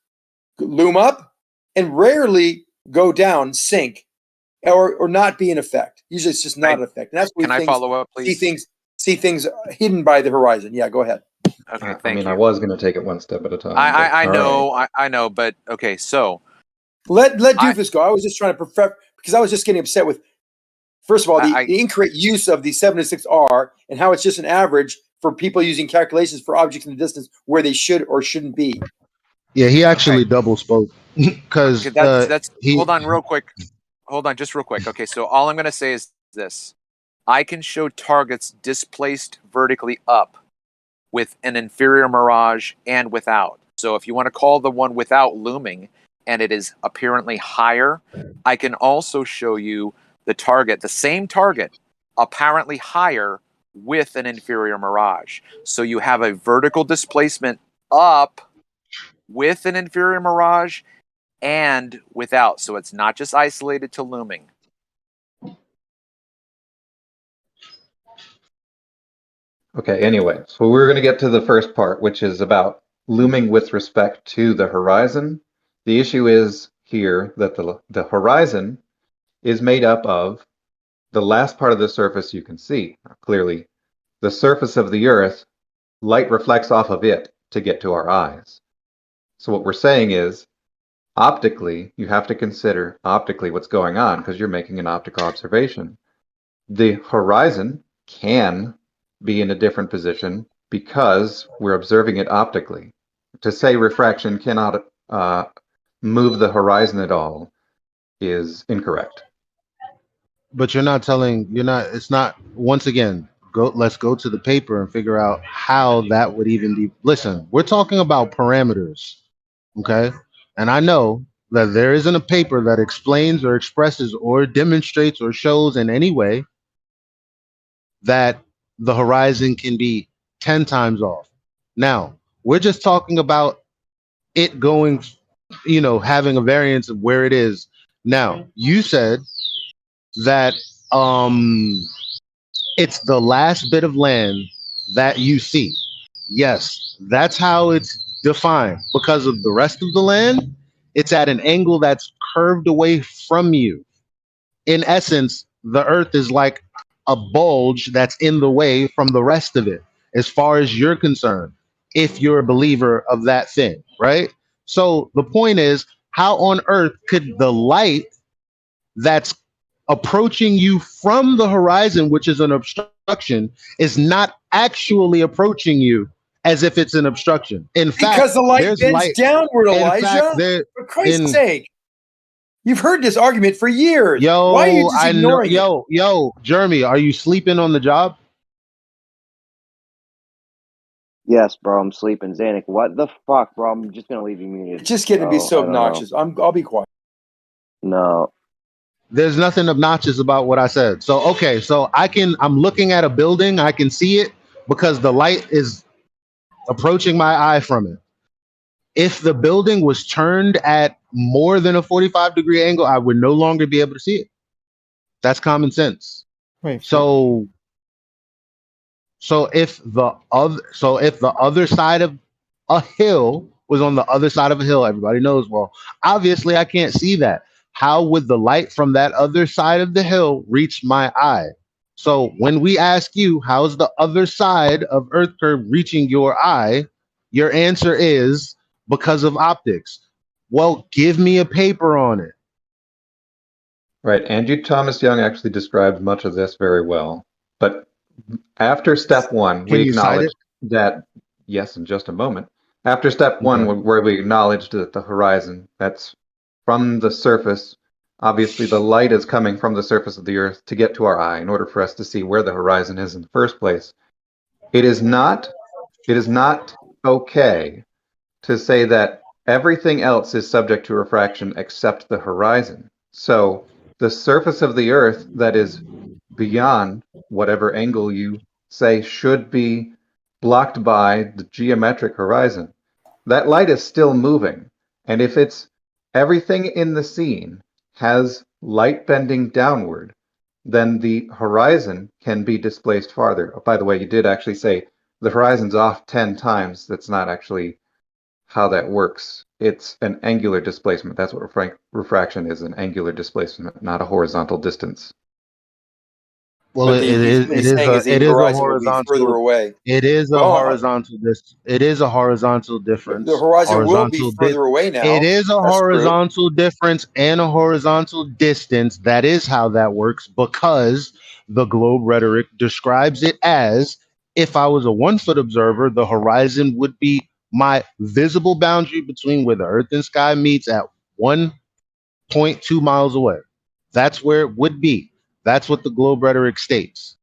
loom up and rarely go down, sink, or not be an effect. Usually it's just not an effect. And that's Can I follow up, please? See things hidden by the horizon. Yeah, go ahead. Okay, I mean, I was going to take it one step at a time. I but all right. know, I know, but okay, so let Doofus go. I was just trying to perfect because I was just getting upset with, first of all, the incorrect use of the 706R and how it's just an average for people using calculations for objects in the distance where they should or shouldn't be. Yeah, he actually double spoke because that's hold on real quick. Hold on just real quick. Okay, so all I'm going to say is this. I can show targets displaced vertically up with an inferior mirage and without. So if you want to call the one without looming and it is apparently higher, I can also show you the target, the same target, apparently higher with an inferior mirage. So you have a vertical displacement up with an inferior mirage and without. So it's not just isolated to looming. Okay, anyway, so we're going to get to the first part, which is about looming with respect to the horizon. The issue is here that the horizon is made up of the last part of the surface you can see. Clearly, the surface of the Earth, light reflects off of it to get to our eyes. So what we're saying is, optically, you have to consider optically what's going on because you're making an optical observation. The horizon can be in a different position because we're observing it optically. To say refraction cannot move the horizon at all is incorrect. But it's not, once again, let's go to the paper and figure out how that would even be. Listen, we're talking about parameters, okay? And I know that there isn't a paper that explains or expresses or demonstrates or shows in any way that the horizon can be 10 times off. Now, we're just talking about it going, having a variance of where it is. Now, you said that it's the last bit of land that you see. Yes, that's how it's defined. Because of the rest of the land, it's at an angle that's curved away from you. In essence, the Earth is like a bulge that's in the way from the rest of it, as far as you're concerned, if you're a believer of that thing, right? So the point is, how on earth could the light that's approaching you from the horizon, which is an obstruction, is not actually approaching you as if it's an obstruction? In fact, because the light there's bends downward, Elijah. For Christ's sake. You've heard this argument for years. Why are you just ignoring it? Yo, Jeremy, are you sleeping on the job? Yes, bro, I'm sleeping. Zanuck, what the fuck, bro? I'm just gonna leave you muted. It's just getting to be so obnoxious. I'll be quiet. No. There's nothing obnoxious about what I said. So okay, so I'm looking at a building, I can see it because the light is approaching my eye from it. If the building was turned at more than a 45-degree angle, I would no longer be able to see it. That's common sense. Wait. So if the other side of a hill was on the other side of a hill, everybody knows, well, obviously I can't see that. How would the light from that other side of the hill reach my eye? So when we ask you, how's the other side of Earth curve reaching your eye? Your answer is because of optics. Well, give me a paper on it. Right. Andrew Thomas Young actually described much of this very well. But after step one, we Can you cite acknowledge that, yes, in just a moment. After step one, Okay. where we acknowledged that the horizon, that's from the surface, obviously the light is coming from the surface of the Earth to get to our eye in order for us to see where the horizon is in the first place. It is not okay to say that everything else is subject to refraction except the horizon. So the surface of the Earth that is beyond whatever angle you say should be blocked by the geometric horizon, that light is still moving. And if it's everything in the scene has light bending downward, then the horizon can be displaced farther. Oh, by the way, you did actually say the horizon's off 10 times. That's not actually how that works. It's an angular displacement. That's what refraction is, an angular displacement, not a horizontal distance. Well, it is a horizontal. It is a horizontal it is a horizontal difference. The horizon will be Horizontal further away now. It is a That's true. horizontal difference and a horizontal distance. That is how that works because the globe rhetoric describes it as if I was a 1 foot observer, the horizon would be my visible boundary between where the earth and sky meets at 1.2 miles away. That's where it would be. That's what the globe rhetoric states.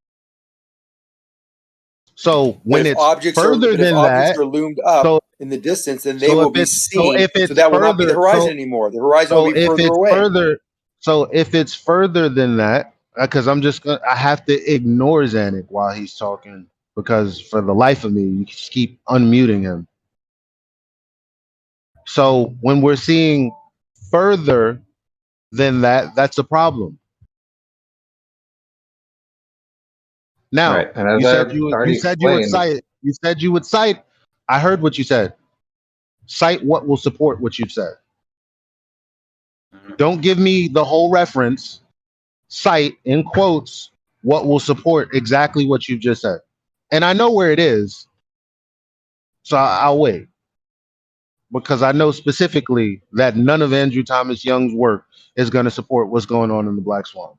So when it's further than that, are loomed up in the distance, then they will be seen. So that will not be the horizon anymore. The horizon will be further away. So if it's further than that, because I have to ignore Zanuck while he's talking because for the life of me, you just keep unmuting him. So when we're seeing further than that, that's a problem. Now, Right. And as you I've said you already would explained, cite. You said you would cite. I heard what you said. Cite what will support what you've said. Don't give me the whole reference. Cite in quotes what will support exactly what you've just said. And I know where it is, so I'll wait because I know specifically that none of Andrew Thomas Young's work is going to support what's going on in the Black Swan.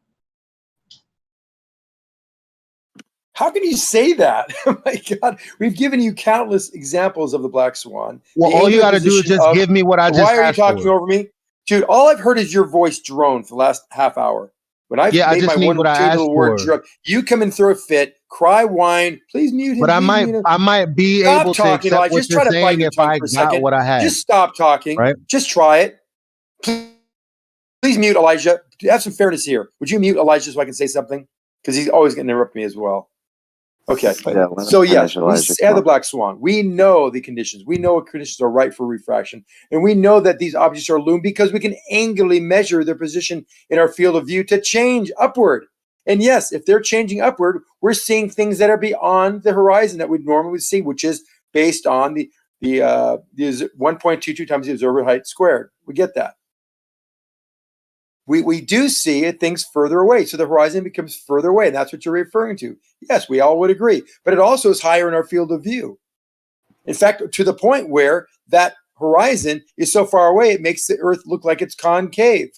How can you say that? Oh my God, we've given you countless examples of the Black Swan. Well, all you got to do is just give me what I just asked for. Why are you talking over me? Dude, all I've heard is your voice drone for the last half hour. When I've made my one or two little word drone, you come and throw a fit, cry, whine, please mute him. But I might be able to accept Elijah. what Just you're try to bite saying your if tongue I for a got second. what I had. Just stop talking. Right? Just try it. Please mute Elijah. Have some fairness here. Would you mute Elijah so I can say something? Because he's always going to interrupt me as well. Okay. Yeah, So yes, we Elijah, have the Black Swan. We know the conditions. We know what conditions are right for refraction. And we know that these objects are illumined because we can angularly measure their position in our field of view to change upward. And yes, if they're changing upward, we're seeing things that are beyond the horizon that we normally see, which is based on the 1.22 times the observer height squared. We get that. We do see things further away. So the horizon becomes further away. And that's what you're referring to. Yes, we all would agree. But it also is higher in our field of view. In fact, to the point where that horizon is so far away, it makes the Earth look like it's concave.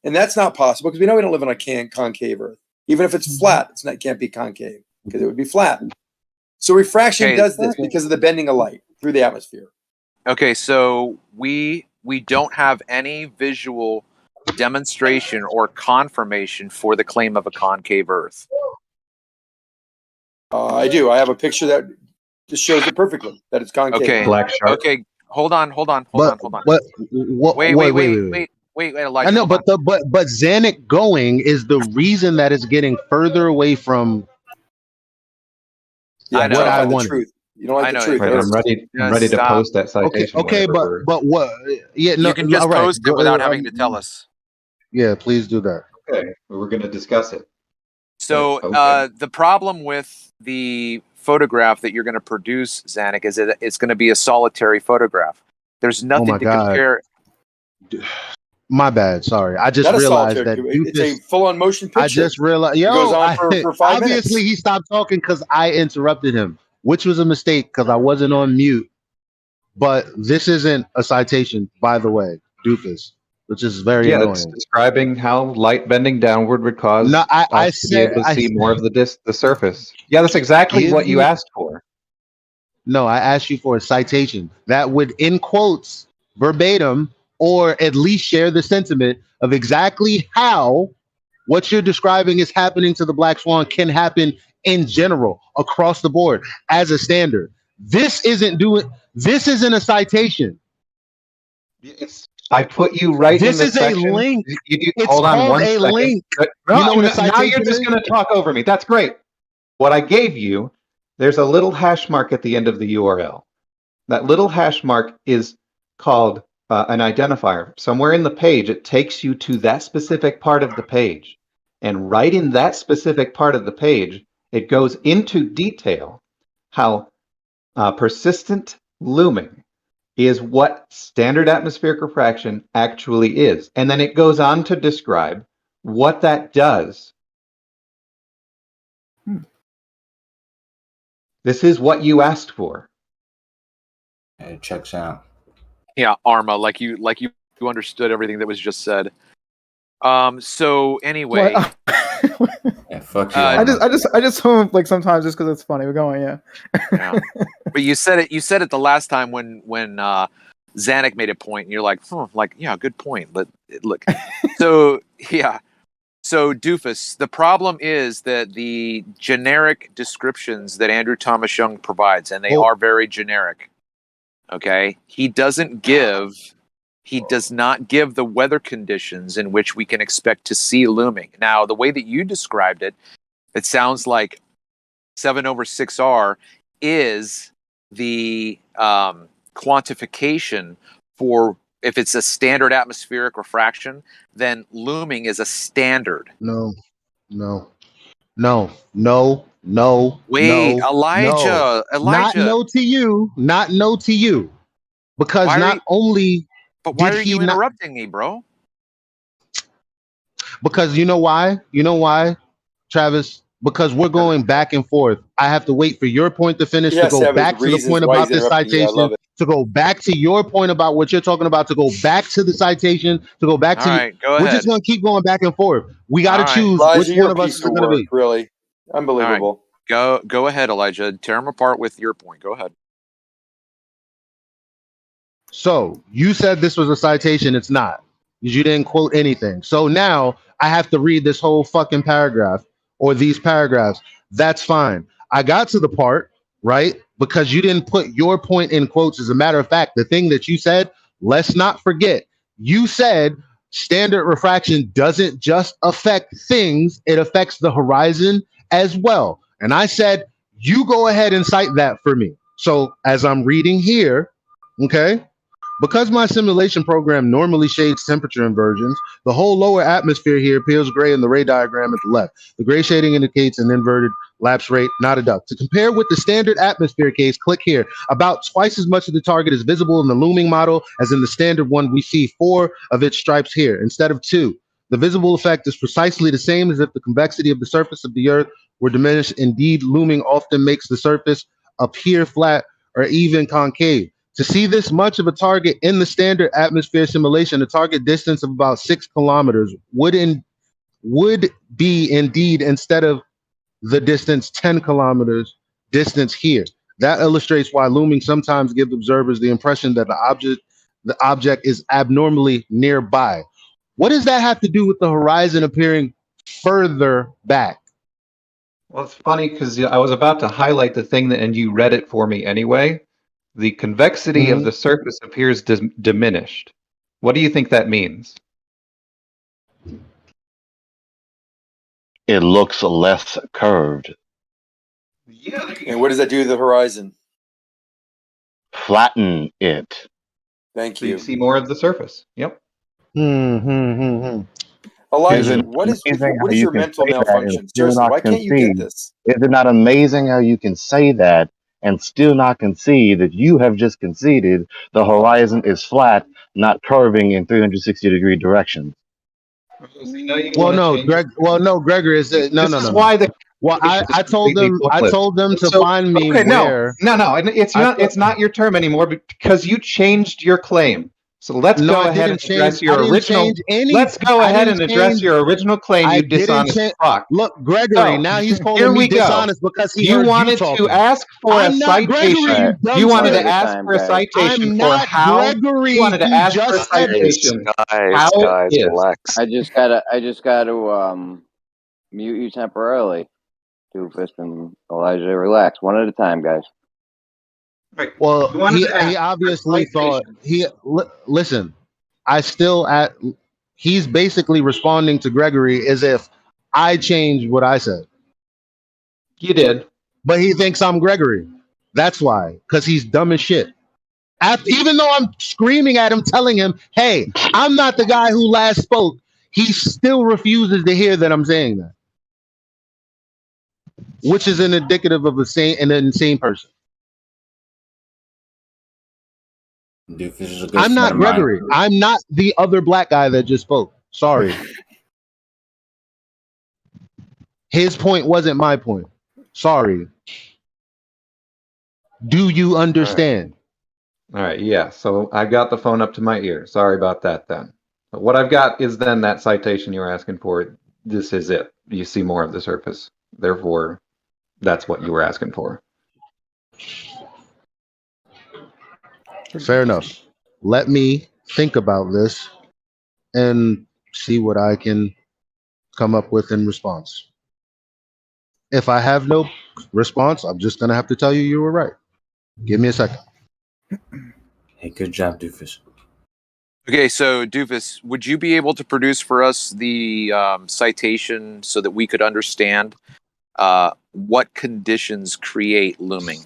And that's not possible because we know we don't live on a concave Earth. Even if it's flat, it can't be concave because it would be flat. So refraction does this because of the bending of light through the atmosphere. Okay, so we don't have any visual demonstration or confirmation for the claim of a concave Earth. I do. I have a picture that just shows it perftly that it's concave. Okay. Black shark. Okay. Hold on. Wait, Elijah. I know, but Zanuck going is the reason that it's getting further away from what I wanted. Truth. You don't like the truth. Right, I'm ready to post that citation. Okay, but what? Yeah, no, you can just post it without having to tell us. Yeah, please do that. Okay, we're going to discuss it. So the problem with the photograph that you're going to produce, Zanuck, is that it's going to be a solitary photograph. There's nothing to compare. My bad. Sorry. I just Not a realized solitaire that cube. It's a full-on motion picture. I just realized. It goes Yo, on for 5 minutes. obviously he stopped talking because I interrupted him, which was a mistake because I wasn't on mute. But this isn't a citation, by the way, doofus, which is very It's annoying. describing how light bending downward would cause No, us I to be able to see said more of the surface. Yeah, that's exactly give what you me. asked for. No, I asked you for a citation that would, in quotes, verbatim, or at least share the sentiment of exactly how what you're describing is happening to the black swan can happen in general across the board as a standard. This isn't a citation. I put you right This in this is a section. link. It's Hold on called one a second. link. No, You know what a now citation you're just is? going to talk over me. That's great. What I gave you, there's a little hash mark at the end of the URL. That little hash mark is called an identifier. Somewhere in the page, it takes you to that specific part of the page. And right in that specific part of the page, it goes into detail how persistent looming is what standard atmospheric refraction actually is. And then it goes on to describe what that does. This is what you asked for. It checks out. Yeah, Arma, like you understood everything that was just said. So anyway, Yeah, fuck you. I just home like sometimes just because it's funny. We're going, yeah. but you said it the last time when Zanuck made a point, and you're like, yeah, good point. But look, so yeah. So Doofus, the problem is that the generic descriptions that Andrew Thomas Young provides, and they are very generic. Okay, he does not give the weather conditions in which we can expect to see looming. Now, the way that you described it, it sounds like 7/6R is the quantification for if it's a standard atmospheric refraction, then looming is a standard. No. Wait, no, Elijah. Not no to you. Not no to you. Because why are you interrupting me, bro? Because you know why? You know why, Travis? Because we're going back and forth. I have to wait for your point to finish to go back to the point about this citation, to go back to your point about what you're talking about, to go back to the citation, to go back to. Right, go we're ahead. just going to keep going back and forth. We got to choose which one of us is going to be. Really unbelievable. Right. Go ahead, Elijah. Tear them apart with your point. Go ahead. So you said this was a citation. It's not. You didn't quote anything. So now I have to read this whole fucking paragraph or these paragraphs. That's fine. I got to the part, right? Because you didn't put your point in quotes. As a matter of fact, the thing that you said, let's not forget, you said standard refraction doesn't just affect things, it affects the horizon as well. And I said, you go ahead and cite that for me. So as I'm reading here, okay, because my simulation program normally shades temperature inversions, the whole lower atmosphere here appears gray in the ray diagram at the left. The gray shading indicates an inverted lapse rate, not a duct. To compare with the standard atmosphere case, click here. About twice as much of the target is visible in the looming model as in the standard one. We see 4 of its stripes here instead of 2. The visible effect is precisely the same as if the convexity of the surface of the Earth were diminished. Indeed, looming often makes the surface appear flat or even concave. To see this much of a target in the standard atmosphere simulation, a target distance of about 6 kilometers would be indeed, instead of the distance 10 kilometers distance here. That illustrates why looming sometimes gives observers the impression that the object is abnormally nearby. What does that have to do with the horizon appearing further back? Well, it's funny because I was about to highlight the thing and you read it for me anyway. The convexity of the surface appears diminished. What do you think that means? It looks less curved. Yeah. And what does that do to the horizon? Flatten it. Thank So you. you see more of the surface. Yep. Elijah, what is you your can mental say that malfunction? if you're Seriously, not why can't you get conceived? this? Is it not amazing how you can say that and still not concede that you have just conceded the horizon is flat, not curving in 360-degree directions. Well, no, Gregory is no. This is why the Well, I told them to So, find me okay, where. no, and it's not your term anymore because you changed your claim. So let's No, go I ahead didn't and address change. your I didn't original. change any. Let's go I ahead didn't and address change. your original claim. I You didn't dishonest change. fuck. Look, Gregory. So Now he's calling here me we go. dishonest because he You heard you wanted to talking. ask for a I'm not Gregory. citation. You dumb You wanted shit. to ask for a citation I'm for not how. Gregory. You wanted to You ask for a just said it. citation. How it is. relax. I just gotta mute you temporarily. Doofus and Elijah, relax. One at a time, guys. Well, You wanted he to ask for a obviously thought citation. listen. I still at. He's basically responding to Gregory as if I changed what I said. You did. But he thinks I'm Gregory. That's why, because he's dumb as shit. Even though I'm screaming at him, telling him, "Hey, I'm not the guy who last spoke," he still refuses to hear that I'm saying that, which is an indicative of an insane person. Doofus is a good I'm friend not of mine. Gregory. I'm not the other black guy that just spoke. Sorry. His point wasn't my point. Sorry. Do you understand? All right, yeah. So I've got the phone up to my ear. Sorry about that then. But what I've got is then that citation you were asking for. This is it. You see more of the surface. Therefore, that's what you were asking for. Fair enough. Let me think about this and see what I can come up with in response. If I have no response, I'm just going to have to tell you you were right. Give me a second. Hey, good job, Doofus. Okay, so Doofus, would you be able to produce for us the citation so that we could understand what conditions create looming?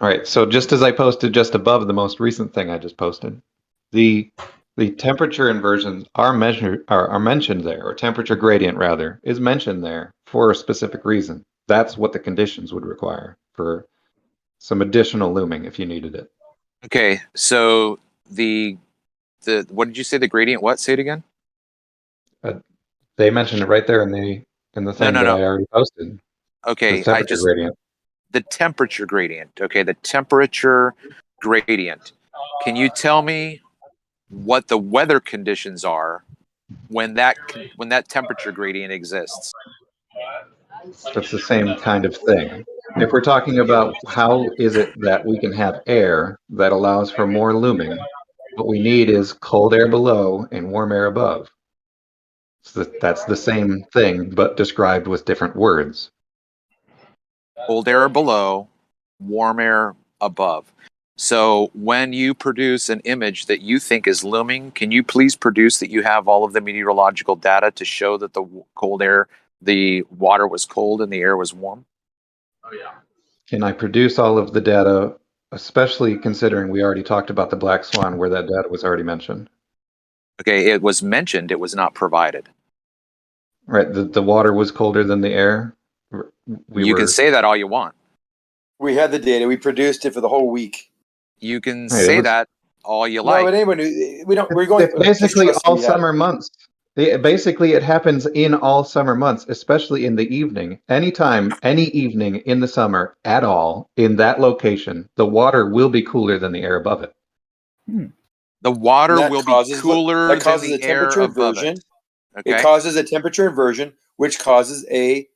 All right. So just as I posted just above the most recent thing I just posted, the temperature inversions are mentioned there, or temperature gradient rather, is mentioned there for a specific reason. That's what the conditions would require for some additional looming if you needed it. Okay, so the what did you say? The gradient? What? Say it again. They mentioned it right there in the thing that I already posted. Okay, the temperature gradient. The temperature gradient. Okay, the temperature gradient. Can you tell me what the weather conditions are when that temperature gradient exists? It's the same kind of thing. If we're talking about how is it that we can have air that allows for more looming, what we need is cold air below and warm air above. So that's the same thing, but described with different words. Cold air below, warm air above. So when you produce an image that you think is looming, can you please produce that you have all of the meteorological data to show that the water was cold and the air was warm? Oh yeah. Can I produce all of the data, especially considering we already talked about the black swan where that data was already mentioned? Okay, it was mentioned, it was not provided. Right, the water was colder than the air? You can say that all you want. We had the data. We produced it for the whole week. You can say that all you like. No, but anyone, we don't. We're going basically all summer months. Basically, it happens in all summer months, especially in the evening. Anytime, any evening in the summer at all, in that location, the water will be cooler than the air above it. The water will be cooler that causes than the a temperature air above inversion. it. Okay. It causes a temperature inversion, which causes a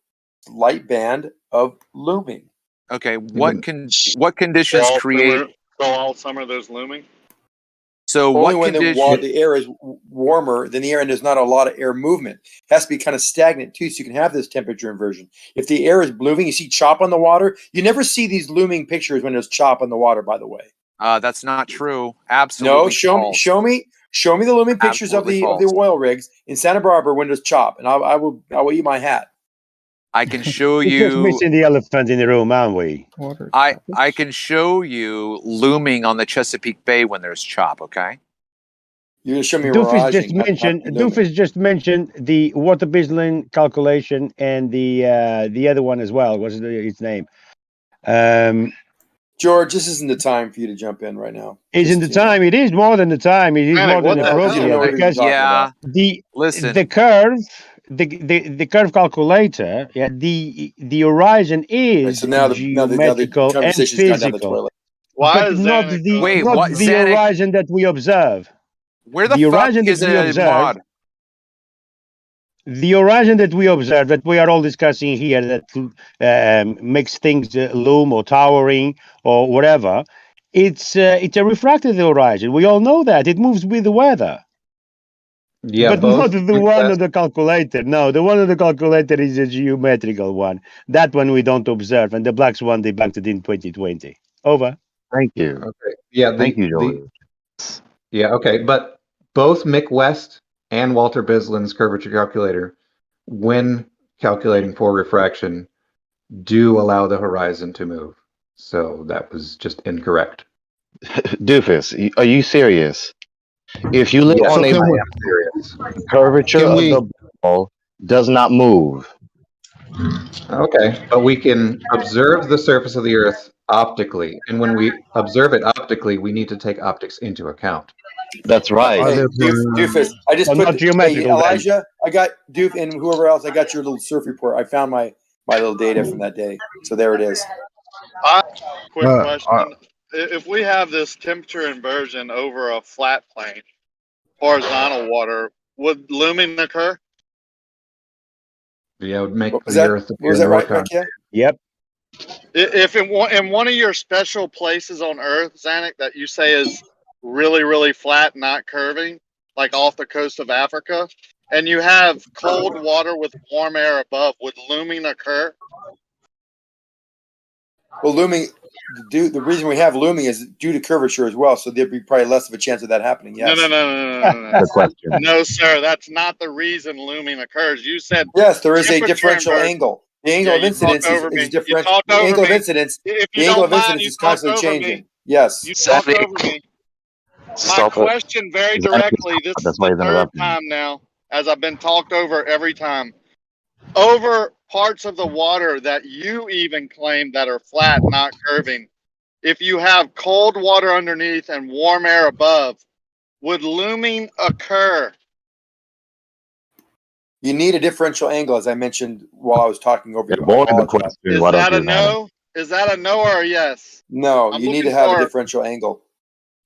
light band of looming. Okay, what conditions create? So all summer there's looming? So only what when condition? the air is warmer than the air and there's not a lot of air movement. It has to be kind of stagnant too, so you can have this temperature inversion. If the air is moving, you see chop on the water. You never see these looming pictures when there's chop on the water, by the way. That's not true. Absolutely. No, show me the looming pictures of the oil rigs in Santa Barbara when there's chop, and I will eat my hat. I can show We're just you. missing the elephant in the room, aren't we? I can show you looming on the Chesapeake Bay when there's chop. Okay. You're gonna show me Doofus just mentioned the water baseline calculation and the other one as well. What's its name? George, this isn't the time for you to jump in right now. Isn't the time? It is more than the time. It is Panic, more than what the hell? appropriate because Yeah. the Listen. the curve, the curve calculator, yeah, the horizon is so now the geometrical and conversation's gone down the physical, toilet. Why but is not Xanax the Wait, not what- the Xanax- horizon that we observe. Where the horizon fuck is that we a observe, mod? the horizon that we observe, that we are all discussing here, that makes things loom or towering or whatever, it's a refracted horizon. We all know that. It moves with the weather. Yeah, But both not the one on the calculator. No, the one on the calculator is a geometrical one. That one we don't observe, and the black swan debunked it in 2020. Over. Thank you. Okay. Yeah. Thank you, George. Yeah. Okay. But both Mick West and Walter Bislin's curvature calculator, when calculating for refraction, do allow the horizon to move. So that was just incorrect. Doofus, are you serious? If you live Yes, on I a am serious. curvature Can of we- the ball does not move. Okay, but we can observe the surface of the Earth optically, and when we observe it optically, we need to take optics into account. That's right. Hey, Doofus, I just Well, put not geometrical, then. Elijah. I got Doof and whoever else. I got your little surf report. I found my little data from that day. So there it is. Quick question: if we have this temperature inversion over a flat plane, horizontal water, would looming occur? Yeah, it would make Was the that- Earth appear was that more right, Rick? Yeah? Yep. If in one of your special places on Earth, Zanuck, that you say is really, really flat, not curving, like off the coast of Africa, and you have cold water with warm air above, would looming occur? Well, looming. The reason we have looming is due to curvature as well. So there'd be probably less of a chance of that happening. Yes. No. Good question. No, sir. That's not the reason looming occurs. You said Yes, there is a temperature differential inversion. angle. The angle of you incidence talked over is me. different. You talked The over angle of me. incidence. If The you angle don't of mind, incidence you is constantly talked over me. changing. Yes. You talked over me. My Stop it. question very directly, this is That's why the he's third interrupting. time now, as I've been talked over every time. Over parts of the water that you even claim that are flat, not curving, if you have cold water underneath and warm air above, would looming occur? You need a differential angle, as I mentioned while I was talking over you. I Avoid the apologize. question. Is Why that don't a you, Hannah? no? Is that a no or a yes? No, I'm you need to looking have a for- differential angle.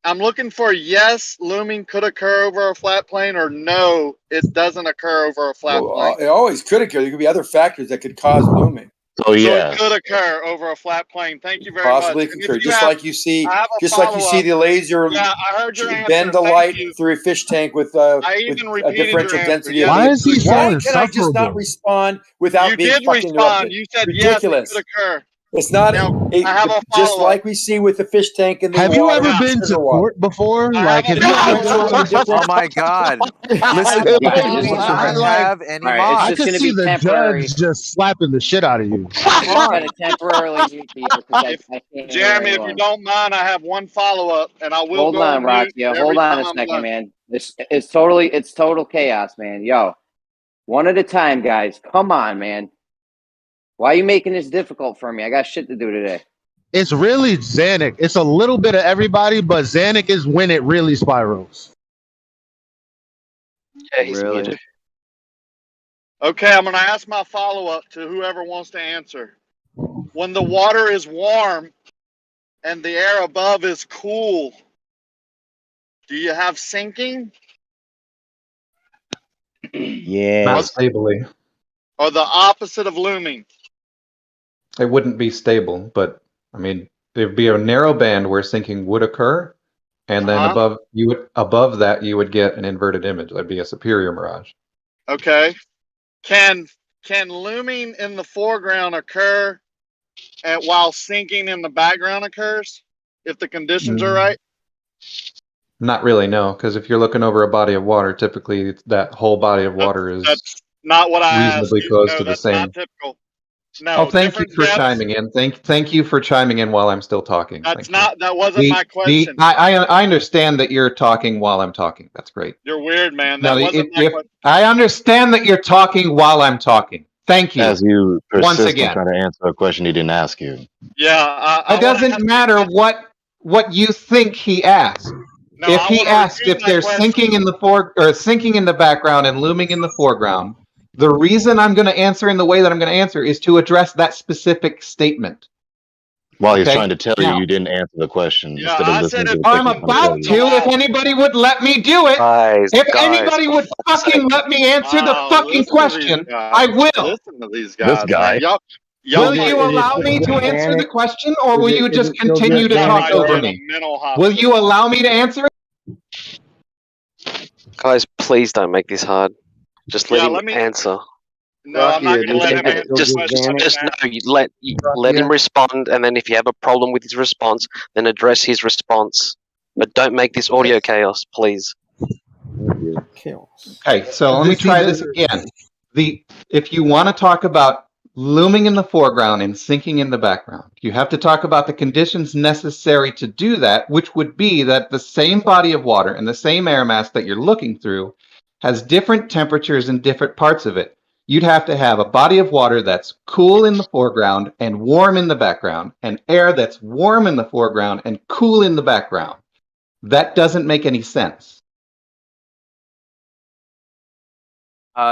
I'm looking for yes, looming could occur over a flat plane, or no, it doesn't occur over a flat plane. It always could occur. There could be other factors that could cause looming. So So yes. it could occur over a flat plane. Thank you very Possibly much. And occur. if you Just have- like you see, I have a just like you see follow-up. the laser Yeah, I heard your answer. bend the Thank light you. through a fish tank with I with even a repeated differential your answer. density. Yes, of Why the- is he so Why can I just not insufferable? respond without You being did fucking respond. interrupted? You said Ridiculous. yes, it could occur. It's not Now, I have a just follow-up. like we see with the fish tank and the Have you water. ever been to sugar water. court before? I Like, have have a you ever follow-up. gone to Oh my God! Listen, Like, we like, do not like, have any All right, mods. I just could gonna see be the temporary. judge just slapping the shit out of you. I'm just gonna temporarily mute people because I can't hear Jeremy, if you anyone. don't mind, I have one follow-up, and I will Hold go on, mute Rakia. every Hold on time a I'm second, done. man. It's total chaos, man. Yo, one at a time, guys. Come on, man. Why are you making this difficult for me? I got shit to do today. It's really Xanac. It's a little bit of everybody, but Xanac is when it really spirals. Yeah, he's Really? muted. Okay, I'm going to ask my follow-up to whoever wants to answer. When the water is warm and the air above is cool, do you have sinking Yeah. Not stably. or the opposite of looming? It wouldn't be stable, but I mean, there'd be a narrow band where sinking would occur, and then Uh-huh. above that you would get an inverted image. That'd be a superior mirage. Okay. Can looming in the foreground occur while sinking in the background occurs if the conditions are right? Not really, no, because if you're looking over a body of water, typically that whole body of water is That's not what I asked. reasonably You. close No, to the that's same. not typical. No, Oh, thank you different for depths. chiming in. Thank you for chiming in while I'm still talking. That's Thank you. not. That wasn't my question. I understand that you're talking while I'm talking. That's great. You're weird, man. Now, That wasn't my if question. I understand that you're talking while I'm talking. Thank you. As you Once persist in again. trying to answer a question he didn't ask you. Yeah, It doesn't matter what you think he asked. No, If I he wanna asked repeat if my they're question. sinking in the sinking in the background and looming in the foreground, the reason I'm going to answer in the way that I'm going to answer is to address that specific statement. While he's Okay? trying to tell Now, you didn't answer the question Yeah, instead of I listening said to the I'm question he's trying to tell about you. to if anybody would let me do it. If anybody would fucking let me answer the fucking question, I will. Listen to these This guys, guy. man. Y'all Will be- you allow me to answer the question, or will you just continue to talk Sound like over you're in a me? mental Will hospital. you allow me to answer it? Guys, please don't make this hard. Just let Yeah, him let me- answer. No, I'm not going to let him answer the Just question. no. Let him respond, and then if you have a problem with his response, then address his response. But don't make this audio chaos, please. Okay, so let me try this again. If you want to talk about looming in the foreground and sinking in the background, you have to talk about the conditions necessary to do that, which would be that the same body of water and the same air mass that you're looking through has different temperatures in different parts of it. You'd have to have a body of water that's cool in the foreground and warm in the background, and air that's warm in the foreground and cool in the background. That doesn't make any sense.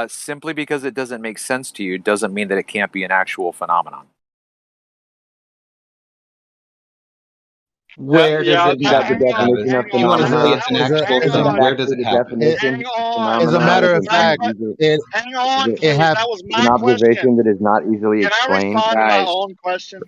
Simply because it doesn't make sense to you doesn't mean that it can't be an actual phenomenon. Where does it have to happen? You want to say it's an actual thing? Where does it happen? As a matter of fact, it happens. That was my An observation question. that is not easily Can I explained. respond to my own question?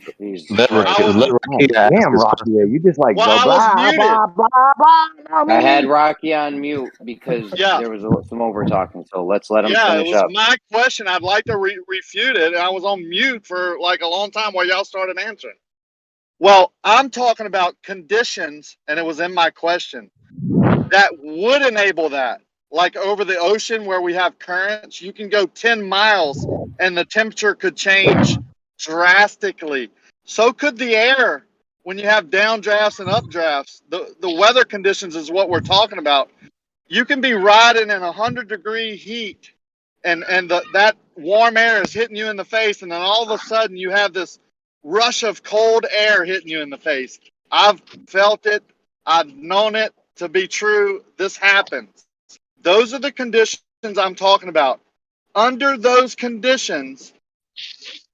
Let Rakia ask Damn, his Rocky, you just like Well, go I was blah, muted. blah, blah, blah. I had Rocky on mute because there was some over talking. So let's let him Yeah, it finish was up. my question. I'd like to refute it. And I was on mute for like a long time while y'all started answering. Well, I'm talking about conditions, and it was in my question, that would enable that. Like over the ocean where we have currents, you can go 10 miles and the temperature could change drastically. So could the air when you have downdrafts and updrafts. The weather conditions is what we're talking about. You can be riding in 100-degree heat and that warm air is hitting you in the face, and then all of a sudden you have this rush of cold air hitting you in the face. I've felt it. I've known it to be true. This happens. Those are the conditions I'm talking about. Under those conditions,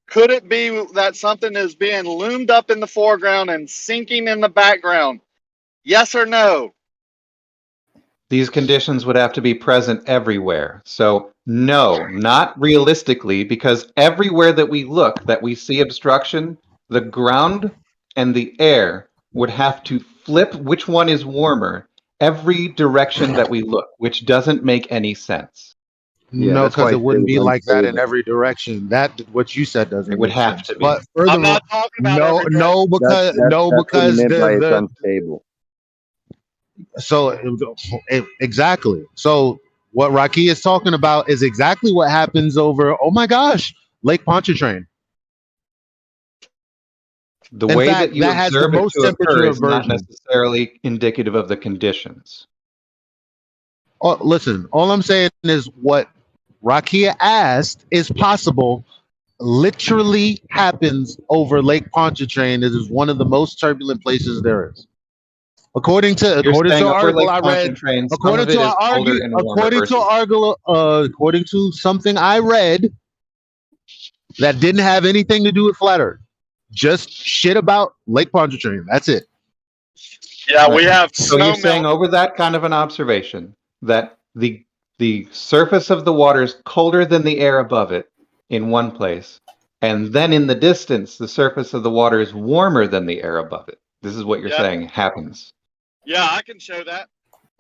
could it be that something is being loomed up in the foreground and sinking in the background? Yes or no? These conditions would have to be present everywhere. So no, not realistically, because everywhere that we look, that we see obstruction, the ground and the air would have to flip which one is warmer every direction that we look, which doesn't make any sense. No, because it wouldn't be like that in every direction. That what you said doesn't. It would make have sense. to be. But furthermore, because that's what he meant by it's the unstable. so exactly. So what Rocky is talking about is exactly what happens over. Oh my gosh, Lake Pontchartrain. The In way fact, that you has the observe it most to occur temperature is not aversion. necessarily indicative of the conditions. Oh, listen, all I'm saying is what Rakia asked is possible. Literally happens over Lake Pontchartrain. It is one of the most turbulent places there is. According to You're saying an over article Lake I read, Pontchartrain, some of it is colder and warmer according to something I read that didn't have anything to do with flat Earth, just shit about Lake Pontchartrain. That's it. Yeah, we have So you're saying over that kind of an observation that the surface of the water is colder than the air above it in one place, and then in the distance the surface of the water is warmer than the air above it. This is what you're saying happens. Yeah, I can show that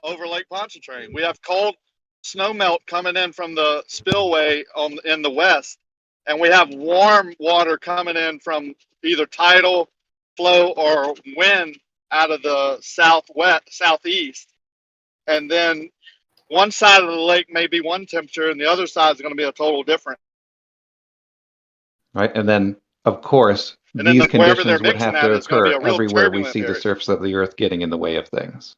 over Lake Pontchartrain. We have cold snow melt coming in from the spillway in the west, and we have warm water coming in from either tidal flow or wind out of the southeast. And then one side of the lake may be one temperature, and the other side is going to be a total different. Right, and then of course And then these wherever they're conditions would mixing have to at, it's going to be occur a real everywhere we turbulent see the area. surface of the earth getting in the way of things.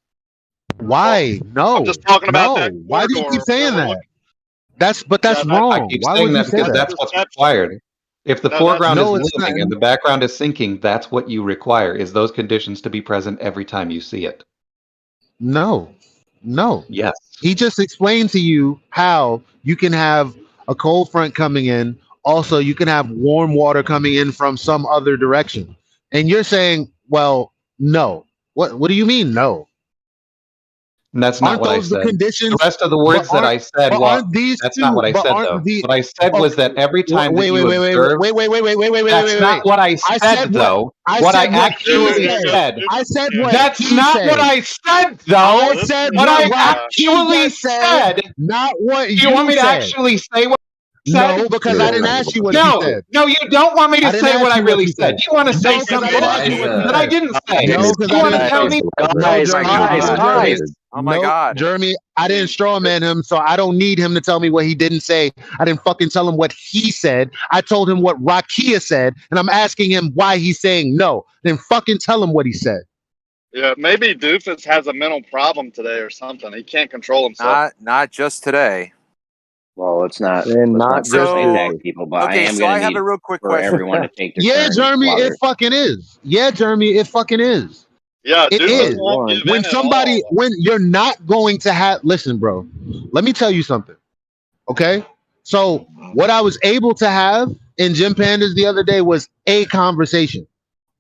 Why? No. I'm just talking about no. that Why do you corridor keep saying we're that? looking- That's I wrong. keep Why saying would you that say because that? that's what's required. If the No, foreground is No, it's not. moving and the background is sinking, that's what you require, is those conditions to be present every time you see it. No. Yes. He just explained to you how you can have a cold front coming in. Also, you can have warm water coming in from some other direction. And you're saying, well, no. What do you mean no? And that's not Aren't what I those the said. The conditions? rest of the But words that I said, aren't these that's not two? what I But said, aren't though. the? What I said Oh, was that every time that wait, you observe, that's not what I I said, said though. I What I said what he actually said. said, I said what that's he not what said. I said, I though. said What what I Rocky actually just said, said, not what do you want you me to said. actually say what I No, said? because I didn't ask you what you No, said. no, you don't want me to I didn't say what ask I you what really you said. said. You want to say No, because I something didn't ask you what you that I said. didn't say. No, because You I want to didn't. tell me? Guys, No, Jeremy. guys, No, guys. Jeremy. Oh my No, god. Jeremy. I didn't straw man him, so I don't need him to tell me what he didn't say. I didn't fucking tell him what he said. I told him what Rakia said, and I'm asking him why he's saying no. Then fucking tell him what he said. Yeah, maybe Doofus has a mental problem today or something. He can't control himself. Not just today. Well, let's not So, attack people, but okay, I am so going I to have need a real quick for question. everyone to take their Yeah, turn. Jeremy, while it they're- fucking is. Yeah, Jeremy, it fucking is. Yeah, It Doofus is. won't give When in at somebody, all. when you're not going to have, listen, bro, let me tell you something. Okay. So, what I was able to have in Gym Pandas the other day was a conversation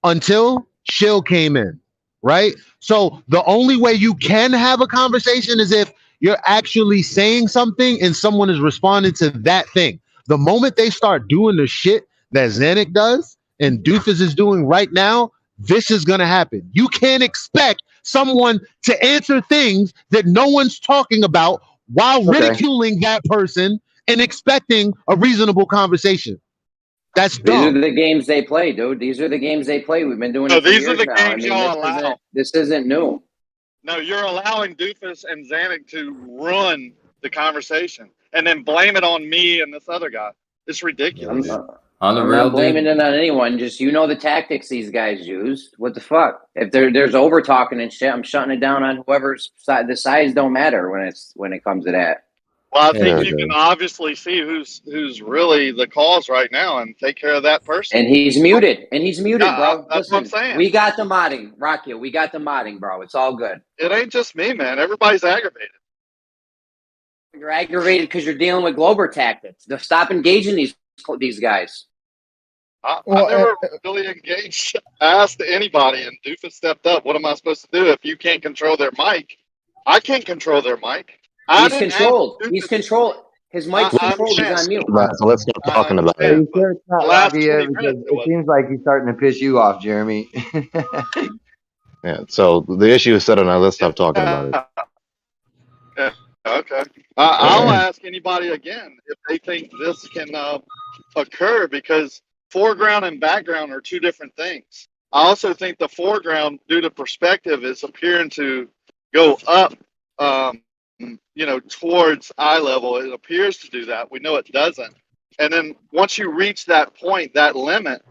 until Shill came in, right? So, the only way you can have a conversation is if you're actually saying something and someone is responding to that thing. The moment they start doing the shit that Xanac does and Doofus is doing right now, this is going to happen. You can't expect someone to answer things that no one's talking about while ridiculing that person and expecting a reasonable conversation. That's These are dumb. the games they play, dude. These are the games they play. We've been doing No, it for these are years the now. I games mean, y'all allow. this isn't new. No, you're allowing Doofus and Xanac to ruin the conversation and then blame it on me and this other guy. It's ridiculous. On the I'm real, not blaming dude. it on anyone. Just the tactics these guys use. What the fuck? If there's over talking and shit, I'm shutting it down on whoever's side. The size don't matter when it comes to that. Well, I think you can obviously see who's really the cause right now and take care of that person. And he's muted. Yeah, Bro. that's what I'm saying. We got the modding, Rakia. We got the modding, bro. It's all good. It ain't just me, man. Everybody's aggravated. You're aggravated because you're dealing with Glober tactics. Stop engaging these guys. I never really engaged, asked anybody, and Doofus stepped up. What am I supposed to do if you can't control their mic? I can't control their mic. He's controlled. He's controlled. His mic's controlled. He's on mute. So let's stop talking about Are you it. sure it's not Rakia? Because it seems like he's starting to piss you off, Jeremy. Yeah. So the issue is settled now. Let's stop talking about it. Yeah, okay. I'll ask anybody again if they think this can occur because foreground and background are two different things. I also think the foreground, due to perspective, is appearing to go up, towards eye level. It appears to do that. We know it doesn't. And then once you reach that point, that limit,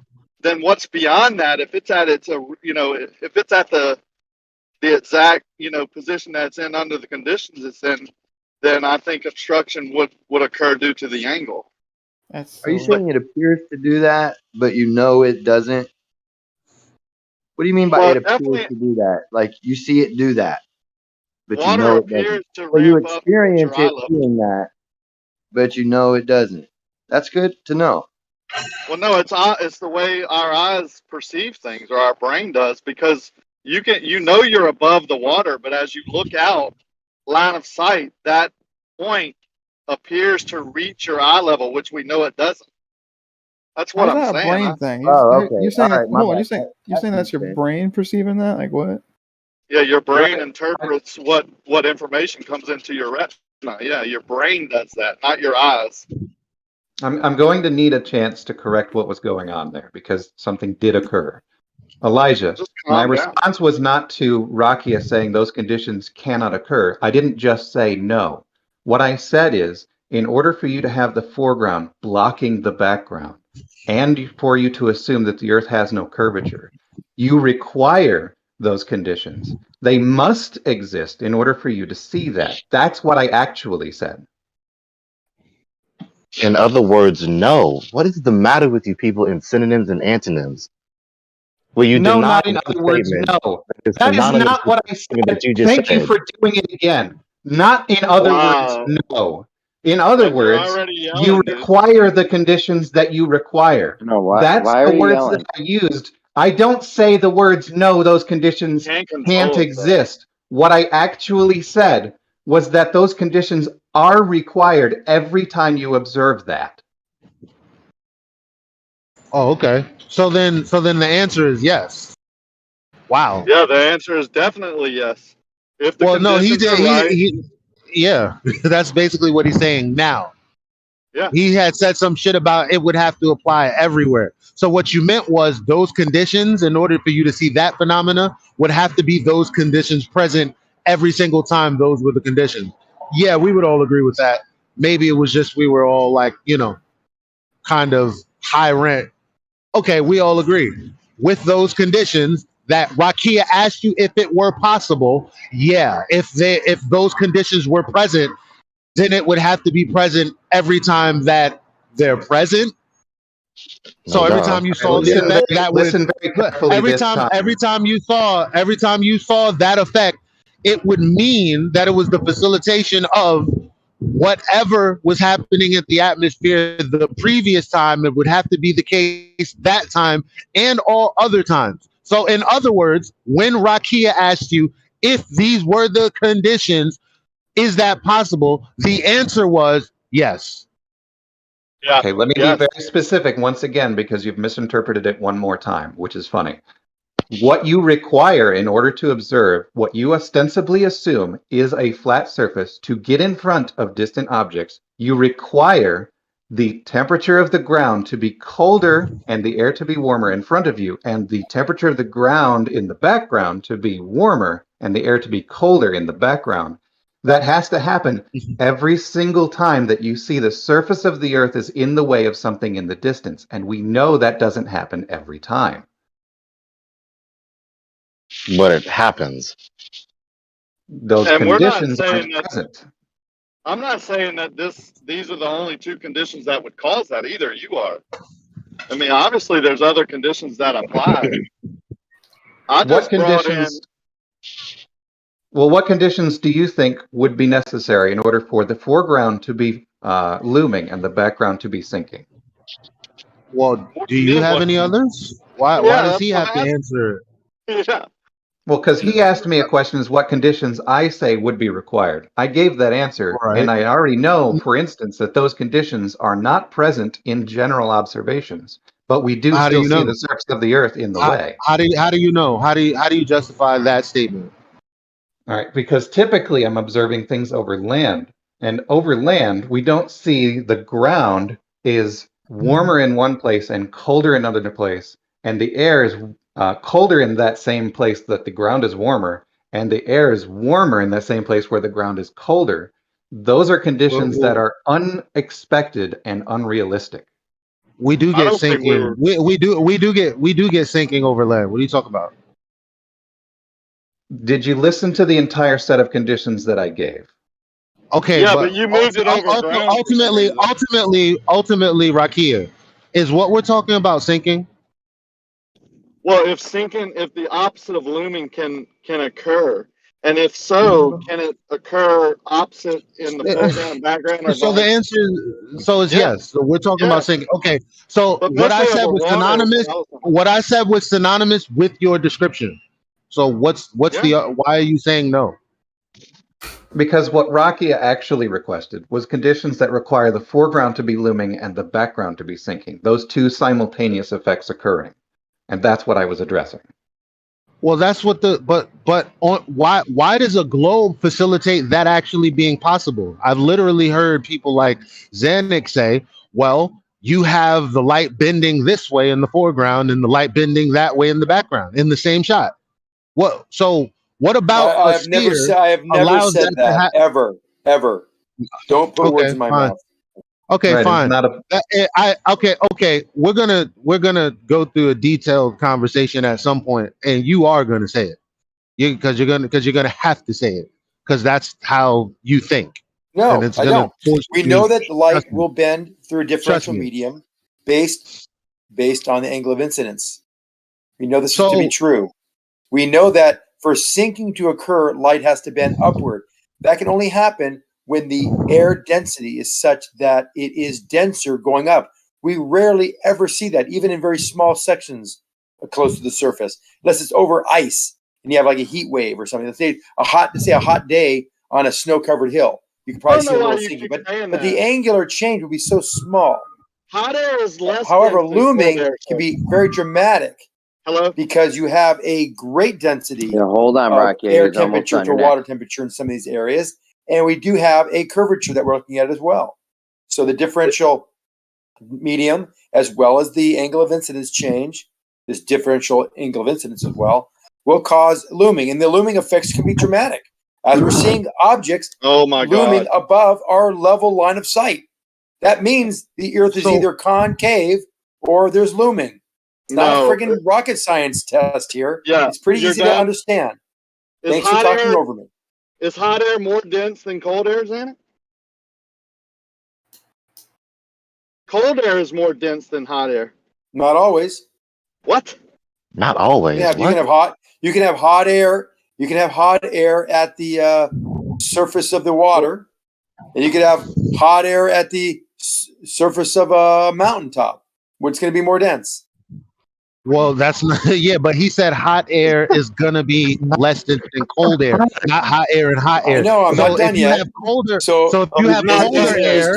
then what's beyond that? If it's at if it's at the exact position that it's in under the conditions it's in, then I think obstruction would occur due to the angle. Are you saying it appears to do that, but you know it doesn't? What do you mean by Well, it appears to do that? Like you see it do that, but Water you know it appears doesn't. to So you ramp up experience your eye it level. doing that, but you know it doesn't. That's good to know. Well, no, it's the way our eyes perceive things, or our brain does, because you're above the water, but as you look out, line of sight, that point appears to reach your eye level, which we know it doesn't. That's what How's I'm that a saying. brain thing? okay. You're saying All that? right, my Hold on. bad. You're saying that's your brain perceiving that? Like what? Yeah, your brain interprets what information comes into your retina. Yeah, your brain does that, not your eyes. I'm going to need a chance to correct what was going on there because something did occur. Elijah, my response was not to Rakia saying those conditions cannot occur. I didn't just say no. What I said is, in order for you to have the foreground blocking the background, and for you to assume that the Earth has no curvature, you require those conditions. They must exist in order for you to see that. That's what I actually said. In other words, no. What is the matter with you people in synonyms and antonyms? Will you No, deny not in one other words, statement no. that is That is synonymous not with what the I statement said. that you just Thank you said? for doing it again. Not in other words, Wow. no. In other And you're words, already you yelling, dude. require the conditions that you require. No, why? That's Why are the you words yelling? that I used. I don't say the words no, those conditions Can't can't control it, exist. What I actually said was that those conditions are required every time you observe that. Oh, okay. So then the answer is yes. Wow. Yeah, the answer is definitely yes. If the Well, no, he conditions did. are right, Yeah, that's basically what he's saying now. yeah. He had said some shit about it would have to apply everywhere. So what you meant was those conditions, in order for you to see that phenomena, would have to be those conditions present every single time those were the conditions. Yeah, we would all agree with that. Maybe it was just we were all like, kind of high rent. Okay, we all agree with those conditions that Rakia asked you if it were possible. Yeah, if those conditions were present, then it would have to be present every time that they're present. So every time you saw the effect, that would listen very carefully every this time. time you saw that effect, it would mean that it was the facilitation of whatever was happening at the atmosphere the previous time. It would have to be the case that time and all other times. So in other words, when Rakia asked you if these were the conditions, is that possible? The answer was yes. Yeah. Okay, let me be very specific once again because you've misinterpreted it one more time, which is funny. What you require in order to observe what you ostensibly assume is a flat surface to get in front of distant objects, you require the temperature of the ground to be colder and the air to be warmer in front of you, and the temperature of the ground in the background to be warmer and the air to be colder in the background. That has to happen every single time that you see the surface of the earth is in the way of something in the distance. And we know that doesn't happen every time. But it happens. Those And we're not conditions saying aren't that. present. I'm not saying that these are the only two conditions that would cause that either. You are. I mean, obviously, there's other conditions that apply. I just brought in. Well, what conditions do you think would be necessary in order for the foreground to be looming and the background to be sinking? Well, do you have any others? Why does he have to answer? Yeah. Well, because he asked me a question is what conditions I say would be required. I gave that answer, and I already know, for instance, that those conditions are not present in general observations, but we do still see the surface of the earth in the way. How do you know? How do you justify that statement? All right, because typically I'm observing things over land, and over land we don't see the ground is warmer in one place and colder in another place, and the air is colder in that same place that the ground is warmer, and the air is warmer in that same place where the ground is colder. Those are conditions that are unexpected and unrealistic. We do get sinking. We do get sinking over land. What are you talking about? Did you listen to the entire set of conditions that I gave? Okay, Yeah, but you moved it over ultimately, Rakia, is what we're talking about sinking? Well, if the opposite of looming can occur, and if so, can it occur opposite in the foreground and background? Or So the answer is yes. So we're talking about sinking. Okay. So what I said was synonymous. What I said was synonymous with your description. So what's the why are you saying no? Because what Rakia actually requested was conditions that require the foreground to be looming and the background to be sinking. Those two simultaneous effects occurring. And that's what I was addressing. Well, that's what why does a globe facilitate that actually being possible? I've literally heard people like Zanuck say, well, you have the light bending this way in the foreground and the light bending that way in the background in the same shot. What about I have never said that ever. Don't put words in my mouth. Okay, fine. Okay. We're gonna go through a detailed conversation at some point, and you are gonna say it, because you're gonna have to say it, because that's how you think. No, and it's I gonna don't. force We you. know that the light Trust me. will bend through a differential me. medium based on the angle of incidence. We know this to be true. We know that for sinking to occur, light has to bend upward. That can only happen when the air density is such that it is denser going up. We rarely ever see that, even in very small sections close to the surface, unless it's over ice and you have like a heat wave or something. Let's say a hot day on a snow-covered hill. You can probably see a little sinking, but the angular change will be so small. Hot air is less. However, dense than looming cold air, can be very dramatic. Hello? Because you have a great density Yeah, hold on, of Rocky. air He's almost temperature on to your water neck. temperature in some of these areas. And we do have a curvature that we're looking at as well. So the differential medium, as well as the angle of incidence change, this differential angle of incidence as well, will cause looming. And the looming effects can be dramatic. As we're seeing objects looming above our level line of sight. That means the Earth is either concave or there's looming. It's not a friggin' rocket science test here. Yeah, it's pretty you're easy to done. understand. Is Thanks for hot talking air- over me. Is hot air more dense than cold air, Xana? Cold air is more dense than hot air. Not always. What? Not always. You can have hot air. You can have hot air at the surface of the water, and you could have hot air at the surface of a mountaintop. What's going to be more dense? Well, that's not, yeah, but he said hot air is gonna be less dense than cold air, not hot air and hot air. I know, I'm so not done if you yet. have colder, So if you have colder air,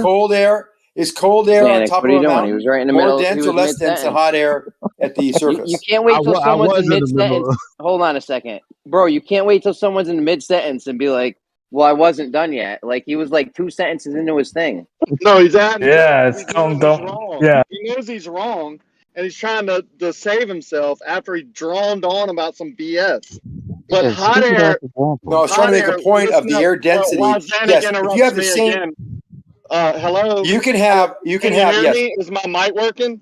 is cold air on Xanax, top what of are you a doing? mountain He was right in the more middle. dense He or was less dense than mid-sentence. hot air at the surface? You can't wait till someone's in the mid-sentence. Hold on a second. Bro, you can't wait till someone's in mid-sentence and be like, well, I wasn't done yet. Like, he was like 2 sentences into his thing. No, he's at. Yeah, He knows he's wrong. yeah. He knows he's wrong, and he's trying to save himself after he droned on about some BS. But Yeah, hot stupid air. ass example. No, I was trying to make a point of the air density. While Xanax Yes, if interrupts you have the me same, again, hello. you can have Can you hear me? Is my mic working?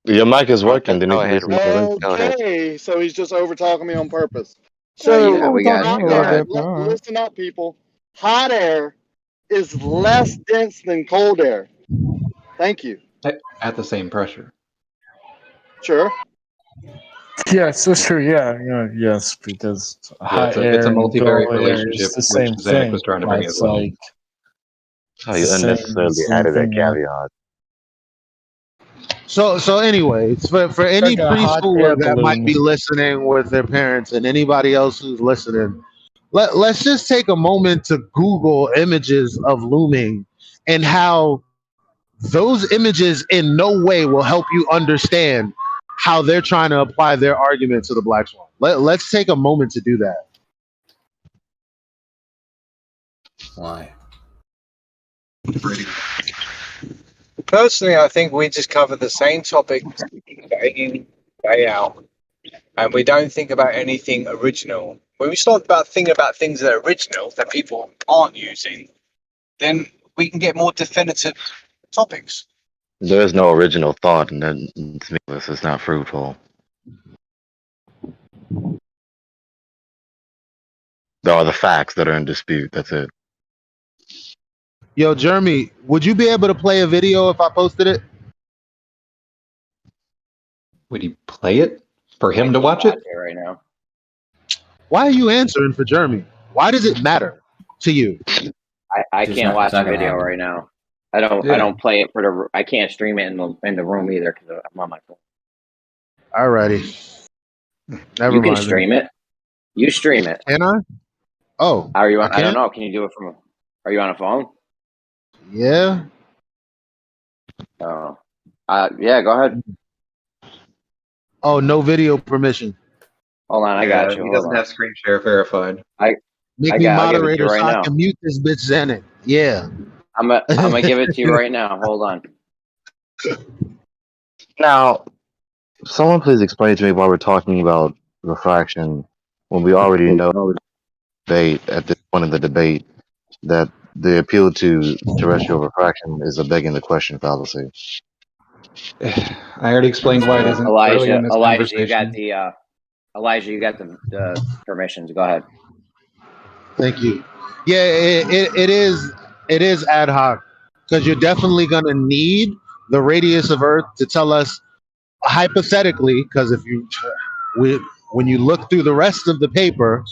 Your mic is working. Then Go you can ahead, be some Go ahead. Okay, so he's just over talking me on purpose. So So we got hot you. Go air, ahead. listen up, people. Hot air is less dense than cold air. Thank you. At the same pressure. Sure. Yes, that's true. Yeah, yes, because hot it's a air and multivariate cold air relationship, is the which same Xanax thing. was trying to bring It's as well. like how you unnecessarily added that caveat. So anyways, for any like a hot preschooler air that might balloon. be listening with their parents and anybody else who's listening, let's just take a moment to Google images of looming and how those images in no way will help you understand how they're trying to apply their argument to the black swan. Let's take a moment to do that. Why? Personally, I think we just cover the same topic day in, day out, and we don't think about anything original. When we start thinking about things that are original that people aren't using, then we can get more definitive topics. There is no original thought, and then it's meaningless. It's not fruitful. There are the facts that are in dispute. That's it. Yo, Jeremy, would you be able to play a video if I posted it? Would he play it for him to watch it? Right now. Why are you answering for Jeremy? Why does it matter to you? I Just can't not- watch it's the not gonna video happen. right now. I don't play it for the. I can't stream it in the room either because I'm on my phone. Alrighty. Never You can mind. stream it. You stream it. Can I? Oh. Are you on? I don't can? know. Can you do it from? Are you on a phone? Yeah. Oh. Yeah. Go ahead. Oh, no video permission. Hold on. I got you. He Hold doesn't on. have screen share verified. Make me I'll give it to you moderator right so I now. can mute this bitch Xanax. Yeah. I'm gonna give it to you right now. Hold on. Now, someone please explain to me why we're talking about refraction when we already know debate at this point in the debate that the appeal to terrestrial refraction is a begging the question fallacy. I already explained why it isn't earlier in this Elijah, you conversation. got the Elijah, you got the permissions. Go ahead. Thank you. Yeah, it is It is ad hoc because you're definitely going to need the radius of Earth to tell us hypothetically. Because when you look through the rest of the paper,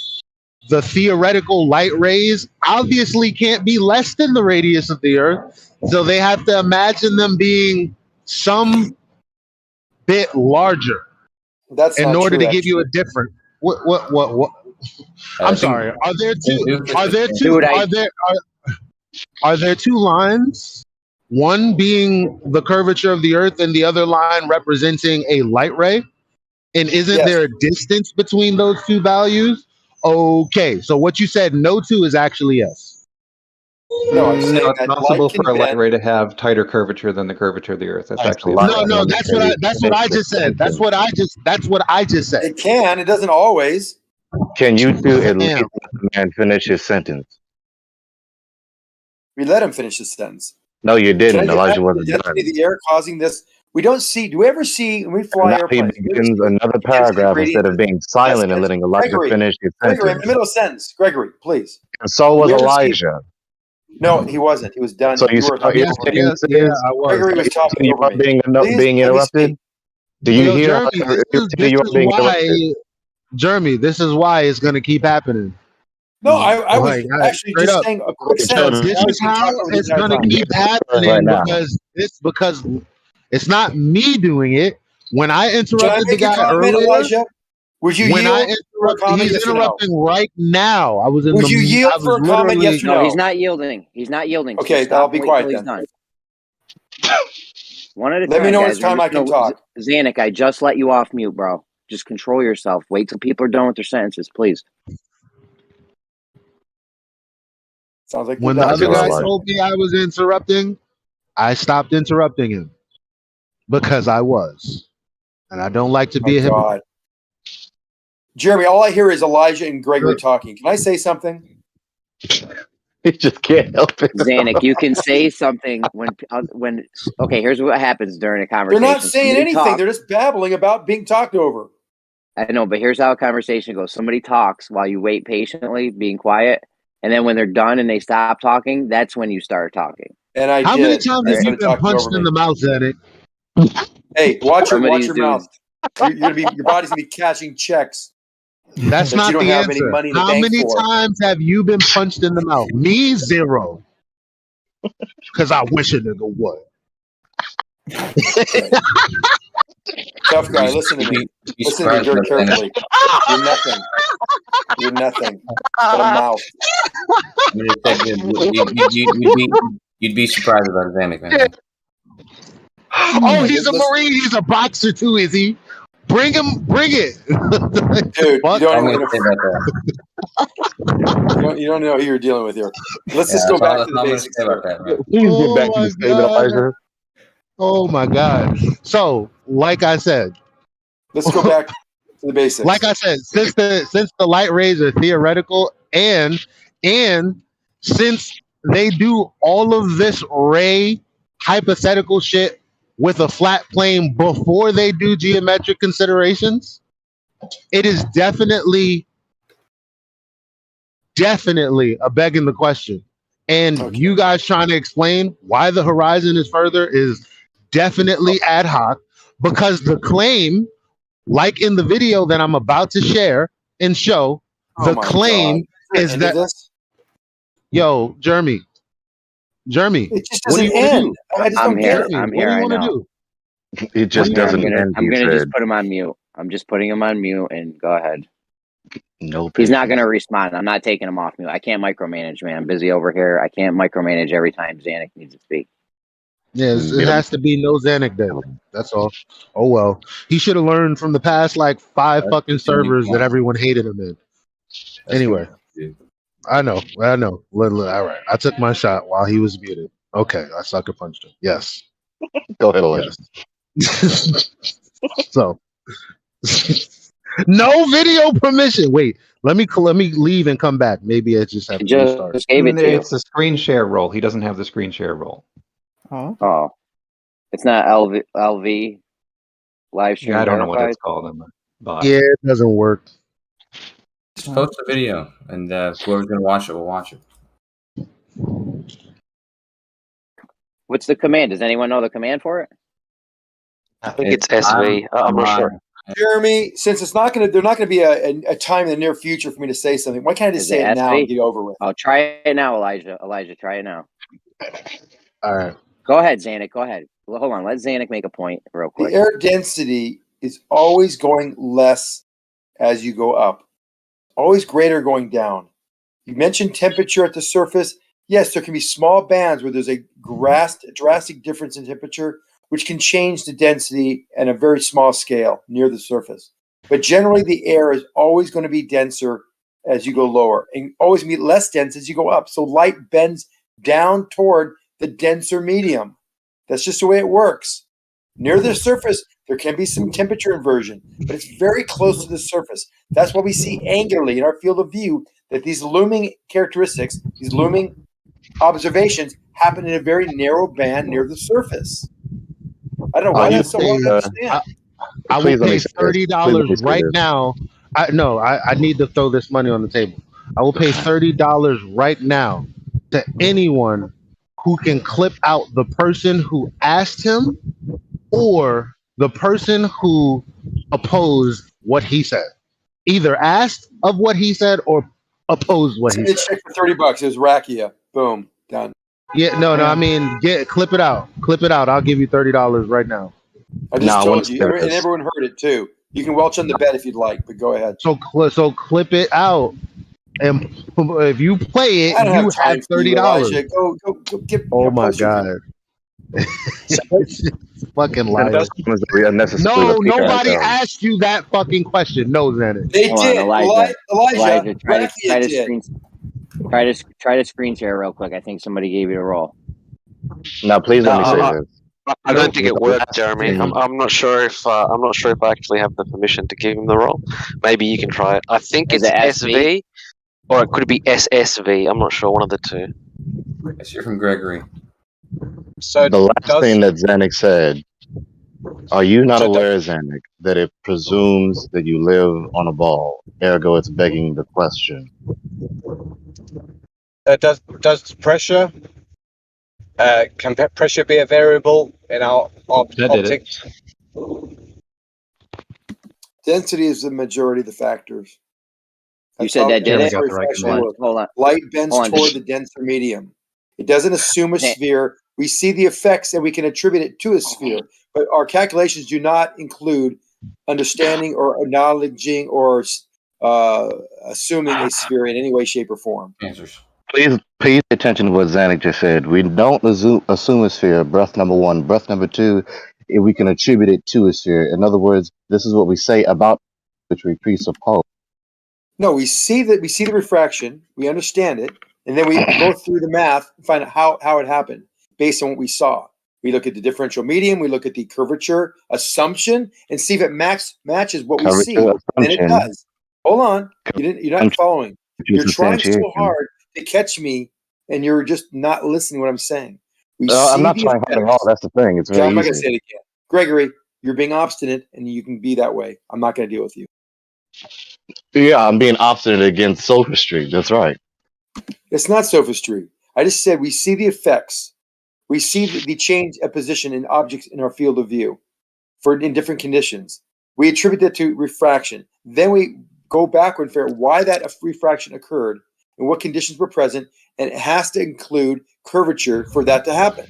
the theoretical light rays obviously can't be less than the radius of the Earth, so they have to imagine them being some bit larger. That's in not order true, to give you a actually. different. What? I'm sorry. Are there two lines? One being the curvature of the Earth, and the other line representing a light ray. And isn't there a distance between those two values? Okay, so what you said no to is actually yes. No, I'm saying it's that possible light can for a light bend. ray to have tighter curvature than the curvature of the Earth. That's actually No. That's what I just said. That's what I just said. It can. It doesn't always. Can you two at least let the man finish his sentence? We let him finish his sentence. No, you didn't. Can I Elijah get wasn't the density done. of the air causing this? We don't see. Do we ever see when we fly Now he airplanes? begins another paragraph instead of being silent and letting Elijah Gregory, finish his Gregory, in the sentence. middle of sentence. Gregory, please. And so was We ever see- Elijah. No, he wasn't. He was done. So you were see what your talking over me. sentence is? Gregory was talking You over are me. being Please being let me interrupted? speak. Do you Yo, hear how Jeremy, you are being interrupted? Jeremy, this is why it's going to keep happening. No, I was Like, actually straight just up. saying a quick So sentence. this Now we is can how talk over the it's entire going to time. keep happening Right now. because it's not me doing it. When I Can I interrupted the make a guy comment, earlier, Elijah? Would you when I yield for a interrupt, comment? he's Yes or no? interrupting right now. I was in Would you yield I was for a comment? literally. Yes or No, no? he's not yielding. He's not yielding. Okay, so stop I'll be and wait quiet till he's then. done. One at a Let time, me know when guys. it's time I can talk. Zanuck, I just let you off mute, bro. Just control yourself. Wait till people are done with their sentences, please. Sounds like When the other guy told me I was interrupting, I stopped interrupting him because I was, and I don't like to be a hypocrite. God. Jeremy, all I hear is Elijah and Gregory talking. Can I say something? He just can't help it. Zanuck, you can say something when. Okay, here's what happens during a They're conversation. not saying Somebody anything. talks. They're just babbling about being talked over. I know, but here's how a conversation goes. Somebody talks while you wait patiently, being quiet, and then when they're done and they stop talking, that's when you start talking. And I How did. many times have you been punched in the mouth, Zanuck? Hey, watch your Somebody's mouth. Your body's gonna be cashing checks. That's that not you don't the have answer. any money in the How bank many for. times have you been punched in the mouth? Me, 0. Because I wish a nigga would. Tough guy, listen to me. Listen to me very carefully. You're nothing. You're nothing but a mouth. You'd be surprised about Zanuck, man. Oh, he's a Marine. He's a boxer too, is he? Bring him. Bring it. Dude, you don't I'm even gonna say about that. you don't know who you're dealing with here. Let's just go back to the basics. About that, man. Please get back to the statement, Elijah. Oh my God. So, like I said, let's go back to the basics. Like I said, since the light rays are theoretical, and since they do all of this ray hypothetical shit with a flat plane before they do geometric considerations, it is definitely a begging the question. And you guys trying to explain why the horizon is further is definitely ad hoc, because the claim, like in the video that I'm about to share and show, the claim is that yo, Jeremy, it just what do you doesn't want to end. do? I just don't get it. I'm What here. do you I want to know. do? It just doesn't end. I'm gonna just put him on mute. I'm just putting him on mute, and go ahead. No, he's not gonna respond. I'm not taking him off mute. I can't micromanage, man. I'm busy over here. I can't micromanage every time Zanuck needs to speak. Yes, it has to be no Zanuck daily. That's all. Oh well, he should have learned from the past like 5 fucking servers that everyone hated him in. Anyway, I know. All right, I took my shot while he was muted. Okay, I sucker punched him. Yes. Go ahead, Elijah. Yes. So, no video permission. Wait, let me leave and come back. Maybe I just have to restart. It's a screen share role. He doesn't have the screen share role. Oh, it's not LV live stream. Yeah, I don't know what verified? it's called in the bot. Yeah, it doesn't work. Just post the video, and whoever's gonna watch it will watch it. What's the command? Does anyone know the command for it? I think it's SV. I'm not sure. Jeremy, since it's not going to, there's not going to be a time in the near future for me to say something. Why can't I just Is say it it now and SV? get over with? Oh, try it now, Elijah. Elijah, try it now. All right. Go ahead, Zanuck. Go ahead. Well, hold on. Let Zanuck make a point real quick. The air density is always going less as you go up, always greater going down. You mentioned temperature at the surface. Yes, there can be small bands where there's a drastic difference in temperature, which can change the density at a very small scale near the surface. But generally, the air is always going to be denser as you go lower and always be less dense as you go up. So light bends down toward the denser medium. That's just the way it works. Near the surface, there can be some temperature inversion, but it's very close to the surface. That's why we see angularly in our field of view that these looming characteristics, these looming observations happen in a very narrow band near the surface. I don't know why that's so hard to understand. I will pay $30 right now. I need to throw this money on the table. I will pay $30 right now to anyone who can clip out the person who asked him or the person who opposed what he said. Either asked of what he said or opposed what he said. Check for $30. It was Rakia. Boom. Done. Yeah, no. I mean, clip it out. Clip it out. I'll give you $30 right now. I just told you, and everyone heard it too. You can welch on the bed if you'd like, but go ahead. So clip it out, and if you play it, you have $30. Go get. Oh my god! Fucking liar. No, nobody asked you that fucking question. No, Xander. They did. Elijah, try to screen share real quick. I think somebody gave you a roll. Now, please let me say this. I don't think it worked, Jeremy. I'm not sure if I actually have the permission to give him the role. Maybe you can try it. I think it's SV, or it could be SSV. I'm not sure. One of the two. Let's hear from Gregory. So the last thing that Zanuck said. Are you not aware, Zanuck, that it presumes that you live on a ball? Ergo, it's begging the question. Does pressure? Can pressure be a variable in our optics? Density is the majority of the factors. You said that did it? Hold on. Light bends toward the denser medium. It doesn't assume a sphere. We see the effects and we can attribute it to a sphere, but our calculations do not include understanding or acknowledging or assuming a sphere in any way, shape, or form. Answers. Please pay attention to what Zanuck just said. We don't assume a sphere, breath number one. Breath number two, we can attribute it to a sphere. In other words, this is what we say about which we presuppose. No, we see the refraction, we understand it, and then we go through the math and find out how it happened based on what we saw. We look at the differential medium, we look at the curvature assumption, and see if it matches what we see. And it does. Hold on. You're not following. You're trying so hard to catch me, and you're just not listening to what I'm saying. I'm not trying hard at all. That's the thing. It's very I'm not going to easy. say it again. Gregory, you're being obstinate, and you can be that way. I'm not going to deal with you. Yeah, I'm being obstinate against sophistry. That's right. It's not sophistry. I just said we see the effects. We see the change of position in objects in our field of view in different conditions. We attribute that to refraction. Then we go backward and figure out why that refraction occurred and what conditions were present, and it has to include curvature for that to happen.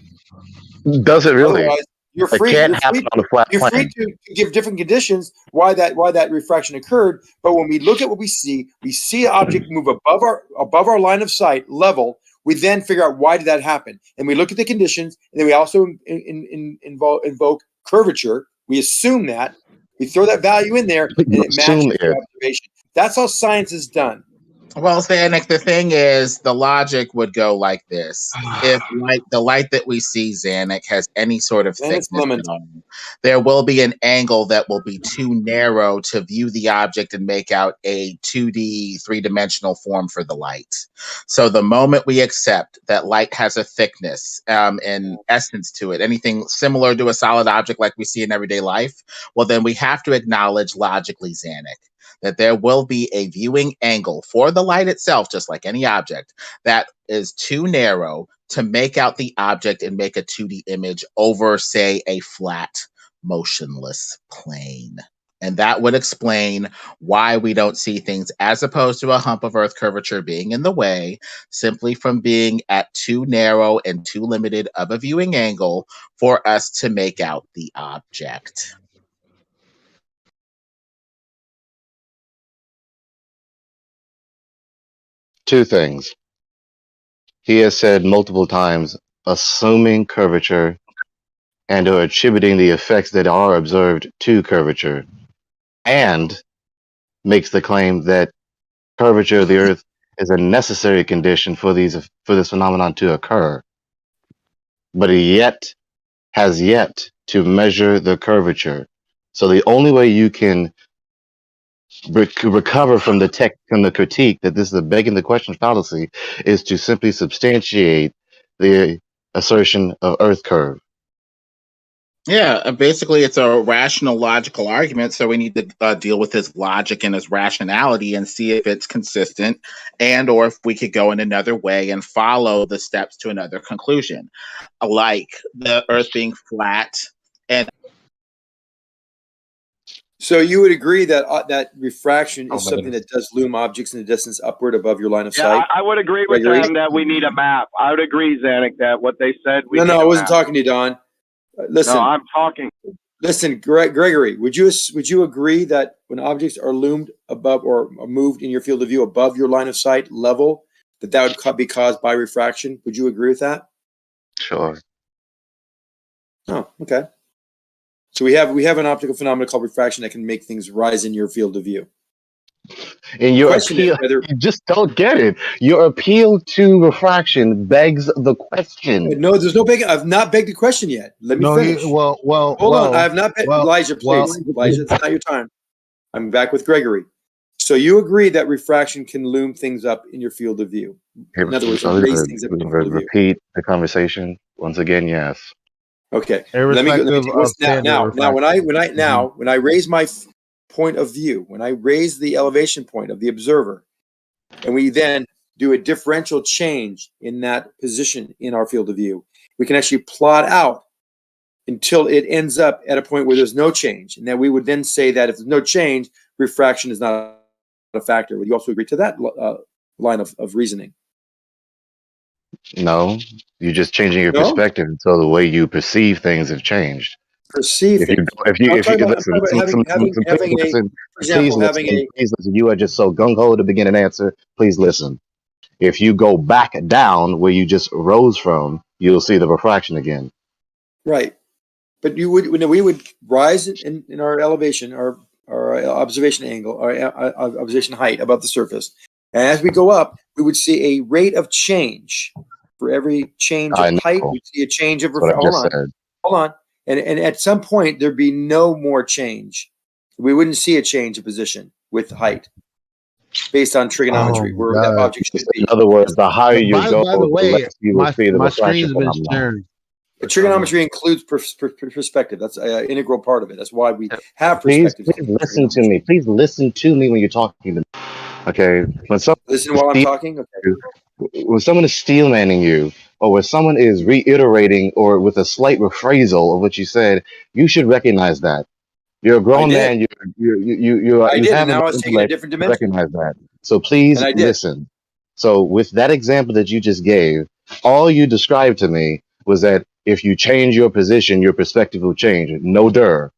Does it really? Otherwise, you're free to give different conditions why that refraction occurred. But when we look at what we see an object move above our line of sight level. We then figure out why did that happen, and we look at the conditions, and then we also invoke curvature. We assume that we throw that value in there, and it matches the observation. That's how science is done. Well, Zanuck, the thing is, the logic would go like this. If the light that we see, Zanuck, has any sort of thickness at all, there will be an angle that will be too narrow to view the object and make out a 2D, three-dimensional form for the light. So the moment we accept that light has a thickness and essence to it, anything similar to a solid object like we see in everyday life, well, then we have to acknowledge logically, Zanuck, that there will be a viewing angle for the light itself, just like any object, that is too narrow to make out the object and make a 2D image over, say, a flat, motionless plane. And that would explain why we don't see things as opposed to a hump of Earth curvature being in the way, simply from being at too narrow and too limited of a viewing angle for us to make out the object. Two things. He has said multiple times, assuming curvature and or attributing the effects that are observed to curvature, and makes the claim that curvature of the Earth is a necessary condition for this phenomenon to occur. But he has yet to measure the curvature. So the only way you can recover from the critique that this is a begging the question fallacy is to simply substantiate the assertion of Earth curve. Yeah, basically it's a rational logical argument, so we need to deal with his logic and his rationality and see if it's consistent, and or if we could go in another way and follow the steps to another conclusion, like the Earth being flat. And so you would agree that that refraction is something that does loom objects in the distance upward above your line of sight? I would agree with them that we need a map. I would agree, Zanuck, that what they said. No, I wasn't talking to you, Don. Listen, no, I'm talking. Listen, Gregory, would you agree that when objects are loomed above or moved in your field of view above your line of sight level, that would be caused by refraction? Would you agree with that? Sure. Oh, okay. So we have an optical phenomenon called refraction that can make things rise in your field of view. And your appeal, you just don't get it. Your appeal to refraction begs the question. No, there's no begging. I've not begged the question yet. Let me finish. Hold on. I have not begged. Elijah, please. Elijah, it's not your time. I'm back with Gregory. So you agree that refraction can loom things up in your field of view? In other words, raise things up in your field of view. Repeat the conversation once again. Yes. Okay. Let me now. When I raise my point of view, when I raise the elevation point of the observer, and we then do a differential change in that position in our field of view, we can actually plot out until it ends up at a point where there's no change. And then we would then say that if there's no change, refraction is not a factor. Would you also agree to that line of reasoning? No, you're just changing your perspective until the way you perceive things have changed. Perceive things. If you listen, you are just so gung-ho to begin an answer. Please listen. If you go back down where you just rose from, you'll see the refraction again. Right. But we would rise in our elevation, our observation angle, our observation height above the surface. And as we go up, we would see a rate of change. For every change of height, we see a change of refraction. Hold on. And at some point, there'd be no more change. We wouldn't see a change of position with height based on trigonometry, where that object should be. In other words, the higher you go, by the way, less you will see the refraction phenomenon. Trigonometry includes perspective. That's an integral part of it. That's why we have perspective. Please listen to me. Please listen to me when you're talking to me. Okay? Listen while I'm talking? Okay. When someone is steel manning you, or when someone is reiterating or with a slight rephrasal of what you said, you should recognize that. You're a grown man. You have now I was taking a different dimension. Recognize that. So please listen. So with that example that you just gave, all you described to me was that if you change your position, your perspective will change. No dir.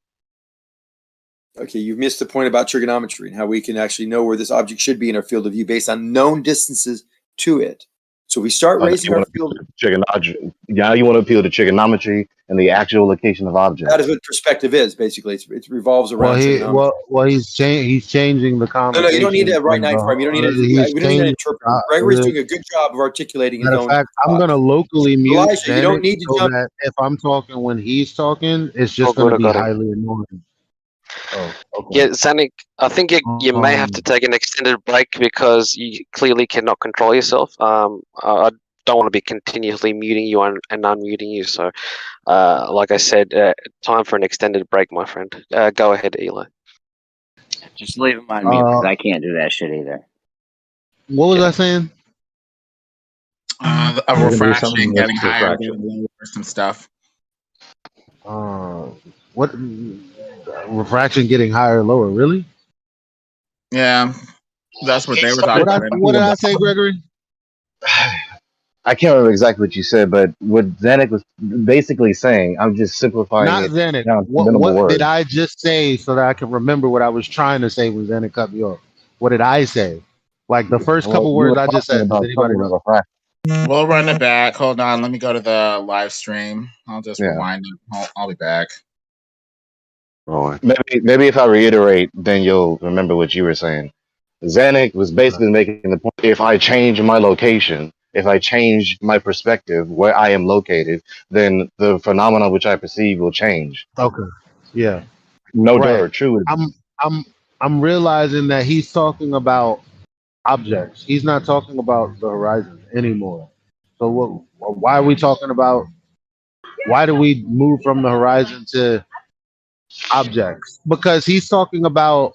Okay, you missed the point about trigonometry and how we can actually know where this object should be in our field of view based on known distances to it. So we start raising our field. Trigonometry. Now you want to appeal to trigonometry and the actual location of objects. That is what perspective is, basically. It revolves around trigonometry. He's changing the conversation. No, you don't need to write 9 for him. You don't need to. We don't need to interpret. Gregory's doing a good job of articulating his own. Matter of fact, I'm going to locally mute Elijah, you don't need to jump. that if I'm talking when he's talking, it's just going to be highly annoying. Oh, okay. Yeah, Zanuck, I think you may have to take an extended break because you clearly cannot control yourself. I don't want to be continuously muting you and unmuting you. So, like I said, time for an extended break, my friend. Go ahead, Eli. Just leave him on mute because I can't do that shit either. What was I saying? of We're gonna do refraction something getting with higher, refraction. getting lower, some stuff. What refraction getting higher or lower? Really? Yeah, that's what they were Started talking about. What talking did I about. say, Gregory? I can't remember exactly what you said, but what Zanuck was basically saying, I'm just simplifying Not it Xanax. down to minimal What did words. I just say so that I can remember what I was trying to say when Xanax cut me off? What did I say? Like the first Well, couple you words were I just talking said. Does about anybody something know? of a fraction. We'll run it back. Hold on. Let me go to the live stream. I'll just Yeah. rewind it. I'll be back. Maybe if I reiterate, then you'll remember what you were saying. Zanuck was basically making the point: if I change my location, if I change my perspective where I am located, then the phenomena which I perceive will change. Okay. Yeah. No Right. dirt, true. I'm realizing that he's talking about objects. He's not talking about the horizon anymore. So why are we talking about? Why do we move from the horizon to objects? Because he's talking about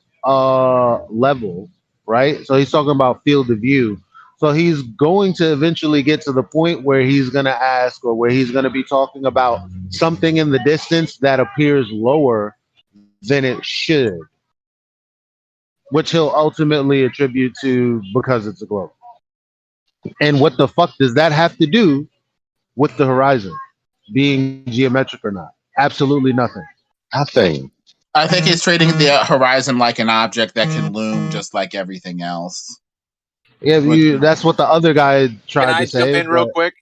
level, right? So he's talking about field of view. So he's going to eventually get to the point where he's going to ask, or where he's going to be talking about something in the distance that appears lower than it should, which he'll ultimately attribute to because it's a globe. And what the fuck does that have to do with the horizon being geometric or not? Absolutely nothing. Nothing. I think he's treating the horizon like an object that can loom just like everything else. Yeah, that's what the other guy tried Can I to jump say. in real But quick?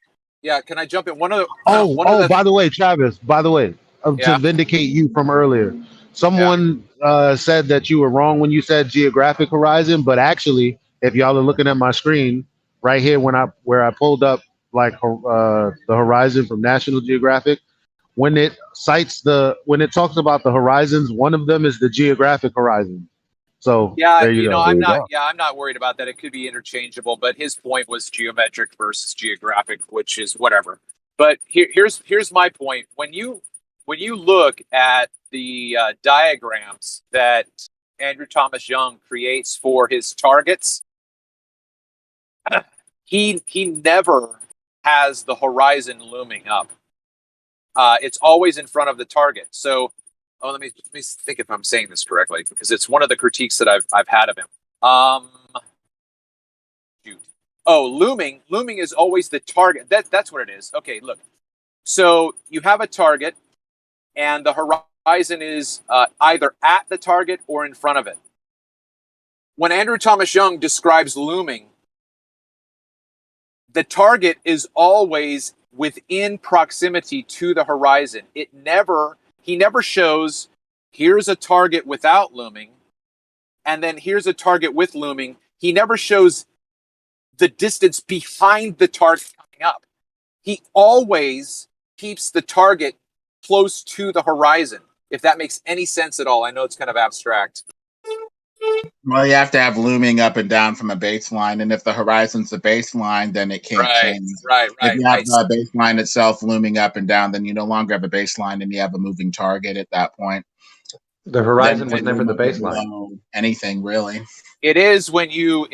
Yeah, can I jump in? One of the by the way, Travis, to Yeah. vindicate you from earlier, someone said that you were wrong when you said geographic horizon, but actually, if y'all are looking at my screen right here, where I pulled up like the horizon from National Geographic, when it talks about the horizons, one of them is the geographic horizon. So Yeah, there you go. I'm not worried about that. It could be interchangeable, but his point was geometric versus geographic, which is whatever. But here's my point. When you look at the diagrams that Andrew Thomas Young creates for his targets, he never has the horizon looming up. It's always in front of the target. So, let me think if I'm saying this correctly, because it's one of the critiques that I've had of him. Looming is always the target. That's what it is. Okay, look. So you have a target, and the horizon is either at the target or in front of it. When Andrew Thomas Young describes looming, the target is always within proximity to the horizon. He never shows, here's a target without looming, and then here's a target with looming. He never shows the distance behind the target coming up. He always keeps the target close to the horizon, if that makes any sense at all. I know it's kind of abstract. Well, you have to have looming up and down from a baseline, and if the horizon's the baseline, then it can't change. Right. If you have the baseline itself looming up and down, then you no longer have a baseline, and you have a moving target at that point. The horizon was never the baseline. Anything really. It is when you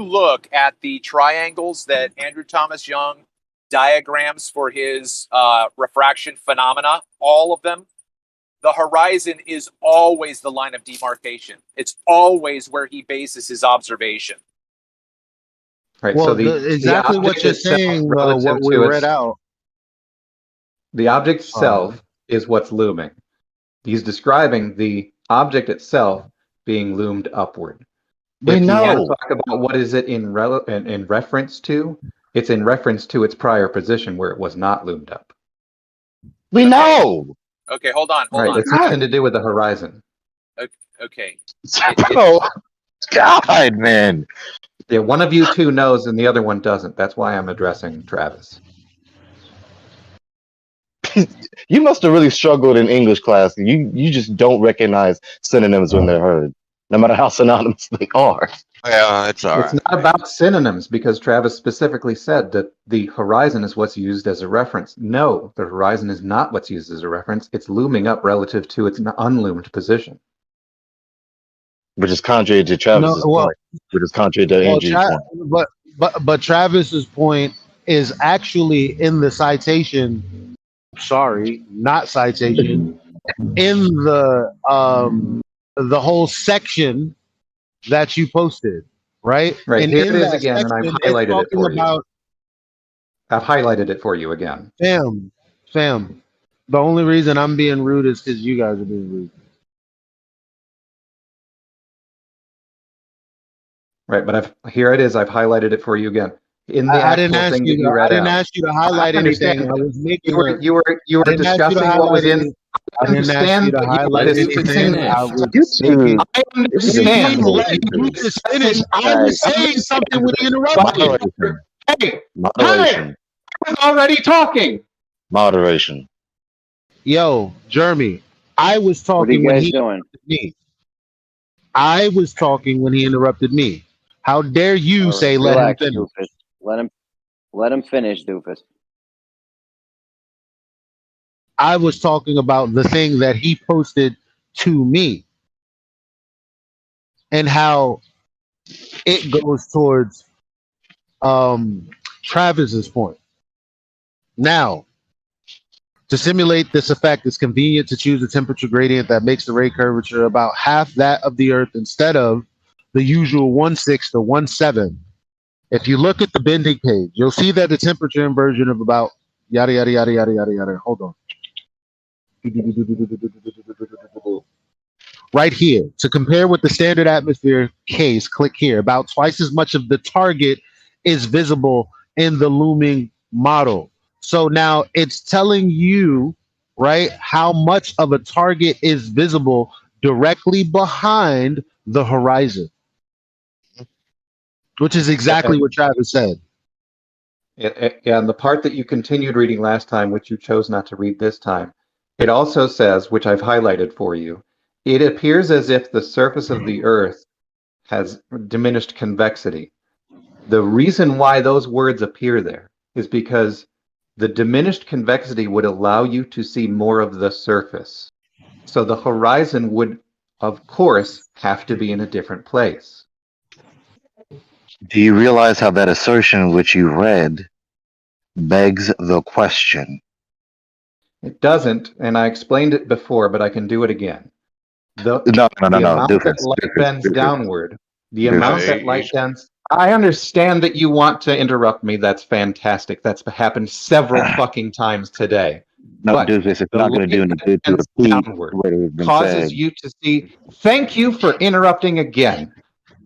look at the triangles that Andrew Thomas Young diagrams for his refraction phenomena, all of them. The horizon is always the line of demarcation. It's always where he bases his observation. Right. Well, so exactly what you're saying, what we read out. The object itself is what's looming. He's describing the object itself being loomed upward. If you want to talk about what is it in reference to, it's in reference to its prior position where it was not loomed up. We know. Okay, hold on. It's nothing to do with the horizon. Okay. God, man. Yeah, one of you two knows and the other one doesn't. That's why I'm addressing Travis. You must have really struggled in English class. You just don't recognize synonyms when they're heard, no matter how synonymous they are. Well, it's all It's not about synonyms because Travis specifically said that the horizon is what's used as a reference. No, the horizon is not what's used as a reference. It's looming up relative to its unloomed position. Which is contrary to Travis's point. Which is contrary to Andrew's point. But Travis's point is actually in the citation. Sorry, not citation. In the whole section that you posted, right? Right, And here in it is that again, and I've section, it's highlighted it talking for you. about I've highlighted it for you again. fam. The only reason I'm being rude is because you guys are being rude. Right, but here it is. I've highlighted it for you again. In the I didn't actual ask thing you. that you read I didn't out. ask you to highlight I anything. understand. I was making You were I didn't ask you to discussing what was highlight in. any. I I didn't ask you understand to that you highlight were anything. discussing. I was making. I understand Let that you were Lucas finish. discussing. I was saying something when he interrupted. Moderation. Hey, Moderation. I was already talking. Moderation. Yo, Jeremy, I was What are talking you when guys he doing? interrupted me. I was talking when he interrupted me. How dare you All say right, let him relax, finish? doofus. Let him finish, doofus. I was talking about the thing that he posted to me and how it goes towards Travis's point. Now, to simulate this effect, it's convenient to choose a temperature gradient that makes the ray curvature about half that of the Earth instead of the usual 1/6 to 1/7. If you look at the bending page, you'll see that the temperature inversion of about yada yada yada yada yada yada. Hold on. Right here, to compare with the standard atmosphere case, click here. About twice as much of the target is visible in the looming model. So now it's telling you, right, how much of a target is visible directly behind the horizon, which is exactly what Travis said. And the part that you continued reading last time, which you chose not to read this time, it also says, which I've highlighted for you, it appears as if the surface of the Earth has diminished convexity. The reason why those words appear there is because the diminished convexity would allow you to see more of the surface. So the horizon would, of course, have to be in a different place. Do you realize how that assertion which you read begs the question? It doesn't, and I explained it before, but I can do it again. The No. amount Doofus. that light bends downward, the Doofus. amount that light bends. I understand that you want to interrupt me. That's fantastic. That's happened several fucking times today. No, But Doofus, it's the not going to do light any that good to bends repeat downward what has been causes said. you to see. Thank you for interrupting again.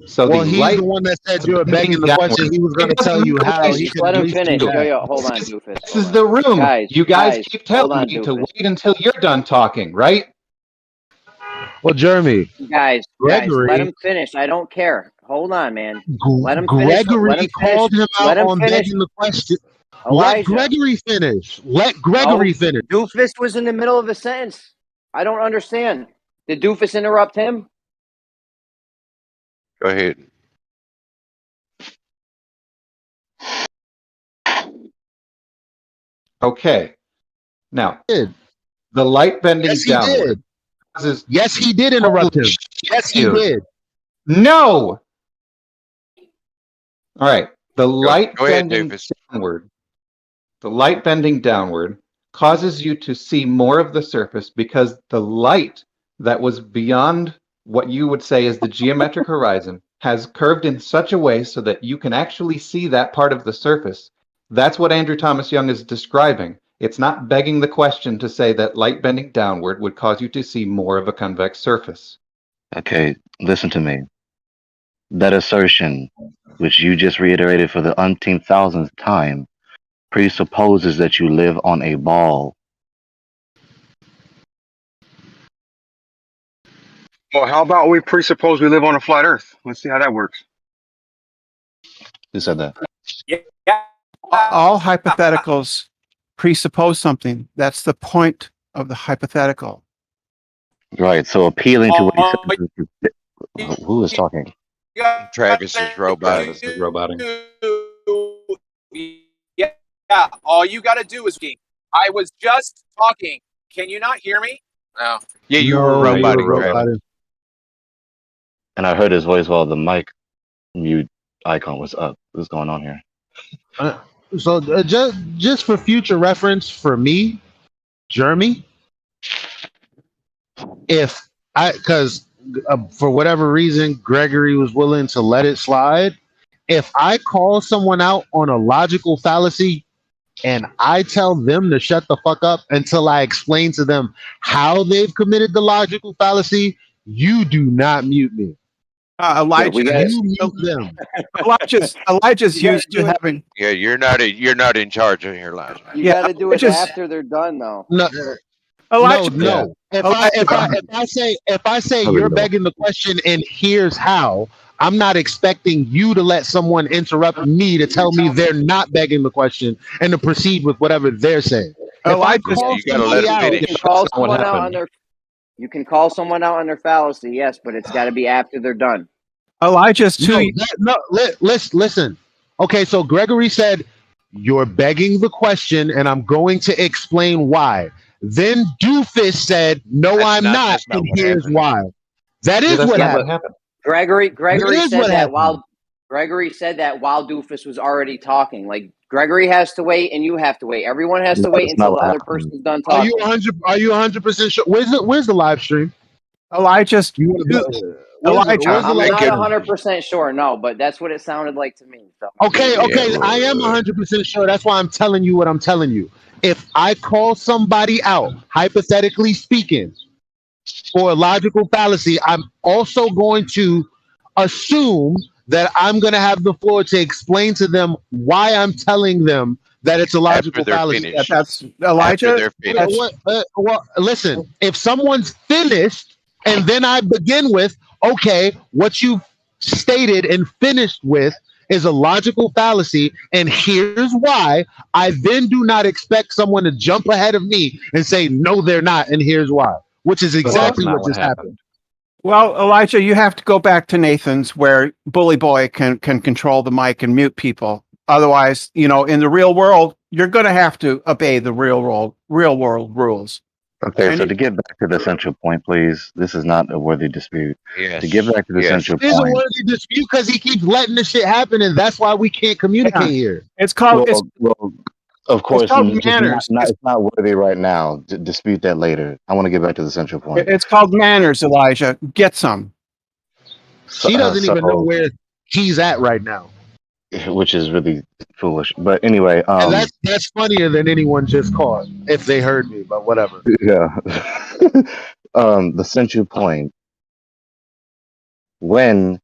So Well, the he's light the one that said is you were begging bending the question. downward. He was going It to tell doesn't you make a how waste he Just can let at him least do finish. Yo, that. hold on, doofus. This is the room. Guys, You guys keep hold telling on, me to doofus. wait until you're done talking, right? Well, Jeremy, Guys, let Gregory, him finish. I don't care. Hold on, man. Let him finish. Let Gregory him finish. called him out Let him on finish. begging the question. Let Elijah. Gregory finish. Let Gregory finish. Doofus was in the middle of a sentence. I don't understand. Did Doofus interrupt him? Go ahead. Okay. Now, the light bending Yes, he downward did. causes. Yes, he did interrupt him. Yes, he did. No. All right. The light go ahead, bending Doofus. downward. The light bending downward causes you to see more of the surface because the light that was beyond what you would say is the geometric horizon has curved in such a way so that you can actually see that part of the surface. That's what Andrew Thomas Young is describing. It's not begging the question to say that light bending downward would cause you to see more of a convex surface. Okay, listen to me. That assertion, which you just reiterated for the umpteenth thousandth time, presupposes that you live on a ball. Well, how about we presuppose we live on a flat Earth? Let's see how that works. Who said that? All hypotheticals presuppose something. That's the point of the hypothetical. Right, so appealing to what he said. Who is talking? Travis is roboting. Travis is roboting. Yeah, all you got to do is. I was just talking. Can you not hear me? No. Yeah, you were No, you roboting, were Travis. roboting. And I heard his voice while the mic mute icon was up. What's going on here? Just for future reference for me, Jeremy, if because for whatever reason Gregory was willing to let it slide, if I call someone out on a logical fallacy and I tell them to shut the fuck up until I explain to them how they've committed the logical fallacy, you do not mute me. Elijah, you mute them. Elijah's used to having. Yeah, you're not in charge of here, Elijah. You got to do it after they're done, though. No, Elijah, no. If I say you're begging the question and here's how, I'm not expecting you to let someone interrupt me to tell me they're not begging the question and to proceed with whatever they're saying. If I call somebody out, you can call someone out on their fallacy, yes, but it's got to be after they're done. Elijah's too. Listen. Okay, so Gregory said, you're begging the question and I'm going to explain why. Then Doofus said, no, I'm not, and here's why. That is what happened. Gregory said that while Doofus was already talking. Like, Gregory has to wait and you have to wait. Everyone has to wait until the other person's done talking. Are you 100% sure? Where's the live stream? Elijah, Elijah, I'm not 100% sure, no, but that's what it sounded like to me. So. Okay, I am 100% sure. That's why I'm telling you what I'm telling you. If I call somebody out, hypothetically speaking, for a logical fallacy, I'm also going to assume that I'm going to have the floor to explain to them why I'm telling them that it's a logical fallacy. That's Elijah. Well, listen, if someone's finished and then I begin with, okay, what you've stated and finished with is a logical fallacy, and here's why, I then do not expect someone to jump ahead of me and say, no, they're not, and here's why, which is exactly what just happened. Well, Elijah, you have to go back to Nathan's where Bully Boy can control the mic and mute people. Otherwise, in the real world, you're going to have to obey the real world rules. Okay, so to get back to the central point, please. This is not a worthy dispute. Yes. To get back to the central It is point. a worthy dispute because he keeps letting this shit happen, and that's why we can't communicate here. It's called. Of course, it's called manners. It's not worthy right now. Dispute that later. I want to get back to the central point. It's called manners, Elijah. Get some. She doesn't even know where he's at right now, which is really foolish. But anyway, and that's funnier than anyone just caught if they heard me. But whatever. Yeah. The central point. When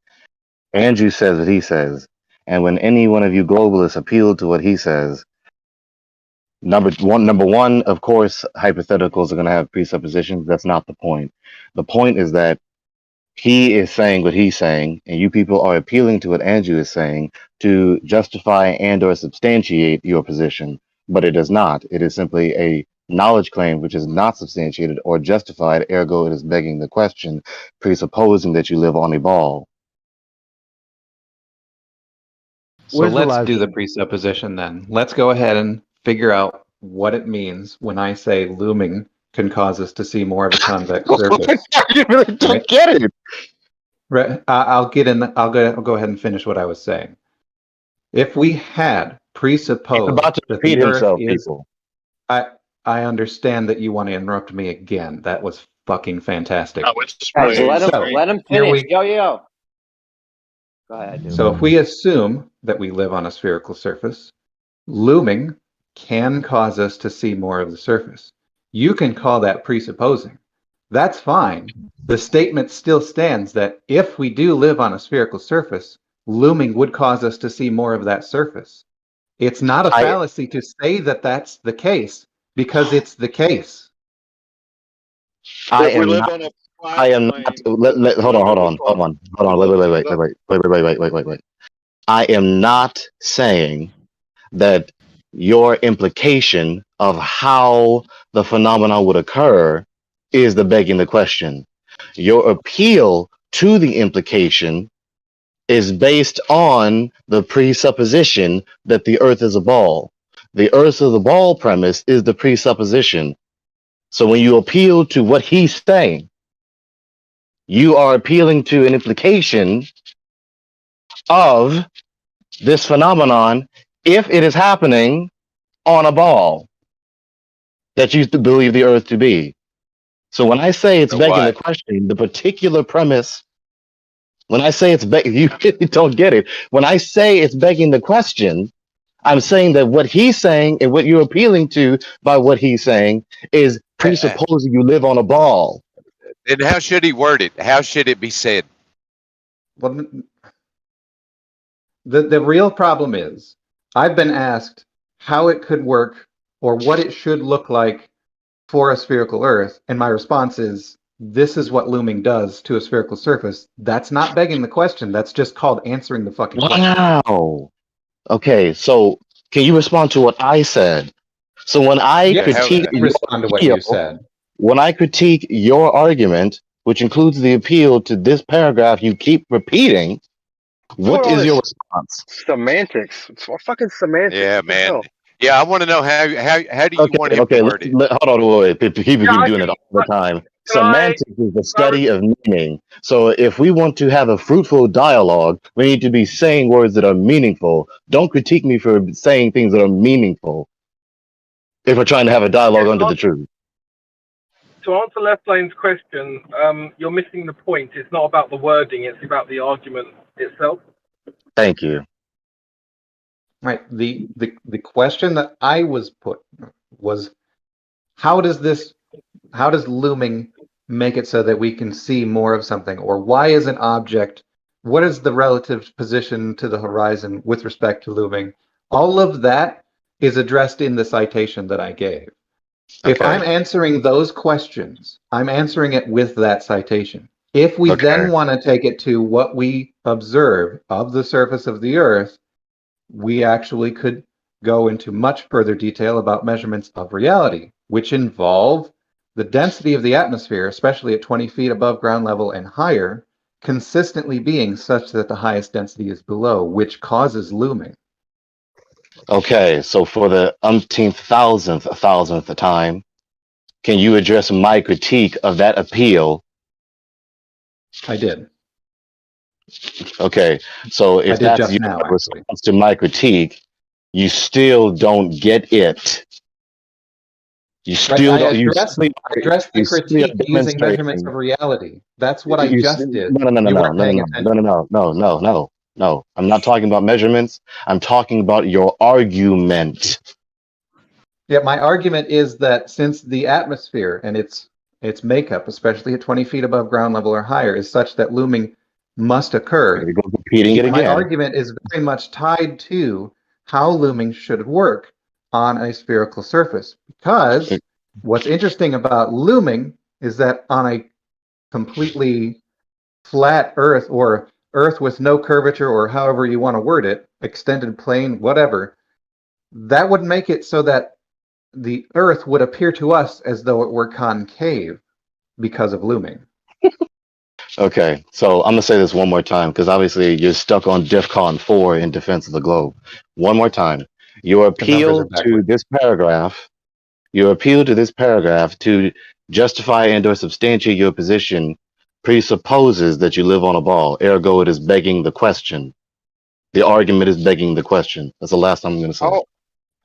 Andrew says what he says, and when any one of you globalists appeal to what he says, number one, of course, hypotheticals are going to have presuppositions. That's not the point. The point is that he is saying what he's saying, and you people are appealing to what Andrew is saying to justify and or substantiate your position, but it does not. It is simply a knowledge claim which is not substantiated or justified, ergo it is begging the question, presupposing that you live on a ball. So let's do the presupposition then. Let's go ahead and figure out what it means when I say looming can cause us to see more of a convex surface. You really don't get it. Right. I'll go ahead and finish what I was saying. If we had presupposed He's about to repeat himself, people. I understand that you want to interrupt me again. That was fucking fantastic. Guys, let him finish. Yo. Go ahead, dude. So if we assume that we live on a spherical surface, looming can cause us to see more of the surface. You can call that presupposing. That's fine. The statement still stands that if we do live on a spherical surface, looming would cause us to see more of that surface. It's not a fallacy to say that that's the case, because it's the case. I am not. Hold on. Wait. I am not saying that your implication of how the phenomenon would occur is the begging the question. Your appeal to the implication is based on the presupposition that the Earth is a ball. The Earth is a ball premise is the presupposition. So when you appeal to what he's saying, you are appealing to an implication of this phenomenon if it is happening on a ball that you believe the Earth to be. So when I say it's begging the question, the particular premise, when I say it's begging, you really don't get it. When I say it's begging the question, I'm saying that what he's saying and what you're appealing to by what he's saying is presupposing you live on a ball. And how should he word it? How should it be said? Well, the real problem is I've been asked how it could work or what it should look like for a spherical Earth, and my response is this is what looming does to a spherical surface. That's not begging the question. That's just called answering the fucking question. Wow. Okay, so can you respond to what I said? So when I critique respond to what you said. When I critique your argument, which includes the appeal to this paragraph you keep repeating, what is your response? Semantics. It's fucking semantics. Yeah, man. Yeah, I want to know how do you want him to word it? Hold on, wait. People keep doing it all the time. Semantics is the study of meaning. So if we want to have a fruitful dialogue, we need to be saying words that are meaningful. Don't critique me for saying things that are meaningful if we're trying to have a dialogue under the truth. To answer Left Lane's question, you're missing the point. It's not about the wording, it's about the argument itself. Thank you. Right. The question that I was put was how does looming make it so that we can see more of something? Or why is an object, what is the relative position to the horizon with respect to looming? All of that is addressed in the citation that I gave. If I'm answering those questions, I'm answering it with that citation. If we then want to take it to what we observe of the surface of the Earth, we actually could go into much further detail about measurements of reality, which involve the density of the atmosphere, especially at 20 feet above ground level and higher, consistently being such that the highest density is below, which causes looming. Okay, so for the umpteenth thousandth time, can you address my critique of that appeal? I did. Okay, so if that's your response to my critique, you still don't get it. You still don't. I addressed the critique using measurements of reality. That's what I just did. No. I'm not talking about measurements. I'm talking about your argument. Yeah, my argument is that since the atmosphere and its makeup, especially at 20 feet above ground level or higher, is such that looming must occur. My argument is very much tied to how looming should work on a spherical surface. Because what's interesting about looming is that on a completely flat Earth or Earth with no curvature or however you want to word it, extended plane, whatever, that would make it so that the Earth would appear to us as though it were concave because of looming. Okay, so I'm going to say this one more time because obviously you're stuck on DEFCON 4 in defense of the globe. One more time. Your appeal to this paragraph, to justify and or substantiate your position presupposes that you live on a ball. Ergo, it is begging the question. The argument is begging the question. That's the last time I'm going to say it.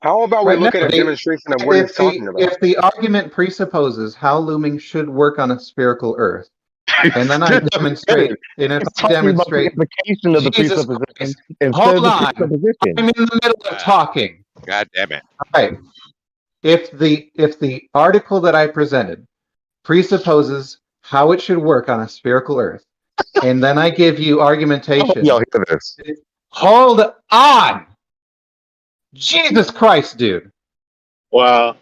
How about we look at a demonstration of what he's talking about? If the argument presupposes how looming should work on a spherical Earth, and then I demonstrate, and if I demonstrate, Jesus Christ, hold on, I'm in the middle of talking. God damn it! All right. If the article that I presented presupposes how it should work on a spherical Earth, and then I give you argumentation. Y'all hear this? Hold on, Jesus Christ, dude! Wow.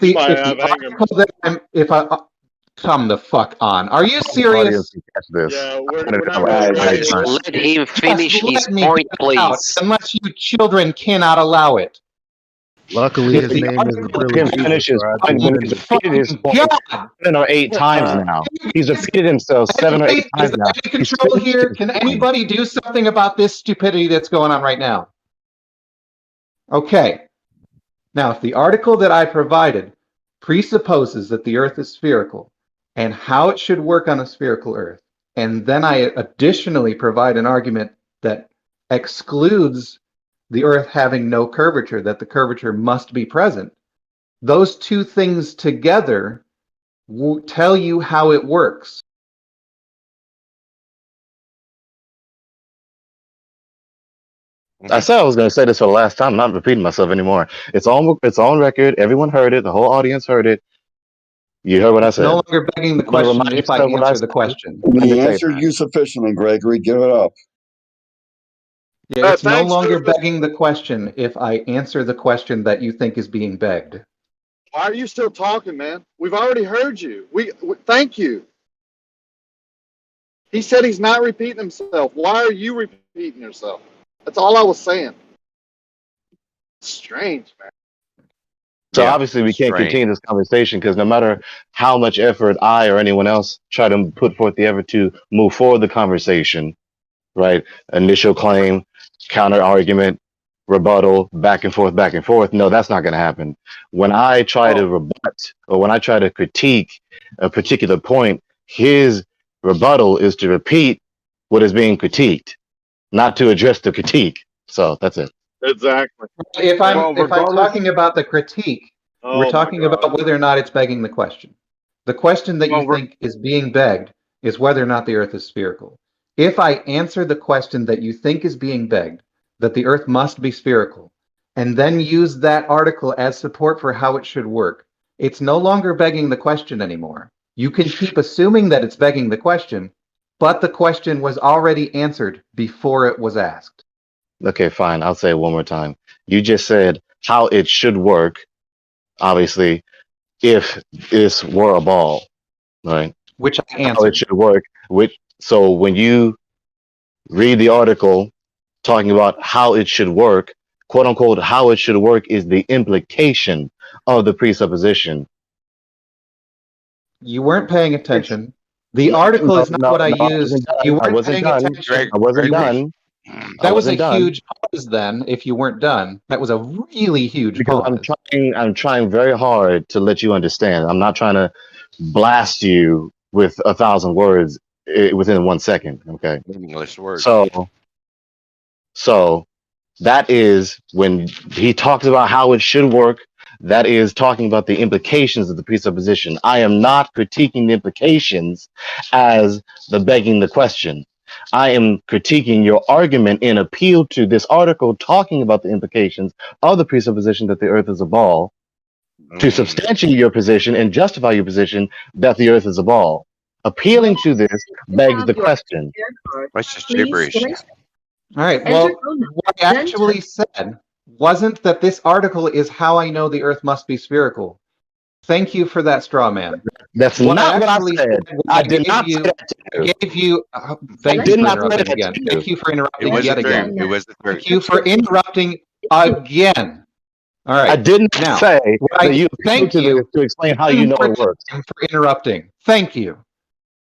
If I come the fuck on, are you serious? Yeah, Let him finish his point, please. Unless you children cannot allow it. Luckily, his name isn't really finishes. He's repeated his point 7 or 8 times now. He's repeated himself 7 or 8 times now. Control here. Can anybody do something about this stupidity that's going on right now? Okay. Now, if the article that I provided presupposes that the Earth is spherical and how it should work on a spherical Earth, and then I additionally provide an argument that excludes the Earth having no curvature, that the curvature must be present. Those two things together will tell you how it works. I said I was going to say this for the last time. I'm not repeating myself anymore. It's on record. Everyone heard it. The whole audience heard it. You heard what I It's said. no longer begging the I'm gonna question remind if I yourself what answer said. the question. He answered you sufficiently, Gregory. Give it up. Yeah, it's no thanks, longer Doofus. begging the question if I answer the question that you think is being begged. Why are you still talking, man? We've already heard you. We thank you. He said he's not repeating himself. Why are you repeating yourself? That's all I was saying. Strange, man. So Yeah, obviously we can't strange. continue this conversation because no matter how much effort I or anyone else try to put forth the effort to move forward the conversation, right? Initial claim, counter argument, rebuttal, back and forth. No, that's not going to happen. When I try to rebut or when I try to critique a particular point, his rebuttal is to repeat what is being critiqued, not to address the critique. So that's it. Exactly. If I'm talking about the critique, Oh, we're talking about whether or not it's begging the question. The question that you think is being begged is whether or not the Earth is spherical. If I answer the question that you think is being begged, that the Earth must be spherical, and then use that article as support for how it should work, it's no longer begging the question anymore. You can keep assuming that it's begging the question, but the question was already answered before it was asked. Okay, fine. I'll say it one more time. You just said how it should work, obviously, if this were a ball, right? Which I answered. How it should work. So when you read the article talking about how it should work, quote unquote, how it should work is the implication of the presupposition. You weren't paying attention. The article is not what I used. You weren't paying attention. I wasn't done. That was a huge pause then, if you weren't done. That was a really huge pause. I'm trying very hard to let you understand. I'm not trying to blast you with 1,000 words within 1 second. Okay. English words. So that is when he talks about how it should work. That is talking about the implications of the presupposition. I am not critiquing the implications as the begging the question. I am critiquing your argument in appeal to this article talking about the implications of the presupposition that the Earth is a ball to substantiate your position and justify your position that the Earth is a ball. Appealing to this begs the question. That's just gibberish. All right. Well, what I actually said wasn't that this article is how I know the Earth must be spherical. Thank you for that straw man. That's not what I said. I did not say that to you. I gave you. Thank you for interrupting again. Thank you for interrupting yet again. Thank you for interrupting again. All right. I didn't say that you thank you to explain how you know it works. For interrupting. Thank you.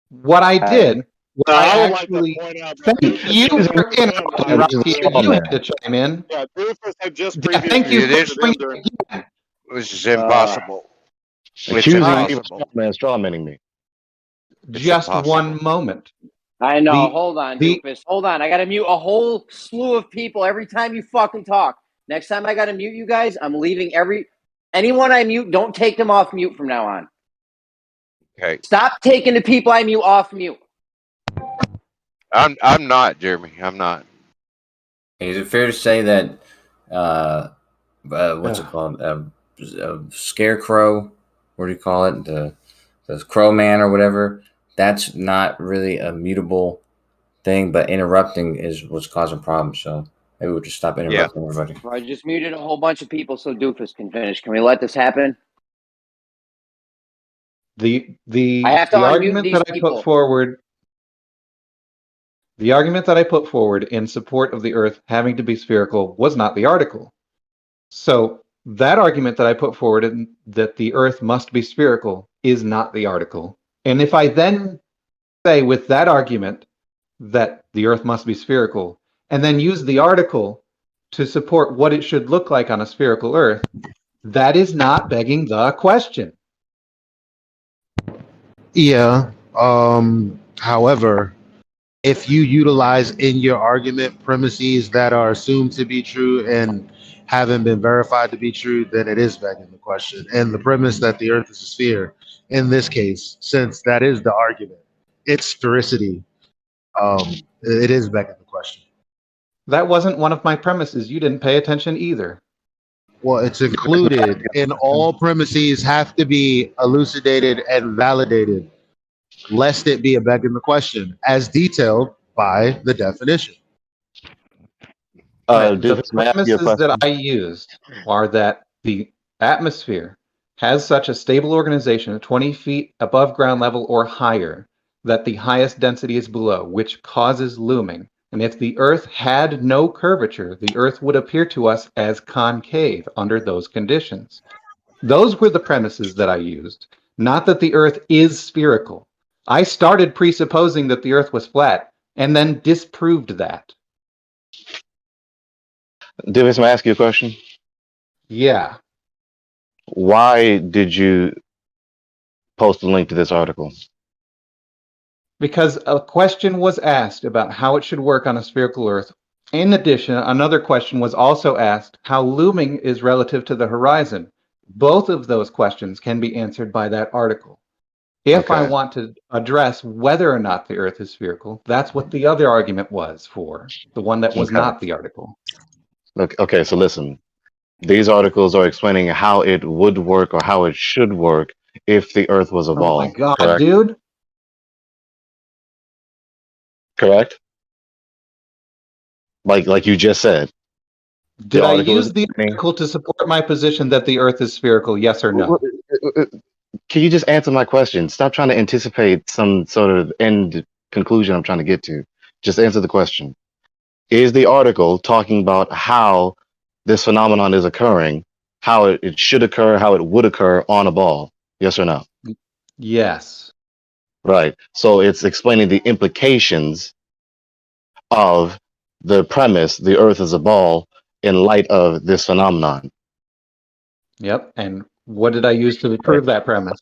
What I did was I actually thank you for interrupting, Rocky. You had to chime in. Yeah, Doofus had just thank you for bringing it again. Which is impossible. Accusing me of strawmanning me. Just one moment. I know. Hold on, Doofus. Hold on. I got to mute a whole slew of people every time you fucking talk. Next time I got to mute you guys, I'm leaving anyone I mute, don't take them off mute from now on. Okay. Stop taking the people I mute off mute. I'm not, Jeremy. I'm not. Is it fair to say that what's it called? Scarecrow, what do you call it? The Crow Man or whatever. That's not really a mutable thing, but interrupting is what's causing problems. So maybe we'll just stop interrupting everybody. I just muted a whole bunch of people so Doofus can finish. Can we let this happen? The I have to argument unmute that these I people. put forward. The argument that I put forward in support of the Earth having to be spherical was not the article. So that argument that I put forward that the Earth must be spherical is not the article. And if I then say with that argument that the Earth must be spherical, and then use the article to support what it should look like on a spherical Earth, that is not begging the question. Yeah. However, if you utilize in your argument premises that are assumed to be true and haven't been verified to be true, then it is begging the question. And the premise that the Earth is a sphere, in this case, since that is the argument, its sphericity, it is begging the question. That wasn't one of my premises. You didn't pay attention either. Well, it's included in all premises have to be elucidated and validated, lest it be a begging the question, as detailed by the definition. The premises that I used are that the atmosphere has such a stable organization, 20 feet above ground level or higher, that the highest density is below, which causes looming. And if the Earth had no curvature, the Earth would appear to us as concave under those conditions. Those were the premises that I used, not that the Earth is spherical. I started presupposing that the Earth was flat and then disproved that. Davis, may I ask you a question? Yeah. Why did you post a link to this article? Because a question was asked about how it should work on a spherical Earth. In addition, another question was also asked how looming is relative to the horizon. Both of those questions can be answered by that article. If I want to address whether or not the Earth is spherical, that's what the other argument was for, the one that was not the article. Okay, so listen. These articles are explaining how it would work or how it should work if the Earth was a ball. Oh my God, correct? dude. Correct? Like you just said. Did I use the article to support my position that the Earth is spherical, yes or no? Can you just answer my question? Stop trying to anticipate some sort of end conclusion I'm trying to get to. Just answer the question. Is the article talking about how this phenomenon is occurring, how it should occur, how it would occur on a ball? Yes or no? Yes. Right. So it's explaining the implications of the premise, the Earth is a ball, in light of this phenomenon. Yep. And what did I use to prove that premise?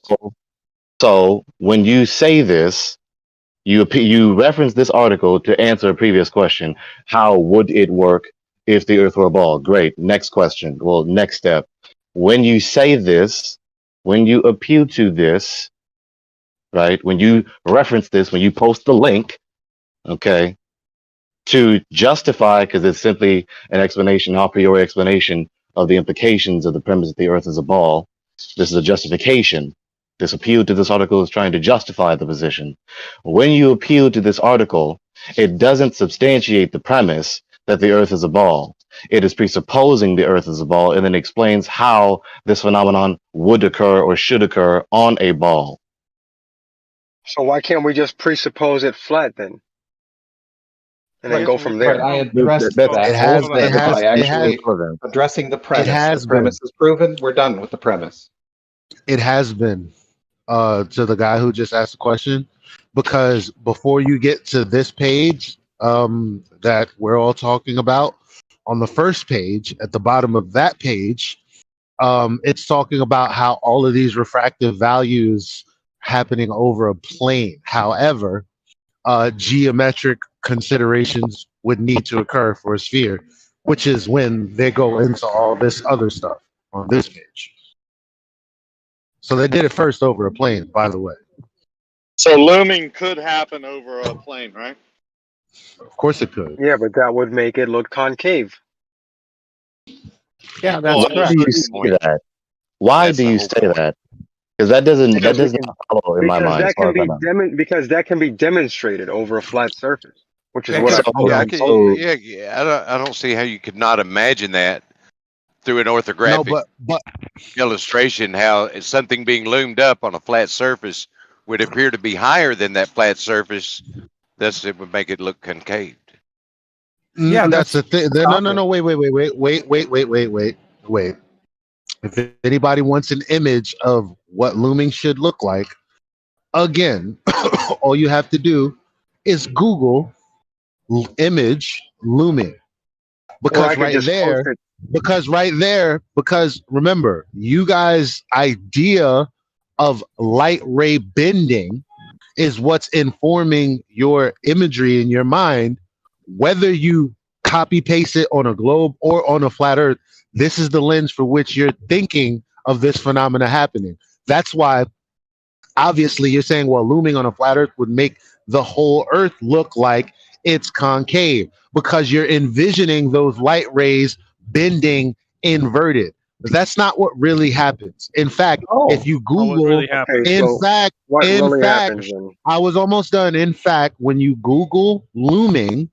So when you say this, you reference this article to answer a previous question. How would it work if the Earth were a ball? Great. Next question. Well, next step. When you say this, when you appeal to this, right? When you reference this, when you post the link, okay, to justify, because it's simply an explanation, a priori explanation of the implications of the premise that the Earth is a ball. This is a justification. This appeal to this article is trying to justify the position. When you appeal to this article, it doesn't substantiate the premise that the Earth is a ball. It is presupposing the Earth is a ball and then explains how this phenomenon would occur or should occur on a ball. So why can't we just presuppose it flat then? And then go from there. I addressed that. Addressing the premise. The premise is proven. We're done with the premise. It has been to the guy who just asked the question, because before you get to this page that we're all talking about, on the first page, at the bottom of that page, it's talking about how all of these refractive values happening over a plane. However, geometric considerations would need to occur for a sphere, which is when they go into all this other stuff on this page. So they did it first over a plane, by the way. So looming could happen over a plane, right? Of course it could. Yeah, but that would make it look concave. Yeah, that's Why do you say that? Why do you say that? Because that doesn't follow in my mind. Because that can be demonstrated over a flat surface, which is I I don't see how you could not imagine that through an orthographic illustration, how something being loomed up on a flat surface would appear to be higher than that flat surface. It would make it look concave. Yeah, that's the thing. No, wait. If anybody wants an image of what looming should look like, again, all you have to do is Google image looming. Because because remember, you guys' idea of light ray bending is what's informing your imagery in your mind, whether you copy paste it on a globe or on a flat earth. This is the lens for which you're thinking of this phenomena happening. That's why obviously you're saying, well, looming on a flat earth would make the whole earth look like it's concave, because you're envisioning those light rays bending inverted. But that's not what really happens. In fact, if you Google, I was almost done. In fact, when you Google looming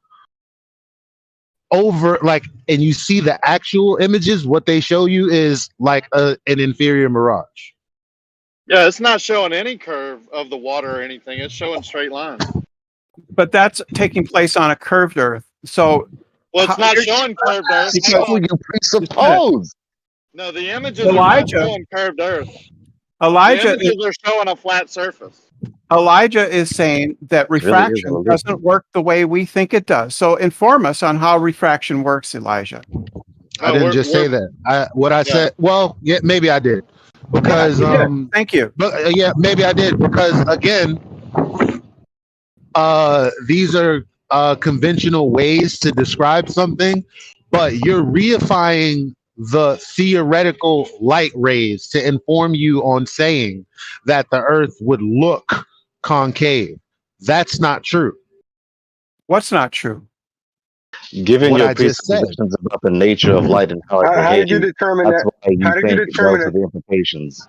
over, like, and you see the actual images, what they show you is like an inferior mirage. Yeah, it's not showing any curve of the water or anything. It's showing straight lines. But that's taking place on a curved Earth. So, well, it's not showing curved Earth. Because you presuppose. No, the images Elijah, are not showing curved Earth. Elijah the images are showing a flat surface. Elijah is saying that refraction doesn't work the way we think it does. So inform us on how refraction works, Elijah. I didn't just say that. I said, well, yeah, maybe I did. Because thank you. But yeah, maybe I did, because again, these are conventional ways to describe something, but you're reifying the theoretical light rays to inform you on saying that the earth would look concave. That's not true. What's not true? Given What your I just said. presuppositions about the nature of light and how it How did you behaves, determine that's that? why you How did you think determine those are it? the implications.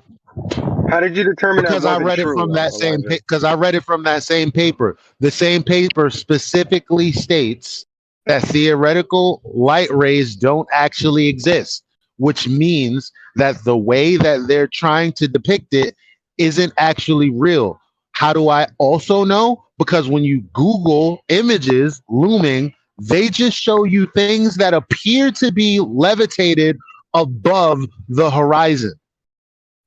How did you determine Because that I wasn't read it true, from that same Elijah? because I read it from that same paper. The same paper specifically states that theoretical light rays don't actually exist, which means that the way that they're trying to depict it isn't actually real. How do I also know? Because when you Google images looming, they just show you things that appear to be levitated above the horizon.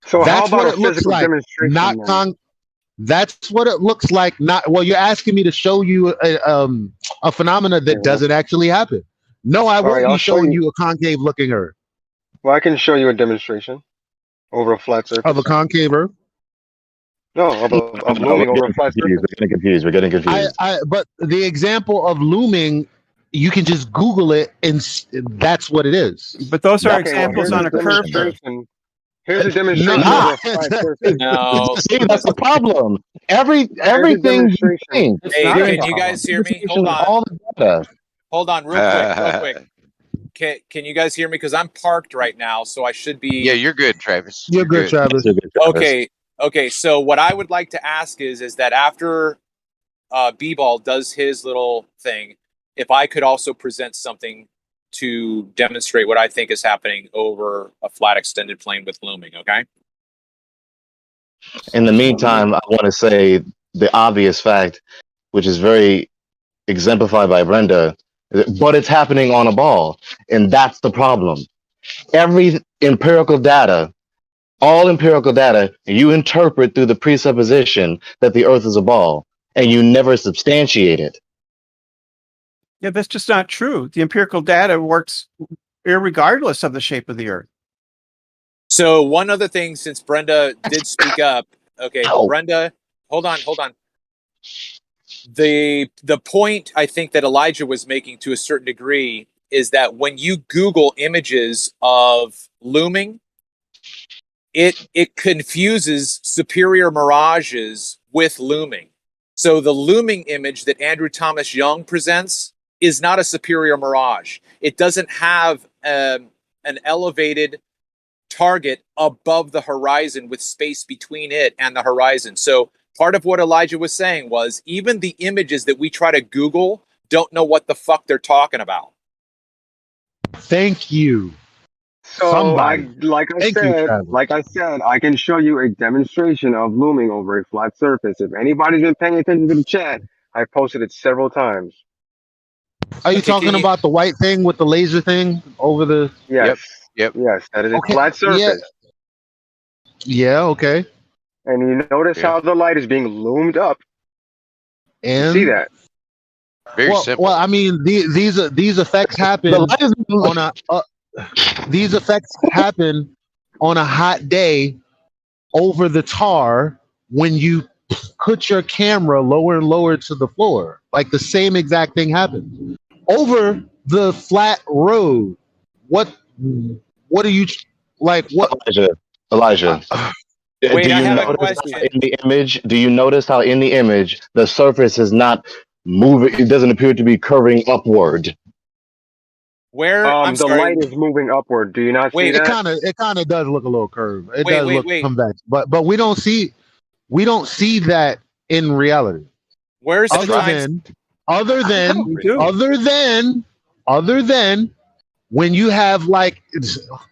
So That's how about what a it looks physical like. demonstration? Not then? That's what it looks like. Not well. You're asking me to show you a phenomena that doesn't actually happen. No, I All right, won't I'll be show showing you. you a concave looking Earth Well, I can show you a demonstration over a flat surface. of a concave Earth. No, of looming over a flat surface. We're getting confused. But the example of looming, you can just Google it, and that's what it is. But those are Okay, well, examples here's on a a curved Earth. demonstration. Here's a demonstration over a flat surface. No. See, that's the problem. Everything you think. Hey, can you guys hear me? Hold on. All the data. Hold on, real quick. Can you guys hear me? Because I'm parked right now, so I should be. Yeah, you're good, Travis. You're good, Travis. Okay. So what I would like to ask is that after B-Ball does his little thing, if I could also present something to demonstrate what I think is happening over a flat extended plane with looming. Okay. In the meantime, I want to say the obvious fact, which is very exemplified by Brenda, but it's happening on a ball, and that's the problem. Every empirical data, all empirical data, you interpret through the presupposition that the Earth is a ball, and you never substantiate it. Yeah, that's just not true. The empirical data works irregardless of the shape of the Earth. So one other thing, since Brenda did speak up, okay, Brenda, hold on. The point I think that Elijah was making to a certain degree is that when you Google images of looming, it confuses superior mirages with looming. So the looming image that Andrew Thomas Young presents is not a superior mirage. It doesn't have an elevated target above the horizon with space between it and the horizon. So part of what Elijah was saying was even the images that we try to Google don't know what the fuck they're talking about. Thank you. So like I said, I can show you a demonstration of looming over a flat surface. If anybody's been paying attention to the chat, I posted it several times. Are you talking about the white thing with the laser thing over the? Yes. Yep. Yes, that is a flat surface. Yeah. Okay. And you notice how the light is being loomed up. And you see that? Very simple. Well, I mean, these effects happen on a. These effects happen on a hot day over the tar when you put your camera lower and lower to the floor. Like the same exact thing happens over the flat road. What are you like? What Elijah? Wait, Do I you have a notice how question. in the image? Do you notice how in the image the surface is not moving? It doesn't appear to be curving upward. Where I'm The sorry. light is moving upward. Do you not see Wait, that? It kind of does look a little curved. It Wait, does wait, look wait. convex, but we don't see that in reality. Where's the Other time? than when you have like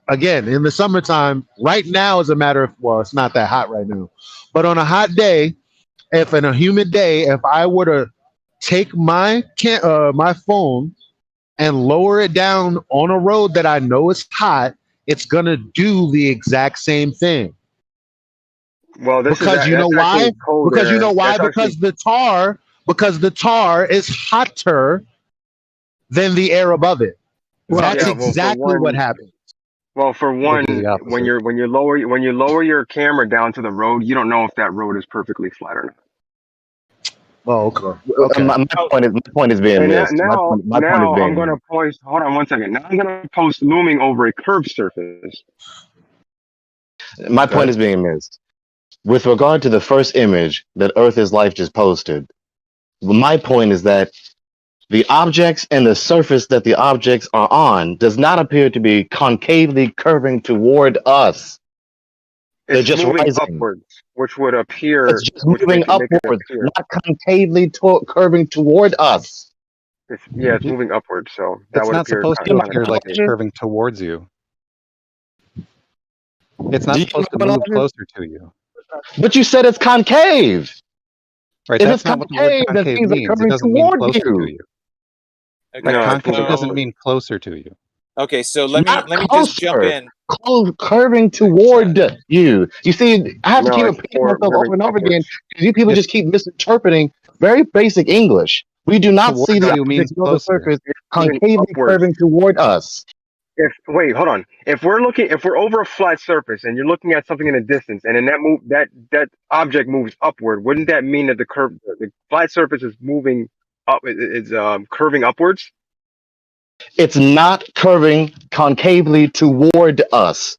again in the summertime. Right now, as a matter of it's not that hot right now, but on a hot day, if in a humid day, if I were to take my my phone and lower it down on a road that I know is hot, it's gonna do the exact same thing. Well, Because you know why? Because you know why? Because the tar is hotter than the air above it. That's exactly what happens. Well, for one, when you lower your camera down to the road, you don't know if that road is perfectly flat or not. Oh, okay. My point is being missed. Now My point is being I'm going to post. Hold on one second. Now I'm going to post looming over a curved surface. My point is being missed. With regard to the first image that Earth is Life just posted, my point is that the objects and the surface that the objects are on does not appear to be concavely curving toward us. They're It's just moving rising. upwards, which would appear. It's just moving upwards, not concavely curving toward us. It's moving upwards, so that It's would not appear supposed to kind of appear like it's concave. curving towards you. It's not supposed to move closer to you. But you said it's concave. Right, If that's it's not what the word concave, then concave things are means. It curving doesn't mean toward closer you. to you. Okay, Right, concave so- doesn't mean closer to you. Okay, so let Not me just jump closer. in. Curving toward you. You see, I have to keep repeating myself over and over again because you people just keep misinterpreting very basic English. We do not see the object on the surface concavely curving toward us. Wait, hold on. If we're over a flat surface and you're looking at something in a distance, and then that object moves upward, wouldn't that mean that the flat surface is moving up? It's curving upwards. It's not curving concavely toward us.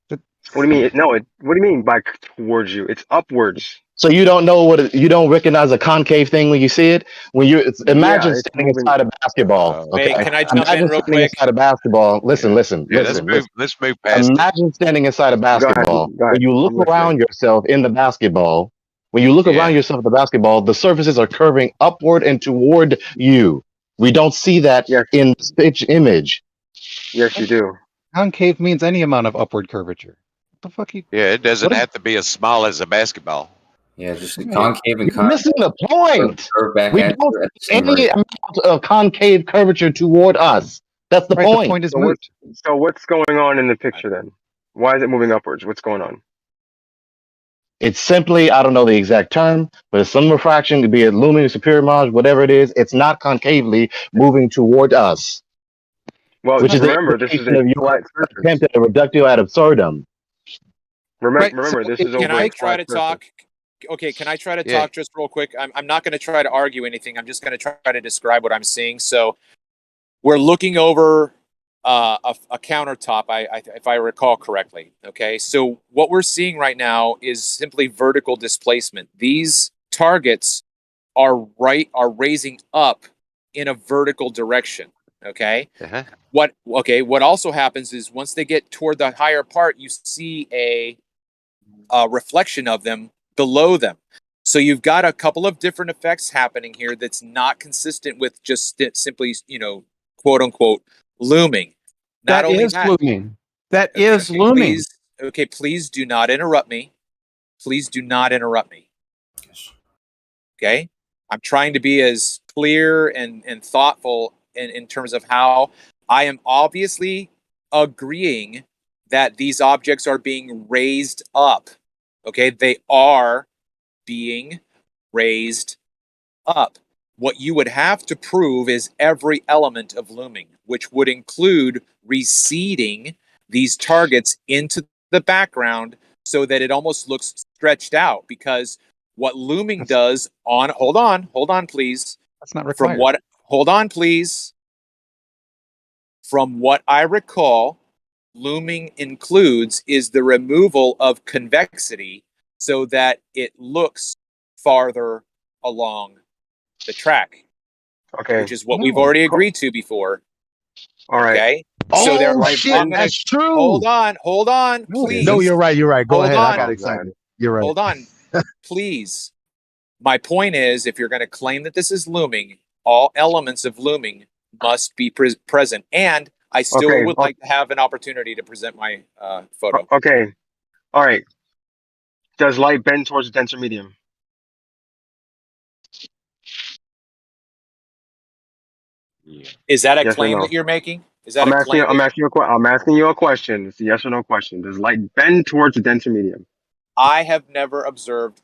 What do you mean? No, what do you mean by towards you? It's upwards. So you don't know you don't recognize a concave thing when you see it. When you imagine standing inside a basketball. Okay, Hey, can I jump in real standing quick? inside a basketball. Listen. Let's move past it. Imagine standing inside a basketball. Go ahead. When you look around yourself in the basketball, the basketball, the surfaces are curving upward and toward you. We don't see that in the pitch image. Yes, you do. Concave means any amount of upward curvature. What the fuck you? Yeah, it doesn't have to be as small as a basketball. Yeah, just the concave and You're missing the point. curve back We at don't you at the see same any rate. amount of concave curvature toward us. That's the point. The point is So moot. So what's going on in the picture then? Why is it moving upwards? What's going on? It's simply, I don't know the exact term, but it's some refraction, be it looming, superior Maj, whatever it is, it's not concavely moving toward us. Well, which is remember, the this is implication of a your flat surface. attempt at a reductio ad absurdum. Remember, this is over Can I a try flat to talk? surface. Okay, can I try to talk just real quick? I'm not going to try to argue anything. I'm just going to try to describe what I'm seeing. So we're looking over a countertop, if I recall correctly. Okay, so what we're seeing right now is simply vertical displacement. These targets are raising up in a vertical direction. Okay. What also happens is once they get toward the higher part, you see a reflection of them below them. So you've got a couple of different effects happening here that's not consistent with just simply, quote unquote, looming. That is looming. That is looming. Please do not interrupt me. Please do not interrupt me. Okay? I'm trying to be as clear and thoughtful in terms of how I am obviously agreeing that these objects are being raised up. Okay? They are being raised up. What you would have to prove is every element of looming, which would include receding these targets into the background so that it almost looks stretched out, because What looming does on hold on, please. That's not required. From what I recall, looming includes is the removal of convexity so that it looks farther along the track. Okay. Which is what we've already agreed to before. All right. Okay. Oh, there might shit, that's true. Hold on, please. No, you're right. Go Hold ahead. on. I got excited. You're right. Hold on, please. My point is, if you're going to claim that this is looming, all elements of looming must be present. And I still would like to have an opportunity to present my photo. Okay. All right. Does light bend towards the denser medium? Is that a Yes or claim no? that you're making? Is that I'm a asking claim? I'm asking you a question. It's a yes or no question. Does light bend towards the denser medium? I have never observed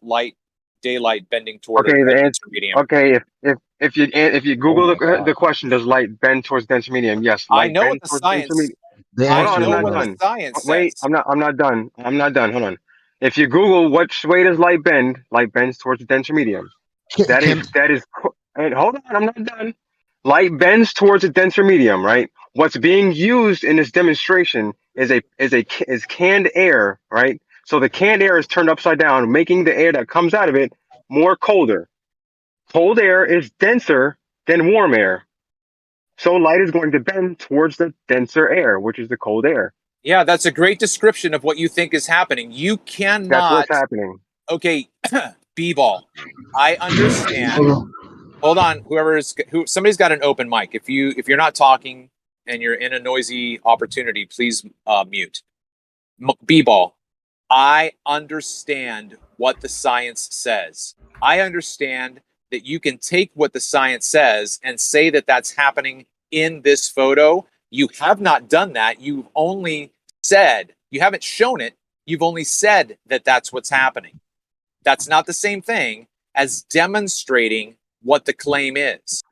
daylight bending toward a denser medium. Okay, if you Google the question, does light bend towards denser medium? Yes, light I know what bends the towards science. denser medium. I know what the science Wait, says. I'm not done. I'm not done. Hold on. If you Google which way does light bend, light bends towards the denser medium. That is. And hold on, I'm not done. Light bends towards a denser medium, right? What's being used in this demonstration is canned air, right? So the canned air is turned upside down, making the air that comes out of it more colder. Cold air is denser than warm air. So light is going to bend towards the denser air, which is the cold air. Yeah, that's a great description of what you think is happening. You cannot. That's what's happening. Okay, B-ball. I understand. Hold on, somebody's got an open mic. If you're not talking and you're in a noisy opportunity, please mute. B-ball. I understand what the science says. I understand that you can take what the science says and say that that's happening in this photo. You have not done that. You've only said, you haven't shown it. You've only said that that's what's happening. That's not the same thing as demonstrating what the claim is.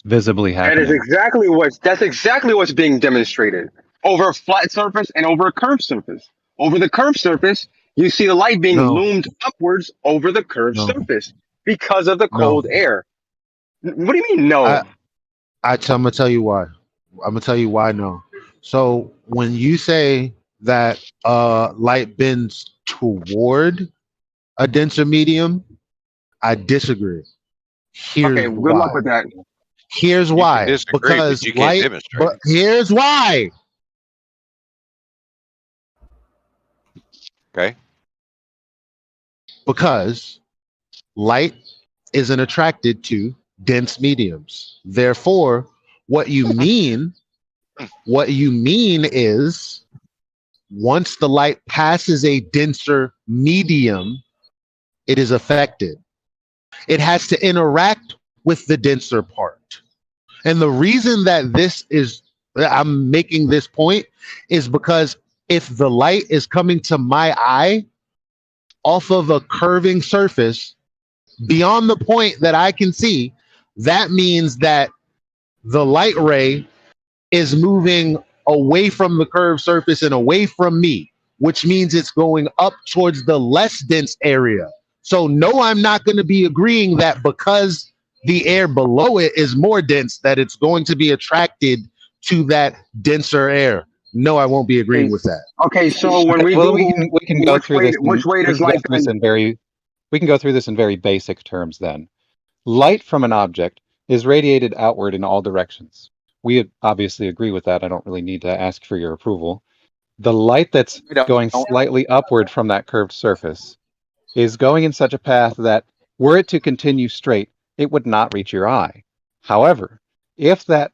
Visibly happening. That's exactly what's being demonstrated over a flat surface and over a curved surface. Over the curved surface, you see the light being loomed upwards over the curved surface because of the cold air. What do you mean no? I'm gonna tell you why. I'm gonna tell you why no. So when you say that light bends toward a denser medium, I disagree. Here's good luck with that. Here's why. Because you can't demonstrate. But here's why. Okay. Because light isn't attracted to dense mediums. Therefore, what you mean is once the light passes a denser medium, it is affected. It has to interact with the denser part. And the reason that I'm making this point is because if the light is coming to my eye off of a curving surface beyond the point that I can see, that means that the light ray is moving away from the curved surface and away from me, which means it's going up towards the less dense area. So no, I'm not going to be agreeing that because the air below it is more dense, that it's going to be attracted to that denser air. No, I won't be agreeing with that. Okay, so when we can go through this. Which way does light bend? We can go through this in very basic terms then. Light from an object is radiated outward in all directions. We obviously agree with that. I don't really need to ask for your approval. The light that's going slightly upward from that curved surface is going in such a path that were it to continue straight, it would not reach your eye. However, if that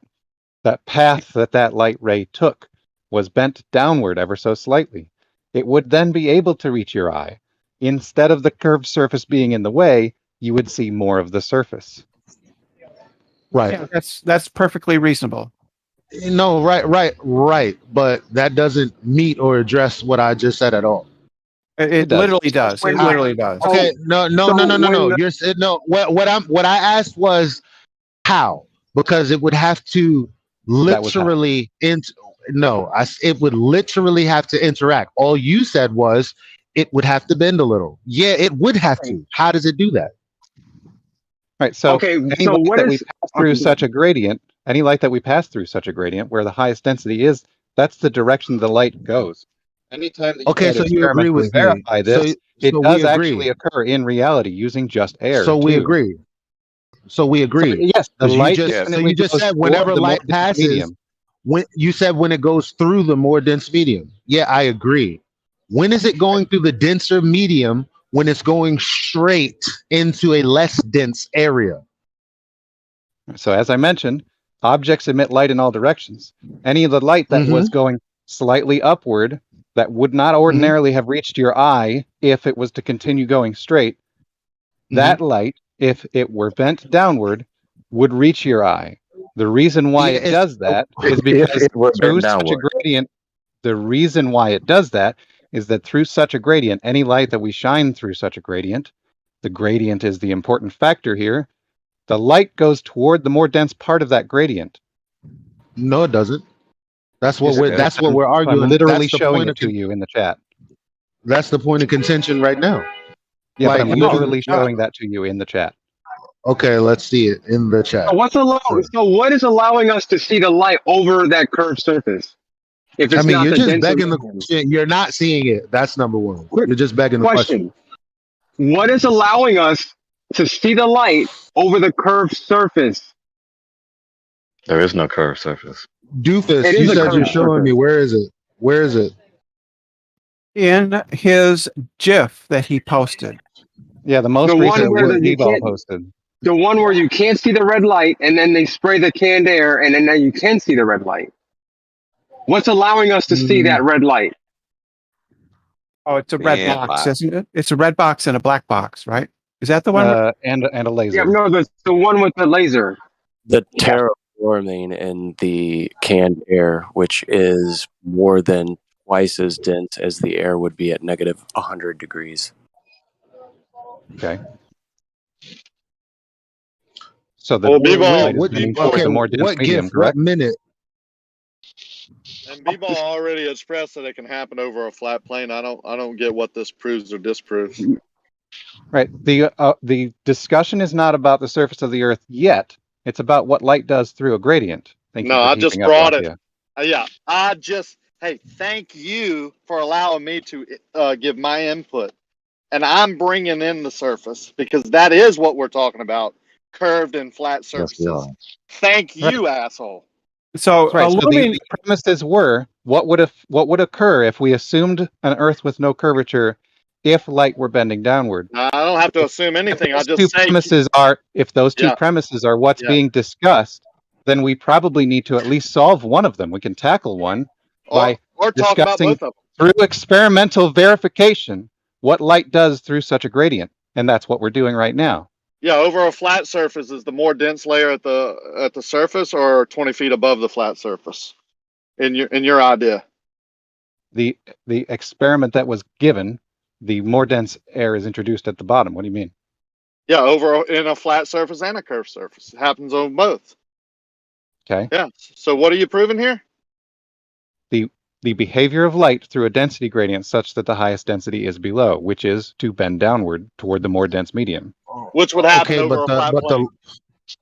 path that light ray took was bent downward ever so slightly, it would then be able to reach your eye. Instead of the curved surface being in the way, you would see more of the surface. Right. Yeah, that's perfectly reasonable. No, right. But that doesn't meet or address what I just said at all. It literally does. It literally does. Okay, no. You're no. What I asked was how, because it would have to literally it would literally have to interact. All you said was it would have to bend a little. Yeah, it would have to. How does it do that? Right. So Okay, any so light what that we is pass through such a gradient, any light that we pass through such a gradient where the highest density is, that's the direction the light goes. Anytime that you Okay, try to so you agree experimentally with me. verify this, it We does actually agree. occur in reality using just air So we too. agree. So we So agree. yes, the Because you light just definitely said goes whenever toward the more light dense passes, medium. when you said when it goes through the more dense medium. Yeah, I agree. When is it going through the denser medium when it's going straight into a less dense area? So as I mentioned, objects emit light in all directions. Any of the light that was going slightly upward that would not ordinarily have reached your eye if it was to continue going straight, that light, if it were bent downward, would reach your eye. The reason why it does that is If because it were through bent such a downward. gradient, the reason why it does that is that through such a gradient, any light that we shine through such a gradient, the gradient is the important factor here, the light goes toward the more dense part of that gradient. No, it doesn't. That's what Yes, it we're does. that's what we're I'm arguing. literally That's the showing point it of to you in the chat. that's the point of contention right now. Yeah, but Like I'm you literally can showing that to you in the chat. okay, let's see it in the chat. So what is allowing us to see the light over that curved surface? If I it's mean, not you're the just denser begging the medium? question. You're not seeing it. That's number one. You're just begging the question. What is allowing us to see the light over the curved surface? There is no curved surface. Doofus, It you is a said you're curved showing me. surface. Where is it? Where is it? In his GIF that he posted. Yeah, the most The one recent where one you Deval can't, posted. the one where you can't see the red light, and then they spray the canned air, and then you can see the red light. What's allowing us to see that red light? Oh, it's a red box, isn't it? It's a red box and a black box, right? Is that the one? And a laser. Yeah, no, the one with the laser. The terraforming in the canned air, which is more than twice as dense as the air would be at negative 100 degrees. Okay. So the Well, B-ball, light is bending toward the more dense what medium, GIF? correct? What minute? and B-ball already expressed that it can happen over a flat plane. I don't get what this proves or disproves. Right. The discussion is not about the surface of the Earth yet. It's about what light does through a gradient. Thank you No, for I just keeping up, brought it. Lakia. Hey, thank you for allowing me to give my input. And I'm bringing in the surface because that is what we're talking about. Curved and flat surfaces. Thank you, asshole. So, Right. So the premises were what would occur if we assumed an Earth with no curvature if light were bending downward. I don't have to assume anything. I If those just two say premises are if those two Yeah. premises are what's Yeah. being discussed, then we probably need to at least solve one of them. We can tackle one by or talk about discussing both of them. through experimental verification what light does through such a gradient, and that's what we're doing right now. Yeah, over a flat surface is the more dense layer at the surface, or 20 feet above the flat surface. In your idea, The experiment that was given, the more dense air is introduced at the bottom. What do you mean? yeah, over in a flat surface and a curved surface. It happens on both. Okay. Yeah. So what are you proving here? The behavior of light through a density gradient such that the highest density is below, which is to bend downward toward the more dense medium. Which would happen Okay, over a flat plane.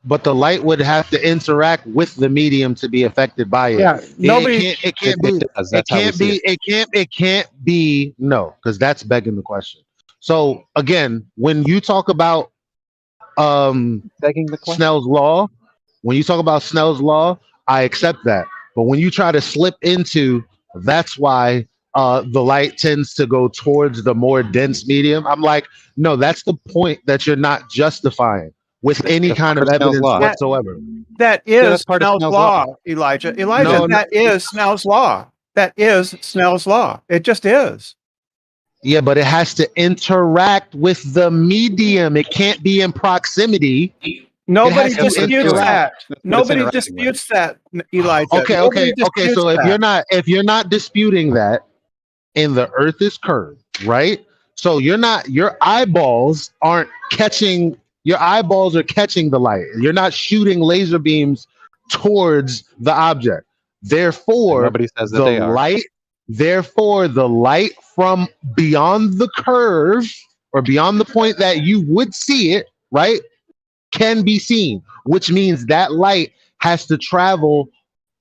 but the light would have to interact with the medium to be affected by it. Yeah, nobody. It can't be. It can't be. No, because that's begging the question. So again, when you talk about begging the question. Snell's law, when you talk about Snell's law, I accept that. But when you try to slip into that's why the light tends to go towards the more dense medium, I'm like, no, that's the point that you're not justifying with any kind of evidence whatsoever. That is Snell's law, Elijah. That is Snell's law. That is Snell's law. It just is. Yeah, but it has to interact with the medium. It can't be in proximity. Nobody disputes that. Nobody disputes that, Elijah. Okay. So if you're not disputing that, and the Earth is curved, right? So your eyeballs are catching the light. You're not shooting laser beams towards the object. Therefore, nobody says that they are. light. Therefore, the light from beyond the curve or beyond the point that you would see it, right, can be seen, which means that light has to travel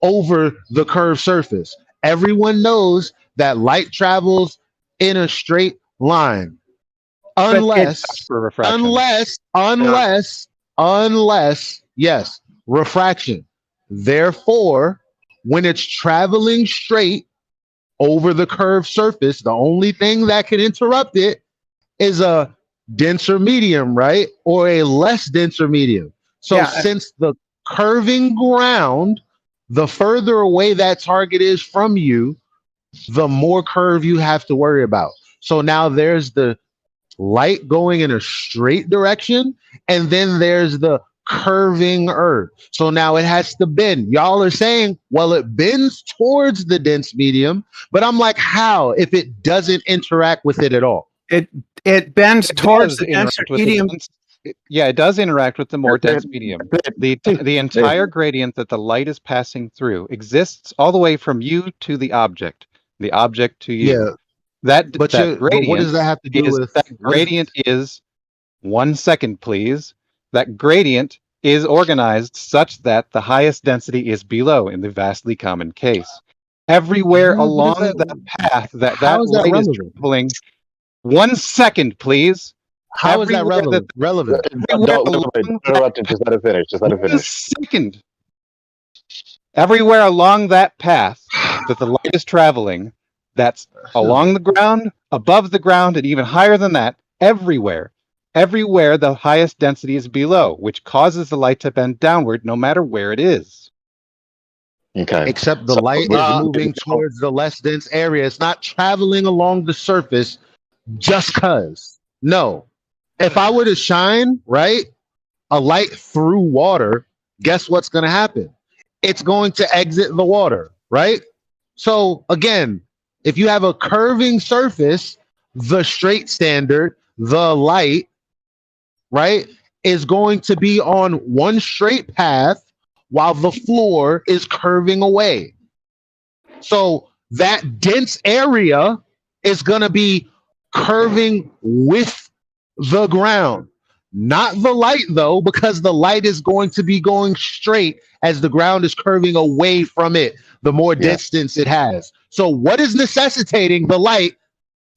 over the curved surface. Everyone knows that light travels in a straight line. Unless, yes, refraction. Therefore, when it's traveling straight over the curved surface, the only thing that can interrupt it is a denser medium, right? Or a less denser medium. So since the curving ground, the further away that target is from you, the more curve you have to worry about. So now there's the light going in a straight direction, and then there's the curving earth. So now it has to bend. Y'all are saying, well, it bends towards the dense medium, but I'm like, how if it doesn't interact with it at all? It bends towards the denser medium. It does interact with the more dense medium. The entire gradient that the light is passing through exists all the way from you to the object to you. Yeah. That But gradient, what does that have to do with that gradient is 1 second, please. That gradient is organized such that the highest density is below in the vastly common case. Everywhere along that path that light is traveling. 1 second, please. How is that relevant? Don't interrupt him. Just let it finish. Just let it finish. 1 second. Everywhere along that path that the light is traveling, that's along the ground, above the ground, and even higher than that, everywhere the highest density is below, which causes the light to bend downward no matter where it is. Okay. Except the light is moving towards the less dense area. It's not traveling along the surface just cause. No. If I were to shine, right, a light through water, guess what's going to happen? It's going to exit the water, right? So again, if you have a curving surface, the straight standard, the light, right, is going to be on one straight path while the floor is curving away. So that dense area is going to be curving with the ground. Not the light, though, because the light is going to be going straight as the ground is curving away from it, the more distance it has. So what is necessitating the light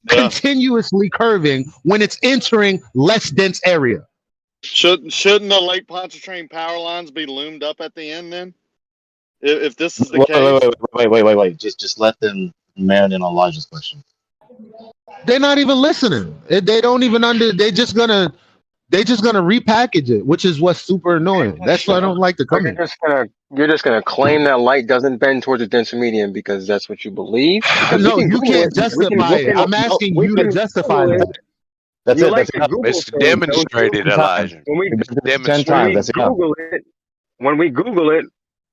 continuously curving when it's entering less dense area? Shouldn't the Lake Pontchartrain power lines be loomed up at the end then? If this is the case. Wait. Just let them marinate on Elijah's question. They're not even listening. They don't even they're just gonna repackage it, which is what's super annoying. That's why I don't like to come in. You're just gonna claim that light doesn't bend towards the denser medium because that's what you believe? No, you can't justify it. I'm asking you to justify that. That's it. That's It's demonstrated, Elijah. When we Google it,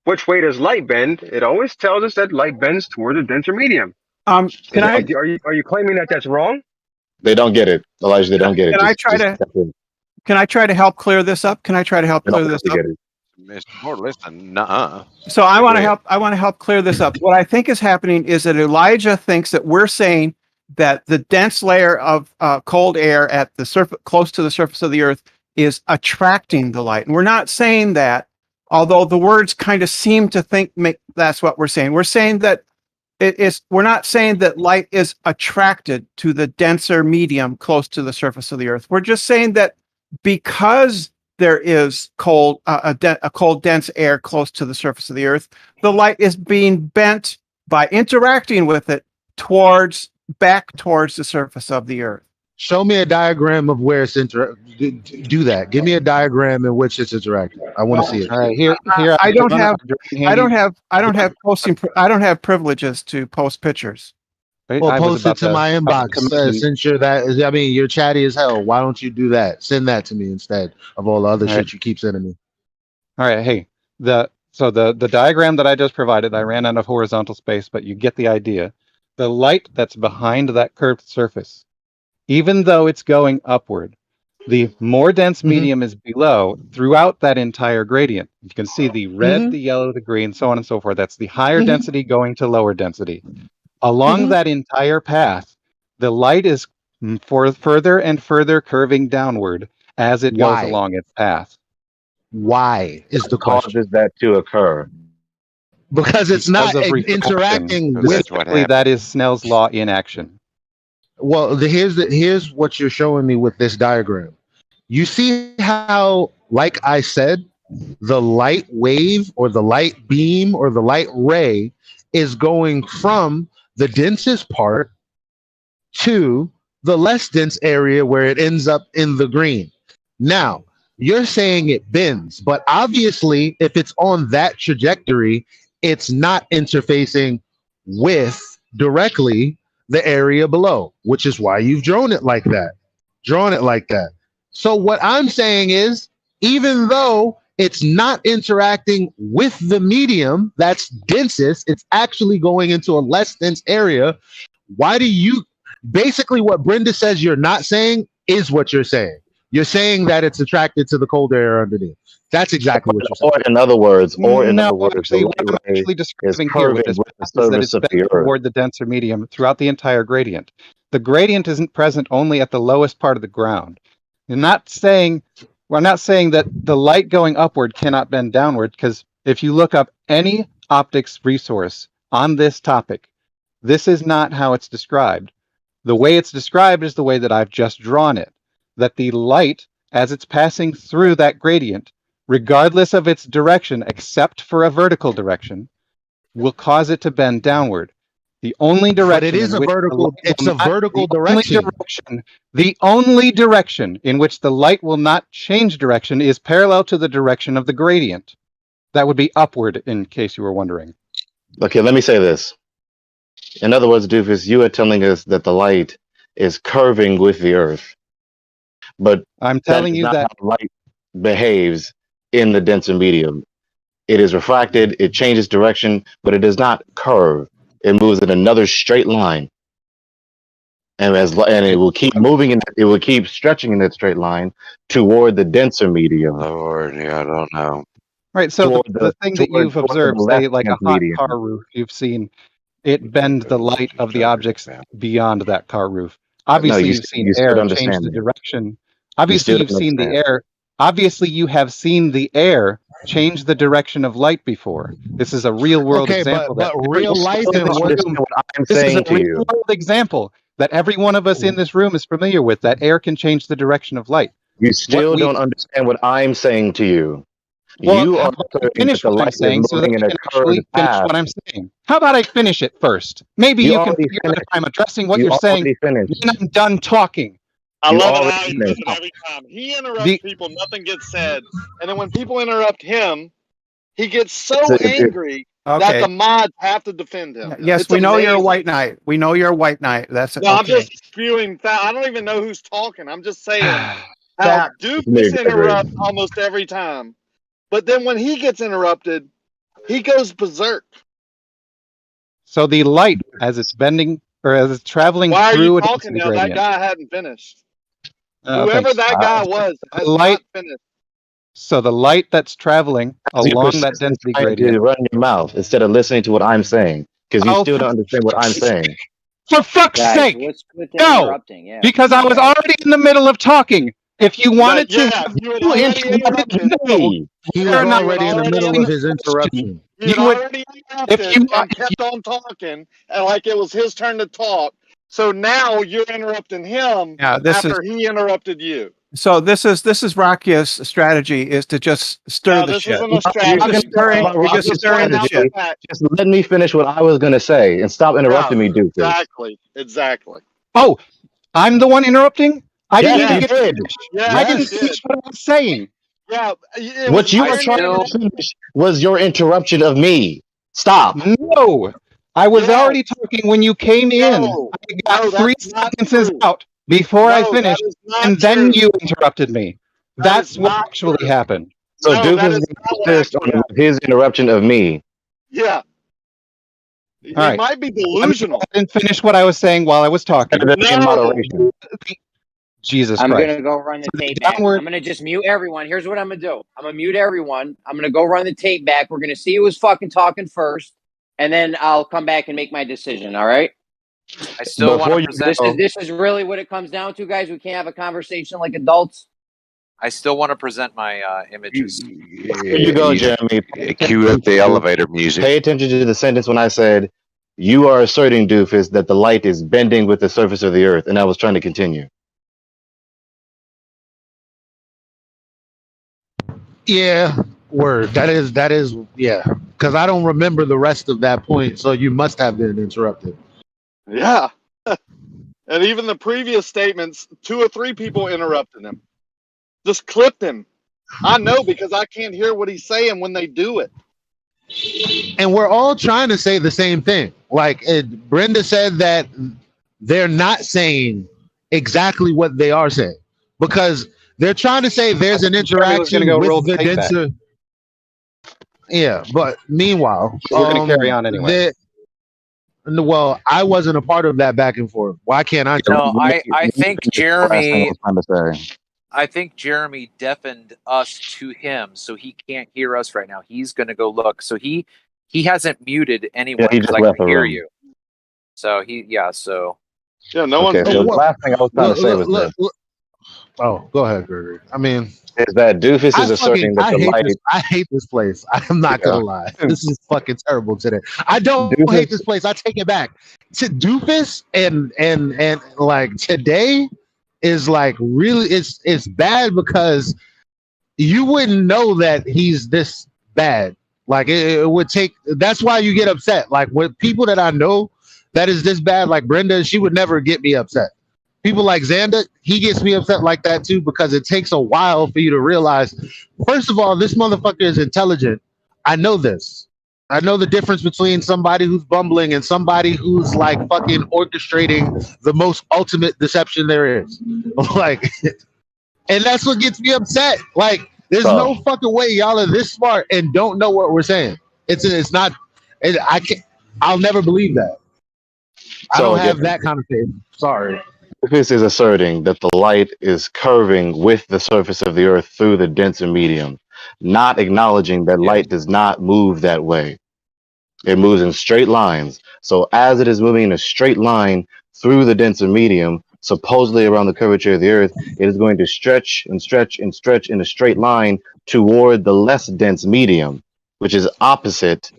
which way does light bend? It always tells us that light bends toward the denser medium. Are you claiming that that's wrong? They don't get it, Elijah. They don't get it. Can I try to help clear this up? Mr. Moore, listen, nuh-uh. So I want to help clear this up. What I think is happening is that Elijah thinks that we're saying that the dense layer of cold air at the surface, close to the surface of the Earth, is attracting the light, and we're not saying that. Although the words kind of seem to make that's what we're saying. We're saying that we're not saying that light is attracted to the denser medium close to the surface of the Earth. We're just saying that because there is cold, dense air close to the surface of the Earth, the light is being bent by interacting with it back towards the surface of the Earth. Show me a diagram of where it's do that. Give me a diagram in which it's interacting. I want to see it. All right, here. I don't have privileges to post pictures. Well, post it to my inbox since you're that. I mean, you're chatty as hell. Why don't you do that? Send that to me instead of all the other shit you keep sending me. All right, hey, the diagram that I just provided, I ran out of horizontal space, but you get the idea. The light that's behind that curved surface, even though it's going upward, the more dense medium is below throughout that entire gradient. You can see the red, the yellow, the green, so on and so forth. That's the higher density going to lower density. Along that entire path, the light is further and further curving downward as it goes Why? along its path. Why is the question? Causes that to occur? Because it's Because not of refraction. interacting So with. that's what happened. That is Snell's law in action. Well, here's what you're showing me with this diagram. You see how, like I said, the light wave or the light beam or the light ray is going from the densest part to the less dense area where it ends up in the green. Now, you're saying it bends, but obviously, if it's on that trajectory, it's not interfacing with directly the area below, which is why you've drawn it like that. So what I'm saying is, even though it's not interacting with the medium that's densest, it's actually going into a less dense area. Why do you, basically what Brenda says you're not saying is what you're saying. You're saying that it's attracted to the cold air underneath. That's exactly what you're saying. Or in other words, Actually, what I'm actually describing here with this path is that it's bent toward the denser medium throughout the entire gradient. The gradient isn't present only at the lowest part of the ground. We're not saying that the light going upward cannot bend downward, because if you look up any optics resource on this topic, this is not how it's described. The way it's described is the way that I've just drawn it, that the light, as it's passing through that gradient, regardless of its direction, except for a vertical direction, will cause it to bend downward. The only direction. But it is a vertical. It's a vertical direction. The only direction in which the light will not change direction is parallel to the direction of the gradient. That would be upward, in case you were wondering. Okay, let me say this. In other words, Doofus, you are telling us that the light is curving with the Earth, but I'm telling you that how light behaves in the denser medium. It is refracted, it changes direction, but it does not curve. It moves in another straight line, and it will keep moving, and it will keep stretching in that straight line toward the denser medium. Lord, yeah, I don't know. Right. So the thing that you've observed, say like a hot car roof, you've seen it bend the light of the objects beyond that car roof. Obviously, you've seen air change the direction. Obviously, you've seen the air. Obviously, you have seen the air change the direction of light before. This is a real world example. But real life and what I'm this saying is a to real you. world example that every one of us in this room is familiar with. That air can change the direction of light. You still don't understand what I'm saying to you. Well, You are finish what I'm saying so that I can actually finish what I'm saying. How about I finish it first? Maybe you can figure out if I'm addressing what you're saying. Then I'm done talking. I love it how he does it every time. He interrupts people, nothing gets said. And then when people interrupt him, he gets so angry that the mods have to defend him. Yes, we know you're a white knight. We know you're a white knight. That's no, I'm just spewing I don't even know who's talking. I'm just saying how Doofus interrupts almost every time. But then when he gets interrupted, he goes berserk. So the light, as it's bending or as it's traveling Why through are you talking now? gradient. That guy hadn't finished. Whoever that guy was has not finished. So the light that's traveling along that density gradient. To run your mouth instead of listening to what I'm saying, because you still don't understand what I'm saying. For fuck's sake! No, because I was already in the middle of talking. If you wanted to, he was already in the middle of his interruption. He already interrupted and kept on talking, and like it was his turn to talk. So now you're interrupting him after he interrupted you. So this is Rakia's strategy, is to just stir the shit. Isn't a strategy. You're just stirring the shit. Just let me finish what I was going to say and stop interrupting me, Doofus. Exactly. Oh, I'm the one interrupting? I didn't even get finished. I didn't finish what I was saying. Yeah. What you were trying to finish was your interruption of me. Stop. No. I was already talking when you came in. I got 3 sentences out before I finished, and then you interrupted me. That's what actually happened. So Doofus insist on his interruption of me. Yeah. All right. Might be delusional. I didn't finish what I was saying while I was talking. Moderation. Jesus I'm Christ. going to go run the tape back. I'm going to just mute everyone. Here's what I'm going to do. I'm going to mute everyone. I'm going to go run the tape back. We're going to see who was fucking talking first. and then I'll come back and make my decision. All right. I still want to present. This is really what it comes down to, guys. We can't have a conversation like adults. I still want to present my images. Here you go, Jeremy. Cue up the elevator music. Pay attention to the sentence when I said, "You are asserting, doofus, that the light is bending with the surface of the earth," and I was trying to continue. Yeah, word. That is, yeah. Because I don't remember the rest of that point, so you must have been interrupted. Yeah. And even the previous statements, 2 or 3 people interrupted him. Just clipped him. I know because I can't hear what he's saying when they do it. And we're all trying to say the same thing. Like Brenda said that they're not saying exactly what they are saying because they're trying to say there's an interaction with the denser. Yeah, but meanwhile, we're going to carry on anyway. Well, I wasn't a part of that back and forth. Why can't I? No, I think Jeremy. I think Jeremy deafened us to him, so he can't hear us right now. He's going to go look. So he hasn't muted anyone because I can hear you. So yeah, no one. Okay, so the last thing I was trying to say was this. Oh, go ahead, Gregory. I mean, is that doofus is asserting that the light. I hate this place. I'm not gonna lie. This is fucking terrible today. I don't hate this place. I take it back. To doofus and like today is like really it's bad because you wouldn't know that he's this bad. Like it would take. That's why you get upset. Like with people that I know that is this bad, like Brenda, she would never get me upset. People like Xander, he gets me upset like that too because it takes a while for you to realize. First of all, this motherfucker is intelligent. I know this. I know the difference between somebody who's bumbling and somebody who's like fucking orchestrating the most ultimate deception there is. Like, and that's what gets me upset. Like, there's no fucking way y'all are this smart and don't know what we're saying. It's not. I can't. I'll never believe that. I don't have that kind of faith. Sorry. Doofus is asserting that the light is curving with the surface of the earth through the denser medium, not acknowledging that light does not move that way. It moves in straight lines. So as it is moving in a straight line through the denser medium, supposedly around the curvature of the earth, it is going to stretch and stretch and stretch in a straight line toward the less dense medium, which is opposite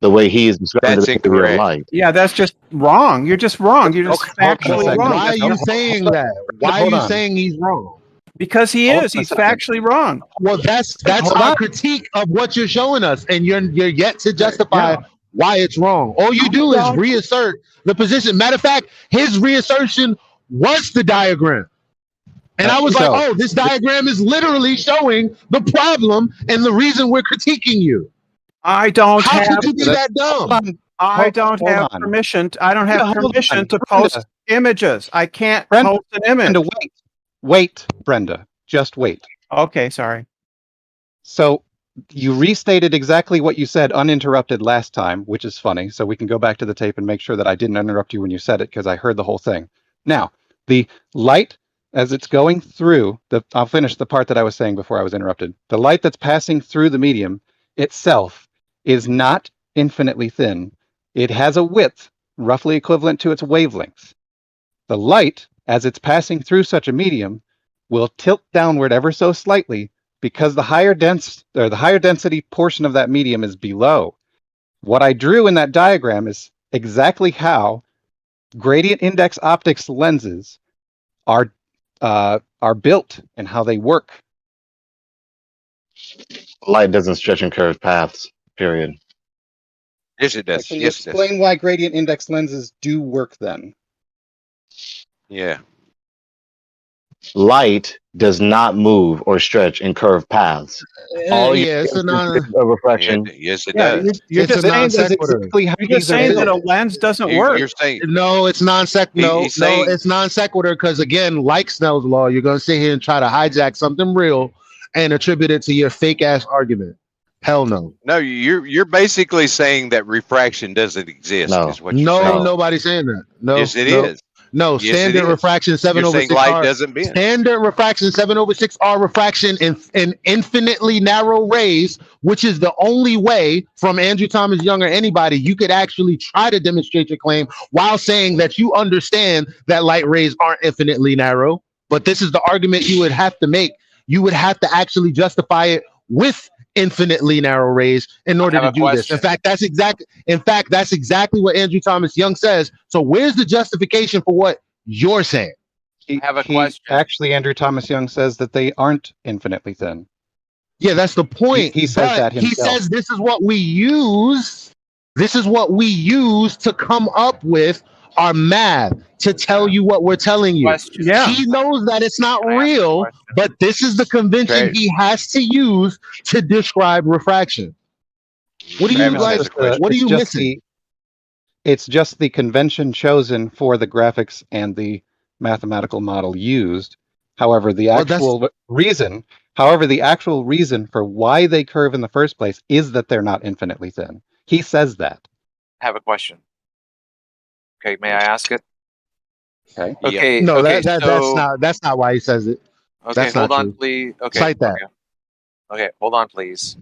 the way he is describing the real light. Yeah, that's just wrong. You're just wrong. You're just factually wrong. Why are you saying that? Why are you saying he's wrong? Because he is. He's factually wrong. Well, that's our critique of what you're showing us, and you're yet to justify why it's wrong. All you do is reassert the position. Matter of fact, his reassertion was the diagram. And I was like, oh, this diagram is literally showing the problem and the reason we're critiquing you. I don't How have. could you be that dumb? I don't have permission. I don't have permission to post images. I can't post an image. Brenda, wait, Brenda, just wait. Okay, sorry. So you restated exactly what you said uninterrupted last time, which is funny. So we can go back to the tape and make sure that I didn't interrupt you when you said it because I heard the whole thing. Now, the light as it's going through I'll finish the part that I was saying before I was interrupted. The light that's passing through the medium itself is not infinitely thin. It has a width roughly equivalent to its wavelength. The light, as it's passing through such a medium, will tilt downward ever so slightly because the higher density portion of that medium is below. What I drew in that diagram is exactly how gradient index optics lenses are built and how they work. Light doesn't stretch in curved paths, period. Yes, it does. Can you explain why gradient index lenses do work then? Yeah. Light does not move or stretch in curved paths. All it's a reflection. Yes, it does. You're just saying that a lens doesn't work. You're saying no, it's non sequitur. No, it's non sequitur because again, like Snell's law, you're gonna sit here and try to hijack something real and attribute it to your fake ass argument. Hell no. No, you're basically saying that refraction doesn't exist. No. Is what you're saying. Nobody's saying that. No. Yes, it is. No, Yes, it standard is. refraction 7 You're over saying 6 light R. doesn't bend. Standard refraction 7 over 6 R refraction in infinitely narrow rays, which is the only way from Andrew Thomas Young or anybody you could actually try to demonstrate your claim while saying that you understand that light rays aren't infinitely narrow. But this is the argument you would have to make. You would have to actually justify it with infinitely narrow rays in order have to a do this. In question. fact, that's exactly what Andrew Thomas Young says. So where's the justification for what you're saying? I have a question. Actually, Andrew Thomas Young says that they aren't infinitely thin. Yeah, that's the point. He says that He himself. says this is what we use. This is what we use to come up with our math to tell you what we're telling you. Question. Yeah. He knows that it's not Can I ask a real, question? but this is the convention Okay. he has to use to describe refraction. What do you Travis, like? it's just, What are it's you just missing? it's just the convention chosen for the graphics and the mathematical model used. However, the Well, that's actual reason for why they curve in the first place is that they're not infinitely thin. He says that. I have a question. Okay, may I ask it? Okay. Okay. no. Okay. That's not why he says it. Okay, That's hold not on, true. please. Okay. Cite that. Okay, hold on, please.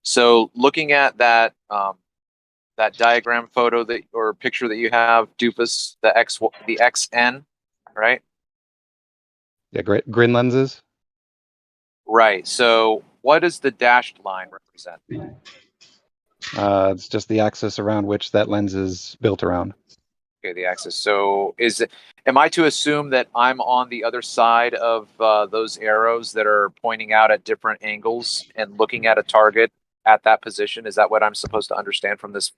So, looking at that that diagram photo that or picture that you have, Doofus, the XN, right? Yeah, great. Grin lenses. Right. So, what does the dashed line represent? It's just the axis around which that lens is built around. Okay, the axis. So, am I to assume that I'm on the other side of those arrows that are pointing out at different angles and looking at a target at that position? Is that what I'm supposed to understand from this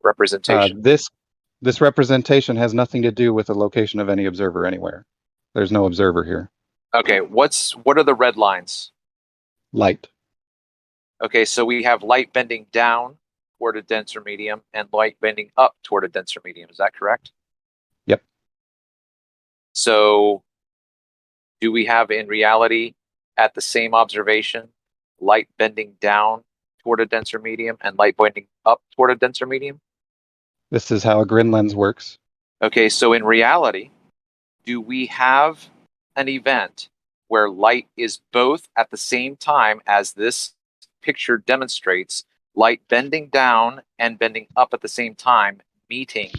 representation? This representation has nothing to do with the location of any observer anywhere. There's no observer here. Okay, what are the red lines? Light. Okay, so we have light bending down toward a denser medium and light bending up toward a denser medium. Is that correct? Yep. So do we have in reality at the same observation light bending down toward a denser medium and light bending up toward a denser medium? This is how a grin lens works. Okay, so in reality, do we have an event where light is both at the same time as this picture demonstrates, light bending down and bending up at the same time, meeting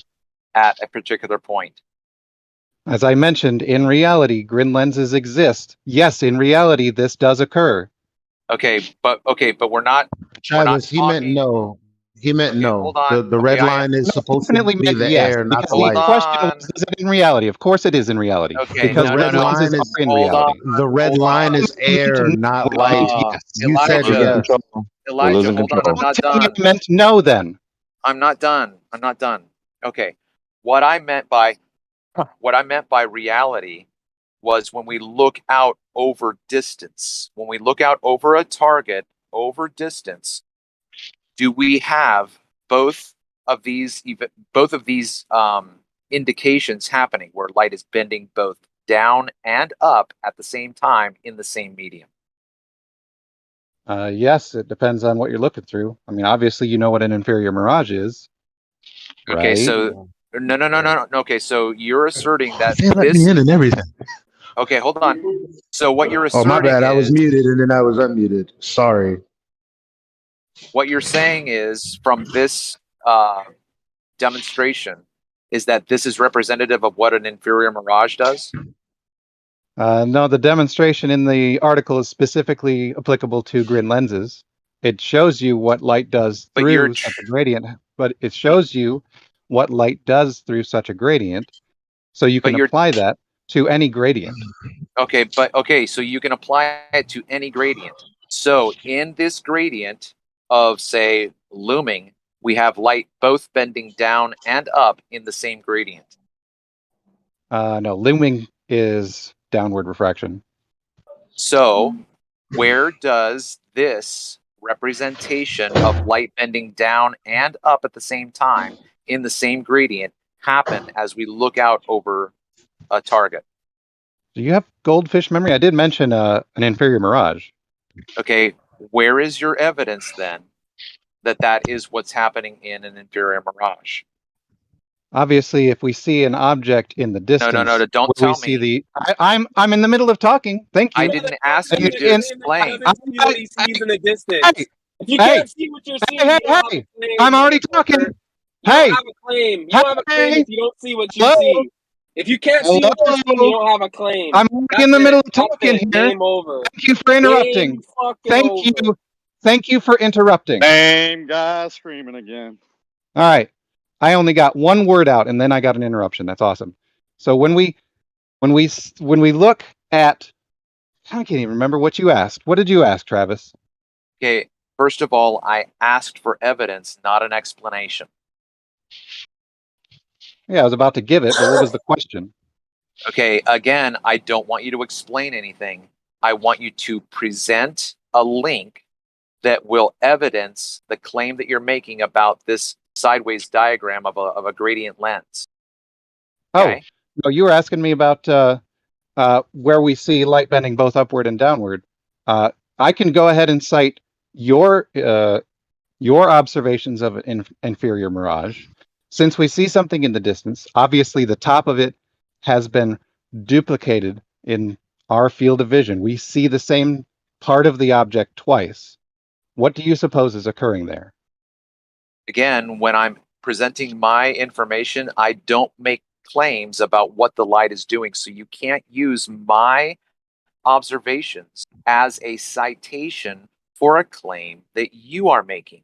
at a particular point? As I mentioned, in reality, grin lenses exist. Yes, in reality, this does occur. Okay, but we're not. Travis, he meant no. He meant no. Hold on. The red line is supposed to Definitely be meant the yes, air, not because the the light. question was, is it in reality? Of course it is in reality. Okay, because the red red lenses line is are in reality. the red line is air, not light. Yes. You said Elijah, yes. Elijah, hold on. I'm not done. You meant no then. I'm not done. Okay. What I meant by reality was when we look out over distance. When we look out over a target over distance, do we have both of these indications happening where light is bending both down and up at the same time in the same medium? Yes, it depends on what you're looking through. I mean, obviously, you know what an inferior mirage is. Okay, right? so no. Okay, so you're asserting that They let me in and everything. Okay, hold on. So what you're Oh, asserting my bad. I was is muted and then I was unmuted. Sorry. what you're saying is from this demonstration is that this is representative of what an inferior mirage does? No, the demonstration in the article is specifically applicable to grin lenses. It shows you what light does through such a gradient, but it shows you what light does through such a gradient, so you can apply that to any gradient. Okay, so you can apply it to any gradient. So in this gradient of, say, looming, we have light both bending down and up in the same gradient. No, looming is downward refraction. So where does this representation of light bending down and up at the same time in the same gradient happen as we look out over a target? Do you have goldfish memory? I did mention an inferior mirage. Okay, where is your evidence then that that is what's happening in an inferior mirage? Obviously, if we see an object in the distance, no, don't where we tell see me. I'm in the middle of talking. Thank you. I didn't ask you to And- explain. Doesn't see what he sees in the distance. Hey, If you hey, can't see what you're seeing, hey, you don't have hey, a claim. I'm already talking. motherfucker. You Hey, don't have a claim. You don't have a claim hey, if you don't see what you hello, see. If you can't see what you're seeing, you hello. don't have a claim. I'm already That's in the it. middle of That's talking it. here. Game over. Thank you for Game interrupting. fucking Thank over. you. Thank you for interrupting. Same guy screaming again. All right. I only got one word out and then I got an interruption. That's awesome. So when we look at, I can't even remember what you asked. What did you ask, Travis? Okay, first of all, I asked for evidence, not an explanation. Yeah, I was about to give it, but what was the question? Okay, again, I don't want you to explain anything. I want you to present a link that will evidence the claim that you're making about this sideways diagram of a gradient lens. Okay? Oh, no, you were asking me about where we see light bending both upward and downward. I can go ahead and cite your observations of an inferior mirage. Since we see something in the distance, obviously the top of it has been duplicated in our field of vision. We see the same part of the object twice. What do you suppose is occurring there? Again, when I'm presenting my information, I don't make claims about what the light is doing. So you can't use my observations as a citation for a claim that you are making.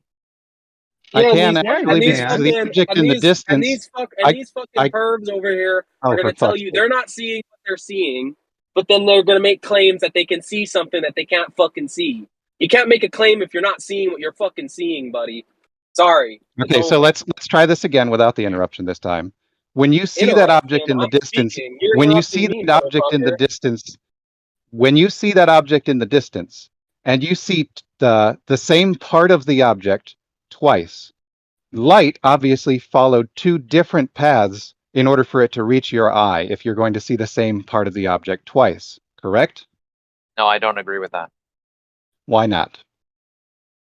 I Yeah, can and actually, because the object in the distance. these fucking pervs over here Oh, are for gonna tell fuck's you sake. they're not seeing what they're seeing, but then they're gonna make claims that they can see something that they can't fucking see. You can't make a claim if you're not seeing what you're fucking seeing, buddy. Sorry. It's Okay, so over. let's try this again without the interruption this time. When you see that object in the I'm distance, speaking. You're when you interrupting see me, that object in the motherfucker. distance, when you see that object in the distance, and you see the same part of the object twice, light obviously followed two different paths in order for it to reach your eye if you're going to see the same part of the object twice, correct? No, I don't agree with that. Why not?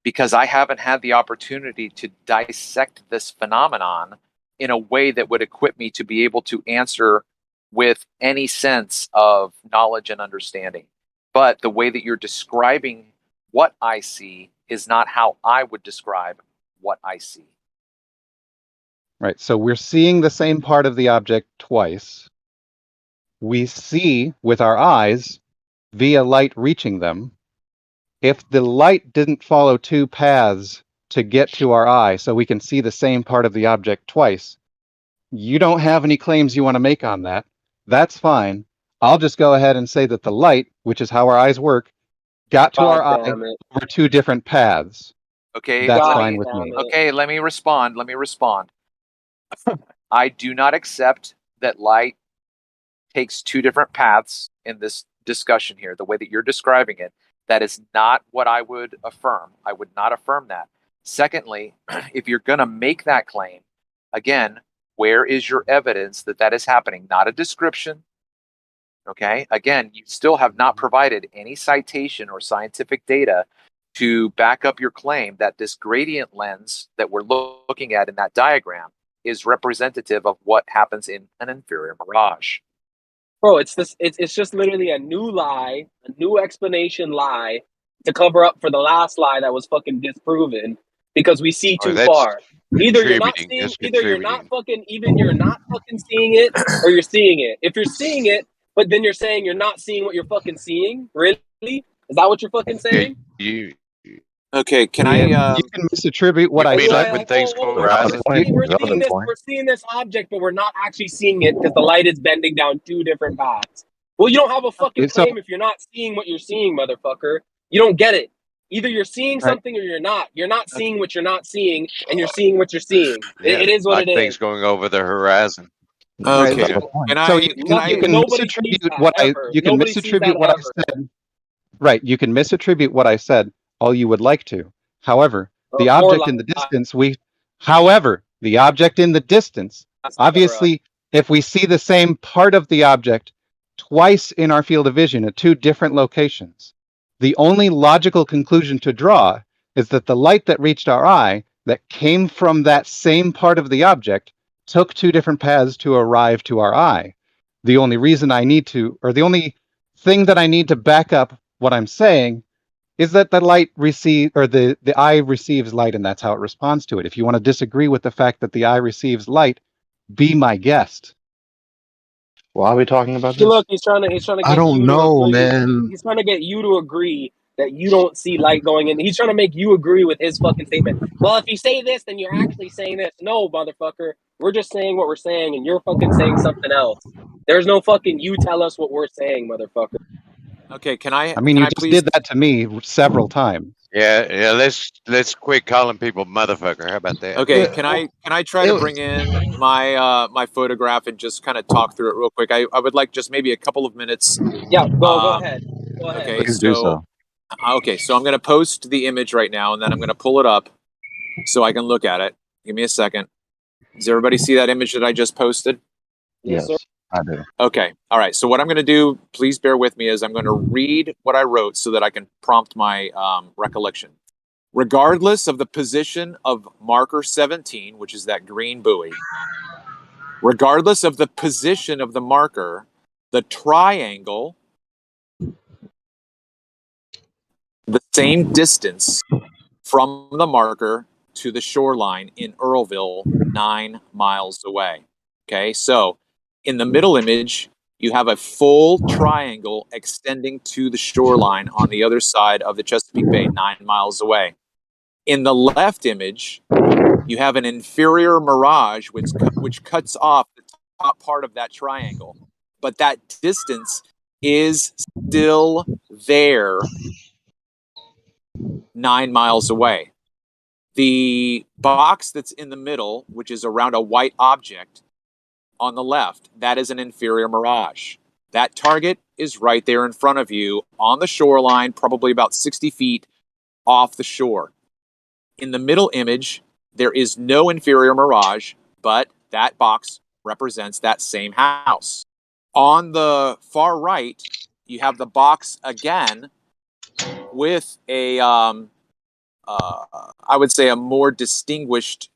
Because I haven't had the opportunity to dissect this phenomenon in a way that would equip me to be able to answer with any sense of knowledge and understanding. But the way that you're describing what I see is not how I would describe what I see. Right, so we're seeing the same part of the object twice. We see with our eyes via light reaching them. If the light didn't follow two paths to get to our eye so we can see the same part of the object twice, you don't have any claims you want to make on that. That's fine. I'll just go ahead and say that the light, which is how our eyes work, got to our eye over two different paths. Okay, That's fine with me. Okay, let me respond. I do not accept that light takes two different paths in this discussion here, the way that you're describing it. That is not what I would affirm. I would not affirm that. Secondly, if you're going to make that claim, again, where is your evidence that that is happening? Not a description. Okay. Again, you still have not provided any citation or scientific data to back up your claim that this gradient lens that we're looking at in that diagram is representative of what happens in an inferior mirage. Bro, it's just literally a new lie, a new explanation lie to cover up for the last lie that was fucking disproven because we see too far. Either you're not seeing, you're not fucking seeing it, or you're seeing it. If you're seeing it, but then you're saying you're not seeing what you're fucking seeing, really? Is that what you're fucking saying? Okay, can You can misattribute what I said. when things go We're seeing this object, but we're not actually seeing it because the light is bending down two different paths. Well, you don't have a fucking claim if you're not seeing what you're seeing, motherfucker. You don't get it. Either you're seeing something or you're not. You're not seeing what you're not seeing, and you're seeing what you're seeing. It is what like it is. things going over the horizon. Okay. Right. So you can misattribute what I said. Right. You can misattribute what I said all you would like to. However, the object in the distance, obviously, if we see the same part of the object twice in our field of vision at two different locations, the only logical conclusion to draw is that the light that reached our eye that came from that same part of the object took two different paths to arrive to our eye. The only reason I need to, or the only thing that I need to back up what I'm saying is that the light or the eye receives light and that's how it responds to it. If you want to disagree with the fact that the eye receives light, be my guest. Why are we talking about See, this? look, he's trying to get I don't you to know, agree. man. He's trying to get you to agree that you don't see light going in. He's trying to make you agree with his fucking statement. Well, if you say this, then you're actually saying this. No, motherfucker. We're just saying what we're saying, and you're fucking saying something else. There's no fucking you tell us what we're saying, motherfucker. Okay, can I mean, you just please did that to me several times. Yeah. Let's quit calling people motherfucker. How about that? Okay, can I try to bring in my my photograph and just kind of talk through it real quick? I would like just maybe a couple of minutes. Yeah, go ahead. Go ahead. Okay, Please do so. so I'm going to post the image right now, and then I'm going to pull it up so I can look at it. Give me a second. Does everybody see that image that I just posted? Yes, I do. Okay. All right. So what I'm going to do, please bear with me, is I'm going to read what I wrote so that I can prompt my recollection. Regardless of the position of marker 17, which is that green buoy, regardless of the position of the marker, the triangle, the same distance from the marker to the shoreline in Earlville, 9 miles away. Okay, so in the middle image, you have a full triangle extending to the shoreline on the other side of the Chesapeake Bay, 9 miles away. In the left image, you have an inferior mirage which cuts off the top part of that triangle, but that distance is still there 9 miles away. The box that's in the middle, which is around a white object on the left, that is an inferior mirage. That target is right there in front of you on the shoreline, probably about 60 feet off the shore. In the middle image, there is no inferior mirage, but that box represents that same house. On the far right, you have the box again with a I would say a more distinguished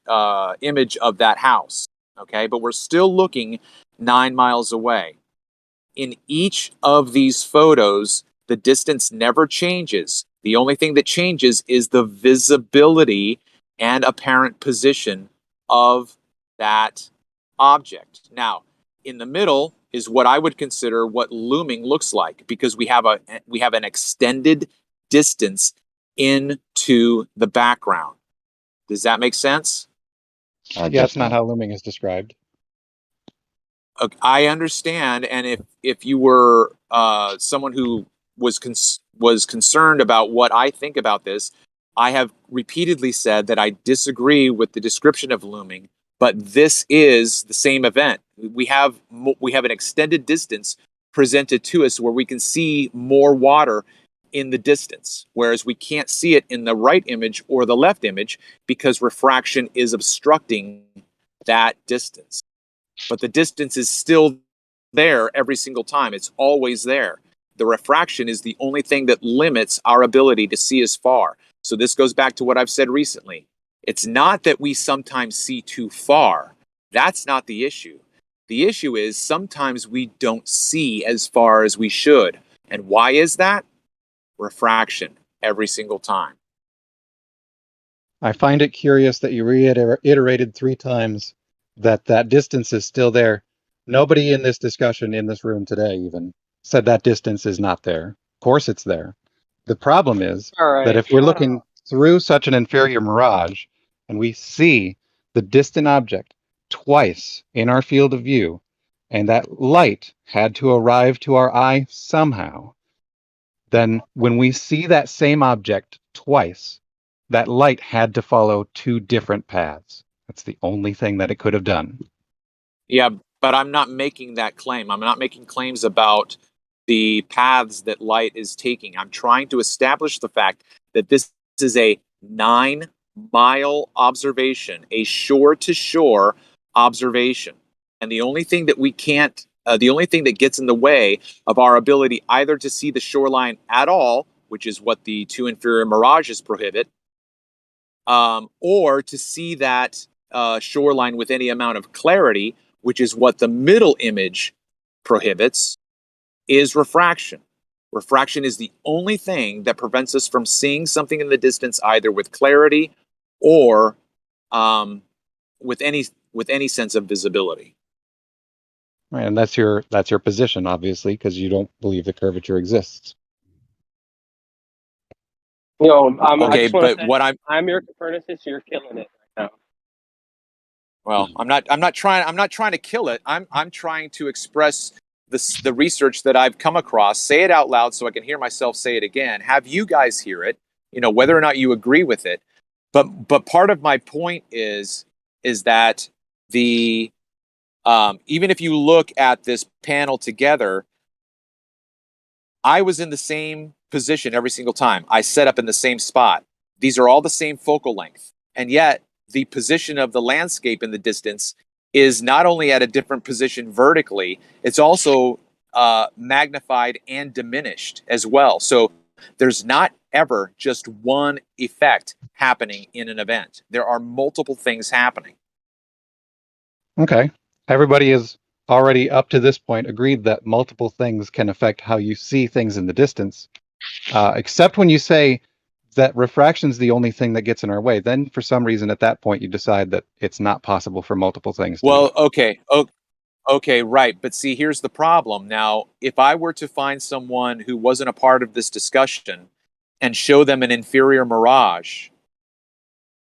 image of that house. Okay, but we're still looking 9 miles away. In each of these photos, the distance never changes. The only thing that changes is the visibility and apparent position of that object. Now, in the middle is what I would consider what looming looks like, because we have an extended distance into the background. Does that make sense? Yeah, that's not how looming is described. Okay, I understand, and if you were someone who was concerned about what I think about this, I have repeatedly said that I disagree with the description of looming, but this is the same event. We have an extended distance presented to us where we can see more water in the distance, whereas we can't see it in the right image or the left image because refraction is obstructing that distance. But the distance is still there every single time. It's always there. The refraction is the only thing that limits our ability to see as far. So this goes back to what I've said recently. It's not that we sometimes see too far. That's not the issue. The issue is sometimes we don't see as far as we should. And why is that? Refraction every single time. I find it curious that you reiterated 3 times that distance is still there. Nobody in this discussion in this room today even said that distance is not there. Of course it's there. The problem is that if we're looking through such an inferior mirage and we see the distant object twice in our field of view, and that light had to arrive to our eye somehow, then when we see that same object twice, that light had to follow 2 different paths. That's the only thing that it could have done. Yeah, but I'm not making that claim. I'm not making claims about the paths that light is taking. I'm trying to establish the fact that this is a 9-mile observation, a shore-to-shore observation. And the only thing that the only thing that gets in the way of our ability either to see the shoreline at all, which is what the 2 inferior mirages prohibit, or to see that shoreline with any amount of clarity, which is what the middle image prohibits, is refraction. Refraction is the only thing that prevents us from seeing something in the distance either with clarity or with any sense of visibility. Right, and that's your position, obviously, because you don't believe the curvature exists. Okay, but what I'm your Copernicus. You're killing it right now. Well, I'm not trying to kill it. I'm trying to express the research that I've come across, say it out loud so I can hear myself say it again, have you guys hear it, whether or not you agree with it. But part of my point is that the even if you look at this panel together, I was in the same position every single time. I set up in the same spot. These are all the same focal length. And yet the position of the landscape in the distance is not only at a different position vertically, it's also magnified and diminished as well. So there's not ever just one effect happening in an event. There are multiple things happening. Okay. Everybody is already up to this point agreed that multiple things can affect how you see things in the distance, except when you say that refraction is the only thing that gets in our way. Then for some reason at that point you decide that it's not possible for multiple things to Okay, right. But see, here's the problem. Now, if I were to find someone who wasn't a part of this discussion and show them an inferior mirage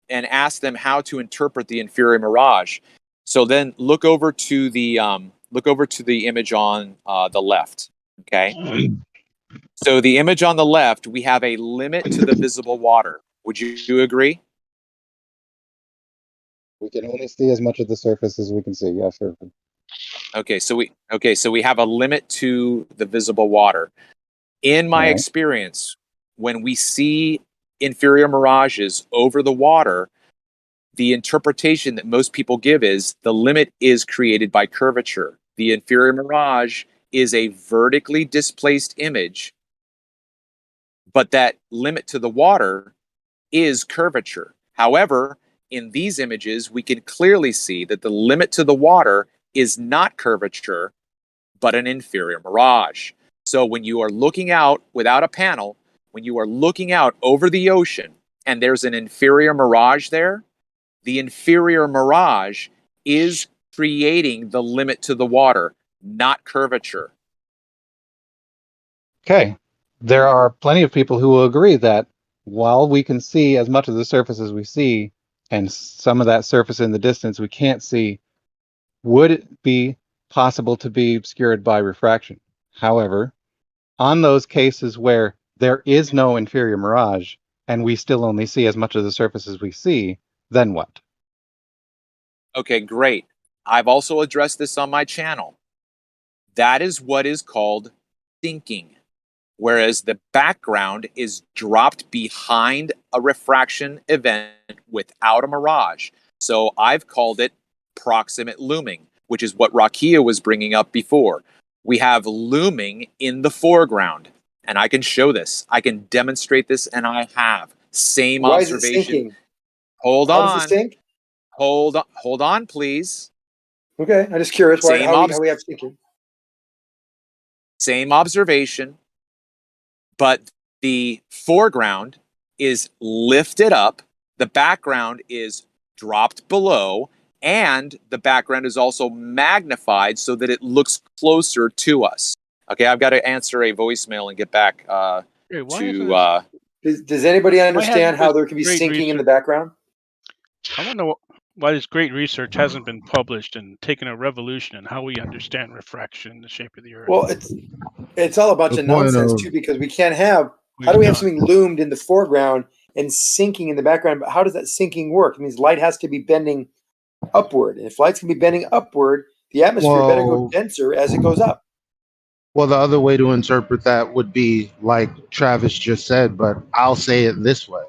and ask them how to interpret the inferior mirage, so then look over to the image on the left. Okay. So the image on the left, we have a limit to the visible water. Would you agree? We can only see as much of the surface as we can see. Yeah, sure. Okay, so we have a limit to the visible water. In my experience, when we see inferior mirages over the water, the interpretation that most people give is the limit is created by curvature. The inferior mirage is a vertically displaced image, but that limit to the water is curvature. However, in these images, we can clearly see that the limit to the water is not curvature, but an inferior mirage. So when you are looking out without a panel, when you are looking out over the ocean and there's an inferior mirage there, the inferior mirage is creating the limit to the water, not curvature. Okay. There are plenty of people who will agree that while we can see as much of the surface as we see, and some of that surface in the distance we can't see, would it be possible to be obscured by refraction? However, on those cases where there is no inferior mirage and we still only see as much of the surface as we see, then what? Okay, great. I've also addressed this on my channel. That is what is called sinking, whereas the background is dropped behind a refraction event without a mirage. So I've called it proximate looming, which is what Rakia was bringing up before. We have looming in the foreground, and I can show this. I can demonstrate this, and I have. Same Why observation. Is it sinking? Hold How on. does it sink? Hold on, please. Okay, I'm just curious how we have sinking. Same observation, but the foreground is lifted up, the background is dropped below, and the background is also magnified so that it looks closer to us. Okay, I've got to answer a voicemail and get back to... Does anybody understand how there can be sinking in the background? I wonder why this great research hasn't been published and taken a revolution in how we understand refraction in the shape of the Earth. Well, it's all a bunch of nonsense too, because we can't have. How do we have something loomed in the foreground and sinking in the background? But how does that sinking work? It means light has to be bending upward, and if light's going to be bending upward, the atmosphere better go denser as it goes up. Well, the other way to interpret that would be like Travis just said, but I'll say it this way,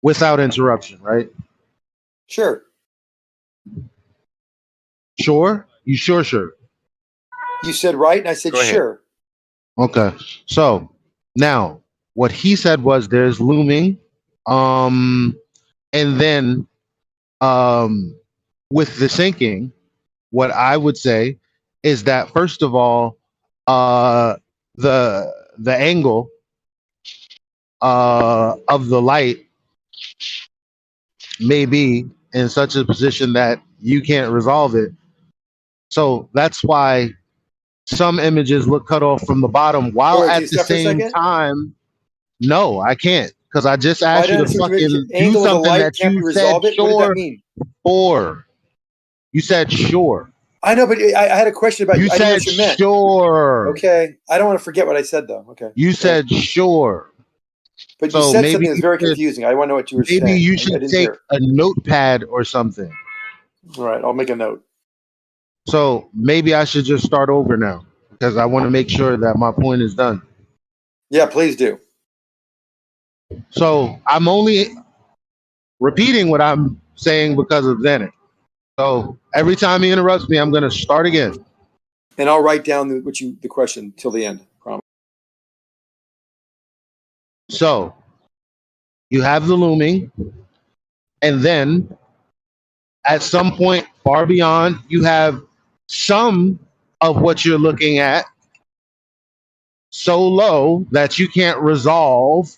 without interruption, right? Sure. Sure? You sure? You said right, and I said sure. Okay. So now what he said was there's looming, and then with the sinking, what I would say is that first of all, the angle of the light may be in such a position that you can't resolve it. So that's why some images look cut off from the bottom, while at the same time, no, I can't, because I just asked you to fucking do something that you said sure for. You said sure. I know, but I had a question about you. Said what you meant. Sure. Okay, I don't want to forget what I said though. Okay. You said sure. But you said something that's very confusing. I want to know what you were saying. Maybe you should take a notepad or something. All right, I'll make a note. So maybe I should just start over now, because I want to make sure that my point is done. Yeah, please do. So I'm only repeating what I'm saying because of Xanax. So every time he interrupts me, I'm going to start again. And I'll write down the question till the end. Promise. So you have the looming, and then at some point far beyond, you have some of what you're looking at so low that you can't resolve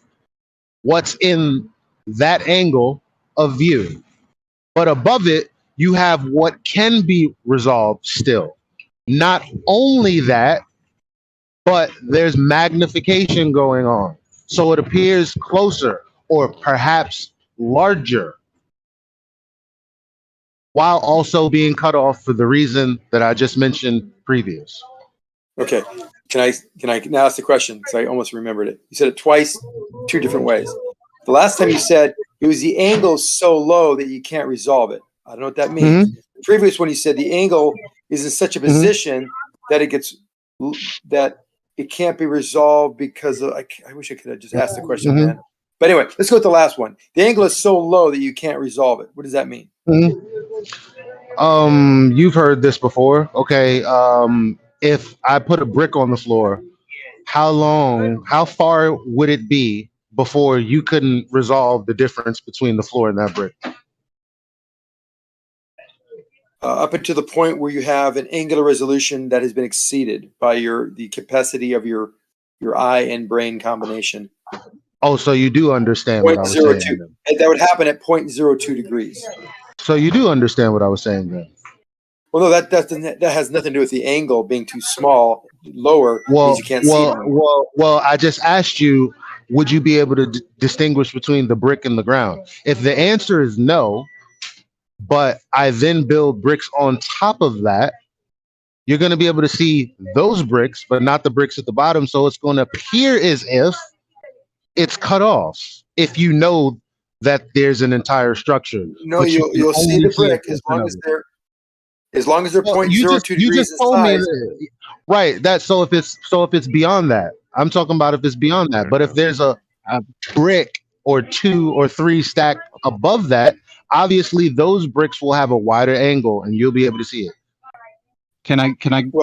what's in that angle of view. But above it, you have what can be resolved still. Not only that, but there's magnification going on. So it appears closer or perhaps larger, while also being cut off for the reason that I just mentioned previous. Okay. Can I now ask the question? Because I almost remembered it. You said it twice, two different ways. The last time you said it was the angle so low that you can't resolve it. I don't know what that means. Mm-hmm. The previous one you said the angle is in such a position that it can't be resolved because of, I wish I could have just asked the question, man. But anyway, let's go with the last one. The angle is so low that you can't resolve it. What does that mean? You've heard this before. Okay. If I put a brick on the floor, how far would it be before you couldn't resolve the difference between the floor and that brick? Up until the point where you have an angular resolution that has been exceeded by the capacity of your eye and brain combination. Oh, so you do understand what I was saying. And that would happen at 0.02 degrees. So you do understand what I was saying then? Well, no, that has nothing to do with the angle being too small. Lower means you can't see. Well, I just asked you, would you be able to distinguish between the brick and the ground? If the answer is no, but I then build bricks on top of that, you're going to be able to see those bricks, but not the bricks at the bottom. So it's going to appear as if it's cut off, if you know that there's an entire structure. No, you'll see the brick as long as they're 0.02 degrees in size. Right. So if it's beyond that, I'm talking about if it's beyond that. But if there's a brick or two or three stacked above that, obviously those bricks will have a wider angle and you'll be able to see it. Can I interject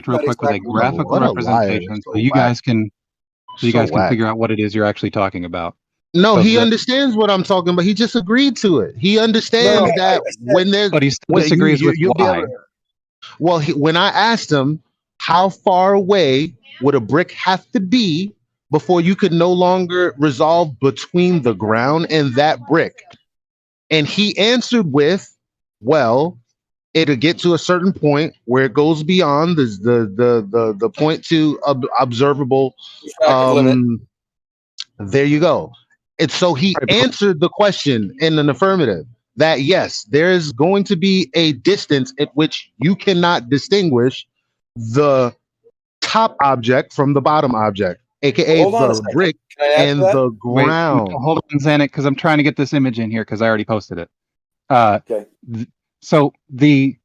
real quick with a graphical representation so you guys can figure out what it is you're actually talking about? No, he understands what I'm talking about. He just agreed to it. He understands when there's. But he disagrees with why. Well, when I asked him how far away would a brick have to be before you could no longer resolve between the ground and that brick, and he answered with, "Well, it'll get to a certain point where it goes beyond the 0.2 observable limit." There you go. And so he answered the question in an affirmative that yes, there is going to be a distance at which you cannot distinguish the top object from the bottom object, aka the brick and the ground. Wait, hold on, Xanax, because I'm trying to get this image in here because I already posted it. Okay. So the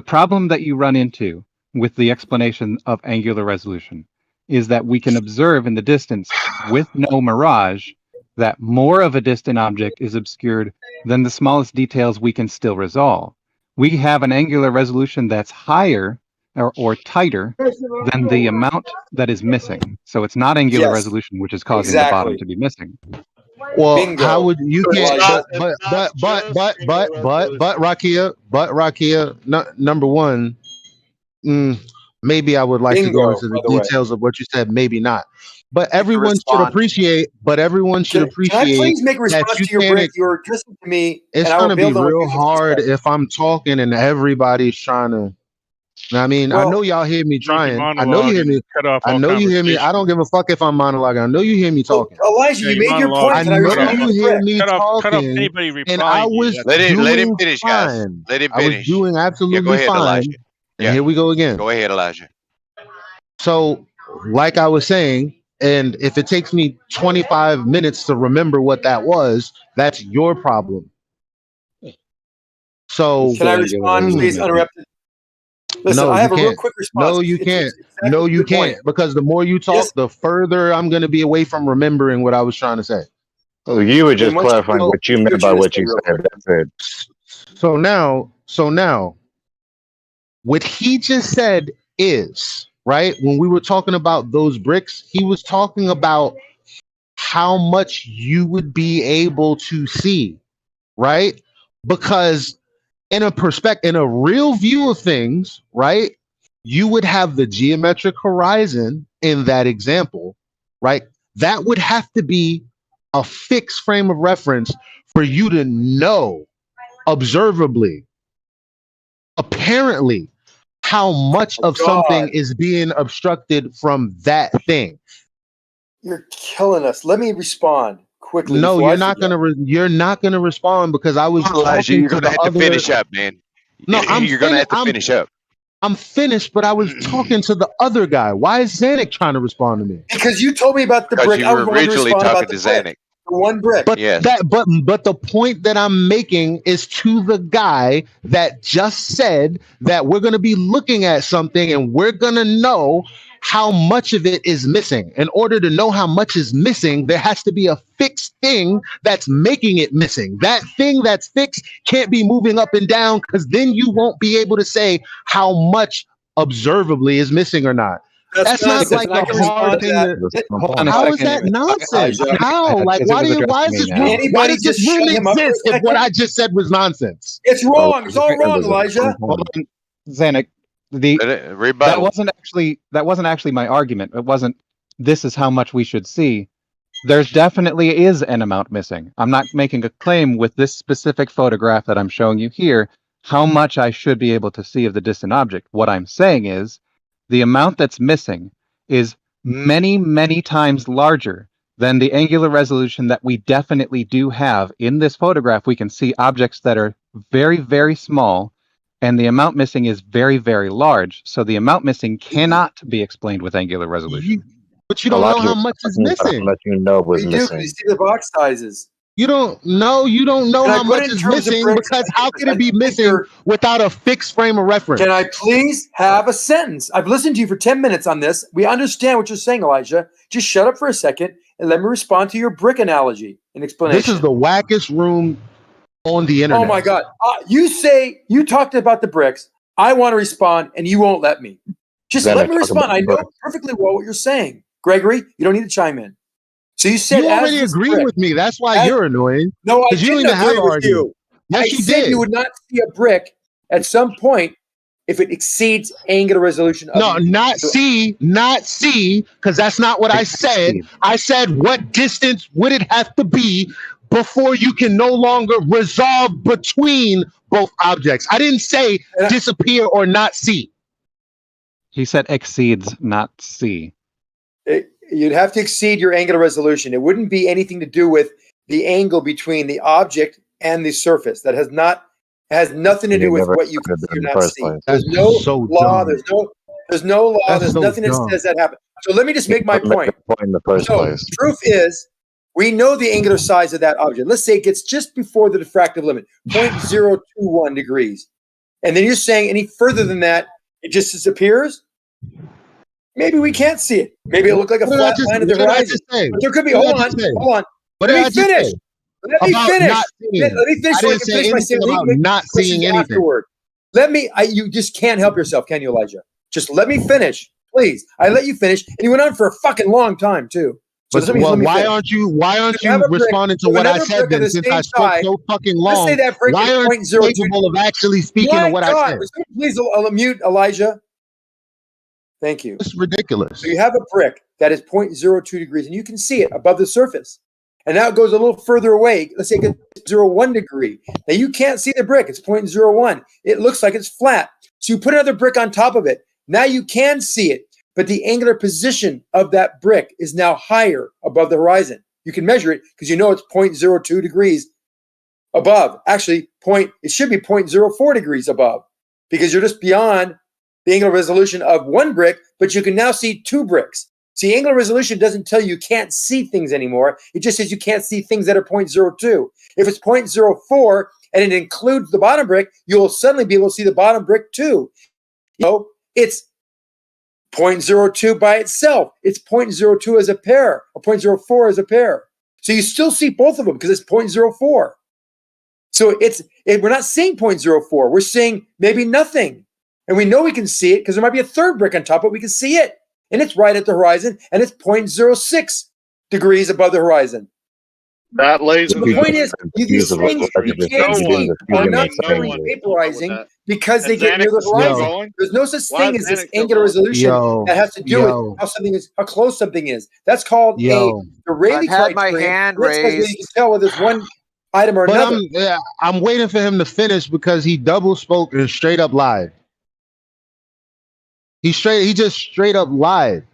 problem that you run into with the explanation of angular resolution is that we can observe in the distance with no mirage that more of a distant object is obscured than the smallest details we can still resolve. We have an angular resolution that's higher or tighter than the amount that is missing. So it's not angular resolution which is causing the bottom to be missing. Well, Bingo. how would you can't? But Rakia, number one. Maybe I would like to go Bingo, into by the the way. details of what you said. Maybe not. But everyone should appreciate. But everyone should Can I appreciate please make a that response you to your can't. break? You're addressing to me, It's and I will gonna be build on what real you just hard said. if I'm talking and everybody's trying to. I mean, I know y'all hear me trying. I know you hear me. I know you hear me. I don't give a fuck if I'm monologuing. I know you hear me talking. Elijah, you made your point. I know you hear me talking, and I was Let him doing finish, guys. fine. Let him I was finish. doing Go absolutely ahead, fine. Elijah. And here we go again. Go ahead, Elijah. So, like I was saying, and if it takes me 25 minutes to remember what that was, that's your problem. So, Can I respond, please, uninterrupted? Listen, no, I have you a real can't. quick response. No, you It's can't. exactly No, you the point. can't. Because the more you talk, the further I'm going to be away from remembering what I was trying to say. Oh, you were just once you clarifying do, what you do meant what by you're gonna what say you real said. quick. That's it. So now, what he just said is, right? When we were talking about those bricks, he was talking about how much you would be able to see, right? Because in a real view of things, right? You would have the geometric horizon in that example, right? That would have to be a fixed frame of reference for you to know observably, apparently, how much of something is being obstructed from that thing. You're killing us. Let me respond quickly. No, before you're I not forget. gonna. You're not gonna respond because I was Elijah, talking you're to gonna the have to other. finish up, man. No, I'm You're gonna have to finish up. I'm finished, but I was talking to the other guy. Why is Zanuck trying to respond to me? Because you told me about the Because brick. you I were was going to originally respond about talking the to brick. Zanuck. The one brick. But Yes. but the point that I'm making is to the guy that just said that we're going to be looking at something and we're going to know how much of it is missing. In order to know how much is missing, there has to be a fixed thing that's making it missing. That thing that's fixed can't be moving up and down because then you won't be able to say how much observably is missing or not. That's not nonsense, like and I a can hard respond to thing that. to. Hold on a How is second. that nonsense? Elijah. How? Like, Because it was why is addressing this me now. room? Why Anybody does this just room shut him up for a exist if what second? I just said was nonsense? It's wrong. It's all wrong, Elijah. Hold on, Zanuck. That Rebuttal. wasn't actually my argument. It wasn't. This is how much we should see. There's definitely is an amount missing. I'm not making a claim with this specific photograph that I'm showing you here, how much I should be able to see of the distant object. What I'm saying is the amount that's missing is many, many times larger than the angular resolution that we definitely do have. In this photograph, we can see objects that are very, very small, and the amount missing is very, very large. So the amount missing cannot be explained with angular resolution. But you don't know how much is missing. How much you know was You do, because you missing. see the box sizes. You don't know. You don't know Can I how put much it in is terms of missing bricks? because how can I it be think missing you're- without a fixed frame of reference? Can I please have a sentence? I've listened to you for 10 minutes on this. We understand what you're saying, Elijah. Just shut up for a second and let me respond to your brick analogy and explanation. This is the wackest room on the internet. Oh my God. You say you talked about the bricks. I want to respond and you won't let me. Just Zanuck, let me talk respond. about I the know bricks. perfectly well what you're saying. Gregory, you don't need to chime in. So you said You already as this agree brick- with me. That's why you're annoying. No, I 'Cause you don't didn't even have agree an with argument. you. Yes, I you said did. you would not see a brick at some point if it exceeds angular resolution of No, not C, because that's not what I said. I said, what distance would it have to be before you can no longer resolve between both objects? I didn't say disappear or not see. He said exceeds, not see. You'd have to exceed your angular resolution. It wouldn't be anything to do with the angle between the object and the surface. That has nothing to do with what you can see or not see. There's no law. There's no law. There's nothing that says that happens. So let me just make my point. In the first place. Proof is we know the angular size of that object. Let's say it gets just before the diffractive limit, 0.021 degrees. And then you're saying any further than that, it just disappears? Maybe we can't see it. Maybe it'll look like a flat line of the horizon. But there could be, hold on. Let me finish. Let me finish. Let me finish so I can finish my statement. About not seeing anything. Afterward. You just can't help yourself, can you, Elijah? Just let me finish, please. I let you finish, and you went on for a fucking long time, too. But why aren't you responding to what I said then? Since I spoke so fucking long, say that brick why aren't you capable of actually speaking to what I said? Please mute Elijah. Thank you. It's ridiculous. So you have a brick that is 0.02 degrees, and you can see it above the surface. And now it goes a little further away. Let's say it goes 0.01 degree. Now you can't see the brick. It's 0.01. It looks like it's flat. So you put another brick on top of it. Now you can see it, but the angular position of that brick is now higher above the horizon. You can measure it because you know it's 0.02 degrees above. Actually, it should be 0.04 degrees above because you're just beyond the angular resolution of one brick, but you can now see two bricks. See, angular resolution doesn't tell you can't see things anymore. It just says you can't see things that are 0.02. If it's 0.04 and it includes the bottom brick, you'll suddenly be able to see the bottom brick too. It's 0.02 by itself. It's 0.02 as a pair, or 0.04 as a pair. So you still see both of them because it's 0.04. So we're not seeing 0.04. We're seeing maybe nothing. And we know we can see it because there might be a third brick on top, but we can see it. And it's right at the horizon, and it's 0.06 degrees above the horizon. That laser. The point is, these things you can't see are not vaporizing because they get near the horizon. There's no such thing as this angular resolution that has to do with how close something is. That's called the Rayleigh criterion. my hand raised. You can tell whether it's one item or another. I'm waiting for him to finish because he double spoke and straight up lied. He just straight up lied.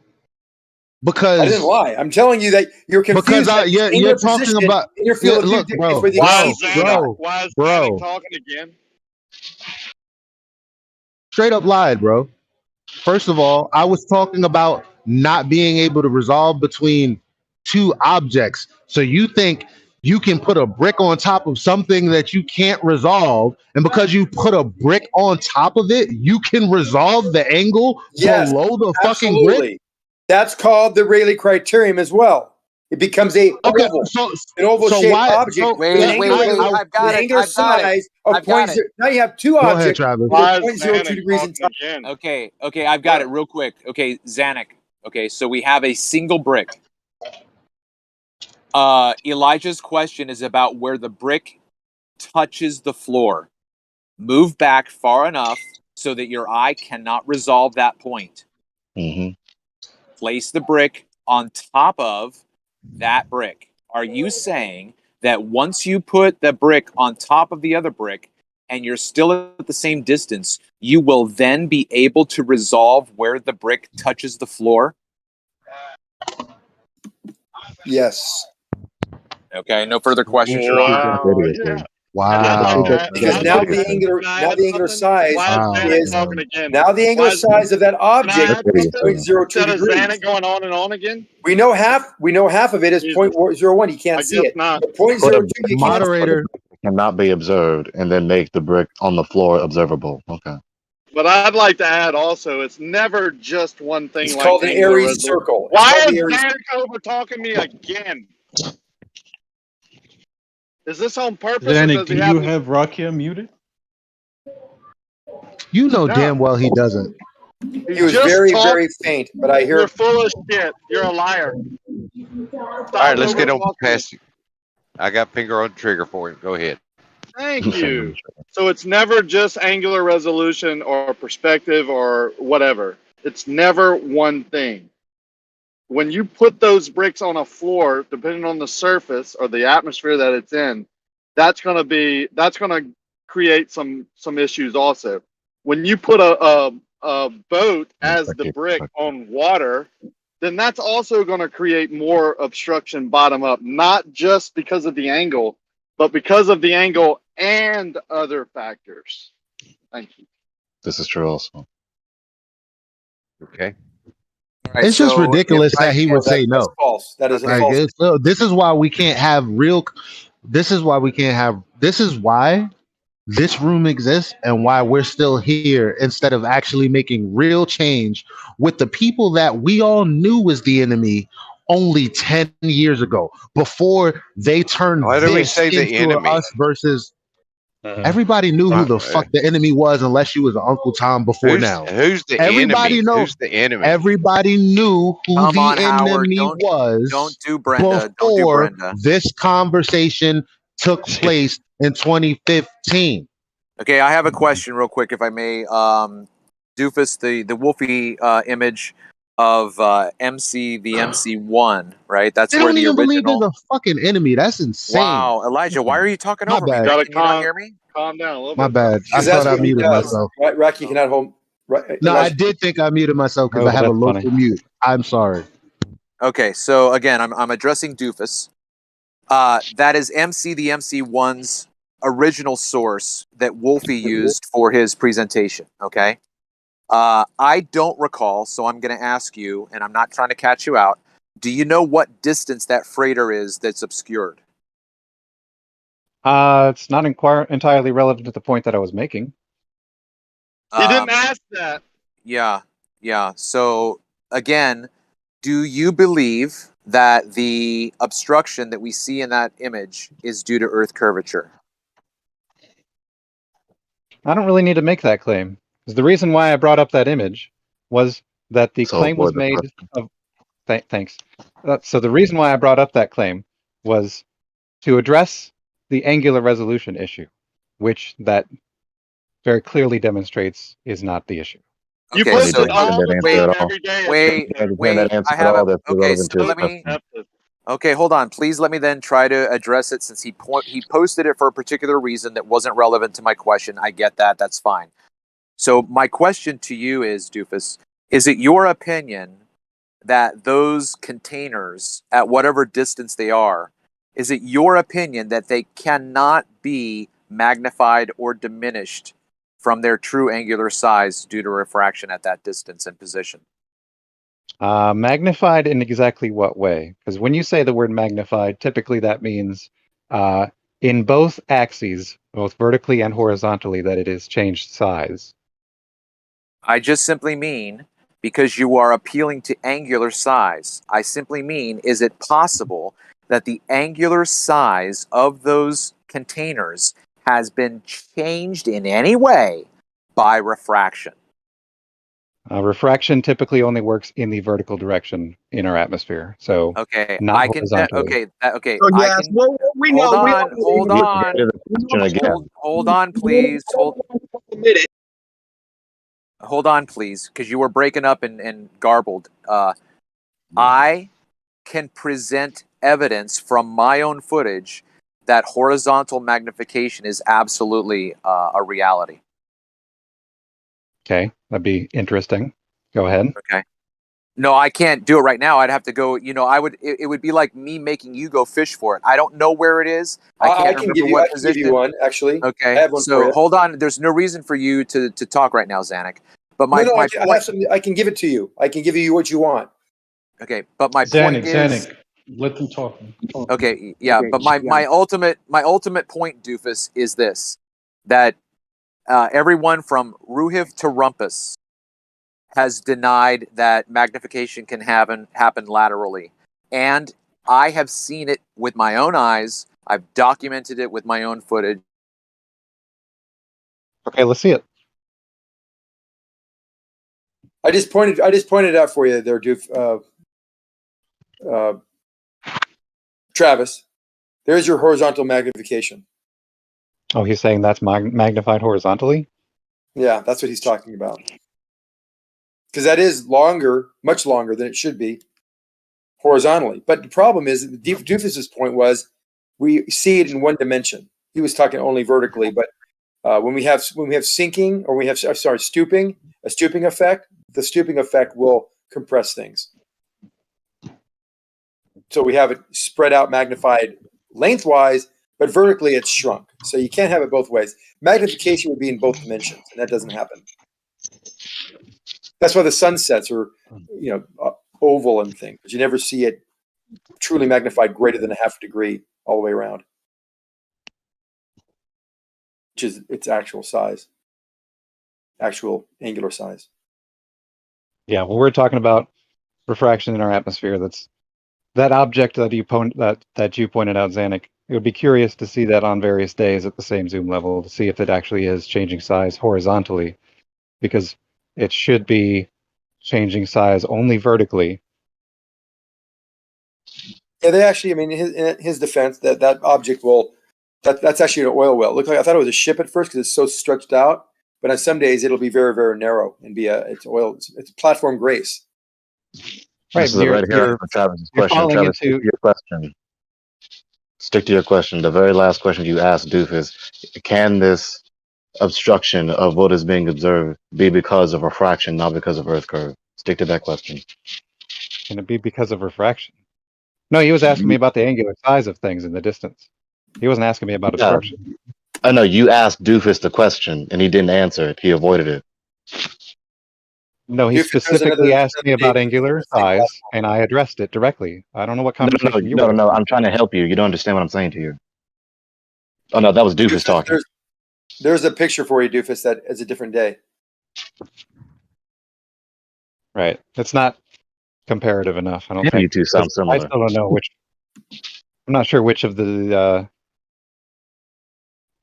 Because I didn't lie. I'm telling you that you're confused. Because you're talking about in your field of view bro, where the why is Danny talking again? Straight up lied, bro. First of all, I was talking about not being able to resolve between two objects. So you think you can put a brick on top of something that you can't resolve, and because you put a brick on top of it, you can resolve the angle below the fucking brick? That's called the Rayleigh criterion as well. It becomes an oval-shaped object. Wait, I've got it. Now you have two objects. Ahead, 0.02 degrees in top. Okay, I've got it real quick. Okay, Zanuck. Okay, so we have a single brick. Elijah's question is about where the brick touches the floor. Move back far enough so that your eye cannot resolve that point. Mm-hmm. Place the brick on top of that brick. Are you saying that once you put the brick on top of the other brick and you're still at the same distance, you will then be able to resolve where the brick touches the floor? Yes. Okay, no further questions, Your Honor. Wow. Because now the angular size is now the angular size of that object is 0.02 degrees. Going on and on again. We know half of it is 0.01. You can't see it. 0.02 the moderator cannot be observed and then make the brick on the floor observable. Okay. But I'd like to add also, it's never just one thing. It's called the Aries circle. Why is Derek over talking me again? Is this on purpose? Zanuck, do you have Rakia muted? You know damn well he doesn't. He was very, very faint, but I hear. You're full of shit. You're a liar. All right, let's get on past you. I got finger on the trigger for you. Go ahead. Thank you. So it's never just angular resolution or perspective or whatever. It's never one thing. When you put those bricks on a floor, depending on the surface or the atmosphere that it's in, that's going to create some issues also. When you put a boat as the brick on water, then that's also going to create more obstruction bottom up, not just because of the angle, but because of the angle and other factors. Thank you. This is true also. Okay. Right, it's just ridiculous that he would say no. That's false. That is false. This is why we can't have real. This is why this room exists and why we're still here instead of actually making real change with the people that we all knew was the enemy only 10 years ago before they turned why do we say the enemy? Us versus Everybody knew who the fuck the enemy was, unless you was an Uncle Tom before now. Who's the Everybody enemy? know. Who's the enemy? Everybody knew who Come the on, Howard. enemy was Don't do Brenda. Don't do before Brenda. this conversation took place in 2015. Okay, I have a question real quick, if I may. Doofus, the Wolfie image of MC the MC1, right? That's They where don't the even believe original. there's a fucking enemy. That's insane. Wow, Elijah, why are you talking My over me? bad. Man? Gotta Can you not hear me? calm down a little My bit. bad. I Because that's thought I what he muted does. myself. Rocky cannot hold. No, I Elijah, did think I muted myself because Oh, I have a that's local funny. mute. I'm sorry. Okay, so again, I'm addressing Doofus. That is MC the MC1's original source that Wolfie used for his presentation. Okay. I don't recall, so I'm going to ask you, and I'm not trying to catch you out. Do you know what distance that freighter is that's obscured? It's not entirely relevant to the point that I was making. He didn't ask that. Yeah, yeah. So again, do you believe that the obstruction that we see in that image is due to Earth curvature? I don't really need to make that claim, because the reason why I brought up that image was that the claim was made of. Thanks. So the reason why I brought up that claim was to address the angular resolution issue, which that very clearly demonstrates is not the issue. You Okay, post so it all the time, every day. wait. I have a, okay. So let me. Okay, hold on. Please let me then try to address it, since he posted it for a particular reason that wasn't relevant to my question. I get that. That's fine. So my question to you is, Doofus, is it your opinion that those containers, at whatever distance they are, is it your opinion that they cannot be magnified or diminished from their true angular size due to refraction at that distance and position? Magnified in exactly what way? Because when you say the word magnified, typically that means in both axes, both vertically and horizontally, that it is changed size. I just simply mean, because you are appealing to angular size, I simply mean, is it possible that the angular size of those containers has been changed in any way by refraction? Refraction typically only works in the vertical direction in our atmosphere, so Okay, not I can. horizontally. Okay. So I yes, can. we Hold know. on. Hold on. Hold on, please. Hold on, please, because you were breaking up and garbled. I can present evidence from my own footage that horizontal magnification is absolutely a reality. Okay, that'd be interesting. Go ahead. Okay. No, I can't do it right now. I'd have to go. It would be like me making you go fish for it. I don't know where it is. I can give you one, actually. Okay. I have one for So you. hold on. There's no reason for you to talk right now, Zanuck. But my I point. have something. I can give it to you. I can give you what you want. Okay, but my point is. Zanuck, let them talk. Okay, yeah, but my ultimate point, Doofus, is this: that everyone from Ruhiv to Rumpus has denied that magnification can happen laterally, and I have seen it with my own eyes. I've documented it with my own footage. Okay, let's see it. I just pointed it out for you there, Doof. Travis, there's your horizontal magnification. Oh, he's saying that's magnified horizontally? Yeah, that's what he's talking about. Because that is longer, much longer than it should be horizontally. But the problem is, Doofus's point was, we see it in one dimension. He was talking only vertically, but when we have sinking, or we have stooping, a stooping effect, the stooping effect will compress things. So we have it spread out, magnified lengthwise, but vertically it's shrunk. So you can't have it both ways. Magnification would be in both dimensions, and that doesn't happen. That's why the sunsets are, oval and things. But you never see it truly magnified greater than a half degree all the way around, which is its actual size, actual angular size. Yeah, well, we're talking about refraction in our atmosphere. That object that you pointed out, Zanuck, It would be curious to see that on various days at the same zoom level to see if it actually is changing size horizontally, because it should be changing size only vertically. Yeah, they actually, I mean, in his defense, that object that's actually an oil well. Look, like I thought it was a ship at first because it's so stretched out, but on some days it'll be very, very narrow and be it's oil. It's platform grace. Right, This is a red herring for Travis's question. Travis, stick to your question. Stick to your question. The very last question you asked Doofus: can this obstruction of what is being observed be because of refraction, not because of Earth curve? Stick to that question. Can it be because of refraction? No, he was asking me about the angular size of things in the distance. He wasn't asking me about obstruction. I know you asked Doofus the question and he didn't answer it. He avoided it. No, he specifically asked me about angular size, and I addressed it directly. I don't know what conversation you were. No. I'm trying to help you. You don't understand what I'm saying to you. Oh no, that was Doofus talking. There's a picture for you, Doofus, that is a different day. Right. It's not comparative enough. I don't think. You two sound similar. I still don't know which. I'm not sure which of the.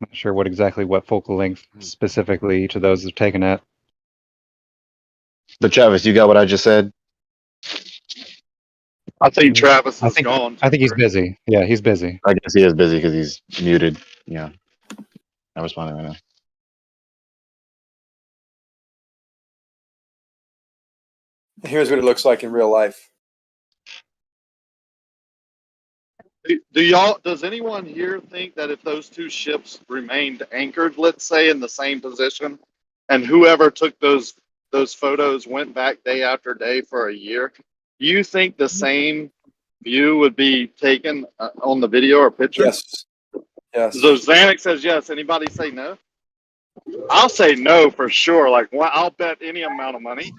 I'm not sure what focal length specifically each of those is taken at. But Travis, you got what I just said? I think Travis is gone. I think he's busy. Yeah, he's busy. I guess he is busy because he's muted. Yeah. Not responding right now. Here's what it looks like in real life. Does anyone here think that if those two ships remained anchored, let's say in the same position, and whoever took those photos went back day after day for a year, do you think the same view would be taken on the video or picture? Yes. Yes. So Xanax says yes. Anybody say no? I'll say no for sure. Like, I'll bet any amount of money.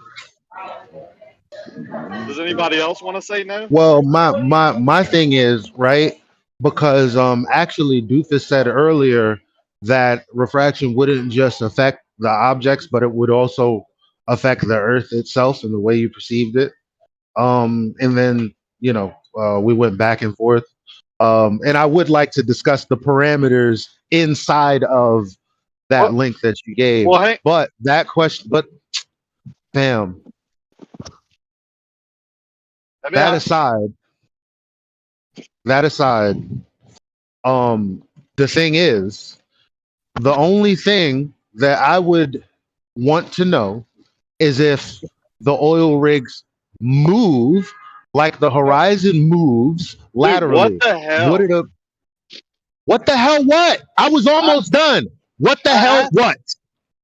Does anybody else want to say no? Well, my thing is, right, because actually Doofus said earlier that refraction wouldn't just affect the objects, but it would also affect the Earth itself and the way you perceived it. And then we went back and forth. And I would like to discuss the parameters inside of that link that you gave. Well, hey, but that question, damn. That aside, the thing is, the only thing that I would want to know is if the oil rigs move like the horizon moves laterally. Dude, what the hell? What the hell? What? I was almost done. What the hell? What?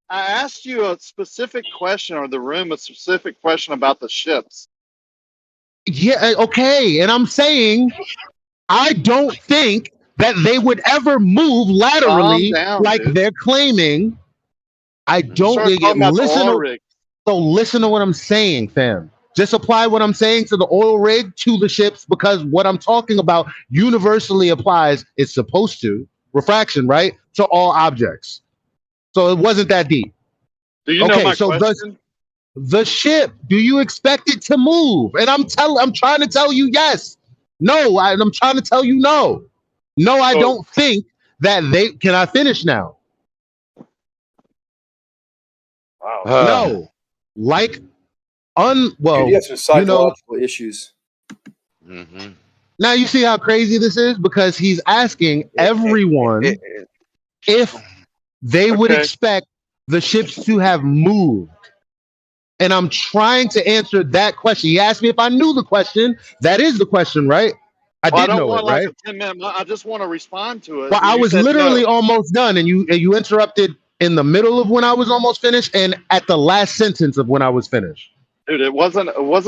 I asked you a specific question, or the room a specific question about the ships. Yeah, okay. And I'm saying I don't think that they would ever move laterally dude. They're claiming. I don't think listen to what I'm saying, fam. Just apply what I'm saying to the oil rig to the ships, because what I'm talking about universally applies. It's supposed to refraction, right? To all objects. So it wasn't that deep. Do you know my question? The ship, do you expect it to move? And I'm trying to tell you yes. No, I'm trying to tell you no. No, I don't think that they can. I finish now? Wow. No. Like Dude, you have some psychological issues. Mm-hmm. Now you see how crazy this is, because he's asking everyone if they would expect the ships to have moved. And I'm trying to answer that question. He asked me if I knew the question. That is the question, right? I did know it, right? 10-minute, I just want to respond to it. Well, I was literally almost done, and you interrupted in the middle of when I was almost finished and at the last sentence of when I was finished. Dude, it wasn't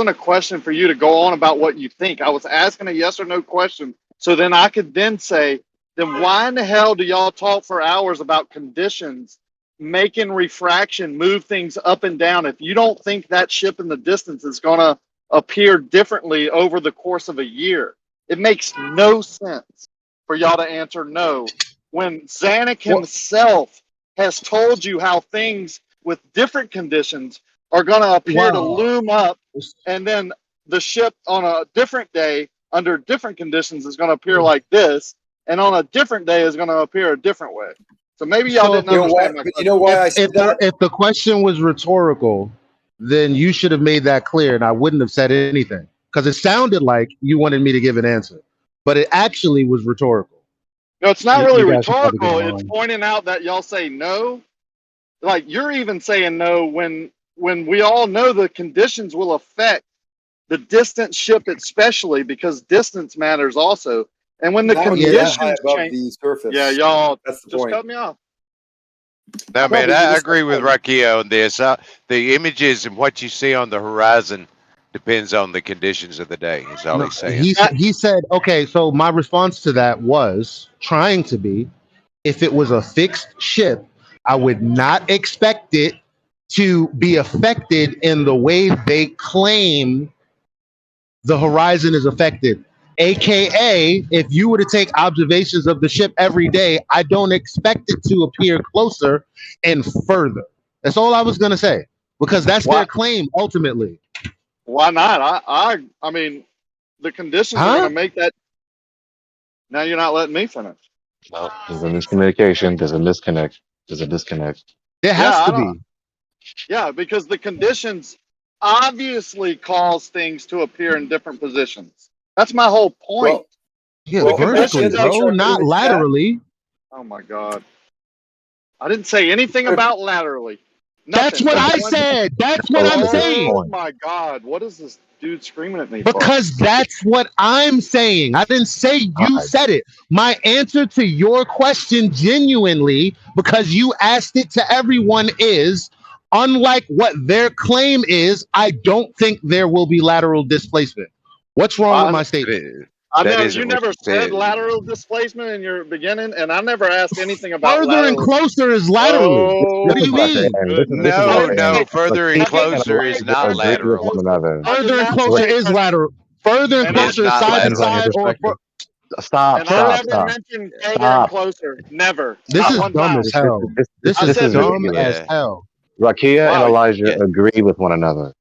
a question for you to go on about what you think. I was asking a yes or no question, so then I could then say, then why in the hell do y'all talk for hours about conditions making refraction move things up and down if you don't think that ship in the distance is going to appear differently over the course of a year? It makes no sense for y'all to answer no when Zanuck himself has told you how things with different conditions are going to appear to loom up, and then the ship on a different day under different conditions is going to appear like this, and on a different day is going to appear a different way. So maybe y'all didn't understand my question. You know why I said that? If the question was rhetorical, then you should have made that clear, and I wouldn't have said anything because it sounded like you wanted me to give an answer, but it actually was rhetorical. No, it's not really You guys should probably rhetorical. get It's along. pointing out that y'all say no. Like you're even saying no when we all know the conditions will affect the distance ship, especially because distance matters also. And when the Not when you're that high conditions above change, the surface. yeah, y'all That's the just point. cut me off. Now, man, Probably I just agree with Rakia on this. The images and what you see on the horizon depends on the conditions of the day, is all No, he's saying. he said, okay, so my response to that was trying to be, if it was a fixed ship, I would not expect it to be affected in the way they claim the horizon is affected. AKA, if you were to take observations of the ship every day, I don't expect it to appear closer and further. That's all I was going to say, because that's their claim ultimately. Why not? I mean, the conditions are going to make that. Now you're not letting me finish. No, there's a miscommunication. There's a disconnect. There has to be. Yeah, because the conditions obviously cause things to appear in different positions. That's my whole point. Yeah, vertically, bro, not laterally. Oh my God. I didn't say anything about laterally. That's what I said. That's what I'm saying. Oh my God. What is this dude screaming at me Because that's what I'm saying. I didn't say you said it. My answer to your question, genuinely, because you asked it to everyone, is unlike what their claim is, I don't think there will be lateral displacement. What's wrong with my statement? You never said lateral displacement in your beginning, and I never asked anything about Further and lateral. closer is laterally. What do you mean? No, further and closer is not lateral. Further and closer is lateral. Further and closer is side to side or Stop. I never mentioned further and closer. Never. This Not is one dumb time. as hell. This is dumb as hell. Rakia and Elijah agree with one another.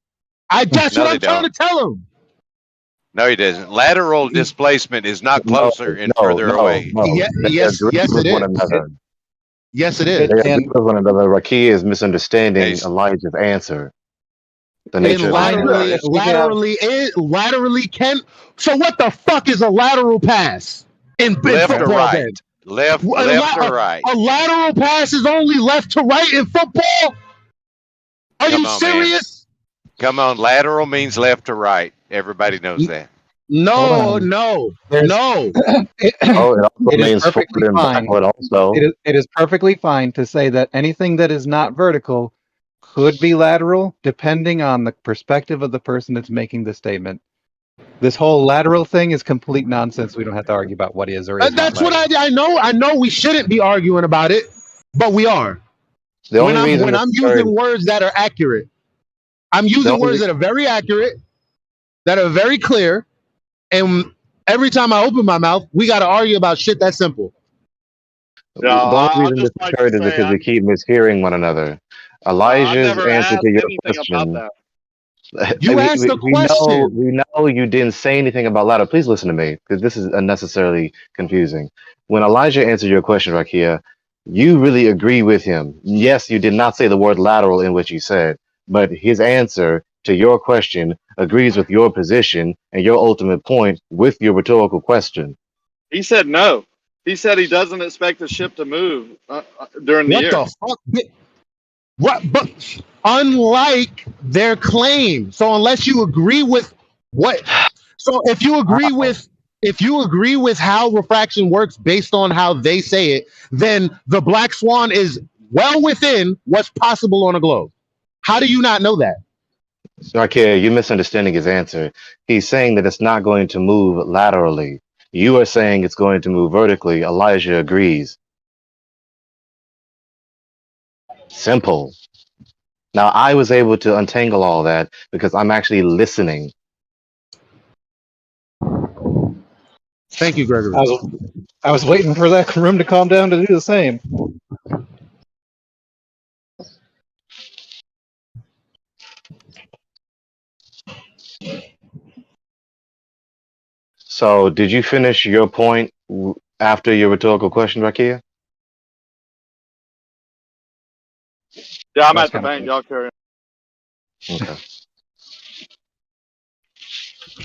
That's what I'm trying to tell him. No, he doesn't. Lateral displacement is not closer and further away. Yes, it is. Yes, it is. They agree with one another. Rakia is misunderstanding Elijah's answer. The nature of laterally can. So what the fuck is a lateral pass in left football? to right. Then? Left to right. A lateral pass is only left to right in football? Are you serious? Man. Come on, lateral means left to right. Everybody knows that. No. It is perfectly fine. It is perfectly fine to say that anything that is not vertical could be lateral, depending on the perspective of the person that's making the statement. This whole lateral thing is complete nonsense. We don't have to argue about what is or is That's not what I know. I know we shouldn't be arguing about it, but we are. When I'm using words that are accurate, I'm using words that are very accurate, that are very clear, and every time I open my mouth, we got to argue about shit that's simple. The only reason this occurred is because we keep mishearing one another. Elijah's answer to your question. You asked a question. We know you didn't say anything about lateral. Please listen to me, because this is unnecessarily confusing. When Elijah answered your question, Rakia, you really agree with him. Yes, you did not say the word lateral in what you said, but his answer to your question agrees with your position and your ultimate point with your rhetorical question. He said no. He said he doesn't expect the ship to move during the year. What the fuck? What? But unlike their claim, so unless you agree with what, so if you agree with how refraction works based on how they say it, then the black swan is well within what's possible on a globe. How do you not know that? Okay, you're misunderstanding his answer. He's saying that it's not going to move laterally. You are saying it's going to move vertically. Elijah agrees. Simple. Now, I was able to untangle all that because I'm actually listening. Thank you, Gregory. I was waiting for that room to calm down to do the same. So, did you finish your point after your rhetorical question, Rakia? Yeah, I'm at the bank. Y'all carry on. Okay.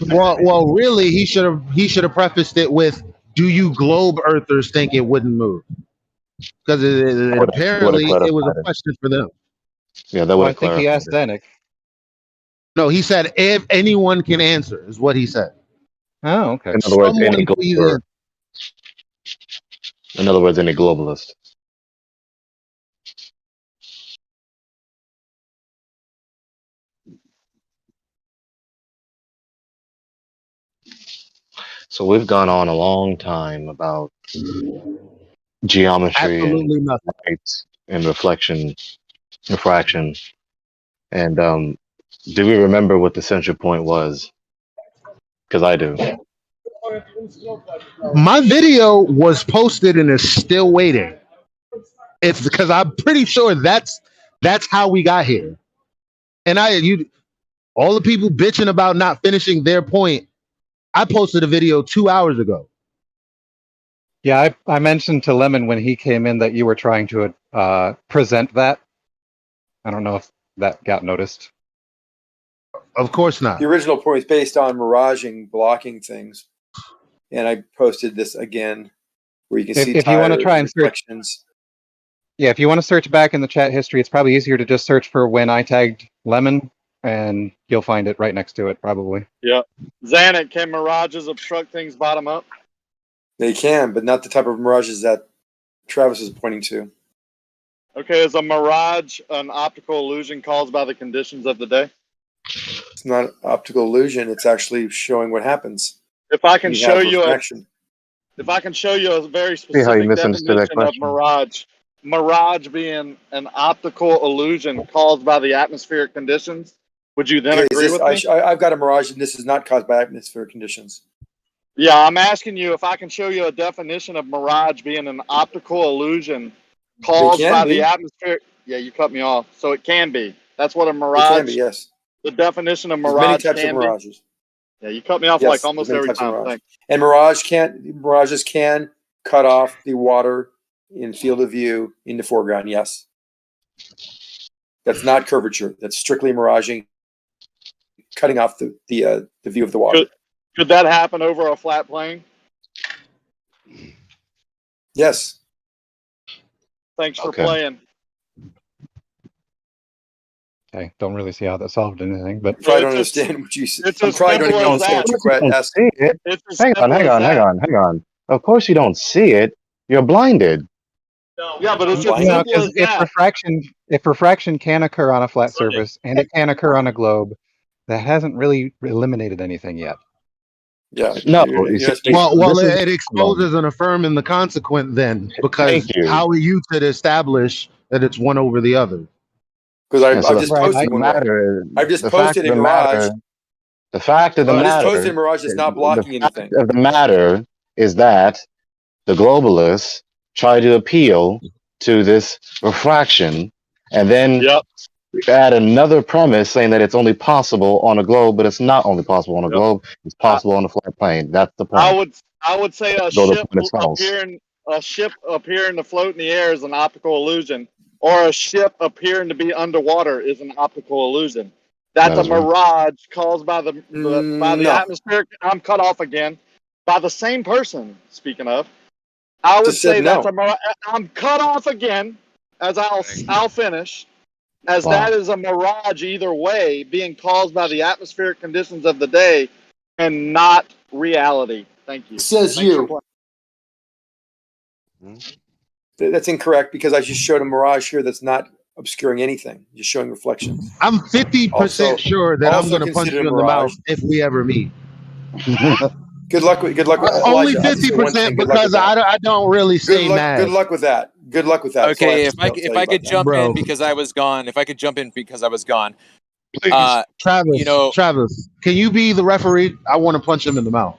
Well, really, he should have prefaced it with, "Do you globe earthers think it wouldn't move?" Because apparently it was a question for them. Yeah, that would have I think he clarified asked it. Danik. No, he said if anyone can answer is what he said. Oh, okay. In other words, any Someone please glober. answer. In other words, any globalist. So we've gone on a long time about geometry Absolutely and nothing. light and refraction. And do we remember what the central point was? Because I do. My video was posted and is still waiting. It's because I'm pretty sure that's how we got here. And all the people bitching about not finishing their point, I posted a video 2 hours ago. Yeah, I mentioned to Lemon when he came in that you were trying to present that. I don't know if that got noticed. Of course not. The original point is based on miraging, blocking things. And I posted this again where you can see if you want to try and reflections. Yeah, if you want to search back in the chat history, it's probably easier to just search for when I tagged Lemon, and you'll find it right next to it, probably. Yep. Zanuck, can mirages obstruct things bottom up? They can, but not the type of mirages that Travis is pointing to. Okay, is a mirage an optical illusion caused by the conditions of the day? It's not an optical illusion. It's actually showing what happens. If I can show you a very See how you specific misunderstood that definition of question? mirage being an optical illusion caused by the atmospheric conditions, would you then agree with me? I've got a mirage, and this is not caused by atmospheric conditions. Yeah, I'm asking you if I can show you a definition of mirage being an optical illusion caused by the atmospheric. Yeah, you cut me off. So it can be. That's what a mirage. It can be, yes. The definition of There's mirage many types can of mirages. Be. Yeah, you cut me off like almost every time. Thanks. And mirages can cut off the water in field of view in the foreground. Yes, that's not curvature. That's strictly miraging, cutting off the view of the water. Could that happen over a flat plane? Yes. Thanks for playing. Okay, don't really see how that solved anything, but I don't understand what you said. It's probably don't even understand what you see it. Hang on. Of course you don't see it. You're blinded. Yeah, but it's just because if refraction can occur on a flat surface and it can occur on a globe, that hasn't really eliminated anything yet. Yeah. No. It exposes and affirming the consequent then, because how are you to establish that it's one over the other? Because I've just posted one. I've just posted in Mirage. The fact of the matter. I just posted in Mirage is not blocking anything. The fact of the matter is that the globalists try to appeal to this refraction and then add another premise saying that it's only possible on a globe, but it's not only possible on a globe. It's possible on a flat plane. That's the point. I would say a ship appearing to float in the air is an optical illusion. Or a ship appearing to be underwater is an optical illusion. That's a mirage caused by the atmosphere. I'm cut off again. By the same person, speaking of. I would say that's a mirage. I'm cut off again, as I'll finish. As that is a mirage either way, being caused by the atmospheric conditions of the day and not reality. Thank you. Says you. That's incorrect because I just showed a mirage here that's not obscuring anything, just showing reflections. I'm 50% sure that I'm going to punch you in the mouth if we ever meet. Good luck with only 50% because I don't really say math. Good luck with that. Good luck with that. Okay, if I could jump in because I was gone. Travis, Travis, can you be the referee? I want to punch him in the mouth.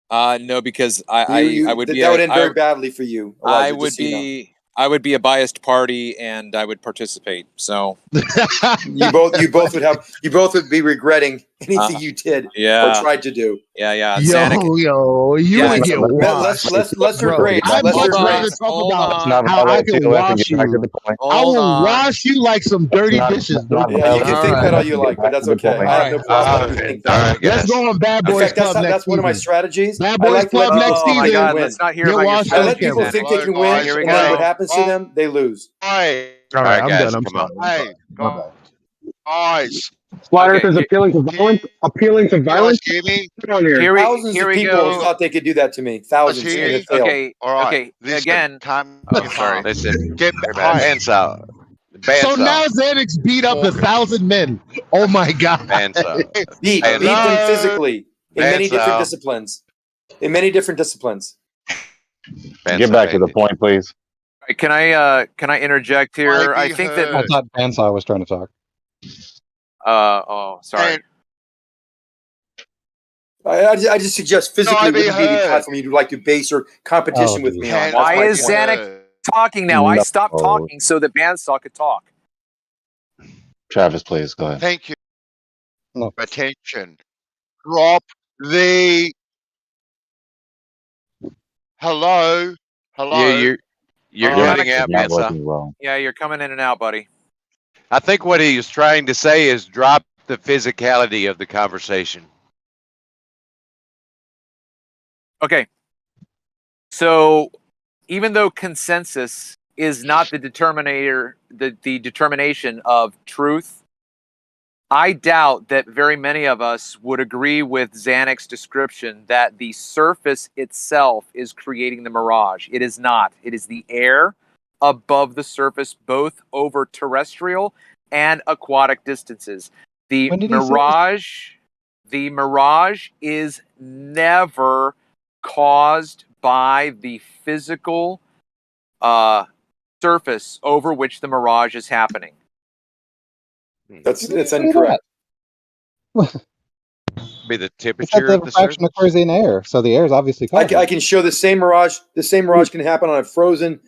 No, because I would be. That would end very badly for you. I would be a biased party, and I would participate. So you both would be regretting anything you did or Yeah. tried to do. Yeah. You would get washed. Lesser Bro, grades. I'd Lesser much rather grades. talk about not how I valid can too. Let's wash get back to you. the point. I will wash you like some dirty dishes. not Yeah, you can think that all you like, but that's okay. I have no problem with you think that. Let's go on Bad In Boys fact, Club next that's one of my season. strategies. Bad I Boys like to let Club people next think they season. can win. Let's not hear You'll about your wash I let that people camera. think they can win, Here we and then go. what happens to them? They lose. All right, I'm guys, done. I'm come sorry. My bad. Guys, Flat Earth is appealing to violence. Appealing to violence. Get on here. Thousands of people thought they could do that to me. Thousands, and it failed. Okay. Again. I'm sorry. Listen, get bandsaw. So now Xanax beat up 1,000 men. Oh my God. Bandsaw. Beat them physically in many different disciplines. In many different disciplines. Get back to the point, please. Can I interject here? I think I that. thought Bandsaw was trying to talk. Sorry. I just suggest physically wouldn't be the platform you'd like to base your competition with me on. Why is Xanax talking now? I stopped talking so that Bandsaw could talk. Travis, please go ahead. Thank you. No. Attention. Drop the. Hello. You're cutting out, Bandsaw. Well. Yeah, you're coming in and out, buddy. I think what he was trying to say is drop the physicality of the conversation. Okay. So even though consensus is not the the determination of truth, I doubt that very many of us would agree with Xanax's description that the surface itself is creating the mirage. It is not. It is the air above the surface, both over terrestrial and aquatic distances. The mirage is never caused by the physical surface over which the mirage is happening. That's incorrect. Be the It's that temperature the of the surface. refraction occurs in air, so the air is obviously causing. I can show the same mirage. The same mirage can happen on a frozen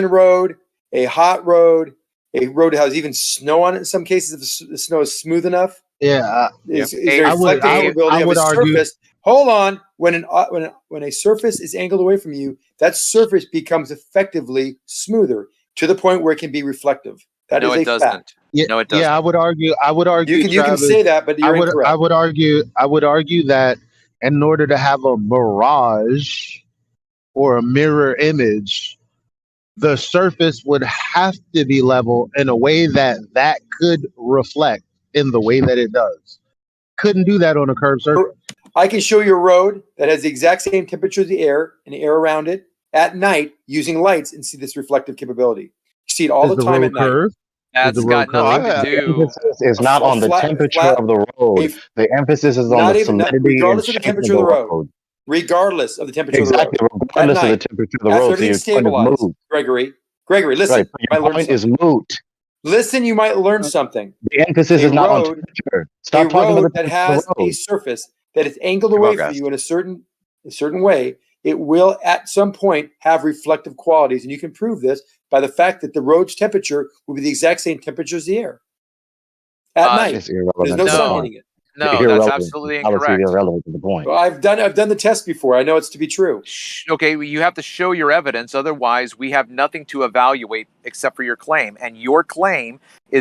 road, a hot road, a road that has even snow on it in some cases if the snow is smooth enough. Yeah, Is there a reflective capability of a surface? Hold on. When a surface is angled away from you, that surface becomes effectively smoother to the point where it can be reflective. That is a fact. No, it doesn't. Yeah, I would argue. You can say that, but you're incorrect. I would argue that in order to have a mirage or a mirror image, the surface would have to be level in a way that could reflect in the way that it does. Couldn't do that on a curved surface. I can show you a road that has the exact same temperature as the air and the air around it at night using lights and see this reflective capability. You see it all the time at night. That's got nothing to do. It's not on the temperature of the road. The emphasis is on the solidity regardless and of the shape temperature of the road. Regardless of the temperature of the road. Regardless of the temperature of the road. So everything's your point is stabilized. moot. Gregory, listen. Right, your point is moot. Listen, you might learn something. The emphasis is not on temperature. Stop talking about the that has a surface that is angled away from you in a certain way. It will at some point have reflective qualities, and you can prove this by the fact that the road's temperature will be the exact same temperature as the air at night. There's no sun hitting it. No, that's absolutely incorrect. Irrelevant to the point. Well, I've done the test before. I know it's to be true. Okay, well, you have to show your evidence. Otherwise, we have nothing to evaluate except for your claim, and your claim is